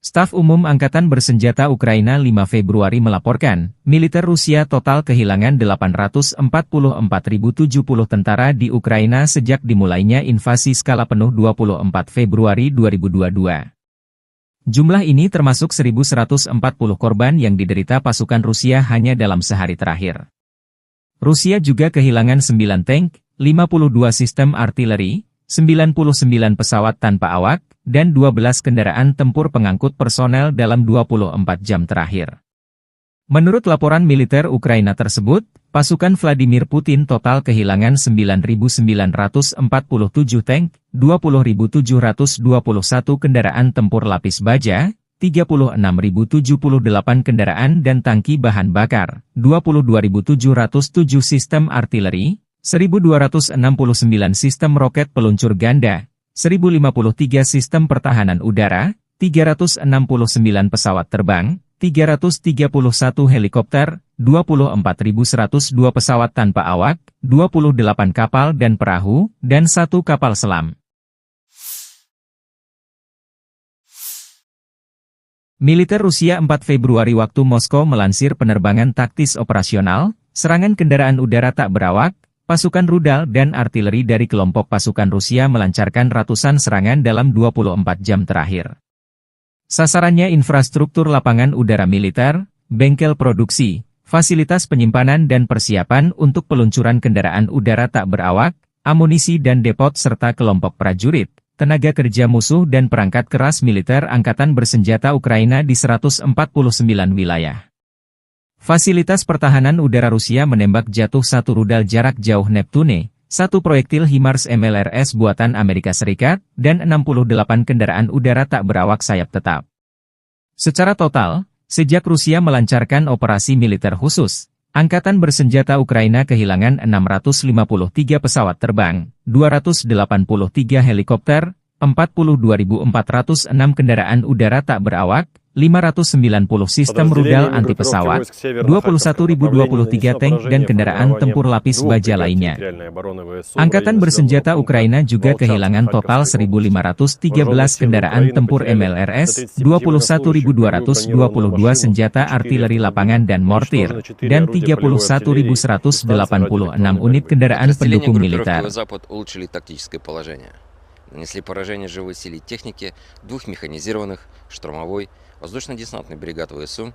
Staf Umum Angkatan Bersenjata Ukraina 5 Februari melaporkan, militer Rusia total kehilangan 844.070 tentara di Ukraina sejak dimulainya invasi skala penuh 24 Februari 2022. Jumlah ini termasuk 1.140 korban yang diderita pasukan Rusia hanya dalam sehari terakhir. Rusia juga kehilangan 9 tank, 52 sistem artileri, 99 pesawat tanpa awak, dan 12 kendaraan tempur pengangkut personel dalam 24 jam terakhir. Menurut laporan militer Ukraina tersebut, pasukan Vladimir Putin total kehilangan 9.947 tank, 20.721 kendaraan tempur lapis baja, 36.078 kendaraan dan tangki bahan bakar, 22.707 sistem artileri, 1.269 sistem roket peluncur ganda, 1.053 sistem pertahanan udara, 369 pesawat terbang, 331 helikopter, 24.102 pesawat tanpa awak, 28 kapal dan perahu, dan 1 kapal selam. Militer Rusia 4 Februari waktu Moskow melansir penerbangan taktis operasional, serangan kendaraan udara tak berawak, pasukan rudal dan artileri dari kelompok pasukan Rusia melancarkan ratusan serangan dalam 24 jam terakhir. Sasarannya infrastruktur lapangan udara militer, bengkel produksi, fasilitas penyimpanan dan persiapan untuk peluncuran kendaraan udara tak berawak, amunisi dan depot serta kelompok prajurit, tenaga kerja musuh dan perangkat keras militer Angkatan Bersenjata Ukraina di 149 wilayah. Fasilitas pertahanan udara Rusia menembak jatuh 1 rudal jarak jauh Neptune, 1 proyektil HIMARS MLRS buatan Amerika Serikat, dan 68 kendaraan udara tak berawak sayap tetap. Secara total, sejak Rusia melancarkan operasi militer khusus, Angkatan Bersenjata Ukraina kehilangan 653 pesawat terbang, 283 helikopter, 42.406 kendaraan udara tak berawak, 590 sistem rudal anti-pesawat, 21.023 tank dan kendaraan tempur lapis baja lainnya. Angkatan Bersenjata Ukraina juga kehilangan total 1.513 kendaraan tempur MLRS, 21.222 senjata artileri lapangan dan mortir, dan 31.186 unit kendaraan pendukung militer. Нанесли поражение живой силе и технике 2 механизированных, штурмовой, воздушно-десантный бригад ВСУ,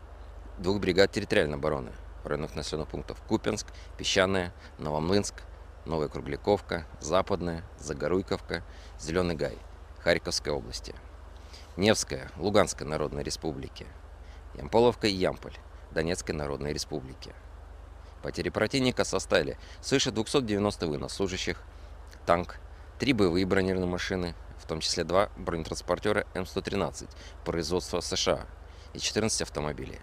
2 бригад территориальной обороны в районах населенных пунктов Купянск, Песчаное, Новомлынск, Новая Кругляковка, Западная, Загоруйковка, Зеленый Гай, Харьковской области, Невская, Луганской Народной Республики, Ямполовка и Ямполь, Донецкой Народной Республики. Потери противника составили свыше 290 военнослужащих, танк, 3 боевые бронированные машины, в том числе 2 бронетранспортера М113 производства США и 14 автомобилей.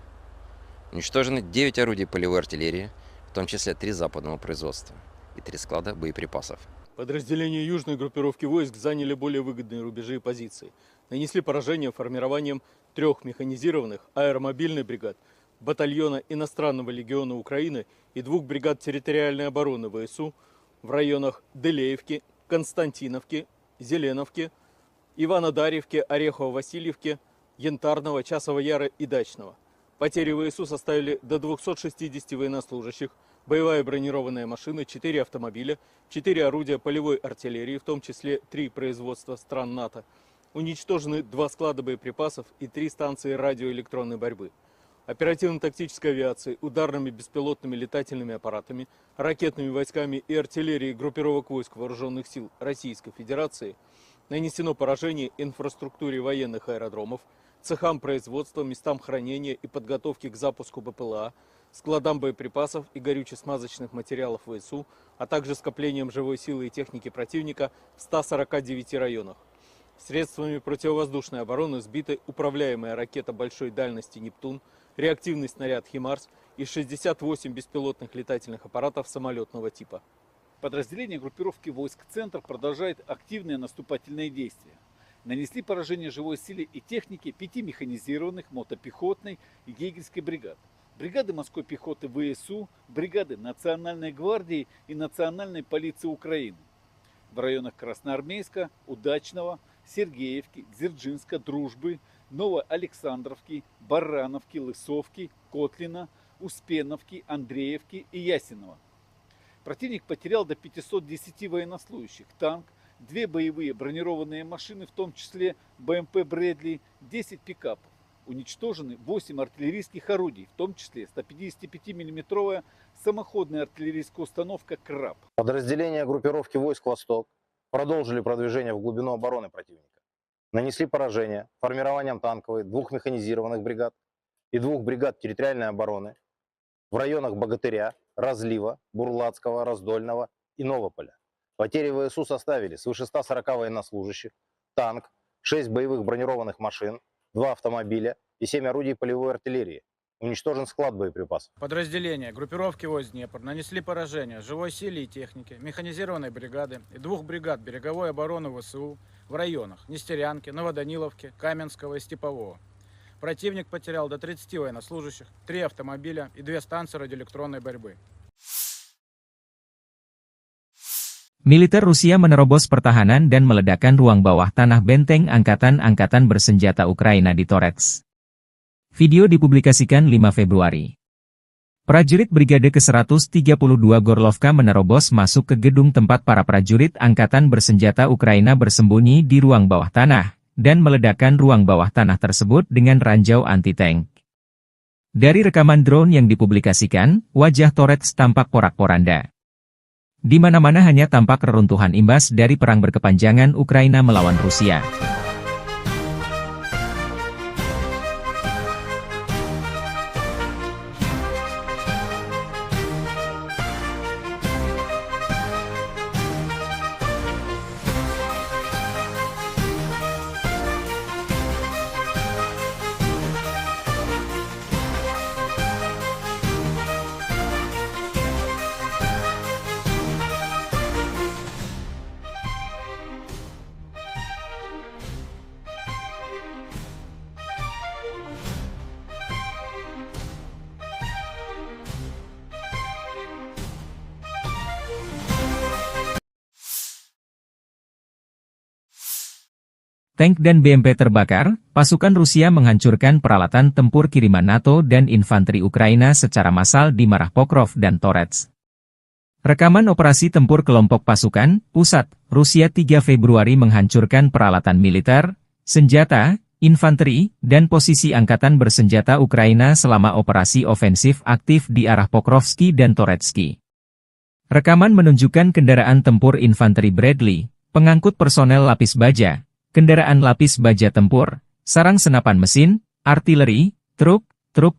Уничтожены 9 орудий полевой артиллерии, в том числе 3 западного производства и 3 склада боеприпасов. Подразделения южной группировки войск заняли более выгодные рубежи и позиции. Нанесли поражение формированием 3 механизированных аэромобильных бригад, батальона иностранного легиона Украины и 2 бригад территориальной обороны ВСУ в районах Делеевки, Константиновки, Зеленовки, Иванодарьевки, Орехово-Васильевки, Янтарного, Часового Яра и Дачного. Потери ВСУ составили до 260 военнослужащих, боевая бронированная машина, 4 автомобиля, 4 орудия полевой артиллерии, в том числе 3 производства стран НАТО. Уничтожены 2 склада боеприпасов и 3 станции радиоэлектронной борьбы. Оперативно-тактической авиацией, ударными беспилотными летательными аппаратами, ракетными войсками и артиллерией группировок войск Вооруженных сил Российской Федерации нанесено поражение инфраструктуре военных аэродромов, цехам производства, местам хранения и подготовки к запуску БПЛА, складам боеприпасов и горюче-смазочных материалов ВСУ, а также скоплением живой силы и техники противника в 149 районах. Средствами противовоздушной обороны сбиты управляемая ракета большой дальности «Нептун», реактивный снаряд «Химарс» и 68 беспилотных летательных аппаратов самолетного типа. Подразделения группировки войск «Центр» продолжают активные наступательные действия. Нанесли поражение живой силе и технике 5 механизированных, мотопехотной и егерской бригад. Бригады морской пехоты ВСУ, бригады Национальной гвардии и Национальной полиции Украины. В районах Красноармейска, Удачного, Сергеевки, Дзержинска, Дружбы, Новоалександровки, Барановки, Лысовки, Котлина, Успеновки, Андреевки и Ясенова. Противник потерял до 510 военнослужащих, танк, 2 боевые бронированные машины, в том числе БМП «Брэдли», 10 пикапов. Уничтожены 8 артиллерийских орудий, в том числе 155 мм самоходная артиллерийская установка «Краб». Подразделения группировки войск «Восток» продолжили продвижение в глубину обороны противника. Нанесли поражение формированием танковой 2 механизированных бригад и 2 бригад территориальной обороны в районах Богатыря, Разлива, Бурлацкого, Раздольного и Новополя. Потери ВСУ составили свыше 140 военнослужащих, танк, 6 боевых бронированных машин, 2 автомобиля и 7 орудий полевой артиллерии. Уничтожен склад боеприпасов. Подразделения группировки войск Днепр нанесли поражение живой силе и технике, механизированной бригады и 2 бригад береговой обороны ВСУ в районах Нестерянки, Новоданиловки, Каменского и Степового. Противник потерял до 30 военнослужащих, 3 автомобиля и 2 станции радиоэлектронной борьбы. Militer Rusia menerobos pertahanan dan meledakkan ruang bawah tanah benteng angkatan-angkatan bersenjata Ukraina di Torets. Video dipublikasikan 5 Februari. Prajurit Brigade ke-132 Gorlovka menerobos masuk ke gedung tempat para prajurit angkatan bersenjata Ukraina bersembunyi di ruang bawah tanah, dan meledakkan ruang bawah tanah tersebut dengan ranjau anti-tank. Dari rekaman drone yang dipublikasikan, wajah Torets tampak porak-poranda. Di mana-mana hanya tampak reruntuhan imbas dari perang berkepanjangan Ukraina melawan Rusia. Tank dan BMP terbakar, pasukan Rusia menghancurkan peralatan tempur kiriman NATO dan infanteri Ukraina secara massal di Marah Pokrov dan Torets. Rekaman operasi tempur kelompok pasukan, pusat, Rusia 3 Februari menghancurkan peralatan militer, senjata, infanteri, dan posisi angkatan bersenjata Ukraina selama operasi ofensif aktif di arah Pokrovski dan Toretsky. Rekaman menunjukkan kendaraan tempur infanteri Bradley, pengangkut personel lapis baja, kendaraan lapis baja tempur, sarang senapan mesin, artileri, truk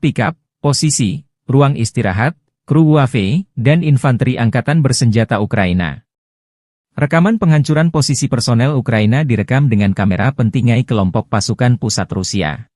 pickup, posisi, ruang istirahat, kru UAV, dan infanteri angkatan bersenjata Ukraina. Rekaman penghancuran posisi personel Ukraina direkam dengan kamera pentingai kelompok pasukan pusat Rusia.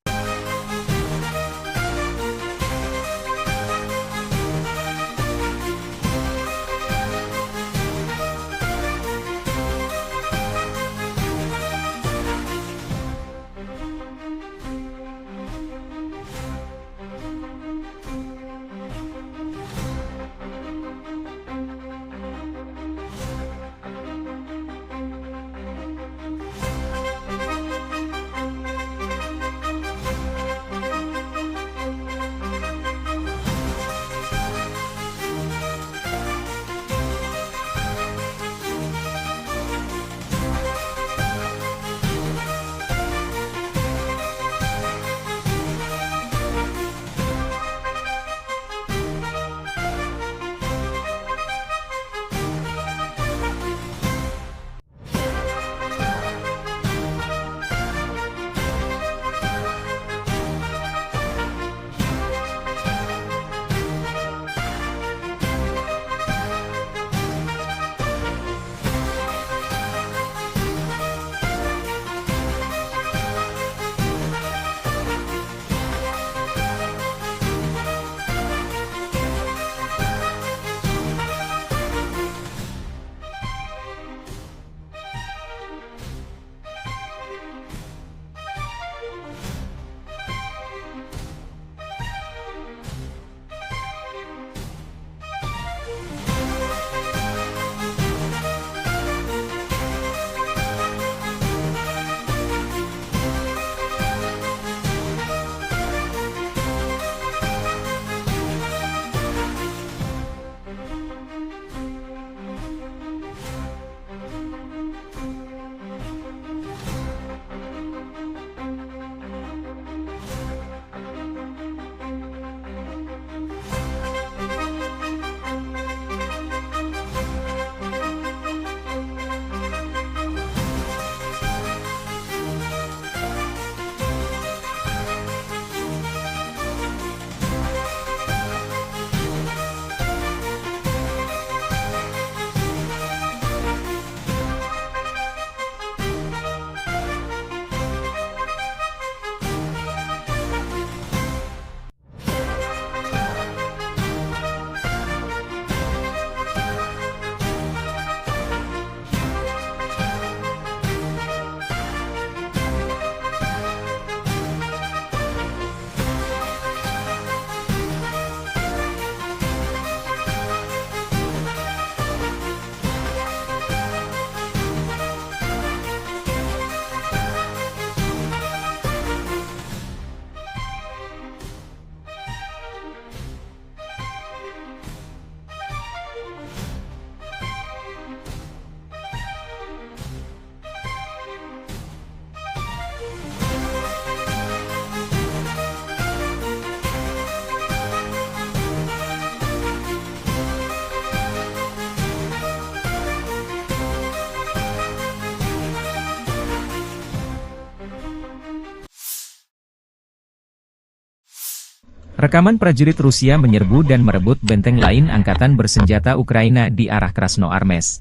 Rekaman prajurit Rusia menyerbu dan merebut benteng lain angkatan bersenjata Ukraina di arah Krasnoarmeysk.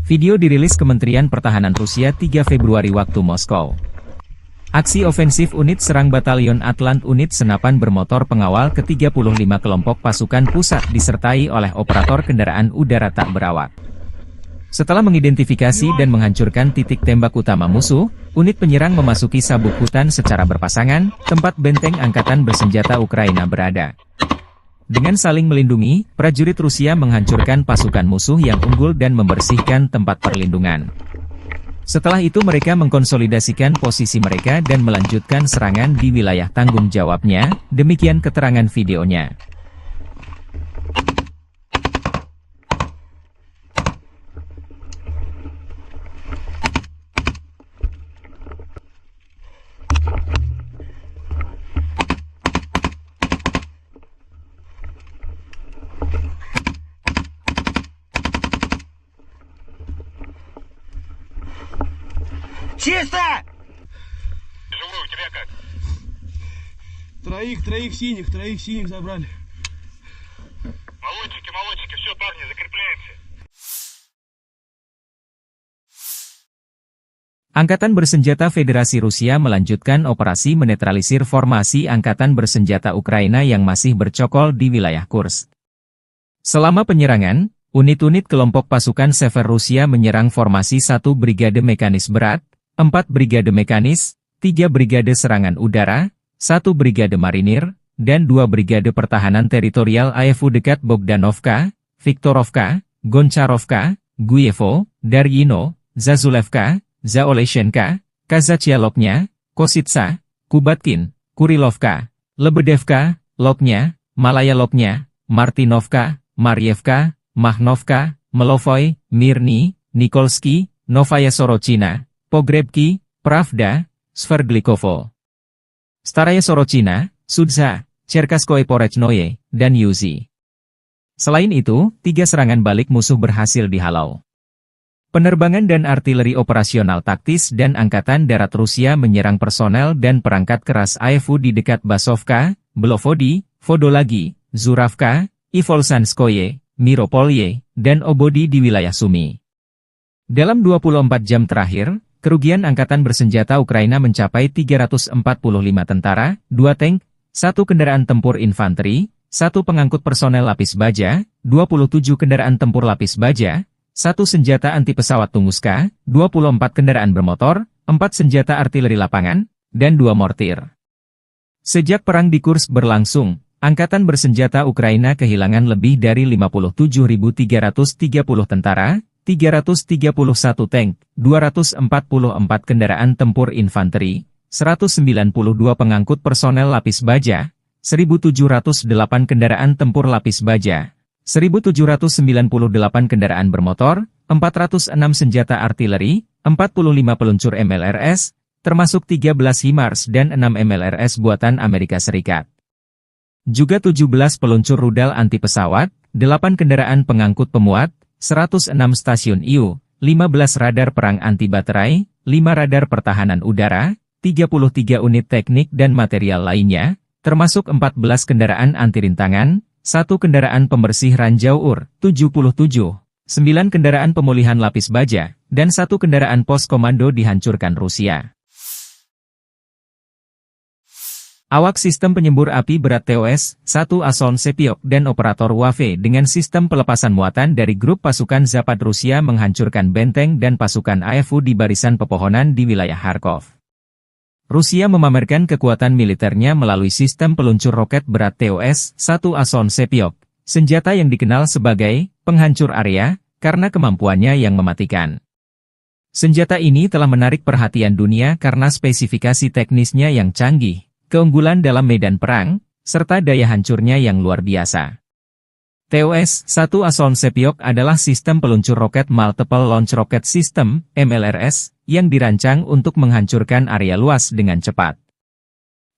Video dirilis Kementerian Pertahanan Rusia 3 Februari waktu Moskow. Aksi ofensif unit serang Batalion Atlant unit senapan bermotor pengawal ke-35 kelompok pasukan pusat disertai oleh operator kendaraan udara tak berawak. Setelah mengidentifikasi dan menghancurkan titik tembak utama musuh, unit penyerang memasuki sabuk hutan secara berpasangan, tempat benteng angkatan bersenjata Ukraina berada. Dengan saling melindungi, prajurit Rusia menghancurkan pasukan musuh yang unggul dan membersihkan tempat perlindungan. Setelah itu mereka mengkonsolidasikan posisi mereka dan melanjutkan serangan di wilayah tanggung jawabnya, demikian keterangan videonya. Чисто! Живой, у тебя как? Троих синих забрали. Молодчики, все, парни, закрепляемся. Angkatan Bersenjata Federasi Rusia melanjutkan operasi menetralisir formasi Angkatan Bersenjata Ukraina yang masih bercokol di wilayah Kursk. Selama penyerangan, unit-unit kelompok pasukan Sever Rusia menyerang formasi 1 Brigade Mekanis Berat, 4 Brigade Mekanis, 3 Brigade Serangan Udara, 1 Brigade Marinir, dan 2 Brigade Pertahanan Teritorial AFU dekat Bogdanovka, Viktorovka, Goncharovka, Guyevo, Daryino, Zazulevka, Zaoleshenka, Kazachialoknya, Kositsa, Kubatkin, Kurilovka, Lebedevka, Loknya, Malaya Loknya, Martinovka, Marievka, Mahnovka, Melovoy, Mirny, Nikolsky, Novaya Sorochina, Pogrebki, Pravda, Sverdlikovo, Staraya Sorochina, Sudza, Cherkaskoye Porechnoye, dan Yuzi. Selain itu, 3 serangan balik musuh berhasil dihalau. Penerbangan dan artileri operasional taktis dan Angkatan Darat Rusia menyerang personel dan perangkat keras AFU di dekat Basovka, Belovodi, Vodolagi, Zuravka, Ivolsanskoye, Miropolye, dan Obodi di wilayah Sumy. Dalam 24 jam terakhir, kerugian Angkatan Bersenjata Ukraina mencapai 345 tentara, 2 tank, 1 kendaraan tempur infanteri, 1 pengangkut personel lapis baja, 27 kendaraan tempur lapis baja, 1 senjata anti pesawat Tunguska, 24 kendaraan bermotor, 4 senjata artileri lapangan, dan 2 mortir. Sejak perang di Kursk berlangsung, Angkatan Bersenjata Ukraina kehilangan lebih dari 57.330 tentara, 331 tank, 244 kendaraan tempur infanteri, 192 pengangkut personel lapis baja, 1.708 kendaraan tempur lapis baja, 1.798 kendaraan bermotor, 406 senjata artileri, 45 peluncur MLRS, termasuk 13 HIMARS dan 6 MLRS buatan Amerika Serikat. Juga 17 peluncur rudal anti pesawat, 8 kendaraan pengangkut pemuat, 106 stasiun IU, 15 radar perang anti baterai, 5 radar pertahanan udara, 33 unit teknik dan material lainnya, termasuk 14 kendaraan anti rintangan, 1 kendaraan pembersih ranjau UR, 77, 9 kendaraan pemulihan lapis baja, dan 1 kendaraan pos komando dihancurkan Rusia. Awak sistem penyembur api berat TOS-1 Ason Sepiok dan operator WAFE dengan sistem pelepasan muatan dari grup pasukan Zapad Rusia menghancurkan benteng dan pasukan AFU di barisan pepohonan di wilayah Kharkov. Rusia memamerkan kekuatan militernya melalui sistem peluncur roket berat TOS-1 Ason Sepiok, senjata yang dikenal sebagai penghancur area karena kemampuannya yang mematikan. Senjata ini telah menarik perhatian dunia karena spesifikasi teknisnya yang canggih, keunggulan dalam medan perang, serta daya hancurnya yang luar biasa. TOS-1 Ason Sepiok adalah sistem peluncur roket Multiple Launch Rocket System, MLRS, yang dirancang untuk menghancurkan area luas dengan cepat.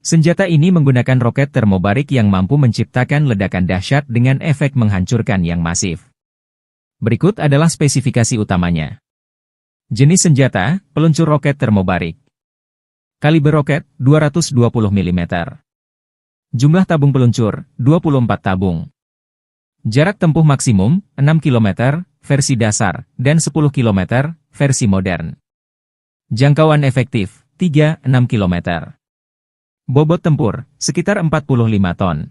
Senjata ini menggunakan roket termobarik yang mampu menciptakan ledakan dahsyat dengan efek menghancurkan yang masif. Berikut adalah spesifikasi utamanya. Jenis senjata, peluncur roket termobarik. Kaliber roket, 220 mm. Jumlah tabung peluncur, 24 tabung. Jarak tempuh maksimum, 6 km, versi dasar, dan 10 km, versi modern. Jangkauan efektif, 3-6 km. Bobot tempur, sekitar 45 ton.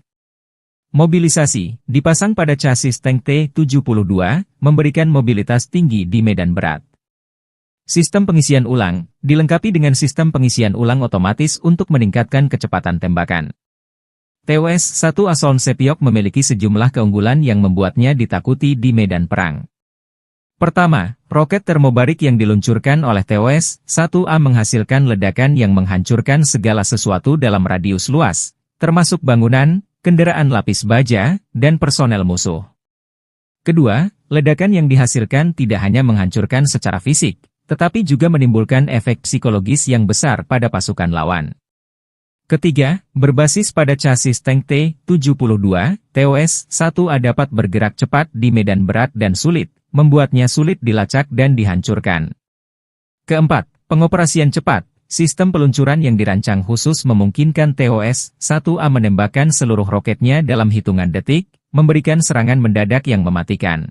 Mobilisasi, dipasang pada chassis tank T-72, memberikan mobilitas tinggi di medan berat. Sistem pengisian ulang, dilengkapi dengan sistem pengisian ulang otomatis untuk meningkatkan kecepatan tembakan. TOS-1 Asoln Sepiok memiliki sejumlah keunggulan yang membuatnya ditakuti di medan perang. Pertama, roket termobarik yang diluncurkan oleh TOS-1A menghasilkan ledakan yang menghancurkan segala sesuatu dalam radius luas, termasuk bangunan, kendaraan lapis baja, dan personel musuh. Kedua, ledakan yang dihasilkan tidak hanya menghancurkan secara fisik, tetapi juga menimbulkan efek psikologis yang besar pada pasukan lawan. Ketiga, berbasis pada chassis tank T-72, TOS-1A dapat bergerak cepat di medan berat dan sulit, membuatnya sulit dilacak dan dihancurkan. Keempat, pengoperasian cepat. Sistem peluncuran yang dirancang khusus memungkinkan TOS-1A menembakkan seluruh roketnya dalam hitungan detik, memberikan serangan mendadak yang mematikan.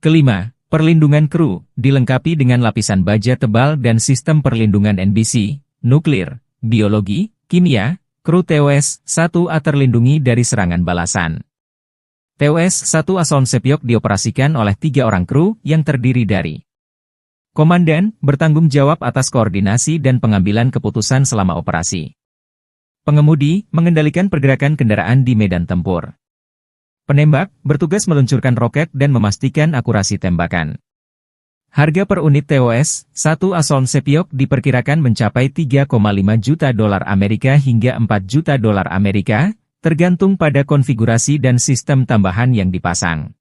Kelima, perlindungan kru, dilengkapi dengan lapisan baja tebal dan sistem perlindungan NBC, nuklir, biologi, kimia, kru TOS-1A terlindungi dari serangan balasan. TOS-1 Asoln Sepiok dioperasikan oleh 3 orang kru yang terdiri dari Komandan, bertanggung jawab atas koordinasi dan pengambilan keputusan selama operasi. Pengemudi, mengendalikan pergerakan kendaraan di medan tempur. Penembak, bertugas meluncurkan roket dan memastikan akurasi tembakan. Harga per unit TOS-1 Asoln Sepiok diperkirakan mencapai 3,5 juta dolar Amerika hingga 4 juta dolar Amerika, tergantung pada konfigurasi dan sistem tambahan yang dipasang.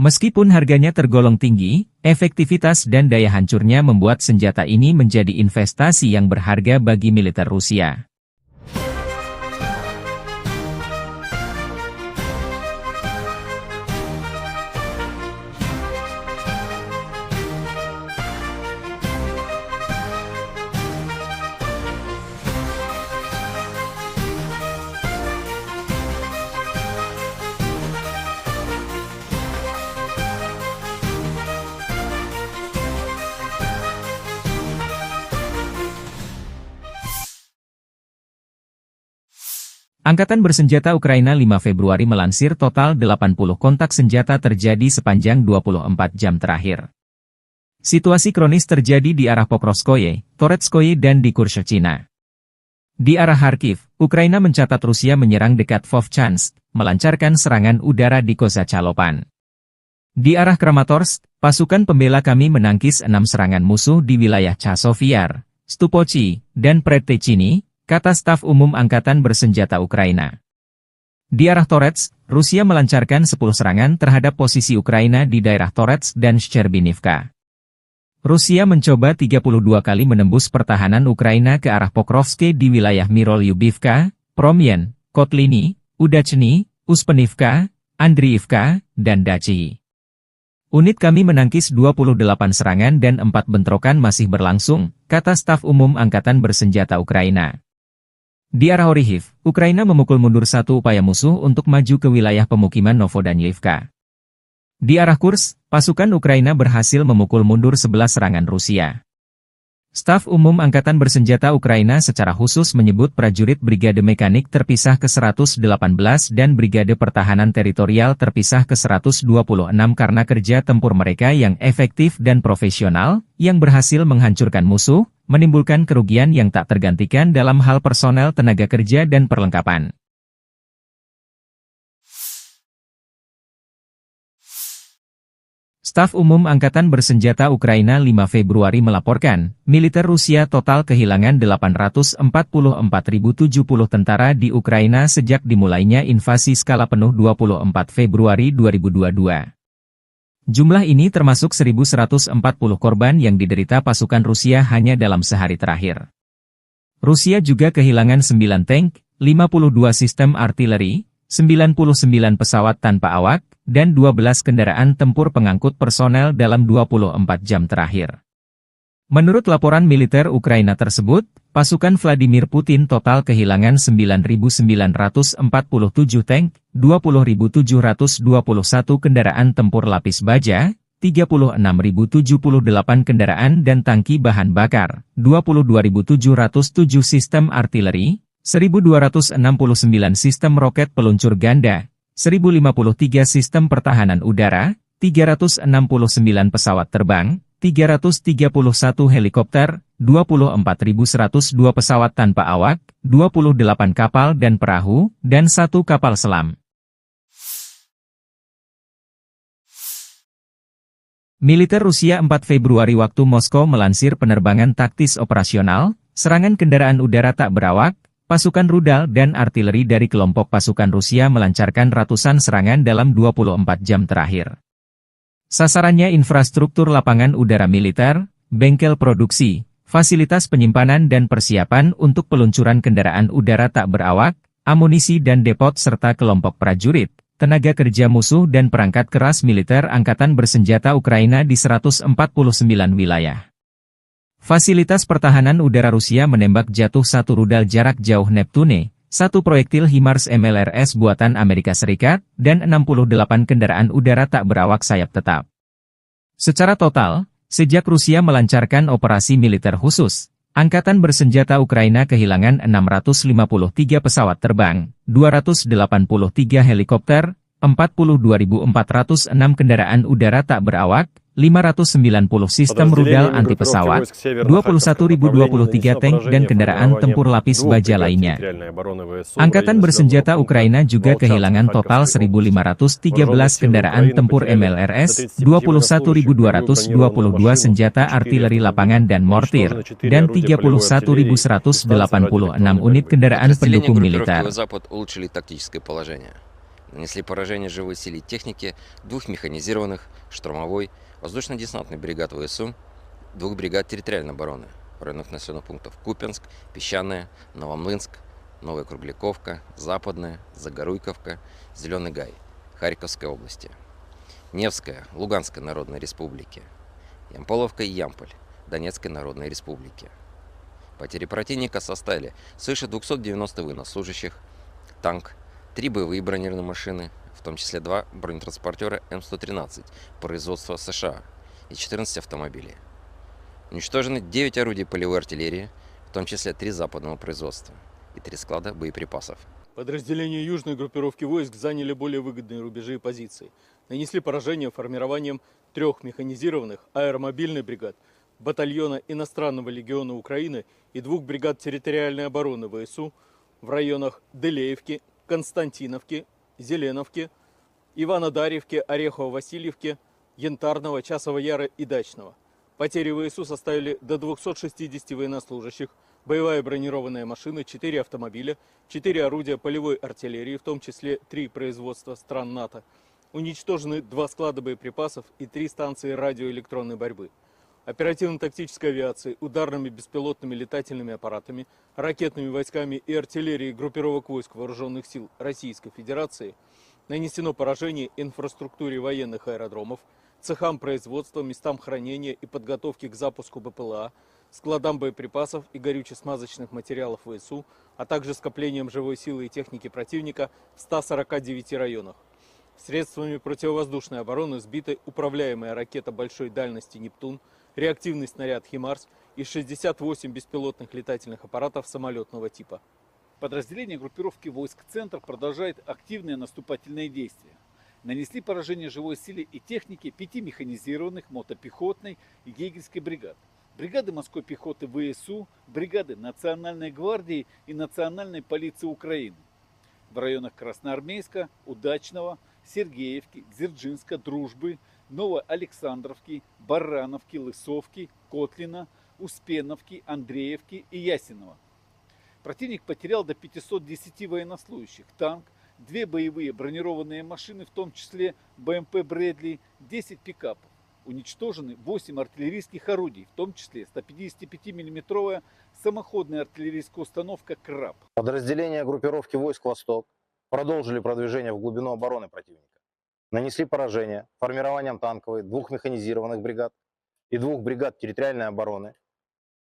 Meskipun harganya tergolong tinggi, efektivitas dan daya hancurnya membuat senjata ini menjadi investasi yang berharga bagi militer Rusia. Angkatan Bersenjata Ukraina 5 Februari melansir total 80 kontak senjata terjadi sepanjang 24 jam terakhir. Situasi kronis terjadi di arah Pokrovskoye, Toretskoye dan di Kurshchina. Di arah Kharkiv, Ukraina mencatat Rusia menyerang dekat Vovchansk, melancarkan serangan udara di Kozacalopan. Di arah Kramatorsk, pasukan pembela kami menangkis 6 serangan musuh di wilayah Chasovyar, Stupochi, dan Predtechny, kata staf umum Angkatan Bersenjata Ukraina. Di arah Toretsk, Rusia melancarkan 10 serangan terhadap posisi Ukraina di daerah Toretsk dan Shcherbinivka. Rusia mencoba 32 kali menembus pertahanan Ukraina ke arah Pokrovsk di wilayah Mirolyubivka, Promyen, Kotliny, Udachny, Uspenivka, Andriivka, dan Dachi. Unit kami menangkis 28 serangan dan 4 bentrokan masih berlangsung, kata staf umum Angkatan Bersenjata Ukraina. Di arah Orihiv, Ukraina memukul mundur 1 upaya musuh untuk maju ke wilayah pemukiman Novodanyivka. Di arah Kursk, pasukan Ukraina berhasil memukul mundur 11 serangan Rusia. Staf umum Angkatan Bersenjata Ukraina secara khusus menyebut prajurit Brigade Mekanik terpisah ke-118 dan Brigade Pertahanan Teritorial terpisah ke-126 karena kerja tempur mereka yang efektif dan profesional, yang berhasil menghancurkan musuh, menimbulkan kerugian yang tak tergantikan dalam hal personel tenaga kerja dan perlengkapan. Staf Umum Angkatan Bersenjata Ukraina 5 Februari melaporkan, militer Rusia total kehilangan 844.070 tentara di Ukraina sejak dimulainya invasi skala penuh 24 Februari 2022. Jumlah ini termasuk 1.140 korban yang diderita pasukan Rusia hanya dalam sehari terakhir. Rusia juga kehilangan 9 tank, 52 sistem artileri, 99 pesawat tanpa awak, dan 12 kendaraan tempur pengangkut personel dalam 24 jam terakhir. Menurut laporan militer Ukraina tersebut, pasukan Vladimir Putin total kehilangan 9.947 tank, 20.721 kendaraan tempur lapis baja, 36.078 kendaraan dan tangki bahan bakar, 22.707 sistem artileri, 1.269 sistem roket peluncur ganda, 1.053 sistem pertahanan udara, 369 pesawat terbang, 331 helikopter, 24.102 pesawat tanpa awak, 28 kapal dan perahu, dan 1 kapal selam. Militer Rusia 4 Februari waktu Moskow melansir penerbangan taktis operasional, serangan kendaraan udara tak berawak, pasukan rudal dan artileri dari kelompok pasukan Rusia melancarkan ratusan serangan dalam 24 jam terakhir. Sasarannya infrastruktur lapangan udara militer, bengkel produksi, fasilitas penyimpanan dan persiapan untuk peluncuran kendaraan udara tak berawak, amunisi dan depot serta kelompok prajurit, tenaga kerja musuh dan perangkat keras militer angkatan bersenjata Ukraina di 149 wilayah. Fasilitas pertahanan udara Rusia menembak jatuh 1 rudal jarak jauh Neptune, 1 proyektil HIMARS MLRS buatan Amerika Serikat, dan 68 kendaraan udara tak berawak sayap tetap. Secara total, sejak Rusia melancarkan operasi militer khusus, Angkatan bersenjata Ukraina kehilangan 653 pesawat terbang, 283 helikopter, 42.406 kendaraan udara tak berawak, 590 sistem rudal anti-pesawat, 21.023 tank dan kendaraan tempur lapis baja lainnya. Angkatan bersenjata Ukraina juga kehilangan total 1.513 kendaraan tempur MLRS, 21.222 senjata artileri lapangan dan mortir, dan 31.186 unit kendaraan pendukung militer. Нанесли поражение живой силе техники 2 механизированных, штурмовой, воздушно-десантный бригад ВСУ, 2 бригад территориальной обороны в районах населенных пунктов Купянск, Песчаное, Новомлынск, Новая Кругляковка, Западная, Загоруйковка, Зеленый Гай, Харьковской области, Невская, Луганской Народной Республики, Ямполовка и Ямполь, Донецкой Народной Республики. Потери противника составили свыше 290 военнослужащих, танк, 3 боевые бронированные машины, в том числе 2 бронетранспортера М113 производства США и 14 автомобилей. Уничтожены 9 орудий полевой артиллерии, в том числе 3 западного производства и 3 склада боеприпасов. Подразделения южной группировки войск заняли более выгодные рубежи и позиции. Нанесли поражение формированием 3 механизированных аэромобильных бригад, батальона иностранного легиона Украины и 2 бригад территориальной обороны ВСУ в районах Делеевки, Константиновки, Зеленовки, Иванодарьевки, Орехово-Васильевки, Янтарного, Часова Яра и Дачного. Потери ВСУ составили до 260 военнослужащих, боевая бронированная машина, 4 автомобиля, 4 орудия полевой артиллерии, в том числе 3 производства стран НАТО. Уничтожены 2 склада боеприпасов и 3 станции радиоэлектронной борьбы. Оперативно-тактической авиацией, ударными беспилотными летательными аппаратами, ракетными войсками и артиллерией группировок войск Вооруженных сил Российской Федерации нанесено поражение инфраструктуре военных аэродромов, цехам производства, местам хранения и подготовки к запуску БПЛА, складам боеприпасов и горюче-смазочных материалов ВСУ, а также скоплением живой силы и техники противника в 149 районах. Средствами противовоздушной обороны сбиты управляемая ракета большой дальности «Нептун», реактивный снаряд «Химарс» и 68 беспилотных летательных аппаратов самолетного типа. Подразделения группировки войск «Центр» продолжает активные наступательные действия. Нанесли поражение живой силе и технике 5 механизированных мотопехотной и егерской бригад, бригады морской пехоты ВСУ, бригады Национальной гвардии и Национальной полиции Украины в районах Красноармейска, Удачного, Сергеевки, Дзержинска, Дружбы, Новоалександровки, Барановки, Лысовки, Котлина, Успеновки, Андреевки и Ясенова. Противник потерял до 510 военнослужащих, танк, 2 боевые бронированные машины, в том числе БМП «Брэдли», 10 пикапов. Уничтожены 8 артиллерийских орудий, в том числе 155-мм самоходная артиллерийская установка «Краб». Подразделения группировки войск «Восток» продолжили продвижение в глубину обороны противника. Нанесли поражение формированием танковой 2 механизированных бригад, и 2 бригад территориальной обороны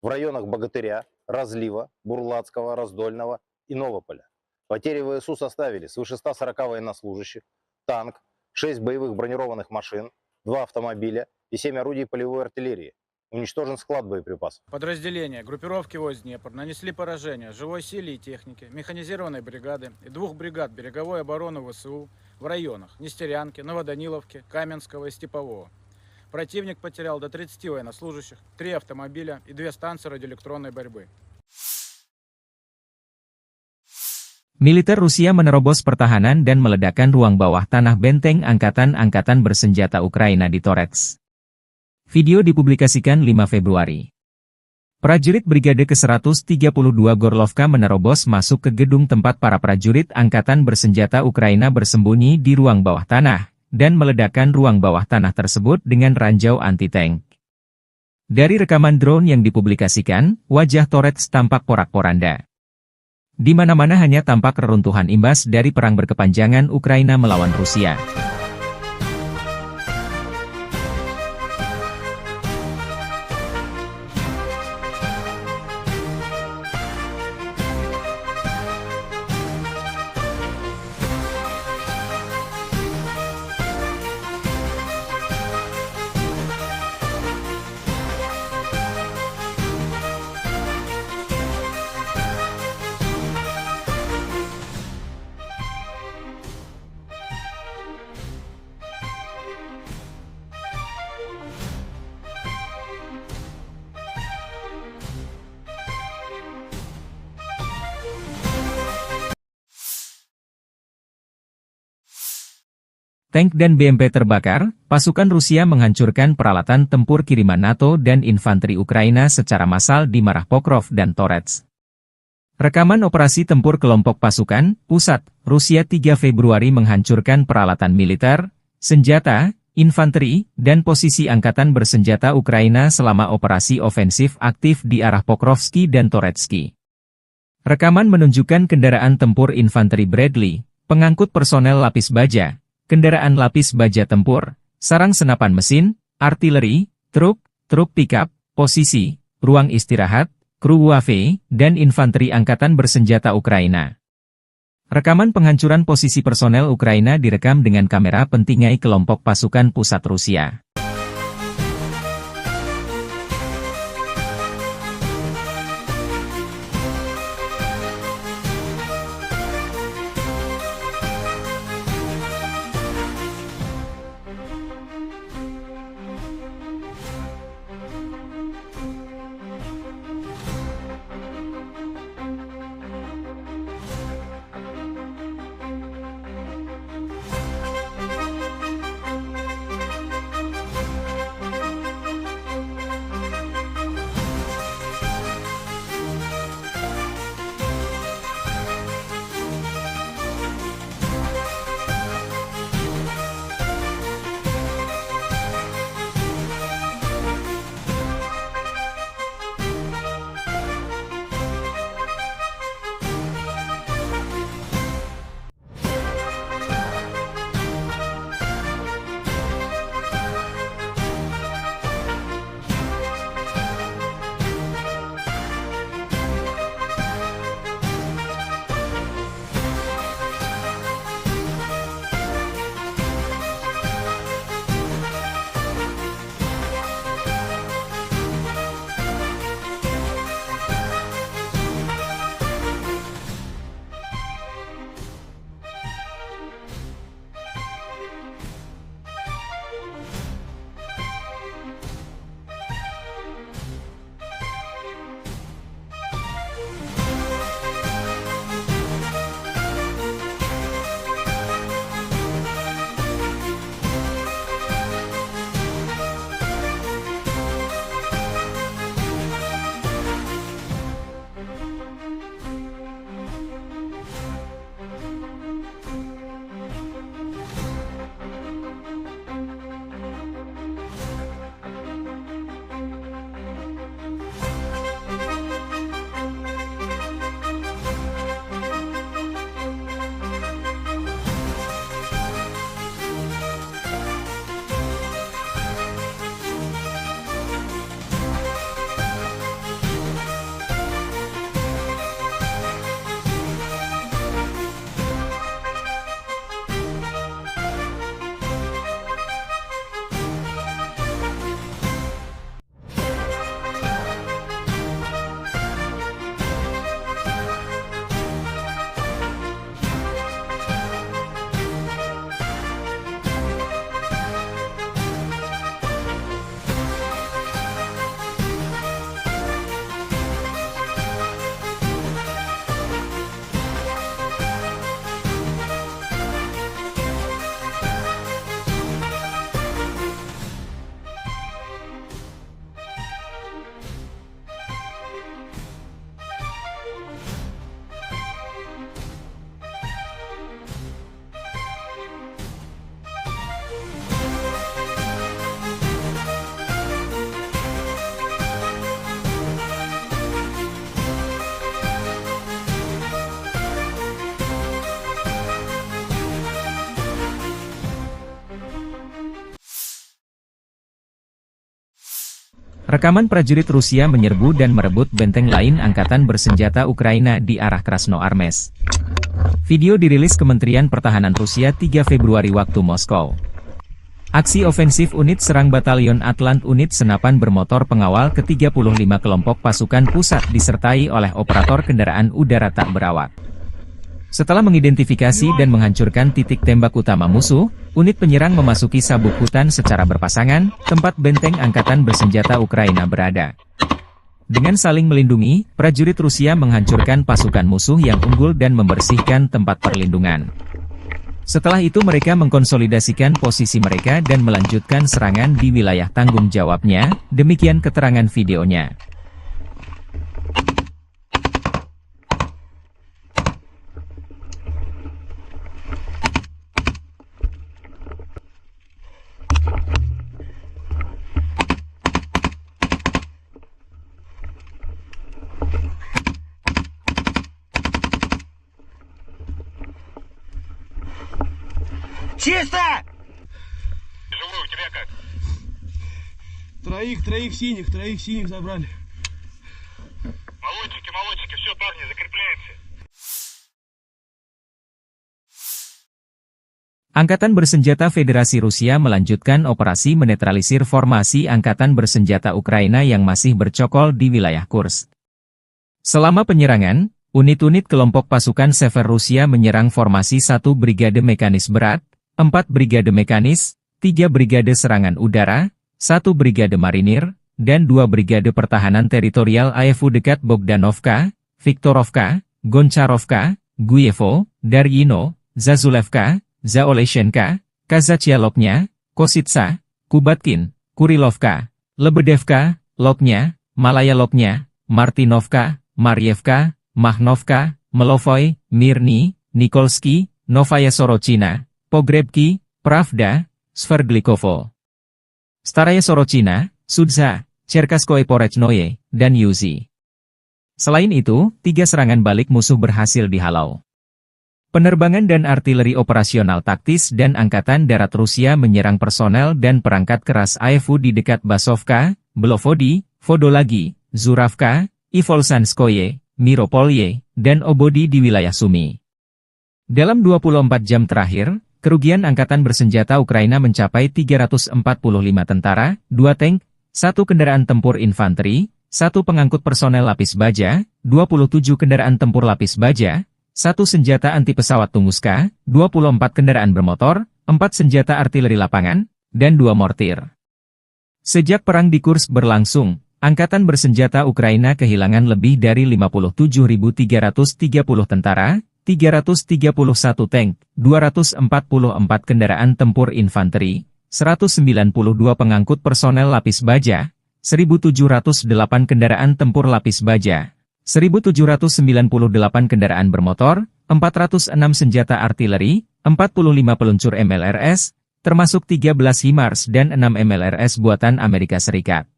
в районах Богатыря, Разлива, Бурлацкого, Раздольного и Новополя. Потери ВСУ составили свыше 140 военнослужащих, танк, 6 боевых бронированных машин, 2 автомобиля и 7 орудий полевой артиллерии. Уничтожен склад боеприпасов. Подразделения группировки войск Днепр нанесли поражение живой силе и технике, механизированной бригады и 2 бригад береговой обороны ВСУ в районах Нестерянки, Новоданиловки, Каменского и Степового. Противник потерял до 30 военнослужащих, 3 автомобиля и 2 станции радиоэлектронной борьбы. Militer Rusia menerobos pertahanan dan meledakkan ruang bawah tanah benteng angkatan-angkatan bersenjata Ukraina di Torets. Video dipublikasikan 5 Februari. Prajurit Brigade ke-132 Gorlovka menerobos masuk ke gedung tempat para prajurit angkatan bersenjata Ukraina bersembunyi di ruang bawah tanah, dan meledakkan ruang bawah tanah tersebut dengan ranjau anti-tank. Dari rekaman drone yang dipublikasikan, wajah Torets tampak porak-poranda. Di mana-mana hanya tampak reruntuhan imbas dari perang berkepanjangan Ukraina melawan Rusia. Tank dan BMP terbakar, pasukan Rusia menghancurkan peralatan tempur kiriman NATO dan infanteri Ukraina secara massal di Marah Pokrov dan Torets. Rekaman operasi tempur kelompok pasukan, pusat, Rusia 3 Februari menghancurkan peralatan militer, senjata, infanteri, dan posisi angkatan bersenjata Ukraina selama operasi ofensif aktif di arah Pokrovski dan Toretsky. Rekaman menunjukkan kendaraan tempur infanteri Bradley, pengangkut personel lapis baja, kendaraan lapis baja tempur, sarang senapan mesin, artileri, truk pickup, posisi, ruang istirahat, kru UAV, dan infanteri angkatan bersenjata Ukraina. Rekaman penghancuran posisi personel Ukraina direkam dengan kamera pentingai kelompok pasukan pusat Rusia. Rekaman prajurit Rusia menyerbu dan merebut benteng lain angkatan bersenjata Ukraina di arah Krasnoarmeysk. Video dirilis Kementerian Pertahanan Rusia 3 Februari waktu Moskow. Aksi ofensif unit serang Batalion Atlant unit senapan bermotor pengawal ke-35 kelompok pasukan pusat disertai oleh operator kendaraan udara tak berawak. Setelah mengidentifikasi dan menghancurkan titik tembak utama musuh, unit penyerang memasuki sabuk hutan secara berpasangan, tempat benteng angkatan bersenjata Ukraina berada. Dengan saling melindungi, prajurit Rusia menghancurkan pasukan musuh yang unggul dan membersihkan tempat perlindungan. Setelah itu mereka mengkonsolidasikan posisi mereka dan melanjutkan serangan di wilayah tanggung jawabnya, demikian keterangan videonya. Чисто! Живой, у тебя как? Троих синих забрали. Молодчики, все, парни, закрепляемся. Angkatan Bersenjata Federasi Rusia melanjutkan operasi menetralisir formasi Angkatan Bersenjata Ukraina yang masih bercokol di wilayah Kursk. Selama penyerangan, unit-unit kelompok pasukan Sever Rusia menyerang formasi 1 Brigade Mekanis Berat, 4 Brigade Mekanis, 3 Brigade Serangan Udara, 1 Brigade Marinir, dan 2 Brigade Pertahanan Teritorial AFU dekat Bogdanovka, Viktorovka, Goncharovka, Guyevo, Daryino, Zazulevka, Zaoleshenka, Kazachialoknya, Kositsa, Kubatkin, Kurilovka, Lebedevka, Loknya, Malaya Loknya, Martinovka, Marievka, Mahnovka, Melovoy, Mirny, Nikolsky, Novaya Sorochina, Pogrebki, Pravda, Sverdlikovo, Staraya Sorochina, Sudza, Cherkaskoye Porechnoye, dan Yuzi. Selain itu, 3 serangan balik musuh berhasil dihalau. Penerbangan dan artileri operasional taktis dan Angkatan Darat Rusia menyerang personel dan perangkat keras AFU di dekat Basovka, Belovodi, Vodolagi, Zuravka, Ivolsanskoye, Miropolye, dan Obodi di wilayah Sumy. Dalam 24 jam terakhir, kerugian Angkatan Bersenjata Ukraina mencapai 345 tentara, 2 tank, 1 kendaraan tempur infanteri, 1 pengangkut personel lapis baja, 27 kendaraan tempur lapis baja, 1 senjata anti pesawat Tunguska, 24 kendaraan bermotor, 4 senjata artileri lapangan, dan 2 mortir. Sejak perang di Kursk berlangsung, Angkatan Bersenjata Ukraina kehilangan lebih dari 57.330 tentara, 331 tank, 244 kendaraan tempur infanteri, 192 pengangkut personel lapis baja, 1.708 kendaraan tempur lapis baja, 1.798 kendaraan bermotor, 406 senjata artileri, 45 peluncur MLRS, termasuk 13 HIMARS dan 6 MLRS buatan Amerika Serikat.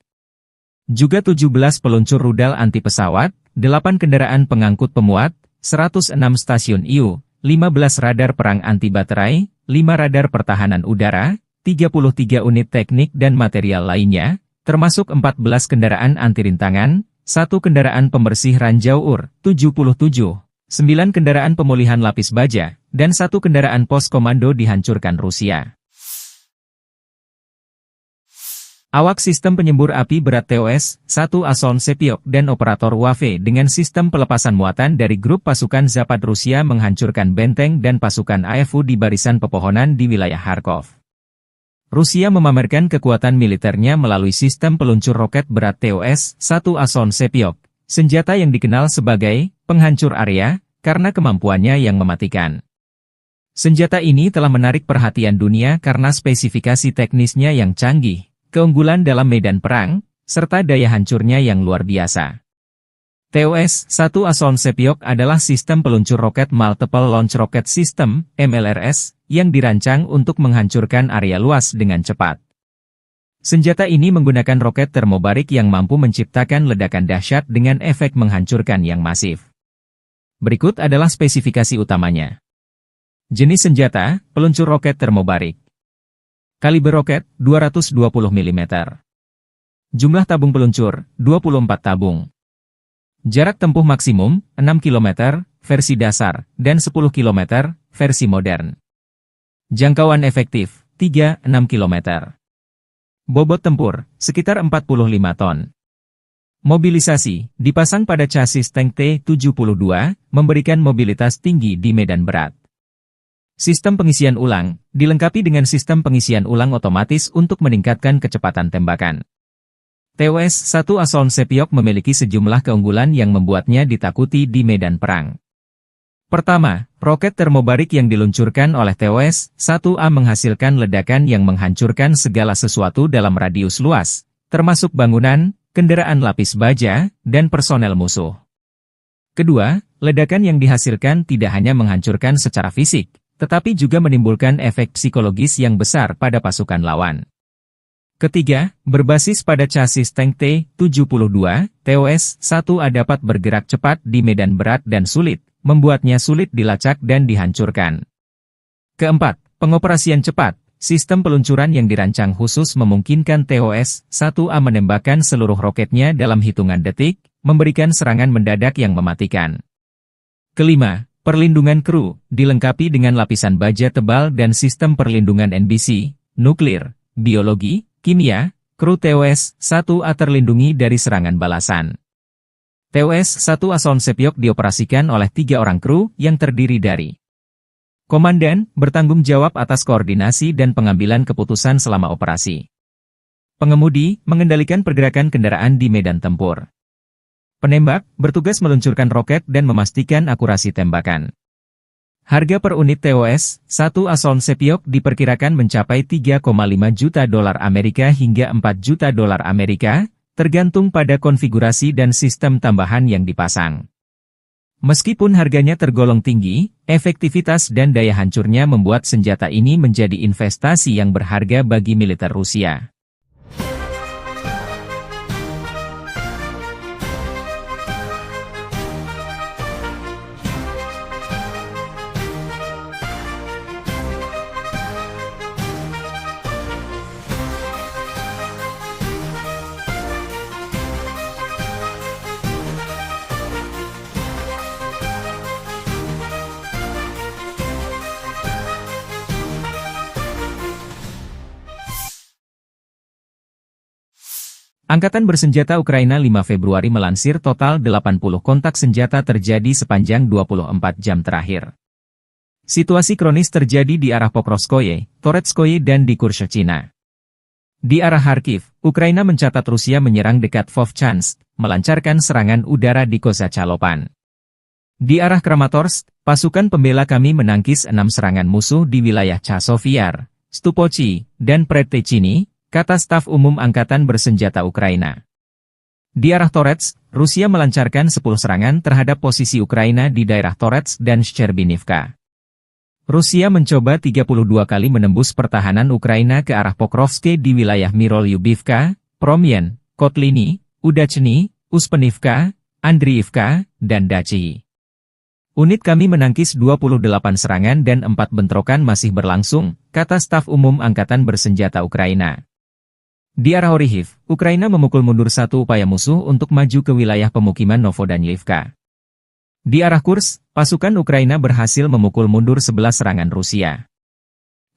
Juga 17 peluncur rudal anti pesawat, 8 kendaraan pengangkut pemuat, 106 stasiun IU, 15 radar perang anti baterai, 5 radar pertahanan udara, 33 unit teknik dan material lainnya, termasuk 14 kendaraan anti rintangan, 1 kendaraan pembersih ranjau UR, 77, 9 kendaraan pemulihan lapis baja, dan 1 kendaraan pos komando dihancurkan Rusia. Awak sistem penyembur api berat TOS-1 Ason Sepiok dan operator WAFE dengan sistem pelepasan muatan dari grup pasukan Zapad Rusia menghancurkan benteng dan pasukan AFU di barisan pepohonan di wilayah Kharkov. Rusia memamerkan kekuatan militernya melalui sistem peluncur roket berat TOS-1 Ason Sepiok, senjata yang dikenal sebagai penghancur area karena kemampuannya yang mematikan. Senjata ini telah menarik perhatian dunia karena spesifikasi teknisnya yang canggih, keunggulan dalam medan perang, serta daya hancurnya yang luar biasa. TOS-1 Ason Sepiok adalah sistem peluncur roket Multiple Launch Rocket System, MLRS, yang dirancang untuk menghancurkan area luas dengan cepat. Senjata ini menggunakan roket termobarik yang mampu menciptakan ledakan dahsyat dengan efek menghancurkan yang masif. Berikut adalah spesifikasi utamanya. Jenis senjata, peluncur roket termobarik. Kaliber roket, 220 mm. Jumlah tabung peluncur, 24 tabung. Jarak tempuh maksimum, 6 km, versi dasar, dan 10 km, versi modern. Jangkauan efektif, 3-6 km. Bobot tempur, sekitar 45 ton. Mobilisasi, dipasang pada chassis tank T-72, memberikan mobilitas tinggi di medan berat. Sistem pengisian ulang, dilengkapi dengan sistem pengisian ulang otomatis untuk meningkatkan kecepatan tembakan. TOS-1 Asolm Sepiok memiliki sejumlah keunggulan yang membuatnya ditakuti di medan perang. Pertama, roket termobarik yang diluncurkan oleh TOS-1A menghasilkan ledakan yang menghancurkan segala sesuatu dalam radius luas, termasuk bangunan, kendaraan lapis baja, dan personel musuh. Kedua, ledakan yang dihasilkan tidak hanya menghancurkan secara fisik, tetapi juga menimbulkan efek psikologis yang besar pada pasukan lawan. Ketiga, berbasis pada chassis tank T-72, TOS-1A dapat bergerak cepat di medan berat dan sulit, membuatnya sulit dilacak dan dihancurkan. Keempat, pengoperasian cepat. Sistem peluncuran yang dirancang khusus memungkinkan TOS-1A menembakkan seluruh roketnya dalam hitungan detik, memberikan serangan mendadak yang mematikan. Kelima, perlindungan kru, dilengkapi dengan lapisan baja tebal dan sistem perlindungan NBC, nuklir, biologi, kimia, kru TOS-1A terlindungi dari serangan balasan. TOS-1 Asolm Sepiok dioperasikan oleh 3 orang kru yang terdiri dari Komandan, bertanggung jawab atas koordinasi dan pengambilan keputusan selama operasi. Pengemudi, mengendalikan pergerakan kendaraan di medan tempur. Penembak, bertugas meluncurkan roket dan memastikan akurasi tembakan. Harga per unit TOS-1 Asolm Sepiok diperkirakan mencapai 3,5 juta dolar Amerika hingga 4 juta dolar Amerika, tergantung pada konfigurasi dan sistem tambahan yang dipasang. Meskipun harganya tergolong tinggi, efektivitas dan daya hancurnya membuat senjata ini menjadi investasi yang berharga bagi militer Rusia. Angkatan Bersenjata Ukraina 5 Februari melansir total 80 kontak senjata terjadi sepanjang 24 jam terakhir. Situasi kronis terjadi di arah Pokrovskoye, Toretskoye dan di Kurshchina. Di arah Kharkiv, Ukraina mencatat Rusia menyerang dekat Vovchansk, melancarkan serangan udara di Kozacalopan. Di arah Kramatorsk, pasukan pembela kami menangkis 6 serangan musuh di wilayah Chasovyar, Stupochi, dan Predtechny, kata staf umum Angkatan Bersenjata Ukraina. Di arah Toretsk, Rusia melancarkan 10 serangan terhadap posisi Ukraina di daerah Toretsk dan Shcherbinivka. Rusia mencoba 32 kali menembus pertahanan Ukraina ke arah Pokrovske di wilayah Mirolyubivka, Promyen, Kotliny, Udachny, Uspenivka, Andriivka, dan Dachi. Unit kami menangkis 28 serangan dan 4 bentrokan masih berlangsung, kata staf umum Angkatan Bersenjata Ukraina. Di arah Orihiv, Ukraina memukul mundur 1 upaya musuh untuk maju ke wilayah pemukiman Novodanilivka. Di arah Kursk, pasukan Ukraina berhasil memukul mundur 11 serangan Rusia.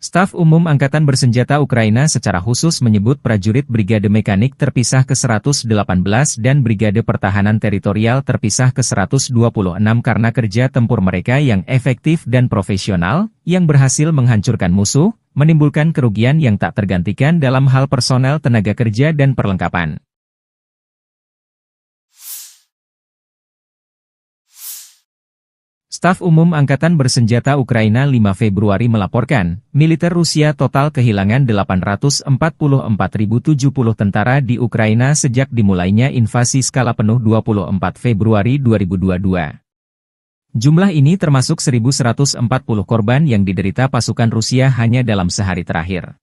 Staf umum Angkatan Bersenjata Ukraina secara khusus menyebut prajurit Brigade Mekanik terpisah ke-118 dan Brigade Pertahanan Teritorial terpisah ke-126 karena kerja tempur mereka yang efektif dan profesional, yang berhasil menghancurkan musuh, menimbulkan kerugian yang tak tergantikan dalam hal personel tenaga kerja dan perlengkapan. Staf Umum Angkatan Bersenjata Ukraina 5 Februari melaporkan, militer Rusia total kehilangan 844.070 tentara di Ukraina sejak dimulainya invasi skala penuh 24 Februari 2022. Jumlah ini termasuk 1.140 korban yang diderita pasukan Rusia hanya dalam sehari terakhir.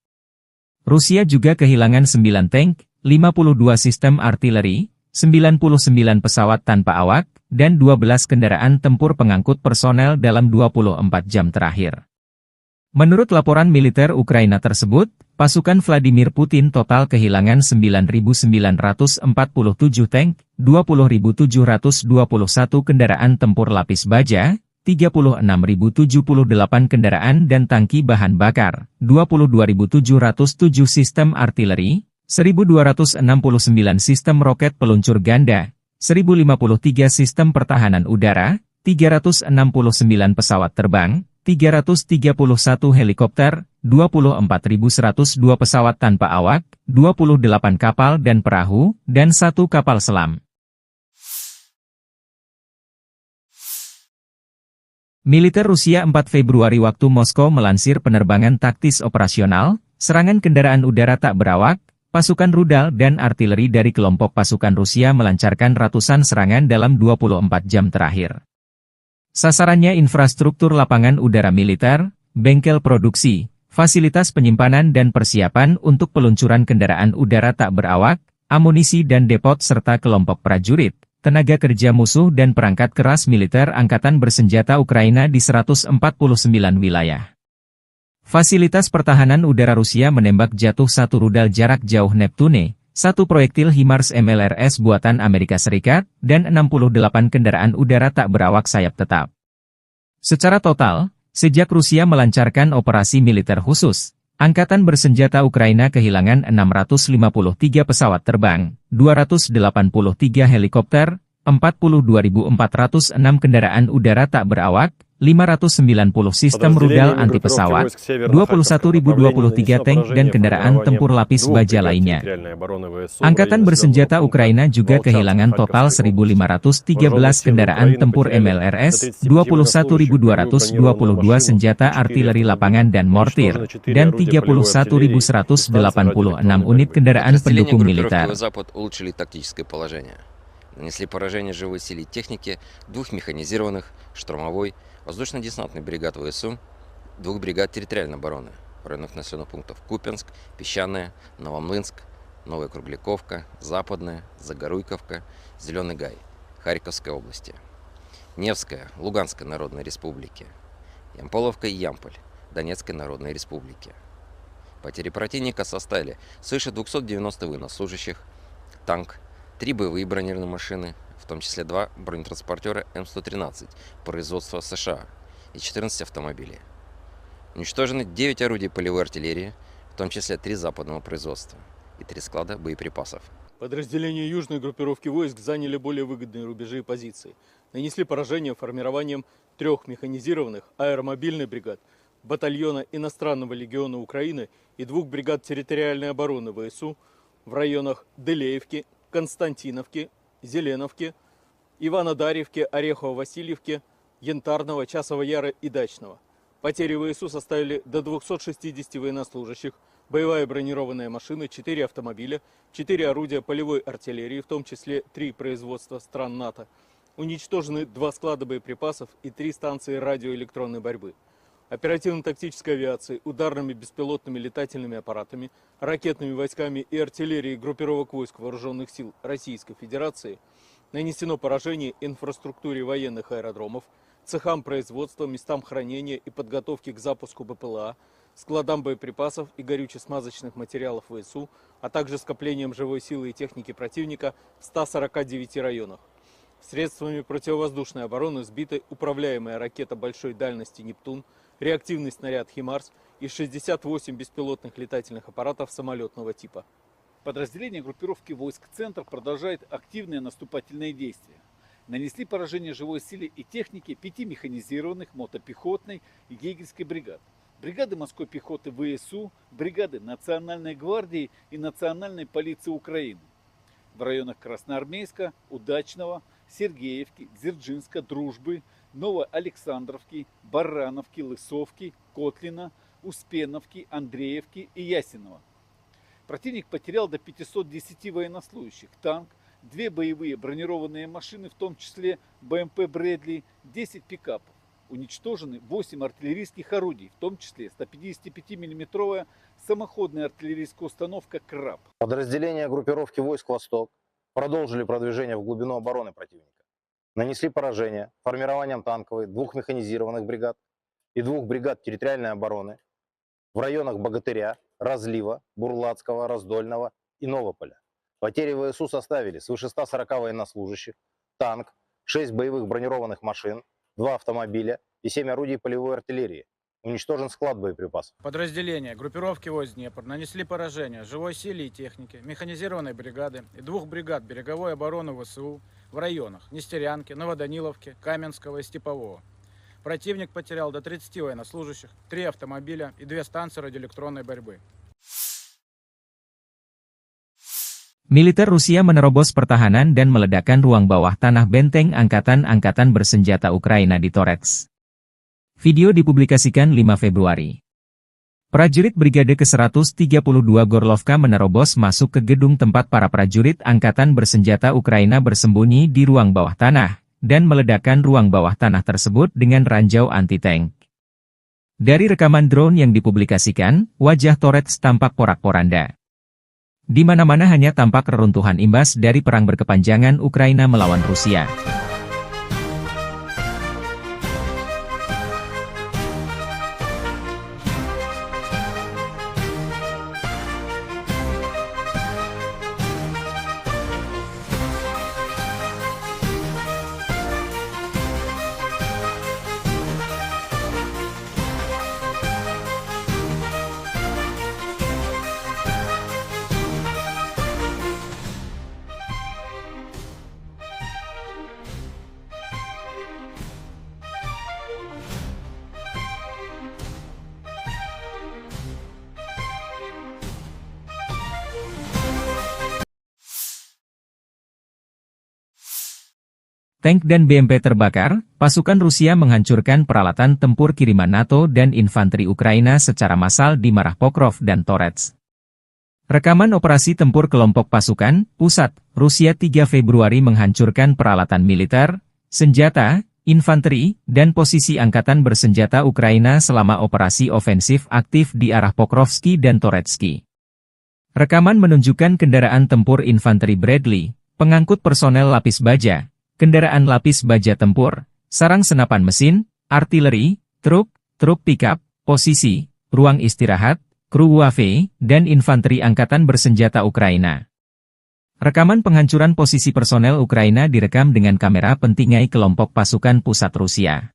Rusia juga kehilangan 9 tank, 52 sistem artileri, 99 pesawat tanpa awak, dan 12 kendaraan tempur pengangkut personel dalam 24 jam terakhir. Menurut laporan militer Ukraina tersebut, pasukan Vladimir Putin total kehilangan 9.947 tank, 20.721 kendaraan tempur lapis baja, 36.078 kendaraan dan tangki bahan bakar, 22.707 sistem artileri, 1.269 sistem roket peluncur ganda, 1.053 sistem pertahanan udara, 369 pesawat terbang, 331 helikopter, 24.102 pesawat tanpa awak, 28 kapal dan perahu, dan 1 kapal selam. Militer Rusia 4 Februari waktu Moskow melansir penerbangan taktis operasional, serangan kendaraan udara tak berawak, pasukan rudal dan artileri dari kelompok pasukan Rusia melancarkan ratusan serangan dalam 24 jam terakhir. Sasarannya infrastruktur lapangan udara militer, bengkel produksi, fasilitas penyimpanan dan persiapan untuk peluncuran kendaraan udara tak berawak, amunisi dan depot serta kelompok prajurit, tenaga kerja musuh dan perangkat keras militer angkatan bersenjata Ukraina di 149 wilayah. Fasilitas pertahanan udara Rusia menembak jatuh 1 rudal jarak jauh Neptune, 1 proyektil HIMARS MLRS buatan Amerika Serikat, dan 68 kendaraan udara tak berawak sayap tetap. Secara total, sejak Rusia melancarkan operasi militer khusus, Angkatan bersenjata Ukraina kehilangan 653 pesawat terbang, 283 helikopter, 42.406 kendaraan udara tak berawak, 590 sistem rudal anti-pesawat, 21.023 tank dan kendaraan tempur lapis baja lainnya. Angkatan bersenjata Ukraina juga kehilangan total 1.513 kendaraan tempur MLRS, 21.222 senjata artileri lapangan dan mortir, dan 31.186 unit kendaraan pendukung militer. Нанесли поражение живой силе техники 2 механизированных, штурмовой, воздушно-десантный бригад ВСУ, 2 бригад территориальной обороны в районах населенных пунктов Купянск, Песчаное, Новомлынск, Новая Кругляковка, Западная, Загоруйковка, Зеленый Гай, Харьковской области, Невская, Луганской Народной Республики, Ямполовка и Ямполь, Донецкой Народной Республики. Потери противника составили свыше 290 военнослужащих, танк, 3 боевые бронированные машины, в том числе 2 бронетранспортера М113 производства США и 14 автомобилей. Уничтожены 9 орудий полевой артиллерии, в том числе 3 западного производства и 3 склада боеприпасов. Подразделения южной группировки войск заняли более выгодные рубежи и позиции. Нанесли поражение формированием 3 механизированных аэромобильных бригад, батальона иностранного легиона Украины и 2 бригад территориальной обороны ВСУ в районах Делеевки, Константиновки, Зеленовки, Иванодарьевки, Орехово-Васильевки, Янтарного, Часова Яра и Дачного. Потери ВСУ составили до 260 военнослужащих, боевая бронированная машина, 4 автомобиля, 4 орудия полевой артиллерии, в том числе 3 производства стран НАТО. Уничтожены 2 склада боеприпасов и 3 станции радиоэлектронной борьбы. Оперативно-тактической авиацией, ударными беспилотными летательными аппаратами, ракетными войсками и артиллерией группировок войск Вооруженных сил Российской Федерации нанесено поражение инфраструктуре военных аэродромов, цехам производства, местам хранения и подготовки к запуску БПЛА, складам боеприпасов и горюче-смазочных материалов ВСУ, а также скоплением живой силы и техники противника в 149 районах. Средствами противовоздушной обороны сбиты управляемая ракета большой дальности «Нептун», реактивный снаряд «Химарс» и 68 беспилотных летательных аппаратов самолетного типа. Подразделения группировки войск «Центр» продолжают активные наступательные действия. Нанесли поражение живой силе и технике 5 механизированных мотопехотной и егерской бригад, бригады морской пехоты ВСУ, бригады Национальной гвардии и Национальной полиции Украины в районах Красноармейска, Удачного, Сергеевки, Дзержинска, Дружбы, Новоалександровки, Барановки, Лысовки, Котлина, Успеновки, Андреевки и Ясенова. Противник потерял до 510 военнослужащих, танк, 2 боевые бронированные машины, в том числе БМП «Брэдли», 10 пикапов. Уничтожены 8 артиллерийских орудий, в том числе 155-мм самоходная артиллерийская установка «Краб». Подразделения группировки войск «Восток» продолжили продвижение в глубину обороны противника. Нанесли поражение формированием танковой 2 механизированных бригад, и 2 бригад территориальной обороны в районах Богатыря, Разлива, Бурлацкого, Раздольного и Новополя. Потери ВСУ составили свыше 140 военнослужащих, танк, 6 боевых бронированных машин, 2 автомобиля и 7 орудий полевой артиллерии. Уничтожен склад боеприпасов. Подразделения группировки войск Днепр нанесли поражение живой силе и технике, механизированной бригады и 2 бригад береговой обороны ВСУ в районах Нестерянки, Новоданиловки, Каменского и Степового. Противник потерял до 30 военнослужащих, 3 автомобиля и 2 станции радиоэлектронной борьбы. Militer Rusia menerobos pertahanan dan meledakkan ruang bawah tanah benteng angkatan-angkatan bersenjata Ukraina di Torets. Video dipublikasikan 5 Februari. Prajurit Brigade ke-132 Gorlovka menerobos masuk ke gedung tempat para prajurit angkatan bersenjata Ukraina bersembunyi di ruang bawah tanah, dan meledakkan ruang bawah tanah tersebut dengan ranjau anti-tank. Dari rekaman drone yang dipublikasikan, wajah Torets tampak porak-poranda. Di mana-mana hanya tampak reruntuhan imbas dari perang berkepanjangan Ukraina melawan Rusia. Tank dan BMP terbakar, pasukan Rusia menghancurkan peralatan tempur kiriman NATO dan infanteri Ukraina secara massal di Marah Pokrov dan Torets. Rekaman operasi tempur kelompok pasukan, pusat, Rusia 3 Februari menghancurkan peralatan militer, senjata, infanteri, dan posisi angkatan bersenjata Ukraina selama operasi ofensif aktif di arah Pokrovski dan Toretsky. Rekaman menunjukkan kendaraan tempur infanteri Bradley, pengangkut personel lapis baja, kendaraan lapis baja tempur, sarang senapan mesin, artileri, truk pickup, posisi, ruang istirahat, kru UAV, dan infanteri angkatan bersenjata Ukraina. Rekaman penghancuran posisi personel Ukraina direkam dengan kamera pentingai kelompok pasukan pusat Rusia.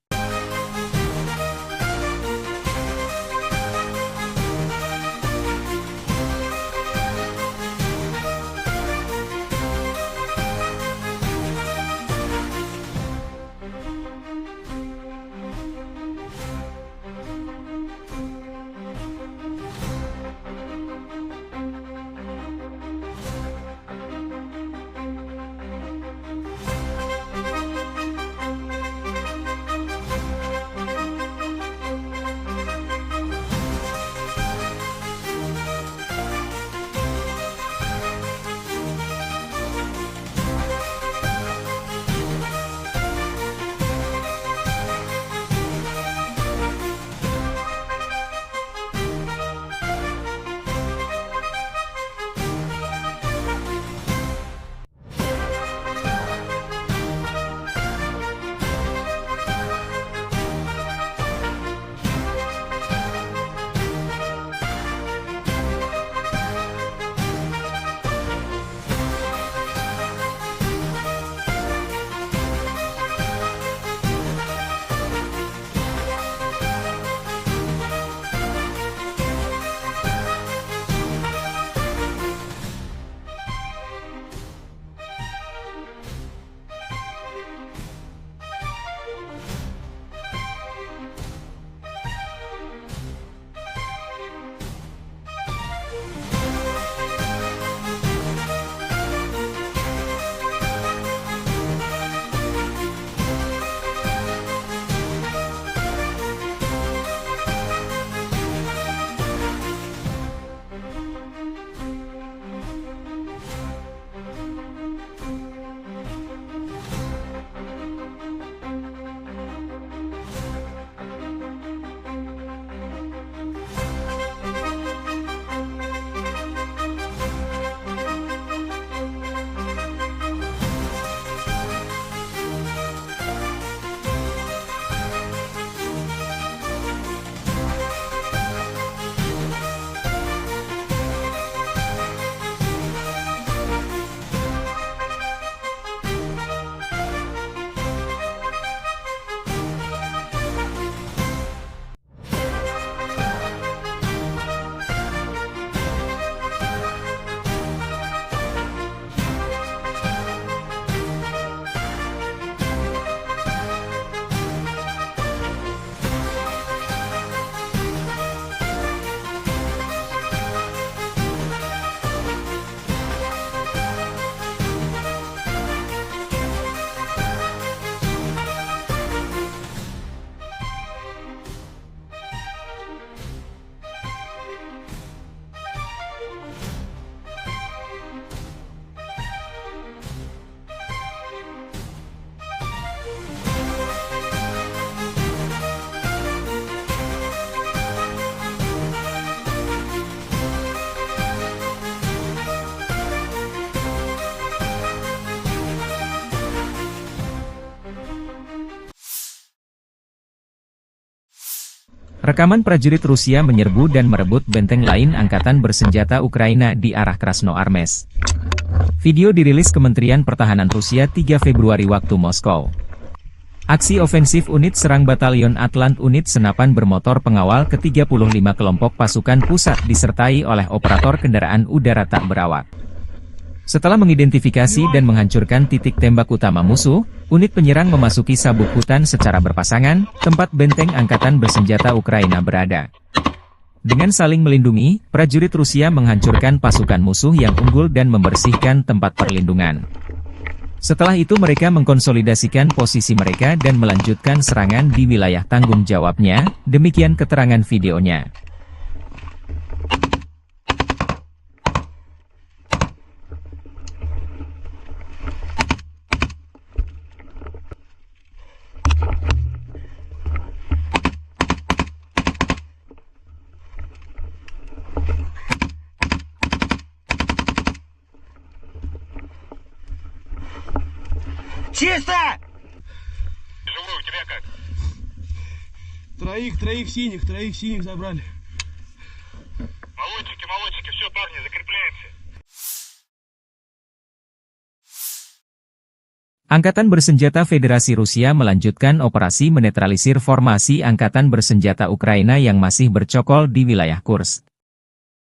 Rekaman prajurit Rusia menyerbu dan merebut benteng lain angkatan bersenjata Ukraina di arah Krasnoarmeysk. Video dirilis Kementerian Pertahanan Rusia 3 Februari waktu Moskow. Aksi ofensif unit serang Batalion Atlant unit senapan bermotor pengawal ke-35 kelompok pasukan pusat disertai oleh operator kendaraan udara tak berawak. Setelah mengidentifikasi dan menghancurkan titik tembak utama musuh, unit penyerang memasuki sabuk hutan secara berpasangan, tempat benteng angkatan bersenjata Ukraina berada. Dengan saling melindungi, prajurit Rusia menghancurkan pasukan musuh yang unggul dan membersihkan tempat perlindungan. Setelah itu mereka mengkonsolidasikan posisi mereka dan melanjutkan serangan di wilayah tanggung jawabnya, demikian keterangan videonya. Чисто! Живой, у тебя как? Троих синих забрали. Молодчики, все, парни, закрепляемся. Angkatan Bersenjata Federasi Rusia melanjutkan operasi menetralisir formasi Angkatan Bersenjata Ukraina yang masih bercokol di wilayah Kursk.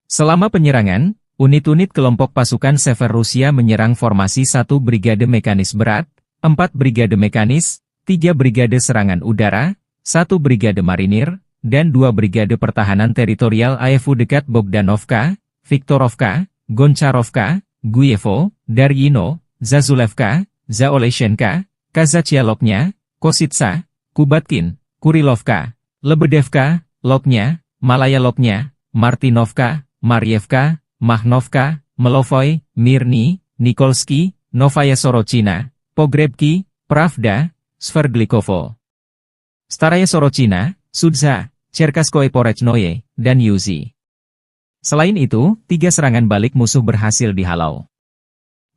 Selama penyerangan, unit-unit kelompok pasukan Sever Rusia menyerang formasi 1 Brigade Mekanis Berat, 4 Brigade Mekanis, 3 Brigade Serangan Udara, 1 Brigade Marinir, dan 2 Brigade Pertahanan Teritorial AEFU dekat Bogdanovka, Viktorovka, Goncharovka, Guyevo, Daryino, Zazulevka, Zaoleshenka, Kazachialoknya, Kositsa, Kubatkin, Kurilovka, Lebedevka, Loknya, Malaya Loknya, Martinovka, Maryevka, Mahnovka, Melovoy, Mirny, Nikolsky, Novaya Sorochina, Pogrebki, Pravda, Sverdlikovo, Staraya Sorochina, Sudza, Cherkaskoye Porechnoye, dan Yuzi. Selain itu, 3 serangan balik musuh berhasil dihalau.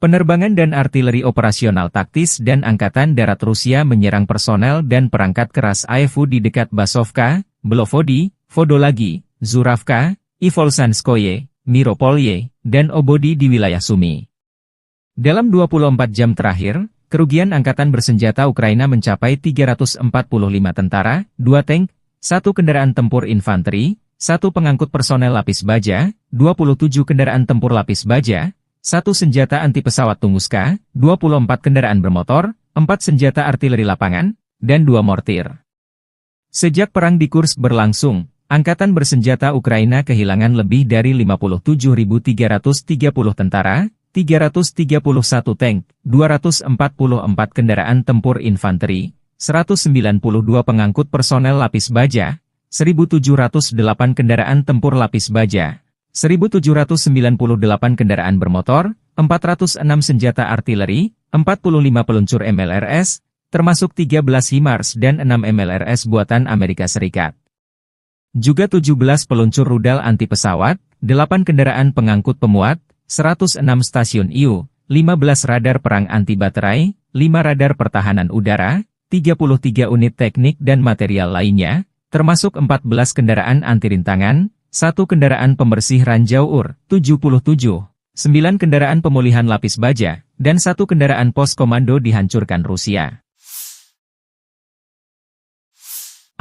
Penerbangan dan artileri operasional taktis dan Angkatan Darat Rusia menyerang personel dan perangkat keras AEFU di dekat Basovka, Belovodi, Vodolagi, Zuravka, Ivolsanskoye, Miropolye, dan Obodi di wilayah Sumy. Dalam 24 jam terakhir, kerugian Angkatan Bersenjata Ukraina mencapai 345 tentara, 2 tank, 1 kendaraan tempur infanteri, 1 pengangkut personel lapis baja, 27 kendaraan tempur lapis baja, 1 senjata anti pesawat Tunguska, 24 kendaraan bermotor, 4 senjata artileri lapangan, dan 2 mortir. Sejak perang di Kursk berlangsung, Angkatan Bersenjata Ukraina kehilangan lebih dari 57.330 tentara, 331 tank, 244 kendaraan tempur infanteri, 192 pengangkut personel lapis baja, 1.708 kendaraan tempur lapis baja, 1.798 kendaraan bermotor, 406 senjata artileri, 45 peluncur MLRS, termasuk 13 HIMARS dan 6 MLRS buatan Amerika Serikat. Juga 17 peluncur rudal anti pesawat, 8 kendaraan pengangkut pemuat, 106 stasiun IU, 15 radar perang anti baterai, 5 radar pertahanan udara, 33 unit teknik dan material lainnya, termasuk 14 kendaraan anti rintangan, 1 kendaraan pembersih ranjau UR, 77, 9 kendaraan pemulihan lapis baja, dan 1 kendaraan pos komando dihancurkan Rusia.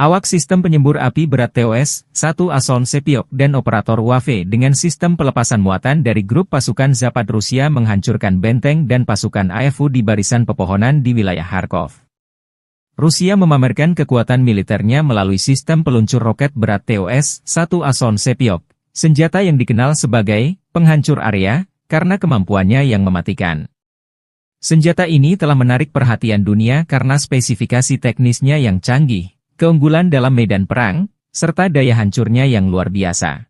Awak sistem penyembur api berat TOS-1 Ason Sepiok dan operator UAV dengan sistem pelepasan muatan dari grup pasukan Zapad Rusia menghancurkan benteng dan pasukan AEFU di barisan pepohonan di wilayah Kharkov. Rusia memamerkan kekuatan militernya melalui sistem peluncur roket berat TOS-1 Ason Sepiok, senjata yang dikenal sebagai penghancur area karena kemampuannya yang mematikan. Senjata ini telah menarik perhatian dunia karena spesifikasi teknisnya yang canggih, keunggulan dalam medan perang, serta daya hancurnya yang luar biasa.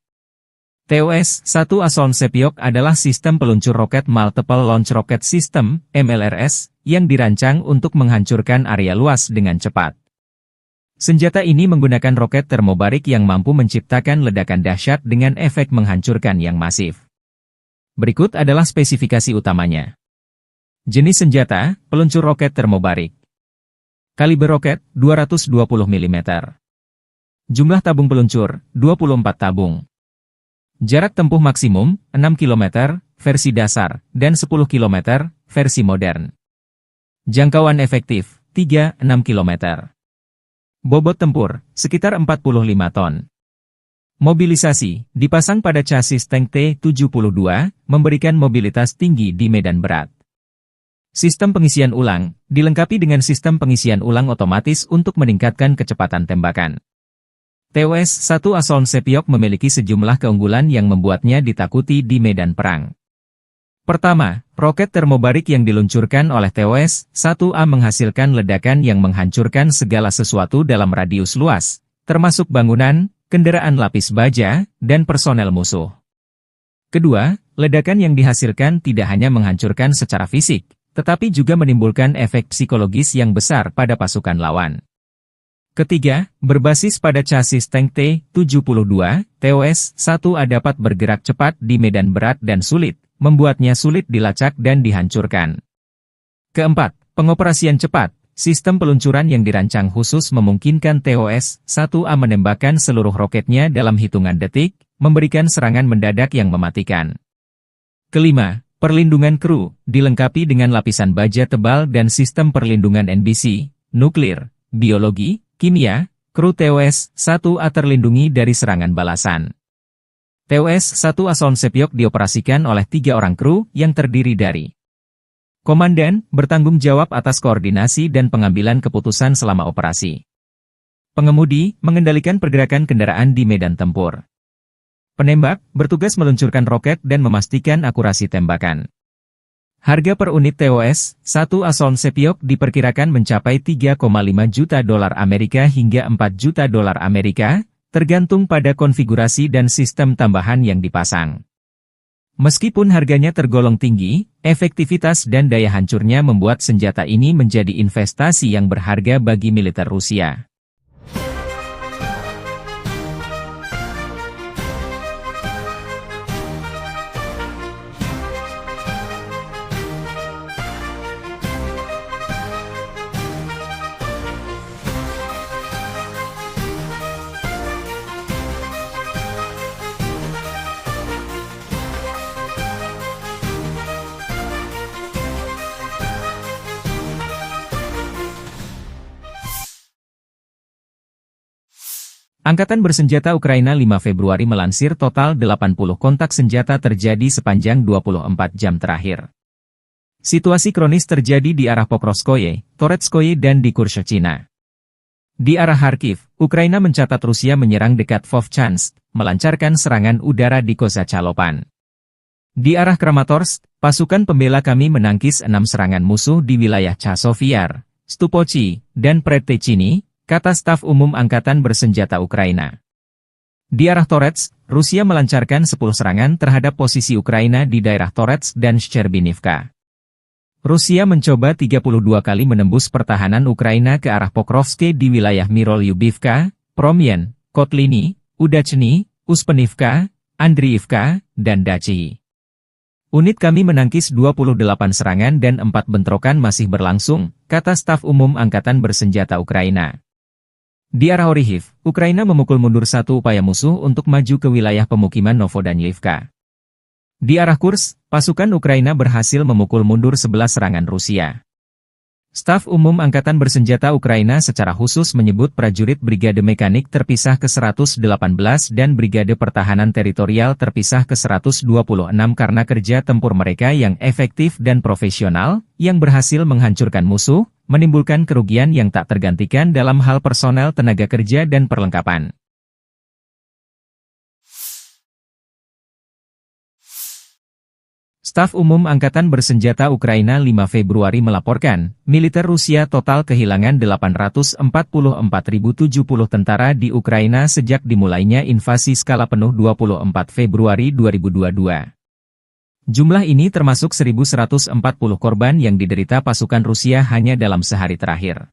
TOS-1 Ason Sepiok adalah sistem peluncur roket Multiple Launch Rocket System, MLRS, yang dirancang untuk menghancurkan area luas dengan cepat. Senjata ini menggunakan roket termobarik yang mampu menciptakan ledakan dahsyat dengan efek menghancurkan yang masif. Berikut adalah spesifikasi utamanya. Jenis senjata, peluncur roket termobarik. Kaliber roket, 220 mm. Jumlah tabung peluncur, 24 tabung. Jarak tempuh maksimum, 6 km, versi dasar, dan 10 km, versi modern. Jangkauan efektif, 3-6 km. Bobot tempur, sekitar 45 ton. Mobilisasi, dipasang pada chassis tank T-72, memberikan mobilitas tinggi di medan berat. Sistem pengisian ulang, dilengkapi dengan sistem pengisian ulang otomatis untuk meningkatkan kecepatan tembakan. TOS-1 Asoln Sepiok memiliki sejumlah keunggulan yang membuatnya ditakuti di medan perang. Pertama, roket termobarik yang diluncurkan oleh TOS-1A menghasilkan ledakan yang menghancurkan segala sesuatu dalam radius luas, termasuk bangunan, kendaraan lapis baja, dan personel musuh. Kedua, ledakan yang dihasilkan tidak hanya menghancurkan secara fisik, tetapi juga menimbulkan efek psikologis yang besar pada pasukan lawan. Ketiga, berbasis pada chassis tank T-72, TOS-1A dapat bergerak cepat di medan berat dan sulit, membuatnya sulit dilacak dan dihancurkan. Keempat, pengoperasian cepat. Sistem peluncuran yang dirancang khusus memungkinkan TOS-1A menembakkan seluruh roketnya dalam hitungan detik, memberikan serangan mendadak yang mematikan. Kelima, perlindungan kru, dilengkapi dengan lapisan baja tebal dan sistem perlindungan NBC, nuklir, biologi, kimia, kru TOS-1A terlindungi dari serangan balasan. TOS-1 Asoln Sepiok dioperasikan oleh 3 orang kru yang terdiri dari komandan, bertanggung jawab atas koordinasi dan pengambilan keputusan selama operasi. Pengemudi, mengendalikan pergerakan kendaraan di medan tempur. Penembak, bertugas meluncurkan roket dan memastikan akurasi tembakan. Harga per unit TOS-1 Asoln Sepiok diperkirakan mencapai 3,5 juta dolar Amerika hingga 4 juta dolar Amerika, tergantung pada konfigurasi dan sistem tambahan yang dipasang. Meskipun harganya tergolong tinggi, efektivitas dan daya hancurnya membuat senjata ini menjadi investasi yang berharga bagi militer Rusia. Angkatan Bersenjata Ukraina 5 Februari melansir total 80 kontak senjata terjadi sepanjang 24 jam terakhir. Situasi kronis terjadi di arah Pokrovskoye, Toretskoye dan di Kurshchina. Di arah Kharkiv, Ukraina mencatat Rusia menyerang dekat Vovchansk, melancarkan serangan udara di Kozacalopan. Di arah Kramatorsk, pasukan pembela kami menangkis 6 serangan musuh di wilayah Chasovyar, Stupochi, dan Predtechny, kata staf umum Angkatan Bersenjata Ukraina. Di arah Toretsk, Rusia melancarkan 10 serangan terhadap posisi Ukraina di daerah Toretsk dan Shcherbinivka. Rusia mencoba 32 kali menembus pertahanan Ukraina ke arah Pokrovsk di wilayah Mirolyubivka, Promyen, Kotliny, Udachny, Uspenivka, Andriivka, dan Dachi. Unit kami menangkis 28 serangan dan 4 bentrokan masih berlangsung, kata staf umum Angkatan Bersenjata Ukraina. Di arah Orikhiv, Ukraina memukul mundur 1 upaya musuh untuk maju ke wilayah pemukiman Novodanyivka. Di arah Kursk, pasukan Ukraina berhasil memukul mundur 11 serangan Rusia. Staf umum Angkatan Bersenjata Ukraina secara khusus menyebut prajurit Brigade Mekanik terpisah ke-118 dan Brigade Pertahanan Teritorial terpisah ke-126 karena kerja tempur mereka yang efektif dan profesional, yang berhasil menghancurkan musuh, menimbulkan kerugian yang tak tergantikan dalam hal personel tenaga kerja dan perlengkapan. Staf Umum Angkatan Bersenjata Ukraina 5 Februari melaporkan, militer Rusia total kehilangan 844.070 tentara di Ukraina sejak dimulainya invasi skala penuh 24 Februari 2022. Jumlah ini termasuk 1.140 korban yang diderita pasukan Rusia hanya dalam sehari terakhir.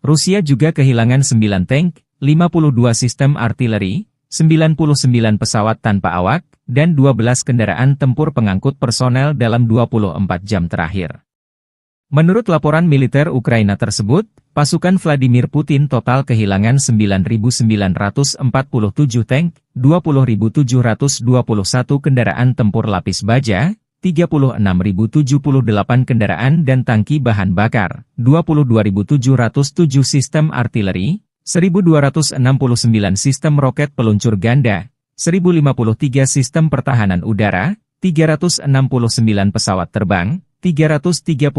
Rusia juga kehilangan 9 tank, 52 sistem artileri, 99 pesawat tanpa awak, dan 12 kendaraan tempur pengangkut personel dalam 24 jam terakhir. Menurut laporan militer Ukraina tersebut, pasukan Vladimir Putin total kehilangan 9.947 tank, 20.721 kendaraan tempur lapis baja, 36.078 kendaraan dan tangki bahan bakar, 22.707 sistem artileri, 1.269 sistem roket peluncur ganda, 1.053 sistem pertahanan udara, 369 pesawat terbang, 331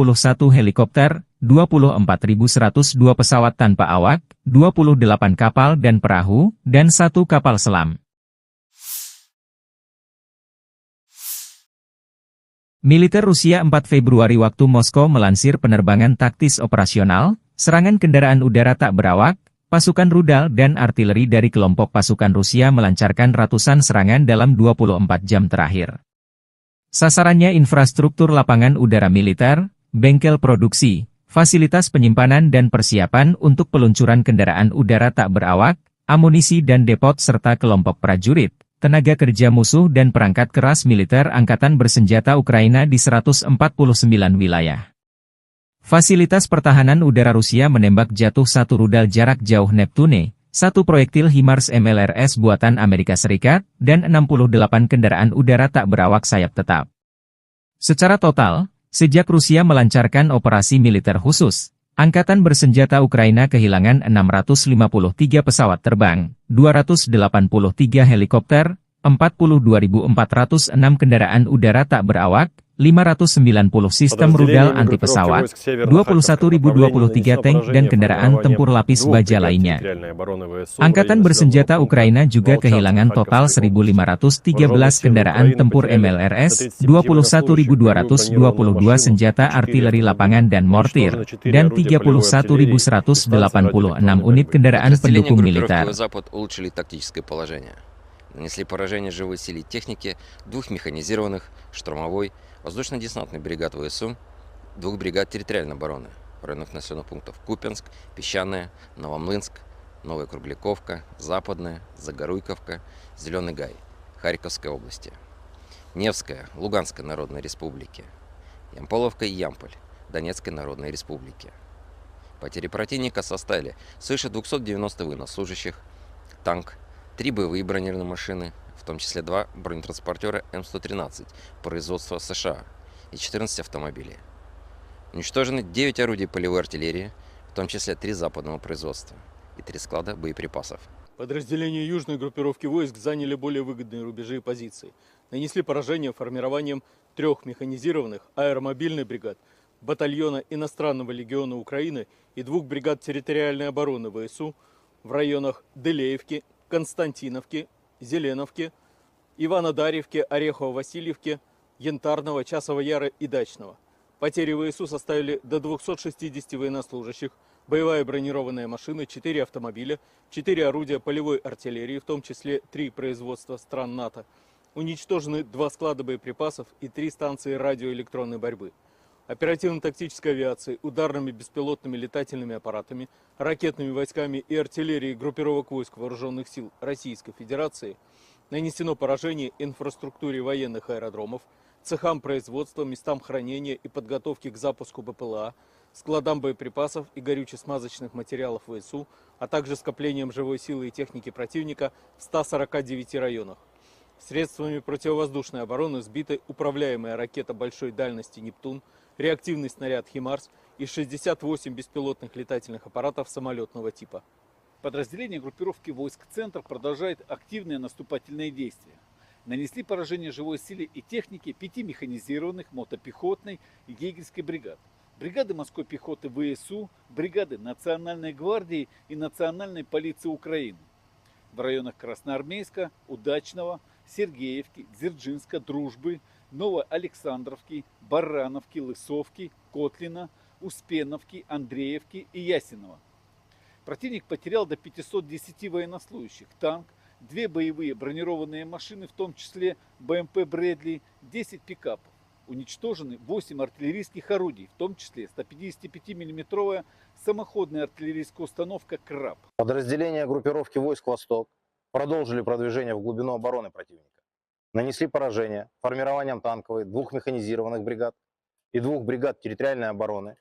helikopter, 24.102 pesawat tanpa awak, 28 kapal dan perahu, dan 1 kapal selam. Militer Rusia 4 Februari waktu Moskow melansir penerbangan taktis operasional, serangan kendaraan udara tak berawak, pasukan rudal dan artileri dari kelompok pasukan Rusia melancarkan ratusan serangan dalam 24 jam terakhir. Sasarannya infrastruktur lapangan udara militer, bengkel produksi, fasilitas penyimpanan dan persiapan untuk peluncuran kendaraan udara tak berawak, amunisi dan depot serta kelompok prajurit, tenaga kerja musuh dan perangkat keras militer angkatan bersenjata Ukraina di 149 wilayah. Fasilitas pertahanan udara Rusia menembak jatuh 1 rudal jarak jauh Neptune, 1 proyektil HIMARS MLRS buatan Amerika Serikat, dan 68 kendaraan udara tak berawak sayap tetap. Secara total, sejak Rusia melancarkan operasi militer khusus, Angkatan bersenjata Ukraina kehilangan 653 pesawat terbang, 283 helikopter, 42.406 kendaraan udara tak berawak, 590 sistem rudal anti-pesawat, 21.023 tank dan kendaraan tempur lapis baja lainnya. Angkatan bersenjata Ukraina juga kehilangan total 1.513 kendaraan tempur MLRS, 21.222 senjata artileri lapangan dan mortir, dan 31.186 unit kendaraan pendukung militer. Нанесли поражение живой силе и технике 2 механизированных, штурмовой, воздушно-десантный бригад ВСУ, 2 бригад территориальной обороны в районах населенных пунктов Купянск, Песчаное, Новомлынск, Новая Кругляковка, Западная, Загоруйковка, Зеленый Гай, Харьковской области, Невская, Луганской Народной Республики, Ямполовка и Ямполь, Донецкой Народной Республики. Потери противника составили свыше 290 военнослужащих, танк, 3 боевые бронированные машины, в том числе 2 бронетранспортера М113 производства США и 14 автомобилей. Уничтожены 9 орудий полевой артиллерии, в том числе 3 западного производства и 3 склада боеприпасов. Подразделения южной группировки войск заняли более выгодные рубежи и позиции. Нанесли поражение формированием 3 механизированных аэромобильных бригад, батальона иностранного легиона Украины и 2 бригад территориальной обороны ВСУ в районах Делеевки, Константиновки, Зеленовки, Иванодарьевки, Орехово-Васильевки, Янтарного, Часова Яра и Дачного. Потери ВСУ составили до 260 военнослужащих, боевая бронированная машина, 4 автомобиля, 4 орудия полевой артиллерии, в том числе 3 производства стран НАТО. Уничтожены 2 склада боеприпасов и 3 станции радиоэлектронной борьбы. Оперативно-тактической авиацией, ударными беспилотными летательными аппаратами, ракетными войсками и артиллерией группировок войск Вооруженных сил Российской Федерации нанесено поражение инфраструктуре военных аэродромов, цехам производства, местам хранения и подготовки к запуску БПЛА, складам боеприпасов и горюче-смазочных материалов ВСУ, а также скоплением живой силы и техники противника в 149 районах. Средствами противовоздушной обороны сбиты управляемая ракета большой дальности «Нептун», реактивный снаряд «Химарс» и 68 беспилотных летательных аппаратов самолетного типа. Подразделения группировки войск «Центр» продолжают активные наступательные действия. Нанесли поражение живой силе и технике 5 механизированных мотопехотной и егерской бригад, бригады морской пехоты ВСУ, бригады Национальной гвардии и Национальной полиции Украины в районах Красноармейска, Удачного, Сергеевки, Дзержинска, Дружбы, Новоалександровки, Барановки, Лысовки, Котлина, Успеновки, Андреевки и Ясенова. Противник потерял до 510 военнослужащих, танк, 2 боевые бронированные машины, в том числе БМП «Брэдли», 10 пикапов. Уничтожены 8 артиллерийских орудий, в том числе 155-мм самоходная артиллерийская установка «Краб». Подразделения группировки войск «Восток» продолжили продвижение в глубину обороны противника. Нанесли поражение формированием танковой 2 механизированных бригад и 2 бригад территориальной обороны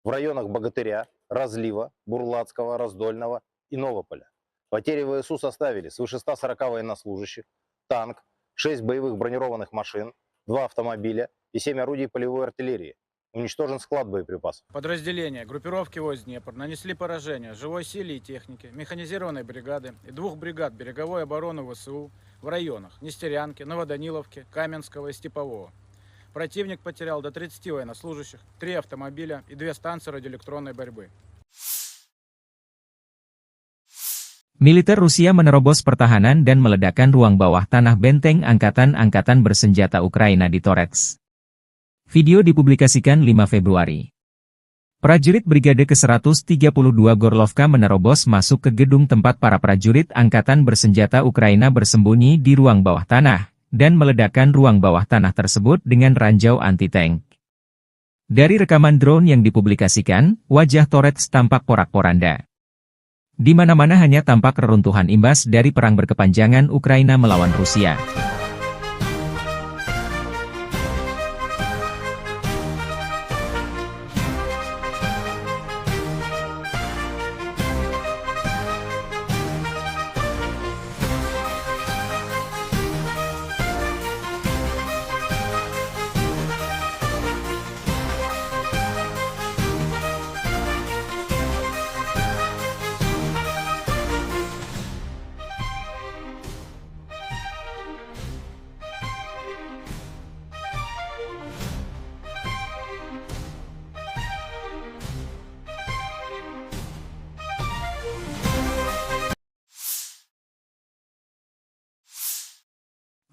в районах Богатыря, Разлива, Бурлацкого, Раздольного и Новополя. Потери ВСУ составили свыше 140 военнослужащих, танк, 6 боевых бронированных машин, 2 автомобиля и 7 орудий полевой артиллерии. Уничтожен склад боеприпасов. Подразделения группировки войск Днепр нанесли поражение живой силе и технике, механизированной бригады и 2 бригад береговой обороны ВСУ в районах Нестерянки, Новоданиловки, Каменского и Степового. Противник потерял до 30 военнослужащих, 3 автомобиля и 2 станции радиоэлектронной борьбы. Militer Rusia menerobos pertahanan dan meledakkan ruang bawah tanah benteng angkatan-angkatan bersenjata Ukraina di Torets. Video dipublikasikan 5 Februari. Prajurit Brigade ke-132 Gorlovka menerobos masuk ke gedung tempat para prajurit angkatan bersenjata Ukraina bersembunyi di ruang bawah tanah, dan meledakkan ruang bawah tanah tersebut dengan ranjau anti-tank. Dari rekaman drone yang dipublikasikan, wajah Torets tampak porak-poranda. Di mana-mana hanya tampak reruntuhan imbas dari perang berkepanjangan Ukraina melawan Rusia.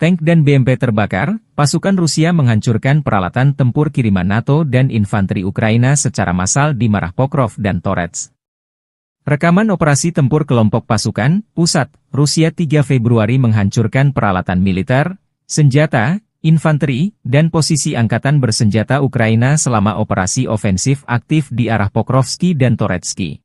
Tank dan BMP terbakar, pasukan Rusia menghancurkan peralatan tempur kiriman NATO dan infanteri Ukraina secara massal di Marah Pokrov dan Torets. Rekaman operasi tempur kelompok pasukan, pusat, Rusia 3 Februari menghancurkan peralatan militer, senjata, infanteri, dan posisi angkatan bersenjata Ukraina selama operasi ofensif aktif di arah Pokrovski dan Toretsky.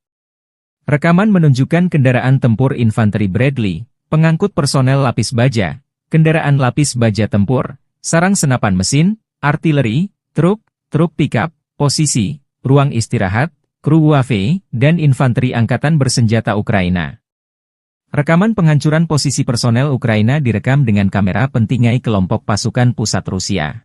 Rekaman menunjukkan kendaraan tempur infanteri Bradley, pengangkut personel lapis baja, kendaraan lapis baja tempur, sarang senapan mesin, artileri, truk pickup, posisi, ruang istirahat, kru UAV, dan infanteri angkatan bersenjata Ukraina. Rekaman penghancuran posisi personel Ukraina direkam dengan kamera pentingai kelompok pasukan pusat Rusia.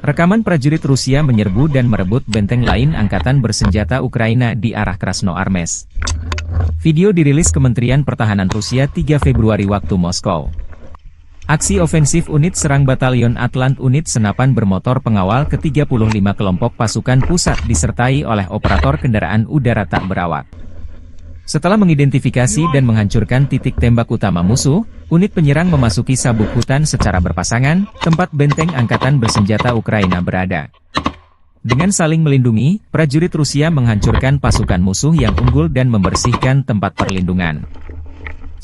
Rekaman prajurit Rusia menyerbu dan merebut benteng lain angkatan bersenjata Ukraina di arah Krasnoarmeysk. Video dirilis Kementerian Pertahanan Rusia 3 Februari waktu Moskow. Aksi ofensif unit serang Batalion Atlant unit senapan bermotor pengawal ke-35 kelompok pasukan pusat disertai oleh operator kendaraan udara tak berawak. Setelah mengidentifikasi dan menghancurkan titik tembak utama musuh, unit penyerang memasuki sabuk hutan secara berpasangan, tempat benteng angkatan bersenjata Ukraina berada. Dengan saling melindungi, prajurit Rusia menghancurkan pasukan musuh yang unggul dan membersihkan tempat perlindungan.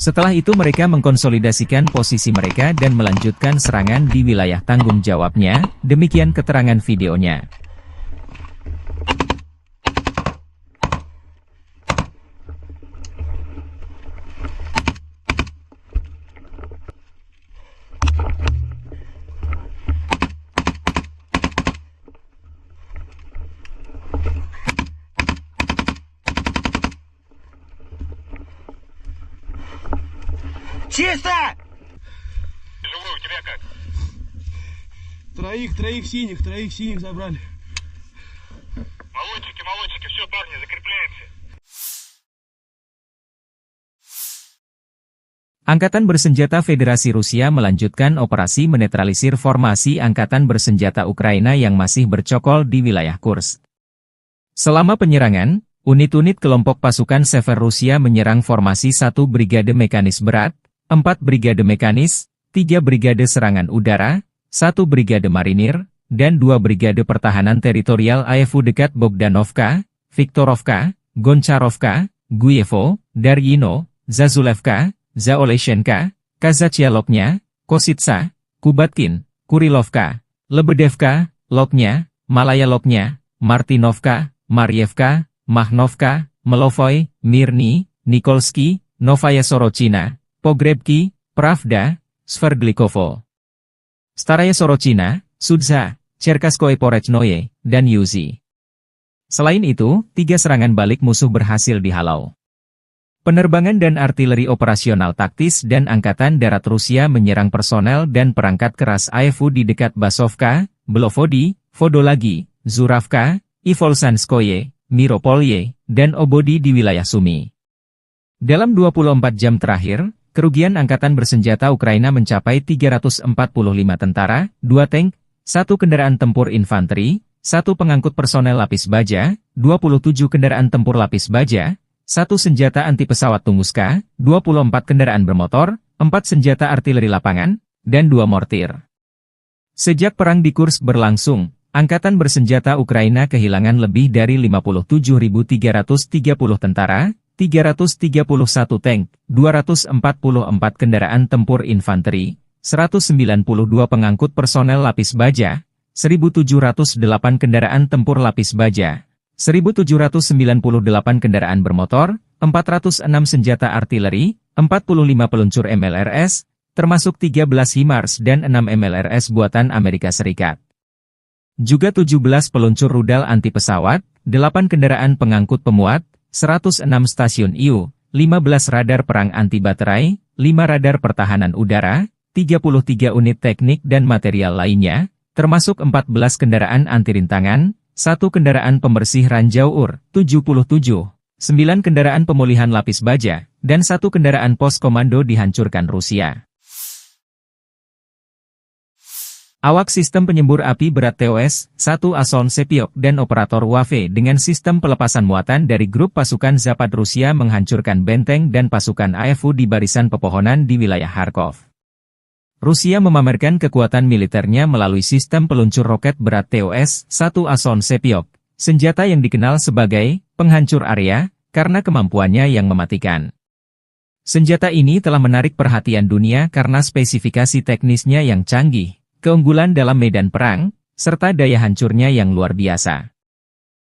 Setelah itu mereka mengkonsolidasikan posisi mereka dan melanjutkan serangan di wilayah tanggung jawabnya, demikian keterangan videonya. Чисто! Живой, у тебя как? Троих синих забрали. Молодчики, все, парни, закрепляемся. Angkatan Bersenjata Federasi Rusia melanjutkan operasi menetralisir formasi Angkatan Bersenjata Ukraina yang masih bercokol di wilayah Kursk. Selama penyerangan, unit-unit kelompok pasukan Sever Rusia menyerang formasi 1 Brigade Mekanis Berat, 4 Brigade Mekanis, 3 Brigade Serangan Udara, 1 Brigade Marinir, dan 2 Brigade Pertahanan Teritorial AFU dekat Bogdanovka, Viktorovka, Goncharovka, Guyevo, Daryino, Zazulevka, Zaoleshenka, Kazachialoknya, Kositsa, Kubatkin, Kurilovka, Lebedevka, Loknya, Malaya Loknya, Martinovka, Maryevka, Mahnovka, Melovoy, Mirny, Nikolsky, Novaya Sorochina, Pogrebki, Pravda, Sverdlikovo, Staraya Sorochina, Sudza, Cherkaskoye Porechnoye, dan Yuzi. Selain itu, 3 serangan balik musuh berhasil dihalau. Penerbangan dan artileri operasional taktis dan Angkatan Darat Rusia menyerang personel dan perangkat keras AFU di dekat Basovka, Belovodi, Vodolagi, Zuravka, Ivolsanskoye, Miropolye, dan Obodi di wilayah Sumy. Dalam 24 jam terakhir, kerugian Angkatan Bersenjata Ukraina mencapai 345 tentara, 2 tank, 1 kendaraan tempur infanteri, 1 pengangkut personel lapis baja, 27 kendaraan tempur lapis baja, 1 senjata anti pesawat Tunguska, 24 kendaraan bermotor, 4 senjata artileri lapangan, dan 2 mortir. Sejak perang di Kursk berlangsung, Angkatan Bersenjata Ukraina kehilangan lebih dari 57.330 tentara, 331 tank, 244 kendaraan tempur infanteri, 192 pengangkut personel lapis baja, 1.708 kendaraan tempur lapis baja, 1.798 kendaraan bermotor, 406 senjata artileri, 45 peluncur MLRS, termasuk 13 HIMARS dan 6 MLRS buatan Amerika Serikat. Juga 17 peluncur rudal anti pesawat, 8 kendaraan pengangkut pemuat, 106 stasiun IU, 15 radar perang anti baterai, 5 radar pertahanan udara, 33 unit teknik dan material lainnya, termasuk 14 kendaraan anti rintangan, 1 kendaraan pembersih ranjau UR, 77, 9 kendaraan pemulihan lapis baja, dan 1 kendaraan pos komando dihancurkan Rusia. Awak sistem penyembur api berat TOS-1 Ason Sepiok dan operator WAFE dengan sistem pelepasan muatan dari grup pasukan Zapad Rusia menghancurkan benteng dan pasukan AFU di barisan pepohonan di wilayah Kharkov. Rusia memamerkan kekuatan militernya melalui sistem peluncur roket berat TOS-1 Ason Sepiok, senjata yang dikenal sebagai penghancur area, karena kemampuannya yang mematikan. Senjata ini telah menarik perhatian dunia karena spesifikasi teknisnya yang canggih, keunggulan dalam medan perang, serta daya hancurnya yang luar biasa.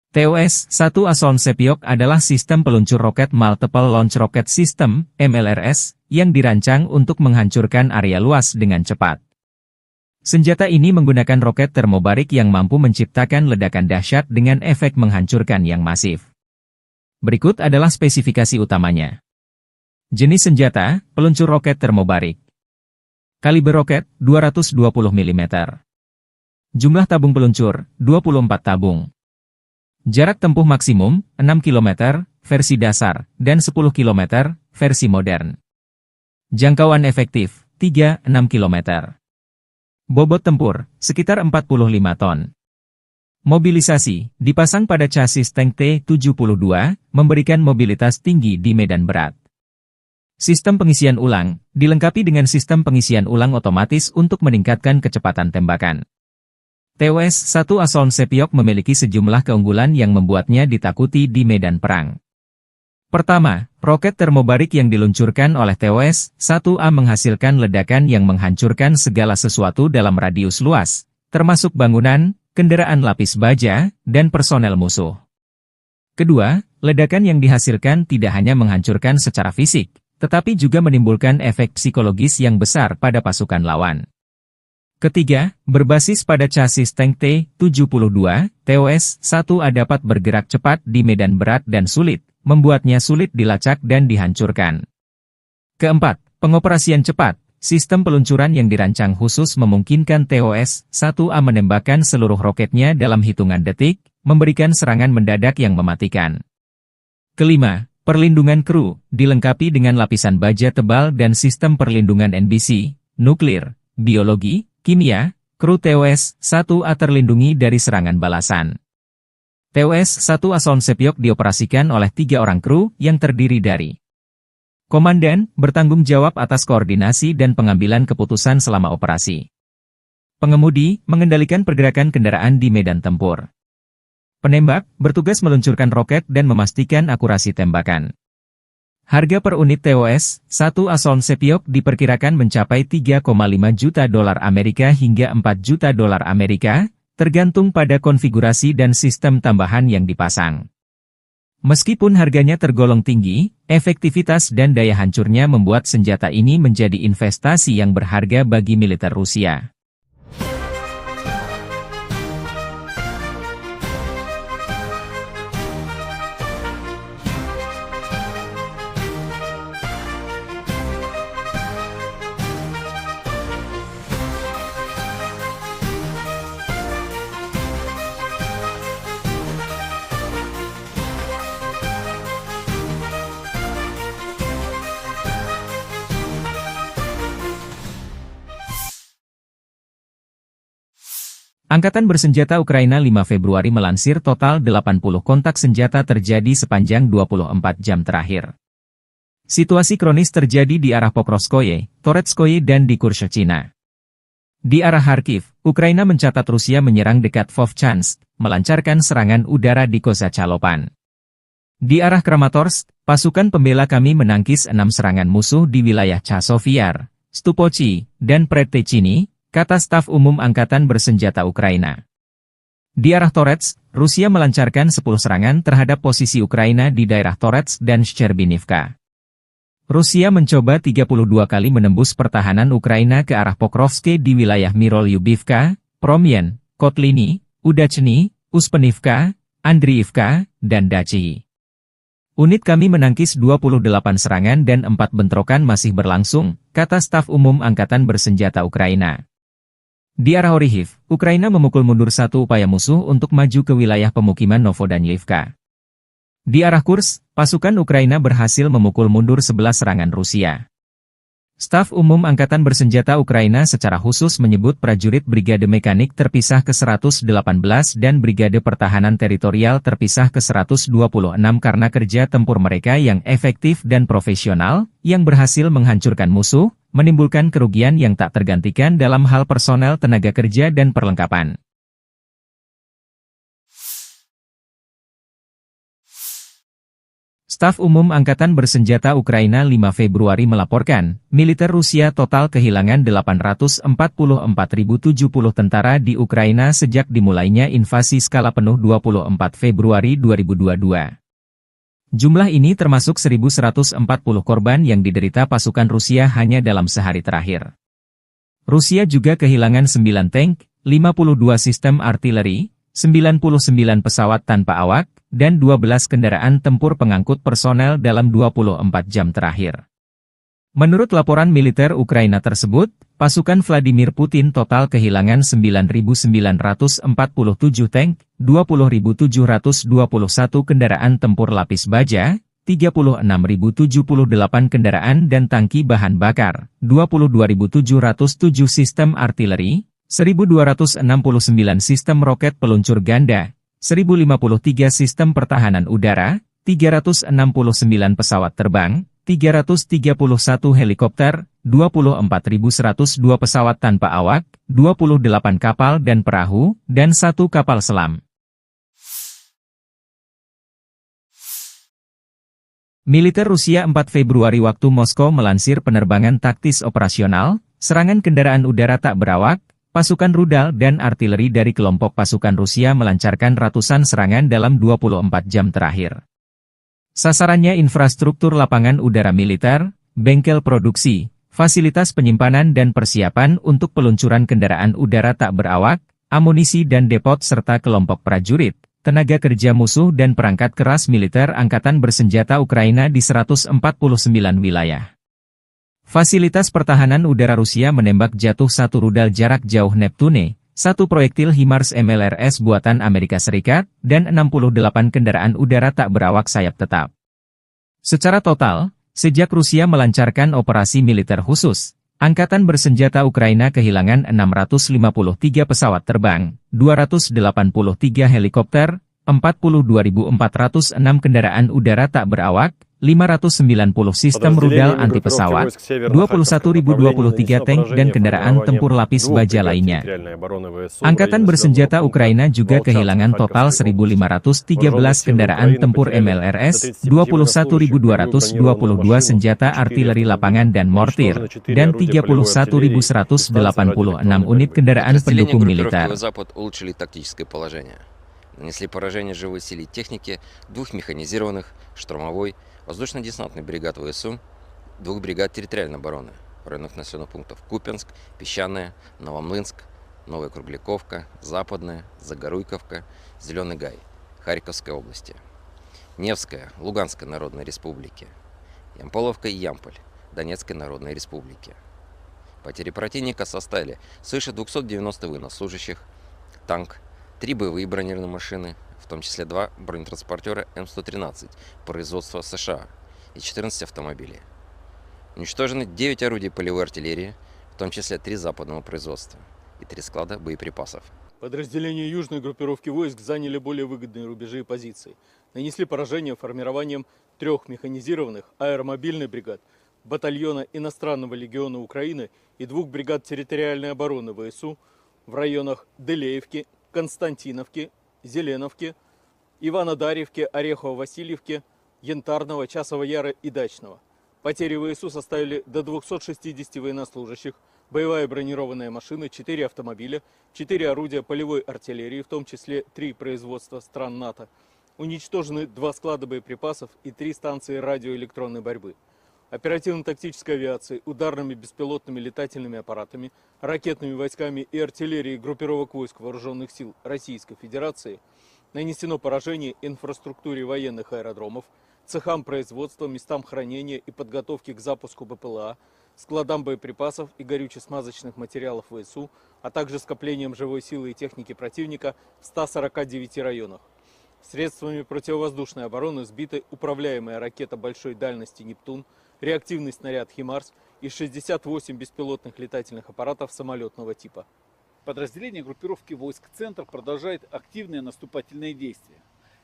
TOS-1 Ason Sepiok adalah sistem peluncur roket Multiple Launch Rocket System, MLRS, yang dirancang untuk menghancurkan area luas dengan cepat. Senjata ini menggunakan roket termobarik yang mampu menciptakan ledakan dahsyat dengan efek menghancurkan yang masif. Berikut adalah spesifikasi utamanya. Jenis senjata, peluncur roket termobarik. Kaliber roket, 220 mm. Jumlah tabung peluncur, 24 tabung. Jarak tempuh maksimum, 6 km, versi dasar, dan 10 km, versi modern. Jangkauan efektif, 3-6 km. Bobot tempur, sekitar 45 ton. Mobilisasi, dipasang pada chassis tank T-72, memberikan mobilitas tinggi di medan berat. Sistem pengisian ulang, dilengkapi dengan sistem pengisian ulang otomatis untuk meningkatkan kecepatan tembakan. TOS-1 Asoln Sepiok memiliki sejumlah keunggulan yang membuatnya ditakuti di medan perang. Pertama, roket termobarik yang diluncurkan oleh TOS-1A menghasilkan ledakan yang menghancurkan segala sesuatu dalam radius luas, termasuk bangunan, kendaraan lapis baja, dan personel musuh. Kedua, ledakan yang dihasilkan tidak hanya menghancurkan secara fisik, tetapi juga menimbulkan efek psikologis yang besar pada pasukan lawan. Ketiga, berbasis pada chassis tank T-72, TOS-1A dapat bergerak cepat di medan berat dan sulit, membuatnya sulit dilacak dan dihancurkan. Keempat, pengoperasian cepat. Sistem peluncuran yang dirancang khusus memungkinkan TOS-1A menembakkan seluruh roketnya dalam hitungan detik, memberikan serangan mendadak yang mematikan. Kelima, perlindungan kru, dilengkapi dengan lapisan baja tebal dan sistem perlindungan NBC, nuklir, biologi, kimia, kru TOS-1A terlindungi dari serangan balasan. TOS-1 Asoln Sepiok dioperasikan oleh 3 orang kru yang terdiri dari komandan, bertanggung jawab atas koordinasi dan pengambilan keputusan selama operasi. Pengemudi, mengendalikan pergerakan kendaraan di medan tempur. Penembak, bertugas meluncurkan roket dan memastikan akurasi tembakan. Harga per unit TOS-1 Asoln Sepiok diperkirakan mencapai 3,5 juta dolar Amerika hingga 4 juta dolar Amerika, tergantung pada konfigurasi dan sistem tambahan yang dipasang. Meskipun harganya tergolong tinggi, efektivitas dan daya hancurnya membuat senjata ini menjadi investasi yang berharga bagi militer Rusia. Angkatan Bersenjata Ukraina 5 Februari melansir total 80 kontak senjata terjadi sepanjang 24 jam terakhir. Situasi kronis terjadi di arah Pokrovskoye, Toretskoye dan di Kurshchina. Di arah Kharkiv, Ukraina mencatat Rusia menyerang dekat Vovchansk, melancarkan serangan udara di Kozacalopan. Di arah Kramatorsk, pasukan pembela kami menangkis 6 serangan musuh di wilayah Chasovyar, Stupochi, dan Predtechny, kata staf umum Angkatan Bersenjata Ukraina. Di arah Toretsk, Rusia melancarkan 10 serangan terhadap posisi Ukraina di daerah Toretsk dan Shcherbinivka. Rusia mencoba 32 kali menembus pertahanan Ukraina ke arah Pokrovske di wilayah Mirolyubivka, Promyen, Kotliny, Udachny, Uspenivka, Andriivka, dan Dachi. Unit kami menangkis 28 serangan dan 4 bentrokan masih berlangsung, kata staf umum Angkatan Bersenjata Ukraina. Di arah Orikhiv, Ukraina memukul mundur 1 upaya musuh untuk maju ke wilayah pemukiman Novodanilivka. Di arah Kursk, pasukan Ukraina berhasil memukul mundur 11 serangan Rusia. Staf umum Angkatan Bersenjata Ukraina secara khusus menyebut prajurit Brigade Mekanik terpisah ke-118 dan Brigade Pertahanan Teritorial terpisah ke-126 karena kerja tempur mereka yang efektif dan profesional, yang berhasil menghancurkan musuh, menimbulkan kerugian yang tak tergantikan dalam hal personel tenaga kerja dan perlengkapan. Staf Umum Angkatan Bersenjata Ukraina 5 Februari melaporkan, militer Rusia total kehilangan 844.070 tentara di Ukraina sejak dimulainya invasi skala penuh 24 Februari 2022. Jumlah ini termasuk 1.140 korban yang diderita pasukan Rusia hanya dalam sehari terakhir. Rusia juga kehilangan 9 tank, 52 sistem artileri, 99 pesawat tanpa awak, dan 12 kendaraan tempur pengangkut personel dalam 24 jam terakhir. Menurut laporan militer Ukraina tersebut, pasukan Vladimir Putin total kehilangan 9.947 tank, 20.721 kendaraan tempur lapis baja, 36.078 kendaraan dan tangki bahan bakar, 22.707 sistem artileri, 1.269 sistem roket peluncur ganda, 1.053 sistem pertahanan udara, 369 pesawat terbang, 331 helikopter, 24.102 pesawat tanpa awak, 28 kapal dan perahu, dan 1 kapal selam. Militer Rusia 4 Februari waktu Moskow melansir penerbangan taktis operasional, serangan kendaraan udara tak berawak, pasukan rudal dan artileri dari kelompok pasukan Rusia melancarkan ratusan serangan dalam 24 jam terakhir. Sasarannya infrastruktur lapangan udara militer, bengkel produksi, fasilitas penyimpanan dan persiapan untuk peluncuran kendaraan udara tak berawak, amunisi dan depot serta kelompok prajurit, tenaga kerja musuh dan perangkat keras militer Angkatan Bersenjata Ukraina di 149 wilayah. Fasilitas pertahanan udara Rusia menembak jatuh 1 rudal jarak jauh Neptune, 1 proyektil HIMARS MLRS buatan Amerika Serikat, dan 68 kendaraan udara tak berawak sayap tetap. Secara total, sejak Rusia melancarkan operasi militer khusus, Angkatan Bersenjata Ukraina kehilangan 653 pesawat terbang, 283 helikopter, 42.406 kendaraan udara tak berawak, 590 sistem rudal anti-pesawat, 21.023 tank dan kendaraan tempur lapis baja lainnya. Angkatan Bersenjata Ukraina juga kehilangan total 1.513 kendaraan tempur MLRS, 21.222 senjata artileri lapangan dan mortir, dan 31.186 unit kendaraan pendukung militer. Нанесли поражение живой силе и технике 2 механизированных, штурмовой, воздушно-десантный бригад ВСУ, 2 бригад территориальной обороны в районах населенных пунктов Купянск, Песчаное, Новомлынск, Новая Кругляковка, Западная, Загоруйковка, Зеленый Гай, Харьковской области, Невская, Луганской Народной Республики, Ямполовка и Ямполь, Донецкой Народной Республики. Потери противника составили свыше 290 военнослужащих, танк, 3 боевые бронированные машины, в том числе 2 бронетранспортера М113 производства США и 14 автомобилей. Уничтожены 9 орудий полевой артиллерии, в том числе 3 западного производства и 3 склада боеприпасов. Подразделения южной группировки войск заняли более выгодные рубежи и позиции. Нанесли поражение формированием 3 механизированных аэромобильных бригад, батальона иностранного легиона Украины и 2 бригад территориальной обороны ВСУ в районах Делеевки, Константиновки, Зеленовки, Иванодарьевки, Орехово-Васильевки, Янтарного, Часового Яра и Дачного. Потери ВСУ составили до 260 военнослужащих, боевая бронированная машина, 4 автомобиля, 4 орудия полевой артиллерии, в том числе 3 производства стран НАТО. Уничтожены 2 склада боеприпасов и 3 станции радиоэлектронной борьбы. Оперативно-тактической авиацией, ударными беспилотными летательными аппаратами, ракетными войсками и артиллерией группировок войск Вооруженных сил Российской Федерации нанесено поражение инфраструктуре военных аэродромов, цехам производства, местам хранения и подготовки к запуску БПЛА, складам боеприпасов и горюче-смазочных материалов ВСУ, а также скоплением живой силы и техники противника в 149 районах. Средствами противовоздушной обороны сбиты управляемая ракета большой дальности «Нептун», реактивный снаряд «Химарс» и 68 беспилотных летательных аппаратов самолетного типа. Подразделения группировки войск «Центр» продолжают активные наступательные действия.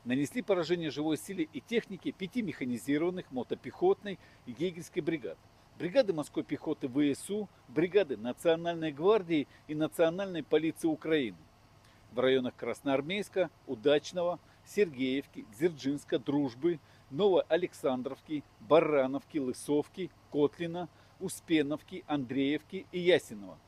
Нанесли поражение живой силе и технике 5 механизированных, мотопехотной и егерской бригад. Бригады морской пехоты ВСУ, бригады Национальной гвардии и Национальной полиции Украины. В районах Красноармейска, Удачного, Сергеевки, Дзержинска, Дружбы, Новоалександровки, Барановки, Лысовки, Котлина, Успеновки, Андреевки и Ясенова.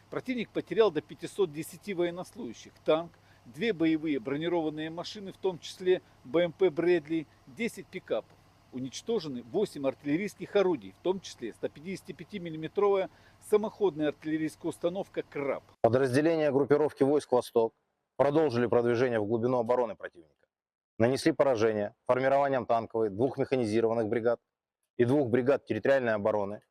Противник потерял до 510 военнослужащих, танк, 2 боевые бронированные машины, в том числе БМП «Брэдли», 10 пикапов. Уничтожены 8 артиллерийских орудий, в том числе 155 мм самоходная артиллерийская установка «Краб». Подразделения группировки войск «Восток» продолжили продвижение в глубину обороны противника. Нанесли поражение формированием танковой 2 механизированных бригад и 2 бригад территориальной обороны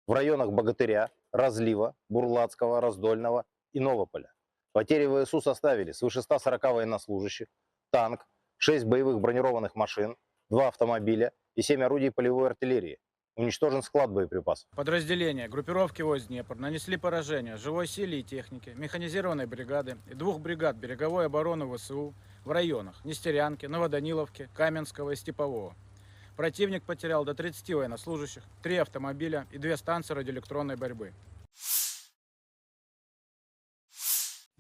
в районах Богатыря, Разлива, Бурлацкого, Раздольного и Новополя. Потери ВСУ составили свыше 140 военнослужащих, танк, 6 боевых бронированных машин, 2 автомобиля и 7 орудий полевой артиллерии. Уничтожен склад боеприпасов. Подразделения группировки войск Днепр нанесли поражение живой силе и технике, механизированной бригады и 2 бригад береговой обороны ВСУ в районах Нестерянки, Новоданиловки, Каменского и Степового. Противник потерял до 30 военнослужащих, 3 автомобиля и 2 станции радиоэлектронной борьбы.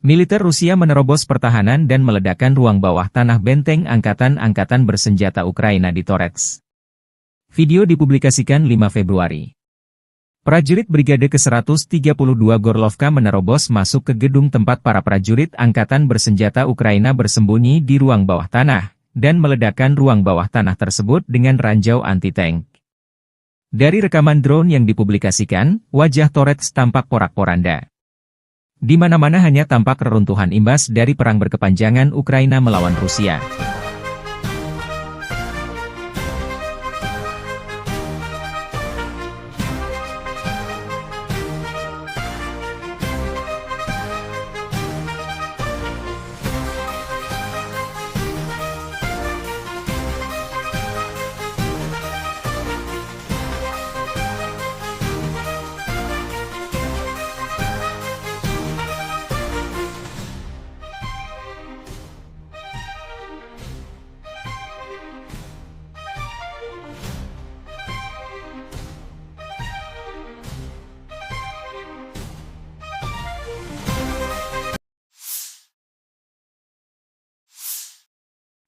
Militer Rusia menerobos pertahanan dan meledakkan ruang bawah tanah benteng angkatan-angkatan bersenjata Ukraina di Torets. Video dipublikasikan 5 Februari. Prajurit Brigade ke-132 Gorlovka menerobos masuk ke gedung tempat para prajurit angkatan bersenjata Ukraina bersembunyi di ruang bawah tanah, dan meledakkan ruang bawah tanah tersebut dengan ranjau anti-tank. Dari rekaman drone yang dipublikasikan, wajah Torets tampak porak-poranda. Di mana-mana hanya tampak reruntuhan imbas dari perang berkepanjangan Ukraina melawan Rusia.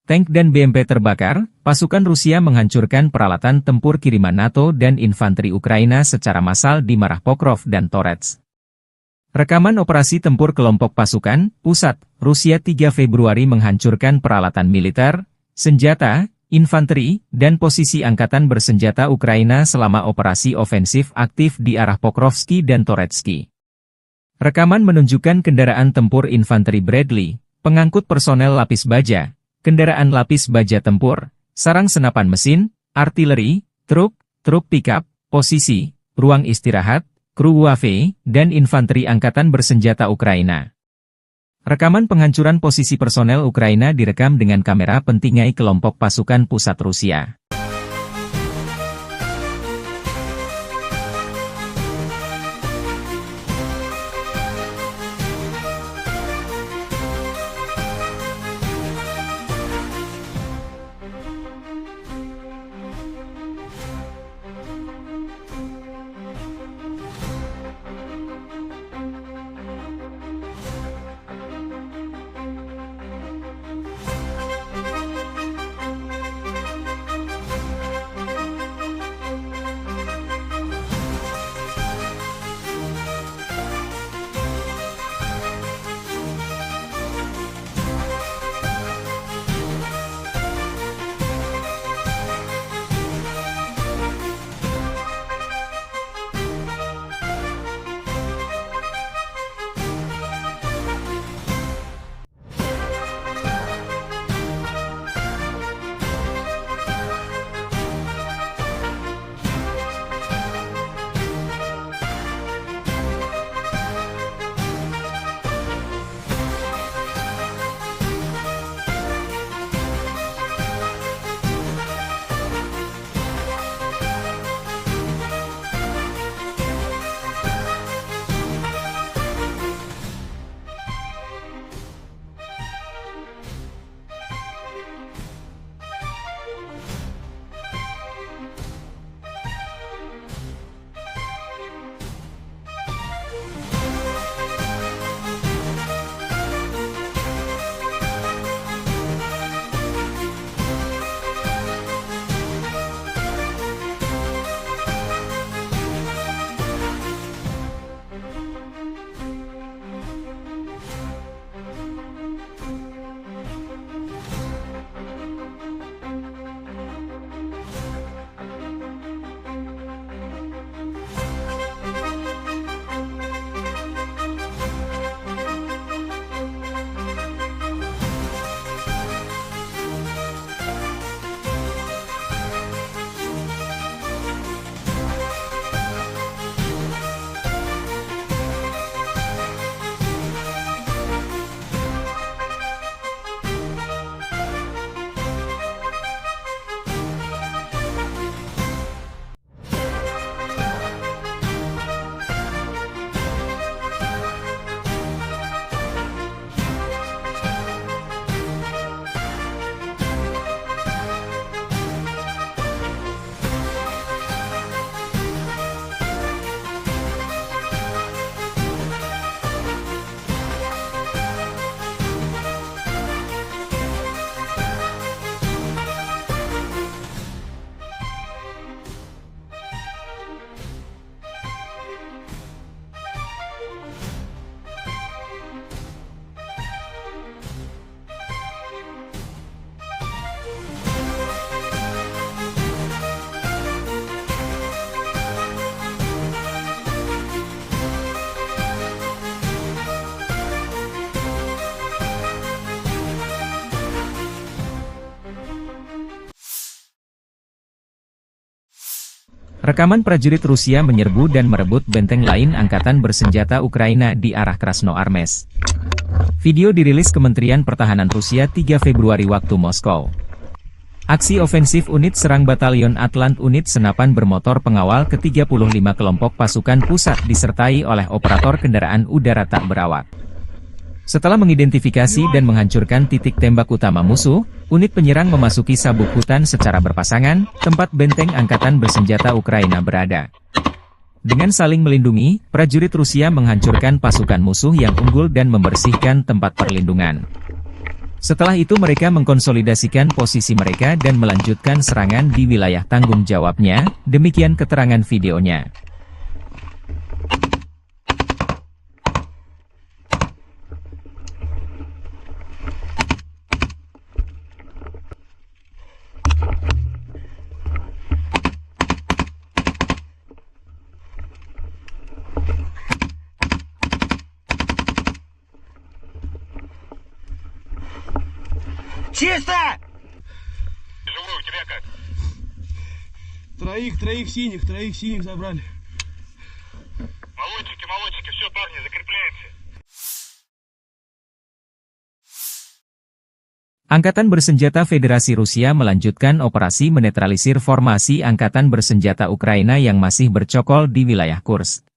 Tank dan BMP terbakar, pasukan Rusia menghancurkan peralatan tempur kiriman NATO dan infanteri Ukraina secara massal di Marah Pokrov dan Torets. Rekaman operasi tempur kelompok pasukan, pusat, Rusia 3 Februari menghancurkan peralatan militer, senjata, infanteri, dan posisi angkatan bersenjata Ukraina selama operasi ofensif aktif di arah Pokrovski dan Toretsky. Rekaman menunjukkan kendaraan tempur infanteri Bradley, pengangkut personel lapis baja, kendaraan lapis baja tempur, sarang senapan mesin, artileri, truk pickup, posisi, ruang istirahat, kru UAV, dan infanteri angkatan bersenjata Ukraina. Rekaman penghancuran posisi personel Ukraina direkam dengan kamera pentingai kelompok pasukan pusat Rusia. Rekaman prajurit Rusia menyerbu dan merebut benteng lain angkatan bersenjata Ukraina di arah Krasnoarmeysk. Video dirilis Kementerian Pertahanan Rusia 3 Februari waktu Moskow. Aksi ofensif unit serang Batalion Atlant unit senapan bermotor pengawal ke-35 kelompok pasukan pusat disertai oleh operator kendaraan udara tak berawak. Setelah mengidentifikasi dan menghancurkan titik tembak utama musuh, unit penyerang memasuki sabuk hutan secara berpasangan, tempat benteng angkatan bersenjata Ukraina berada. Dengan saling melindungi, prajurit Rusia menghancurkan pasukan musuh yang unggul dan membersihkan tempat perlindungan. Setelah itu mereka mengkonsolidasikan posisi mereka dan melanjutkan serangan di wilayah tanggung jawabnya, demikian keterangan videonya. Чисто! Живой, у тебя как? Троих синих забрали. Молодчики, все, парни, закрепляемся. Angkatan Bersenjata Federasi Rusia melanjutkan operasi menetralisir formasi Angkatan Bersenjata Ukraina yang masih bercokol di wilayah Kursk.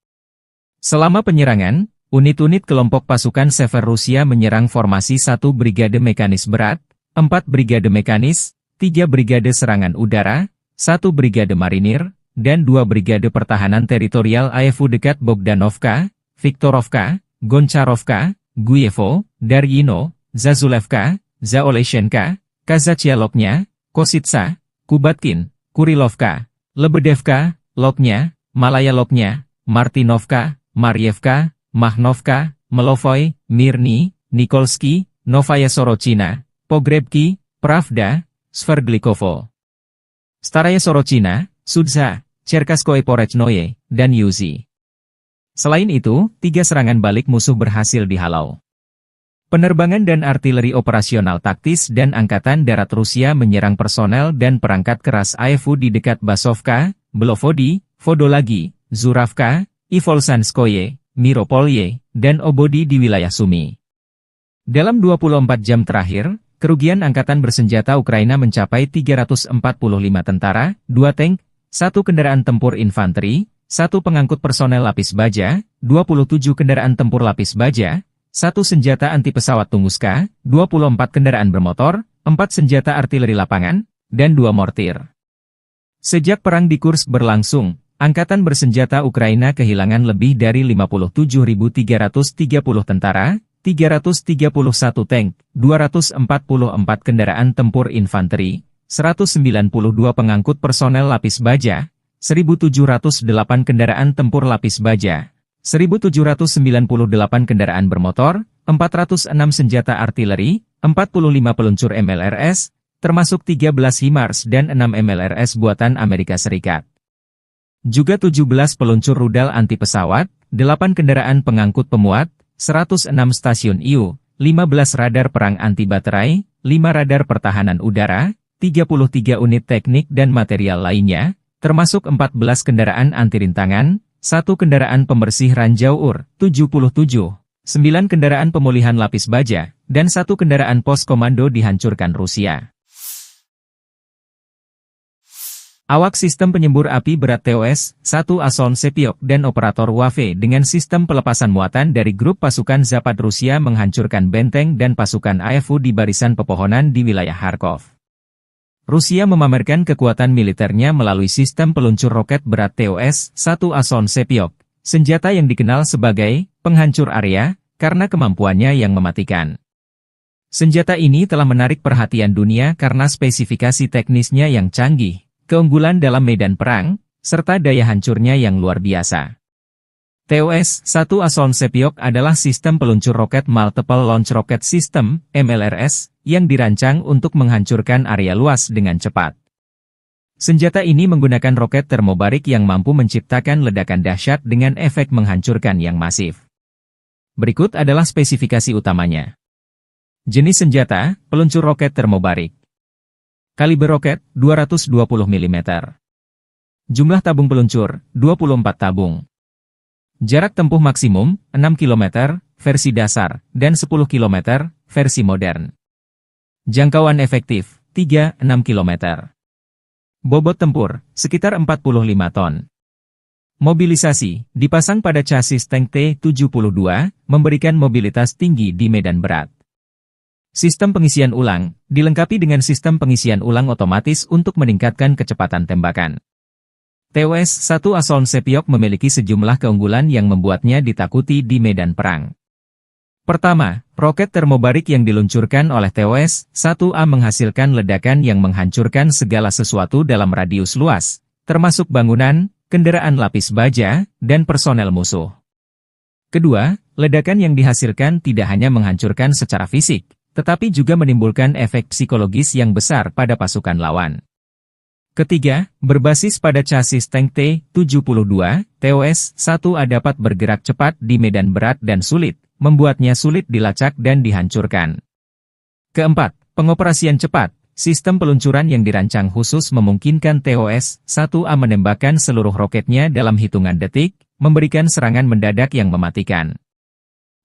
Selama penyerangan, unit-unit kelompok pasukan Sever Rusia menyerang formasi 1 Brigade Mekanis Berat, 4 Brigade Mekanis, 3 Brigade Serangan Udara, 1 Brigade Marinir, dan 2 Brigade Pertahanan Teritorial AFU dekat Bogdanovka, Viktorovka, Goncharovka, Guyevo, Daryino, Zazulevka, Zaoleshenka, Kazachialoknya, Kositsa, Kubatkin, Kurilovka, Lebedevka, Loknya, Malaya Loknya, Martinovka, Marievka, Mahnovka, Melovoy, Mirny, Nikolsky, Novaya Sorochina, Pogrebki, Pravda, Sverdlikovo, Staraya Sorochina, Sudza, Cherkaskoye Porechnoye, dan Yuzi. Selain itu, 3 serangan balik musuh berhasil dihalau. Penerbangan dan artileri operasional taktis dan Angkatan Darat Rusia menyerang personel dan perangkat keras AFU di dekat Basovka, Belovodi, Vodolagi, Zuravka, Ivolsanskoye, Miropolye, dan Obodi di wilayah Sumi. Dalam 24 jam terakhir, kerugian Angkatan Bersenjata Ukraina mencapai 345 tentara, 2 tank, 1 kendaraan tempur infanteri, 1 pengangkut personel lapis baja, 27 kendaraan tempur lapis baja, 1 senjata anti-pesawat Tunguska, 24 kendaraan bermotor, 4 senjata artileri lapangan, dan 2 mortir. Sejak perang di Kursk berlangsung, Angkatan Bersenjata Ukraina kehilangan lebih dari 57.330 tentara, 331 tank, 244 kendaraan tempur infanteri, 192 pengangkut personel lapis baja, 1.708 kendaraan tempur lapis baja, 1.798 kendaraan bermotor, 406 senjata artileri, 45 peluncur MLRS, termasuk 13 HIMARS dan 6 MLRS buatan Amerika Serikat. Juga 17 peluncur rudal anti-pesawat, 8 kendaraan pengangkut pemuat, 106 stasiun IU, 15 radar perang anti-baterai, 5 radar pertahanan udara, 33 unit teknik dan material lainnya, termasuk 14 kendaraan anti-rintangan, 1 kendaraan pembersih ranjau UR, 77, 9 kendaraan pemulihan lapis baja, dan 1 kendaraan pos komando dihancurkan Rusia. Awak sistem penyembur api berat TOS-1 Ason Sepiok dan operator WAFE dengan sistem pelepasan muatan dari grup pasukan Zapad Rusia menghancurkan benteng dan pasukan AFU di barisan pepohonan di wilayah Kharkov. Rusia memamerkan kekuatan militernya melalui sistem peluncur roket berat TOS-1 Ason Sepiok, senjata yang dikenal sebagai penghancur area karena kemampuannya yang mematikan. Senjata ini telah menarik perhatian dunia karena spesifikasi teknisnya yang canggih, keunggulan dalam medan perang, serta daya hancurnya yang luar biasa. TOS-1 Ason Sepiok adalah sistem peluncur roket Multiple Launch Rocket System, MLRS, yang dirancang untuk menghancurkan area luas dengan cepat. Senjata ini menggunakan roket termobarik yang mampu menciptakan ledakan dahsyat dengan efek menghancurkan yang masif. Berikut adalah spesifikasi utamanya. Jenis senjata, peluncur roket termobarik. Kaliber roket, 220 mm. Jumlah tabung peluncur, 24 tabung. Jarak tempuh maksimum, 6 km, versi dasar, dan 10 km, versi modern. Jangkauan efektif, 3-6 km. Bobot tempur, sekitar 45 ton. Mobilisasi, dipasang pada chassis tank T-72, memberikan mobilitas tinggi di medan berat. Sistem pengisian ulang, dilengkapi dengan sistem pengisian ulang otomatis untuk meningkatkan kecepatan tembakan. TOS-1 Asoln Sepiok memiliki sejumlah keunggulan yang membuatnya ditakuti di medan perang. Pertama, roket termobarik yang diluncurkan oleh TOS-1A menghasilkan ledakan yang menghancurkan segala sesuatu dalam radius luas, termasuk bangunan, kendaraan lapis baja, dan personel musuh. Kedua, ledakan yang dihasilkan tidak hanya menghancurkan secara fisik, tetapi juga menimbulkan efek psikologis yang besar pada pasukan lawan. Ketiga, berbasis pada chassis tank T-72, TOS-1A dapat bergerak cepat di medan berat dan sulit, membuatnya sulit dilacak dan dihancurkan. Keempat, pengoperasian cepat. Sistem peluncuran yang dirancang khusus memungkinkan TOS-1A menembakkan seluruh roketnya dalam hitungan detik, memberikan serangan mendadak yang mematikan.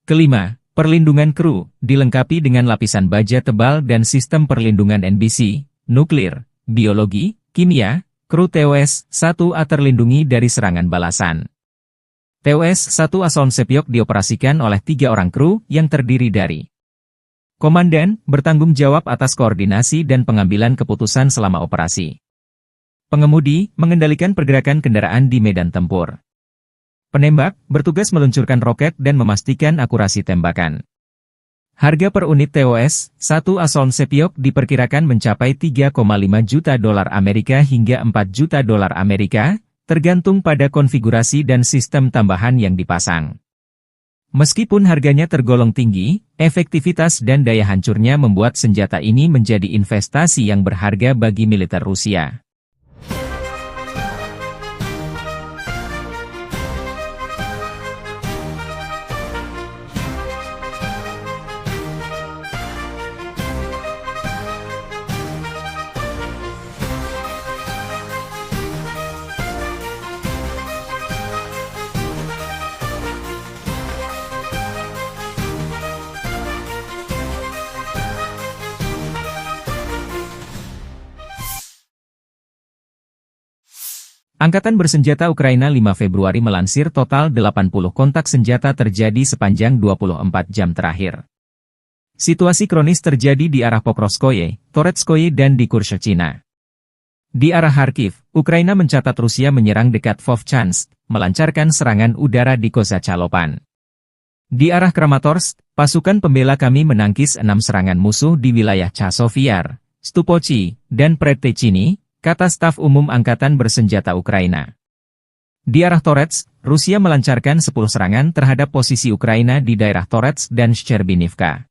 Kelima, perlindungan kru, dilengkapi dengan lapisan baja tebal dan sistem perlindungan NBC, nuklir, biologi, kimia, kru TOS-1A terlindungi dari serangan balasan. TOS-1 Asoln Sepiok dioperasikan oleh 3 orang kru yang terdiri dari Komandan, bertanggung jawab atas koordinasi dan pengambilan keputusan selama operasi. Pengemudi, mengendalikan pergerakan kendaraan di medan tempur. Penembak, bertugas meluncurkan roket dan memastikan akurasi tembakan. Harga per unit TOS-1 Asoln Sepiok diperkirakan mencapai 3,5 juta dolar Amerika hingga 4 juta dolar Amerika, tergantung pada konfigurasi dan sistem tambahan yang dipasang. Meskipun harganya tergolong tinggi, efektivitas dan daya hancurnya membuat senjata ini menjadi investasi yang berharga bagi militer Rusia. Angkatan Bersenjata Ukraina 5 Februari melansir total 80 kontak senjata terjadi sepanjang 24 jam terakhir. Situasi kronis terjadi di arah Pokrovskoye, Toretskoye dan di Kurshchina. Di arah Kharkiv, Ukraina mencatat Rusia menyerang dekat Vovchansk, melancarkan serangan udara di Kozacalopan. Di arah Kramatorsk, pasukan pembela kami menangkis 6 serangan musuh di wilayah Chasovyar, Stupochi, dan Predtechny, kata staf umum Angkatan Bersenjata Ukraina. Di arah Toretsk, Rusia melancarkan 10 serangan terhadap posisi Ukraina di daerah Toretsk dan Shcherbinivka.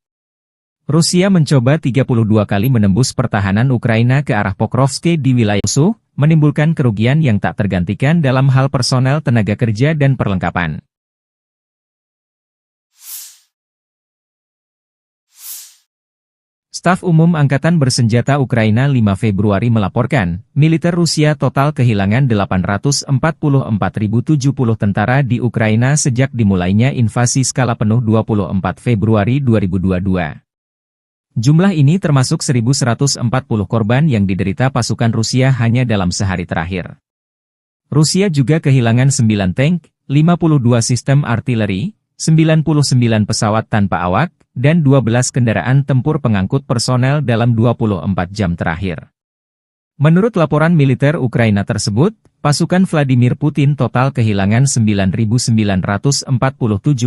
Rusia mencoba 32 kali menembus pertahanan Ukraina ke arah Pokrovsk di wilayah musuh, menimbulkan kerugian yang tak tergantikan dalam hal personel tenaga kerja dan perlengkapan. Staf Umum Angkatan Bersenjata Ukraina 5 Februari melaporkan, militer Rusia total kehilangan 844.070 tentara di Ukraina sejak dimulainya invasi skala penuh 24 Februari 2022. Jumlah ini termasuk 1.140 korban yang diderita pasukan Rusia hanya dalam sehari terakhir. Rusia juga kehilangan 9 tank, 52 sistem artileri, 99 pesawat tanpa awak, dan 12 kendaraan tempur pengangkut personel dalam 24 jam terakhir. Menurut laporan militer Ukraina tersebut, pasukan Vladimir Putin total kehilangan 9.947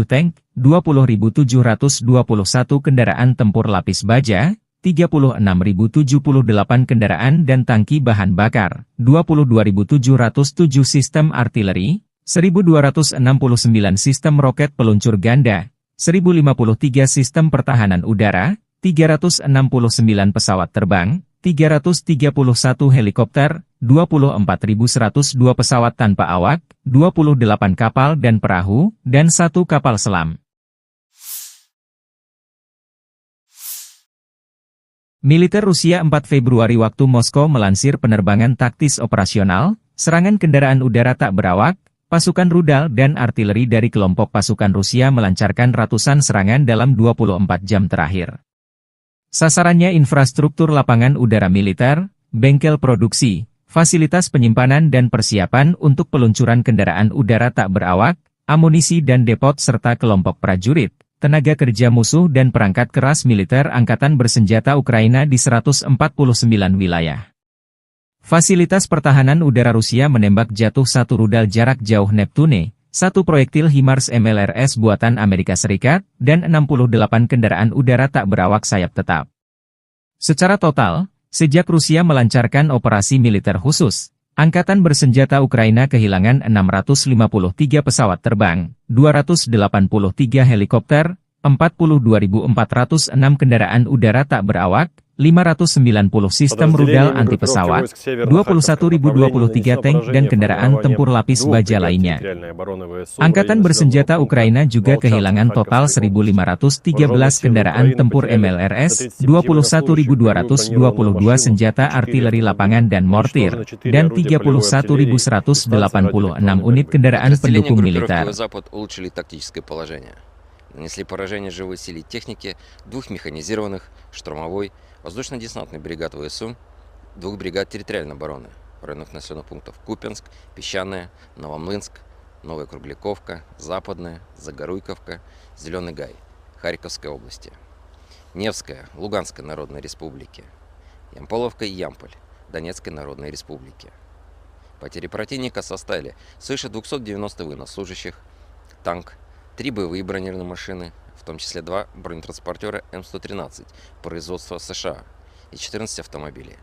tank, 20.721 kendaraan tempur lapis baja, 36.078 kendaraan dan tangki bahan bakar, 22.707 sistem artileri, 1.269 sistem roket peluncur ganda, 1.053 sistem pertahanan udara, 369 pesawat terbang, 331 helikopter, 24.102 pesawat tanpa awak, 28 kapal dan perahu, dan 1 kapal selam. Militer Rusia 4 Februari waktu Moskow melansir penerbangan taktis operasional, serangan kendaraan udara tak berawak, pasukan rudal dan artileri dari kelompok pasukan Rusia melancarkan ratusan serangan dalam 24 jam terakhir. Sasarannya infrastruktur lapangan udara militer, bengkel produksi, fasilitas penyimpanan dan persiapan untuk peluncuran kendaraan udara tak berawak, amunisi dan depot serta kelompok prajurit, tenaga kerja musuh dan perangkat keras militer angkatan bersenjata Ukraina di 149 wilayah. Fasilitas pertahanan udara Rusia menembak jatuh satu rudal jarak jauh Neptune, satu proyektil HIMARS MLRS buatan Amerika Serikat, dan 68 kendaraan udara tak berawak sayap tetap. Secara total, sejak Rusia melancarkan operasi militer khusus, Angkatan bersenjata Ukraina kehilangan 653 pesawat terbang, 283 helikopter, 42.406 kendaraan udara tak berawak, 590 sistem rudal anti-pesawat, 21.023 tank dan kendaraan tempur lapis baja lainnya. Angkatan bersenjata Ukraina juga kehilangan total 1.513 kendaraan tempur MLRS, 21.222 senjata artileri lapangan dan mortir, dan 31.186 unit kendaraan pendukung militer. Нанесли поражение живой силе и технике двух механизированных, штурмовой, воздушно-десантный бригад ВСУ, двух бригад территориальной обороны в районах населенных пунктов Купянск, Песчаное, Новомлынск, Новая Кругляковка, Западная, Загоруйковка, Зеленый Гай, Харьковской области, Невская, Луганской Народной Республики, Ямполовка и Ямполь, Донецкой Народной Республики. Потери противника составили свыше 290 военнослужащих, танк, 3 боевые бронированные машины, в том числе 2 бронетранспортера М113 производства США и 14 автомобилей.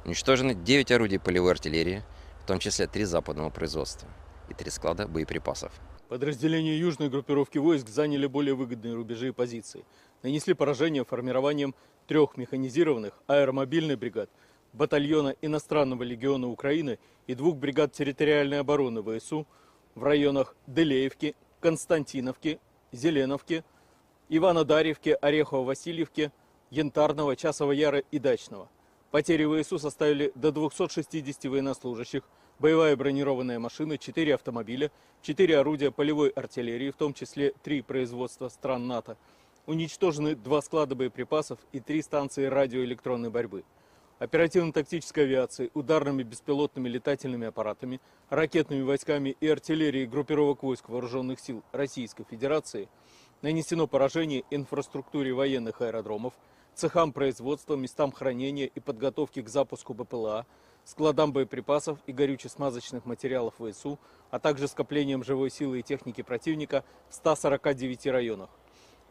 Уничтожены 9 орудий полевой артиллерии, в том числе 3 западного производства и 3 склада боеприпасов. Подразделения южной группировки войск заняли более выгодные рубежи и позиции. Нанесли поражение формированием 3 механизированных аэромобильных бригад, батальона иностранного легиона Украины и 2 бригад территориальной обороны ВСУ в районах Делеевки, Константиновки, Зеленовки, Иванодарьевки, Орехово-Васильевки, Янтарного, Часова Яра и Дачного. Потери ВСУ составили до 260 военнослужащих, боевая бронированная машина, 4 автомобиля, 4 орудия полевой артиллерии, в том числе 3 производства стран НАТО. Уничтожены 2 склада боеприпасов и 3 станции радиоэлектронной борьбы. Оперативно-тактической авиацией, ударными беспилотными летательными аппаратами, ракетными войсками и артиллерией группировок войск Вооруженных сил Российской Федерации нанесено поражение инфраструктуре военных аэродромов, цехам производства, местам хранения и подготовки к запуску БПЛА, складам боеприпасов и горюче-смазочных материалов ВСУ, а также скоплением живой силы и техники противника в 149 районах.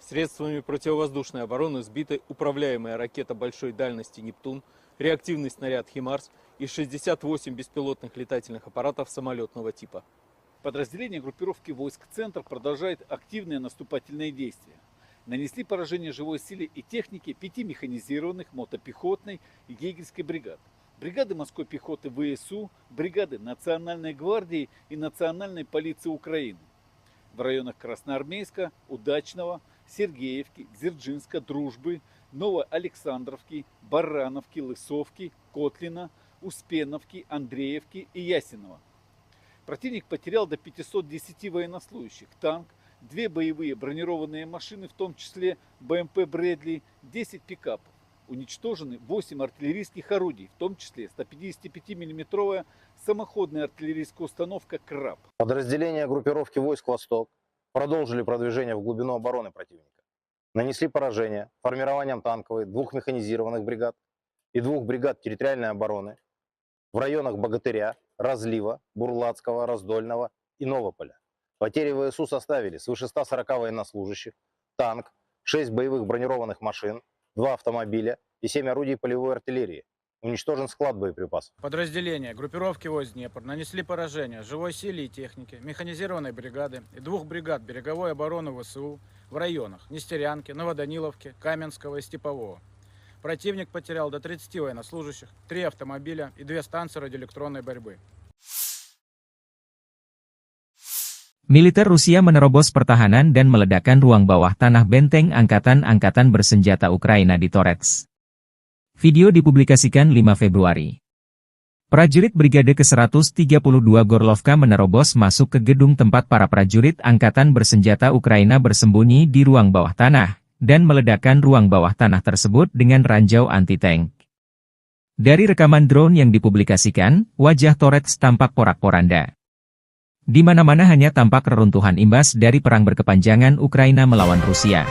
Средствами противовоздушной обороны сбиты управляемая ракета большой дальности «Нептун», реактивный снаряд «Химарс» и 68 беспилотных летательных аппаратов самолетного типа. Подразделения группировки войск «Центр» продолжают активные наступательные действия. Нанесли поражение живой силе и технике 5 механизированных мотопехотной и егерской бригад, бригады морской пехоты ВСУ, бригады Национальной гвардии и Национальной полиции Украины в районах Красноармейска, Удачного, Сергеевки, Дзержинска, Дружбы, Новоалександровки, Барановки, Лысовки, Котлина, Успеновки, Андреевки и Ясенова. Противник потерял до 510 военнослужащих, танк, 2 боевые бронированные машины, в том числе БМП «Брэдли», 10 пикапов. Уничтожены 8 артиллерийских орудий, в том числе 155-мм самоходная артиллерийская установка «Краб». Подразделения группировки войск «Восток» продолжили продвижение в глубину обороны противника. Нанесли поражение формированием танковой 2 механизированных бригад и 2 бригад территориальной обороны в районах Богатыря, Разлива, Бурлацкого, Раздольного и Новополя. Потери ВСУ составили свыше 140 военнослужащих, танк, 6 боевых бронированных машин, 2 автомобиля и 7 орудий полевой артиллерии. Уничтожен склад боеприпасов. Подразделения группировки войск Днепр нанесли поражение живой силе и технике, механизированной бригады и 2 бригад береговой обороны ВСУ в районах Нестерянки, Новоданиловки, Каменского и Степового. Противник потерял до 30 военнослужащих, 3 автомобиля и 2 станции радиоэлектронной борьбы. Militer Rusia menerobos pertahanan dan meledakkan ruang bawah tanah benteng angkatan bersenjata Ukraina di Torets. Video dipublikasikan 5 Februari. Prajurit Brigade ke-132 Gorlovka menerobos masuk ke gedung tempat para prajurit angkatan bersenjata Ukraina bersembunyi di ruang bawah tanah, dan meledakkan ruang bawah tanah tersebut dengan ranjau anti-tank. Dari rekaman drone yang dipublikasikan, wajah Torets tampak porak-poranda. Di mana-mana hanya tampak reruntuhan imbas dari perang berkepanjangan Ukraina melawan Rusia.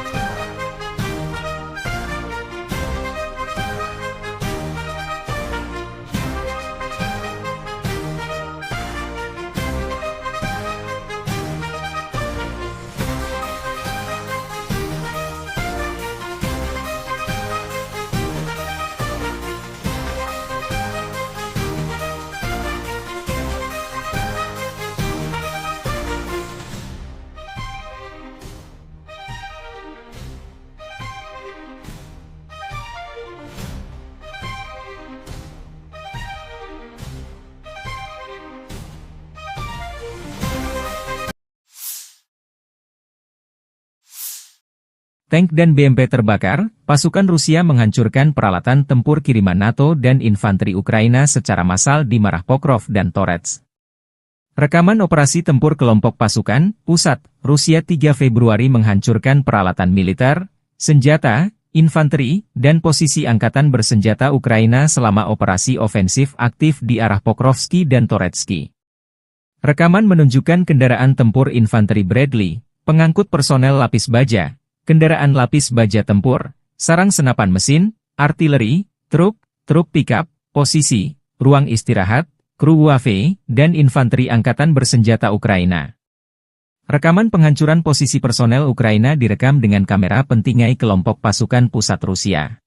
Tank dan BMP terbakar, pasukan Rusia menghancurkan peralatan tempur kiriman NATO dan infanteri Ukraina secara massal di Marah Pokrov dan Torets. Rekaman operasi tempur kelompok pasukan, pusat, Rusia 3 Februari menghancurkan peralatan militer, senjata, infanteri, dan posisi angkatan bersenjata Ukraina selama operasi ofensif aktif di arah Pokrovski dan Toretsky. Rekaman menunjukkan kendaraan tempur infanteri Bradley, pengangkut personel lapis baja, kendaraan lapis baja tempur, sarang senapan mesin, artileri, truk pickup, posisi, ruang istirahat, kru UAV, dan infanteri angkatan bersenjata Ukraina. Rekaman penghancuran posisi personel Ukraina direkam dengan kamera pentingai kelompok pasukan pusat Rusia.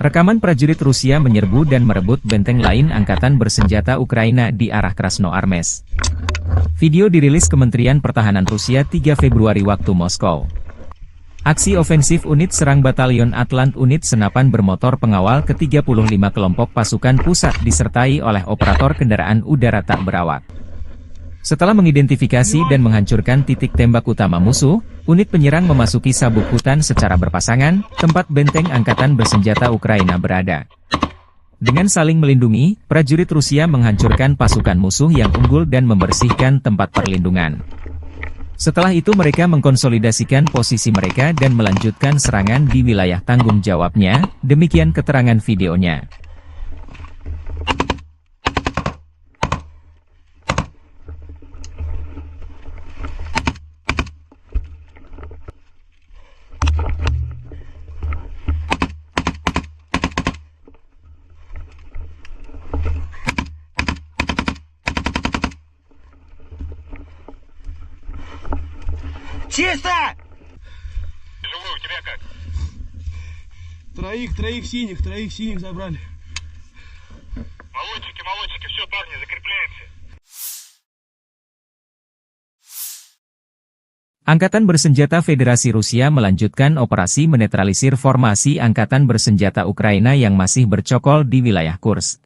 Rekaman prajurit Rusia menyerbu dan merebut benteng lain angkatan bersenjata Ukraina di arah Krasnoarmeysk. Video dirilis Kementerian Pertahanan Rusia 3 Februari waktu Moskow. Aksi ofensif unit serang Batalion Atlant unit senapan bermotor pengawal ke-35 kelompok pasukan pusat disertai oleh operator kendaraan udara tak berawak. Setelah mengidentifikasi dan menghancurkan titik tembak utama musuh, unit penyerang memasuki sabuk hutan secara berpasangan, tempat benteng angkatan bersenjata Ukraina berada. Dengan saling melindungi, prajurit Rusia menghancurkan pasukan musuh yang unggul dan membersihkan tempat perlindungan. Setelah itu mereka mengkonsolidasikan posisi mereka dan melanjutkan serangan di wilayah tanggung jawabnya, demikian keterangan videonya. Чисто! Живой, у тебя как? Троих синих забрали. Молодчики, все, парни, закрепляемся. Angkatan Bersenjata Federasi Rusia melanjutkan operasi menetralisir formasi Angkatan Bersenjata Ukraina yang masih bercokol di wilayah Kursk.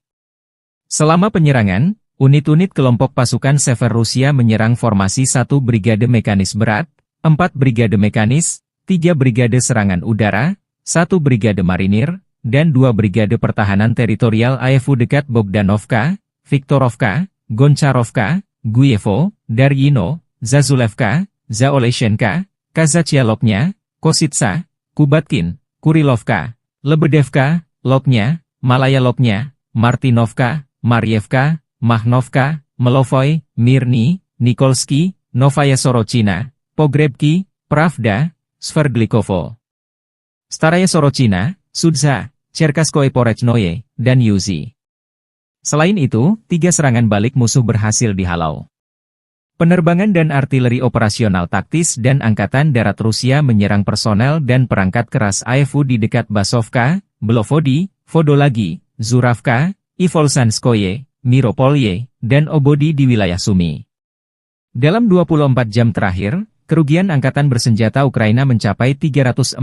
Selama penyerangan, unit-unit kelompok pasukan Sever Rusia menyerang formasi 1 Brigade Mekanis Berat, 4 Brigade Mekanis, 3 Brigade Serangan Udara, 1 Brigade Marinir, dan 2 Brigade Pertahanan Teritorial AFU dekat Bogdanovka, Viktorovka, Goncharovka, Guyevo, Daryino, Zazulevka, Zaoleshenka, Kazachialoknya, Kositsa, Kubatkin, Kurilovka, Lebedevka, Loknya, Malaya Loknya, Martinovka, Maryevka, Mahnovka, Melovoy, Mirny, Nikolsky, Novaya Sorochina, Pogrebki, Pravda, Sverdlikovo, Staraya Sorochina, Sudza, Cherkaskoye Porechnoye, dan Yuzi. Selain itu, 3 serangan balik musuh berhasil dihalau. Penerbangan dan artileri operasional taktis dan Angkatan Darat Rusia menyerang personel dan perangkat keras AFU di dekat Basovka, Belovodi, Vodolagi, Zuravka, Ivolsanskoye, Miropolye, dan Obodi di wilayah Sumy. Dalam 24 jam terakhir, kerugian Angkatan Bersenjata Ukraina mencapai 345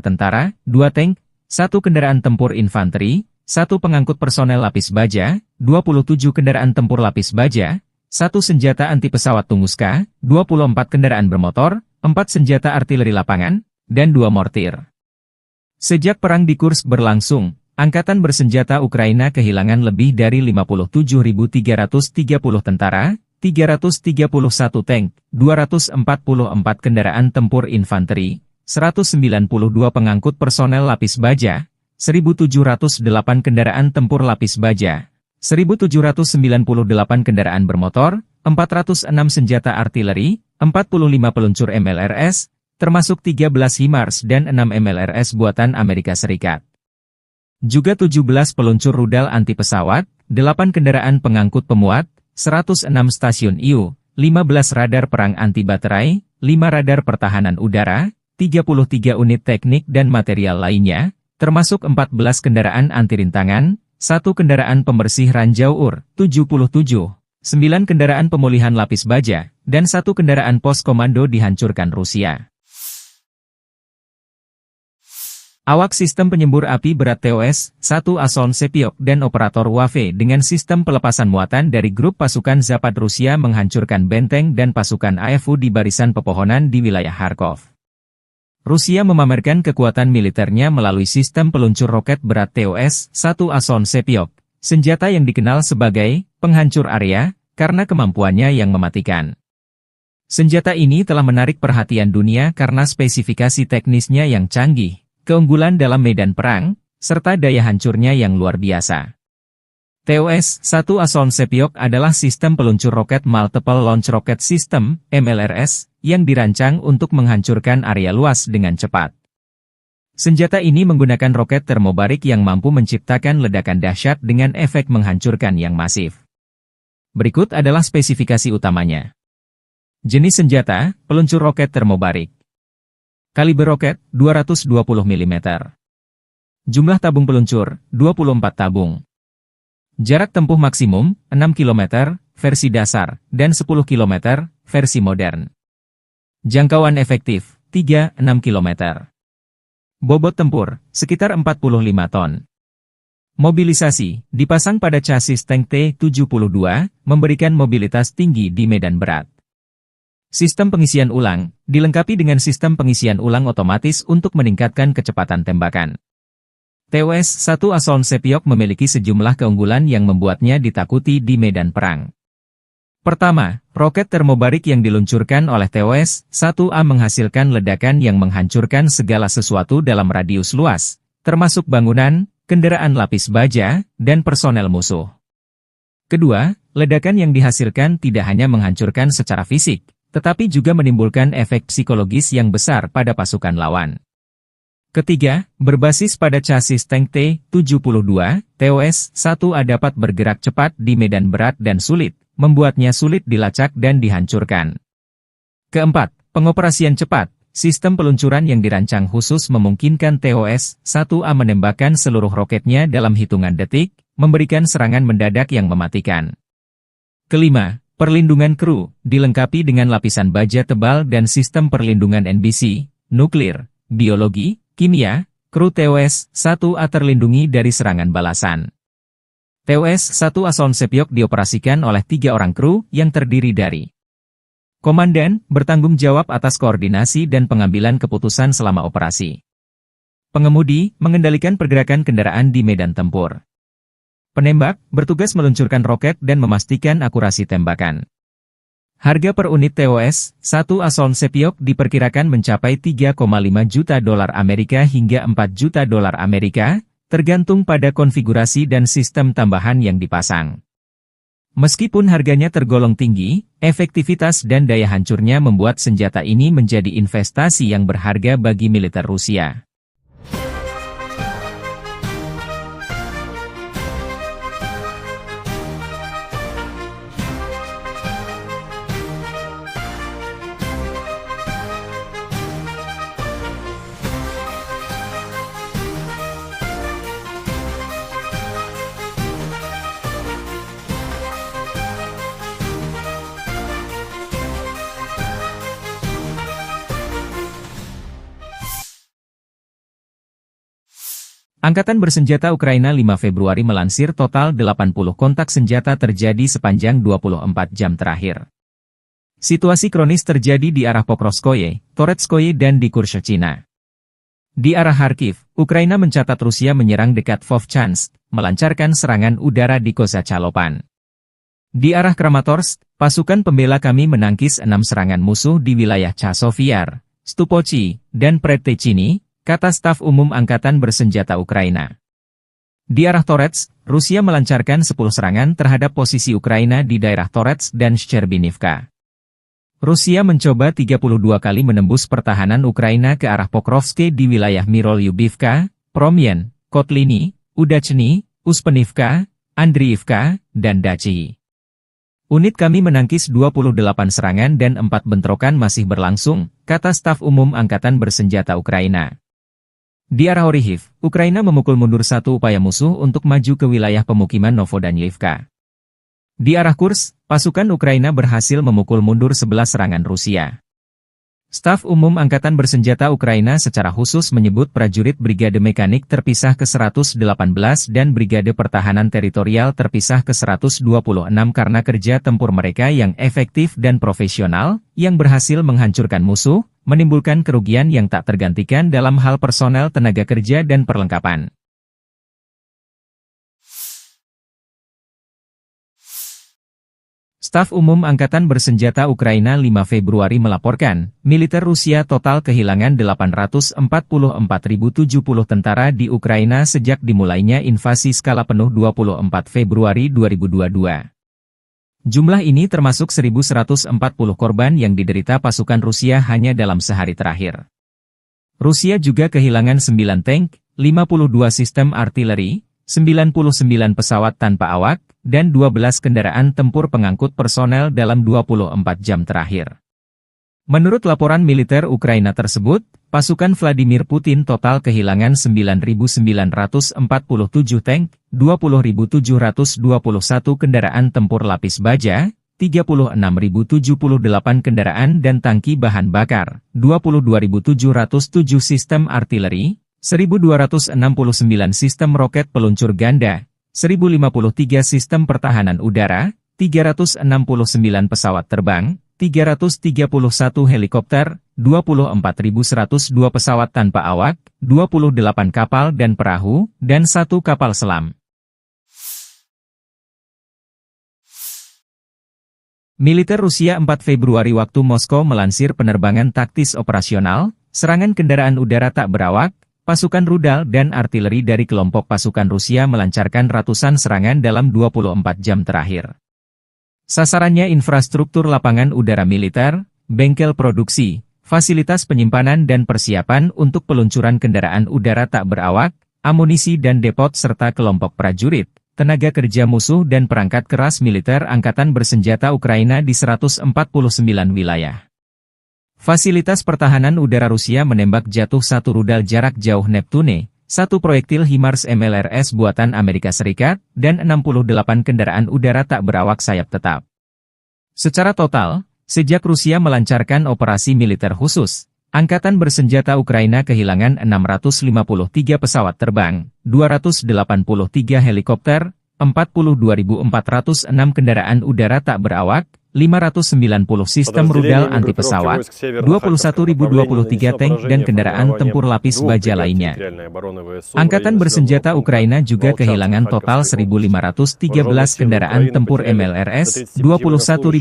tentara, 2 tank, 1 kendaraan tempur infanteri, 1 pengangkut personel lapis baja, 27 kendaraan tempur lapis baja, 1 senjata anti pesawat Tunguska, 24 kendaraan bermotor, 4 senjata artileri lapangan, dan 2 mortir. Sejak perang di Kursk berlangsung, Angkatan Bersenjata Ukraina kehilangan lebih dari 57.330 tentara, 331 tank, 244 kendaraan tempur infanteri, 192 pengangkut personel lapis baja, 1.708 kendaraan tempur lapis baja, 1.798 kendaraan bermotor, 406 senjata artileri, 45 peluncur MLRS, termasuk 13 HIMARS dan 6 MLRS buatan Amerika Serikat. Juga 17 peluncur rudal anti pesawat, 8 kendaraan pengangkut pemuat, 106 stasiun IU, 15 radar perang anti baterai, 5 radar pertahanan udara, 33 unit teknik dan material lainnya, termasuk 14 kendaraan anti rintangan, 1 kendaraan pembersih ranjau UR, 77, 9 kendaraan pemulihan lapis baja, dan 1 kendaraan pos komando dihancurkan Rusia. Awak sistem penyembur api berat TOS-1 Ason Sepiok dan operator WAFE dengan sistem pelepasan muatan dari grup pasukan Zapad Rusia menghancurkan benteng dan pasukan AFU di barisan pepohonan di wilayah Kharkov. Rusia memamerkan kekuatan militernya melalui sistem peluncur roket berat TOS-1 Ason Sepiok, senjata yang dikenal sebagai penghancur area karena kemampuannya yang mematikan. Senjata ini telah menarik perhatian dunia karena spesifikasi teknisnya yang canggih, keunggulan dalam medan perang, serta daya hancurnya yang luar biasa. TOS-1 Ason Sepiok adalah sistem peluncur roket Multiple Launch Rocket System, MLRS, yang dirancang untuk menghancurkan area luas dengan cepat. Senjata ini menggunakan roket termobarik yang mampu menciptakan ledakan dahsyat dengan efek menghancurkan yang masif. Berikut adalah spesifikasi utamanya. Jenis senjata, peluncur roket termobarik. Kaliber roket, 220 mm. Jumlah tabung peluncur, 24 tabung. Jarak tempuh maksimum, 6 km, versi dasar, dan 10 km, versi modern. Jangkauan efektif, 3-6 km. Bobot tempur, sekitar 45 ton. Mobilisasi, dipasang pada chassis tank T-72, memberikan mobilitas tinggi di medan berat. Sistem pengisian ulang, dilengkapi dengan sistem pengisian ulang otomatis untuk meningkatkan kecepatan tembakan. TOS-1 Asoln Sepiok memiliki sejumlah keunggulan yang membuatnya ditakuti di medan perang. Pertama, roket termobarik yang diluncurkan oleh TOS-1A menghasilkan ledakan yang menghancurkan segala sesuatu dalam radius luas, termasuk bangunan, kendaraan lapis baja, dan personel musuh. Kedua, ledakan yang dihasilkan tidak hanya menghancurkan secara fisik, tetapi juga menimbulkan efek psikologis yang besar pada pasukan lawan. Ketiga, berbasis pada chassis tank T-72, TOS-1A dapat bergerak cepat di medan berat dan sulit, membuatnya sulit dilacak dan dihancurkan. Keempat, pengoperasian cepat. Sistem peluncuran yang dirancang khusus memungkinkan TOS-1A menembakkan seluruh roketnya dalam hitungan detik, memberikan serangan mendadak yang mematikan. Kelima, perlindungan kru, dilengkapi dengan lapisan baja tebal dan sistem perlindungan NBC, nuklir, biologi, kimia, kru TOS-1A terlindungi dari serangan balasan. TOS-1 Asoln Sepiok dioperasikan oleh 3 orang kru yang terdiri dari komandan, bertanggung jawab atas koordinasi dan pengambilan keputusan selama operasi. Pengemudi, mengendalikan pergerakan kendaraan di medan tempur. Penembak, bertugas meluncurkan roket dan memastikan akurasi tembakan. Harga per unit TOS-1 Asoln Sepiok diperkirakan mencapai 3,5 juta dolar Amerika hingga 4 juta dolar Amerika, tergantung pada konfigurasi dan sistem tambahan yang dipasang. Meskipun harganya tergolong tinggi, efektivitas dan daya hancurnya membuat senjata ini menjadi investasi yang berharga bagi militer Rusia. Angkatan Bersenjata Ukraina 5 Februari melansir total 80 kontak senjata terjadi sepanjang 24 jam terakhir. Situasi kronis terjadi di arah Pokrovskoye, Toretskoye dan di Kurshchina. Di arah Kharkiv, Ukraina mencatat Rusia menyerang dekat Vovchansk, melancarkan serangan udara di Kozacalopan. Di arah Kramatorsk, pasukan pembela kami menangkis 6 serangan musuh di wilayah Chasovyar, Stupochi, dan Predtechny, kata staf umum Angkatan Bersenjata Ukraina. Di arah Toretsk, Rusia melancarkan 10 serangan terhadap posisi Ukraina di daerah Toretsk dan Shcherbinivka. Rusia mencoba 32 kali menembus pertahanan Ukraina ke arah Pokrovsk di wilayah Mirolyubivka, Promyen, Kotliny, Udachny, Uspenivka, Andriivka, dan Dachi. Unit kami menangkis 28 serangan dan 4 bentrokan masih berlangsung, kata staf umum Angkatan Bersenjata Ukraina. Di arah Orikhiv, Ukraina memukul mundur 1 upaya musuh untuk maju ke wilayah pemukiman Novodanyivka. Di arah Kursk, pasukan Ukraina berhasil memukul mundur 11 serangan Rusia. Staf umum Angkatan Bersenjata Ukraina secara khusus menyebut prajurit Brigade Mekanik terpisah ke-118 dan Brigade Pertahanan Teritorial terpisah ke-126 karena kerja tempur mereka yang efektif dan profesional, yang berhasil menghancurkan musuh, menimbulkan kerugian yang tak tergantikan dalam hal personel tenaga kerja dan perlengkapan. Staf Umum Angkatan Bersenjata Ukraina 5 Februari melaporkan, militer Rusia total kehilangan 844.070 tentara di Ukraina sejak dimulainya invasi skala penuh 24 Februari 2022. Jumlah ini termasuk 1.140 korban yang diderita pasukan Rusia hanya dalam sehari terakhir. Rusia juga kehilangan 9 tank, 52 sistem artileri, 99 pesawat tanpa awak, dan 12 kendaraan tempur pengangkut personel dalam 24 jam terakhir. Menurut laporan militer Ukraina tersebut, pasukan Vladimir Putin total kehilangan 9.947 tank, 20.721 kendaraan tempur lapis baja, 36.078 kendaraan dan tangki bahan bakar, 22.707 sistem artileri, 1.269 sistem roket peluncur ganda, 1.053 sistem pertahanan udara, 369 pesawat terbang, 331 helikopter, 24.102 pesawat tanpa awak, 28 kapal dan perahu, dan 1 kapal selam. Militer Rusia 4 Februari waktu Moskow melansir penerbangan taktis operasional, serangan kendaraan udara tak berawak, pasukan rudal dan artileri dari kelompok pasukan Rusia melancarkan ratusan serangan dalam 24 jam terakhir. Sasarannya infrastruktur lapangan udara militer, bengkel produksi, fasilitas penyimpanan dan persiapan untuk peluncuran kendaraan udara tak berawak, amunisi dan depot serta kelompok prajurit, tenaga kerja musuh dan perangkat keras militer angkatan bersenjata Ukraina di 149 wilayah. Fasilitas pertahanan udara Rusia menembak jatuh 1 rudal jarak jauh Neptune, 1 proyektil HIMARS MLRS buatan Amerika Serikat, dan 68 kendaraan udara tak berawak sayap tetap. Secara total, sejak Rusia melancarkan operasi militer khusus, Angkatan bersenjata Ukraina kehilangan 653 pesawat terbang, 283 helikopter, 42.406 kendaraan udara tak berawak, 590 sistem rudal anti-pesawat, 21.023 tank dan kendaraan tempur lapis baja lainnya. Angkatan bersenjata Ukraina juga kehilangan total 1.513 kendaraan tempur MLRS, 21.222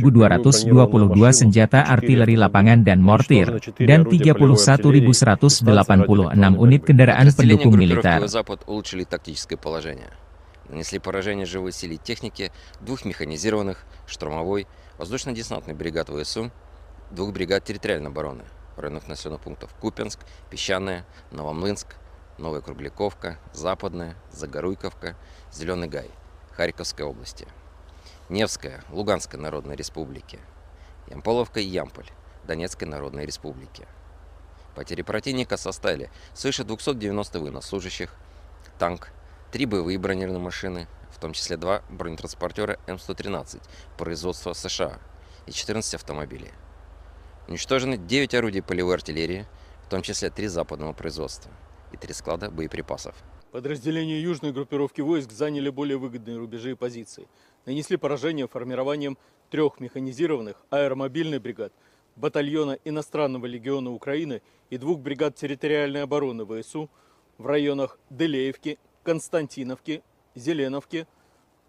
senjata artileri lapangan dan mortir, dan 31.186 unit kendaraan pendukung militer. Нанесли поражение живой силе и технике 2 механизированных, штурмовой, воздушно-десантный бригад ВСУ, 2 бригад территориальной обороны в районах населенных пунктов Купянск, Песчаное, Новомлынск, Новая Кругляковка, Западная, Загоруйковка, Зеленый Гай, Харьковской области, Невская, Луганской Народной Республики, Ямполовка и Ямполь, Донецкой Народной Республики. Потери противника составили свыше 290 военнослужащих, танк, 3 боевые бронированные машины, в том числе 2 бронетранспортера М113 производства США и 14 автомобилей. Уничтожены 9 орудий полевой артиллерии, в том числе 3 западного производства и 3 склада боеприпасов. Подразделения южной группировки войск заняли более выгодные рубежи и позиции. Нанесли поражение формированием 3 механизированных аэромобильных бригад, батальона иностранного легиона Украины и 2 бригад территориальной обороны ВСУ в районах Делеевки, Константиновки, Зеленовки,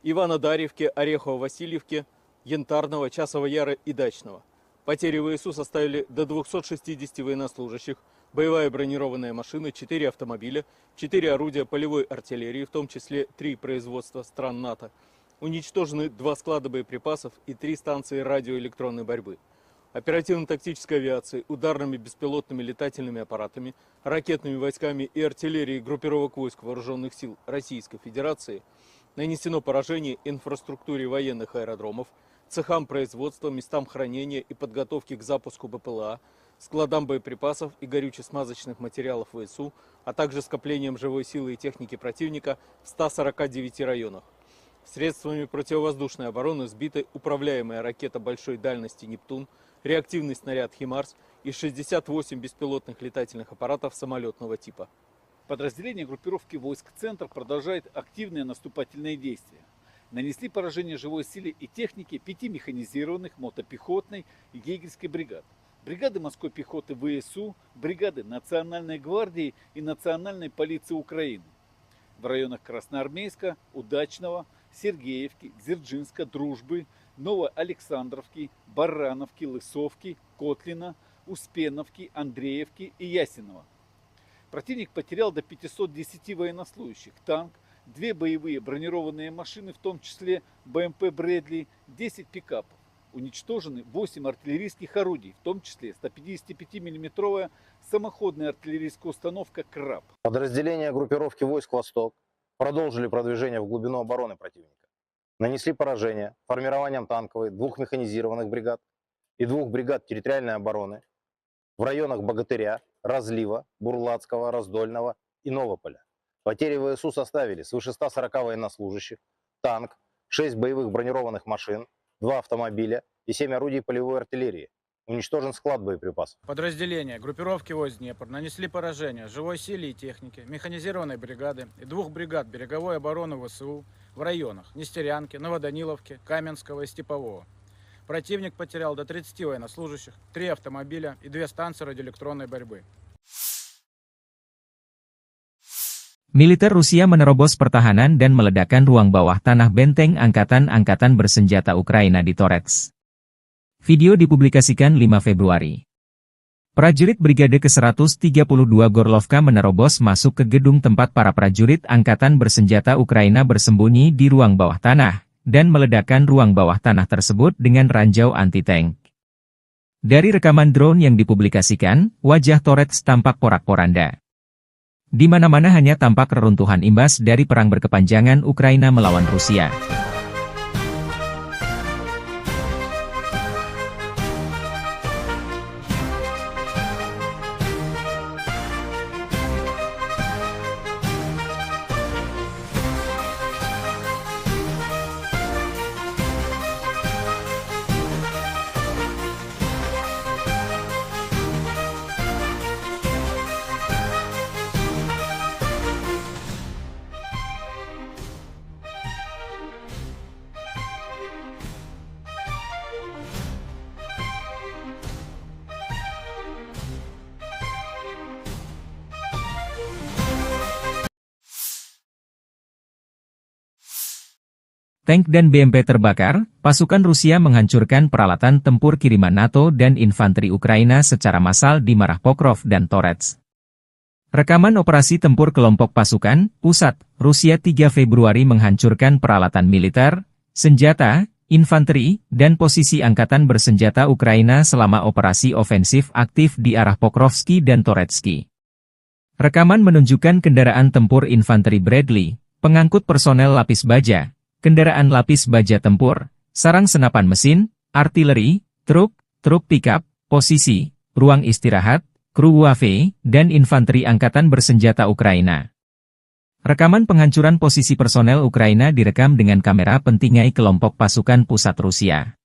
Иванодарьевки, Орехово-Васильевки, Янтарного, Часова Яра и Дачного. Потери ВСУ составили до 260 военнослужащих, боевая бронированная машина, 4 автомобиля, 4 орудия полевой артиллерии, в том числе 3 производства стран НАТО. Уничтожены 2 склада боеприпасов и 3 станции радиоэлектронной борьбы. Оперативно-тактической авиацией, ударными беспилотными летательными аппаратами, ракетными войсками и артиллерией группировок войск Вооруженных сил Российской Федерации нанесено поражение инфраструктуре военных аэродромов, цехам производства, местам хранения и подготовки к запуску БПЛА, складам боеприпасов и горюче-смазочных материалов ВСУ, а также скоплением живой силы и техники противника в 149 районах. Средствами противовоздушной обороны сбиты управляемая ракета большой дальности «Нептун», реактивный снаряд «Химарс» и 68 беспилотных летательных аппаратов самолетного типа. Подразделения группировки войск «Центр» продолжают активные наступательные действия. Нанесли поражение живой силе и технике 5 механизированных мотопехотной и егерской бригад. Бригады морской пехоты ВСУ, бригады Национальной гвардии и Национальной полиции Украины. В районах Красноармейска, Удачного, Сергеевки, Дзержинска, Дружбы, Новоалександровки, Барановки, Лысовки, Котлина, Успеновки, Андреевки и Ясенова. Противник потерял до 510 военнослужащих, танк, 2 боевые бронированные машины, в том числе БМП «Брэдли», 10 пикапов. Уничтожены 8 артиллерийских орудий, в том числе 155 мм самоходная артиллерийская установка «Краб». Подразделения группировки войск «Восток» продолжили продвижение в глубину обороны противника. Нанесли поражение формированием танковой 2 механизированных бригад и 2 бригад территориальной обороны в районах Богатыря, Разлива, Бурлацкого, Раздольного и Новополя. Потери ВСУ составили свыше 140 военнослужащих, танк, 6 боевых бронированных машин, 2 автомобиля и 7 орудий полевой артиллерии. Уничтожен склад боеприпасов. Подразделения группировки войск Днепр нанесли поражение живой силе и технике, механизированной бригады и 2 бригад береговой обороны ВСУ в районах Нестерянки, Новоданиловки, Каменского и Степового. Противник потерял до 30 военнослужащих, 3 автомобиля и 2 станции радиоэлектронной борьбы. Militer Rusia menerobos pertahanan dan meledakkan ruang bawah tanah benteng angkatan-angkatan bersenjata Ukraina di Torets. Video dipublikasikan 5 Februari. Prajurit Brigade ke-132 Gorlovka menerobos masuk ke gedung tempat para prajurit angkatan bersenjata Ukraina bersembunyi di ruang bawah tanah, dan meledakkan ruang bawah tanah tersebut dengan ranjau anti-tank. Dari rekaman drone yang dipublikasikan, wajah Torets tampak porak-poranda. Di mana-mana hanya tampak reruntuhan imbas dari perang berkepanjangan Ukraina melawan Rusia. Tank dan BMP terbakar, pasukan Rusia menghancurkan peralatan tempur kiriman NATO dan infanteri Ukraina secara massal di Marah Pokrov dan Torets. Rekaman operasi tempur kelompok pasukan, pusat, Rusia 3 Februari menghancurkan peralatan militer, senjata, infanteri, dan posisi angkatan bersenjata Ukraina selama operasi ofensif aktif di arah Pokrovski dan Toretsky. Rekaman menunjukkan kendaraan tempur infanteri Bradley, pengangkut personel lapis baja, kendaraan lapis baja tempur, sarang senapan mesin, artileri, truk pickup, posisi, ruang istirahat, kru UAV, dan infanteri angkatan bersenjata Ukraina. Rekaman penghancuran posisi personel Ukraina direkam dengan kamera pentingai kelompok pasukan pusat Rusia.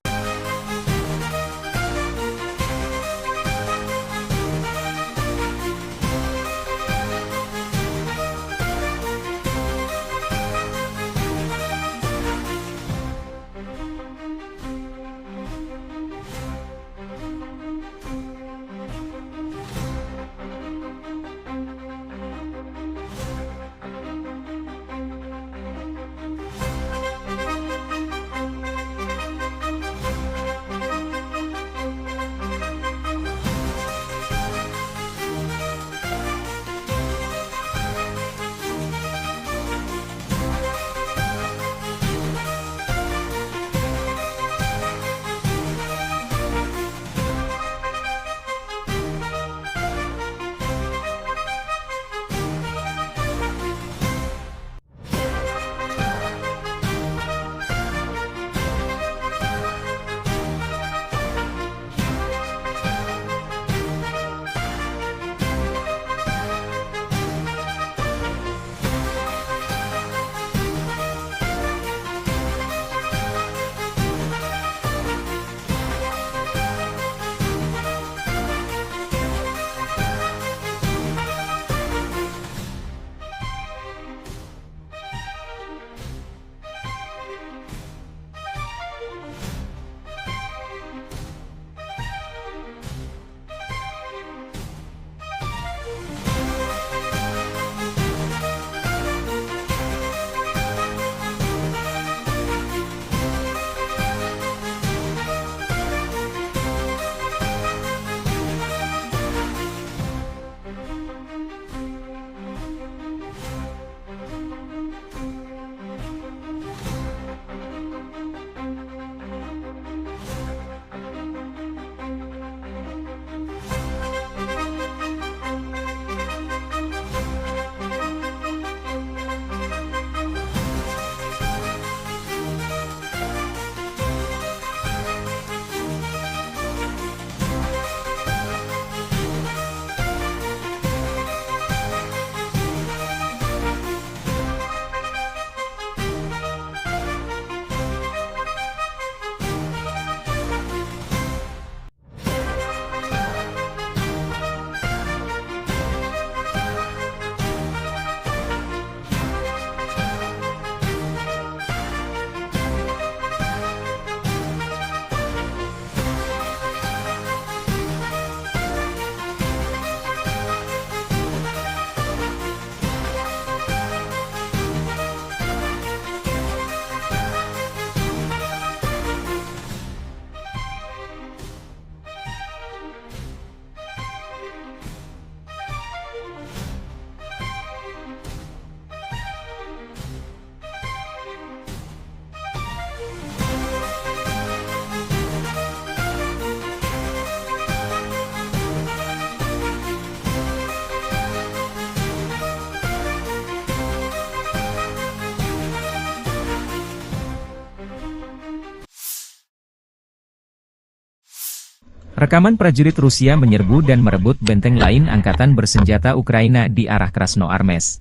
Rekaman prajurit Rusia menyerbu dan merebut benteng lain angkatan bersenjata Ukraina di arah Krasnoarmeysk.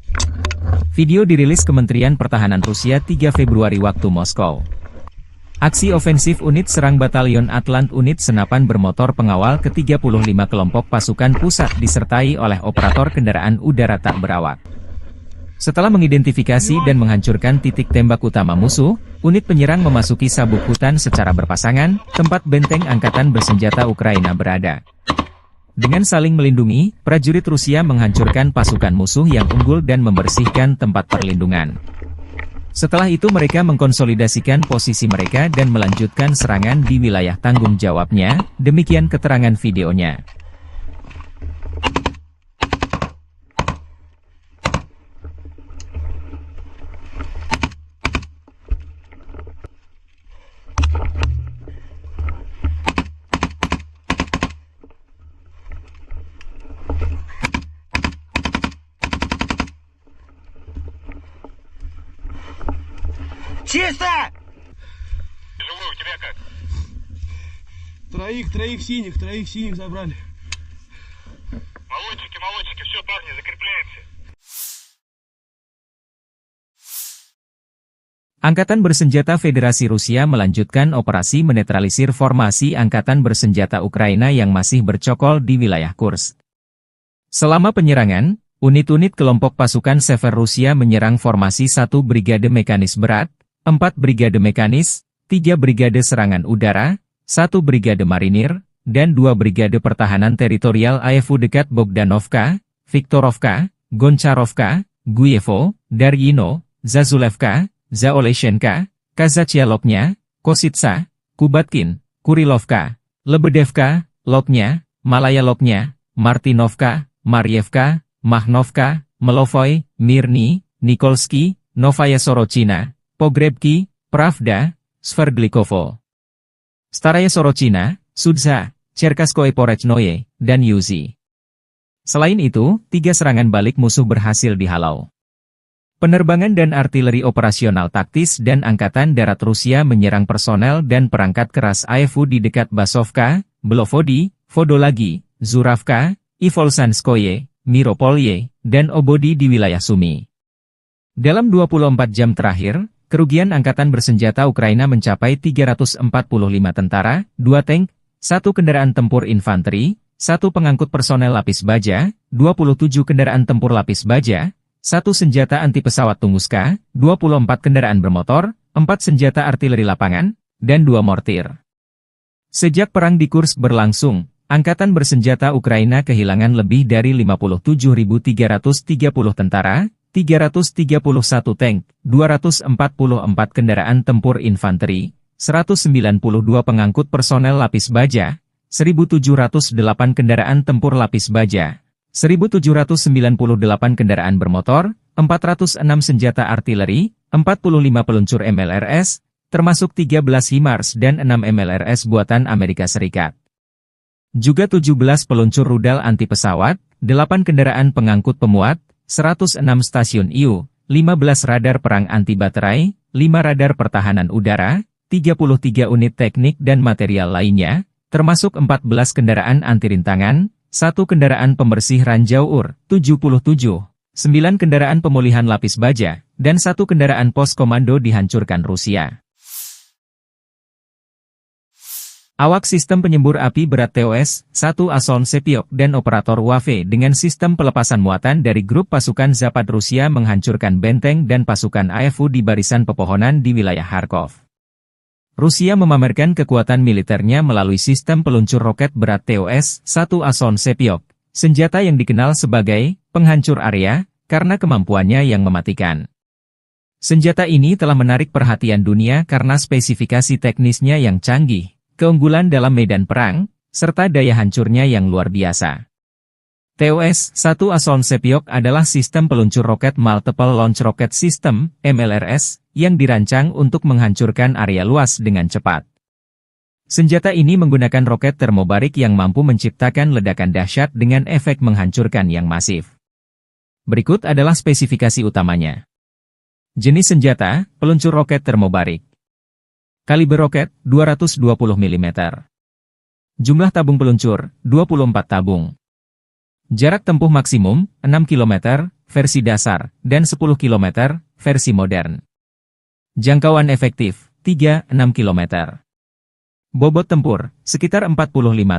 Video dirilis Kementerian Pertahanan Rusia 3 Februari waktu Moskow. Aksi ofensif unit serang Batalion Atlant unit senapan bermotor pengawal ke-35 kelompok pasukan pusat disertai oleh operator kendaraan udara tak berawak. Setelah mengidentifikasi dan menghancurkan titik tembak utama musuh, unit penyerang memasuki sabuk hutan secara berpasangan, tempat benteng angkatan bersenjata Ukraina berada. Dengan saling melindungi, prajurit Rusia menghancurkan pasukan musuh yang unggul dan membersihkan tempat perlindungan. Setelah itu mereka mengkonsolidasikan posisi mereka dan melanjutkan serangan di wilayah tanggung jawabnya, demikian keterangan videonya. Чисто! Живой, у тебя как? Троих синих забрали. Молодчики, все, парни, закрепляемся. Angkatan Bersenjata Federasi Rusia melanjutkan operasi menetralisir formasi Angkatan Bersenjata Ukraina yang masih bercokol di wilayah Kursk. Selama penyerangan, unit-unit kelompok pasukan Sever Rusia menyerang formasi 1 Brigade Mekanis Berat, 4 Brigade Mekanis, 3 Brigade Serangan Udara, 1 Brigade Marinir, dan 2 Brigade Pertahanan Teritorial AFU dekat Bogdanovka, Viktorovka, Goncharovka, Guyevo, Daryino, Zazulevka, Zaoleshenka, Kazachialoknya, Kositsa, Kubatkin, Kurilovka, Lebedevka, Loknya, Malayaloknya, Martinovka, Marievka, Mahnovka, Melovoy, Mirny, Nikolsky, Novaya Sorochina, Pogrebki, Pravda, Sverdlikovo, Staraya Sorochina, Sudza, Cherkaskoye Porechnoye, dan Yuzi. Selain itu, 3 serangan balik musuh berhasil dihalau. Penerbangan dan artileri operasional taktis dan Angkatan Darat Rusia menyerang personel dan perangkat keras AFU di dekat Basovka, Belovodi, Vodolagi, Zuravka, Ivolsanskoye, Miropolye, dan Obodi di wilayah Sumi. Dalam 24 jam terakhir, kerugian Angkatan Bersenjata Ukraina mencapai 345 tentara, 2 tank, 1 kendaraan tempur infanteri, 1 pengangkut personel lapis baja, 27 kendaraan tempur lapis baja, 1 senjata anti pesawat Tunguska, 24 kendaraan bermotor, 4 senjata artileri lapangan, dan 2 mortir. Sejak perang di Kursk berlangsung, Angkatan Bersenjata Ukraina kehilangan lebih dari 57.330 tentara, 331 tank, 244 kendaraan tempur infanteri, 192 pengangkut personel lapis baja, 1.708 kendaraan tempur lapis baja, 1.798 kendaraan bermotor, 406 senjata artileri, 45 peluncur MLRS, termasuk 13 HIMARS dan 6 MLRS buatan Amerika Serikat. Juga 17 peluncur rudal anti pesawat, 8 kendaraan pengangkut pemuat, 106 stasiun IU, 15 radar perang anti baterai, 5 radar pertahanan udara, 33 unit teknik dan material lainnya, termasuk 14 kendaraan anti rintangan, 1 kendaraan pembersih ranjau UR, 77, 9 kendaraan pemulihan lapis baja, dan 1 kendaraan pos komando dihancurkan Rusia. Awak sistem penyembur api berat TOS-1 Ason Sepiok dan operator WAFE dengan sistem pelepasan muatan dari grup pasukan Zapad Rusia menghancurkan benteng dan pasukan AFU di barisan pepohonan di wilayah Kharkov. Rusia memamerkan kekuatan militernya melalui sistem peluncur roket berat TOS-1 Ason Sepiok, senjata yang dikenal sebagai penghancur area karena kemampuannya yang mematikan. Senjata ini telah menarik perhatian dunia karena spesifikasi teknisnya yang canggih, keunggulan dalam medan perang, serta daya hancurnya yang luar biasa. TOS-1 Ason Sepiok adalah sistem peluncur roket Multiple Launch Rocket System, MLRS, yang dirancang untuk menghancurkan area luas dengan cepat. Senjata ini menggunakan roket termobarik yang mampu menciptakan ledakan dahsyat dengan efek menghancurkan yang masif. Berikut adalah spesifikasi utamanya. Jenis senjata, peluncur roket termobarik. Kaliber roket, 220 mm. Jumlah tabung peluncur, 24 tabung. Jarak tempuh maksimum, 6 km, versi dasar, dan 10 km, versi modern. Jangkauan efektif, 3-6 km. Bobot tempur, sekitar 45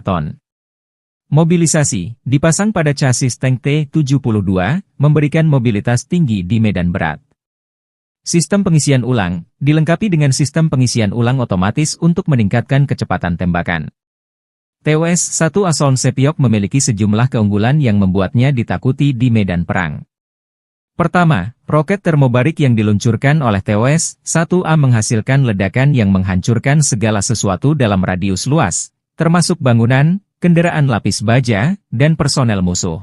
ton. Mobilisasi, dipasang pada chassis tank T-72, memberikan mobilitas tinggi di medan berat. Sistem pengisian ulang, dilengkapi dengan sistem pengisian ulang otomatis untuk meningkatkan kecepatan tembakan. TOS-1 Asoln Sepiok memiliki sejumlah keunggulan yang membuatnya ditakuti di medan perang. Pertama, roket termobarik yang diluncurkan oleh TOS-1A menghasilkan ledakan yang menghancurkan segala sesuatu dalam radius luas, termasuk bangunan, kendaraan lapis baja, dan personel musuh.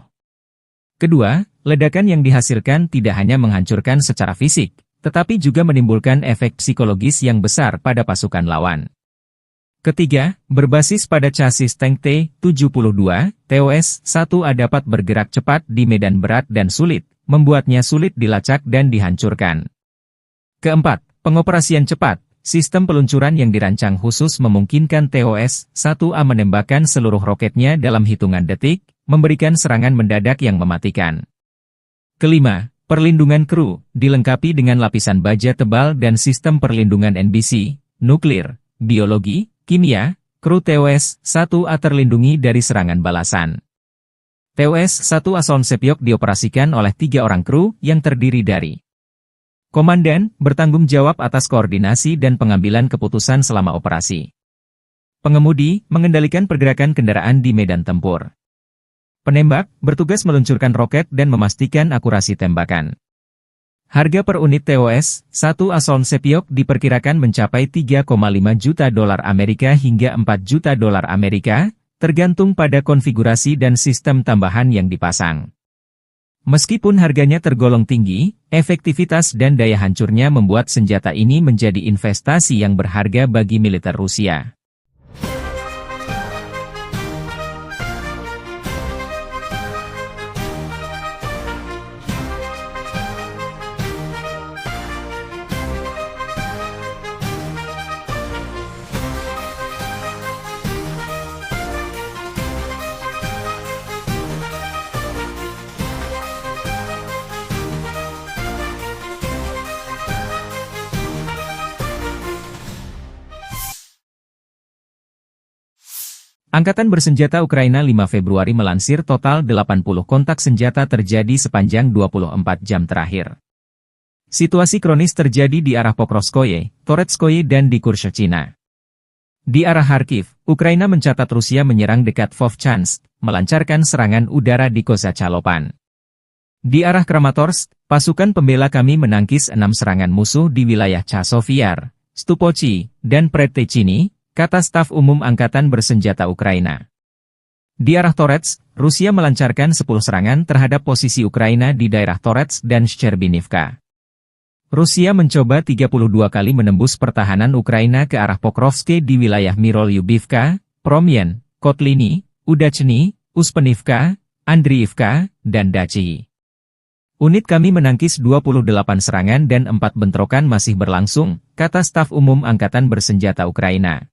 Kedua, ledakan yang dihasilkan tidak hanya menghancurkan secara fisik, tetapi juga menimbulkan efek psikologis yang besar pada pasukan lawan. Ketiga, berbasis pada chassis tank T-72, TOS-1A dapat bergerak cepat di medan berat dan sulit, membuatnya sulit dilacak dan dihancurkan. Keempat, pengoperasian cepat. Sistem peluncuran yang dirancang khusus memungkinkan TOS-1A menembakkan seluruh roketnya dalam hitungan detik, memberikan serangan mendadak yang mematikan. Kelima, perlindungan kru, dilengkapi dengan lapisan baja tebal dan sistem perlindungan NBC, nuklir, biologi, kimia, kru TOS-1A terlindungi dari serangan balasan. TOS-1 Asoln Sepiok dioperasikan oleh 3 orang kru yang terdiri dari Komandan, bertanggung jawab atas koordinasi dan pengambilan keputusan selama operasi. Pengemudi, mengendalikan pergerakan kendaraan di medan tempur. Penembak, bertugas meluncurkan roket dan memastikan akurasi tembakan. Harga per unit TOS-1 Asoln Sepiok diperkirakan mencapai 3,5 juta dolar Amerika hingga 4 juta dolar Amerika, tergantung pada konfigurasi dan sistem tambahan yang dipasang. Meskipun harganya tergolong tinggi, efektivitas dan daya hancurnya membuat senjata ini menjadi investasi yang berharga bagi militer Rusia. Angkatan Bersenjata Ukraina 5 Februari melansir total 80 kontak senjata terjadi sepanjang 24 jam terakhir. Situasi kronis terjadi di arah Pokrovskoye, Toretskoye dan di Kurshchina. Di arah Kharkiv, Ukraina mencatat Rusia menyerang dekat Vovchansk, melancarkan serangan udara di Kozacalopan. Di arah Kramatorsk, pasukan pembela kami menangkis 6 serangan musuh di wilayah Chasiv-Yar, Stupochi, dan Predtechny, kata staf umum Angkatan Bersenjata Ukraina. Di arah Toretsk, Rusia melancarkan 10 serangan terhadap posisi Ukraina di daerah Toretsk dan Shcherbinivka. Rusia mencoba 32 kali menembus pertahanan Ukraina ke arah Pokrovsk di wilayah Mirolyubivka, Promyen, Kotliny, Udachny, Uspenivka, Andriivka, dan Dachi. Unit kami menangkis 28 serangan dan 4 bentrokan masih berlangsung, kata staf umum Angkatan Bersenjata Ukraina.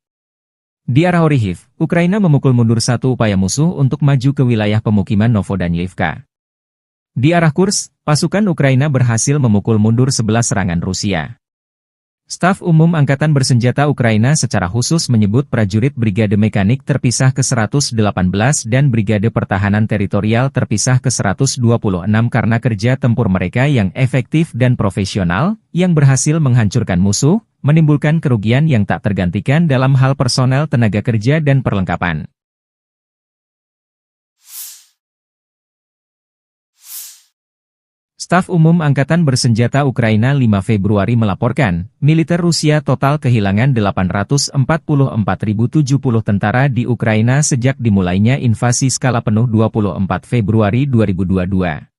Di arah Orikhiv, Ukraina memukul mundur 1 upaya musuh untuk maju ke wilayah pemukiman Novodanilivka. Di arah Kursk, pasukan Ukraina berhasil memukul mundur 11 serangan Rusia. Staf umum Angkatan Bersenjata Ukraina secara khusus menyebut prajurit Brigade Mekanik terpisah ke-118 dan Brigade Pertahanan Teritorial terpisah ke-126 karena kerja tempur mereka yang efektif dan profesional, yang berhasil menghancurkan musuh, menimbulkan kerugian yang tak tergantikan dalam hal personel tenaga kerja dan perlengkapan. Staf Umum Angkatan Bersenjata Ukraina 5 Februari melaporkan, militer Rusia total kehilangan 844.070 tentara di Ukraina sejak dimulainya invasi skala penuh 24 Februari 2022.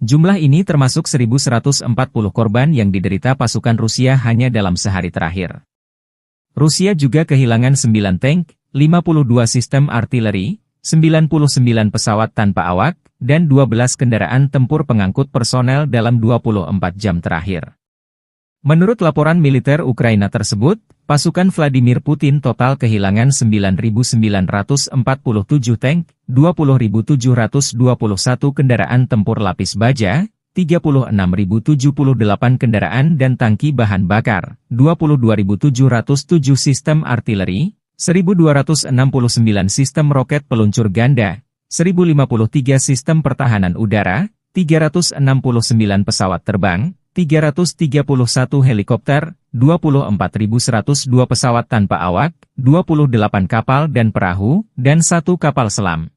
Jumlah ini termasuk 1.140 korban yang diderita pasukan Rusia hanya dalam sehari terakhir. Rusia juga kehilangan 9 tank, 52 sistem artileri, 99 pesawat tanpa awak, dan 12 kendaraan tempur pengangkut personel dalam 24 jam terakhir. Menurut laporan militer Ukraina tersebut, pasukan Vladimir Putin total kehilangan 9.947 tank, 20.721 kendaraan tempur lapis baja, 36.078 kendaraan dan tangki bahan bakar, 22.707 sistem artileri, 1.269 sistem roket peluncur ganda, 1.053 sistem pertahanan udara, 369 pesawat terbang, 331 helikopter, 24.102 pesawat tanpa awak, 28 kapal dan perahu, dan 1 kapal selam.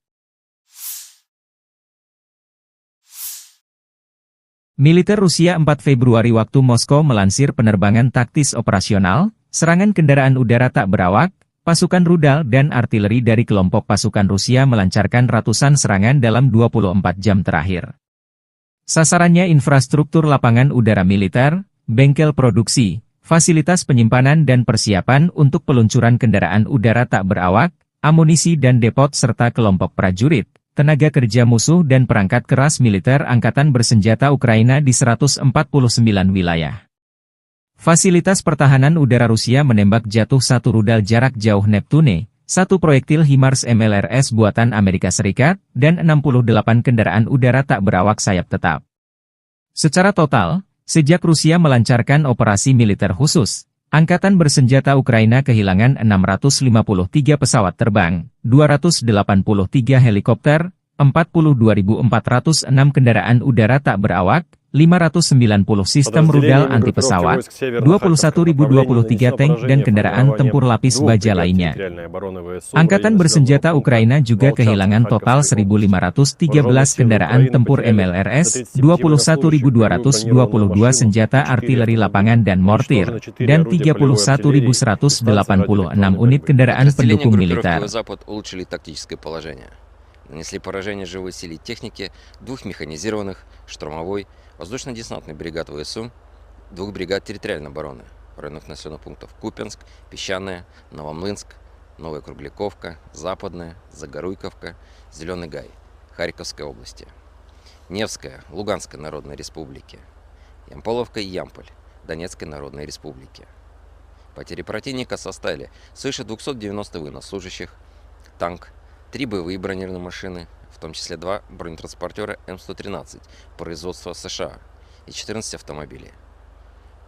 Militer Rusia 4 Februari waktu Moskow melansir penerbangan taktis operasional, serangan kendaraan udara tak berawak, pasukan rudal dan artileri dari kelompok pasukan Rusia melancarkan ratusan serangan dalam 24 jam terakhir. Sasarannya infrastruktur lapangan udara militer, bengkel produksi, fasilitas penyimpanan dan persiapan untuk peluncuran kendaraan udara tak berawak, amunisi dan depot serta kelompok prajurit, tenaga kerja musuh dan perangkat keras militer Angkatan Bersenjata Ukraina di 149 wilayah. Fasilitas pertahanan udara Rusia menembak jatuh 1 rudal jarak jauh Neptune, 1 proyektil HIMARS MLRS buatan Amerika Serikat, dan 68 kendaraan udara tak berawak sayap tetap. Secara total, sejak Rusia melancarkan operasi militer khusus, Angkatan Bersenjata Ukraina kehilangan 653 pesawat terbang, 283 helikopter, 42.406 kendaraan udara tak berawak, 590 sistem rudal anti-pesawat, 21.023 tank dan kendaraan tempur lapis baja lainnya. Angkatan Bersenjata Ukraina juga kehilangan total 1.513 kendaraan tempur MLRS, 21.222 senjata artileri lapangan dan mortir, dan 31.186 unit kendaraan pendukung militer. Нанесли поражение живой силе и технике 2 механизированных, штурмовой, воздушно-десантный бригад ВСУ, 2 бригад территориальной обороны в районах населенных пунктов Купянск, Песчаное, Новомлынск, Новая Кругляковка, Западная, Загоруйковка, Зеленый Гай, Харьковской области, Невская, Луганской Народной Республики, Ямполовка и Ямполь, Донецкой Народной Республики. Потери противника составили свыше 290 военнослужащих, танк, 3 боевые бронированные машины, в том числе 2 бронетранспортера М113 производства США и 14 автомобилей.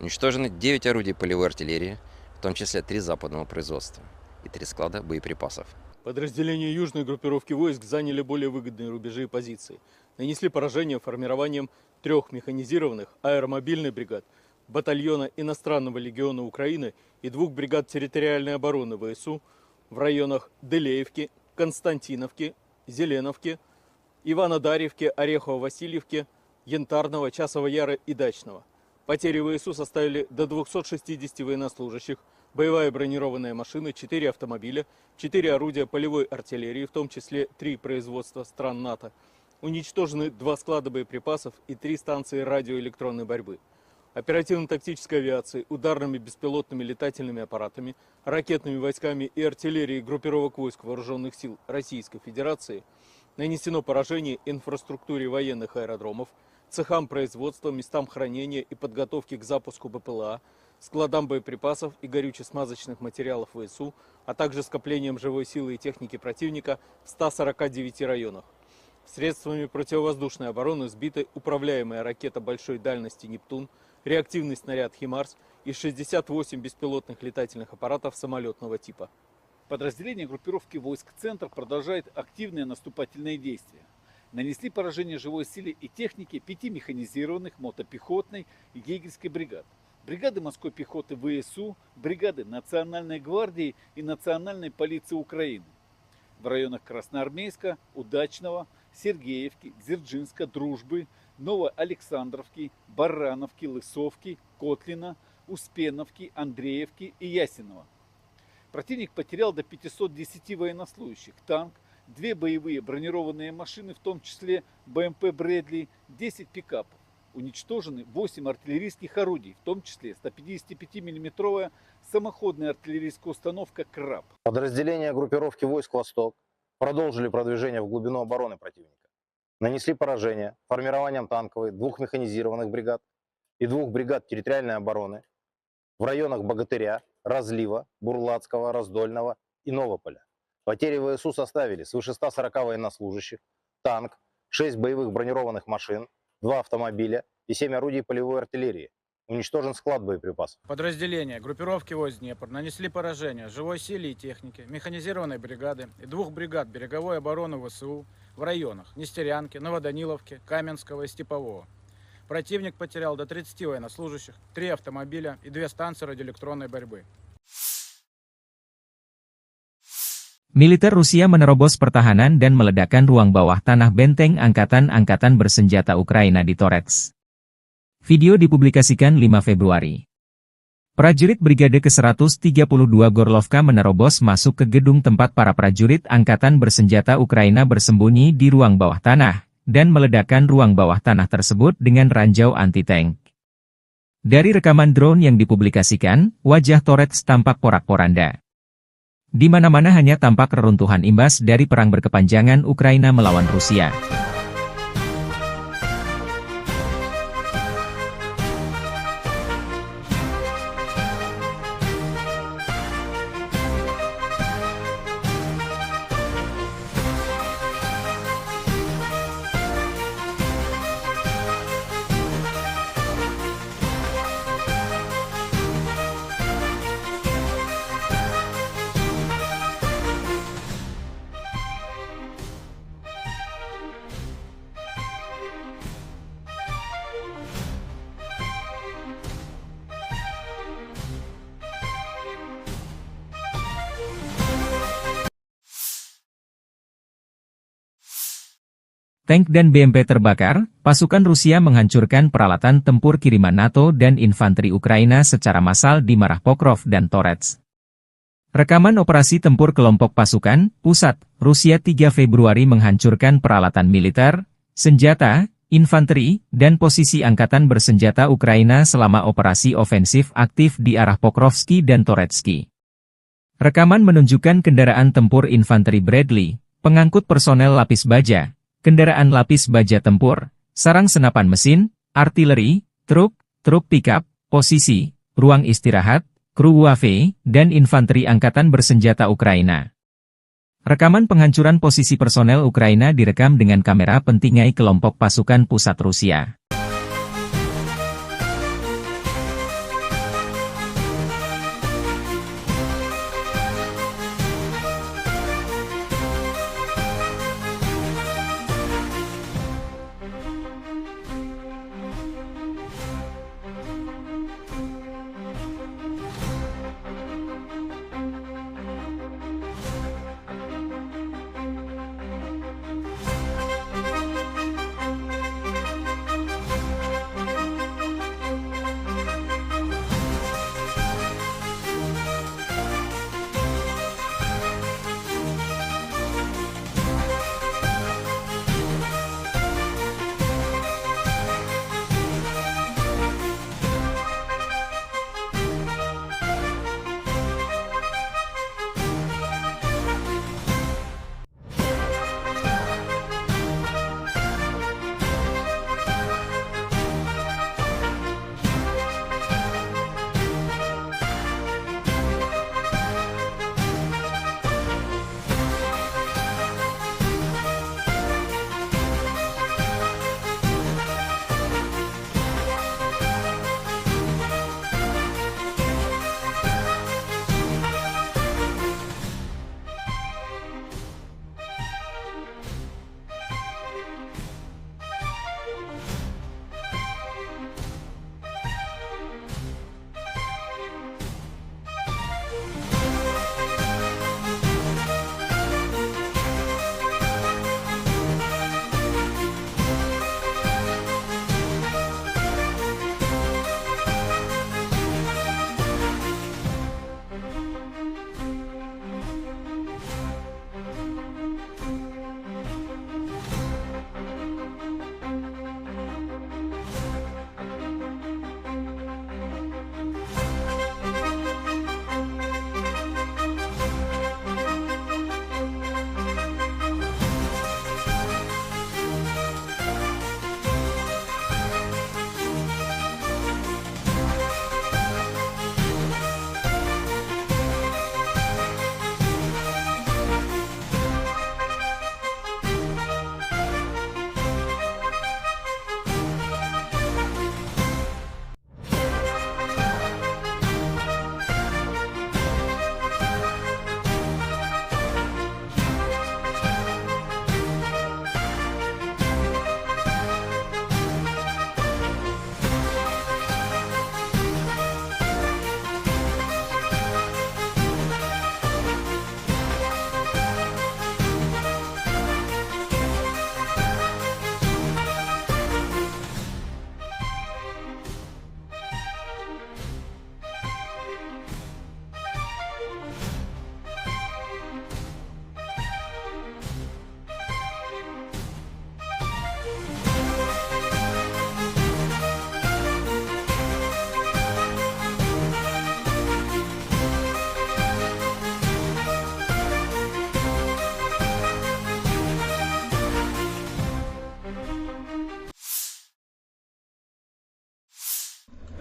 Уничтожены 9 орудий полевой артиллерии, в том числе 3 западного производства и 3 склада боеприпасов. Подразделения южной группировки войск заняли более выгодные рубежи и позиции. Нанесли поражение формированием 3 механизированных аэромобильных бригад, батальона иностранного легиона Украины и 2 бригад территориальной обороны ВСУ в районах Делеевки, Константиновки, Зеленовки, Иванодарьевки, Орехово-Васильевки, Янтарного, Часового Яра и Дачного. Потери ВСУ составили до 260 военнослужащих, боевая бронированная машина, 4 автомобиля, 4 орудия полевой артиллерии, в том числе 3 производства стран НАТО. Уничтожены 2 склада боеприпасов и 3 станции радиоэлектронной борьбы. Оперативно-тактической авиацией, ударными беспилотными летательными аппаратами, ракетными войсками и артиллерией группировок войск Вооруженных сил Российской Федерации нанесено поражение инфраструктуре военных аэродромов, цехам производства, местам хранения и подготовки к запуску БПЛА, складам боеприпасов и горюче-смазочных материалов ВСУ, а также скоплениям живой силы и техники противника в 149 районах. Средствами противовоздушной обороны сбиты управляемая ракета большой дальности «Нептун», реактивный снаряд «Химарс» и 68 беспилотных летательных аппаратов самолетного типа. Подразделения группировки войск «Центр» продолжают активные наступательные действия. Нанесли поражение живой силе и технике 5 механизированных, мотопехотной и егерской бригад. Бригады морской пехоты ВСУ, бригады Национальной гвардии и Национальной полиции Украины. В районах Красноармейска, Удачного, Сергеевки, Дзержинска, Дружбы, Новоалександровки, Барановки, Лысовки, Котлина, Успеновки, Андреевки и Ясенова. Противник потерял до 510 военнослужащих, танк, 2 боевые бронированные машины, в том числе БМП «Брэдли», 10 пикапов. Уничтожены 8 артиллерийских орудий, в том числе 155 мм самоходная артиллерийская установка «Краб». Подразделения группировки войск «Восток» продолжили продвижение в глубину обороны противника. Нанесли поражение формированием танковой 2 механизированных бригад, и 2 бригад территориальной обороны в районах Богатыря, Разлива, Бурлацкого, Раздольного и Новополя. Потери ВСУ составили свыше 140 военнослужащих, танк, 6 боевых бронированных машин, 2 автомобиля и 7 орудий полевой артиллерии. Уничтожен склад боеприпасов. Подразделения группировки войск Днепр нанесли поражение живой силе и технике, механизированной бригады и 2 бригад береговой обороны ВСУ в районах Нестерянки, Новоданиловки, Каменского и Степового. Противник потерял до 30 военнослужащих, 3 автомобиля и 2 станции радиоэлектронной борьбы. Militer Rusia menerobos pertahanan dan meledakkan ruang bawah tanah benteng angkatan-angkatan bersenjata Ukraina di Torets. Video dipublikasikan 5 Februari. Prajurit Brigade ke-132 Gorlovka menerobos masuk ke gedung tempat para prajurit angkatan bersenjata Ukraina bersembunyi di ruang bawah tanah, dan meledakkan ruang bawah tanah tersebut dengan ranjau anti-tank. Dari rekaman drone yang dipublikasikan, wajah Torets tampak porak-poranda. Di mana-mana hanya tampak reruntuhan imbas dari perang berkepanjangan Ukraina melawan Rusia. Tank dan BMP terbakar, pasukan Rusia menghancurkan peralatan tempur kiriman NATO dan infanteri Ukraina secara massal di Marah Pokrov dan Torets. Rekaman operasi tempur kelompok pasukan, pusat, Rusia 3 Februari menghancurkan peralatan militer, senjata, infanteri, dan posisi angkatan bersenjata Ukraina selama operasi ofensif aktif di arah Pokrovski dan Toretsky. Rekaman menunjukkan kendaraan tempur infanteri Bradley, pengangkut personel lapis baja, kendaraan lapis baja tempur, sarang senapan mesin, artileri, truk pickup, posisi, ruang istirahat, kru UAV, dan infanteri angkatan bersenjata Ukraina. Rekaman penghancuran posisi personel Ukraina direkam dengan kamera pentingai kelompok pasukan pusat Rusia.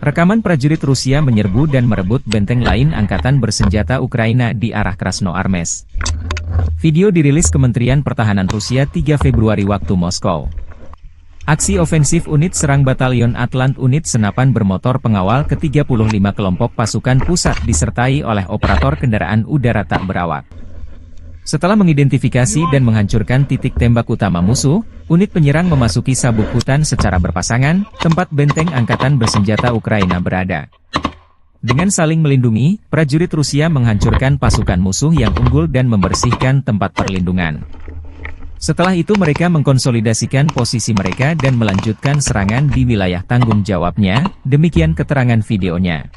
Rekaman prajurit Rusia menyerbu dan merebut benteng lain angkatan bersenjata Ukraina di arah Krasnoarmest. Video dirilis Kementerian Pertahanan Rusia 3 Februari waktu Moskow. Aksi ofensif unit serang Batalion Atlant unit senapan bermotor pengawal ke-35 kelompok pasukan pusat disertai oleh operator kendaraan udara tak berawak. Setelah mengidentifikasi dan menghancurkan titik tembak utama musuh, unit penyerang memasuki sabuk hutan secara berpasangan, tempat benteng angkatan bersenjata Ukraina berada. Dengan saling melindungi, prajurit Rusia menghancurkan pasukan musuh yang unggul dan membersihkan tempat perlindungan. Setelah itu mereka mengkonsolidasikan posisi mereka dan melanjutkan serangan di wilayah tanggung jawabnya, demikian keterangan videonya.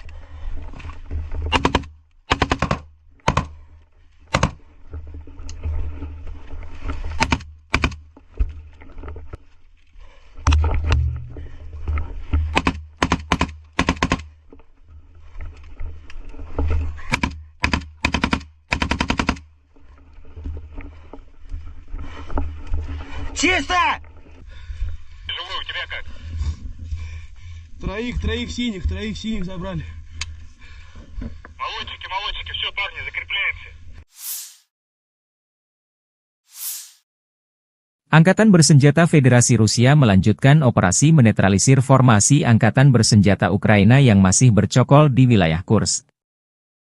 Чисто! Живой, у тебя как? Троих синих забрали. Молодчики, все, парни, закрепляемся. Angkatan Bersenjata Federasi Rusia melanjutkan operasi menetralisir formasi Angkatan Bersenjata Ukraina yang masih bercokol di wilayah Kursk.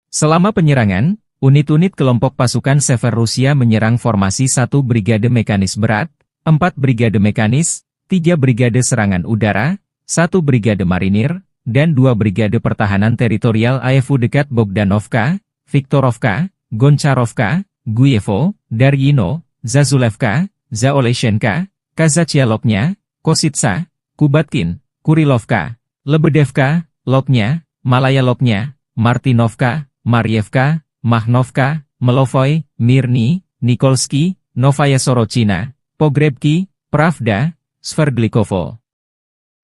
Selama penyerangan, unit-unit kelompok pasukan Sever Rusia menyerang formasi 1 Brigade Mekanis Berat, 4 Brigade Mekanis, 3 Brigade Serangan Udara, 1 Brigade Marinir, dan 2 Brigade Pertahanan Teritorial AFU dekat Bogdanovka, Viktorovka, Goncharovka, Guyevo, Daryino, Zazulevka, Zaoleshenka, Kazachialoknya, Kositsa, Kubatkin, Kurilovka, Lebedevka, Loknya, Malaya Loknya, Martinovka, Marievka, Mahnovka, Melovoy, Mirny, Nikolsky, Novaya Sorochina, Pogrebki, Pravda, Sverdlikovo,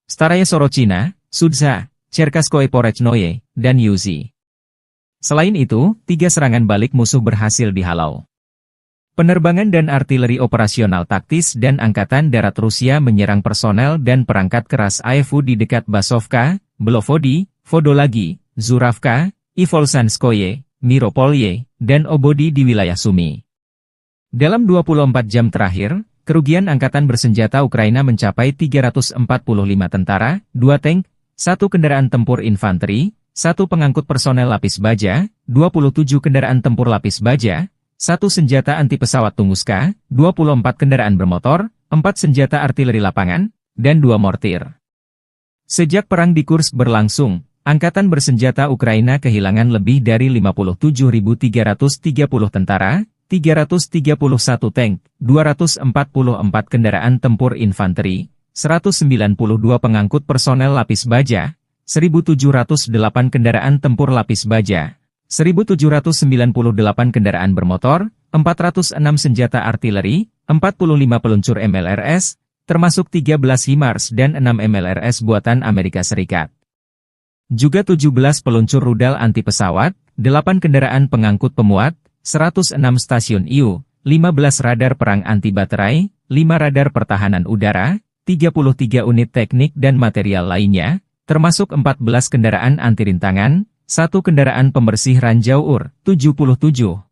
Staraya Sorochina, Sudza, Cherkaskoye Porechnoye, dan Yuzi. Selain itu, 3 serangan balik musuh berhasil dihalau. Penerbangan dan artileri operasional taktis dan Angkatan Darat Rusia menyerang personel dan perangkat keras AFU di dekat Basovka, Belovodi, Vodolagi, Zuravka, Ivolsanskoye, Miropolye, dan Obodi di wilayah Sumi. Dalam 24 jam terakhir, kerugian Angkatan Bersenjata Ukraina mencapai 345 tentara, 2 tank, 1 kendaraan tempur infanteri, 1 pengangkut personel lapis baja, 27 kendaraan tempur lapis baja, 1 senjata anti-pesawat Tunguska, 24 kendaraan bermotor, 4 senjata artileri lapangan, dan 2 mortir. Sejak perang di Kursk berlangsung, Angkatan Bersenjata Ukraina kehilangan lebih dari 57.330 tentara, 331 tank, 244 kendaraan tempur infanteri, 192 pengangkut personel lapis baja, 1.708 kendaraan tempur lapis baja, 1.798 kendaraan bermotor, 406 senjata artileri, 45 peluncur MLRS, termasuk 13 HIMARS dan 6 MLRS buatan Amerika Serikat. Juga 17 peluncur rudal anti-pesawat, 8 kendaraan pengangkut pemuat, 106 stasiun IU, 15 radar perang anti-baterai, 5 radar pertahanan udara, 33 unit teknik dan material lainnya, termasuk 14 kendaraan anti-rintangan, 1 kendaraan pembersih ranjau UR, 77, 9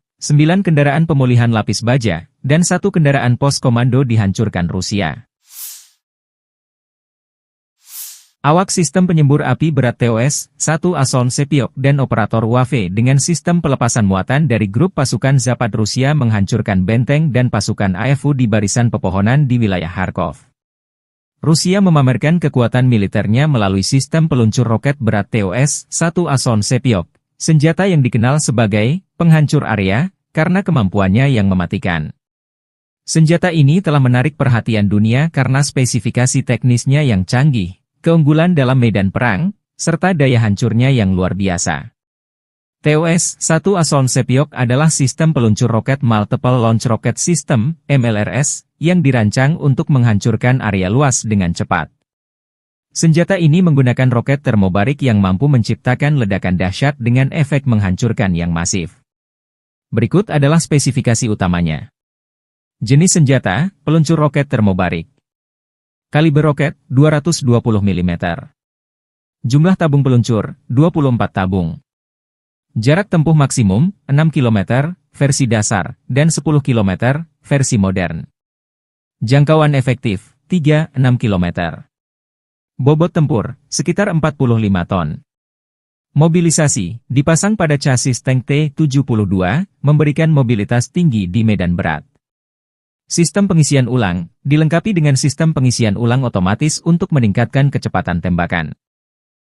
kendaraan pemulihan lapis baja, dan 1 kendaraan pos komando dihancurkan Rusia. Awak sistem penyembur api berat TOS-1 Ason Sepiok dan operator WAFE dengan sistem pelepasan muatan dari grup pasukan Zapad Rusia menghancurkan benteng dan pasukan AFU di barisan pepohonan di wilayah Kharkov. Rusia memamerkan kekuatan militernya melalui sistem peluncur roket berat TOS-1 Ason Sepiok, senjata yang dikenal sebagai penghancur area karena kemampuannya yang mematikan. Senjata ini telah menarik perhatian dunia karena spesifikasi teknisnya yang canggih, keunggulan dalam medan perang, serta daya hancurnya yang luar biasa. TOS-1 Ason Sepiok adalah sistem peluncur roket Multiple Launch Rocket System, MLRS, yang dirancang untuk menghancurkan area luas dengan cepat. Senjata ini menggunakan roket termobarik yang mampu menciptakan ledakan dahsyat dengan efek menghancurkan yang masif. Berikut adalah spesifikasi utamanya. Jenis senjata, peluncur roket termobarik. Kaliber roket, 220 mm. Jumlah tabung peluncur, 24 tabung. Jarak tempuh maksimum, 6 km, versi dasar, dan 10 km, versi modern. Jangkauan efektif, 3-6 km. Bobot tempur, sekitar 45 ton. Mobilisasi, dipasang pada chassis tank T-72, memberikan mobilitas tinggi di medan berat. Sistem pengisian ulang, dilengkapi dengan sistem pengisian ulang otomatis untuk meningkatkan kecepatan tembakan.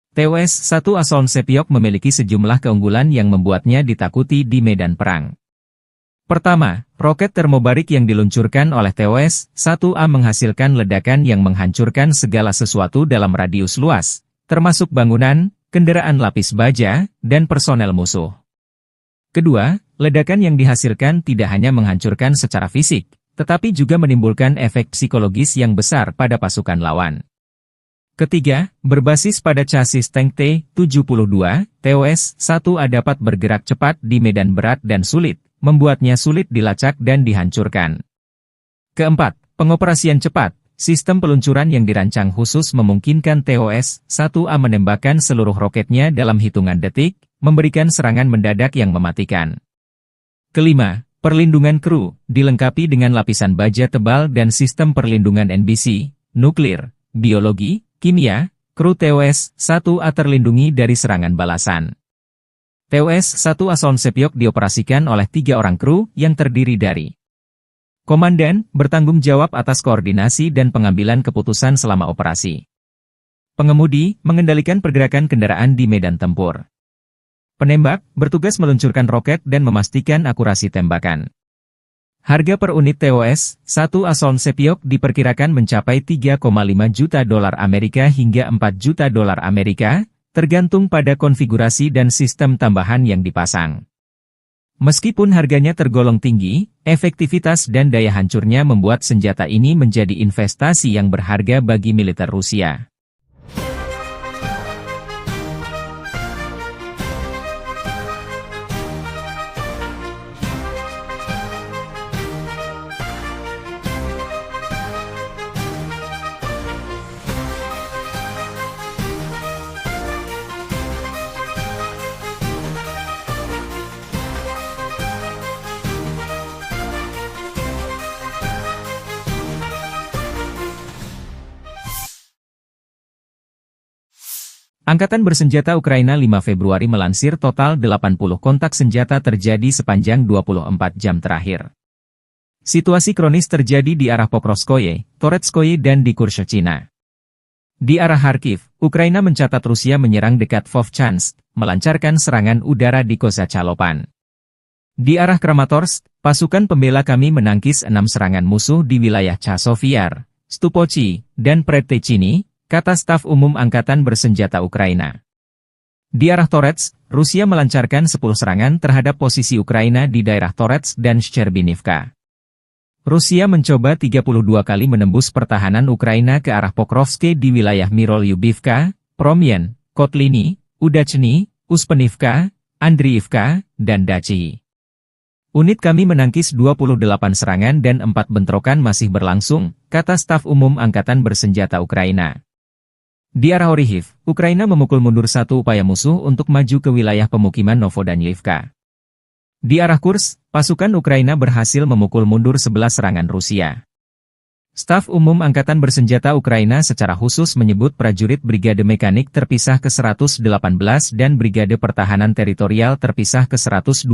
TOS-1 Asolm Sepiok memiliki sejumlah keunggulan yang membuatnya ditakuti di medan perang. Pertama, roket termobarik yang diluncurkan oleh TOS-1A menghasilkan ledakan yang menghancurkan segala sesuatu dalam radius luas, termasuk bangunan, kendaraan lapis baja, dan personel musuh. Kedua, ledakan yang dihasilkan tidak hanya menghancurkan secara fisik, tetapi juga menimbulkan efek psikologis yang besar pada pasukan lawan. Ketiga, berbasis pada chassis tank T-72, TOS-1A dapat bergerak cepat di medan berat dan sulit, membuatnya sulit dilacak dan dihancurkan. Keempat, pengoperasian cepat. Sistem peluncuran yang dirancang khusus memungkinkan TOS-1A menembakkan seluruh roketnya dalam hitungan detik, memberikan serangan mendadak yang mematikan. Kelima, perlindungan kru, dilengkapi dengan lapisan baja tebal dan sistem perlindungan NBC, nuklir, biologi, kimia, kru TOS-1A terlindungi dari serangan balasan. TOS-1 Asolm Sepiok dioperasikan oleh 3 orang kru yang terdiri dari Komandan, bertanggung jawab atas koordinasi dan pengambilan keputusan selama operasi. Pengemudi, mengendalikan pergerakan kendaraan di medan tempur. Penembak, bertugas meluncurkan roket dan memastikan akurasi tembakan. Harga per unit TOS-1 Asolm Sepiok diperkirakan mencapai 3,5 juta dolar Amerika hingga 4 juta dolar Amerika, tergantung pada konfigurasi dan sistem tambahan yang dipasang. Meskipun harganya tergolong tinggi, efektivitas dan daya hancurnya membuat senjata ini menjadi investasi yang berharga bagi militer Rusia. Angkatan Bersenjata Ukraina 5 Februari melansir total 80 kontak senjata terjadi sepanjang 24 jam terakhir. Situasi kronis terjadi di arah Pokrovskoye, Toretskoye dan di Kurshchina. Di arah Kharkiv, Ukraina mencatat Rusia menyerang dekat Vovchansk, melancarkan serangan udara di Kozacalopan. Di arah Kramatorsk, pasukan pembela kami menangkis 6 serangan musuh di wilayah Chasovyar, Stupochi, dan Predtechny, kata staf umum Angkatan Bersenjata Ukraina. Di arah Toretsk, Rusia melancarkan 10 serangan terhadap posisi Ukraina di daerah Toretsk dan Shcherbinivka. Rusia mencoba 32 kali menembus pertahanan Ukraina ke arah Pokrovske di wilayah Mirolyubivka, Promyen, Kotliny, Udachny, Uspenivka, Andriivka, dan Dachi. Unit kami menangkis 28 serangan dan 4 bentrokan masih berlangsung, kata staf umum Angkatan Bersenjata Ukraina. Di arah Orihiv, Ukraina memukul mundur 1 upaya musuh untuk maju ke wilayah pemukiman Novodanilivka. Di arah Kursk, pasukan Ukraina berhasil memukul mundur 11 serangan Rusia. Staf umum Angkatan Bersenjata Ukraina secara khusus menyebut prajurit Brigade Mekanik terpisah ke-118 dan Brigade Pertahanan Teritorial terpisah ke-126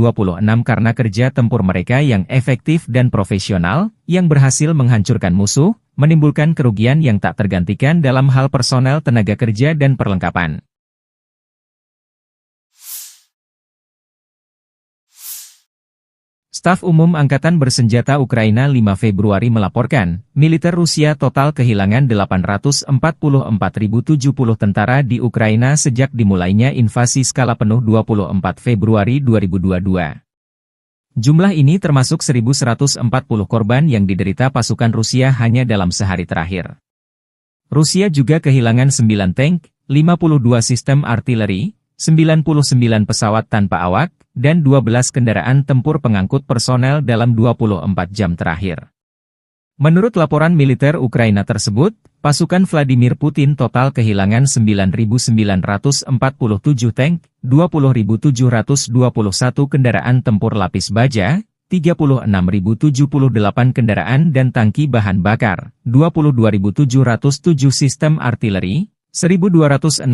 karena kerja tempur mereka yang efektif dan profesional, yang berhasil menghancurkan musuh, menimbulkan kerugian yang tak tergantikan dalam hal personel tenaga kerja dan perlengkapan. Staf Umum Angkatan Bersenjata Ukraina 5 Februari melaporkan, militer Rusia total kehilangan 844.070 tentara di Ukraina sejak dimulainya invasi skala penuh 24 Februari 2022. Jumlah ini termasuk 1.140 korban yang diderita pasukan Rusia hanya dalam sehari terakhir. Rusia juga kehilangan 9 tank, 52 sistem artileri, 99 pesawat tanpa awak, dan 12 kendaraan tempur pengangkut personel dalam 24 jam terakhir. Menurut laporan militer Ukraina tersebut, pasukan Vladimir Putin total kehilangan 9.947 tank, 20.721 kendaraan tempur lapis baja, 36.078 kendaraan dan tangki bahan bakar, 22.707 sistem artileri, 1.269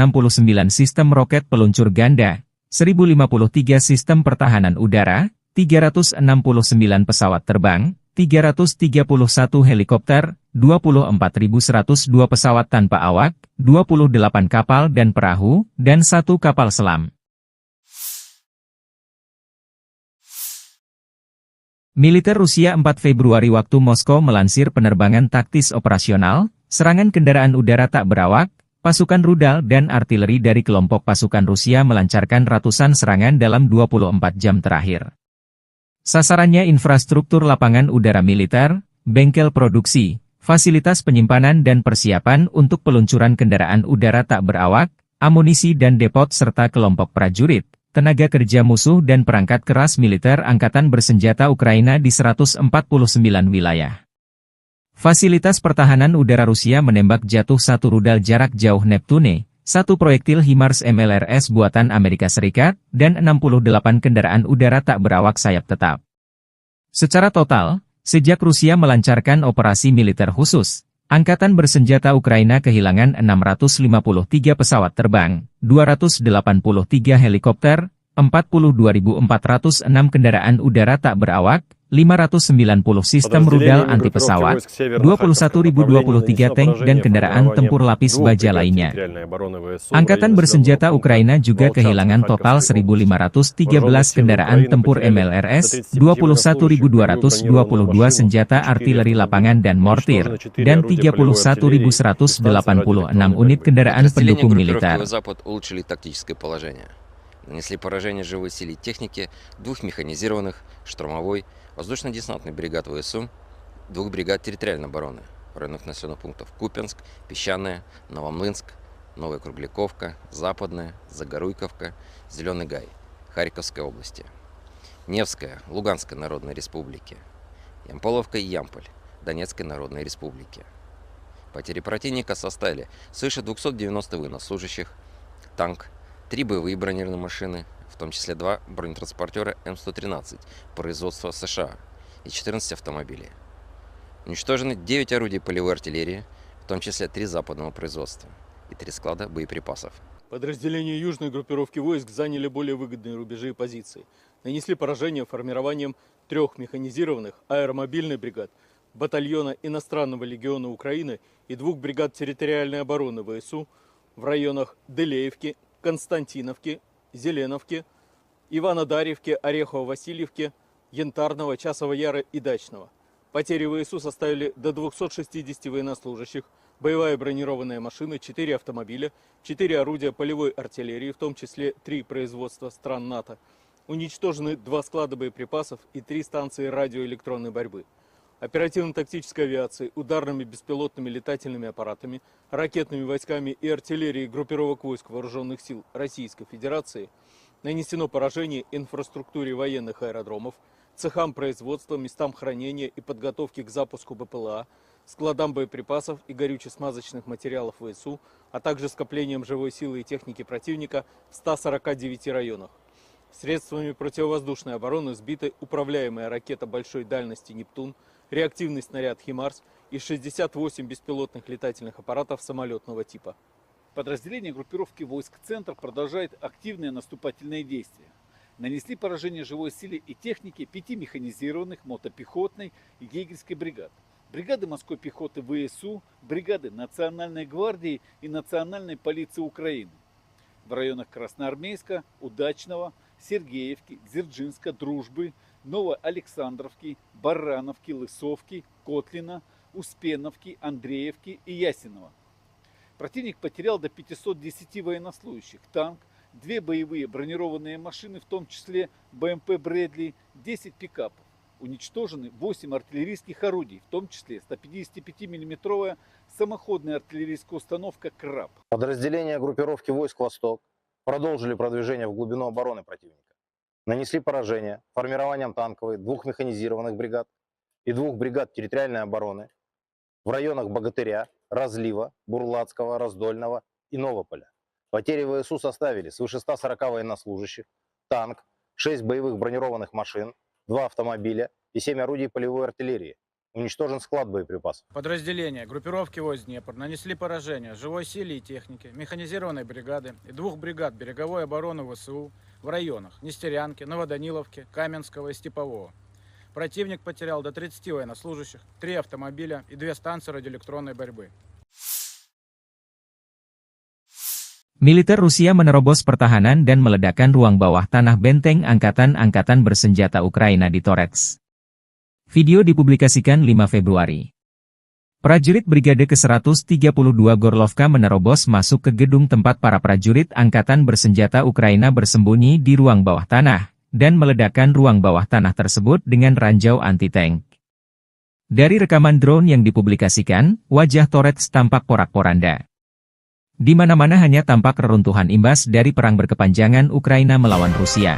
sistem roket peluncur ganda, 1.053 sistem pertahanan udara, 369 pesawat terbang, 331 helikopter, 24.102 pesawat tanpa awak, 28 kapal dan perahu, dan 1 kapal selam. Militer Rusia 4 Februari waktu Moskow melansir penerbangan taktis operasional, serangan kendaraan udara tak berawak, pasukan rudal dan artileri dari kelompok pasukan Rusia melancarkan ratusan serangan dalam 24 jam terakhir. Sasarannya infrastruktur lapangan udara militer, bengkel produksi, fasilitas penyimpanan dan persiapan untuk peluncuran kendaraan udara tak berawak, amunisi dan depot serta kelompok prajurit, tenaga kerja musuh dan perangkat keras militer angkatan bersenjata Ukraina di 149 wilayah. Fasilitas pertahanan udara Rusia menembak jatuh 1 rudal jarak jauh Neptune, 1 proyektil HIMARS MLRS buatan Amerika Serikat, dan 68 kendaraan udara tak berawak sayap tetap. Secara total, sejak Rusia melancarkan operasi militer khusus, Angkatan bersenjata Ukraina kehilangan 653 pesawat terbang, 283 helikopter, 42.406 kendaraan udara tak berawak, 590 sistem rudal anti-pesawat, 21.023 tank dan kendaraan tempur lapis baja lainnya. Angkatan bersenjata Ukraina juga kehilangan total 1.513 kendaraan tempur MLRS, 21.222 senjata artileri lapangan dan mortir, dan 31.186 unit kendaraan pendukung militer. Нанесли поражение живой силе техники 2 механизированных, штурмовой, воздушно-десантных бригад ВСУ, 2 бригад территориальной обороны в районах населенных пунктов Купянск, Песчаное, Новомлынск, Новая Кругляковка, Западная, Загоруйковка, Зеленый Гай, Харьковской области, Невская, Луганской Народной Республики, Ямполовка и Ямполь, Донецкой Народной Республики. Потери противника составили свыше 290 военнослужащих, танк, 3 боевые бронированные машины, в том числе 2 бронетранспортера М113 производства США и 14 автомобилей. Уничтожены 9 орудий полевой артиллерии, в том числе 3 западного производства и 3 склада боеприпасов. Подразделения южной группировки войск заняли более выгодные рубежи и позиции. Нанесли поражение формированием 3 механизированных аэромобильных бригад, батальона иностранного легиона Украины и 2 бригад территориальной обороны ВСУ в районах Делеевки, Константиновки, Зеленовки, Иванодарьевки, Орехово-Васильевки, Янтарного, Часового Яра и Дачного. Потери ВСУ составили до 260 военнослужащих, боевая бронированная машина, 4 автомобиля, 4 орудия полевой артиллерии, в том числе 3 производства стран НАТО. Уничтожены 2 склада боеприпасов и 3 станции радиоэлектронной борьбы. Оперативно-тактической авиацией, ударными беспилотными летательными аппаратами, ракетными войсками и артиллерией группировок войск Вооруженных сил Российской Федерации нанесено поражение инфраструктуре военных аэродромов, цехам производства, местам хранения и подготовки к запуску БПЛА, складам боеприпасов и горюче-смазочных материалов ВСУ, а также скоплением живой силы и техники противника в 149 районах. Средствами противовоздушной обороны сбиты управляемая ракета большой дальности «Нептун», реактивный снаряд «Химарс» и 68 беспилотных летательных аппаратов самолетного типа. Подразделения группировки войск «Центр» продолжают активные наступательные действия. Нанесли поражение живой силе и технике 5 механизированных, мотопехотной и егерской бригад. Бригады морской пехоты ВСУ, бригады Национальной гвардии и Национальной полиции Украины. В районах Красноармейска, Удачного, Сергеевки, Дзержинска, Дружбы, Новоалександровки, Барановки, Лысовки, Котлина, Успеновки, Андреевки и Ясенова. Противник потерял до 510 военнослужащих, танк, 2 боевые бронированные машины, в том числе БМП «Брэдли», 10 пикапов. Уничтожены 8 артиллерийских орудий, в том числе 155-мм самоходная артиллерийская установка «Краб». Подразделения группировки войск «Восток» продолжили продвижение в глубину обороны противника. Нанесли поражение формированием танковой 2 механизированных бригад, и 2 бригад территориальной обороны в районах Богатыря, Разлива, Бурлацкого, Раздольного и Новополя. Потери ВСУ составили свыше 140 военнослужащих, танк, 6 боевых бронированных машин, 2 автомобиля и 7 орудий полевой артиллерии. Уничтожен склад боеприпасов. Подразделения группировки войск Днепр нанесли поражение живой силе и технике, механизированной бригады и 2 бригад береговой обороны ВСУ в районах Нестерянки, Новоданиловки, Каменского и Степового. Противник потерял до 30 военнослужащих, 3 автомобиля и 2 станции радиоэлектронной борьбы. Militer Rusia menerobos pertahanan dan meledakkan ruang bawah tanah benteng angkatan-angkatan bersenjata Ukraina di Torets. Video dipublikasikan 5 Februari. Prajurit Brigade ke-132 Gorlovka menerobos masuk ke gedung tempat para prajurit angkatan bersenjata Ukraina bersembunyi di ruang bawah tanah, dan meledakkan ruang bawah tanah tersebut dengan ranjau anti-tank. Dari rekaman drone yang dipublikasikan, wajah Torets tampak porak-poranda. Di mana-mana hanya tampak reruntuhan imbas dari perang berkepanjangan Ukraina melawan Rusia.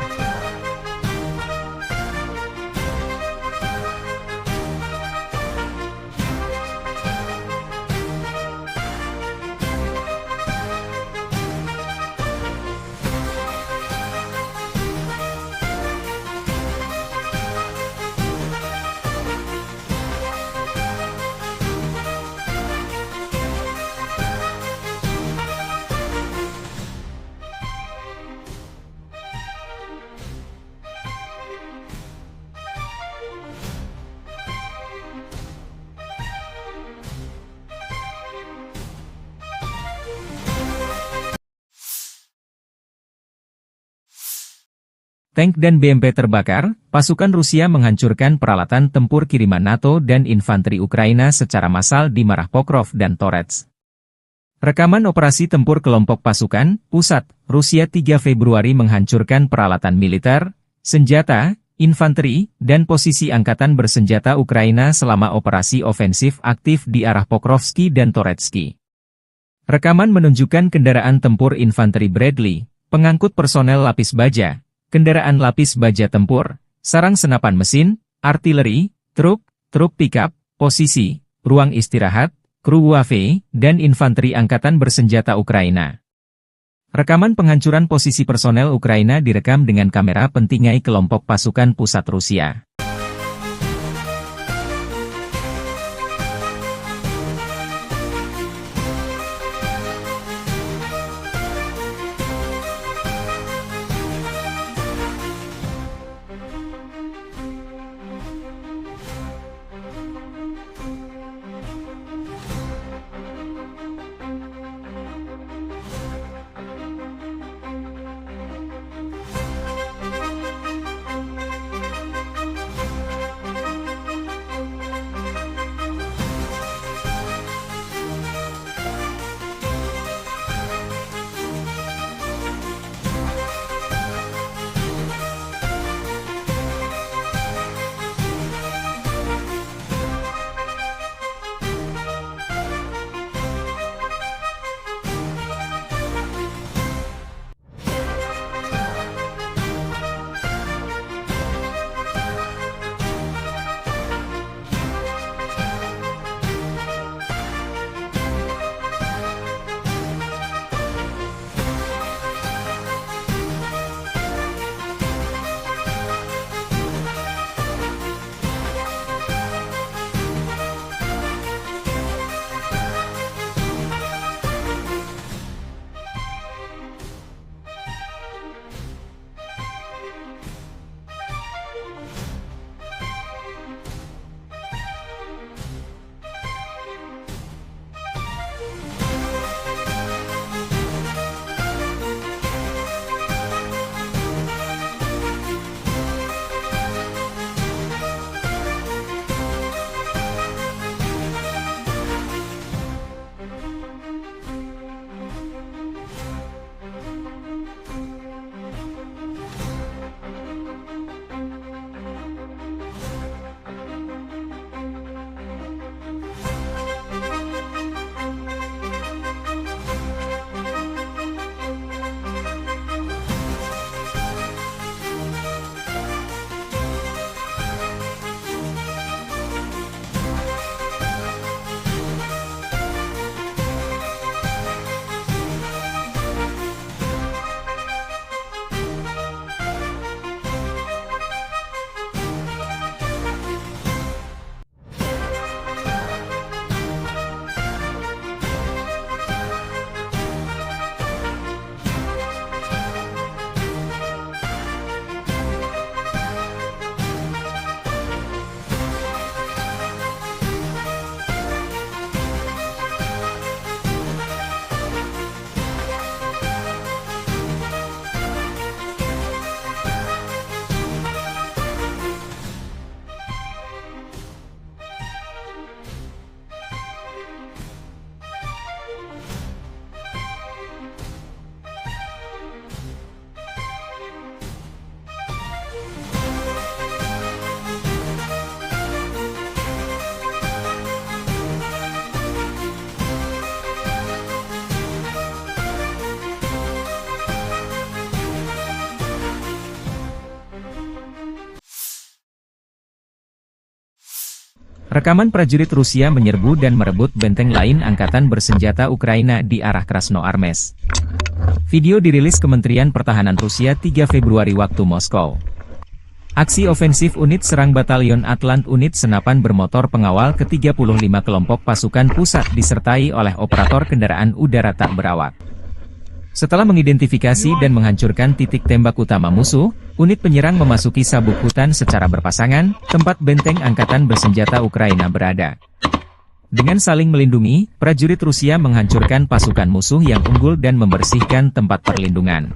Tank dan BMP terbakar, pasukan Rusia menghancurkan peralatan tempur kiriman NATO dan infanteri Ukraina secara massal di Marah Pokrov dan Torets. Rekaman operasi tempur kelompok pasukan, pusat, Rusia 3 Februari menghancurkan peralatan militer, senjata, infanteri, dan posisi angkatan bersenjata Ukraina selama operasi ofensif aktif di arah Pokrovski dan Toretsky. Rekaman menunjukkan kendaraan tempur infanteri Bradley, pengangkut personel lapis baja, kendaraan lapis baja tempur, sarang senapan mesin, artileri, truk pickup, posisi, ruang istirahat, kru UAV, dan infanteri angkatan bersenjata Ukraina. Rekaman penghancuran posisi personel Ukraina direkam dengan kamera pentingai kelompok pasukan pusat Rusia. Rekaman prajurit Rusia menyerbu dan merebut benteng lain angkatan bersenjata Ukraina di arah Krasnoarmest. Video dirilis Kementerian Pertahanan Rusia 3 Februari waktu Moskow. Aksi ofensif unit serang Batalion Atlant unit senapan bermotor pengawal ke-35 kelompok pasukan pusat disertai oleh operator kendaraan udara tak berawak. Setelah mengidentifikasi dan menghancurkan titik tembak utama musuh, unit penyerang memasuki sabuk hutan secara berpasangan, tempat benteng angkatan bersenjata Ukraina berada. Dengan saling melindungi, prajurit Rusia menghancurkan pasukan musuh yang unggul dan membersihkan tempat perlindungan.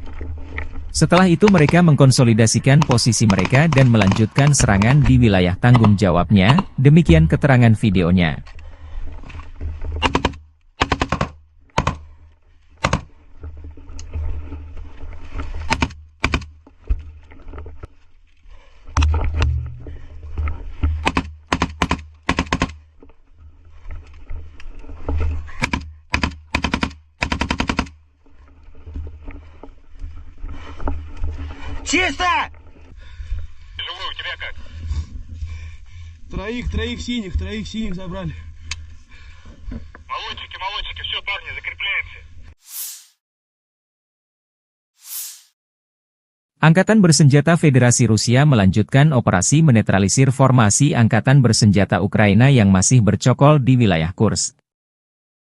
Setelah itu mereka mengkonsolidasikan posisi mereka dan melanjutkan serangan di wilayah tanggung jawabnya, demikian keterangan videonya. Чисто! Живой, у тебя как? Троих синих забрали. Молодчики, все, парни, закрепляемся. Angkatan Bersenjata Federasi Rusia melanjutkan operasi menetralisir formasi Angkatan Bersenjata Ukraina yang masih bercokol di wilayah Kursk.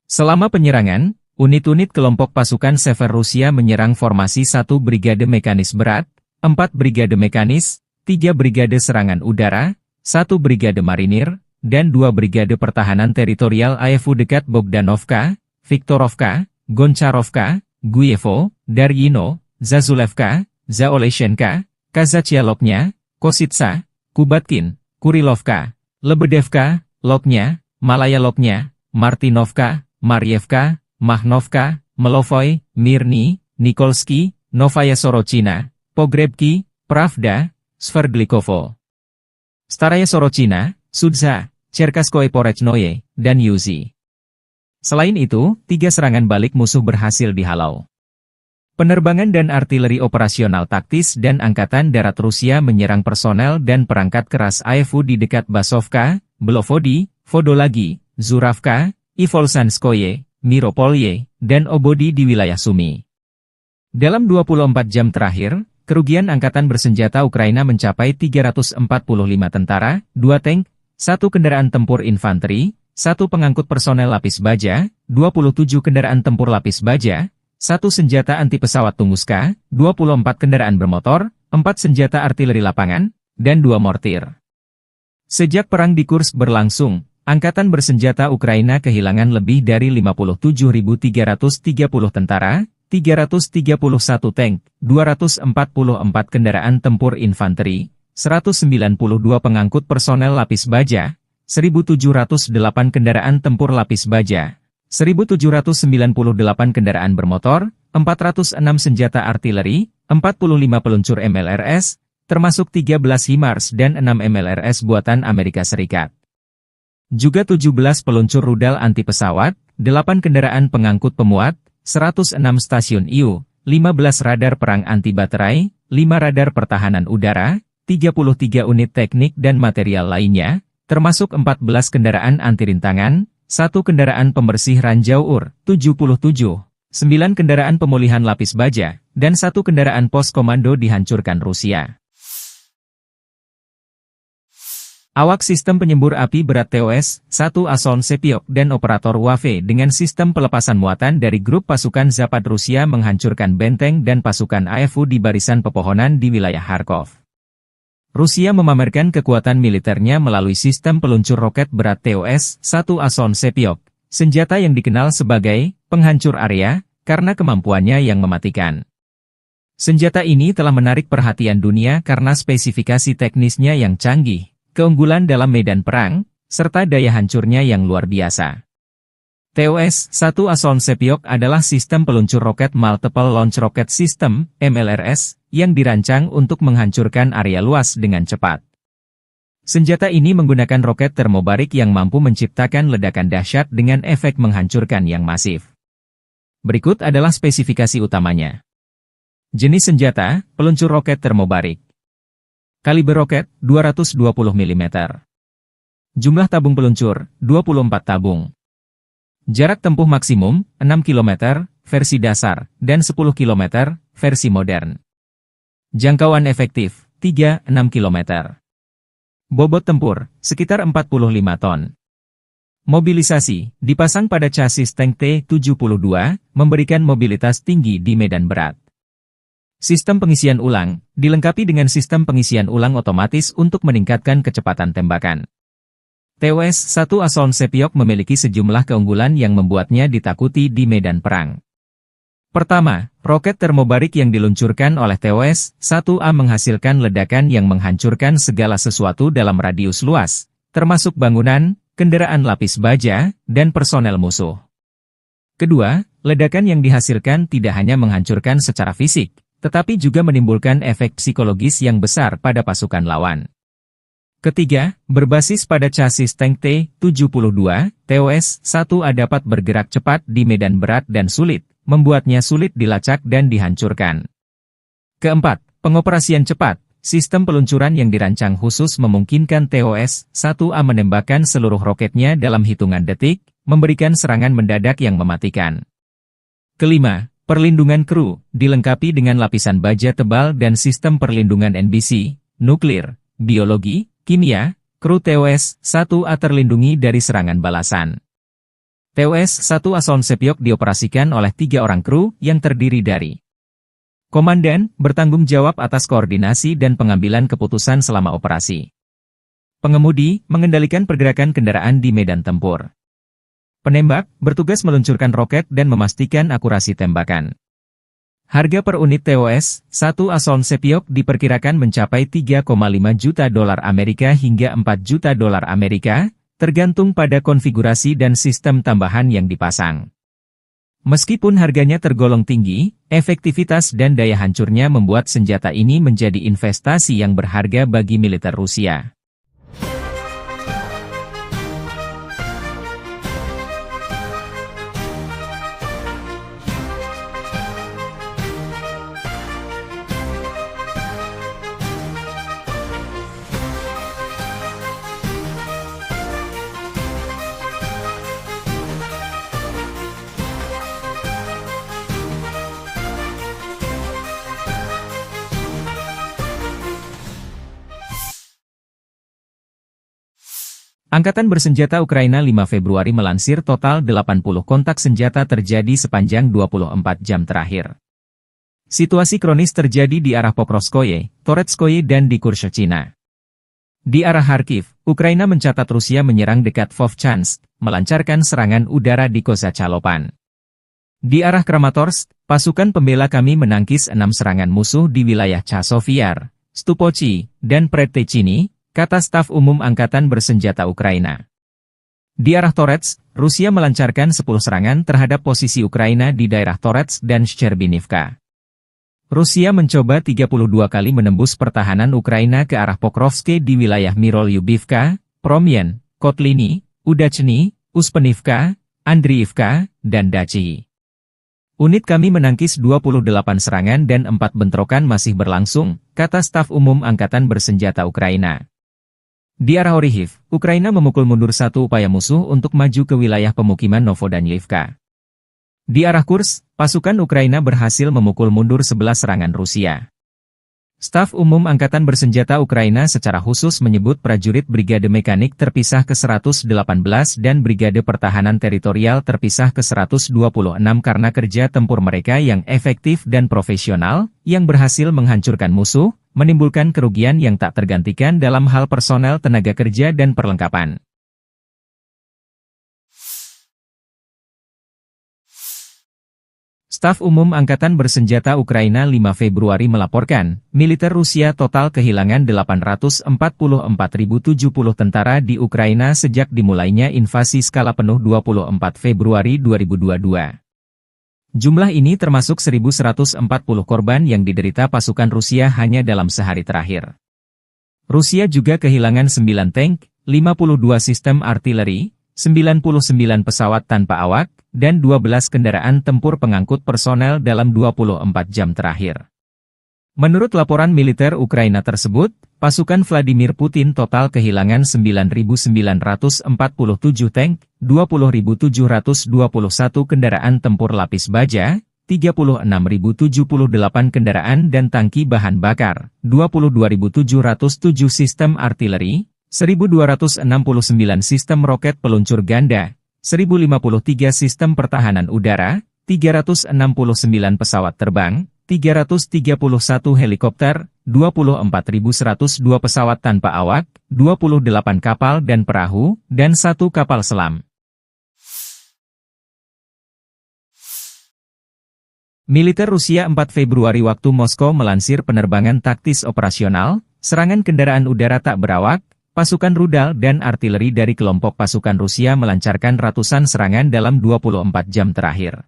Selama penyerangan, unit-unit kelompok pasukan Sever Rusia menyerang formasi 1 Brigade Mekanis Berat, 4 Brigade Mekanis, 3 Brigade Serangan Udara, 1 Brigade Marinir, dan 2 Brigade Pertahanan Teritorial AFU dekat Bogdanovka, Viktorovka, Goncharovka, Guyevo, Daryino, Zazulevka, Zaoleshenka, Kazachialoknya, Kositsa, Kubatkin, Kurilovka, Lebedevka, Loknya, Malaya Loknya, Martinovka, Marievka, Mahnovka, Melovoy, Mirny, Nikolsky, Novaya Sorochina, Pogrebki, Pravda, Sverdlikovo, Staraya Sorochina, Sudza, Cherkaskoye Porechnoye, dan Yuzi. Selain itu, 3 serangan balik musuh berhasil dihalau. Penerbangan dan artileri operasional taktis dan Angkatan Darat Rusia menyerang personel dan perangkat keras AFU di dekat Basovka, Belovodi, Vodolagi, Zuravka, Ivolsanskoye, Miropolye, dan Obodi di wilayah Sumy. Dalam 24 jam terakhir, kerugian Angkatan Bersenjata Ukraina mencapai 345 tentara, 2 tank, 1 kendaraan tempur infanteri, 1 pengangkut personel lapis baja, 27 kendaraan tempur lapis baja, 1 senjata anti pesawat Tunguska, 24 kendaraan bermotor, 4 senjata artileri lapangan, dan 2 mortir. Sejak perang di Kursk berlangsung, Angkatan Bersenjata Ukraina kehilangan lebih dari 57.330 tentara, 331 tank, 244 kendaraan tempur infanteri, 192 pengangkut personel lapis baja, 1.708 kendaraan tempur lapis baja, 1.798 kendaraan bermotor, 406 senjata artileri, 45 peluncur MLRS, termasuk 13 HIMARS dan 6 MLRS buatan Amerika Serikat. Juga 17 peluncur rudal anti pesawat, 8 kendaraan pengangkut pemuat, 106 stasiun IU, 15 radar perang anti baterai, 5 radar pertahanan udara, 33 unit teknik dan material lainnya, termasuk 14 kendaraan anti rintangan, 1 kendaraan pembersih ranjau UR, 77, 9 kendaraan pemulihan lapis baja, dan 1 kendaraan pos komando dihancurkan Rusia. Awak sistem penyembur api berat TOS-1 Ason Sepiok dan operator WAFE dengan sistem pelepasan muatan dari grup pasukan Zapad Rusia menghancurkan benteng dan pasukan AFU di barisan pepohonan di wilayah Kharkov. Rusia memamerkan kekuatan militernya melalui sistem peluncur roket berat TOS-1 Ason Sepiok, senjata yang dikenal sebagai penghancur area karena kemampuannya yang mematikan. Senjata ini telah menarik perhatian dunia karena spesifikasi teknisnya yang canggih, keunggulan dalam medan perang, serta daya hancurnya yang luar biasa. TOS-1 Ason Sepiok adalah sistem peluncur roket Multiple Launch Rocket System, MLRS, yang dirancang untuk menghancurkan area luas dengan cepat. Senjata ini menggunakan roket termobarik yang mampu menciptakan ledakan dahsyat dengan efek menghancurkan yang masif. Berikut adalah spesifikasi utamanya. Jenis senjata, peluncur roket termobarik. Kaliber roket, 220 mm. Jumlah tabung peluncur, 24 tabung. Jarak tempuh maksimum, 6 km, versi dasar, dan 10 km, versi modern. Jangkauan efektif, 3-6 km. Bobot tempur, sekitar 45 ton. Mobilisasi, dipasang pada chassis tank T-72, memberikan mobilitas tinggi di medan berat. Sistem pengisian ulang, dilengkapi dengan sistem pengisian ulang otomatis untuk meningkatkan kecepatan tembakan. TOS-1 Asolm Sepiok memiliki sejumlah keunggulan yang membuatnya ditakuti di medan perang. Pertama, roket termobarik yang diluncurkan oleh TOS-1A menghasilkan ledakan yang menghancurkan segala sesuatu dalam radius luas, termasuk bangunan, kendaraan lapis baja, dan personel musuh. Kedua, ledakan yang dihasilkan tidak hanya menghancurkan secara fisik, tetapi juga menimbulkan efek psikologis yang besar pada pasukan lawan. Ketiga, berbasis pada chassis tank T-72, TOS-1A dapat bergerak cepat di medan berat dan sulit, membuatnya sulit dilacak dan dihancurkan. Keempat, pengoperasian cepat. Sistem peluncuran yang dirancang khusus memungkinkan TOS-1A menembakkan seluruh roketnya dalam hitungan detik, memberikan serangan mendadak yang mematikan. Kelima, perlindungan kru, dilengkapi dengan lapisan baja tebal dan sistem perlindungan NBC, nuklir, biologi, kimia, kru TOS-1A terlindungi dari serangan balasan. TOS-1 Asolm Sepiok dioperasikan oleh 3 orang kru yang terdiri dari komandan, bertanggung jawab atas koordinasi dan pengambilan keputusan selama operasi. Pengemudi, mengendalikan pergerakan kendaraan di medan tempur. Penembak, bertugas meluncurkan roket dan memastikan akurasi tembakan. Harga per unit TOS-1 Asolm Sepiok diperkirakan mencapai 3,5 juta dolar Amerika hingga 4 juta dolar Amerika, tergantung pada konfigurasi dan sistem tambahan yang dipasang. Meskipun harganya tergolong tinggi, efektivitas dan daya hancurnya membuat senjata ini menjadi investasi yang berharga bagi militer Rusia. Angkatan Bersenjata Ukraina 5 Februari melansir total 80 kontak senjata terjadi sepanjang 24 jam terakhir. Situasi kronis terjadi di arah Pokrovskoye, Toretskoye dan di Kurshchina. Di arah Kharkiv, Ukraina mencatat Rusia menyerang dekat Vovchansk, melancarkan serangan udara di Kozacalopan. Di arah Kramatorsk, pasukan pembela kami menangkis 6 serangan musuh di wilayah Chasovyar, Stupochi, dan Predtechny, kata staf umum Angkatan Bersenjata Ukraina. Di arah Toretsk, Rusia melancarkan 10 serangan terhadap posisi Ukraina di daerah Toretsk dan Shcherbinivka. Rusia mencoba 32 kali menembus pertahanan Ukraina ke arah Pokrovske di wilayah Mirolyubivka, Promyen, Kotliny, Udachny, Uspenivka, Andriivka, dan Dachi. Unit kami menangkis 28 serangan dan 4 bentrokan masih berlangsung, kata staf umum Angkatan Bersenjata Ukraina. Di arah Orihiv, Ukraina memukul mundur 1 upaya musuh untuk maju ke wilayah pemukiman Novodanilivka. Di arah Kursk, pasukan Ukraina berhasil memukul mundur 11 serangan Rusia. Staf umum Angkatan Bersenjata Ukraina secara khusus menyebut prajurit Brigade Mekanik terpisah ke-118 dan Brigade Pertahanan Teritorial terpisah ke-126 karena kerja tempur mereka yang efektif dan profesional, yang berhasil menghancurkan musuh, menimbulkan kerugian yang tak tergantikan dalam hal personel tenaga kerja dan perlengkapan. Staf Umum Angkatan Bersenjata Ukraina 5 Februari melaporkan, militer Rusia total kehilangan 844.070 tentara di Ukraina sejak dimulainya invasi skala penuh 24 Februari 2022. Jumlah ini termasuk 1.140 korban yang diderita pasukan Rusia hanya dalam sehari terakhir. Rusia juga kehilangan 9 tank, 52 sistem artileri, 99 pesawat tanpa awak, dan 12 kendaraan tempur pengangkut personel dalam 24 jam terakhir. Menurut laporan militer Ukraina tersebut, pasukan Vladimir Putin total kehilangan 9.947 tank, 20.721 kendaraan tempur lapis baja, 36.078 kendaraan dan tangki bahan bakar, 22.707 sistem artileri, 1.269 sistem roket peluncur ganda, 1.053 sistem pertahanan udara, 369 pesawat terbang, 331 helikopter, 24.102 pesawat tanpa awak, 28 kapal dan perahu, dan 1 kapal selam. Militer Rusia 4 Februari waktu Moskow melansir penerbangan taktis operasional, serangan kendaraan udara tak berawak, pasukan rudal dan artileri dari kelompok pasukan Rusia melancarkan ratusan serangan dalam 24 jam terakhir.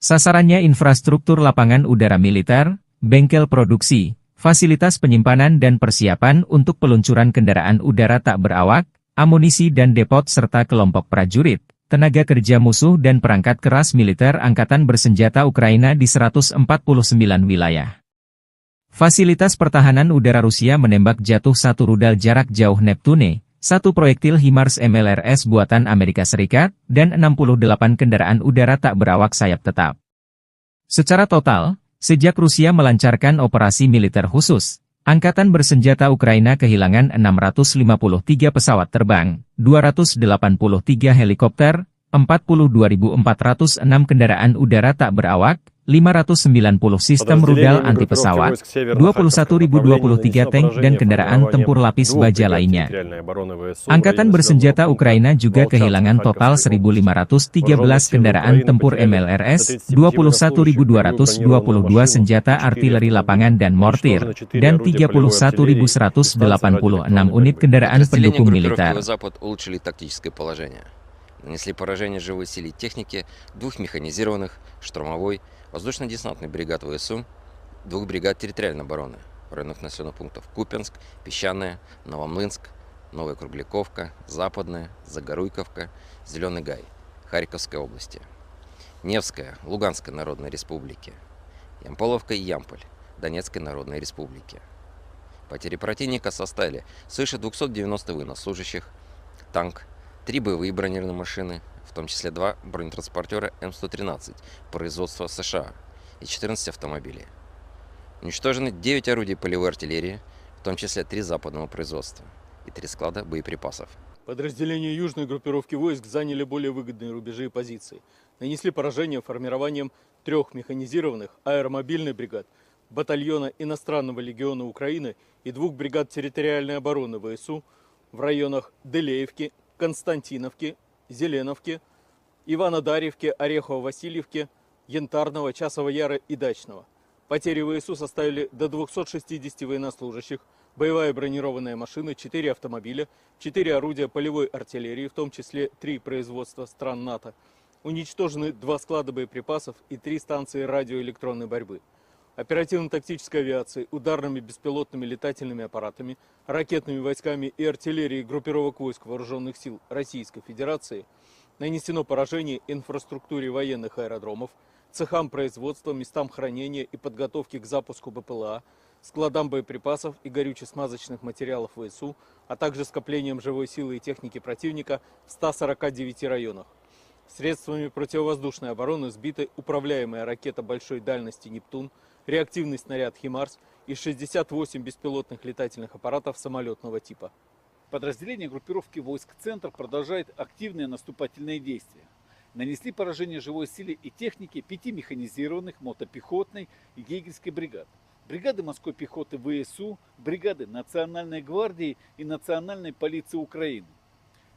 Sasarannya infrastruktur lapangan udara militer, bengkel produksi, fasilitas penyimpanan dan persiapan untuk peluncuran kendaraan udara tak berawak, amunisi dan depot serta kelompok prajurit, tenaga kerja musuh dan perangkat keras militer angkatan bersenjata Ukraina di 149 wilayah. Fasilitas pertahanan udara Rusia menembak jatuh 1 rudal jarak jauh Neptune, 1 proyektil HIMARS MLRS buatan Amerika Serikat, dan 68 kendaraan udara tak berawak sayap tetap. Secara total, sejak Rusia melancarkan operasi militer khusus, Angkatan bersenjata Ukraina kehilangan 653 pesawat terbang, 283 helikopter, 42.406 kendaraan udara tak berawak, 590 sistem rudal anti-pesawat, 21.023 tank dan kendaraan tempur lapis baja lainnya. Angkatan bersenjata Ukraina juga kehilangan total 1.513 kendaraan tempur MLRS, 21.222 senjata artileri lapangan dan mortir, dan 31.186 unit kendaraan pendukung militer. Нанесли поражение живой силе техники 2 механизированных, штурмовой, воздушно-десантных бригад ВСУ, 2 бригад территориальной обороны в районах населенных пунктов Купянск, Песчаное, Новомлынск, Новая Кругляковка, Западная, Загоруйковка, Зеленый Гай, Харьковской области, Невская, Луганской Народной Республики, Ямполовка и Ямполь, Донецкой Народной Республики. Потери противника составили свыше 290 военнослужащих, танк, 3 боевые бронированные машины, в том числе 2 бронетранспортера М113 производства США и 14 автомобилей. Уничтожены 9 орудий полевой артиллерии, в том числе 3 западного производства и 3 склада боеприпасов. Подразделения южной группировки войск заняли более выгодные рубежи и позиции. Нанесли поражение формированием 3 механизированных аэромобильных бригад, батальона иностранного легиона Украины и 2 бригад территориальной обороны ВСУ в районах Делеевки, Константиновки, Зеленовки, Иванодарьевки, Орехово-Васильевки, Янтарного, Часова Яра и Дачного. Потери ВСУ составили до 260 военнослужащих, боевая бронированная машина, 4 автомобиля, 4 орудия полевой артиллерии, в том числе 3 производства стран НАТО. Уничтожены 2 склада боеприпасов и 3 станции радиоэлектронной борьбы. Оперативно-тактической авиацией, ударными беспилотными летательными аппаратами, ракетными войсками и артиллерией группировок войск Вооруженных сил Российской Федерации нанесено поражение инфраструктуре военных аэродромов, цехам производства, местам хранения и подготовки к запуску БПЛА, складам боеприпасов и горюче-смазочных материалов ВСУ, а также скоплением живой силы и техники противника в 149 районах. Средствами противовоздушной обороны сбиты управляемая ракета большой дальности «Нептун», реактивный снаряд «Химарс» и 68 беспилотных летательных аппаратов самолетного типа. Подразделения группировки войск «Центр» продолжает активные наступательные действия. Нанесли поражение живой силе и технике 5 механизированных мотопехотной и егерской бригад, бригады морской пехоты ВСУ, бригады Национальной гвардии и Национальной полиции Украины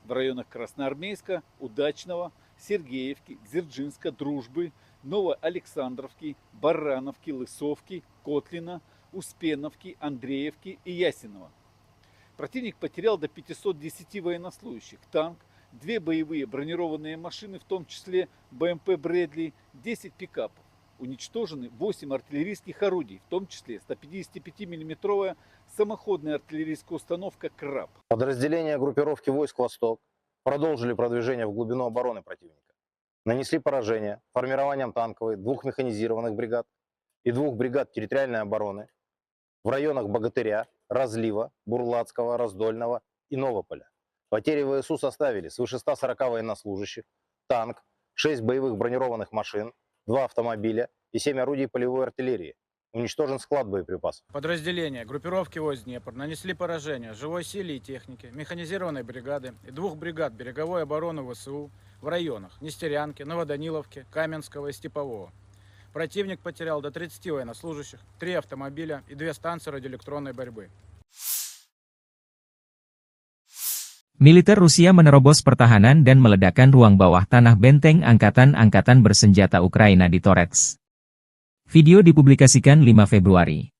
в районах Красноармейска, Удачного, Сергеевки, Дзержинска, Дружбы, Новоалександровки, Барановки, Лысовки, Котлина, Успеновки, Андреевки и Ясенова. Противник потерял до 510 военнослужащих, танк, 2 боевые бронированные машины, в том числе БМП «Брэдли», 10 пикапов. Уничтожены 8 артиллерийских орудий, в том числе 155-мм самоходная артиллерийская установка «Краб». Подразделения группировки войск «Восток» продолжили продвижение в глубину обороны противника. Нанесли поражение формированием танковой 2 механизированных бригад и 2 бригад территориальной обороны в районах Богатыря, Разлива, Бурлацкого, Раздольного и Новополя. Потери ВСУ составили свыше 140 военнослужащих, танк, 6 боевых бронированных машин, 2 автомобиля и 7 орудий полевой артиллерии. Уничтожен склад боеприпасов. Подразделения группировки войск Днепр нанесли поражение живой силе и технике, механизированной бригады и 2 бригад береговой обороны ВСУ в районах Нестерянки, Новоданиловки, Каменского и Степового. Противник потерял до 30 военнослужащих, 3 автомобиля и 2 станции радиоэлектронной борьбы. Militer Rusia menerobos pertahanan dan meledakkan ruang bawah tanah benteng angkatan-angkatan bersenjata Ukraina di Torets. Video dipublikasikan 5 Februari.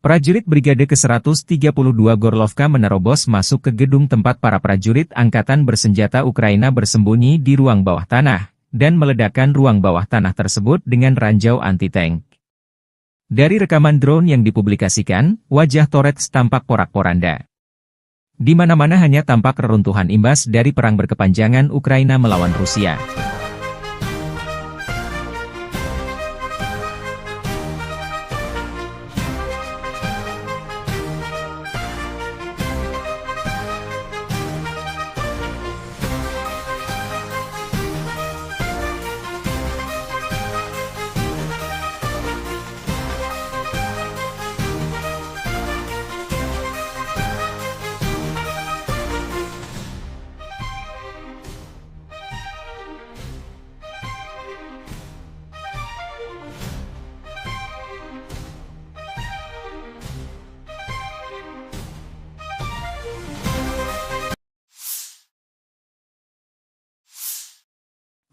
Prajurit Brigade ke-132 Gorlovka menerobos masuk ke gedung tempat para prajurit angkatan bersenjata Ukraina bersembunyi di ruang bawah tanah, dan meledakkan ruang bawah tanah tersebut dengan ranjau anti-tank. Dari rekaman drone yang dipublikasikan, wajah Torets tampak porak-poranda. Di mana-mana hanya tampak reruntuhan imbas dari perang berkepanjangan Ukraina melawan Rusia.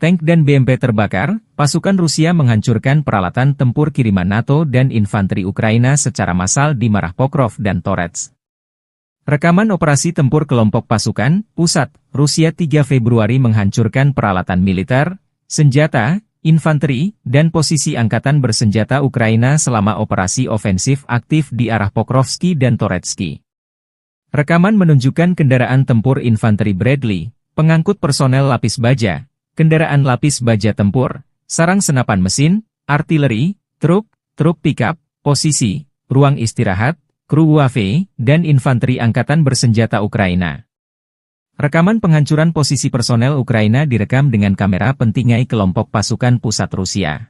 Tank dan BMP terbakar, pasukan Rusia menghancurkan peralatan tempur kiriman NATO dan infanteri Ukraina secara massal di Marah Pokrov dan Torets. Rekaman operasi tempur kelompok pasukan, pusat, Rusia 3 Februari menghancurkan peralatan militer, senjata, infanteri, dan posisi angkatan bersenjata Ukraina selama operasi ofensif aktif di arah Pokrovski dan Toretsky. Rekaman menunjukkan kendaraan tempur infanteri Bradley, pengangkut personel lapis baja, kendaraan lapis baja tempur, sarang senapan mesin, artileri, truk pickup, posisi, ruang istirahat, kru UAV, dan infanteri angkatan bersenjata Ukraina. Rekaman penghancuran posisi personel Ukraina direkam dengan kamera pentingai kelompok pasukan pusat Rusia.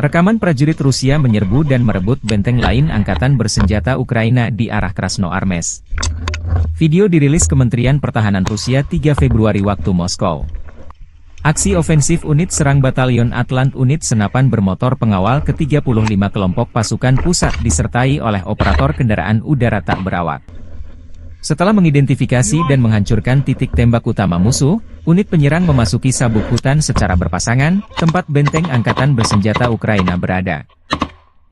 Rekaman prajurit Rusia menyerbu dan merebut benteng lain angkatan bersenjata Ukraina di arah Krasnoarmest. Video dirilis Kementerian Pertahanan Rusia 3 Februari waktu Moskow. Aksi ofensif unit serang Batalion Atlant unit senapan bermotor pengawal ke-35 kelompok pasukan pusat disertai oleh operator kendaraan udara tak berawak. Setelah mengidentifikasi dan menghancurkan titik tembak utama musuh, unit penyerang memasuki sabuk hutan secara berpasangan, tempat benteng angkatan bersenjata Ukraina berada.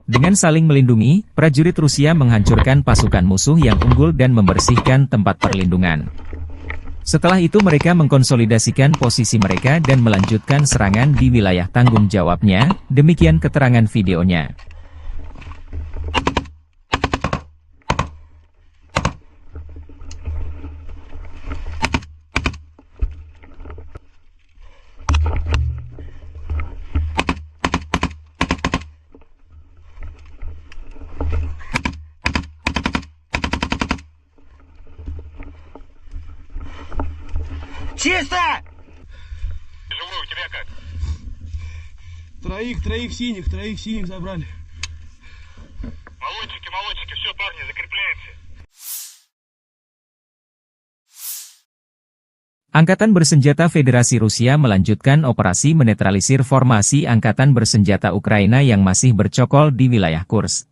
Dengan saling melindungi, prajurit Rusia menghancurkan pasukan musuh yang unggul dan membersihkan tempat perlindungan. Setelah itu mereka mengkonsolidasikan posisi mereka dan melanjutkan serangan di wilayah tanggung jawabnya, demikian keterangan videonya. Чисто! Живой, у тебя как? Троих синих забрали. Молодчики, все, парни, закрепляемся. Angkatan Bersenjata Federasi Rusia melanjutkan operasi menetralisir formasi Angkatan Bersenjata Ukraina yang masih bercokol di wilayah Kursk.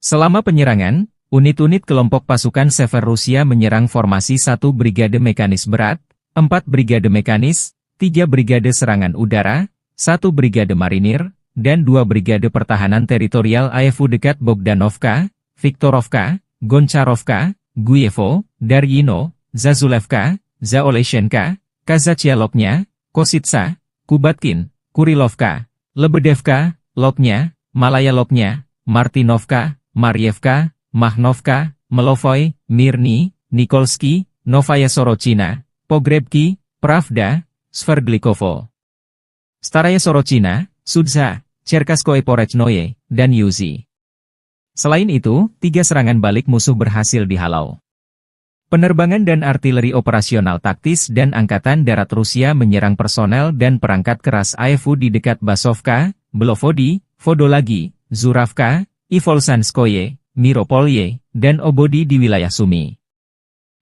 Selama penyerangan, unit-unit kelompok pasukan Sever Rusia menyerang formasi 1 Brigade Mekanis Berat, 4 Brigade Mekanis, 3 Brigade Serangan Udara, 1 Brigade Marinir, dan 2 Brigade Pertahanan Teritorial AEFU dekat Bogdanovka, Viktorovka, Goncharovka, Guyevo, Daryino, Zazulevka, Zaoleshenka, Kazachialoknya, Kositsa, Kubatkin, Kurilovka, Lebedevka, Loknya, Malaya Loknya, Martinovka, Marievka, Mahnovka, Melovoy, Mirny, Nikolsky, Novaya Sorochina, Pogrebki, Pravda, Sverdlikovo, Staraya Sorochina, Sudza, Cherkaskoye Porechnoye, dan Yuzi. Selain itu, 3 serangan balik musuh berhasil dihalau. Penerbangan dan artileri operasional taktis dan Angkatan Darat Rusia menyerang personel dan perangkat keras AEFU di dekat Basovka, Belovodi, Vodolagi, Zuravka, Ivolsanskoye, Miropolye, dan Obodi di wilayah Sumy.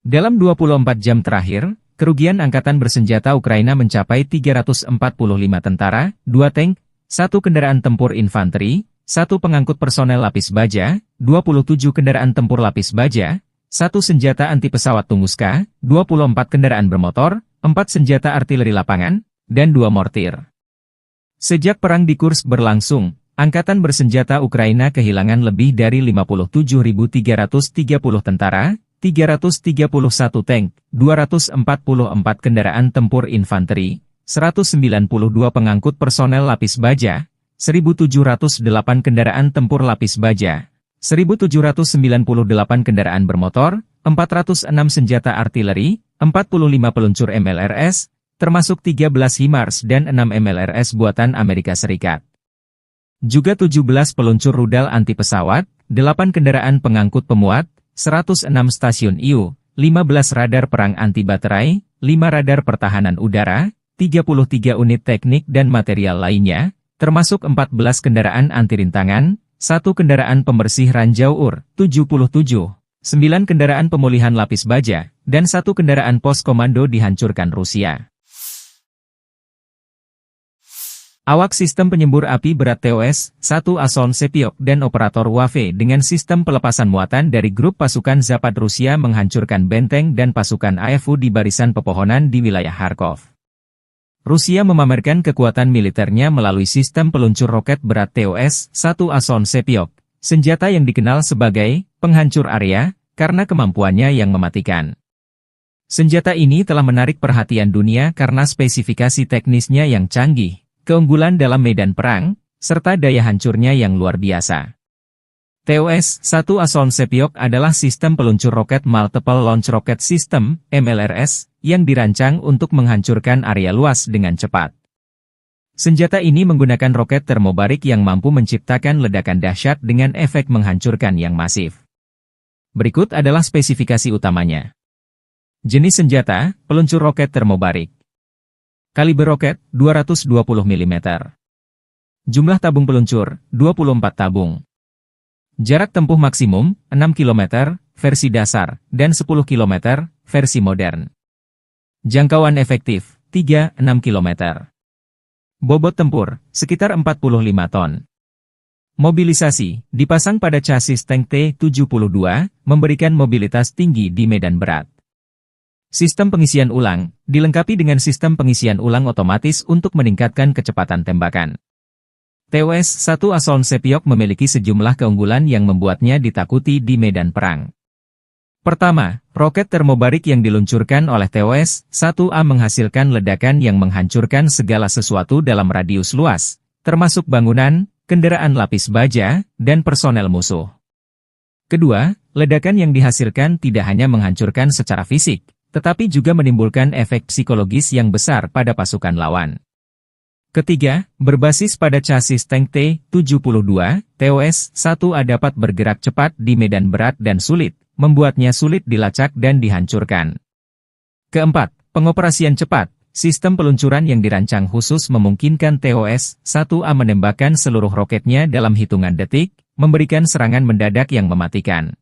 Dalam 24 jam terakhir, kerugian Angkatan Bersenjata Ukraina mencapai 345 tentara, 2 tank, 1 kendaraan tempur infanteri, 1 pengangkut personel lapis baja, 27 kendaraan tempur lapis baja, 1 senjata anti pesawat Tunguska, 24 kendaraan bermotor, 4 senjata artileri lapangan, dan 2 mortir. Sejak perang di Kursk berlangsung, Angkatan Bersenjata Ukraina kehilangan lebih dari 57.330 tentara, 331 tank, 244 kendaraan tempur infanteri, 192 pengangkut personel lapis baja, 1.708 kendaraan tempur lapis baja, 1.798 kendaraan bermotor, 406 senjata artileri, 45 peluncur MLRS, termasuk 13 HIMARS dan 6 MLRS buatan Amerika Serikat. Juga 17 peluncur rudal anti pesawat, 8 kendaraan pengangkut pemuat, 106 stasiun IU, 15 radar perang anti baterai, 5 radar pertahanan udara, 33 unit teknik dan material lainnya, termasuk 14 kendaraan anti rintangan, 1 kendaraan pembersih ranjau UR, 77, 9 kendaraan pemulihan lapis baja, dan 1 kendaraan pos komando dihancurkan Rusia. Awak sistem penyembur api berat TOS-1 Ason Sepiok dan operator WAFE dengan sistem pelepasan muatan dari grup pasukan Zapad Rusia menghancurkan benteng dan pasukan AEFU di barisan pepohonan di wilayah Kharkov. Rusia memamerkan kekuatan militernya melalui sistem peluncur roket berat TOS-1 Ason Sepiok, senjata yang dikenal sebagai penghancur area karena kemampuannya yang mematikan. Senjata ini telah menarik perhatian dunia karena spesifikasi teknisnya yang canggih, keunggulan dalam medan perang, serta daya hancurnya yang luar biasa. TOS-1 Ason Sepiok adalah sistem peluncur roket Multiple Launch Rocket System, MLRS, yang dirancang untuk menghancurkan area luas dengan cepat. Senjata ini menggunakan roket termobarik yang mampu menciptakan ledakan dahsyat dengan efek menghancurkan yang masif. Berikut adalah spesifikasi utamanya. Jenis senjata, peluncur roket termobarik. Kaliber roket, 220 mm. Jumlah tabung peluncur, 24 tabung. Jarak tempuh maksimum, 6 km, versi dasar, dan 10 km, versi modern. Jangkauan efektif, 3-6 km. Bobot tempur, sekitar 45 ton. Mobilisasi, dipasang pada chassis tank T-72, memberikan mobilitas tinggi di medan berat. Sistem pengisian ulang, dilengkapi dengan sistem pengisian ulang otomatis untuk meningkatkan kecepatan tembakan. TOS-1 Asoln Sepiok memiliki sejumlah keunggulan yang membuatnya ditakuti di medan perang. Pertama, roket termobarik yang diluncurkan oleh TOS-1A menghasilkan ledakan yang menghancurkan segala sesuatu dalam radius luas, termasuk bangunan, kendaraan lapis baja, dan personel musuh. Kedua, ledakan yang dihasilkan tidak hanya menghancurkan secara fisik, tetapi juga menimbulkan efek psikologis yang besar pada pasukan lawan. Ketiga, berbasis pada chassis tank T-72, TOS-1A dapat bergerak cepat di medan berat dan sulit, membuatnya sulit dilacak dan dihancurkan. Keempat, pengoperasian cepat. Sistem peluncuran yang dirancang khusus memungkinkan TOS-1A menembakkan seluruh roketnya dalam hitungan detik, memberikan serangan mendadak yang mematikan.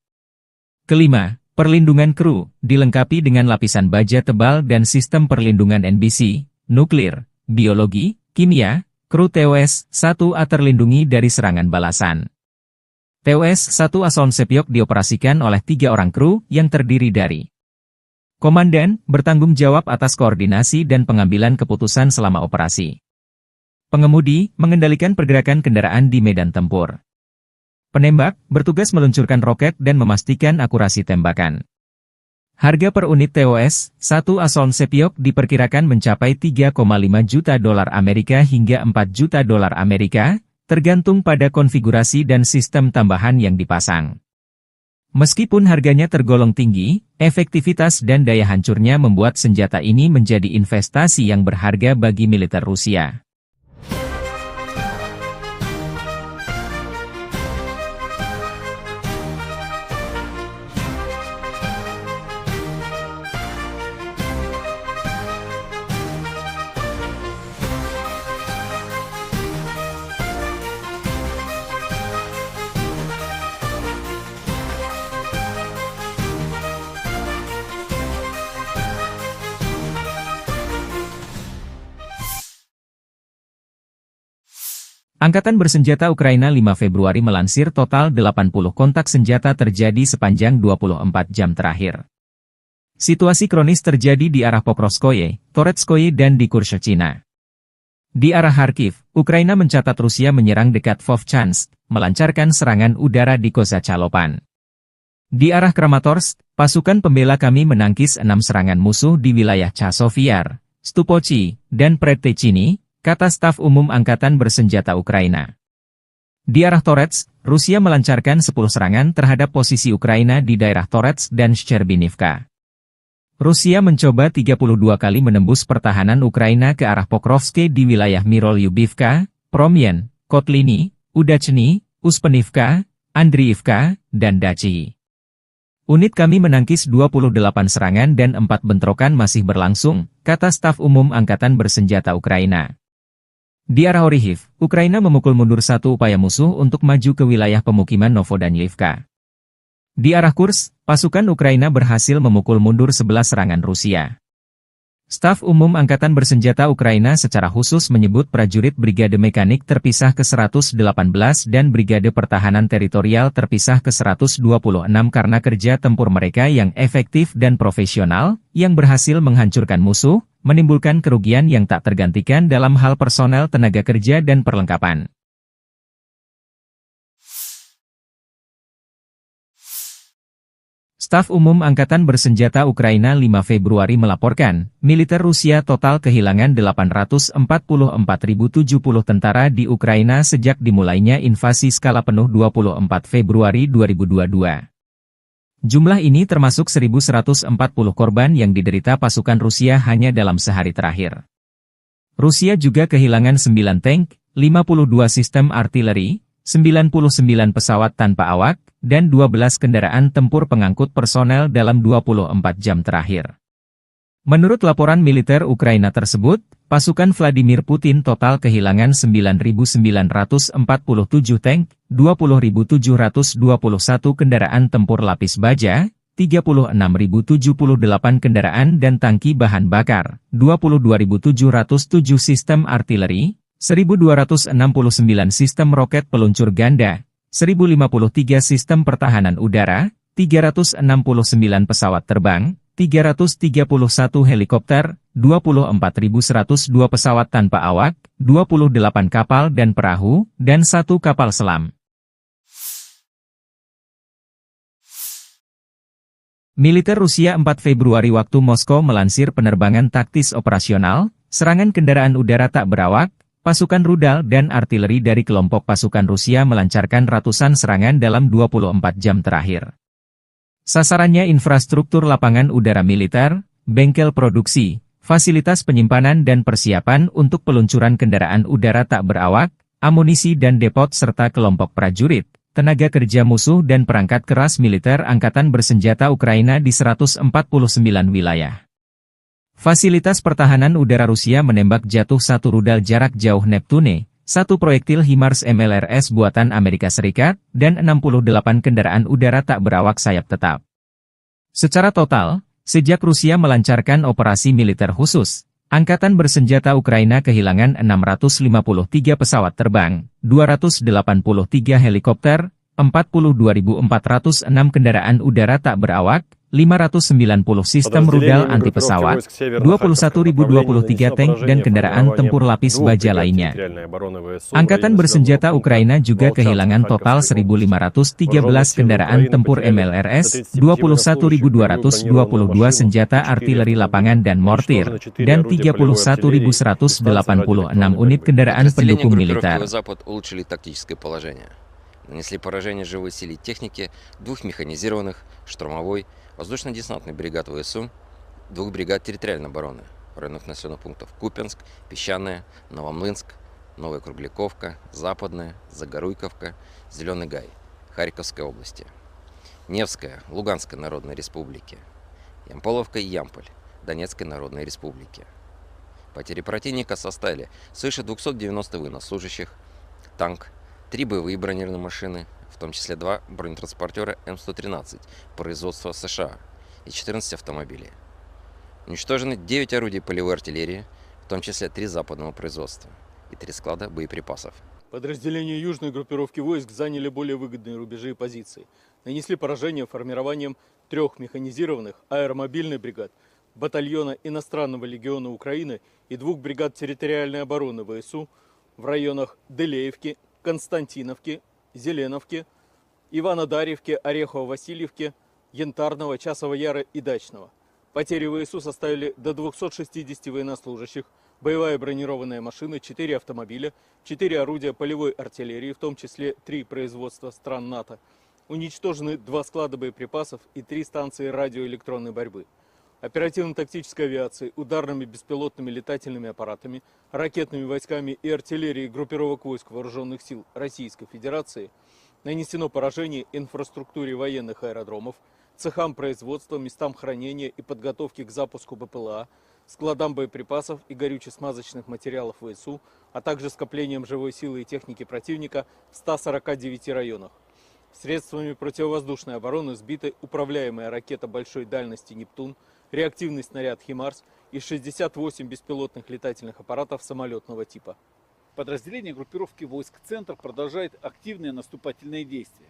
Kelima, perlindungan kru, dilengkapi dengan lapisan baja tebal dan sistem perlindungan NBC, nuklir, biologi, kimia, kru TOS-1A terlindungi dari serangan balasan. TOS-1 Asoln Sepiok dioperasikan oleh 3 orang kru yang terdiri dari komandan, bertanggung jawab atas koordinasi dan pengambilan keputusan selama operasi. Pengemudi, mengendalikan pergerakan kendaraan di medan tempur. Penembak, bertugas meluncurkan roket dan memastikan akurasi tembakan. Harga per unit TOS-1 Asoln Sepiok diperkirakan mencapai 3,5 juta dolar Amerika hingga 4 juta dolar Amerika, tergantung pada konfigurasi dan sistem tambahan yang dipasang. Meskipun harganya tergolong tinggi, efektivitas dan daya hancurnya membuat senjata ini menjadi investasi yang berharga bagi militer Rusia. Angkatan Bersenjata Ukraina 5 Februari melansir total 80 kontak senjata terjadi sepanjang 24 jam terakhir. Situasi kronis terjadi di arah Pokrovskoye, Toretskoye dan di Kurshchina. Di arah Kharkiv, Ukraina mencatat Rusia menyerang dekat Vovchansk, melancarkan serangan udara di Kozacalopan. Di arah Kramatorsk, pasukan pembela kami menangkis 6 serangan musuh di wilayah Chasovyar, Stupochi, dan Predtechny, kata staf umum Angkatan Bersenjata Ukraina. Di arah Toretsk, Rusia melancarkan 10 serangan terhadap posisi Ukraina di daerah Toretsk dan Shcherbinivka. Rusia mencoba 32 kali menembus pertahanan Ukraina ke arah Pokrovsk di wilayah Mirolyubivka, Promyen, Kotliny, Udachny, Uspenivka, Andriivka, dan Dachi. Unit kami menangkis 28 serangan dan 4 bentrokan masih berlangsung, kata staf umum Angkatan Bersenjata Ukraina. Di arah Orikhiv, Ukraina memukul mundur 1 upaya musuh untuk maju ke wilayah pemukiman Novodanyivka. Di arah Kursk, pasukan Ukraina berhasil memukul mundur 11 serangan Rusia. Staf umum Angkatan Bersenjata Ukraina secara khusus menyebut prajurit Brigade Mekanik terpisah ke-118 dan Brigade Pertahanan Teritorial terpisah ke-126 karena kerja tempur mereka yang efektif dan profesional, yang berhasil menghancurkan musuh, menimbulkan kerugian yang tak tergantikan dalam hal personel tenaga kerja dan perlengkapan. Staf Umum Angkatan Bersenjata Ukraina 5 Februari melaporkan, militer Rusia total kehilangan 844.070 tentara di Ukraina sejak dimulainya invasi skala penuh 24 Februari 2022. Jumlah ini termasuk 1.140 korban yang diderita pasukan Rusia hanya dalam sehari terakhir. Rusia juga kehilangan 9 tank, 52 sistem artileri, 99 pesawat tanpa awak, dan 12 kendaraan tempur pengangkut personel dalam 24 jam terakhir. Menurut laporan militer Ukraina tersebut, pasukan Vladimir Putin total kehilangan 9.947 tank, 20.721 kendaraan tempur lapis baja, 36.078 kendaraan dan tangki bahan bakar, 22.707 sistem artileri, 1.269 sistem roket peluncur ganda, 1.053 sistem pertahanan udara, 369 pesawat terbang, 331 helikopter, 24.102 pesawat tanpa awak, 28 kapal dan perahu, dan 1 kapal selam. Militer Rusia 4 Februari waktu Moskow melansir penerbangan taktis operasional, serangan kendaraan udara tak berawak, pasukan rudal dan artileri dari kelompok pasukan Rusia melancarkan ratusan serangan dalam 24 jam terakhir. Sasarannya infrastruktur lapangan udara militer, bengkel produksi, fasilitas penyimpanan dan persiapan untuk peluncuran kendaraan udara tak berawak, amunisi dan depot serta kelompok prajurit, tenaga kerja musuh dan perangkat keras militer angkatan bersenjata Ukraina di 149 wilayah. Fasilitas pertahanan udara Rusia menembak jatuh 1 rudal jarak jauh Neptune, 1 proyektil HIMARS MLRS buatan Amerika Serikat, dan 68 kendaraan udara tak berawak sayap tetap. Secara total, sejak Rusia melancarkan operasi militer khusus, Angkatan bersenjata Ukraina kehilangan 653 pesawat terbang, 283 helikopter, 42.406 kendaraan udara tak berawak, 590 sistem rudal anti-pesawat, 21.023 tank dan kendaraan tempur lapis baja lainnya. Angkatan bersenjata Ukraina juga kehilangan total 1.513 kendaraan tempur MLRS, 21.222 senjata artileri lapangan dan mortir, dan 31.186 unit kendaraan pendukung militer. Нанесли поражение живой силе и технике 2 механизированных, штурмовой, воздушно-десантный бригад ВСУ, 2 бригад территориальной обороны в районах населенных пунктов Купянск, Песчаное, Новомлынск, Новая Кругляковка, Западная, Загоруйковка, Зеленый Гай, Харьковской области, Невская, Луганской Народной Республики, Ямполовка и Ямполь, Донецкой Народной Республики. Потери противника составили свыше 290 военнослужащих, танк, 3 боевые бронированные машины, в том числе 2 бронетранспортера М113 производства США и 14 автомобилей. Уничтожены 9 орудий полевой артиллерии, в том числе 3 западного производства и 3 склада боеприпасов. Подразделения южной группировки войск заняли более выгодные рубежи и позиции. Нанесли поражение формированием 3 механизированных аэромобильных бригад, батальона иностранного легиона Украины и 2 бригад территориальной обороны ВСУ в районах Делеевки, Константиновки, Зеленовки, Иванодарьевки, Орехово-Васильевки, Янтарного, Часова Яра и Дачного. Потери ВСУ составили до 260 военнослужащих, боевая бронированная машина, 4 автомобиля, 4 орудия полевой артиллерии, в том числе 3 производства стран НАТО. Уничтожены 2 склада боеприпасов и 3 станции радиоэлектронной борьбы. Оперативно-тактической авиацией, ударными беспилотными летательными аппаратами, ракетными войсками и артиллерией группировок войск Вооруженных сил Российской Федерации нанесено поражение инфраструктуре военных аэродромов, цехам производства, местам хранения и подготовки к запуску БПЛА, складам боеприпасов и горюче-смазочных материалов ВСУ, а также скоплением живой силы и техники противника в 149 районах. Средствами противовоздушной обороны сбиты управляемая ракета большой дальности «Нептун», реактивный снаряд «Химарс» и 68 беспилотных летательных аппаратов самолетного типа. Подразделения группировки войск «Центр» продолжают активные наступательные действия.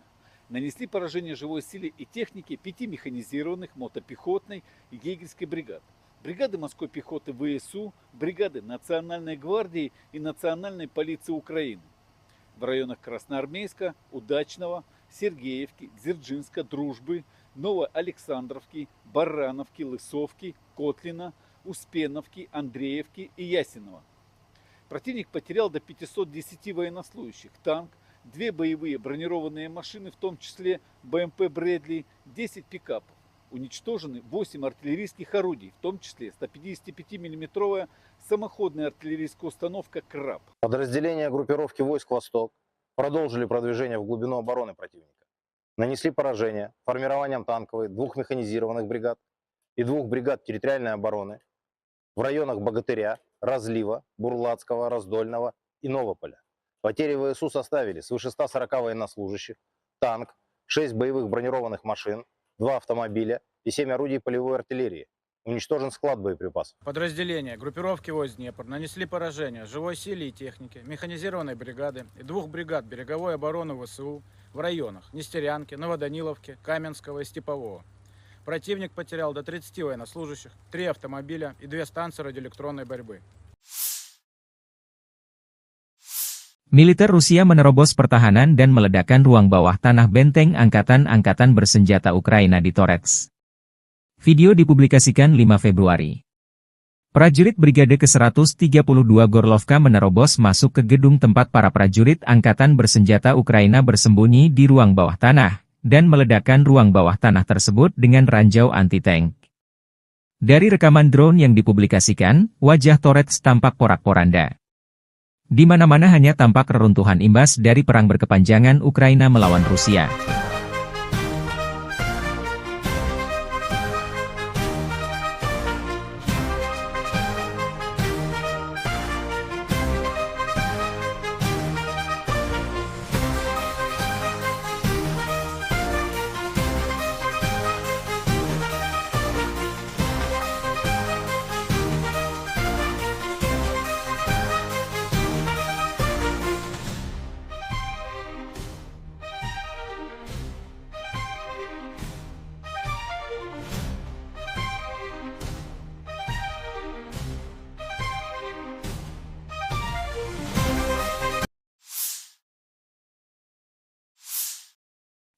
Нанесли поражение живой силе и технике 5 механизированных мотопехотной и гегельской бригад, бригады морской пехоты ВСУ, бригады Национальной гвардии и Национальной полиции Украины в районах Красноармейска, Удачного, Сергеевки, Дзержинска, Дружбы, Новоалександровки, Барановки, Лысовки, Котлина, Успеновки, Андреевки и Ясенова. Противник потерял до 510 военнослужащих, танк, 2 боевые бронированные машины, в том числе БМП «Брэдли», 10 пикапов. Уничтожены 8 артиллерийских орудий, в том числе 155-мм самоходная артиллерийская установка «Краб». Подразделения группировки войск «Восток» продолжили продвижение в глубину обороны противника. Нанесли поражение формированием танковой 2 механизированных бригад, и 2 бригад территориальной обороны в районах Богатыря, Разлива, Бурлацкого, Раздольного и Новополя. Потери ВСУ составили свыше 140 военнослужащих, танк, 6 боевых бронированных машин, 2 автомобиля и 7 орудий полевой артиллерии. Уничтожен склад боеприпасов. Подразделения группировки войск Днепр нанесли поражение живой силе и технике, механизированной бригады и 2 бригад береговой обороны ВСУ в районах Нестерянки, Новоданиловки, Каменского и Степового. Противник потерял до 30 военнослужащих, 3 автомобиля и 2 станции радиоэлектронной борьбы. Militer Rusia menerobos pertahanan dan meledakkan ruang bawah tanah benteng angkatan-angkatan bersenjata Ukraina di Torets. Video dipublikasikan 5 Februari. Prajurit Brigade ke-132 Gorlovka menerobos masuk ke gedung tempat para prajurit angkatan bersenjata Ukraina bersembunyi di ruang bawah tanah, dan meledakkan ruang bawah tanah tersebut dengan ranjau anti-tank. Dari rekaman drone yang dipublikasikan, wajah Torets tampak porak-poranda. Di mana-mana hanya tampak reruntuhan imbas dari perang berkepanjangan Ukraina melawan Rusia.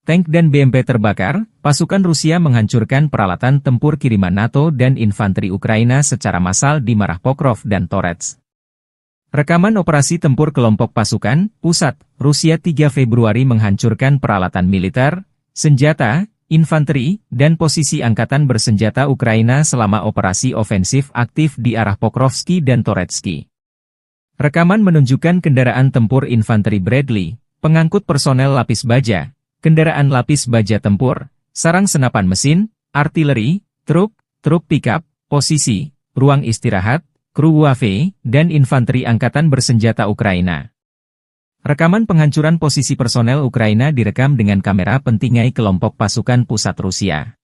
Tank dan BMP terbakar, pasukan Rusia menghancurkan peralatan tempur kiriman NATO dan infanteri Ukraina secara massal di Marah Pokrov dan Torets. Rekaman operasi tempur kelompok pasukan, pusat, Rusia 3 Februari menghancurkan peralatan militer, senjata, infanteri, dan posisi angkatan bersenjata Ukraina selama operasi ofensif aktif di arah Pokrovski dan Toretsky. Rekaman menunjukkan kendaraan tempur infanteri Bradley, pengangkut personel lapis baja, kendaraan lapis baja tempur, sarang senapan mesin, artileri, truk pickup, posisi, ruang istirahat, kru UAV, dan infanteri angkatan bersenjata Ukraina. Rekaman penghancuran posisi personel Ukraina direkam dengan kamera pentingai kelompok pasukan pusat Rusia.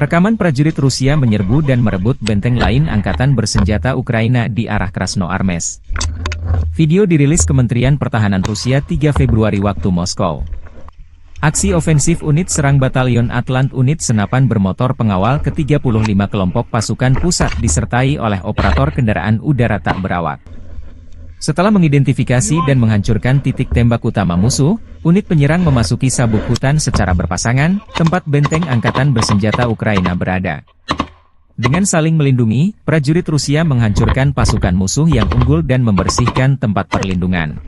Rekaman prajurit Rusia menyerbu dan merebut benteng lain angkatan bersenjata Ukraina di arah Krasnoarmeysk. Video dirilis Kementerian Pertahanan Rusia 3 Februari waktu Moskow. Aksi ofensif unit serang Batalion Atlant unit senapan bermotor pengawal ke-35 kelompok pasukan pusat disertai oleh operator kendaraan udara tak berawak. Setelah mengidentifikasi dan menghancurkan titik tembak utama musuh, unit penyerang memasuki sabuk hutan secara berpasangan, tempat benteng angkatan bersenjata Ukraina berada. Dengan saling melindungi, prajurit Rusia menghancurkan pasukan musuh yang unggul dan membersihkan tempat perlindungan.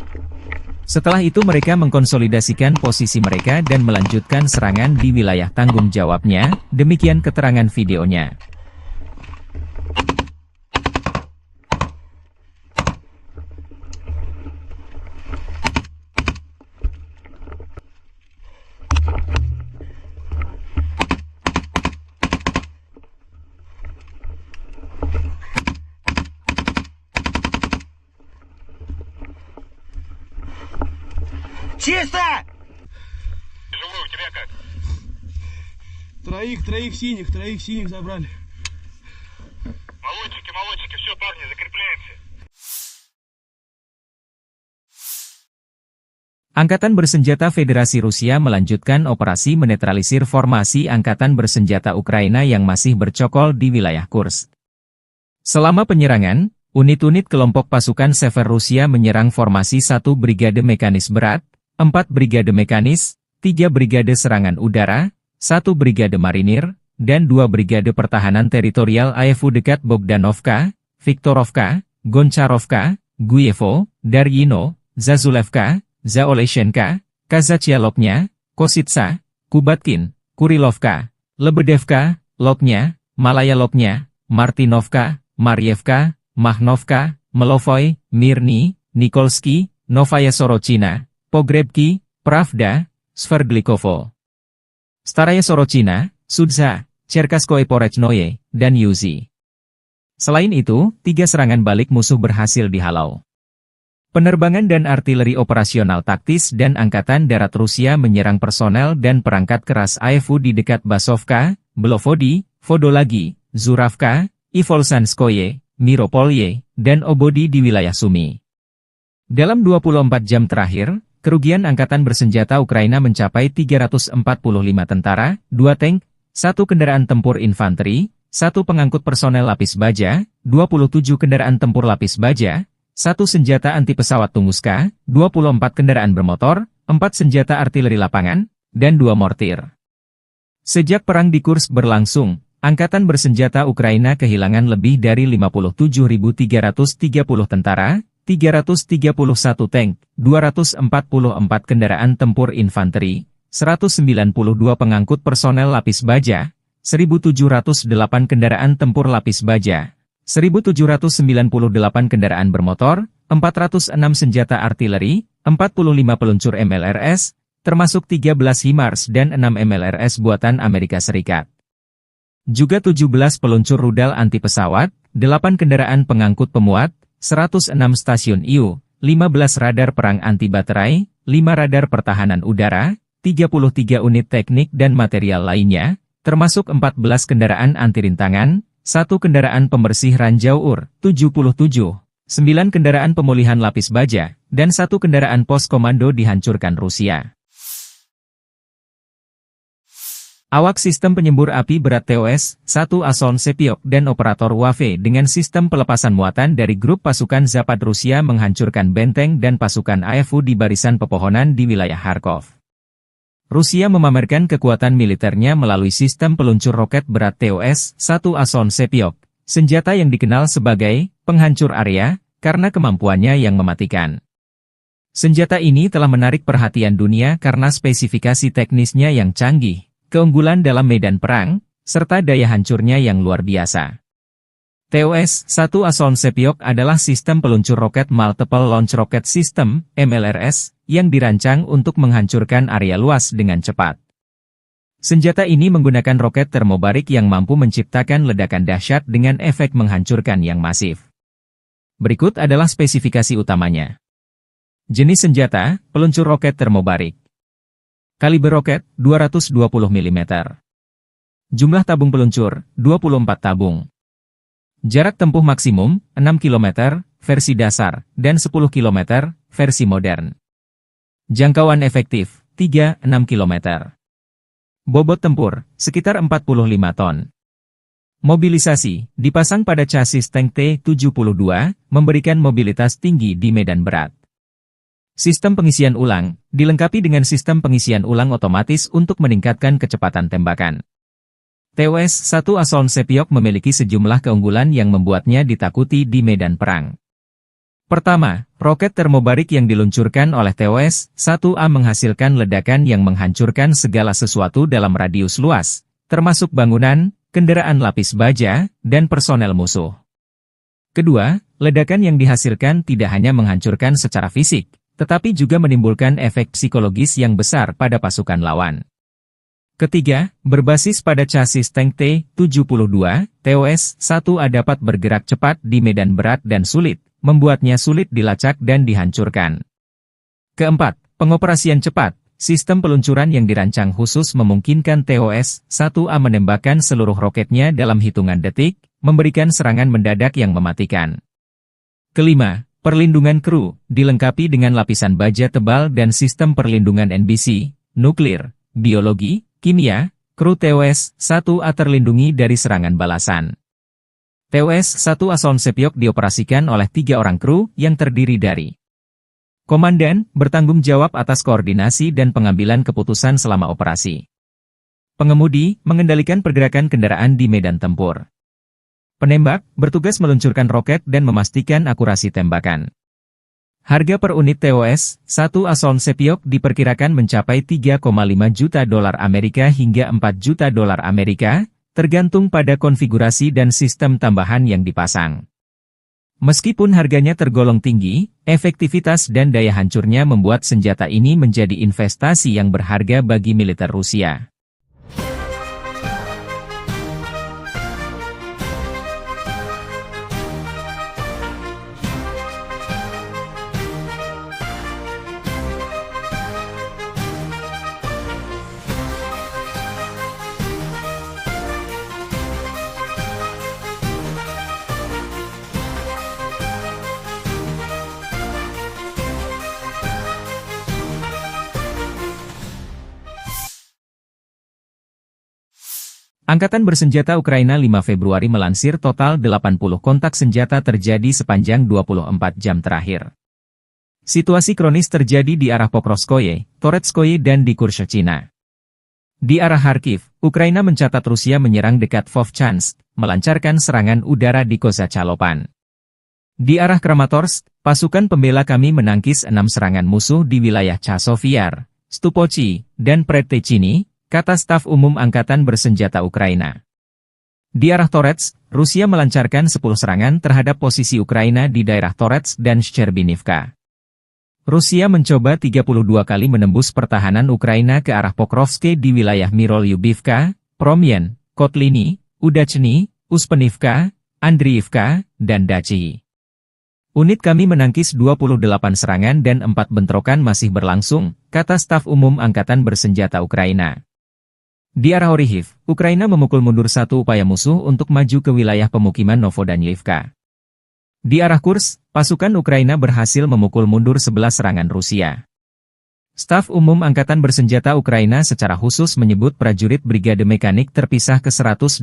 Setelah itu mereka mengkonsolidasikan posisi mereka dan melanjutkan serangan di wilayah tanggung jawabnya, demikian keterangan videonya. Чисто! Живой, у тебя как? Троих синих забрали. Молодчики, все, парни, закрепляемся. Angkatan Bersenjata Federasi Rusia melanjutkan operasi menetralisir formasi Angkatan Bersenjata Ukraina yang masih bercokol di wilayah Kursk. Selama penyerangan, unit-unit kelompok pasukan Sever Rusia menyerang formasi 1 Brigade Mekanis Berat, 4 Brigade Mekanis, 3 Brigade Serangan Udara, 1 Brigade Marinir, dan 2 Brigade Pertahanan Teritorial AFU dekat Bogdanovka, Viktorovka, Goncharovka, Guyevo, Daryino, Zazulevka, Zaoleshenka, Kazachialoknya, Kositsa, Kubatkin, Kurilovka, Lebedevka, Loknya, Malayaloknya, Martinovka, Maryevka, Mahnovka, Melovoy, Mirny, Nikolsky, Novaya Sorochina, Pogrebki, Pravda, Sverdlikovo, Staraya Sorochina, Sudza, Cherkaskoye Porechnoye, dan Yuzi. Selain itu, 3 serangan balik musuh berhasil dihalau. Penerbangan dan artileri operasional taktis dan Angkatan Darat Rusia menyerang personel dan perangkat keras AFU di dekat Basovka, Belovodi, Vodolagi, Zuravka, Ivolsanskoye, Miropolye, dan Obodi di wilayah Sumy. Dalam 24 jam terakhir, kerugian Angkatan Bersenjata Ukraina mencapai 345 tentara, 2 tank, 1 kendaraan tempur infanteri, 1 pengangkut personel lapis baja, 27 kendaraan tempur lapis baja, 1 senjata anti pesawat Tunguska, 24 kendaraan bermotor, 4 senjata artileri lapangan, dan 2 mortir. Sejak perang di Kursk berlangsung, Angkatan Bersenjata Ukraina kehilangan lebih dari 57.330 tentara, 331 tank, 244 kendaraan tempur infanteri, 192 pengangkut personel lapis baja, 1.708 kendaraan tempur lapis baja, 1.798 kendaraan bermotor, 406 senjata artileri, 45 peluncur MLRS, termasuk 13 HIMARS dan 6 MLRS buatan Amerika Serikat. Juga 17 peluncur rudal anti pesawat, 8 kendaraan pengangkut pemuat, 106 stasiun IU, 15 radar perang anti baterai, 5 radar pertahanan udara, 33 unit teknik dan material lainnya, termasuk 14 kendaraan anti rintangan, 1 kendaraan pembersih ranjau UR, 77, 9 kendaraan pemulihan lapis baja, dan 1 kendaraan pos komando dihancurkan Rusia. Awak sistem penyembur api berat TOS-1 Ason Sepiok dan operator WAFE dengan sistem pelepasan muatan dari grup pasukan Zapad Rusia menghancurkan benteng dan pasukan AFU di barisan pepohonan di wilayah Kharkov. Rusia memamerkan kekuatan militernya melalui sistem peluncur roket berat TOS-1 Ason Sepiok, senjata yang dikenal sebagai penghancur area karena kemampuannya yang mematikan. Senjata ini telah menarik perhatian dunia karena spesifikasi teknisnya yang canggih, keunggulan dalam medan perang, serta daya hancurnya yang luar biasa. TOS-1 Ason Sepiok adalah sistem peluncur roket Multiple Launch Rocket System, MLRS, yang dirancang untuk menghancurkan area luas dengan cepat. Senjata ini menggunakan roket termobarik yang mampu menciptakan ledakan dahsyat dengan efek menghancurkan yang masif. Berikut adalah spesifikasi utamanya. Jenis senjata, peluncur roket termobarik. Kaliber roket, 220 mm. Jumlah tabung peluncur, 24 tabung. Jarak tempuh maksimum, 6 km, versi dasar, dan 10 km, versi modern. Jangkauan efektif, 3-6 km. Bobot tempur, sekitar 45 ton. Mobilisasi, dipasang pada chassis tank T-72, memberikan mobilitas tinggi di medan berat. Sistem pengisian ulang, dilengkapi dengan sistem pengisian ulang otomatis untuk meningkatkan kecepatan tembakan. TOS-1 Asoln Sepiok memiliki sejumlah keunggulan yang membuatnya ditakuti di medan perang. Pertama, roket termobarik yang diluncurkan oleh TOS-1A menghasilkan ledakan yang menghancurkan segala sesuatu dalam radius luas, termasuk bangunan, kendaraan lapis baja, dan personel musuh. Kedua, ledakan yang dihasilkan tidak hanya menghancurkan secara fisik, tetapi juga menimbulkan efek psikologis yang besar pada pasukan lawan. Ketiga, berbasis pada chassis tank T-72, TOS-1A dapat bergerak cepat di medan berat dan sulit, membuatnya sulit dilacak dan dihancurkan. Keempat, pengoperasian cepat. Sistem peluncuran yang dirancang khusus memungkinkan TOS-1A menembakkan seluruh roketnya dalam hitungan detik, memberikan serangan mendadak yang mematikan. Kelima, perlindungan kru, dilengkapi dengan lapisan baja tebal dan sistem perlindungan NBC, nuklir, biologi, kimia, kru TOS-1A terlindungi dari serangan balasan. TOS-1 Asoln Sepiok dioperasikan oleh 3 orang kru yang terdiri dari komandan, bertanggung jawab atas koordinasi dan pengambilan keputusan selama operasi. Pengemudi, mengendalikan pergerakan kendaraan di medan tempur. Penembak, bertugas meluncurkan roket dan memastikan akurasi tembakan. Harga per unit TOS-1 Asoln Sepiok diperkirakan mencapai 3,5 juta dolar Amerika hingga 4 juta dolar Amerika, tergantung pada konfigurasi dan sistem tambahan yang dipasang. Meskipun harganya tergolong tinggi, efektivitas dan daya hancurnya membuat senjata ini menjadi investasi yang berharga bagi militer Rusia. Angkatan Bersenjata Ukraina 5 Februari melansir total 80 kontak senjata terjadi sepanjang 24 jam terakhir. Situasi kronis terjadi di arah Pokrovskoye, Toretskoye dan di Kurshchina. Di arah Kharkiv, Ukraina mencatat Rusia menyerang dekat Vovchansk, melancarkan serangan udara di Kozacalopan. Di arah Kramatorsk, pasukan pembela kami menangkis 6 serangan musuh di wilayah Chasovyar, Stupochi, dan Predtechny, kata staf umum Angkatan Bersenjata Ukraina. Di arah Toretsk, Rusia melancarkan 10 serangan terhadap posisi Ukraina di daerah Toretsk dan Shcherbinivka. Rusia mencoba 32 kali menembus pertahanan Ukraina ke arah Pokrovsk di wilayah Mirolyubivka, Promyen, Kotliny, Udachny, Uspenivka, Andriivka, dan Dachi. Unit kami menangkis 28 serangan dan 4 bentrokan masih berlangsung, kata staf umum Angkatan Bersenjata Ukraina. Di arah Orikhiv, Ukraina memukul mundur 1 upaya musuh untuk maju ke wilayah pemukiman Novodanyivka. Di arah Kursk, pasukan Ukraina berhasil memukul mundur 11 serangan Rusia. Staf umum Angkatan Bersenjata Ukraina secara khusus menyebut prajurit Brigade Mekanik terpisah ke-118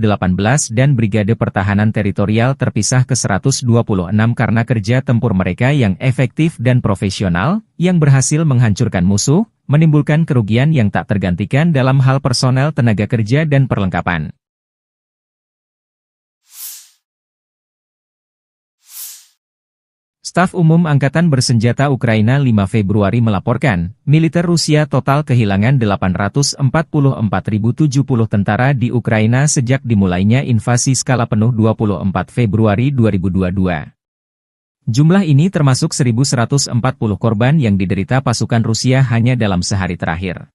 dan Brigade Pertahanan Teritorial terpisah ke-126 karena kerja tempur mereka yang efektif dan profesional, yang berhasil menghancurkan musuh, menimbulkan kerugian yang tak tergantikan dalam hal personel tenaga kerja dan perlengkapan. Staf Umum Angkatan Bersenjata Ukraina 5 Februari melaporkan, militer Rusia total kehilangan 844.070 tentara di Ukraina sejak dimulainya invasi skala penuh 24 Februari 2022. Jumlah ini termasuk 1.140 korban yang diderita pasukan Rusia hanya dalam sehari terakhir.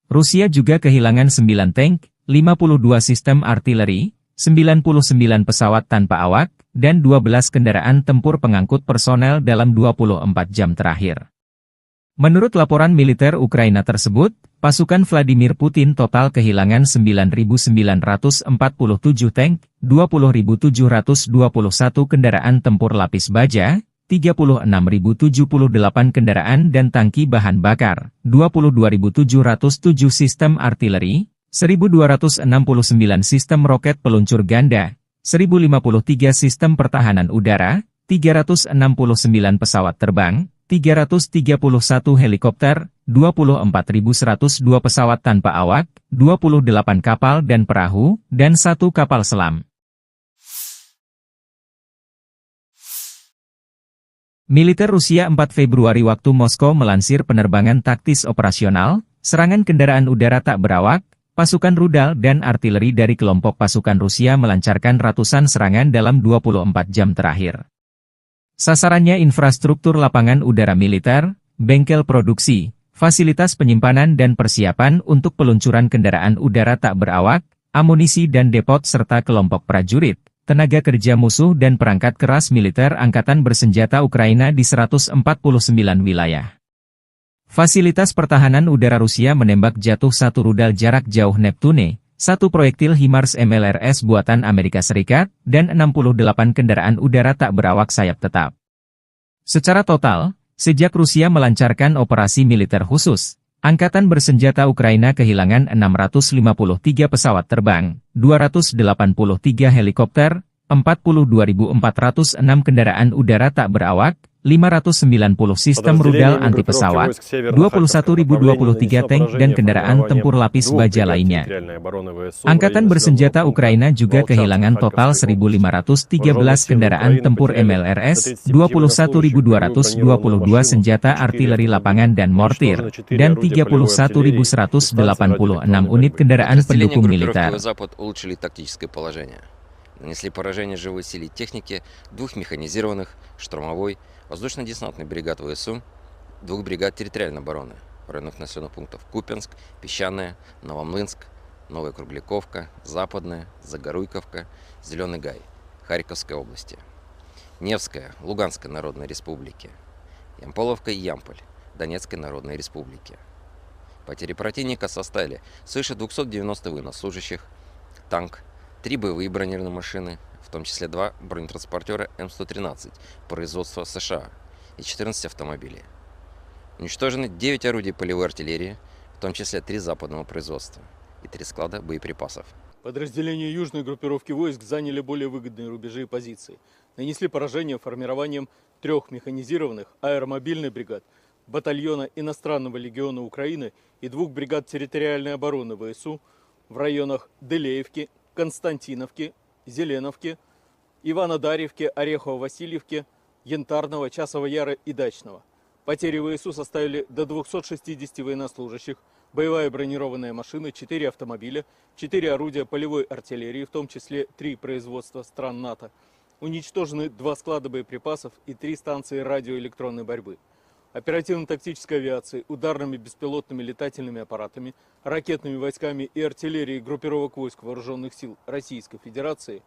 Rusia juga kehilangan 9 tank, 52 sistem artileri, 99 pesawat tanpa awak, dan 12 kendaraan tempur pengangkut personel dalam 24 jam terakhir. Menurut laporan militer Ukraina tersebut, pasukan Vladimir Putin total kehilangan 9.947 tank, 20.721 kendaraan tempur lapis baja, 36.078 kendaraan dan tangki bahan bakar, 22.707 sistem artileri, 1.269 sistem roket peluncur ganda, 1.053 sistem pertahanan udara, 369 pesawat terbang, 331 helikopter, 24.102 pesawat tanpa awak, 28 kapal dan perahu, dan 1 kapal selam. Militer Rusia 4 Februari waktu Moskow melansir penerbangan taktis operasional, serangan kendaraan udara tak berawak, pasukan rudal dan artileri dari kelompok pasukan Rusia melancarkan ratusan serangan dalam 24 jam terakhir. Sasarannya infrastruktur lapangan udara militer, bengkel produksi, fasilitas penyimpanan dan persiapan untuk peluncuran kendaraan udara tak berawak, amunisi dan depot serta kelompok prajurit, tenaga kerja musuh dan perangkat keras militer angkatan bersenjata Ukraina di 149 wilayah. Fasilitas pertahanan udara Rusia menembak jatuh 1 rudal jarak jauh Neptune, 1 proyektil HIMARS MLRS buatan Amerika Serikat, dan 68 kendaraan udara tak berawak sayap tetap. Secara total, sejak Rusia melancarkan operasi militer khusus, Angkatan bersenjata Ukraina kehilangan 653 pesawat terbang, 283 helikopter, 42.406 kendaraan udara tak berawak, 590 sistem rudal anti-pesawat, 21.023 tank dan kendaraan tempur lapis baja lainnya. Angkatan bersenjata Ukraina juga kehilangan total 1.513 kendaraan tempur MLRS, 21.222 senjata artileri lapangan dan mortir, dan 31.186 unit kendaraan pendukung militer. Нанесли поражение живой силе и технике 2 механизированных, штурмовой, воздушно-десантный бригад ВСУ, 2 бригад территориальной обороны в районах населенных пунктов Купянск, Песчаное, Новомлынск, Новая Кругляковка, Западная, Загоруйковка, Зеленый Гай, Харьковской области, Невская, Луганской Народной Республики, Ямполовка и Ямполь, Донецкой Народной Республики. Потери противника составили свыше 290 военнослужащих, танк, 3 боевые бронированные машины, в том числе 2 бронетранспортера М113 производства США и 14 автомобилей. Уничтожены 9 орудий полевой артиллерии, в том числе 3 западного производства и 3 склада боеприпасов. Подразделения южной группировки войск заняли более выгодные рубежи и позиции. Нанесли поражение формированием 3 механизированных аэромобильных бригад, батальона иностранного легиона Украины и 2 бригад территориальной обороны ВСУ в районах Делеевки, Константиновки, Зеленовки, Иванодарьевки, Орехово-Васильевки, Янтарного, Часового Яра и Дачного. Потери ВСУ составили до 260 военнослужащих, боевая бронированная машина, 4 автомобиля, 4 орудия полевой артиллерии, в том числе 3 производства стран НАТО. Уничтожены 2 склада боеприпасов и 3 станции радиоэлектронной борьбы. Оперативно-тактической авиацией, ударными беспилотными летательными аппаратами, ракетными войсками и артиллерией группировок войск Вооруженных сил Российской Федерации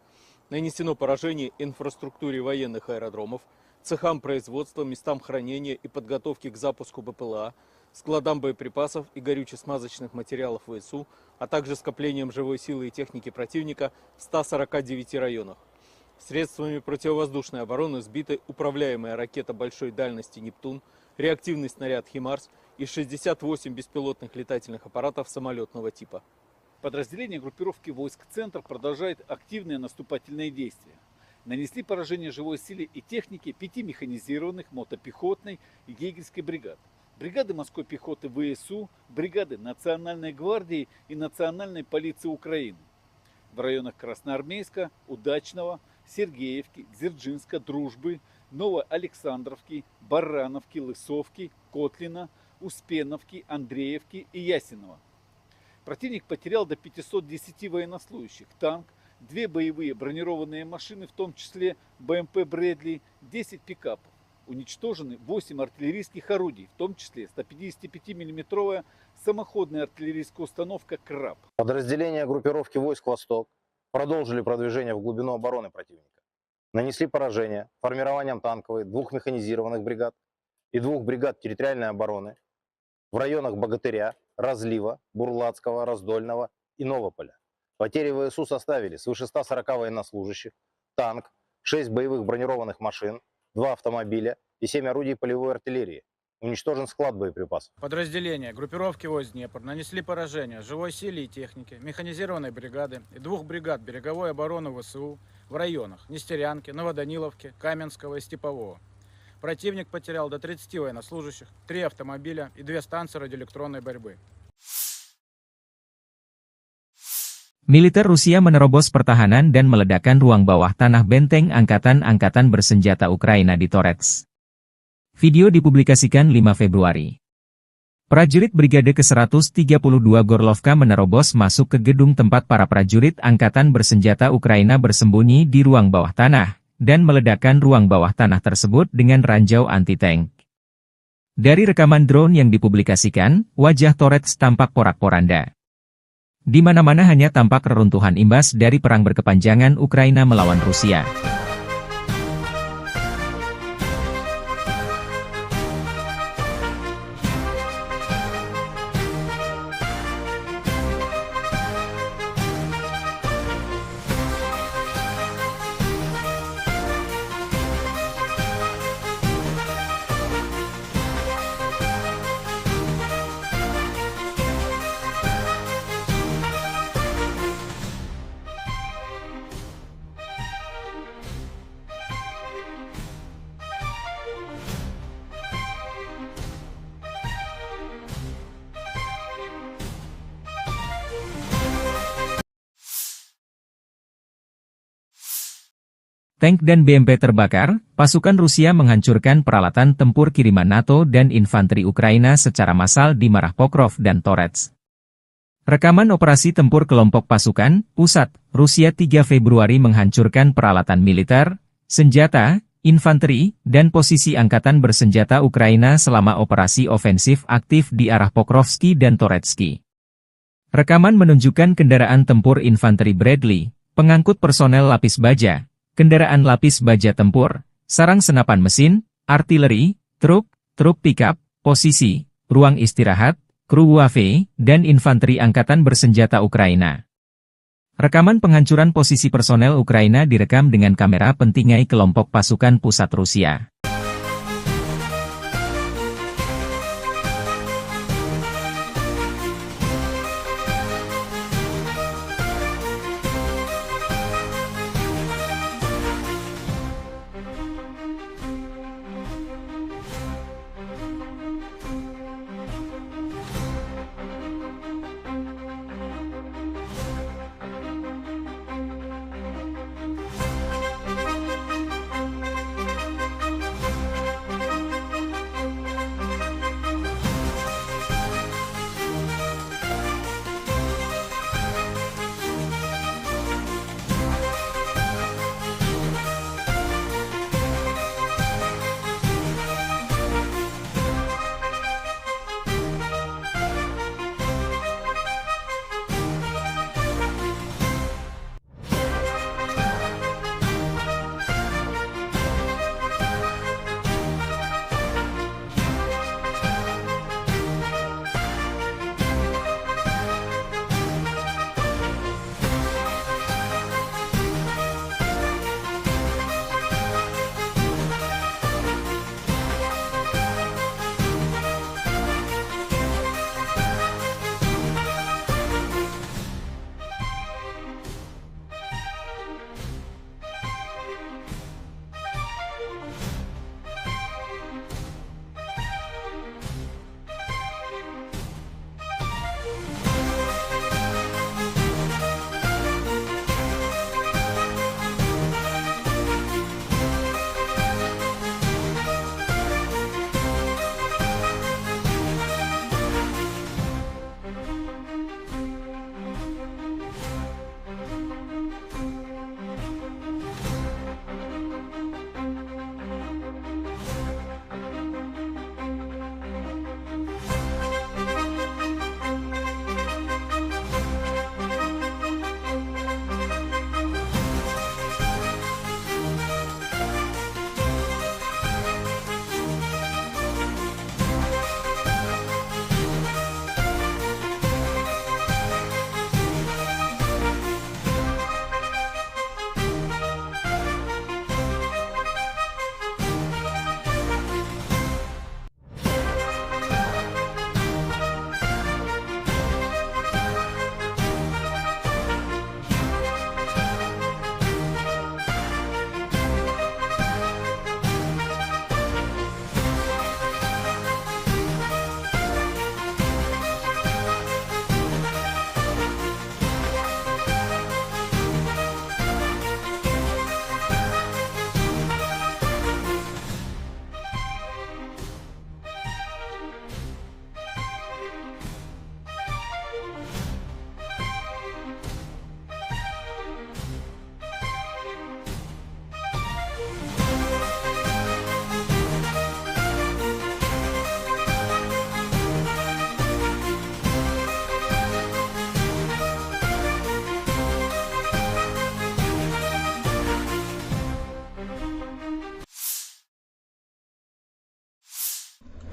нанесено поражение инфраструктуре военных аэродромов, цехам производства, местам хранения и подготовки к запуску БПЛА, складам боеприпасов и горюче-смазочных материалов ВСУ, а также скоплением живой силы и техники противника в 149 районах. Средствами противовоздушной обороны сбиты управляемая ракета большой дальности «Нептун», реактивный снаряд «Химарс» и 68 беспилотных летательных аппаратов самолетного типа. Подразделения группировки войск «Центр» продолжают активные наступательные действия. Нанесли поражение живой силе и технике 5 механизированных мотопехотной и егерской бригад. Бригады морской пехоты ВСУ, бригады Национальной гвардии и Национальной полиции Украины. В районах Красноармейска, Удачного, Сергеевки, Дзержинска, Дружбы, Новоалександровки, Барановки, Лысовки, Котлина, Успеновки, Андреевки и Ясенова. Противник потерял до 510 военнослужащих, танк, 2 боевые бронированные машины, в том числе БМП «Брэдли», 10 пикапов. Уничтожены 8 артиллерийских орудий, в том числе 155 мм самоходная артиллерийская установка «Краб». Подразделения группировки войск «Восток» продолжили продвижение в глубину обороны противника. Нанесли поражение формированием танковой 2 механизированных бригад, и 2 бригад территориальной обороны в районах Богатыря, Разлива, Бурлацкого, Раздольного и Новополя. Потери ВСУ составили свыше 140 военнослужащих, танк, 6 боевых бронированных машин, 2 автомобиля и 7 орудий полевой артиллерии. Уничтожен склад боеприпасов. Подразделения группировки войск Днепр нанесли поражение живой силе и технике, механизированной бригады и 2 бригад береговой обороны ВСУ в районах Нестерянки, Новоданиловки, Каменского и Степового. Противник потерял до 30 военнослужащих, 3 автомобиля и 2 станции радиоэлектронной борьбы. Militer Rusia menerobos pertahanan dan meledakkan ruang bawah tanah benteng angkatan-angkatan bersenjata Ukraina di Torets. Video dipublikasikan 5 Februari. Prajurit Brigade ke-132 Gorlovka menerobos masuk ke gedung tempat para prajurit angkatan bersenjata Ukraina bersembunyi di ruang bawah tanah, dan meledakkan ruang bawah tanah tersebut dengan ranjau anti-tank. Dari rekaman drone yang dipublikasikan, wajah Torets tampak porak-poranda. Di mana-mana hanya tampak reruntuhan imbas dari perang berkepanjangan Ukraina melawan Rusia. Tank dan BMP terbakar, pasukan Rusia menghancurkan peralatan tempur kiriman NATO dan infanteri Ukraina secara massal di Marah Pokrov dan Torets. Rekaman operasi tempur kelompok pasukan, pusat, Rusia 3 Februari menghancurkan peralatan militer, senjata, infanteri, dan posisi angkatan bersenjata Ukraina selama operasi ofensif aktif di arah Pokrovski dan Toretsky. Rekaman menunjukkan kendaraan tempur infanteri Bradley, pengangkut personel lapis baja, kendaraan lapis baja tempur, sarang senapan mesin, artileri, truk pickup, posisi, ruang istirahat, kru UAV, dan infanteri angkatan bersenjata Ukraina. Rekaman penghancuran posisi personel Ukraina direkam dengan kamera pentingai kelompok pasukan pusat Rusia.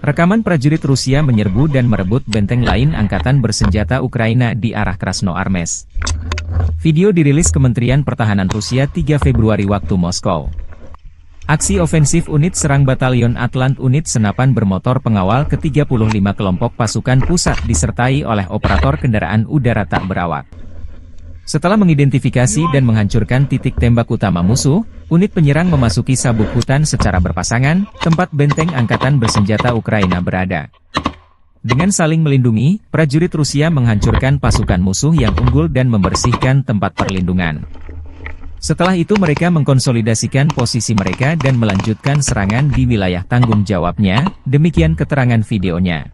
Rekaman prajurit Rusia menyerbu dan merebut benteng lain angkatan bersenjata Ukraina di arah Krasnoarmeysk. Video dirilis Kementerian Pertahanan Rusia 3 Februari waktu Moskow. Aksi ofensif unit serang Batalion Atlant unit senapan bermotor pengawal ke-35 kelompok pasukan pusat disertai oleh operator kendaraan udara tak berawak. Setelah mengidentifikasi dan menghancurkan titik tembak utama musuh, unit penyerang memasuki sabuk hutan secara berpasangan, tempat benteng angkatan bersenjata Ukraina berada. Dengan saling melindungi, prajurit Rusia menghancurkan pasukan musuh yang unggul dan membersihkan tempat perlindungan. Setelah itu mereka mengkonsolidasikan posisi mereka dan melanjutkan serangan di wilayah tanggung jawabnya, demikian keterangan videonya.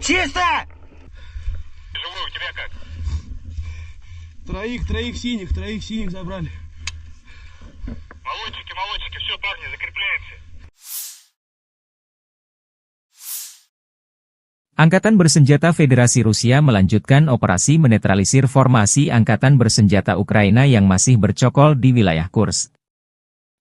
Чисто! Живой, у тебя как? Троих синих забрали. Молодчики, все, парни, закрепляемся. Angkatan Bersenjata Federasi Rusia melanjutkan operasi menetralisir formasi Angkatan Bersenjata Ukraina yang masih bercokol di wilayah Kursk.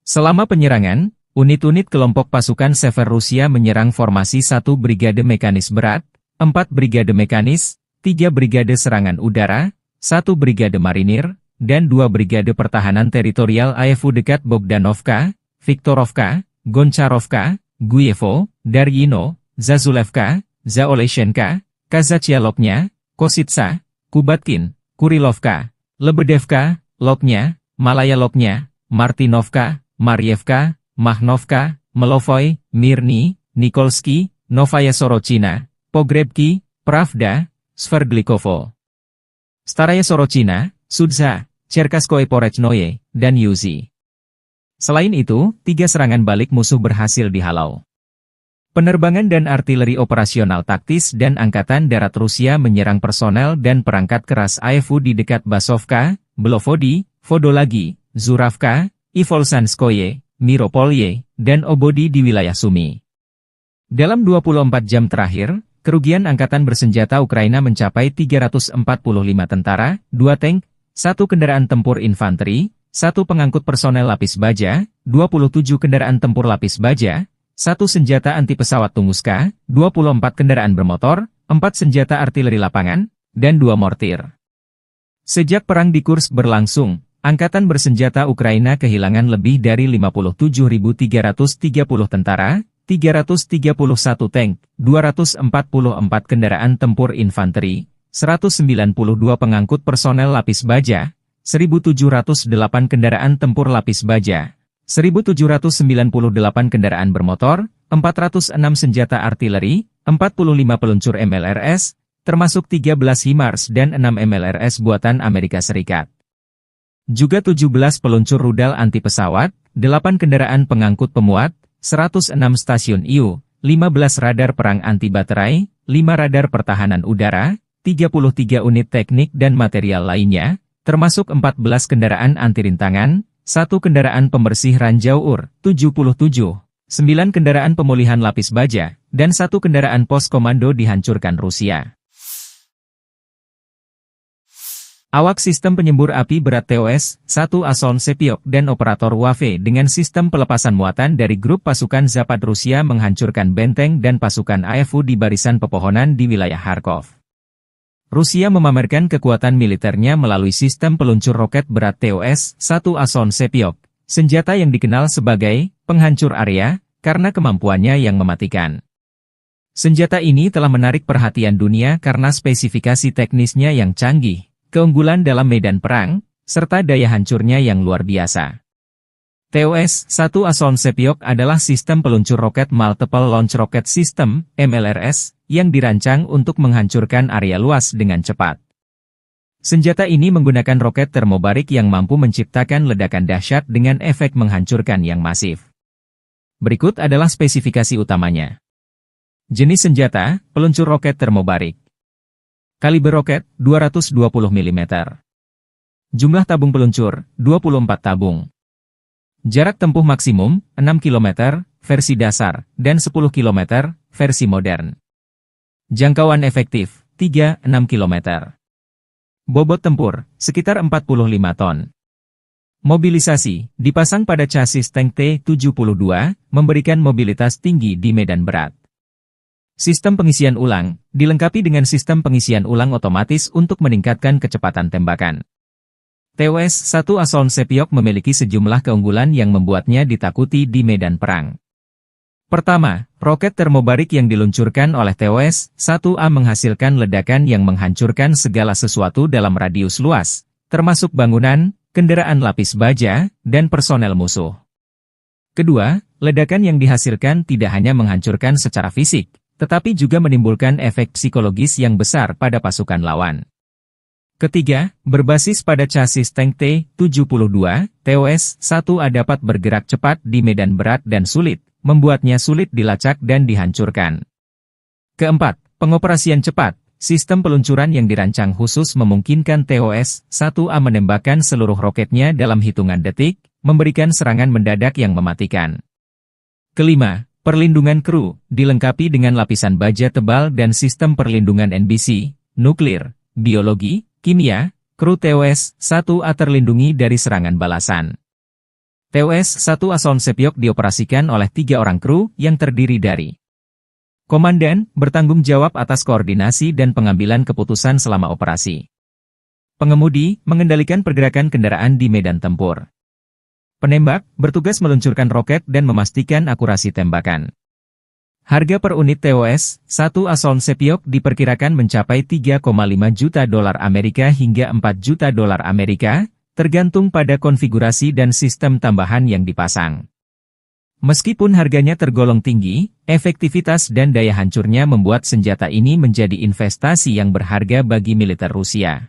Selama penyerangan, unit-unit kelompok pasukan Sever Rusia menyerang formasi 1 Brigade Mekanis Berat, 4 Brigade Mekanis, 3 Brigade Serangan Udara, 1 Brigade Marinir, dan 2 Brigade Pertahanan Teritorial AFU dekat Bogdanovka, Viktorovka, Goncharovka, Guyevo, Daryino, Zazulevka, Zaoleshenka, Kazachialoknya, Kositsa, Kubatkin, Kurilovka, Lebedevka, Loknya, Malayaloknya, Martinovka, Marievka, Mahnovka, Melovoy, Mirny, Nikolsky, Novaya Sorochina, Pogrebki, Pravda, Sverdlikovo, Staraya Sorochina, Sudza, Cherkaskoye Porechnoye, dan Yuzi. Selain itu, 3 serangan balik musuh berhasil dihalau. Penerbangan dan artileri operasional taktis dan Angkatan Darat Rusia menyerang personel dan perangkat keras AFU di dekat Basovka, Belovodi, Vodolagi, Zuravka, Ivolsanskoye, Miropolye, dan Obodi di wilayah Sumy. Dalam 24 jam terakhir, kerugian Angkatan Bersenjata Ukraina mencapai 345 tentara, 2 tank, 1 kendaraan tempur infanteri, 1 pengangkut personel lapis baja, 27 kendaraan tempur lapis baja, 1 senjata anti-pesawat Tunguska, 24 kendaraan bermotor, 4 senjata artileri lapangan, dan 2 mortir. Sejak perang di Kursk berlangsung, Angkatan Bersenjata Ukraina kehilangan lebih dari 57.330 tentara, 331 tank, 244 kendaraan tempur infanteri, 192 pengangkut personel lapis baja, 1.708 kendaraan tempur lapis baja, 1.798 kendaraan bermotor, 406 senjata artileri, 45 peluncur MLRS, termasuk 13 HIMARS dan 6 MLRS buatan Amerika Serikat. Juga 17 peluncur rudal anti pesawat, 8 kendaraan pengangkut pemuat, 106 stasiun IU, 15 radar perang anti baterai, 5 radar pertahanan udara, 33 unit teknik dan material lainnya, termasuk 14 kendaraan anti rintangan, 1 kendaraan pembersih ranjau UR, 77, 9 kendaraan pemulihan lapis baja, dan 1 kendaraan pos komando dihancurkan Rusia. Awak sistem penyembur api berat TOS-1 Ason Sepiok dan operator WAFE dengan sistem pelepasan muatan dari grup pasukan Zapad Rusia menghancurkan benteng dan pasukan AFU di barisan pepohonan di wilayah Kharkov. Rusia memamerkan kekuatan militernya melalui sistem peluncur roket berat TOS-1 Ason Sepiok, senjata yang dikenal sebagai penghancur area karena kemampuannya yang mematikan. Senjata ini telah menarik perhatian dunia karena spesifikasi teknisnya yang canggih, keunggulan dalam medan perang, serta daya hancurnya yang luar biasa. TOS-1 Ason Sepiok adalah sistem peluncur roket Multiple Launch Rocket System, MLRS, yang dirancang untuk menghancurkan area luas dengan cepat. Senjata ini menggunakan roket termobarik yang mampu menciptakan ledakan dahsyat dengan efek menghancurkan yang masif. Berikut adalah spesifikasi utamanya. Jenis senjata, peluncur roket termobarik. Kaliber roket, 220 mm. Jumlah tabung peluncur, 24 tabung. Jarak tempuh maksimum, 6 km, versi dasar, dan 10 km, versi modern. Jangkauan efektif, 3-6 km. Bobot tempur, sekitar 45 ton. Mobilisasi, dipasang pada chassis tank T-72, memberikan mobilitas tinggi di medan berat. Sistem pengisian ulang, dilengkapi dengan sistem pengisian ulang otomatis untuk meningkatkan kecepatan tembakan. TOS-1 Asoln Sepiok memiliki sejumlah keunggulan yang membuatnya ditakuti di medan perang. Pertama, roket termobarik yang diluncurkan oleh TOS-1A menghasilkan ledakan yang menghancurkan segala sesuatu dalam radius luas, termasuk bangunan, kendaraan lapis baja, dan personel musuh. Kedua, ledakan yang dihasilkan tidak hanya menghancurkan secara fisik, tetapi juga menimbulkan efek psikologis yang besar pada pasukan lawan. Ketiga, berbasis pada chassis tank T-72, TOS-1A dapat bergerak cepat di medan berat dan sulit, membuatnya sulit dilacak dan dihancurkan. Keempat, pengoperasian cepat. Sistem peluncuran yang dirancang khusus memungkinkan TOS-1A menembakkan seluruh roketnya dalam hitungan detik, memberikan serangan mendadak yang mematikan. Kelima, perlindungan kru, dilengkapi dengan lapisan baja tebal dan sistem perlindungan NBC, nuklir, biologi, kimia, kru TOS-1A terlindungi dari serangan balasan. TOS-1 Asoln Sepiok dioperasikan oleh 3 orang kru yang terdiri dari Komandan, bertanggung jawab atas koordinasi dan pengambilan keputusan selama operasi. Pengemudi, mengendalikan pergerakan kendaraan di medan tempur. Penembak, bertugas meluncurkan roket dan memastikan akurasi tembakan. Harga per unit TOS-1 Asoln Sepiok diperkirakan mencapai 3,5 juta dolar Amerika hingga 4 juta dolar Amerika, tergantung pada konfigurasi dan sistem tambahan yang dipasang. Meskipun harganya tergolong tinggi, efektivitas dan daya hancurnya membuat senjata ini menjadi investasi yang berharga bagi militer Rusia.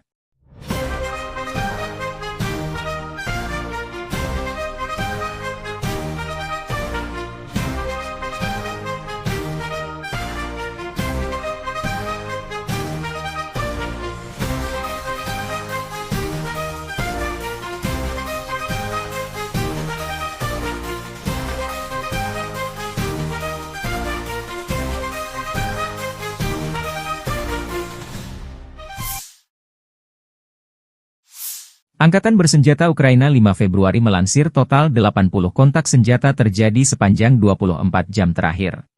Angkatan Bersenjata Ukraina 5 Februari melansir total 80 kontak senjata terjadi sepanjang 24 jam terakhir.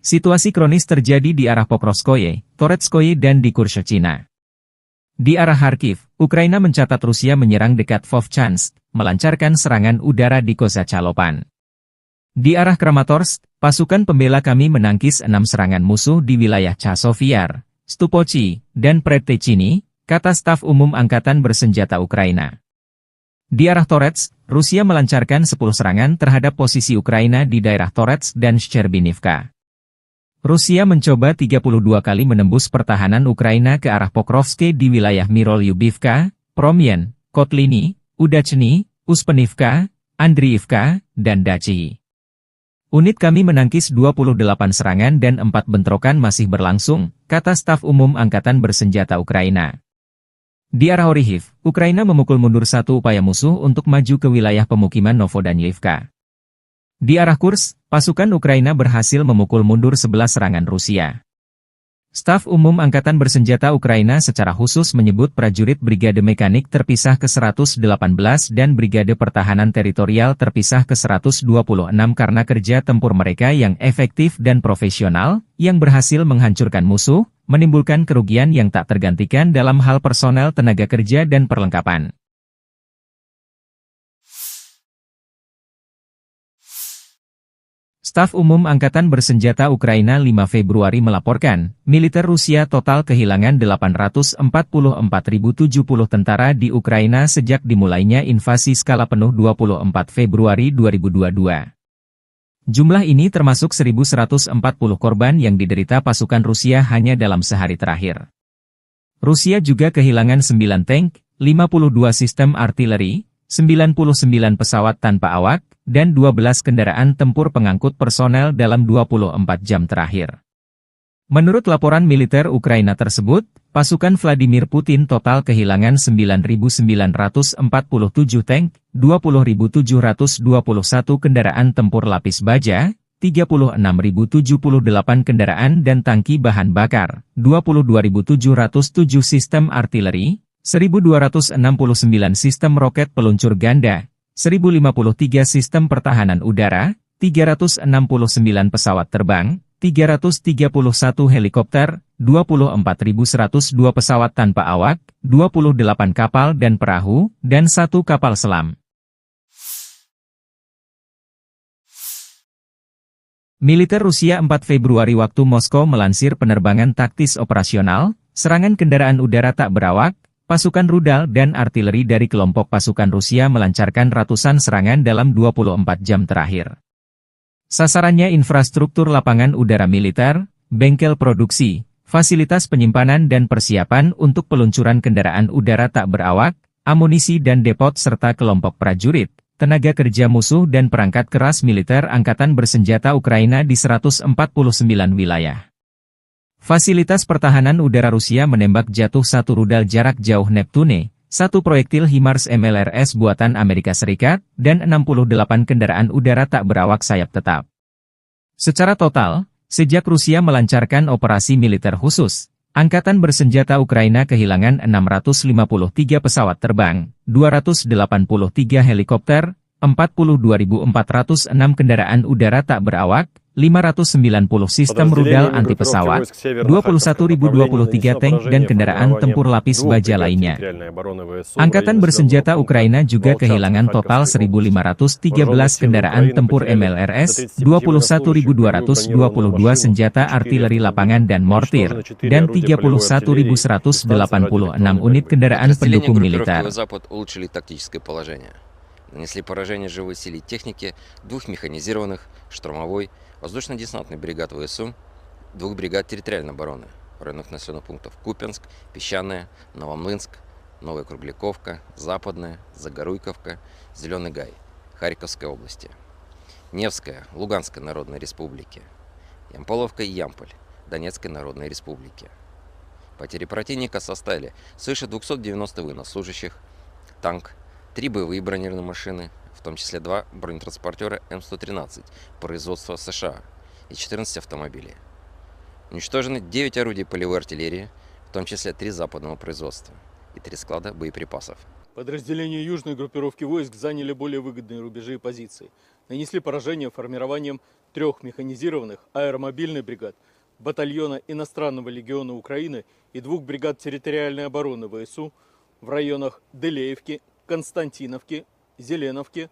Situasi kronis terjadi di arah Pokrovskoye, Toretskoye dan di Kurshchina. Di arah Kharkiv, Ukraina mencatat Rusia menyerang dekat Vovchansk, melancarkan serangan udara di Kozacalopan. Di arah Kramatorsk, pasukan pembela kami menangkis 6 serangan musuh di wilayah Chasiv-Yar, Stupochi, dan Predtechny, kata staf umum Angkatan Bersenjata Ukraina. Di arah Toretsk, Rusia melancarkan 10 serangan terhadap posisi Ukraina di daerah Toretsk dan Shcherbinivka. Rusia mencoba 32 kali menembus pertahanan Ukraina ke arah Pokrovsk di wilayah Mirolyubivka, Promyen, Kotliny, Udachny, Uspenivka, Andriivka, dan Dachi. Unit kami menangkis 28 serangan dan 4 bentrokan masih berlangsung, kata staf umum Angkatan Bersenjata Ukraina. Di arah Orikhiv, Ukraina memukul mundur 1 upaya musuh untuk maju ke wilayah pemukiman Novodanilivka. Di arah Kursk, pasukan Ukraina berhasil memukul mundur 11 serangan Rusia. Staf umum Angkatan Bersenjata Ukraina secara khusus menyebut prajurit Brigade Mekanik terpisah ke-118 dan Brigade Pertahanan Teritorial terpisah ke-126 karena kerja tempur mereka yang efektif dan profesional, yang berhasil menghancurkan musuh, menimbulkan kerugian yang tak tergantikan dalam hal personel tenaga kerja dan perlengkapan. Staf Umum Angkatan Bersenjata Ukraina 5 Februari melaporkan, militer Rusia total kehilangan 844.070 tentara di Ukraina sejak dimulainya invasi skala penuh 24 Februari 2022. Jumlah ini termasuk 1.140 korban yang diderita pasukan Rusia hanya dalam sehari terakhir. Rusia juga kehilangan 9 tank, 52 sistem artileri, 99 pesawat tanpa awak, dan 12 kendaraan tempur pengangkut personel dalam 24 jam terakhir. Menurut laporan militer Ukraina tersebut, pasukan Vladimir Putin total kehilangan 9.947 tank, 20.721 kendaraan tempur lapis baja, 36.078 kendaraan dan tangki bahan bakar, 22.707 sistem artileri, 1.269 sistem roket peluncur ganda, 1.053 sistem pertahanan udara, 369 pesawat terbang, 331 helikopter, 24.102 pesawat tanpa awak, 28 kapal dan perahu, dan 1 kapal selam. Militer Rusia 4 Februari waktu Moskow melansir penerbangan taktis operasional, serangan kendaraan udara tak berawak, pasukan rudal dan artileri dari kelompok pasukan Rusia melancarkan ratusan serangan dalam 24 jam terakhir. Sasarannya infrastruktur lapangan udara militer, bengkel produksi, fasilitas penyimpanan dan persiapan untuk peluncuran kendaraan udara tak berawak, amunisi dan depot serta kelompok prajurit, tenaga kerja musuh dan perangkat keras militer Angkatan Bersenjata Ukraina di 149 wilayah. Fasilitas pertahanan udara Rusia menembak jatuh 1 rudal jarak jauh Neptune, 1 proyektil HIMARS MLRS buatan Amerika Serikat, dan 68 kendaraan udara tak berawak sayap tetap. Secara total, sejak Rusia melancarkan operasi militer khusus, Angkatan Bersenjata Ukraina kehilangan 653 pesawat terbang, 283 helikopter, 42.406 kendaraan udara tak berawak, 590 sistem rudal anti-pesawat, 21.023 tank dan kendaraan tempur lapis baja lainnya. Angkatan Bersenjata Ukraina juga kehilangan total 1.513 kendaraan tempur MLRS, 21.222 senjata artileri lapangan dan mortir, dan 31.186 unit kendaraan pendukung militer. Нанесли поражение живой силе и технике 2 механизированных, штурмовой, воздушно-десантный бригад ВСУ, 2 бригад территориальной обороны в районах населенных пунктов Купянск, Песчаное, Новомлынск, Новая Кругляковка, Западная, Загоруйковка, Зеленый Гай, Харьковской области, Невская, Луганской Народной Республики, Ямполовка и Ямполь, Донецкой Народной Республики. Потери противника составили свыше 290 военнослужащих, танк, 3 боевые бронированные машины, в том числе 2 бронетранспортера М113 производства США и 14 автомобилей. Уничтожены 9 орудий полевой артиллерии, в том числе 3 западного производства и 3 склада боеприпасов. Подразделения южной группировки войск заняли более выгодные рубежи и позиции. Нанесли поражение формированием 3 механизированных аэромобильных бригад, батальона иностранного легиона Украины и 2 бригад территориальной обороны ВСУ в районах Делеевки, Константиновки, Зеленовки,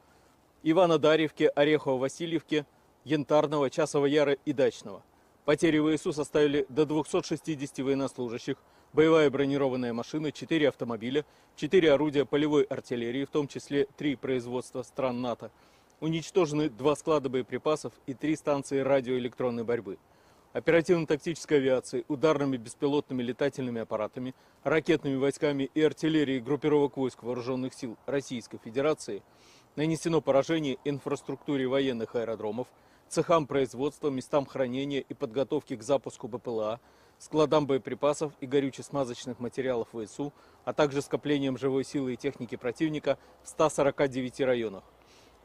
Иванодарьевки, Орехово-Васильевки, Янтарного, Часового Яра и Дачного. Потери ВСУ составили до 260 военнослужащих, боевая бронированная машина, 4 автомобиля, 4 орудия полевой артиллерии, в том числе 3 производства стран НАТО. Уничтожены 2 склада боеприпасов и 3 станции радиоэлектронной борьбы. Оперативно-тактической авиацией, ударными беспилотными летательными аппаратами, ракетными войсками и артиллерией группировок войск Вооруженных сил Российской Федерации нанесено поражение инфраструктуре военных аэродромов, цехам производства, местам хранения и подготовки к запуску БПЛА, складам боеприпасов и горюче-смазочных материалов ВСУ, а также скоплениям живой силы и техники противника в 149 районах.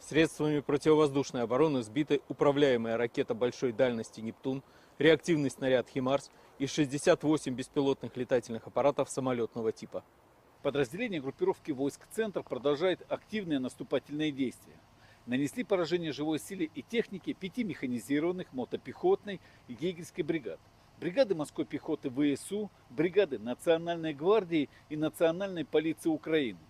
Средствами противовоздушной обороны сбиты управляемая ракета большой дальности «Нептун», реактивный снаряд «Химарс» и 68 беспилотных летательных аппаратов самолетного типа. Подразделения группировки войск «Центр» продолжают активные наступательные действия. Нанесли поражение живой силе и технике 5 механизированных, мотопехотной и егерской бригад. Бригады морской пехоты ВСУ, бригады Национальной гвардии и Национальной полиции Украины.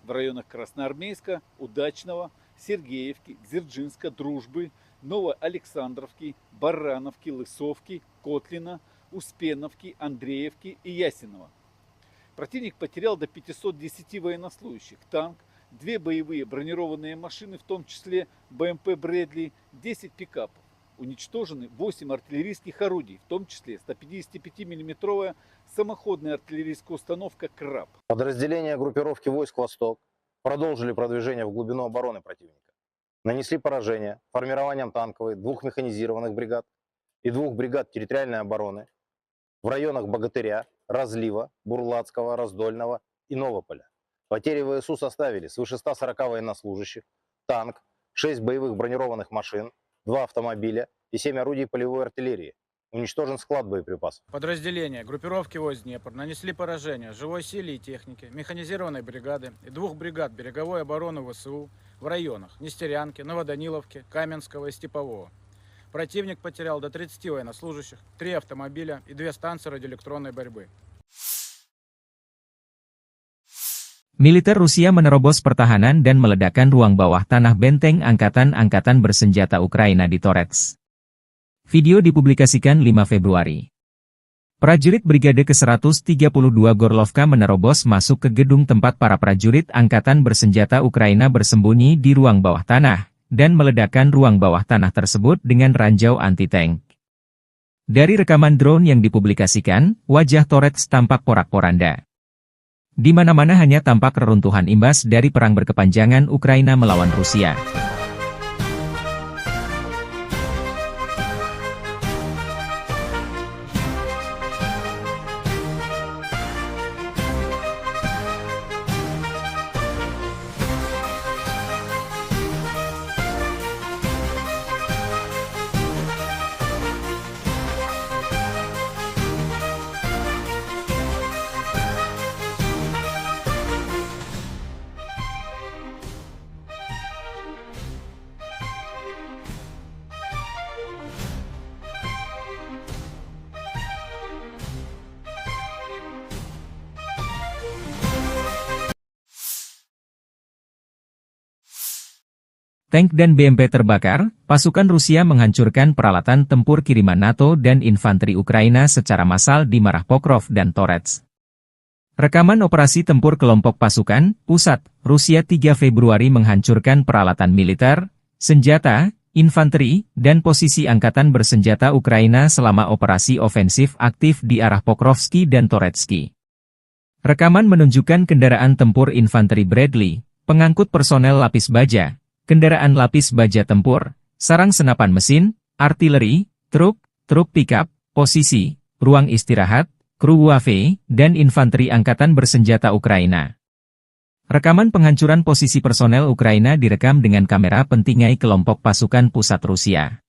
В районах Красноармейска, Удачного, Сергеевки, Дзержинска, Дружбы, Новоалександровки, Барановки, Лысовки, Котлина, Успеновки, Андреевки и Ясенова. Противник потерял до 510 военнослужащих, танк, 2 боевые бронированные машины, в том числе БМП «Брэдли», 10 пикапов. Уничтожены 8 артиллерийских орудий, в том числе 155 мм самоходная артиллерийская установка «Краб». Подразделения группировки войск «Восток» продолжили продвижение в глубину обороны противника. Нанесли поражение формированием танковой 2 механизированных бригад, и 2 бригад территориальной обороны в районах Богатыря, Разлива, Бурлацкого, Раздольного и Новополя. Потери ВСУ составили свыше 140 военнослужащих, танк, 6 боевых бронированных машин, 2 автомобиля и 7 орудий полевой артиллерии. Уничтожен склад боеприпасов. Подразделения группировки войск Днепр нанесли поражение живой силе и технике, механизированной бригады и 2 бригад береговой обороны ВСУ в районах Нестерянки, Новоданиловки, Каменского и Степового. Противник потерял до 30 военнослужащих, 3 автомобиля и 2 станции радиоэлектронной борьбы. Militer Rusia menerobos pertahanan dan meledakkan ruang bawah tanah benteng angkatan-angkatan bersenjata Ukraina di Torets. Video dipublikasikan 5 Februari. Prajurit Brigade ke-132 Gorlovka menerobos masuk ke gedung tempat para prajurit angkatan bersenjata Ukraina bersembunyi di ruang bawah tanah, dan meledakkan ruang bawah tanah tersebut dengan ranjau anti-tank. Dari rekaman drone yang dipublikasikan, wajah Torets tampak porak-poranda. Di mana-mana hanya tampak reruntuhan imbas dari perang berkepanjangan Ukraina melawan Rusia. Tank dan BMP terbakar, pasukan Rusia menghancurkan peralatan tempur kiriman NATO dan infanteri Ukraina secara massal di Marah Pokrov dan Torets. Rekaman operasi tempur kelompok pasukan, pusat, Rusia 3 Februari menghancurkan peralatan militer, senjata, infanteri, dan posisi angkatan bersenjata Ukraina selama operasi ofensif aktif di arah Pokrovski dan Toretsky. Rekaman menunjukkan kendaraan tempur infanteri Bradley, pengangkut personel lapis baja, kendaraan lapis baja tempur, sarang senapan mesin, artileri, truk pickup, posisi, ruang istirahat, kru UAV, dan infanteri angkatan bersenjata Ukraina. Rekaman penghancuran posisi personel Ukraina direkam dengan kamera pentingai kelompok pasukan pusat Rusia.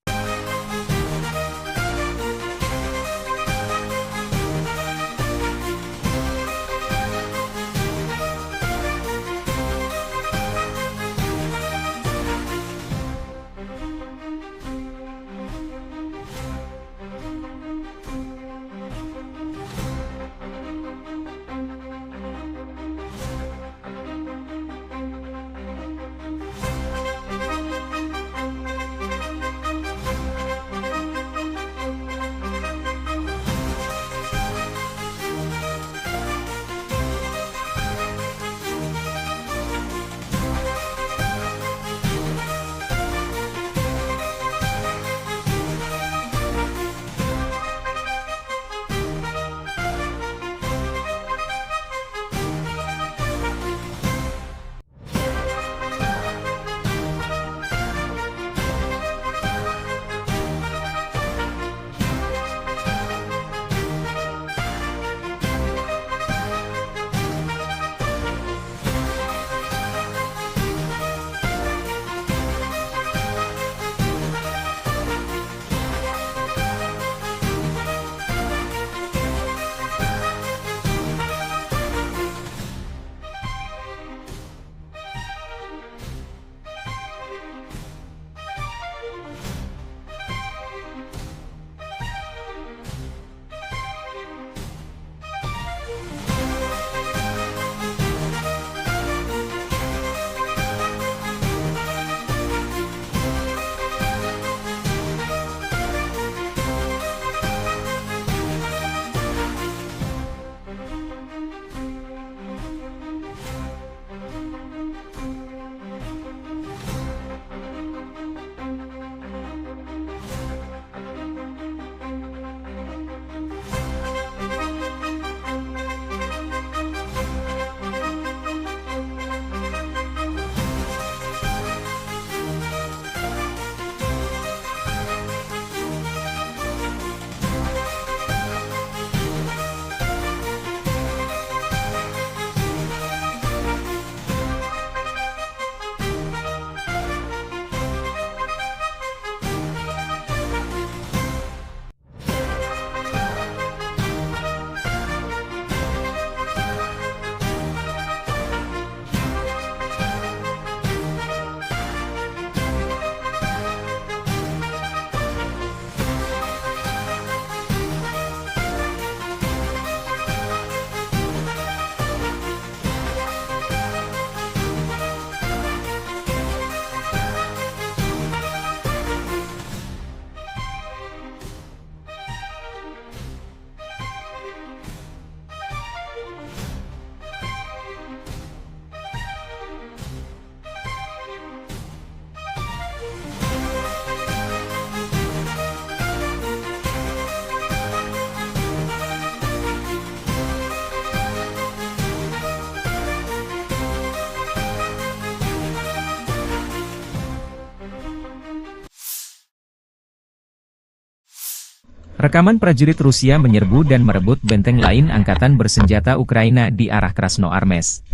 Rekaman prajurit Rusia menyerbu dan merebut benteng lain angkatan bersenjata Ukraina di arah Krasnoarmest.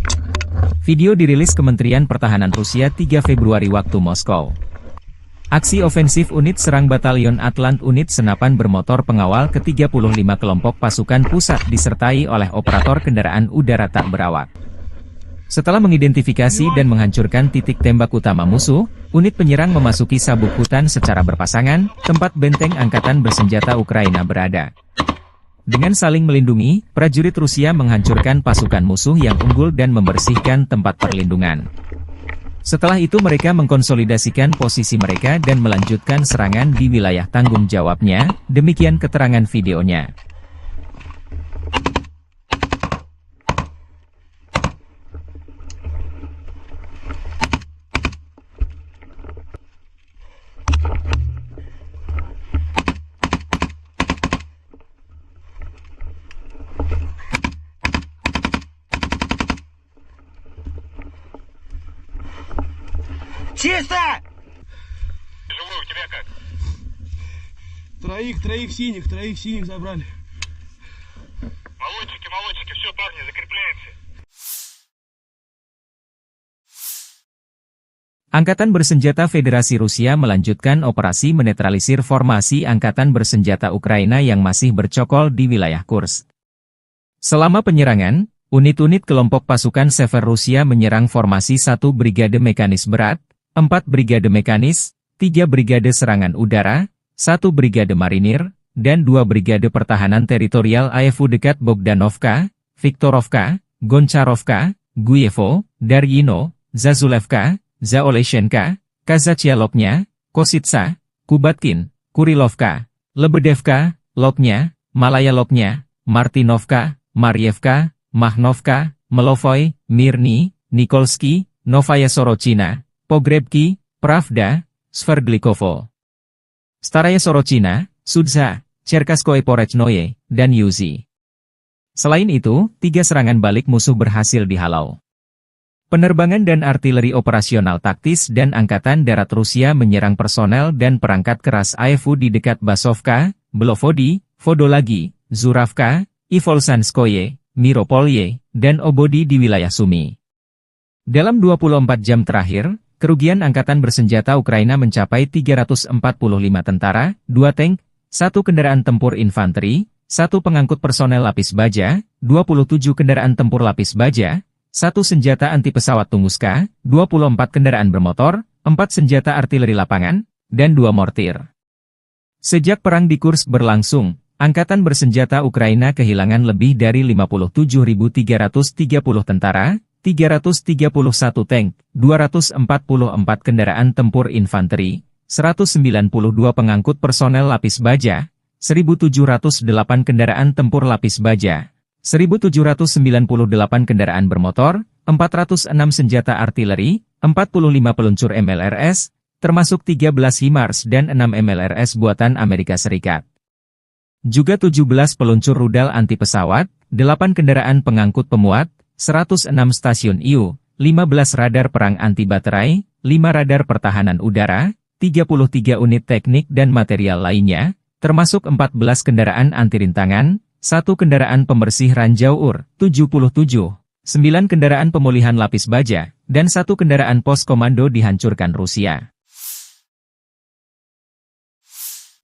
Video dirilis Kementerian Pertahanan Rusia 3 Februari waktu Moskow. Aksi ofensif unit serang Batalion Atlant unit senapan bermotor pengawal ke-35 kelompok pasukan pusat disertai oleh operator kendaraan udara tak berawak. Setelah mengidentifikasi dan menghancurkan titik tembak utama musuh, unit penyerang memasuki sabuk hutan secara berpasangan, tempat benteng angkatan bersenjata Ukraina berada. Dengan saling melindungi, prajurit Rusia menghancurkan pasukan musuh yang unggul dan membersihkan tempat perlindungan. Setelah itu mereka mengkonsolidasikan posisi mereka dan melanjutkan serangan di wilayah tanggung jawabnya, demikian keterangan videonya. Чисто! Живой, у тебя как? Троих синих забрали. Молодчики, все, парни, закрепляемся. Angkatan Bersenjata Federasi Rusia melanjutkan operasi menetralisir formasi Angkatan Bersenjata Ukraina yang masih bercokol di wilayah Kursk. Selama penyerangan, unit-unit kelompok pasukan Sever Rusia menyerang formasi 1 Brigade Mekanis Berat, 4 Brigade Mekanis, 3 Brigade Serangan Udara, 1 Brigade Marinir, dan 2 Brigade Pertahanan Teritorial AFU dekat Bogdanovka, Viktorovka, Goncharovka, Guyevo, Daryino, Zazulevka, Zaoleshenka, Kazachialoknya, Kositsa, Kubatkin, Kurilovka, Lebedevka, Loknya, Malaya Loknya, Martinovka, Marievka, Mahnovka, Melovoy, Mirny, Nikolsky, Novaya Sorochina, Pogrebki, Pravda, Sverdlikovo, Staraya Sorochina, Sudza, Cherkaskoye Porechnoye, dan Yuzi. Selain itu, 3 serangan balik musuh berhasil dihalau. Penerbangan dan artileri operasional taktis dan Angkatan Darat Rusia menyerang personel dan perangkat keras AFU di dekat Basovka, Belovodi, Vodolagi, Zuravka, Ivolsanskoye, Miropolye, dan Obodi di wilayah Sumi. Dalam 24 jam terakhir, kerugian Angkatan Bersenjata Ukraina mencapai 345 tentara, 2 tank, 1 kendaraan tempur infanteri, 1 pengangkut personel lapis baja, 27 kendaraan tempur lapis baja, 1 senjata anti-pesawat Tunguska, 24 kendaraan bermotor, 4 senjata artileri lapangan, dan 2 mortir. Sejak perang di Kursk berlangsung, Angkatan Bersenjata Ukraina kehilangan lebih dari 57.330 tentara, 331 tank, 244 kendaraan tempur infanteri, 192 pengangkut personel lapis baja, 1.708 kendaraan tempur lapis baja, 1.798 kendaraan bermotor, 406 senjata artileri, 45 peluncur MLRS, termasuk 13 HIMARS dan 6 MLRS buatan Amerika Serikat. Juga 17 peluncur rudal anti-pesawat, 8 kendaraan pengangkut pemuat, 106 stasiun IU, 15 radar perang anti-baterai, 5 radar pertahanan udara, 33 unit teknik dan material lainnya, termasuk 14 kendaraan anti-rintangan, 1 kendaraan pembersih ranjau UR, 77, 9 kendaraan pemulihan lapis baja, dan 1 kendaraan pos komando dihancurkan Rusia.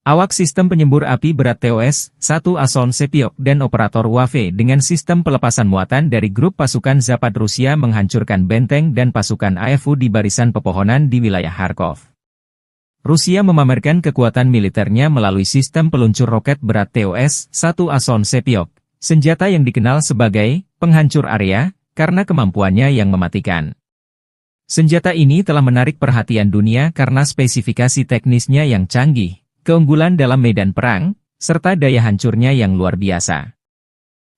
Awak sistem penyembur api berat TOS-1 Ason Sepiok dan operator WAFE dengan sistem pelepasan muatan dari grup pasukan Zapad Rusia menghancurkan benteng dan pasukan AFU di barisan pepohonan di wilayah Kharkov. Rusia memamerkan kekuatan militernya melalui sistem peluncur roket berat TOS-1 Ason Sepiok, senjata yang dikenal sebagai penghancur area karena kemampuannya yang mematikan. Senjata ini telah menarik perhatian dunia karena spesifikasi teknisnya yang canggih, keunggulan dalam medan perang, serta daya hancurnya yang luar biasa.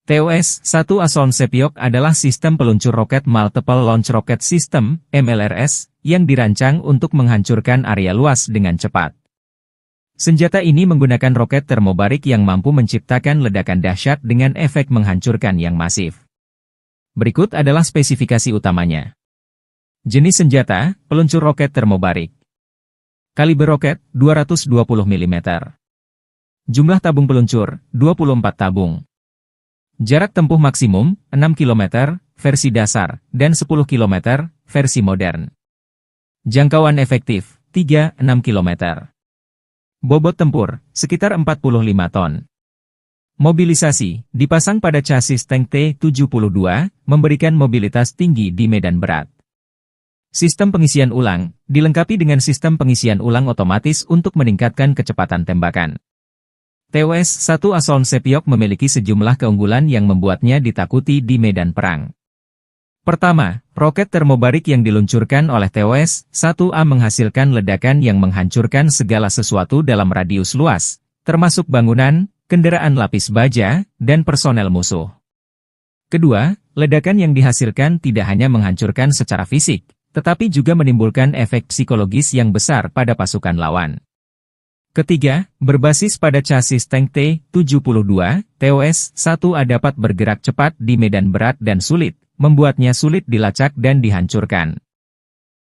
TOS-1 Ason Sepiok adalah sistem peluncur roket Multiple Launch Rocket System, MLRS, yang dirancang untuk menghancurkan area luas dengan cepat. Senjata ini menggunakan roket termobarik yang mampu menciptakan ledakan dahsyat dengan efek menghancurkan yang masif. Berikut adalah spesifikasi utamanya. Jenis senjata, peluncur roket termobarik. Kaliber roket, 220 mm. Jumlah tabung peluncur, 24 tabung. Jarak tempuh maksimum, 6 km, versi dasar, dan 10 km, versi modern. Jangkauan efektif, 3-6 km. Bobot tempur, sekitar 45 ton. Mobilisasi, dipasang pada chassis tank T-72, memberikan mobilitas tinggi di medan berat. Sistem pengisian ulang, dilengkapi dengan sistem pengisian ulang otomatis untuk meningkatkan kecepatan tembakan. TOS-1 Asolm Sepiok memiliki sejumlah keunggulan yang membuatnya ditakuti di medan perang. Pertama, roket termobarik yang diluncurkan oleh TOS-1A menghasilkan ledakan yang menghancurkan segala sesuatu dalam radius luas, termasuk bangunan, kendaraan lapis baja, dan personel musuh. Kedua, ledakan yang dihasilkan tidak hanya menghancurkan secara fisik, tetapi juga menimbulkan efek psikologis yang besar pada pasukan lawan. Ketiga, berbasis pada chassis tank T-72, TOS-1A dapat bergerak cepat di medan berat dan sulit, membuatnya sulit dilacak dan dihancurkan.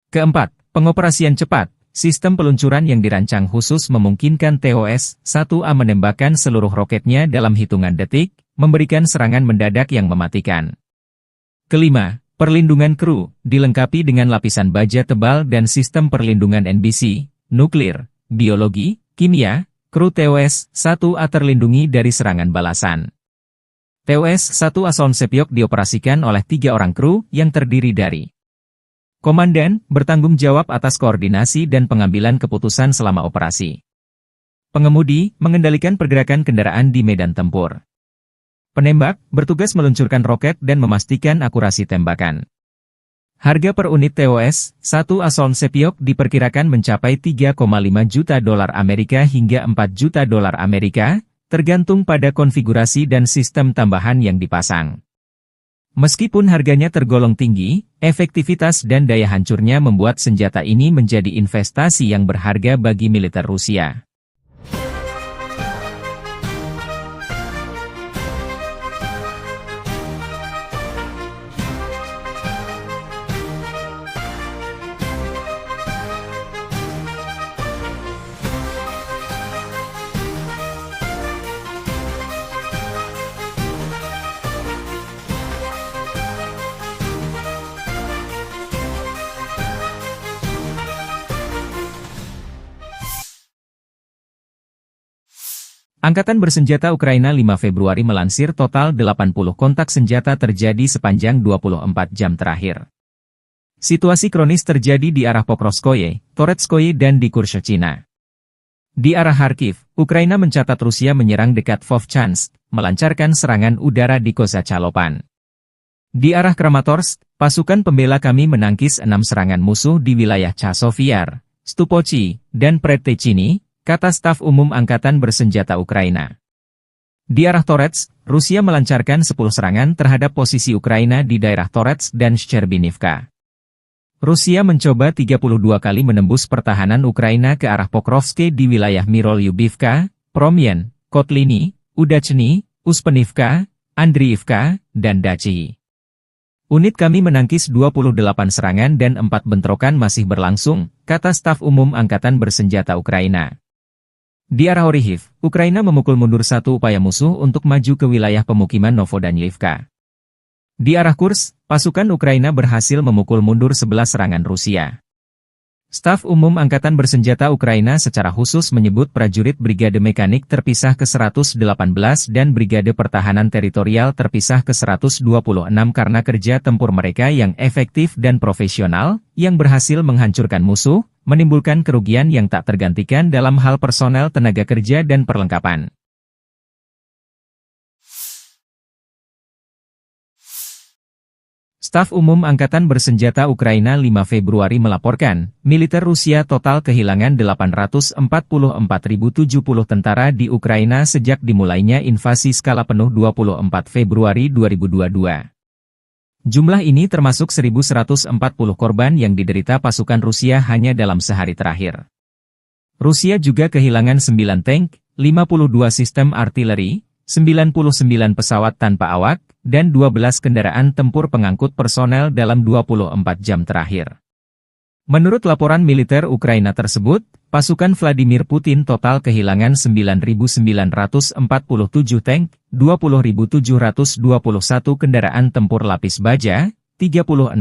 Keempat, pengoperasian cepat. Sistem peluncuran yang dirancang khusus memungkinkan TOS-1A menembakkan seluruh roketnya dalam hitungan detik, memberikan serangan mendadak yang mematikan. Kelima, perlindungan kru, dilengkapi dengan lapisan baja tebal dan sistem perlindungan NBC, nuklir, biologi, kimia, kru TOS-1A terlindungi dari serangan balasan. TOS-1 Asolm Sepiok dioperasikan oleh 3 orang kru yang terdiri dari Komandan, bertanggung jawab atas koordinasi dan pengambilan keputusan selama operasi. Pengemudi, mengendalikan pergerakan kendaraan di medan tempur. Penembak, bertugas meluncurkan roket dan memastikan akurasi tembakan. Harga per unit TOS-1 Asolm Sepiok diperkirakan mencapai 3,5 juta dolar Amerika hingga 4 juta dolar Amerika, tergantung pada konfigurasi dan sistem tambahan yang dipasang. Meskipun harganya tergolong tinggi, efektivitas dan daya hancurnya membuat senjata ini menjadi investasi yang berharga bagi militer Rusia. Angkatan Bersenjata Ukraina 5 Februari melansir total 80 kontak senjata terjadi sepanjang 24 jam terakhir. Situasi kronis terjadi di arah Pokrovskoye, Toretskoye dan di Kurshchina. Di arah Kharkiv, Ukraina mencatat Rusia menyerang dekat Vovchansk, melancarkan serangan udara di Kozacalopan. Di arah Kramatorsk, pasukan pembela kami menangkis 6 serangan musuh di wilayah Chasovyar, Stupochi, dan Predtechny, kata staf umum Angkatan Bersenjata Ukraina. Di arah Toretsk, Rusia melancarkan 10 serangan terhadap posisi Ukraina di daerah Toretsk dan Shcherbinivka. Rusia mencoba 32 kali menembus pertahanan Ukraina ke arah Pokrovske di wilayah Mirolyubivka, Promyen, Kotliny, Udachny, Uspenivka, Andriivka, dan Dachi. Unit kami menangkis 28 serangan dan 4 bentrokan masih berlangsung, kata staf umum Angkatan Bersenjata Ukraina. Di arah Orihiv, Ukraina memukul mundur 1 upaya musuh untuk maju ke wilayah pemukiman Novodanilivka. Di arah Kursk, pasukan Ukraina berhasil memukul mundur 11 serangan Rusia. Staf umum Angkatan Bersenjata Ukraina secara khusus menyebut prajurit Brigade Mekanik terpisah ke-118 dan Brigade Pertahanan Teritorial terpisah ke-126 karena kerja tempur mereka yang efektif dan profesional, yang berhasil menghancurkan musuh, menimbulkan kerugian yang tak tergantikan dalam hal personel tenaga kerja dan perlengkapan. Staf Umum Angkatan Bersenjata Ukraina 5 Februari melaporkan, militer Rusia total kehilangan 844.070 tentara di Ukraina sejak dimulainya invasi skala penuh 24 Februari 2022. Jumlah ini termasuk 1.140 korban yang diderita pasukan Rusia hanya dalam sehari terakhir. Rusia juga kehilangan 9 tank, 52 sistem artileri, 99 pesawat tanpa awak, dan 12 kendaraan tempur pengangkut personel dalam 24 jam terakhir. Menurut laporan militer Ukraina tersebut, pasukan Vladimir Putin total kehilangan 9.947 tank, 20.721 kendaraan tempur lapis baja, 36.078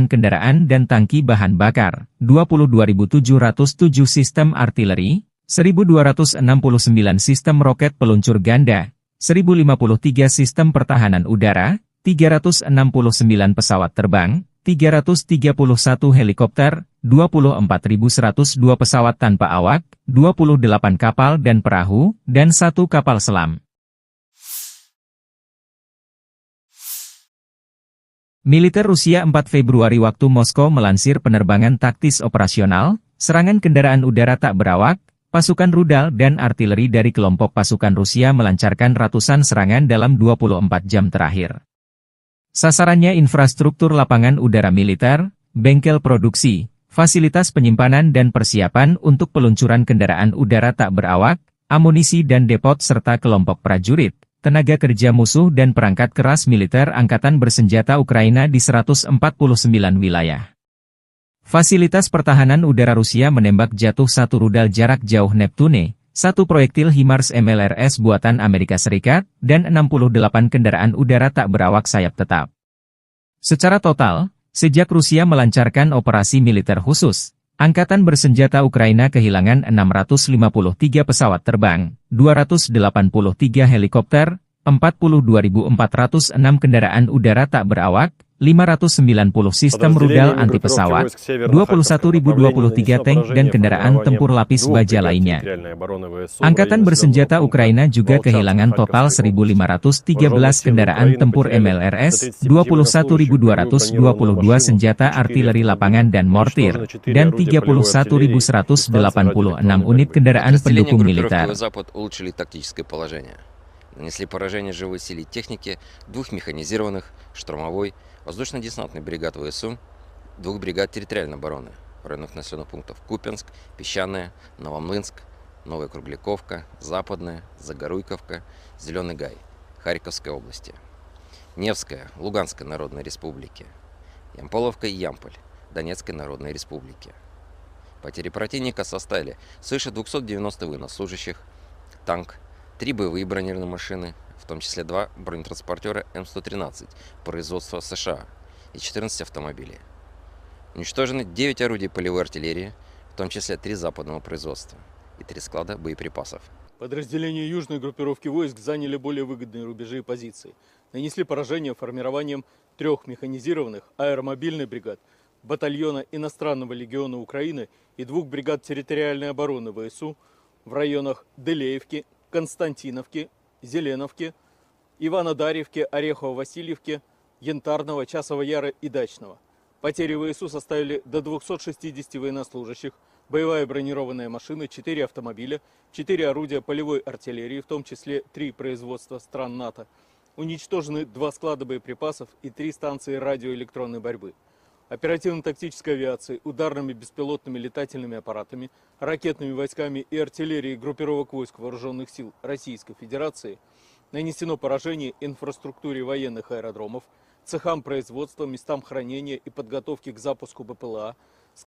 kendaraan dan tangki bahan bakar, 22.707 sistem artileri, 1.269 sistem roket peluncur ganda, 1.053 sistem pertahanan udara, 369 pesawat terbang, 331 helikopter, 24.102 pesawat tanpa awak, 28 kapal dan perahu, dan 1 kapal selam. Militer Rusia 4 Februari waktu Moskow melansir penerbangan taktis operasional, serangan kendaraan udara tak berawak, pasukan rudal dan artileri dari kelompok pasukan Rusia melancarkan ratusan serangan dalam 24 jam terakhir. Sasarannya infrastruktur lapangan udara militer, bengkel produksi, fasilitas penyimpanan dan persiapan untuk peluncuran kendaraan udara tak berawak, amunisi dan depot serta kelompok prajurit, tenaga kerja musuh dan perangkat keras militer angkatan bersenjata Ukraina di 149 wilayah. Fasilitas pertahanan udara Rusia menembak jatuh 1 rudal jarak jauh Neptune, 1 proyektil HIMARS MLRS buatan Amerika Serikat, dan 68 kendaraan udara tak berawak sayap tetap. Secara total, sejak Rusia melancarkan operasi militer khusus, Angkatan bersenjata Ukraina kehilangan 653 pesawat terbang, 283 helikopter, 42.406 kendaraan udara tak berawak, 590 sistem rudal anti-pesawat, 21.023 tank dan kendaraan tempur lapis baja lainnya. Angkatan bersenjata Ukraina juga kehilangan total 1.513 kendaraan tempur MLRS, 21.222 senjata artileri lapangan dan mortir, dan 31.186 unit kendaraan pendukung militer. Нанесли поражение живой силе техники 2 механизированных, штурмовой, воздушно-десантных бригад ВСУ, 2 бригад территориальной обороны в районах населенных пунктов Купянск, Песчаное, Новомлынск, Новая Кругляковка, Западная, Загоруйковка, Зеленый Гай, Харьковской области, Невская, Луганской Народной Республики, Ямполовка и Ямполь, Донецкой Народной Республики. Потери противника составили свыше 290 военнослужащих, танк, 3 боевые бронированные машины, в том числе 2 бронетранспортера М113 производства США и 14 автомобилей. Уничтожены 9 орудий полевой артиллерии, в том числе 3 западного производства и 3 склада боеприпасов. Подразделения южной группировки войск заняли более выгодные рубежи и позиции. Нанесли поражение формированием 3 механизированных аэромобильных бригад, батальона иностранного легиона Украины и 2 бригад территориальной обороны ВСУ в районах Делеевки, Константиновки, Зеленовки, Иванодарьевки, Орехово-Васильевки, Янтарного, Часового Яра и Дачного. Потери ВСУ составили до 260 военнослужащих, боевая бронированная машина, 4 автомобиля, 4 орудия полевой артиллерии, в том числе 3 производства стран НАТО. Уничтожены 2 склада боеприпасов и 3 станции радиоэлектронной борьбы. Оперативно-тактической авиацией, ударными беспилотными летательными аппаратами, ракетными войсками и артиллерией группировок войск Вооруженных сил Российской Федерации нанесено поражение инфраструктуре военных аэродромов, цехам производства, местам хранения и подготовки к запуску БПЛА,